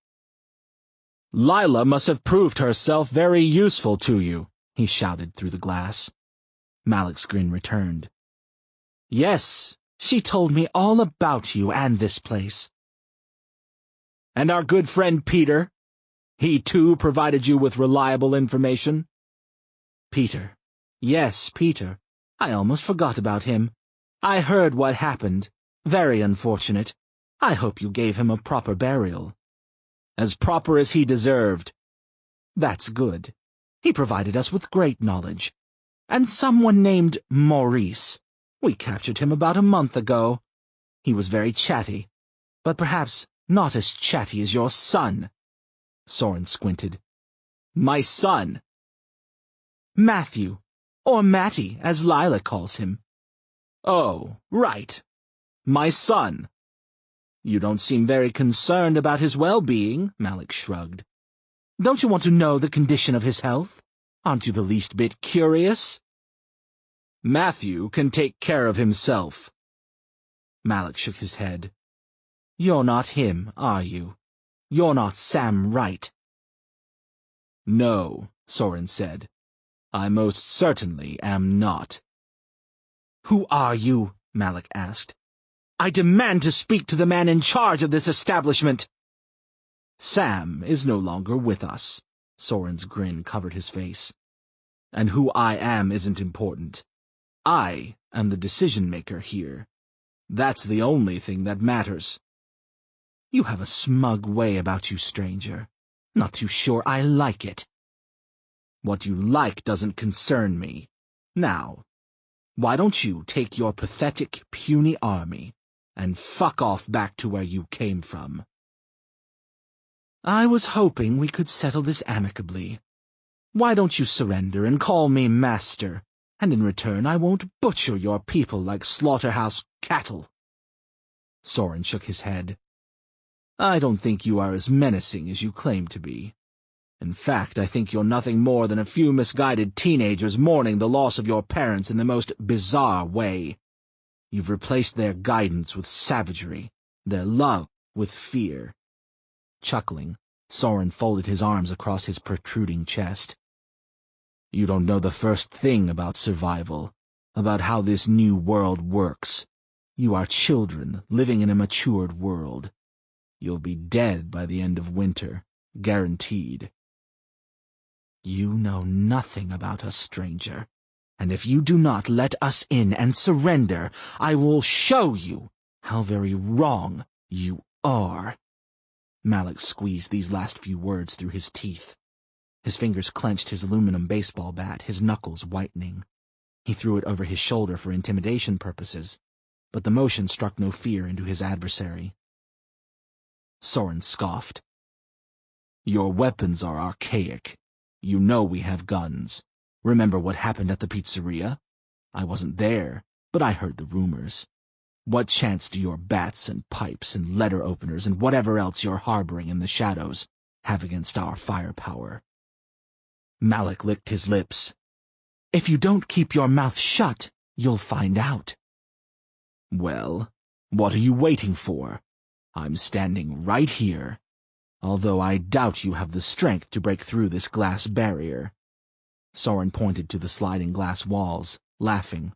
"Lila must have proved herself very useful to you," he shouted through the glass.
Malik's grin returned.
"Yes, she told me all about you and this place." "And our good friend Peter? He too provided you with reliable information?"
Peter. Yes, Peter. I almost forgot about him. I heard what happened. Very unfortunate. I hope you gave him a proper burial. As proper as he deserved. That's good. He provided us with great knowledge. And someone named Maurice. We captured him about a month ago. He was very chatty, but perhaps not as chatty as your son. Soren squinted. My son? Matthew, or Matty, as Lila calls him. Oh, right. My son. You don't seem very concerned about his well-being, Malik shrugged. Don't you want to know the condition of his health? Aren't you the least bit curious? Matthew can take care of himself. Malik shook his head. You're not him, are you? You're not Sam Wright. No, Soren said. I most certainly am not. Who are you? Malik asked. I demand to speak to the man in charge of this establishment. Sam is no longer with us. Soren's grin covered his face. And who I am isn't important. I am the decision-maker here. That's the only thing that matters. You have a smug way about you, stranger. Not too sure I like it. What you like doesn't concern me. Now, why don't you take your pathetic, puny army and fuck off back to where you came from? I was hoping we could settle this amicably. Why don't you surrender and call me master, and in return I won't butcher your people like slaughterhouse cattle? Soren shook his head. I don't think you are as menacing as you claim to be. In fact, I think you're nothing more than a few misguided teenagers mourning the loss of your parents in the most bizarre way. You've replaced their guidance with savagery, their love with fear. Chuckling, Soren folded his arms across his protruding chest. You don't know the first thing about survival, about how this new world works. You are children living in a matured world. You'll be dead by the end of winter, guaranteed. You know nothing about us, stranger, and if you do not let us in and surrender, I will show you how very wrong you are. Malik squeezed these last few words through his teeth. His fingers clenched his aluminum baseball bat, his knuckles whitening. He threw it over his shoulder for intimidation purposes, but the motion struck no fear into his adversary. Soren scoffed. Your weapons are archaic. You know we have guns. Remember what happened at the pizzeria? I wasn't there, but I heard the rumors. What chance do your bats and pipes and letter openers and whatever else you're harboring in the shadows have against our firepower? Malik licked his lips. If you don't keep your mouth shut, you'll find out. Well, what are you waiting for? I'm standing right here, although I doubt you have the strength to break through this glass barrier. Soren pointed to the sliding glass walls, laughing.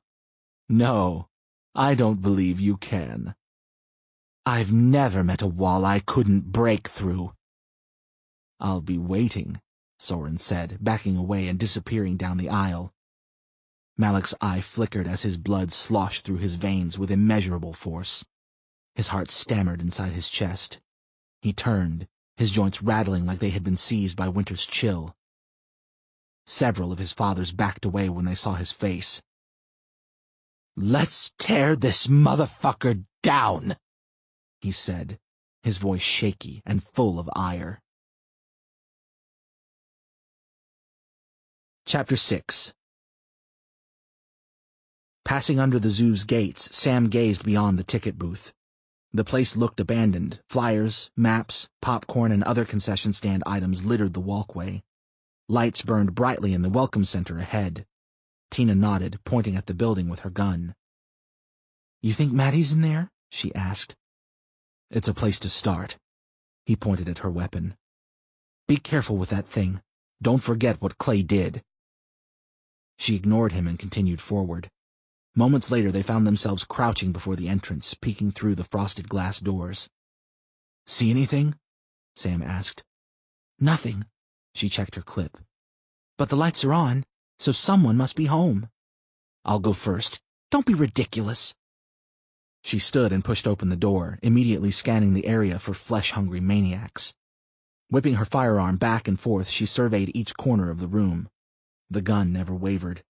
No, I don't believe you can. I've never met a wall I couldn't break through. I'll be waiting, Soren said, backing away and disappearing down the aisle. Malik's eye flickered as his blood sloshed through his veins with immeasurable force. His heart stammered inside his chest. He turned, his joints rattling like they had been seized by winter's chill. Several of his fathers backed away when they saw his face. Let's tear this motherfucker down, he said, his voice shaky and full of ire. Chapter 6. Passing under the zoo's gates, Sam gazed beyond the ticket booth. The place looked abandoned. Flyers, maps, popcorn, and other concession stand items littered the walkway. Lights burned brightly in the welcome center ahead. Tina nodded, pointing at the building with her gun. You think Maddie's in there? She asked. It's a place to start. He pointed at her weapon. Be careful with that thing. Don't forget what Clay did. She ignored him and continued forward. Moments later, they found themselves crouching before the entrance, peeking through the frosted glass doors. See anything? Sam asked. Nothing. She checked her clip. But the lights are on. so someone must be home. I'll go first. Don't be ridiculous.
She stood and pushed open the door, immediately scanning the area for flesh-hungry maniacs. Whipping her firearm back and forth, she surveyed each corner of the room. The gun never wavered.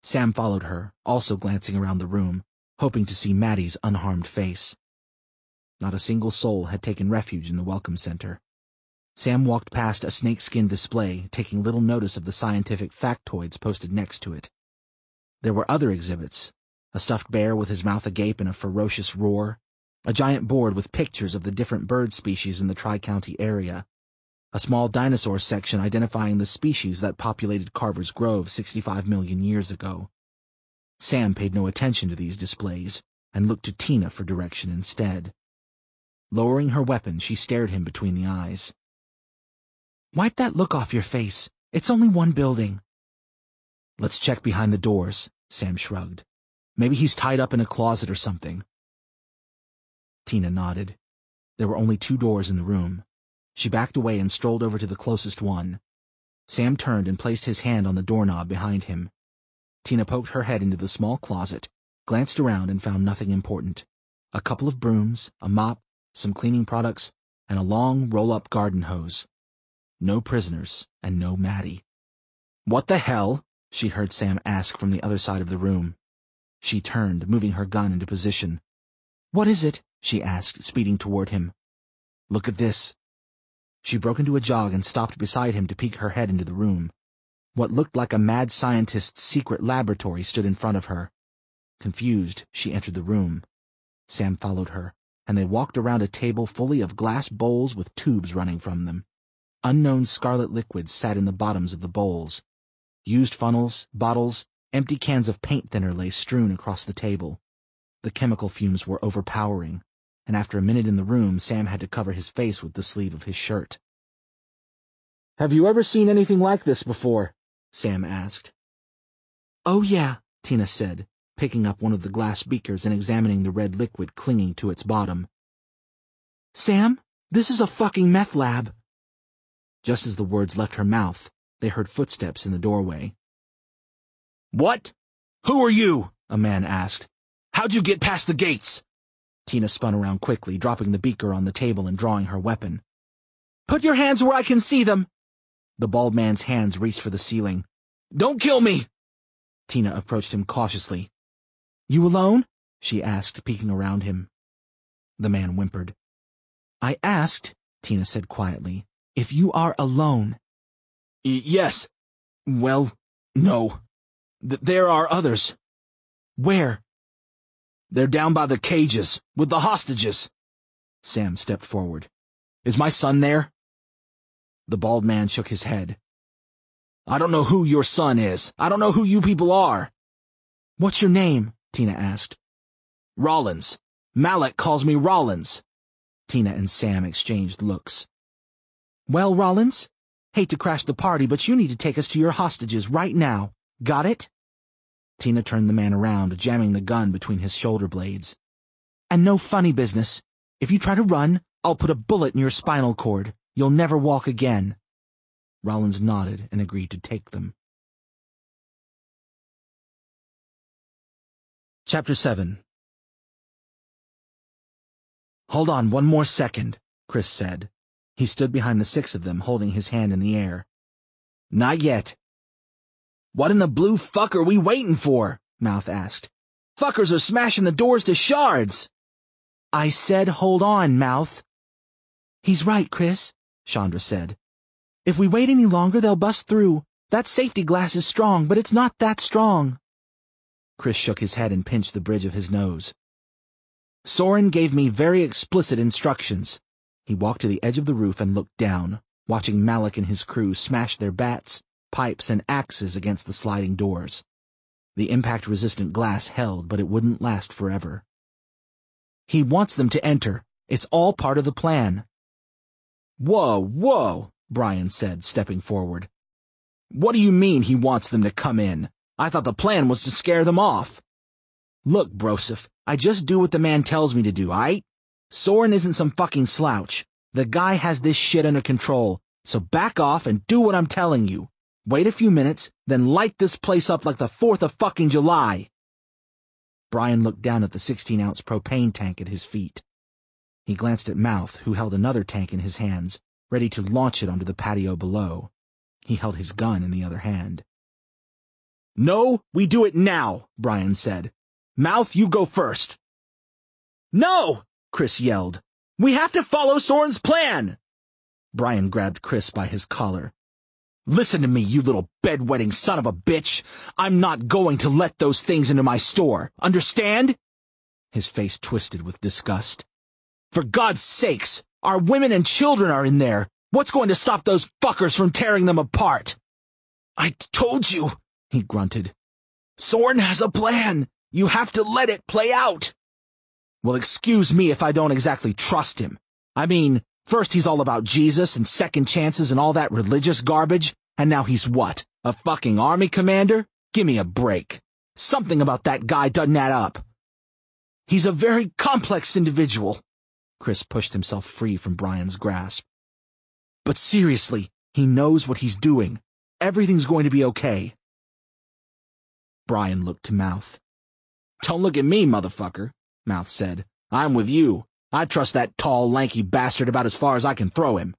Sam followed her, also glancing around the room, hoping to see Maddie's unharmed face. Not a single soul had taken refuge in the Welcome Center. Sam walked past a snakeskin display, taking little notice of the scientific factoids posted next to it. There were other exhibits: a stuffed bear with his mouth agape in a ferocious roar, a giant board with pictures of the different bird species in the Tri-County area, a small dinosaur section identifying the species that populated Carver's Grove 65 million years ago. Sam paid no attention to these displays and looked to Tina for direction instead. Lowering her weapon, she stared him between the eyes.
Wipe that look off your face. It's only one building.
Let's check behind the doors, Sam shrugged. Maybe he's tied up in a closet or something. Tina nodded. There were only 2 doors in the room. She backed away and strolled over to the closest one. Sam turned and placed his hand on the doorknob behind him. Tina poked her head into the small closet, glanced around and found nothing important. A couple of brooms, a mop, some cleaning products, and a long roll-up garden hose. No prisoners, and no Maddie. "What the hell?" she heard Sam ask from the other side of the room. She turned, moving her gun into position.
"What is it?"
she asked, speeding toward him. "Look at this." She broke into a jog and stopped beside him to peek her head into the room. What looked like a mad scientist's secret laboratory stood in front of her. Confused, she entered the room. Sam followed her, and they walked around a table fully of glass bowls with tubes running from them. Unknown scarlet liquids sat in the bottoms of the bowls. Used funnels, bottles, empty cans of paint thinner lay strewn across the table. The chemical fumes were overpowering, and after a minute in the room, Sam had to cover his face with the sleeve of his shirt. "Have you ever seen anything like this before?" Sam asked.
"Oh yeah,"
Tina said, picking up one of the glass beakers and examining the red liquid clinging to its bottom.
"Sam, this is a fucking meth lab."
Just as the words left her mouth, they heard footsteps in the doorway.
"What? Who are you?"
a man asked.
"How'd you get past the gates?"
Tina spun around quickly, dropping the beaker on the table and drawing her weapon.
"Put your hands where I can see them."
The bald man's hands reached for the ceiling.
"Don't kill me!"
Tina approached him cautiously.
"You alone?"
she asked, peeking around him. The man whimpered.
"I asked,"
Tina said quietly,
"if you are alone."
Yes. Well, no. There are others."
"Where?"
"They're down by the cages, with the hostages."
Sam stepped forward. "Is my son there?" The bald man shook his head.
"I don't know who your son is. I don't know who you people are."
"What's your name?"
Tina asked.
"Rollins. Malek calls me Rollins."
Tina and Sam exchanged looks.
"Well, Rollins, hate to crash the party, but you need to take us to your hostages right now. Got it?"
Tina turned the man around, jamming the gun between his shoulder blades.
"And no funny business. If you try to run, I'll put a bullet in your spinal cord. You'll never walk again."
Rollins nodded and agreed to take them. Chapter 7. "Hold on 1 more second," Chris said. He stood behind the 6 of them, holding his hand in the air.
"Not yet." "What in the blue fuck are we waiting for?" Mouth asked. "Fuckers are smashing the doors to shards."
"I said hold on, Mouth." "He's right, Chris," Chandra said. "If we wait any longer, they'll bust through. That safety glass is strong, but it's not that strong."
Chris shook his head and pinched the bridge of his nose. "Soren gave me very explicit instructions." He walked to the edge of the roof and looked down, watching Malek and his crew smash their bats, pipes, and axes against the sliding doors. The impact-resistant glass held, but it wouldn't last forever. "He wants them to enter. It's all part of the plan."
Whoa,
Brian said, stepping forward.
"What do you mean he wants them to come in? I thought the plan was to scare them off."
"Look, Broseph, I just do what the man tells me to do, aight? Soren isn't some fucking slouch. The guy has this shit under control, so back off and do what I'm telling you. Wait a few minutes, then light this place up like the 4th of fucking July. Brian looked down at the 16-ounce propane tank at his feet. He glanced at Mouth, who held another tank in his hands, ready to launch it onto the patio below. He held his gun in the other hand. "No, we do it now," Brian said. "Mouth, you go first." "No!" Chris yelled. "We have to follow Soren's plan!" Brian grabbed Chris by his collar. "Listen to me, you little bedwetting son of a bitch! I'm not going to let those things into my store. Understand?" His face twisted with disgust. "For God's sakes! Our women and children are in there! What's going to stop those fuckers from tearing them apart?" "I told you," he grunted. "Soren has a plan. You have to let it play out." "Well, excuse me if I don't exactly trust him. I mean, first he's all about Jesus and second chances and all that religious garbage, and now he's what, a fucking army commander? Give me a break. Something about that guy doesn't add up." "He's a very complex individual." Chris pushed himself free from Brian's grasp. "But seriously, he knows what he's doing. Everything's going to be okay." Brian looked to Mouth. "Don't look at me, motherfucker," Mouth said. "I'm with you. I trust that tall, lanky bastard about as far as I can throw him."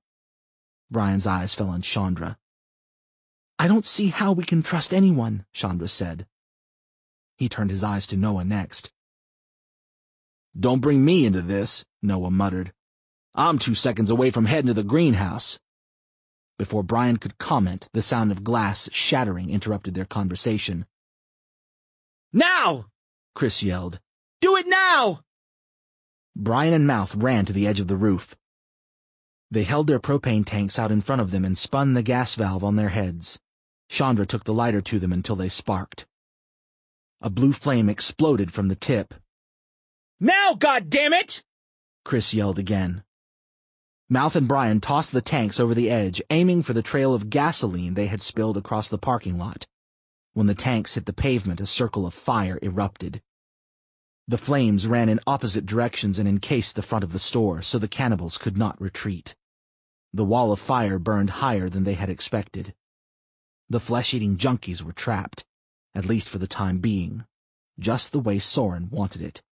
Brian's eyes fell on Chandra. "I don't see how we can trust anyone," Chandra said. He turned his eyes to Noah next. "Don't bring me into this," Noah muttered. "I'm 2 seconds away from heading to the greenhouse." Before Brian could comment, the sound of glass shattering interrupted their conversation. "Now!" Chris yelled. "Do it now!" Brian and Mouth ran to the edge of the roof. They held their propane tanks out in front of them and spun the gas valve on their heads. Chandra took the lighter to them until they sparked. A blue flame exploded from the tip. "Now, goddammit!" Chris yelled again. Mouth and Brian tossed the tanks over the edge, aiming for the trail of gasoline they had spilled across the parking lot. When the tanks hit the pavement, a circle of fire erupted. The flames ran in opposite directions and encased the front of the store, so the cannibals could not retreat. The wall of fire burned higher than they had expected. The flesh-eating junkies were trapped, at least for the time being, just the way Soren wanted it.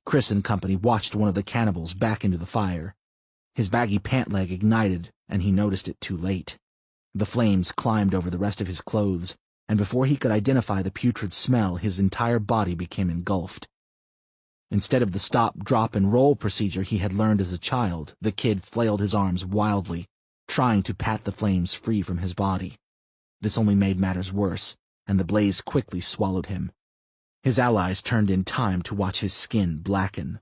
Chris and company watched one of the cannibals back into the fire. His baggy pant leg ignited, and he noticed it too late. The flames climbed over the rest of his clothes, and before he could identify the putrid smell, his entire body became engulfed. Instead of the stop, drop, and roll procedure he had learned as a child, the kid flailed his arms wildly, trying to pat the flames free from his body. This only made matters worse, and the blaze quickly swallowed him. His allies turned in time to watch his skin blacken.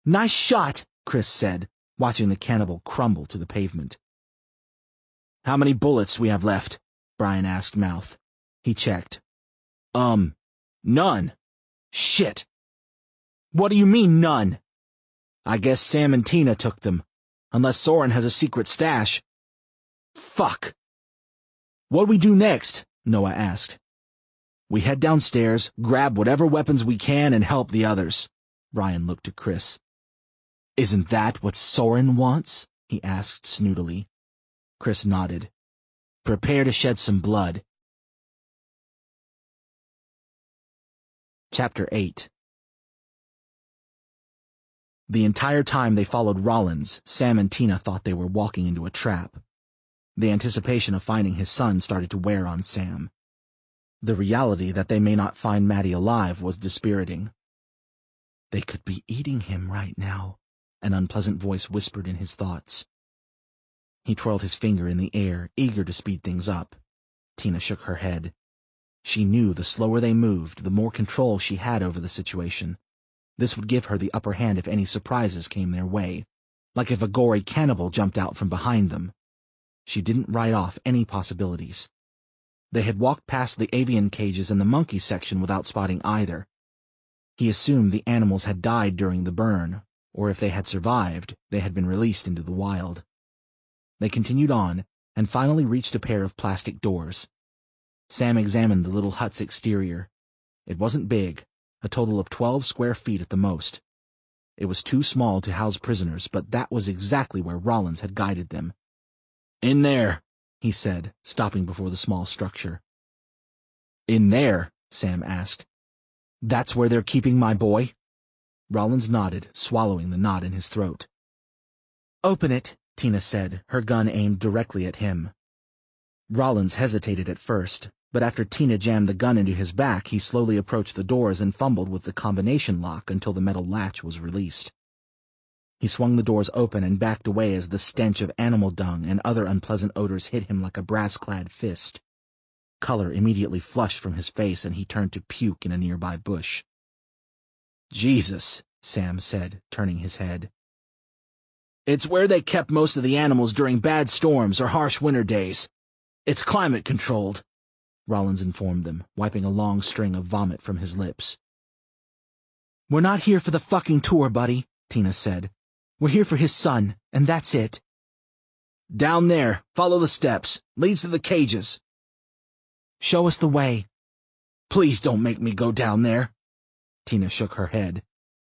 "Nice shot," Chris said, watching the cannibal crumble to the pavement. "How many bullets we have left?" Brian asked Mouth. He checked. None. Shit. "What do you mean, none?" "I guess Sam and Tina took them. Unless Soren has a secret stash." "Fuck." "What do we do next?" Noah asked. "We head downstairs, grab whatever weapons we can, and help the others." Brian looked to Chris. "Isn't that what Soren wants?" he asked snootily. Chris nodded. "Prepare to shed some blood." Chapter 8. The entire time they followed Rollins, Sam and Tina thought they were walking into a trap. The anticipation of finding his son started to wear on Sam. The reality that they may not find Maddie alive was dispiriting. "They could be eating him right now," an unpleasant voice whispered in his thoughts. He twirled his finger in the air, eager to speed things up. Tina shook her head. She knew the slower they moved, the more control she had over the situation. This would give her the upper hand if any surprises came their way, like if a gory cannibal jumped out from behind them. She didn't write off any possibilities. They had walked past the avian cages and the monkey section without spotting either. He assumed the animals had died during the burn, or if they had survived, they had been released into the wild. They continued on, and finally reached a pair of plastic doors. Sam examined the little hut's exterior. It wasn't big, a total of 12 square feet at the most. It was too small to house prisoners, but that was exactly where Rollins had guided them. "In there,"
he said, stopping before the small structure. In there? Sam asked. That's where they're keeping my boy? Rollins nodded, swallowing the knot in his throat. Open it, Tina said, her gun aimed directly at him. Rollins hesitated at first, but after Tina jammed the gun into his back, he slowly approached the doors and fumbled with the combination lock until the metal latch was released. He swung the doors open and backed away as the stench of animal dung and other unpleasant odors hit him like a brass-clad fist. Color immediately flushed from his face and he turned to puke in a nearby bush. Jesus, Sam said, turning his head. It's where they kept most of the animals during bad storms or harsh winter days. It's climate-controlled, Rollins informed them, wiping a long string of vomit from his lips. We're not here for the fucking tour, buddy, Tina said. We're here for his son, and that's it. Down there, follow the steps. Leads to the cages. Show us the way. Please don't make me go down there. Tina shook her head.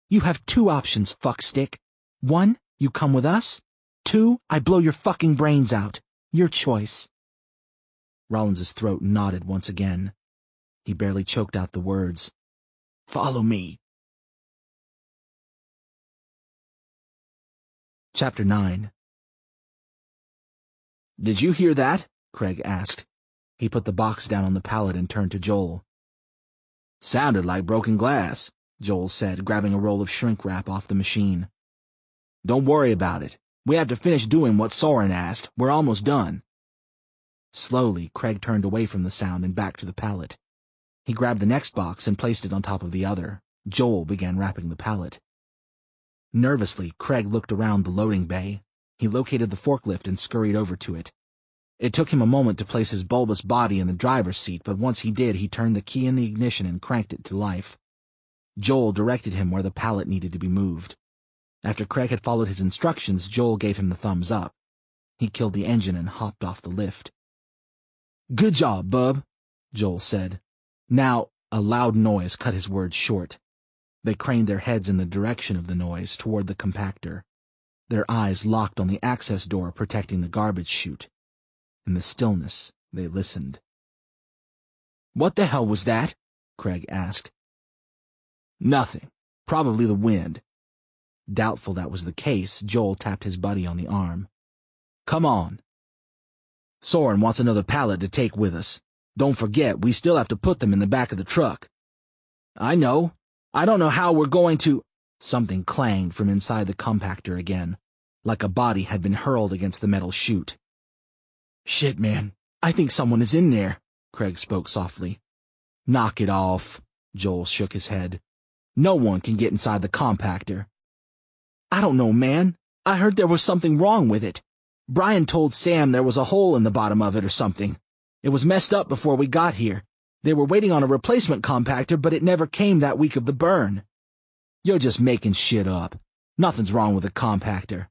You have two options, fuckstick. 1, you come with us. 2, I blow your fucking brains out. Your choice. Rollins's throat knotted once again. He barely choked out the words. Follow me. Chapter 9. Did you hear that? Craig asked. He put the box down on the pallet and turned to Joel. Sounded like broken glass, Joel said, grabbing a roll of shrink wrap off the machine. Don't worry about it. We have to finish doing what Soren asked. We're almost done. Slowly, Craig turned away from the sound and back to the pallet. He grabbed the next box and placed it on top of the other. Joel began wrapping the pallet. Nervously, Craig looked around the loading bay. He located the forklift and scurried over to it. It took him a moment to place his bulbous body in the driver's seat, but once he did, he turned the key in the ignition and cranked it to life. Joel directed him where the pallet needed to be moved. After Craig had followed his instructions, Joel gave him the thumbs up. He killed the engine and hopped off the lift. Good job, bub, Joel said. Now, a loud noise cut his words short. They craned their heads in the direction of the noise, toward the compactor. Their eyes locked on the access door protecting the garbage chute. In the stillness, they listened. What the hell was that? Craig asked. Nothing. Probably the wind. Doubtful that was the case, Joel tapped his buddy on the arm. Come on. Soren wants another pallet to take with us. Don't forget, we still have to put them in the back of the truck. I know. I don't know how we're going to— Something clanged from inside the compactor again, like a body had been hurled against the metal chute. Shit, man. I think someone is in there, Craig spoke softly. Knock it off, Joel shook his head. No one can get inside the compactor. I don't know, man. I heard there was something wrong with it. Brian told Sam there was a hole in the bottom of it or something. It was messed up before we got here. They were waiting on a replacement compactor, but it never came that week of the burn. You're just making shit up. Nothing's wrong with the compactor.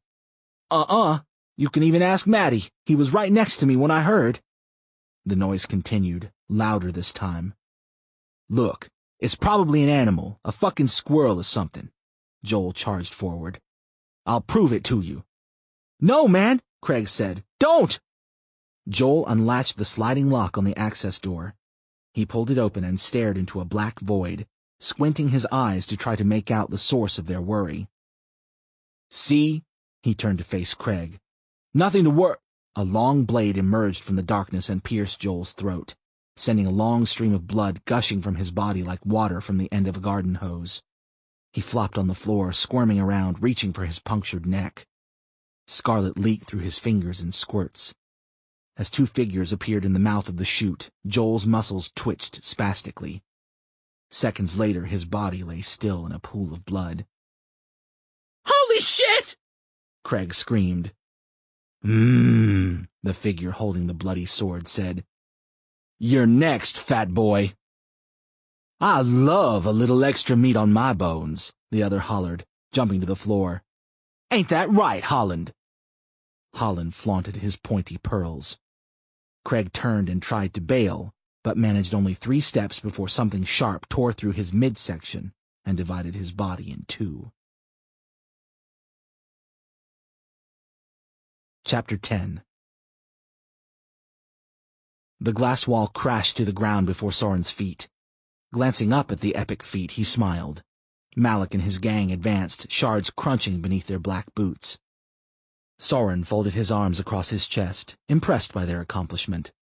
You can even ask Matty. He was right next to me when I heard. The noise continued, louder this time. Look, it's probably an animal, a fucking squirrel or something. Joel charged forward. I'll prove it to you. No, man, Craig said. Don't! Joel unlatched the sliding lock on the access door. He pulled it open and stared into a black void, squinting his eyes to try to make out the source of their worry. See? He turned to face Craig. Nothing to worry. A long blade emerged from the darkness and pierced Joel's throat, sending a long stream of blood gushing from his body like water from the end of a garden hose. He flopped on the floor, squirming around, reaching for his punctured neck. Scarlet leaked through his fingers in squirts. As two figures appeared in the mouth of the chute, Joel's muscles twitched spastically. Seconds later, his body lay still in a pool of blood. Holy shit! Craig screamed. The figure holding the bloody sword said. You're next, fat boy. I love a little extra meat on my bones, the other hollered, jumping to the floor. Ain't that right, Holland? Holland flaunted his pointy pearls. Craig turned and tried to bail, but managed only 3 steps before something sharp tore through his midsection and divided his body in 2. Chapter 10. The glass wall crashed to the ground before Soren's feet. Glancing up at the epic feat, he smiled. Malik and his gang advanced, shards crunching beneath their black boots. Soren folded his arms across his chest, impressed by their accomplishment.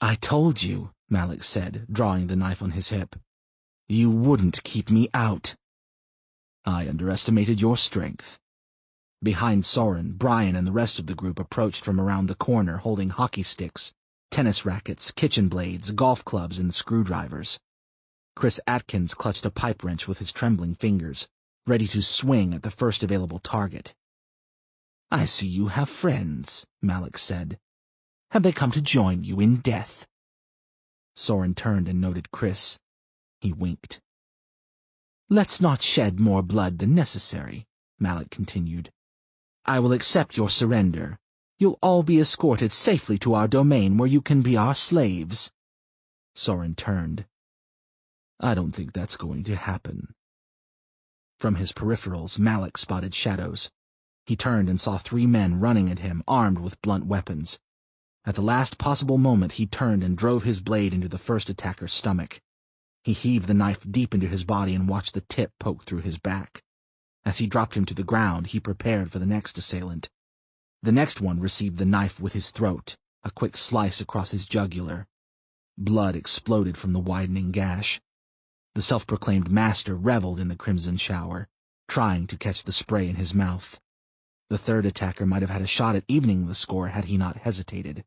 "I told you," Malik said, drawing the knife on his hip. "You wouldn't keep me out." "I underestimated your strength." Behind Soren, Brian and the rest of the group approached from around the corner holding hockey sticks, tennis rackets, kitchen blades, golf clubs, and screwdrivers. Chris Atkins clutched a pipe wrench with his trembling fingers, ready to swing at the first available target. "I see you have friends," Malik said. "Have they come to join you in death?" Soren turned and noted Chris. He winked. "Let's not shed more blood than necessary," Malik continued. "I will accept your surrender. You'll all be escorted safely to our domain where you can be our slaves." Soren turned. "I don't think that's going to happen." From his peripherals, Malik spotted shadows. He turned and saw 3 men running at him, armed with blunt weapons. At the last possible moment, he turned and drove his blade into the first attacker's stomach. He heaved the knife deep into his body and watched the tip poke through his back. As he dropped him to the ground, he prepared for the next assailant. The next one received the knife with his throat, a quick slice across his jugular. Blood exploded from the widening gash. The self-proclaimed master reveled in the crimson shower, trying to catch the spray in his mouth. The third attacker might have had a shot at evening the score had he not hesitated.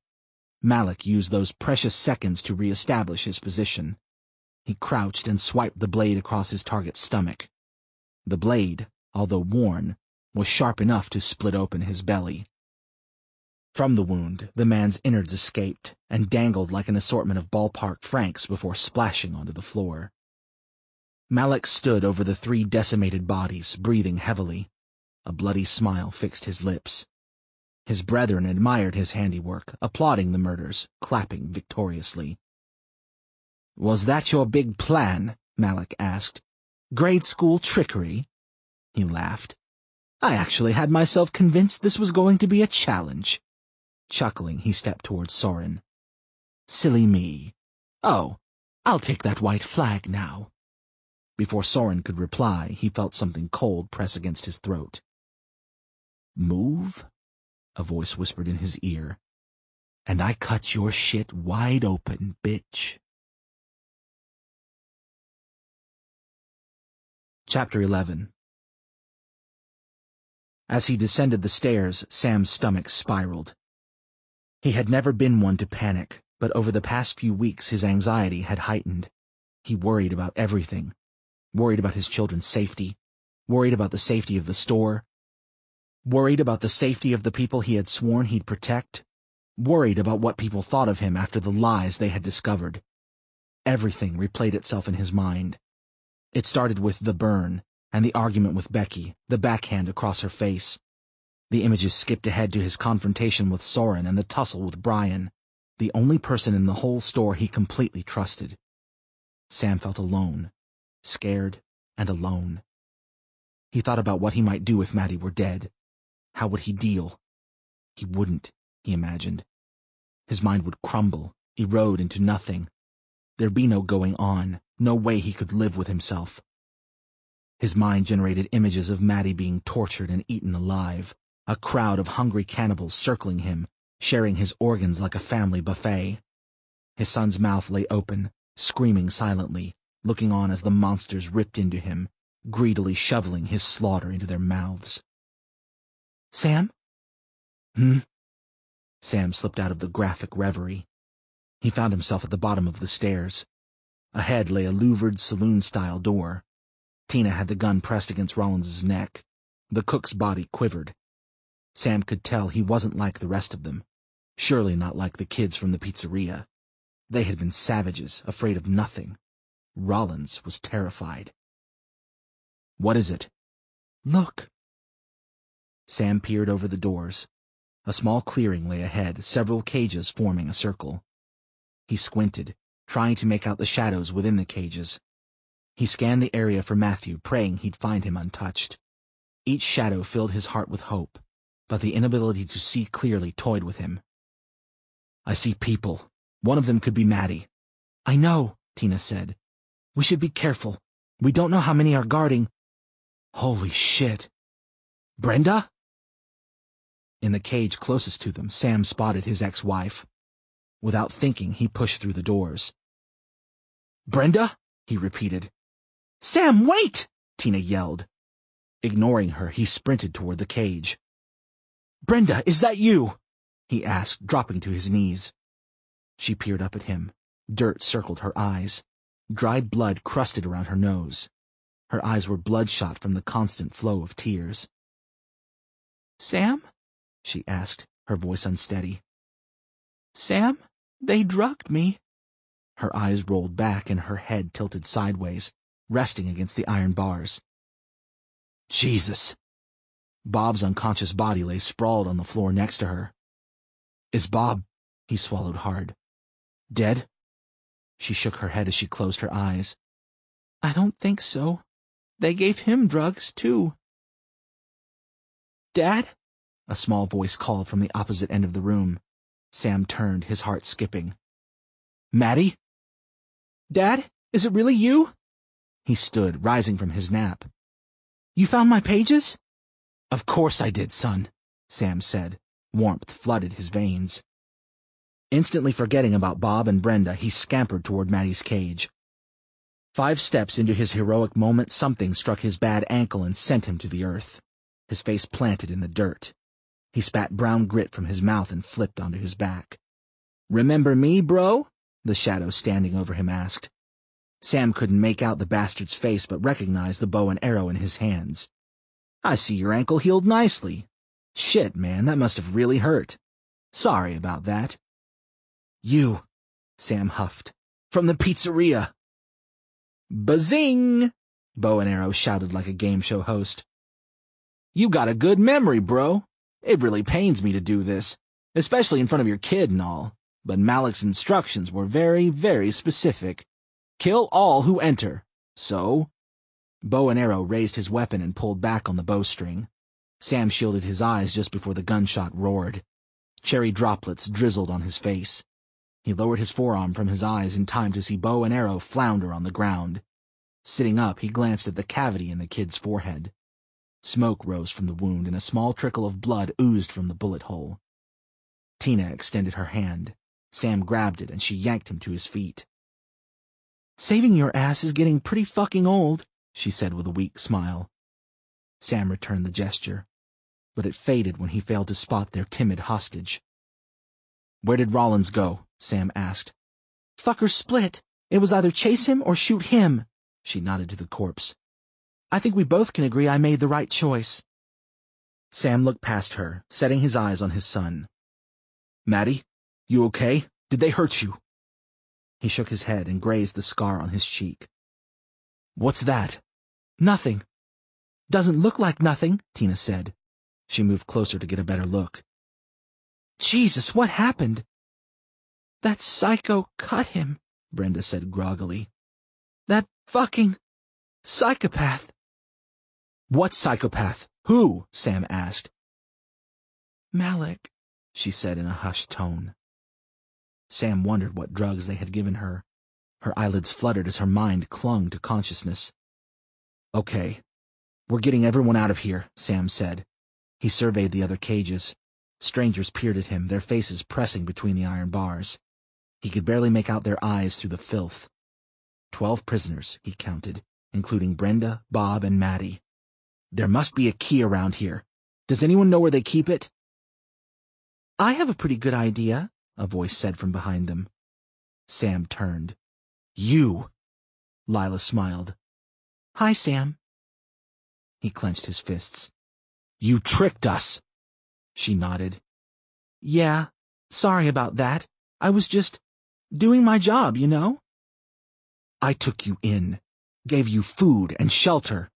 Malik used those precious seconds to re-establish his position. He crouched and swiped the blade across his target's stomach. The blade, although worn, was sharp enough to split open his belly. From the wound, the man's innards escaped and dangled like an assortment of ballpark francs before splashing onto the floor. Malik stood over the 3 decimated bodies, breathing heavily. A bloody smile fixed his lips. His brethren admired his handiwork, applauding the murders, clapping victoriously. "Was that your big plan?" Malik asked. "Grade school trickery?" He laughed. "I actually had myself convinced this was going to be a challenge." Chuckling, he stepped towards Soren. "Silly me. Oh, I'll take that white flag now." Before Soren could reply, he felt something cold press against his throat. "Move," a voice whispered in his ear, "and I cut your shit wide open, bitch." Chapter 11. As he descended the stairs, Sam's stomach spiraled. He had never been one to panic, but over the past few weeks his anxiety had heightened. He worried about everything. Worried about his children's safety, worried about the safety of the store, worried about the safety of the people he had sworn he'd protect, worried about what people thought of him after the lies they had discovered. Everything replayed itself in his mind. It started with the burn, and the argument with Becky, the backhand across her face. The images skipped ahead to his confrontation with Soren and the tussle with Brian, the only person in the whole store he completely trusted. Sam felt alone. Scared and alone. He thought about what he might do if Maddie were dead. How would he deal? He wouldn't, he imagined. His mind would crumble, erode into nothing. There'd be no going on, no way he could live with himself. His mind generated images of Maddie being tortured and eaten alive, a crowd of hungry cannibals circling him, sharing his organs like a family buffet. His son's mouth lay open, screaming silently, looking on as the monsters ripped into him, greedily shoveling his slaughter into their mouths. "Sam?" Sam slipped out of the graphic reverie. He found himself at the bottom of the stairs. Ahead lay a louvered saloon-style door. Tina had the gun pressed against Rollins's neck. The cook's body quivered. Sam could tell he wasn't like the rest of them. Surely not like the kids from the pizzeria. They had been savages, afraid of nothing. Rollins was terrified. "What is it?" "Look." Sam peered over the doors. A small clearing lay ahead, several cages forming a circle. He squinted, trying to make out the shadows within the cages. He scanned the area for Matthew, praying he'd find him untouched. Each shadow filled his heart with hope, but the inability to see clearly toyed with him. "I see people,"
One of them could be Maddie.
I know, Tina said. We should be careful. We don't know how many are guarding. Holy shit. Brenda?
In the cage closest to them, Sam spotted his ex-wife. Without thinking, he pushed through the doors.
Brenda? He repeated.
Sam, wait! Tina yelled. Ignoring her, he sprinted toward the cage.
Brenda, is that you?
He asked, dropping to his knees. She peered up at him. Dirt circled her eyes. Dried blood crusted around her nose. Her eyes were bloodshot from the constant flow of tears.
Sam?
She asked, her voice unsteady.
Sam, they drugged me.
Her eyes rolled back and her head tilted sideways, resting against the iron bars. Jesus! Bob's unconscious body lay sprawled on the floor next to her. Is Bob, he swallowed hard, dead? She shook her head as she closed her eyes.
I don't think so. They gave him drugs, too. Dad?
A small voice called from the opposite end of the room. Sam turned, his heart skipping. Maddie?
Dad, is it really you?
He stood, rising from his nap.
You found my pages?
Of course I did, son, Sam said. Warmth flooded his veins. Instantly forgetting about Bob and Brenda, he scampered toward Maddie's cage. 5 steps into his heroic moment, something struck his bad ankle and sent him to the earth. His face planted in the dirt. He spat brown grit from his mouth and flipped onto his back. Remember me, bro? The shadow standing over him asked. Sam couldn't make out the bastard's face but recognized the bow and arrow in his hands. I see your ankle healed nicely. Shit, man, that must have really hurt. Sorry about that. You, Sam huffed, from the pizzeria. Bazing! Bow and arrow shouted like a game show host. You got a good memory, bro. It really pains me to do this, especially in front of your kid and all, but Malik's instructions were very, very specific. Kill all who enter. So? Bow and arrow raised his weapon and pulled back on the bowstring. Sam shielded his eyes just before the gunshot roared. Cherry droplets drizzled on his face. He lowered his forearm from his eyes in time to see bow and arrow flounder on the ground. Sitting up, he glanced at the cavity in the kid's forehead. Smoke rose from the wound and a small trickle of blood oozed from the bullet hole. Tina extended her hand. Sam grabbed it and she yanked him to his feet.
Saving your ass is getting pretty fucking old,
she said with a weak smile. Sam returned the gesture, but it faded when he failed to spot their timid hostage. Where did Rollins go? Sam asked.
Fucker split. It was either chase him or shoot him.
She nodded to the corpse.
I think we both can agree I made the right choice.
Sam looked past her, setting his eyes on his son. Maddie, you okay? Did they hurt you? He shook his head and grazed the scar on his cheek. What's that?
Nothing. Doesn't look like nothing, Tina said.
She moved closer to get a better look.
Jesus, what happened? That psycho cut him, Brenda said groggily. That fucking psychopath.
What psychopath? Who? Sam asked.
Malik,
she said in a hushed tone. Sam wondered what drugs they had given her. Her eyelids fluttered as her mind clung to consciousness. Okay, we're getting everyone out of here, Sam said. He surveyed the other cages. Strangers peered at him, their faces pressing between the iron bars. He could barely make out their eyes through the filth. 12 prisoners, he counted, including Brenda, Bob, and Maddie. There must be a key around here. Does anyone know where they keep it?
I have a pretty good idea,
a voice said from behind them. Sam turned. You! Lila smiled.
Hi, Sam.
He clenched his fists. You tricked us! She nodded.
Yeah, sorry about that. I was just doing my job, you know?
I took you in, gave you food and shelter.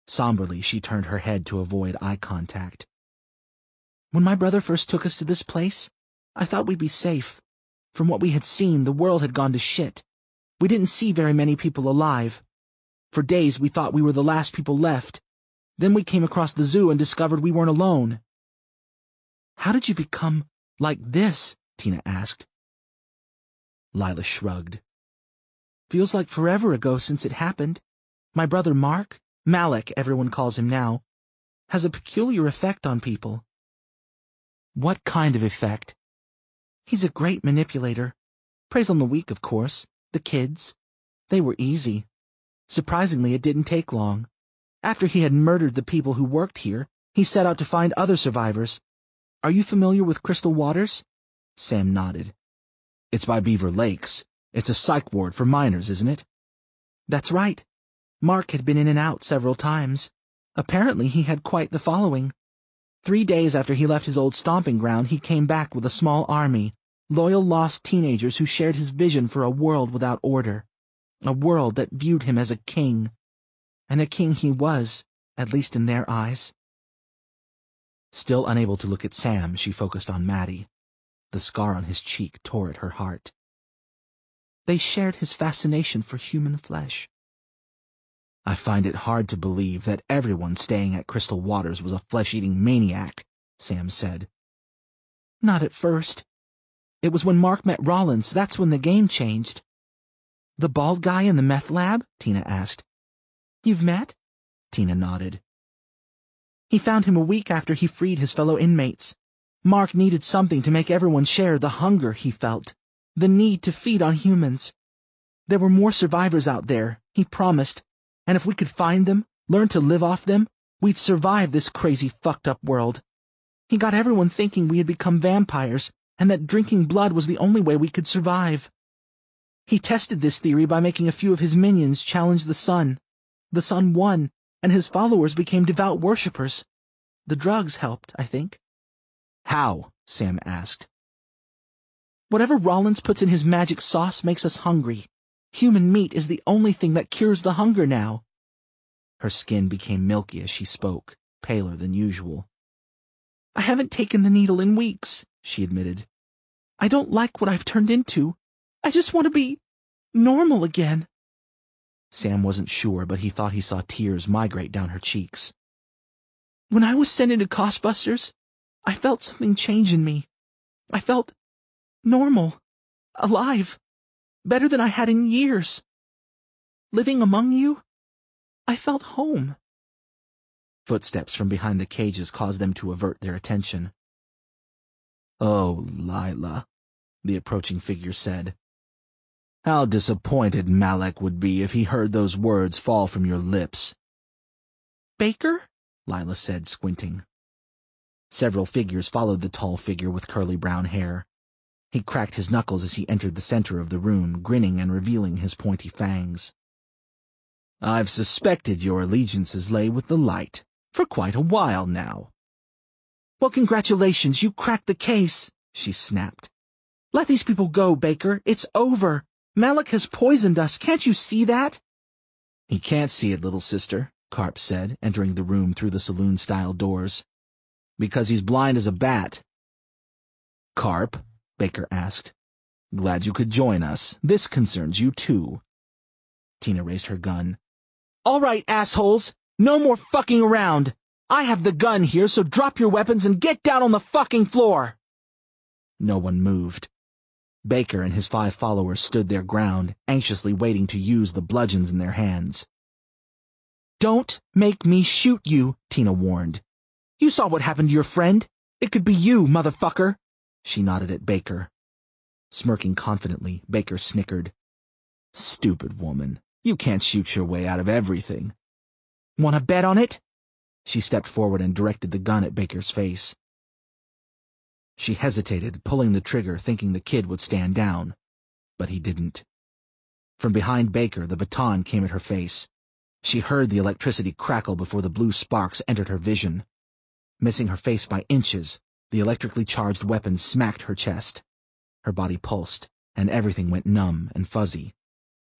Somberly, she turned her head to avoid eye contact.
When my brother first took us to this place, I thought we'd be safe. From what we had seen, the world had gone to shit. We didn't see very many people alive. For days, we thought we were the last people left. Then we came across the zoo and discovered we weren't alone. How did you become like this? Tina asked. Lila shrugged. Feels like forever ago since it happened. My brother Mark, Malik everyone calls him now, has a peculiar effect on people.
What kind of effect?
He's a great manipulator. Preys on the weak, of course. The kids. They were easy. Surprisingly, it didn't take long. After he had murdered the people who worked here, he set out to find other survivors. Are you familiar with Crystal Waters? Sam nodded.
It's by Beaver Lakes. It's a psych ward for minors, isn't it?
That's right. Mark had been in and out several times. Apparently he had quite the following. 3 days after he left his old stomping ground, he came back with a small army, loyal lost teenagers who shared his vision for a world without order, a world that viewed him as a king. And a king he was, at least in their eyes.
Still unable to look at Sam, she focused on Maddie. The scar on his cheek tore at her heart.
They shared his fascination for human flesh.
I find it hard to believe that everyone staying at Crystal Waters was a flesh-eating maniac, Sam said.
Not at first. It was when Mark met Rollins, that's when the game changed. The bald guy in the meth lab? Tina asked. You've met?
Tina nodded.
He found him a week after he freed his fellow inmates. Mark needed something to make everyone share the hunger he felt, the need to feed on humans. There were more survivors out there, he promised, and if we could find them, learn to live off them, we'd survive this crazy fucked-up world. He got everyone thinking we had become vampires, and that drinking blood was the only way we could survive. He tested this theory by making a few of his minions challenge the sun. The sun won, and his followers became devout worshippers. The drugs helped, I think.
How? Sam asked.
Whatever Rollins puts in his magic sauce makes us hungry. Human meat is the only thing that cures the hunger now.
Her skin became milky as she spoke, paler than usual.
I haven't taken the needle in weeks, she admitted. I don't like what I've turned into. I just want to be normal again.
Sam wasn't sure, but he thought he saw tears migrate down her cheeks.
When I was sent into Coastbusters, I felt something change in me. I felt normal, alive, better than I had in years. Living among you, I felt home.
Footsteps from behind the cages caused them to avert their attention. Oh, Lila, the approaching figure said. How disappointed Malik would be if he heard those words fall from your lips.
Baker?
Lila said, squinting. Several figures followed the tall figure with curly brown hair. He cracked his knuckles as he entered the center of the room, grinning and revealing his pointy fangs. I've suspected your allegiances lay with the light for quite a while now.
Well, congratulations, you cracked the case, she snapped. Let these people go, Baker. It's over. Malik has poisoned us. Can't you see that?
He can't see it, little sister, Carp said, entering the room through the saloon-style doors. Because he's blind as a bat. Carp? Baker asked. Glad you could join us. This concerns you, too. Tina raised her gun.
All right, assholes. No more fucking around. I have the gun here, so drop your weapons and get down on the fucking floor.
No one moved. Baker and his 5 followers stood their ground, anxiously waiting to use the bludgeons in their hands.
Don't make me shoot you, Tina warned. You saw what happened to your friend. It could be you, motherfucker.
She nodded at Baker. Smirking confidently, Baker snickered. Stupid woman. You can't shoot your way out of everything.
Want to bet on it?
She stepped forward and directed the gun at Baker's face. She hesitated, pulling the trigger, thinking the kid would stand down. But he didn't. From behind Baker, the baton came at her face. She heard the electricity crackle before the blue sparks entered her vision. Missing her face by inches, the electrically charged weapon smacked her chest. Her body pulsed, and everything went numb and fuzzy.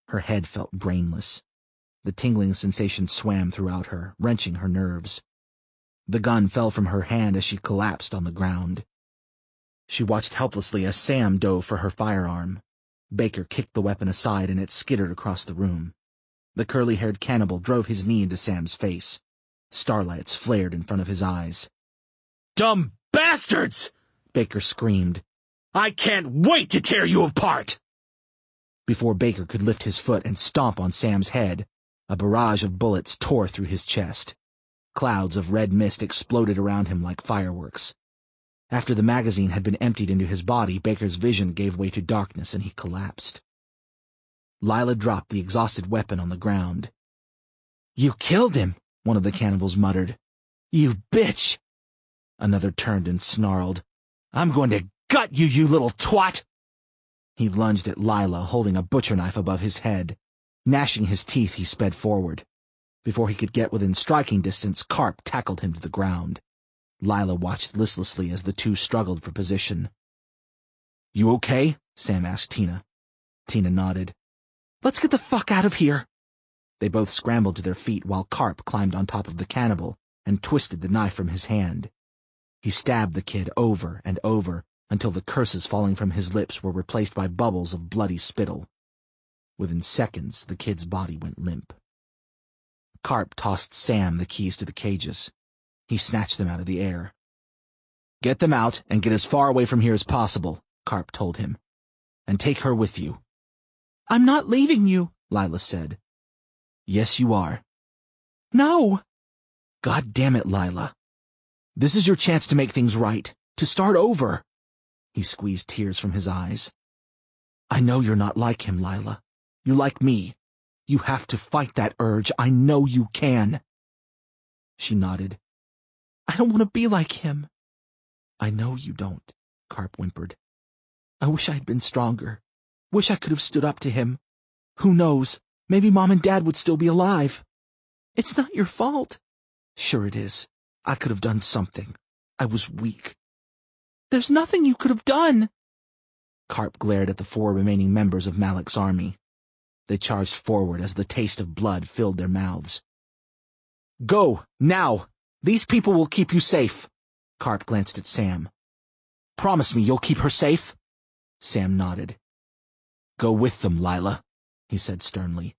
Her head felt brainless. The tingling sensation swam throughout her, wrenching her nerves. The gun fell from her hand as she collapsed on the ground. She watched helplessly as Sam dove for her firearm. Baker kicked the weapon aside and it skittered across the room. The curly-haired cannibal drove his knee into Sam's face. Starlights flared in front of his eyes.
Dumb bastards! Baker screamed. I can't wait to tear you apart!
Before Baker could lift his foot and stomp on Sam's head, a barrage of bullets tore through his chest. Clouds of red mist exploded around him like fireworks. After the magazine had been emptied into his body, Baker's vision gave way to darkness and he collapsed. Lila dropped the exhausted weapon on the ground. "You killed him," one of the cannibals muttered. "You bitch!" Another turned and snarled, "I'm going to gut you, you little twat!" He lunged at Lila, holding a butcher knife above his head. Gnashing his teeth, he sped forward. Before he could get within striking distance, Carp tackled him to the ground. Lila watched listlessly as the two struggled for position. "You okay?" Sam asked Tina. Tina nodded. "Let's get the fuck out of here." They both scrambled to their feet while Carp climbed on top of the cannibal and twisted the knife from his hand. He stabbed the kid over and over until the curses falling from his lips were replaced by bubbles of bloody spittle. Within seconds, the kid's body went limp. Carp tossed Sam the keys to the cages. He snatched them out of the air. "Get them out and get as far away from here as possible," Carp told him. "And take her with you." "I'm not leaving you," Lila said. "Yes, you are." "No!" "God damn it, Lila. This is your chance to make things right, to start over." He squeezed tears from his eyes. "I know you're not like him, Lila. You're like me. You have to fight that urge. I know you can." She nodded. "I don't want to be like him." "I know you don't," Carp whimpered. "I wish I had been stronger. Wish I could have stood up to him. Who knows? Maybe Mom and Dad would still be alive." "It's not your fault." "Sure it is. I could have done something. I was weak." "There's nothing you could have done." Carp glared at the 4 remaining members of Malik's army. They charged forward as the taste of blood filled their mouths. "Go, now! These people will keep you safe." Carp glanced at Sam. "Promise me you'll keep her safe?" Sam nodded. "Go with them, Lila," he said sternly.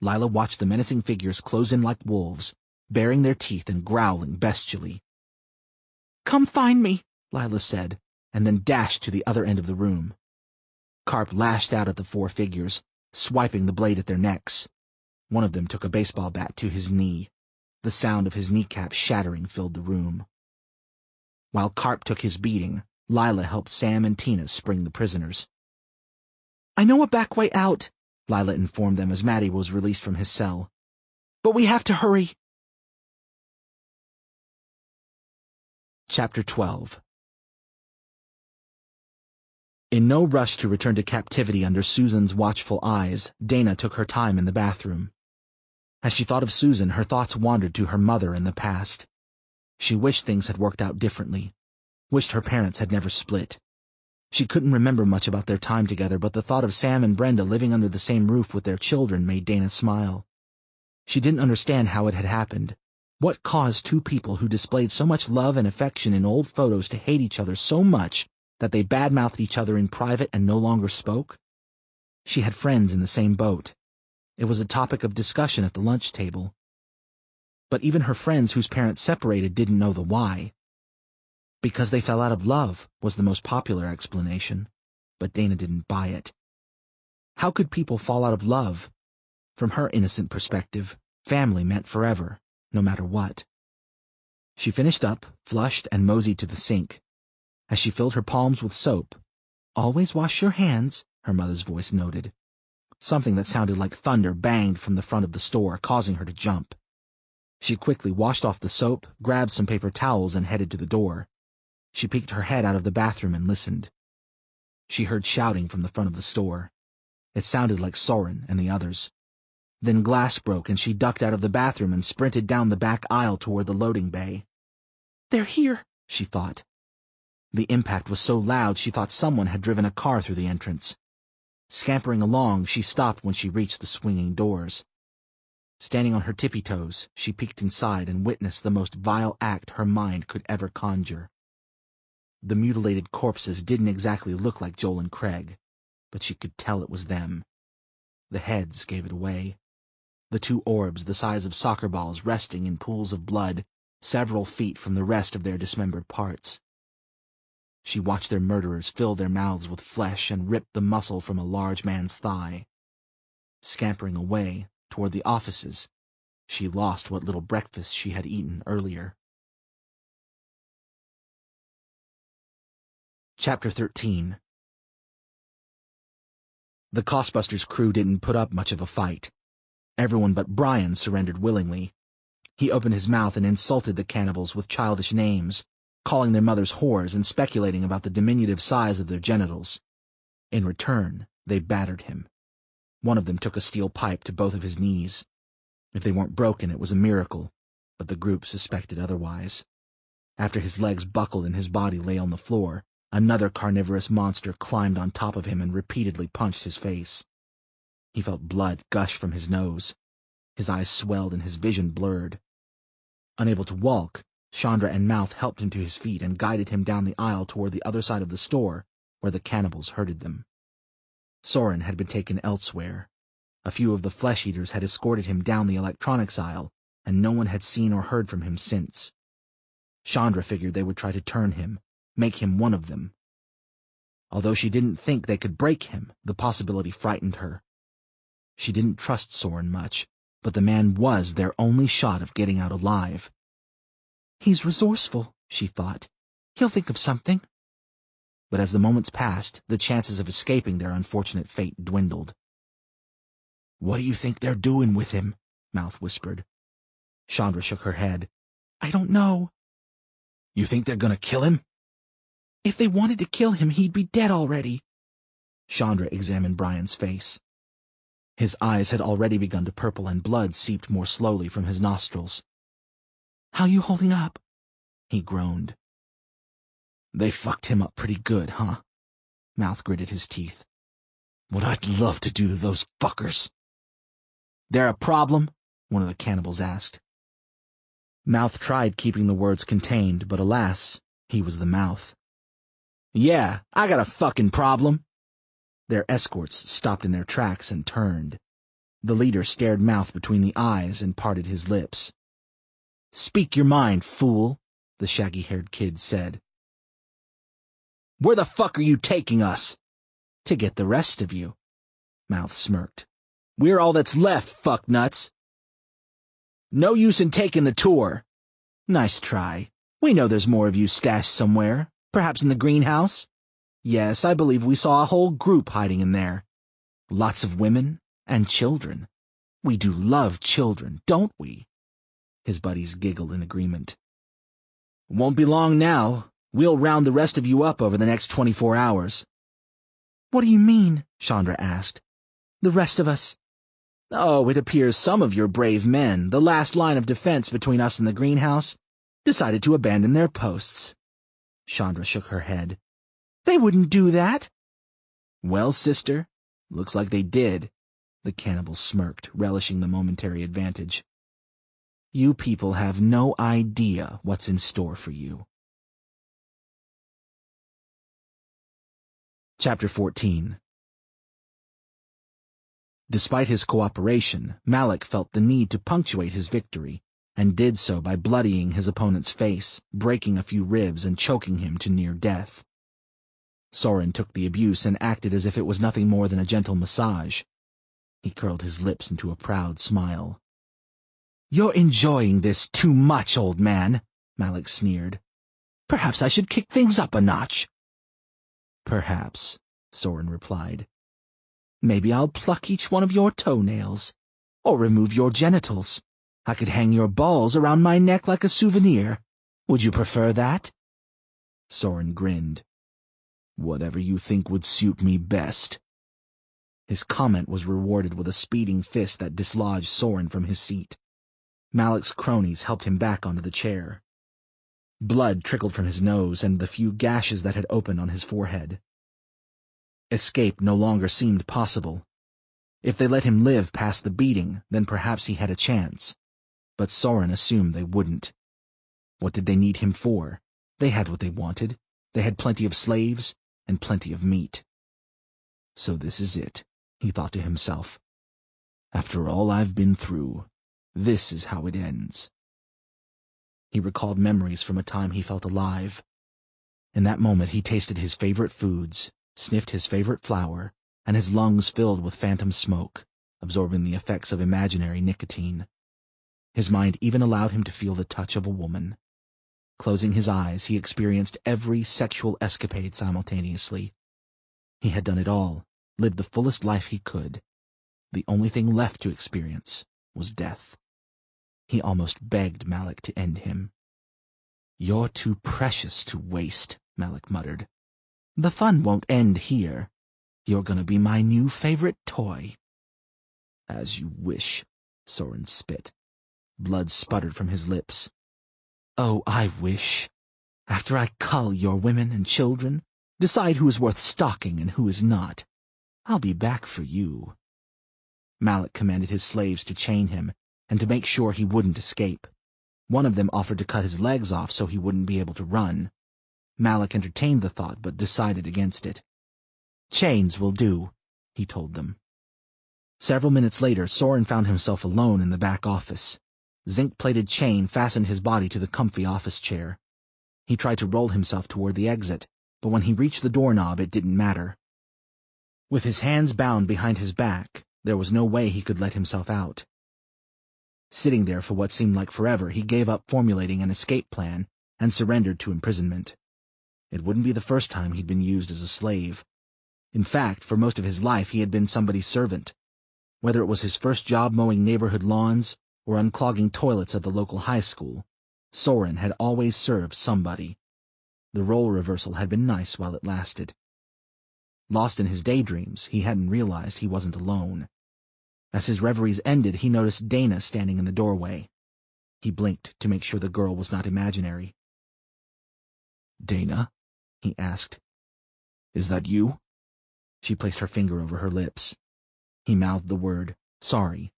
Lila watched the menacing figures close in like wolves, baring their teeth and growling bestially. "Come find me," Lila said, and then dashed to the other end of the room. Carp lashed out at the 4 figures, swiping the blade at their necks. One of them took a baseball bat to his knee. The sound of his kneecap shattering filled the room. While Carp took his beating, Lila helped Sam and Tina spring the prisoners. "I know a back way out," Lila informed them as Maddie was released from his cell. "But we have to hurry." Chapter 12. In no rush to return to captivity under Susan's watchful eyes, Dana took her time in the bathroom. As she thought of Susan, her thoughts wandered to her mother in the past. She wished things had worked out differently, wished her parents had never split. She couldn't remember much about their time together, but the thought of Sam and Brenda living under the same roof with their children made Dana smile. She didn't understand how it had happened. What caused 2 people who displayed so much love and affection in old photos to hate each other so much that they badmouthed each other in private and no longer spoke? She had friends in the same boat. It was a topic of discussion at the lunch table. But even her friends whose parents separated didn't know the why. Because they fell out of love was the most popular explanation, but Dana didn't buy it. How could people fall out of love? From her innocent perspective, family meant forever, no matter what. She finished up, flushed, and moseyed to the sink. As she filled her palms with soap, "Always wash your hands," her mother's voice noted. Something that sounded like thunder banged from the front of the store, causing her to jump. She quickly washed off the soap, grabbed some paper towels, and headed to the door. She peeked her head out of the bathroom and listened. She heard shouting from the front of the store. It sounded like Soren and the others. Then glass broke and she ducked out of the bathroom and sprinted down the back aisle toward the loading bay. "They're here," she thought. The impact was so loud she thought someone had driven a car through the entrance. Scampering along, she stopped when she reached the swinging doors. Standing on her tippy toes, she peeked inside and witnessed the most vile act her mind could ever conjure. The mutilated corpses didn't exactly look like Joel and Craig, but she could tell it was them. The heads gave it away. The 2 orbs the size of soccer balls resting in pools of blood, several feet from the rest of their dismembered parts. She watched their murderers fill their mouths with flesh and rip the muscle from a large man's thigh. Scampering away toward the offices, she lost what little breakfast she had eaten earlier. Chapter 13. The Costbusters crew didn't put up much of a fight. Everyone but Brian surrendered willingly. He opened his mouth and insulted the cannibals with childish names, calling their mothers whores and speculating about the diminutive size of their genitals. In return, they battered him. One of them took a steel pipe to both of his knees. If they weren't broken, it was a miracle, but the group suspected otherwise. After his legs buckled and his body lay on the floor, another carnivorous monster climbed on top of him and repeatedly punched his face. He felt blood gush from his nose. His eyes swelled and his vision blurred. Unable to walk, Chandra and Mouth helped him to his feet and guided him down the aisle toward the other side of the store, where the cannibals herded them. Soren had been taken elsewhere. A few of the flesh-eaters had escorted him down the electronics aisle, and no one had seen or heard from him since. Chandra figured they would try to turn him, make him one of them. Although she didn't think they could break him, the possibility frightened her. She didn't trust Soren much, but the man was their only shot of getting out alive.
He's resourceful, she thought. He'll think of something.
But as the moments passed, the chances of escaping their unfortunate fate dwindled.
"What do you think they're doing with him?"
Mouth whispered. Chandra shook her head.
"I don't know."
"You think they're gonna kill him?"
"If they wanted to kill him, he'd be dead already."
Chandra examined Brian's face. His eyes had already begun to purple and blood seeped more slowly from his nostrils.
"How you holding up?"
He groaned.
"They fucked him up pretty good, huh?"
Mouth gritted his teeth.
"What I'd love to do to those fuckers."
"There a problem?" one of the cannibals asked. Mouth tried keeping the words contained, but alas, he was the mouth. "Yeah, I got a fucking problem." Their escorts stopped in their tracks and turned. The leader stared Mouth between the eyes and parted his lips. "Speak your mind, fool," the shaggy-haired kid said. "Where the fuck are you taking us?" "To get the rest of you." Mouth smirked. "We're all that's left, fucknuts." "No use in taking the tour." "Nice try. We know there's more of you stashed somewhere, perhaps in the greenhouse. Yes, I believe we saw a whole group hiding in there. Lots of women and children. We do love children, don't we?" His buddies giggled in agreement. "Won't be long now. We'll round the rest of you up over the next 24 hours.
"What do you mean?"
Chandra asked.
"The rest of us?"
"Oh, it appears some of your brave men, the last line of defense between us and the greenhouse, decided to abandon their posts." Chandra shook her head.
"They wouldn't do that."
"Well, sister, looks like they did." The cannibal smirked, relishing the momentary advantage. "You people have no idea what's in store for you." Chapter 14. Despite his cooperation, Malik felt the need to punctuate his victory, and did so by bloodying his opponent's face, breaking a few ribs, and choking him to near death. Soren took the abuse and acted as if it was nothing more than a gentle massage. He curled his lips into a proud smile. "You're enjoying this too much, old man," Malik sneered. "Perhaps I should kick things up a notch." "Perhaps," Soren replied. "Maybe I'll pluck each one of your toenails, or remove your genitals. I could hang your balls around my neck like a souvenir. Would you prefer that?" Soren grinned. "Whatever you think would suit me best." His comment was rewarded with a speeding fist that dislodged Soren from his seat. Malik's cronies helped him back onto the chair. Blood trickled from his nose and the few gashes that had opened on his forehead. Escape no longer seemed possible. If they let him live past the beating, then perhaps he had a chance. But Soren assumed they wouldn't. What did they need him for? They had what they wanted. They had plenty of slaves and plenty of meat. So this is it, he thought to himself. After all I've been through, this is how it ends. He recalled memories from a time he felt alive. In that moment he tasted his favorite foods, sniffed his favorite flower, and his lungs filled with phantom smoke, absorbing the effects of imaginary nicotine. His mind even allowed him to feel the touch of a woman. Closing his eyes, he experienced every sexual escapade simultaneously. He had done it all, lived the fullest life he could. The only thing left to experience was death. He almost begged Malik to end him. "You're too precious to waste," Malik muttered. "The fun won't end here. You're gonna be my new favorite toy." "As you wish," Soren spit. Blood sputtered from his lips. "Oh, I wish. After I cull your women and children, decide who is worth stalking and who is not, I'll be back for you." Malik commanded his slaves to chain him and to make sure he wouldn't escape. One of them offered to cut his legs off so he wouldn't be able to run. Malik entertained the thought but decided against it. "Chains will do," he told them. Several minutes later, Soren found himself alone in the back office. Zinc-plated chain fastened his body to the comfy office chair. He tried to roll himself toward the exit, but when he reached the doorknob it didn't matter. With his hands bound behind his back, there was no way he could let himself out. Sitting there for what seemed like forever, he gave up formulating an escape plan and surrendered to imprisonment. It wouldn't be the first time he'd been used as a slave. In fact, for most of his life he had been somebody's servant. Whether it was his first job mowing neighborhood lawns or unclogging toilets at the local high school, Soren had always served somebody. The role reversal had been nice while it lasted. Lost in his daydreams, he hadn't realized he wasn't alone. As his reveries ended, he noticed Dana standing in the doorway. He blinked to make sure the girl was not imaginary. "Dana?" he asked. "Is that you?" She placed her finger over her lips. He mouthed the word, "Sorry."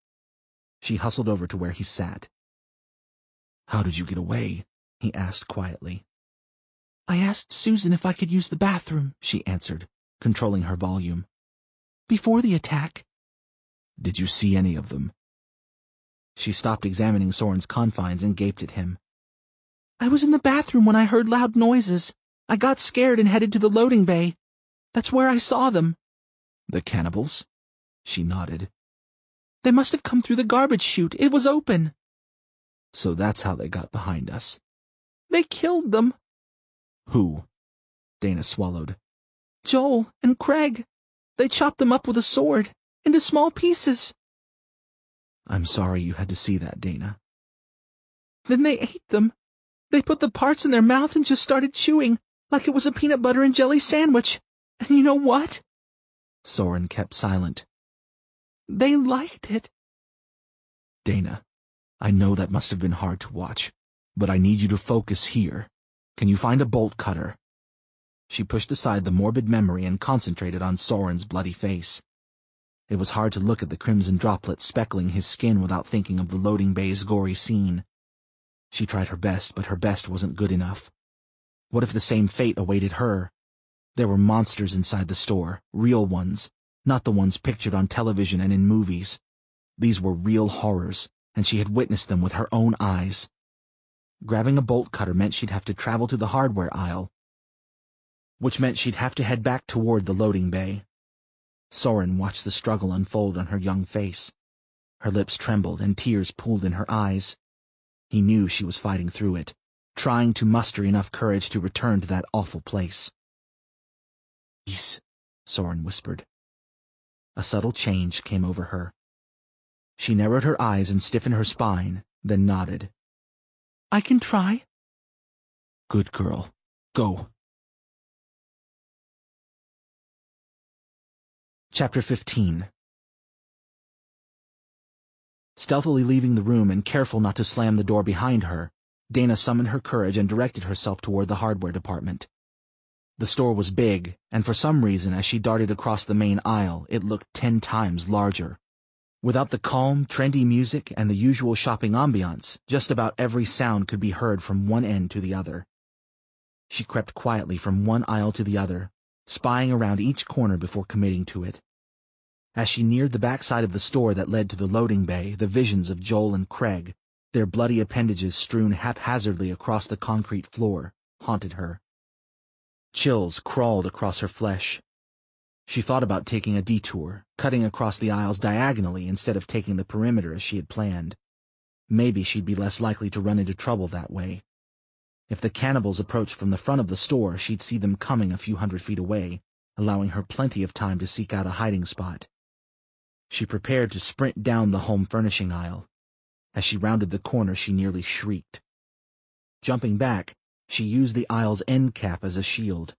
She hustled over to where he sat. "How did you get away?" he asked quietly. "I asked Susan if I could use the bathroom," she answered, controlling her volume. "Before the attack." "Did you see any of them?" She stopped examining Soren's confines and gaped at him. "I was in the bathroom when I heard loud noises. I got scared and headed to the loading bay. That's where I saw them." "The cannibals?" She nodded. "They must have come through the garbage chute. It was open." "So that's how they got behind us." "They killed them." "Who?" Dana swallowed. "Joel and Craig. They chopped them up with a sword, into small pieces." "I'm sorry you had to see that, Dana." "Then they ate them. They put the parts in their mouth and just started chewing, like it was a peanut butter and jelly sandwich. And you know what?" Soren kept silent. "They liked it." "Dana, I know that must have been hard to watch, but I need you to focus here. Can you find a bolt cutter?" She pushed aside the morbid memory and concentrated on Soren's bloody face. It was hard to look at the crimson droplets speckling his skin without thinking of the loading bay's gory scene. She tried her best, but her best wasn't good enough. What if the same fate awaited her? There were monsters inside the store, real ones, not the ones pictured on television and in movies. These were real horrors, and she had witnessed them with her own eyes. Grabbing a bolt cutter meant she'd have to travel to the hardware aisle, which meant she'd have to head back toward the loading bay. Soren watched the struggle unfold on her young face. Her lips trembled and tears pooled in her eyes. He knew she was fighting through it, trying to muster enough courage to return to that awful place. "Peace," Soren whispered. A subtle change came over her. She narrowed her eyes and stiffened her spine, then nodded. "I can try." "Good girl. Go." Chapter 15. Stealthily leaving the room and careful not to slam the door behind her, Dana summoned her courage and directed herself toward the hardware department. The store was big, and for some reason as she darted across the main aisle, it looked 10 times larger. Without the calm, trendy music and the usual shopping ambiance, just about every sound could be heard from one end to the other. She crept quietly from one aisle to the other, spying around each corner before committing to it. As she neared the backside of the store that led to the loading bay, the visions of Joel and Craig, their bloody appendages strewn haphazardly across the concrete floor, haunted her. Chills crawled across her flesh. She thought about taking a detour, cutting across the aisles diagonally instead of taking the perimeter as she had planned. Maybe she'd be less likely to run into trouble that way. If the cannibals approached from the front of the store, she'd see them coming a few 100 feet away, allowing her plenty of time to seek out a hiding spot. She prepared to sprint down the home furnishing aisle. As she rounded the corner, she nearly shrieked. Jumping back, she used the aisle's end cap as a shield.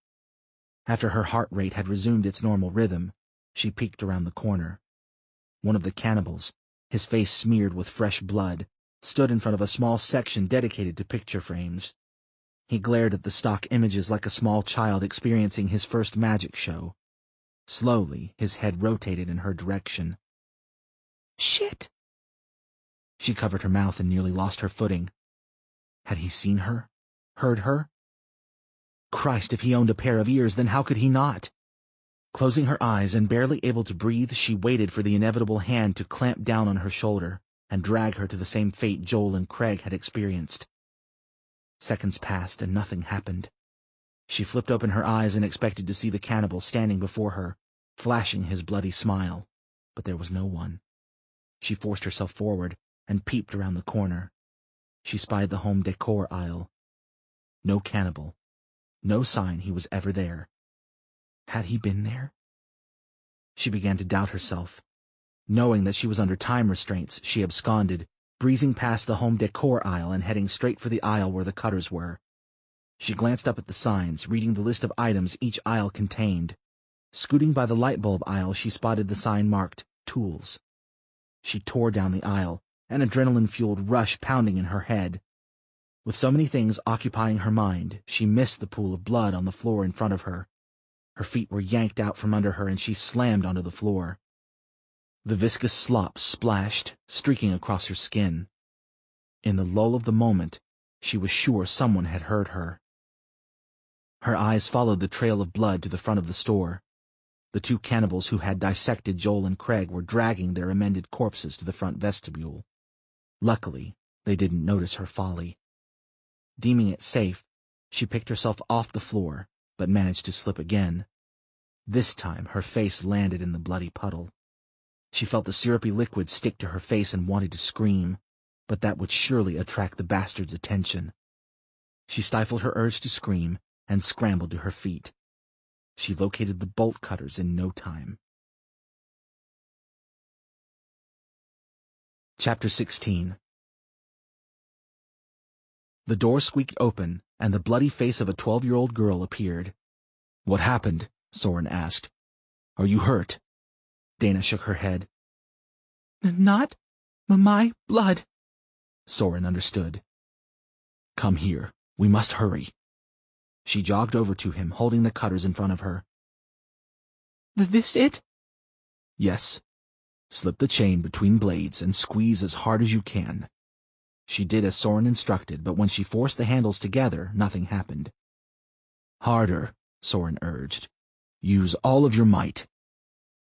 After her heart rate had resumed its normal rhythm, she peeked around the corner. One of the cannibals, his face smeared with fresh blood, stood in front of a small section dedicated to picture frames. He glared at the stock images like a small child experiencing his first magic show. Slowly, his head rotated in her direction. "Shit!" She covered her mouth and nearly lost her footing. Had he seen her? Heard her? Christ, if he owned a pair of ears, then how could he not? Closing her eyes and barely able to breathe, she waited for the inevitable hand to clamp down on her shoulder and drag her to the same fate Joel and Craig had experienced. Seconds passed and nothing happened. She flipped open her eyes and expected to see the cannibal standing before her, flashing his bloody smile, but there was no one. She forced herself forward and peeped around the corner. She spied the home decor aisle. No cannibal. No sign he was ever there. Had he been there? She began to doubt herself. Knowing that she was under time restraints, she absconded, breezing past the home decor aisle and heading straight for the aisle where the cutters were. She glanced up at the signs, reading the list of items each aisle contained. Scooting by the light bulb aisle, she spotted the sign marked Tools. She tore down the aisle, an adrenaline-fueled rush pounding in her head. With so many things occupying her mind, she missed the pool of blood on the floor in front of her. Her feet were yanked out from under her and she slammed onto the floor. The viscous slop splashed, streaking across her skin. In the lull of the moment, she was sure someone had heard her. Her eyes followed the trail of blood to the front of the store. The two cannibals who had dissected Joel and Craig were dragging their amended corpses to the front vestibule. Luckily, they didn't notice her folly. Deeming it safe, she picked herself off the floor, but managed to slip again. This time, her face landed in the bloody puddle. She felt the syrupy liquid stick to her face and wanted to scream, but that would surely attract the bastard's attention. She stifled her urge to scream and scrambled to her feet. She located the bolt cutters in no time. Chapter 16. The door squeaked open, and the bloody face of a 12-year-old girl appeared. "What happened?" Soren asked. "Are you hurt?" Dana shook her head.
Not my blood."
Soren understood. "Come here. We must hurry." She jogged over to him, holding the cutters in front of her.
This it?
"Yes. Slip the chain between blades and squeeze as hard as you can." She did as Soren instructed, but when she forced the handles together, nothing happened. "Harder," Soren urged. "Use all of your might."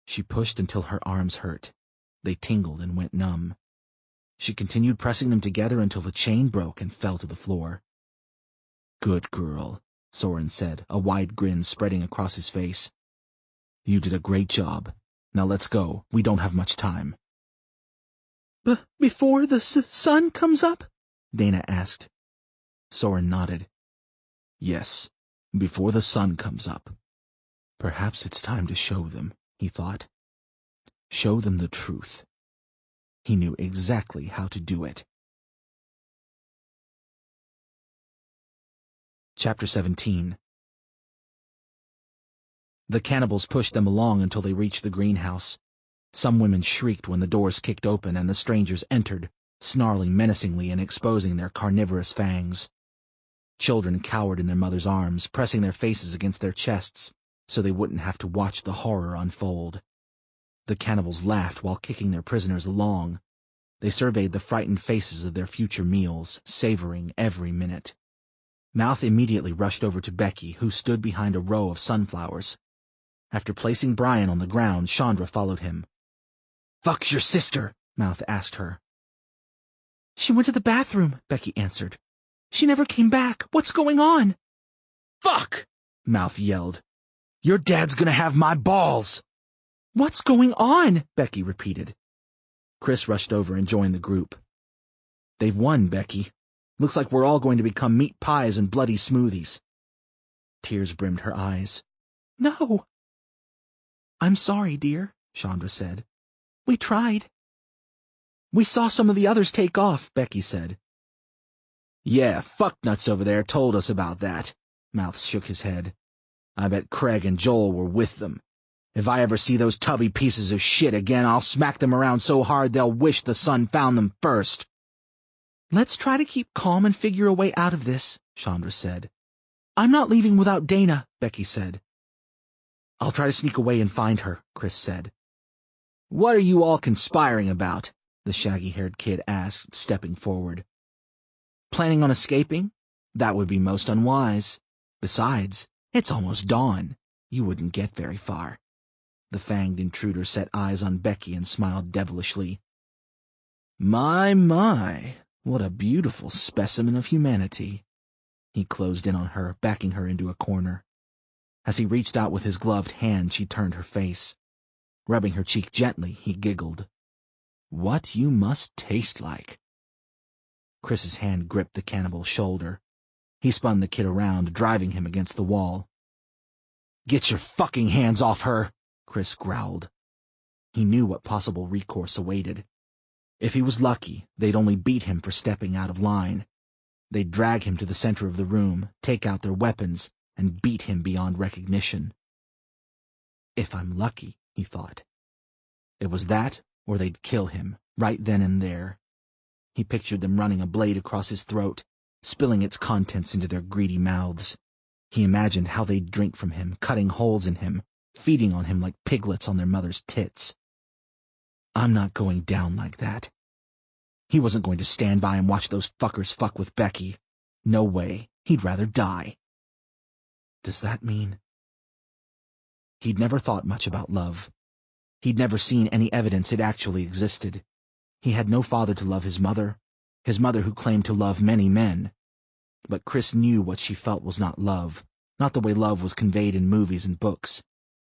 She pushed until her arms hurt. They tingled and went numb. She continued pressing them together until the chain broke and fell to the floor. "Good girl," Soren said, a wide grin spreading across his face. "You did a great job. Now let's go. We don't have much time."
Before the sun comes up?"
Dana asked. Soren nodded. "Yes, before the sun comes up. Perhaps it's time to show them," he thought. Show them the truth. He knew exactly how to do it. Chapter 17. The cannibals pushed them along until they reached the greenhouse. Some women shrieked when the doors kicked open and the strangers entered, snarling menacingly and exposing their carnivorous fangs. Children cowered in their mothers' arms, pressing their faces against their chests so they wouldn't have to watch the horror unfold. The cannibals laughed while kicking their prisoners along. They surveyed the frightened faces of their future meals, savoring every minute. Mouth immediately rushed over to Becky, who stood behind a row of sunflowers. After placing Brian on the ground, Chandra followed him. "Fuck's your sister?" Mouth asked her.
"She went to the bathroom," Becky answered. "She never came back. What's going on?"
"Fuck!" Mouth yelled. "Your dad's gonna have my balls!"
"What's going on?" Becky repeated.
Chris rushed over and joined the group. "They've won, Becky. Looks like we're all going to become meat pies and bloody smoothies." Tears brimmed her eyes.
"No."
"I'm sorry, dear," Chandra said. "We tried."
"We saw some of the others take off," Becky said.
"Yeah, fucknuts over there told us about that." Mouth shook his head. "I bet Craig and Joel were with them. If I ever see those tubby pieces of shit again, I'll smack them around so hard they'll wish the sun found them first."
"Let's try to keep calm and figure a way out of this," Chandra said. "I'm not leaving without Dana," Becky said.
"I'll try to sneak away and find her," Chris said. "What are you all conspiring about?" the shaggy-haired kid asked, stepping forward. "Planning on escaping? That would be most unwise. Besides, it's almost dawn. You wouldn't get very far." The fanged intruder set eyes on Becky and smiled devilishly. My, what a beautiful specimen of humanity." He closed in on her, backing her into a corner. As he reached out with his gloved hand, she turned her face. Rubbing her cheek gently, he giggled. "What you must taste like." Chris's hand gripped the cannibal's shoulder. He spun the kid around, driving him against the wall. "Get your fucking hands off her!" Chris growled. He knew what possible recourse awaited. If he was lucky, they'd only beat him for stepping out of line. They'd drag him to the center of the room, take out their weapons, and beat him beyond recognition. If I'm lucky, he thought. It was that, or they'd kill him, right then and there. He pictured them running a blade across his throat, spilling its contents into their greedy mouths. He imagined how they'd drink from him, cutting holes in him, feeding on him like piglets on their mother's tits. I'm not going down like that. He wasn't going to stand by and watch those fuckers fuck with Becky. No way. He'd rather die. Does that mean? He'd never thought much about love. He'd never seen any evidence it actually existed. He had no father to love his mother who claimed to love many men. But Chris knew what she felt was not love, not the way love was conveyed in movies and books.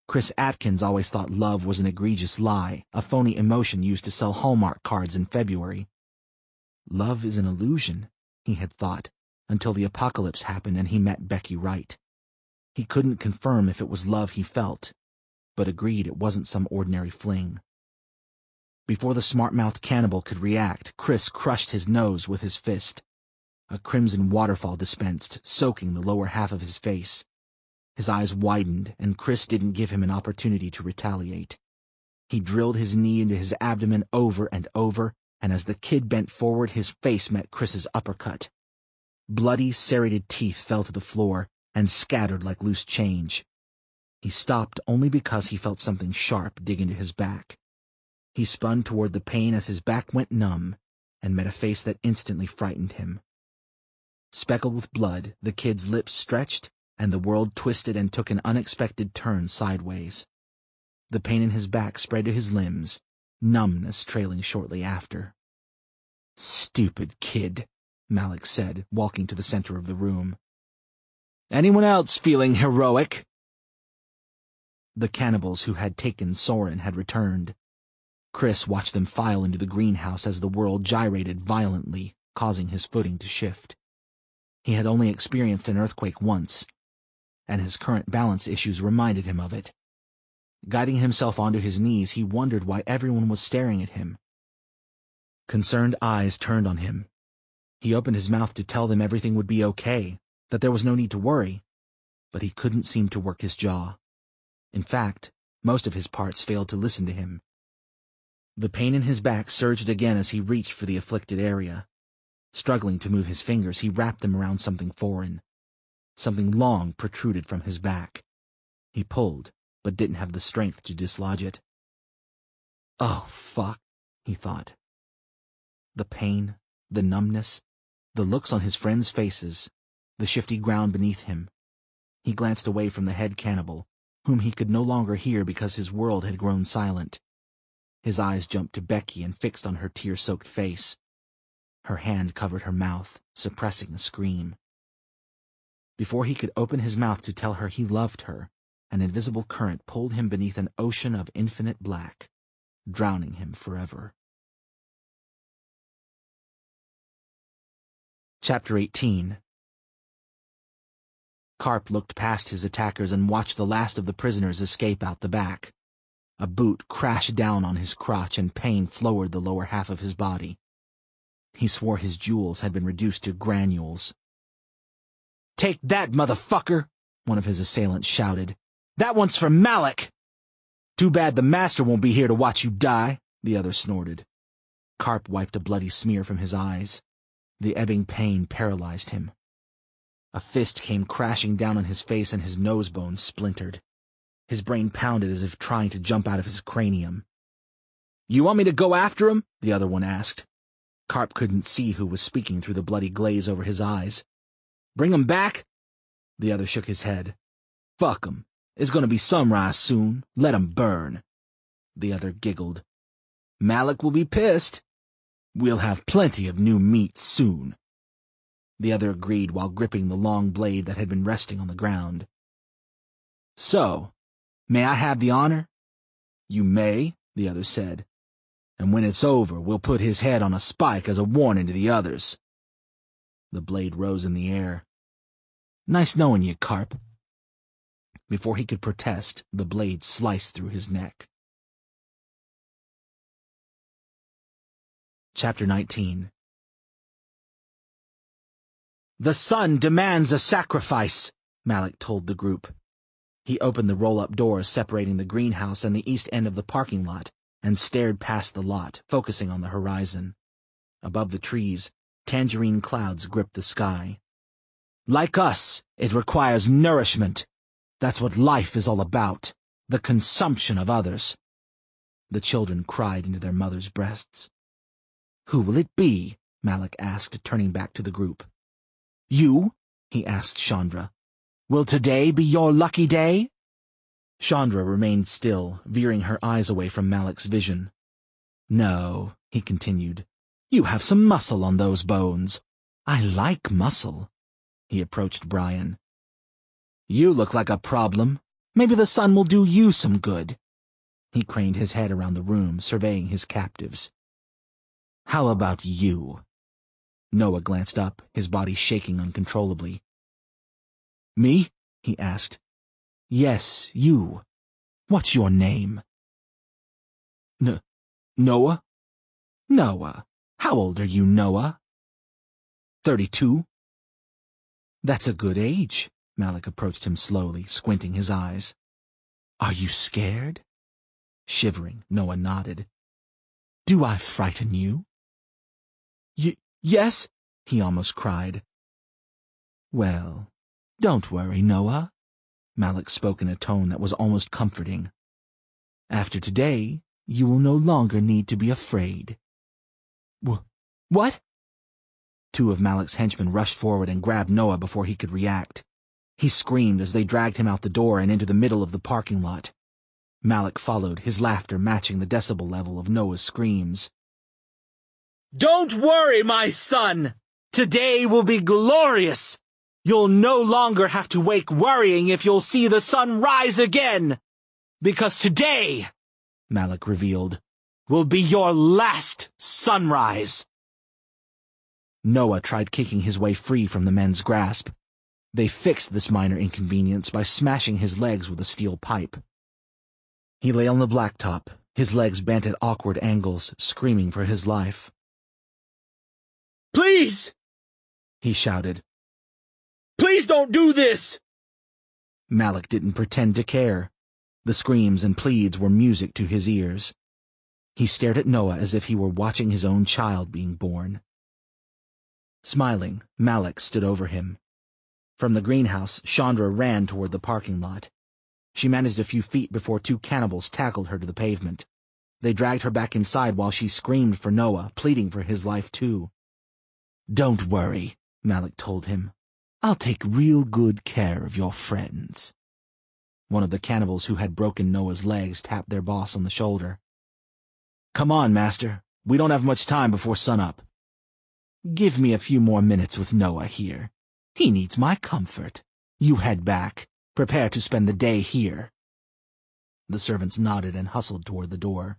Chris Atkins always thought love was an egregious lie, a phony emotion used to sell Hallmark cards in February. Love is an illusion, he had thought, until the apocalypse happened and he met Becky Wright. He couldn't confirm if it was love he felt, but agreed it wasn't some ordinary fling. Before the smart-mouthed cannibal could react, Chris crushed his nose with his fist. A crimson waterfall dispensed, soaking the lower half of his face. His eyes widened, and Chris didn't give him an opportunity to retaliate. He drilled his knee into his abdomen over and over, and as the kid bent forward, his face met Chris's uppercut. Bloody, serrated teeth fell to the floor and scattered like loose change. He stopped only because he felt something sharp dig into his back. He spun toward the pain as his back went numb, and met a face that instantly frightened him. Speckled with blood, the kid's lips stretched, and the world twisted and took an unexpected turn sideways. The pain in his back spread to his limbs, numbness trailing shortly after. "Stupid kid," Malik said, walking to the center of the room. "Anyone else feeling heroic?" The cannibals who had taken Soren had returned. Chris watched them file into the greenhouse as the world gyrated violently, causing his footing to shift. He had only experienced an earthquake once, and his current balance issues reminded him of it. Guiding himself onto his knees, he wondered why everyone was staring at him. Concerned eyes turned on him. He opened his mouth to tell them everything would be okay, that there was no need to worry, but he couldn't seem to work his jaw. In fact, most of his parts failed to listen to him. The pain in his back surged again as he reached for the afflicted area. Struggling to move his fingers, he wrapped them around something foreign. Something long protruded from his back. He pulled, but didn't have the strength to dislodge it. Oh, fuck, he thought. The pain, the numbness, the looks on his friends' faces, the shifty ground beneath him. He glanced away from the head cannibal, whom he could no longer hear because his world had grown silent. His eyes jumped to Becky and fixed on her tear-soaked face. Her hand covered her mouth, suppressing a scream.
Before he could open his mouth to tell her he loved her, an invisible current pulled him beneath an ocean of infinite black, drowning him forever. Chapter 18. Carp looked past his attackers and watched the last of the prisoners escape out the back. A boot crashed down on his crotch and pain floored the lower half of his body. He swore his jewels had been reduced to granules. "Take that, motherfucker!" one of his assailants shouted. "That one's for Malik!" "Too bad the master won't be here to watch you die," the other snorted. Carp wiped a bloody smear from his eyes. The ebbing pain paralyzed him. A fist came crashing down on his face and his nose bone splintered. His brain pounded as if trying to jump out of his cranium. "You want me to go after him?" the other one asked. Carp couldn't see who was speaking through the bloody glaze over his eyes. "Bring him back?" The other shook his head. "Fuck him. It's gonna be sunrise soon. Let him burn." The other giggled. "Malik will be pissed. We'll have plenty of new meat soon." The other agreed while gripping the long blade that had been resting on the ground. "So, may I have the honor?" "You may," the other said. "And when it's over, we'll put his head on a spike as a warning to the others." The blade rose in the air. "Nice knowing you, Carp." Before he could protest, the blade sliced through his neck. Chapter 19. "The sun demands a sacrifice," Malik told the group. He opened the roll-up doors separating the greenhouse and the east end of the parking lot and stared past the lot, focusing on the horizon. Above the trees, tangerine clouds gripped the sky. "Like us, it requires nourishment. That's what life is all about, the consumption of others." The children cried into their mothers' breasts. "Who will it be?" Malik asked, turning back to the group. "You?" he asked Chandra. "Will today be your lucky day?" Chandra remained still, veering her eyes away from Malik's vision. "No," he continued. "You have some muscle on those bones. I like muscle." He approached Brian. "You look like a problem. Maybe the sun will do you some good." He craned his head around the room, surveying his captives. "How about you?" Noah glanced up, his body shaking uncontrollably. "Me?" he asked. "Yes, you. What's your name?" Noah? "Noah. How old are you, Noah?" 32. "That's a good age." Malik approached him slowly, squinting his eyes. "Are you scared?" Shivering, Noah nodded. "Do I frighten you?" Yes," he almost cried. "Well, don't worry, Noah." Malik spoke in a tone that was almost comforting. "After today, you will no longer need to be afraid." What? Two of Malik's henchmen rushed forward and grabbed Noah before he could react. He screamed as they dragged him out the door and into the middle of the parking lot. Malik followed, his laughter matching the decibel level of Noah's screams. "Don't worry, my son! Today will be glorious! You'll no longer have to wake worrying if you'll see the sun rise again! Because today," Malik revealed, "will be your last sunrise!" Noah tried kicking his way free from the men's grasp. They fixed this minor inconvenience by smashing his legs with a steel pipe. He lay on the blacktop, his legs bent at awkward angles, screaming for his life. "Please!" he shouted. "Please don't do this!" Malik didn't pretend to care. The screams and pleads were music to his ears. He stared at Noah as if he were watching his own child being born. Smiling, Malik stood over him. From the greenhouse, Chandra ran toward the parking lot. She managed a few feet before two cannibals tackled her to the pavement. They dragged her back inside while she screamed for Noah, pleading for his life too. "Don't worry," Malik told him. "I'll take real good care of your friends." One of the cannibals who had broken Noah's legs tapped their boss on the shoulder. "Come on, master. We don't have much time before sunup." "Give me a few more minutes with Noah here. He needs my comfort."
You head back. Prepare to spend the day here." The servants nodded and hustled toward the door.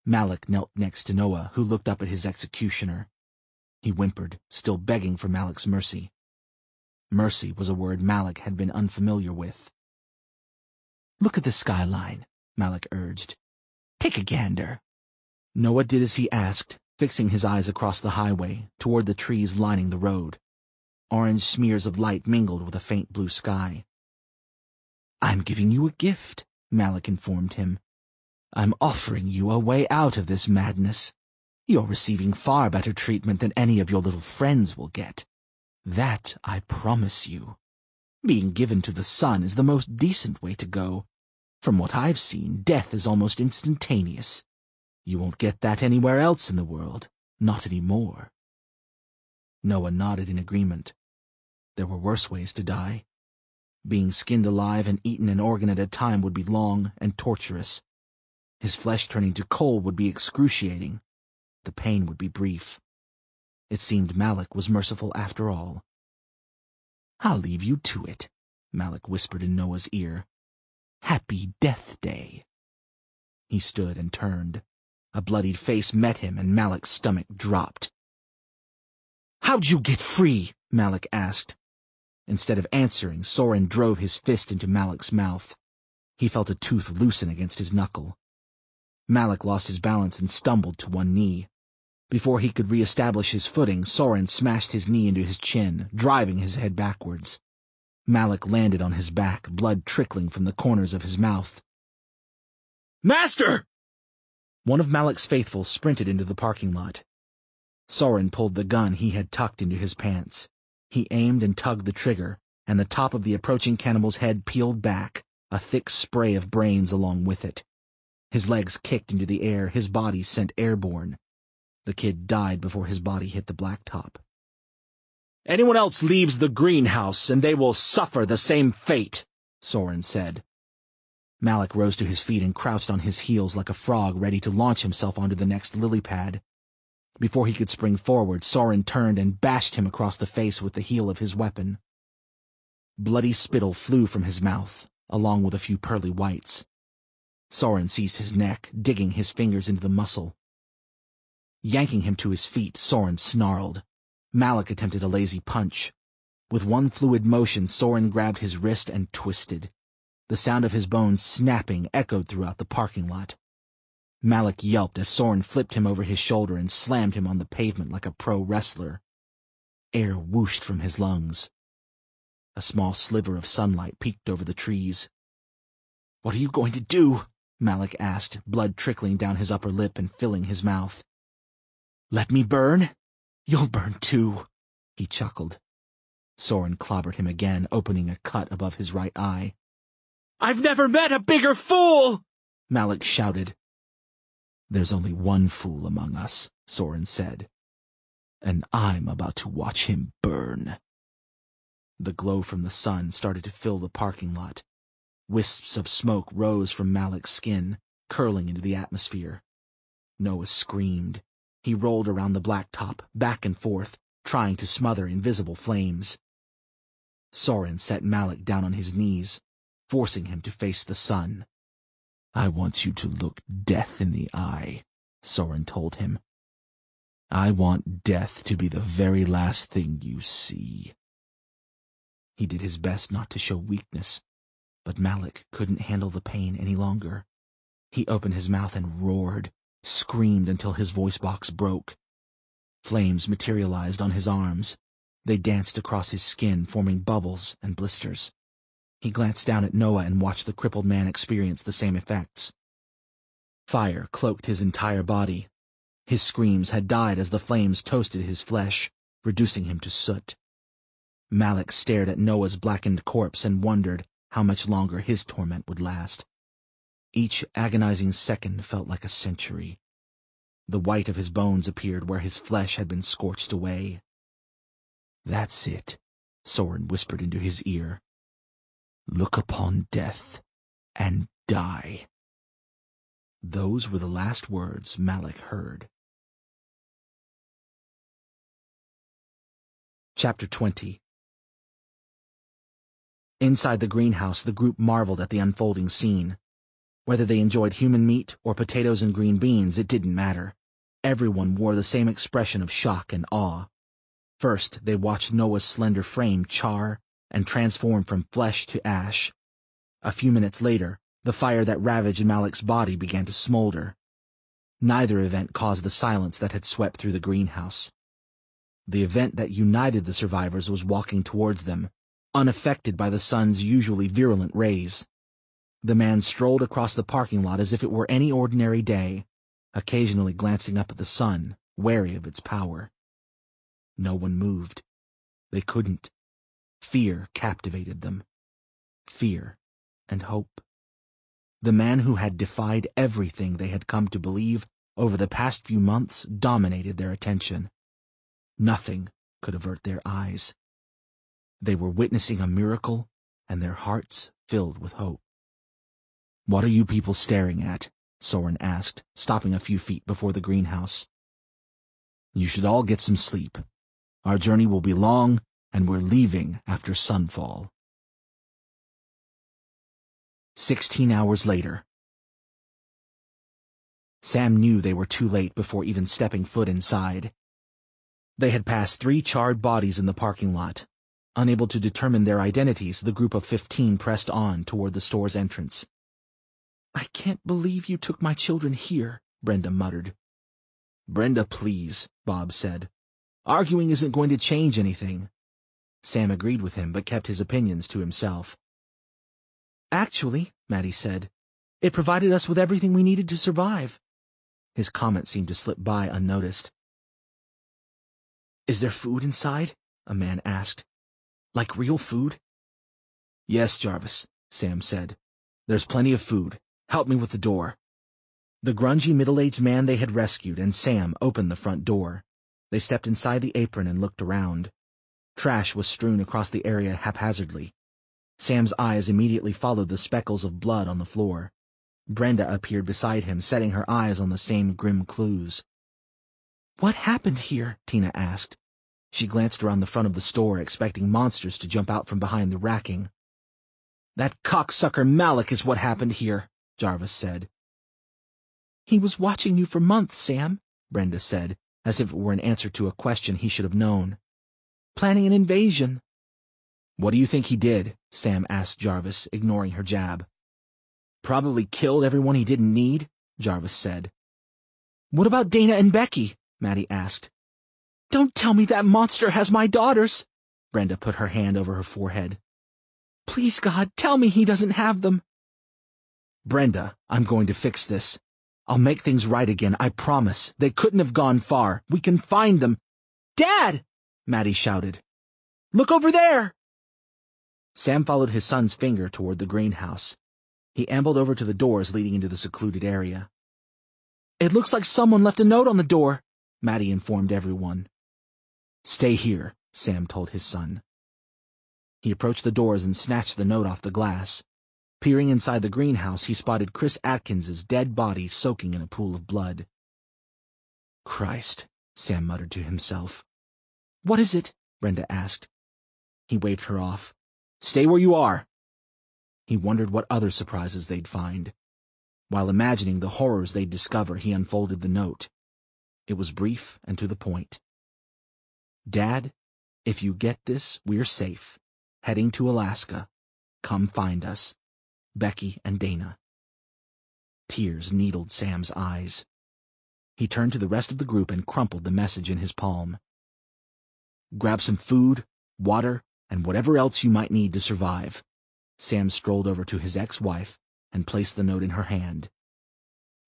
Malik knelt next to Noah, who looked up at his executioner. He whimpered, still begging for Malik's mercy. Mercy was a word Malik had been unfamiliar with. "Look at the skyline," Malik urged. "Take a gander." Noah did as he asked, fixing his eyes across the highway, toward the trees lining the road. Orange smears of light mingled with a faint blue sky. "I'm giving you a gift," Malik informed him. "I'm offering you a way out of this madness. You're receiving far better treatment than any of your little friends will get. That I promise you. Being given to the sun is the most decent way to go. From what I've seen, death is almost instantaneous. You won't get that anywhere else in the world, not anymore." Noah nodded in agreement. There were worse ways to die. Being skinned alive and eaten an organ at a time would be long and torturous. His flesh turning to coal would be excruciating. The pain would be brief. It seemed Malik was merciful after all. "I'll leave you to it," Malik whispered in Noah's ear. "Happy Death Day." He stood and turned. A bloodied face met him, and Malik's stomach dropped. "How'd you get free?" Malik asked. Instead of answering, Soren drove his fist into Malik's mouth. He felt a tooth loosen against his knuckle. Malik lost his balance and stumbled to one knee. Before he could reestablish his footing, Soren smashed his knee into his chin, driving his head backwards. Malik landed on his back, blood trickling from the corners of his mouth. "Master!" One of Malik's faithful sprinted into the parking lot. Soren pulled the gun he had tucked into his pants. He aimed and tugged the trigger, and the top of the approaching cannibal's head peeled back, a thick spray of brains along with it. His legs kicked into the air, his body sent airborne. The kid died before his body hit the blacktop. "Anyone else leaves the greenhouse, and they will suffer the same fate," Soren said. Malik rose to his feet and crouched on his heels like a frog ready to launch himself onto the next lily pad. Before he could spring forward, Soren turned and bashed him across the face with the heel of his weapon. Bloody spittle flew from his mouth, along with a few pearly whites. Soren seized his neck, digging his fingers into the muscle. Yanking him to his feet, Soren snarled. Malik attempted a lazy punch. With one fluid motion, Soren grabbed his wrist and twisted. The sound of his bones snapping echoed throughout the parking lot. Malik yelped as Soren flipped him over his shoulder and slammed him on the pavement like a pro wrestler. Air whooshed from his lungs. A small sliver of sunlight peeked over the trees. "What are you going to do?" Malik asked, blood trickling down his upper lip and filling his mouth. "Let me burn? You'll burn too," he chuckled. Soren clobbered him again, opening a cut above his right eye. "I've never met a bigger fool!" Malik shouted. "There's only one fool among us," Soren said, "and I'm about to watch him burn." The glow from the sun started to fill the parking lot. Wisps of smoke rose from Malik's skin, curling into the atmosphere. Noah screamed. He rolled around the blacktop, back and forth, trying to smother invisible flames. Soren set Malik down on his knees, forcing him to face the sun. "I want you to look death in the eye," Soren told him. "I want death to be the very last thing you see." He did his best not to show weakness, but Malik couldn't handle the pain any longer. He opened his mouth and roared, screamed until his voice box broke. Flames materialized on his arms. They danced across his skin, forming bubbles and blisters. He glanced down at Noah and watched the crippled man experience the same effects. Fire cloaked his entire body. His screams had died as the flames toasted his flesh, reducing him to soot. Malik stared at Noah's blackened corpse and wondered how much longer his torment would last. Each agonizing second felt like a century. The white of his bones appeared where his flesh had been scorched away. "That's it," Soren whispered into his ear. "Look upon death and die." Those were the last words Malik heard. Chapter 20.
Inside the greenhouse, the group marveled at the unfolding scene. Whether they enjoyed human meat or potatoes and green beans, it didn't matter. Everyone wore the same expression of shock and awe. First, they watched Noah's slender frame char and transform from flesh to ash. A few minutes later, the fire that ravaged Malik's body began to smolder. Neither event caused the silence that had swept through the greenhouse. The event that united the survivors was walking towards them, unaffected by the sun's usually virulent rays. The man strolled across the parking lot as if it were any ordinary day, occasionally glancing up at the sun, wary of its power. No one moved. They couldn't. Fear captivated them. Fear and hope. The man who had defied everything they had come to believe over the past few months dominated their attention. Nothing could avert their eyes. They were witnessing a miracle, and their hearts filled with hope. "What are you people staring at?" Soren asked, stopping a few feet before the greenhouse. "You should all get some sleep. Our journey will be long, and we're leaving after Sunfall." 16 hours later. Sam knew they were too late before even stepping foot inside. They had passed 3 charred bodies in the parking lot. Unable to determine their identities, the group of 15 pressed on toward the store's entrance. "I can't believe you took my children here," Brenda muttered. "Brenda, please," Bob said. "Arguing isn't going to change anything." Sam agreed with him, but kept his opinions to himself. "Actually," Maddie said, "it provided us with everything we needed to survive." His comment seemed to slip by unnoticed. "Is there food inside?" a man asked. "Like real food?" "Yes, Jarvis," Sam said. "There's plenty of food. Help me with the door." The grungy middle-aged man they had rescued and Sam opened the front door. They stepped inside the apron and looked around. Trash was strewn across the area haphazardly. Sam's eyes immediately followed the speckles of blood on the floor. Brenda appeared beside him, setting her eyes on the same grim clues. "What happened here?" Tina asked. She glanced around the front of the store, expecting monsters to jump out from behind the racking. "That cocksucker Malik is what happened here," Jarvis said. "He was watching you for months, Sam," Brenda said, as if it were an answer to a question he should have known. "Planning an invasion." "What do you think he did?" Sam asked Jarvis, ignoring her jab. "Probably killed everyone he didn't need," Jarvis said. "What about Dana and Becky?" Maddie asked. "Don't tell me that monster has my daughters!" Brenda put her hand over her forehead. "Please, God, tell me he doesn't have them." "Brenda, I'm going to fix this. I'll make things right again, I promise. They couldn't have gone far. We can find them." "Dad!" Maddie shouted. "Look over there!" Sam followed his son's finger toward the greenhouse. He ambled over to the doors leading into the secluded area. "It looks like someone left a note on the door," Maddie informed everyone. "Stay here," Sam told his son. He approached the doors and snatched the note off the glass. Peering inside the greenhouse, he spotted Chris Atkins's dead body soaking in a pool of blood. "Christ," Sam muttered to himself. "What is it?" Brenda asked. He waved her off. "Stay where you are." He wondered what other surprises they'd find. While imagining the horrors they'd discover, he unfolded the note. It was brief and to the point. "Dad, if you get this, we're safe. Heading to Alaska. Come find us. Becky and Dana." Tears needled Sam's eyes. He turned to the rest of the group and crumpled the message in his palm. "Grab some food, water, and whatever else you might need to survive." Sam strolled over to his ex-wife and placed the note in her hand.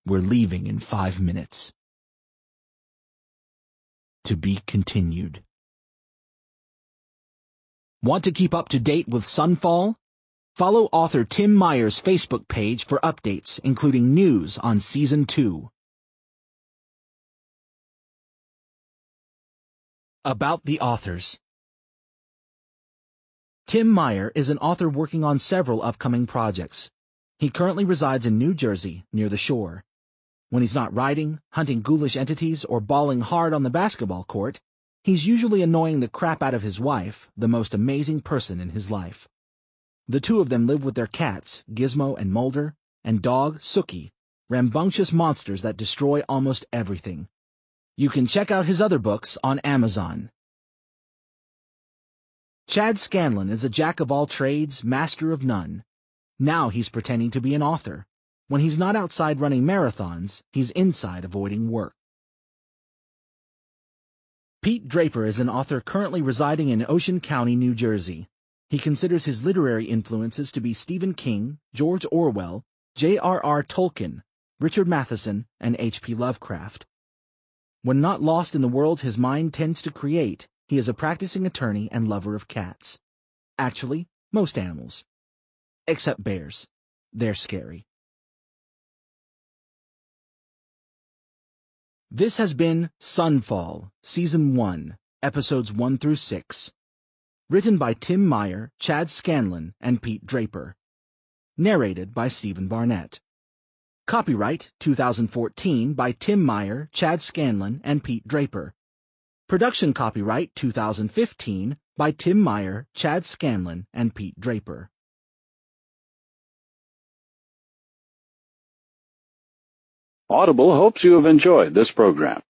"We're leaving in 5 minutes." To be continued. Want to keep up to date with Sunfall? Follow author Tim Meyer's Facebook page for updates, including news on Season 2. About the authors. Tim Meyer is an author working on several upcoming projects. He currently resides in New Jersey, near the shore. When he's not writing, hunting ghoulish entities, or bawling hard on the basketball court, he's usually annoying the crap out of his wife, the most amazing person in his life. The two of them live with their cats, Gizmo and Mulder, and dog, Sookie, rambunctious monsters that destroy almost everything. You can check out his other books on Amazon. Chad Scanlon is a jack of all trades, master of none. Now he's pretending to be an author. When he's not outside running marathons, he's inside avoiding work. Pete Draper is an author currently residing in Ocean County, New Jersey. He considers his literary influences to be Stephen King, George Orwell, J.R.R. Tolkien, Richard Matheson, and H.P. Lovecraft. When not lost in the world his mind tends to create, he is a practicing attorney and lover of cats. Actually, most animals. Except bears. They're scary. This has been Sunfall, Season 1, Episodes 1 through 6. Written by Tim Meyer, Chad Scanlon, and Pete Draper. Narrated by Stephen Barnett. Copyright 2014 by Tim Meyer, Chad Scanlon, and Pete Draper. Production copyright 2015 by Tim Meyer, Chad Scanlon, and Pete Draper.
Audible hopes you have enjoyed this program.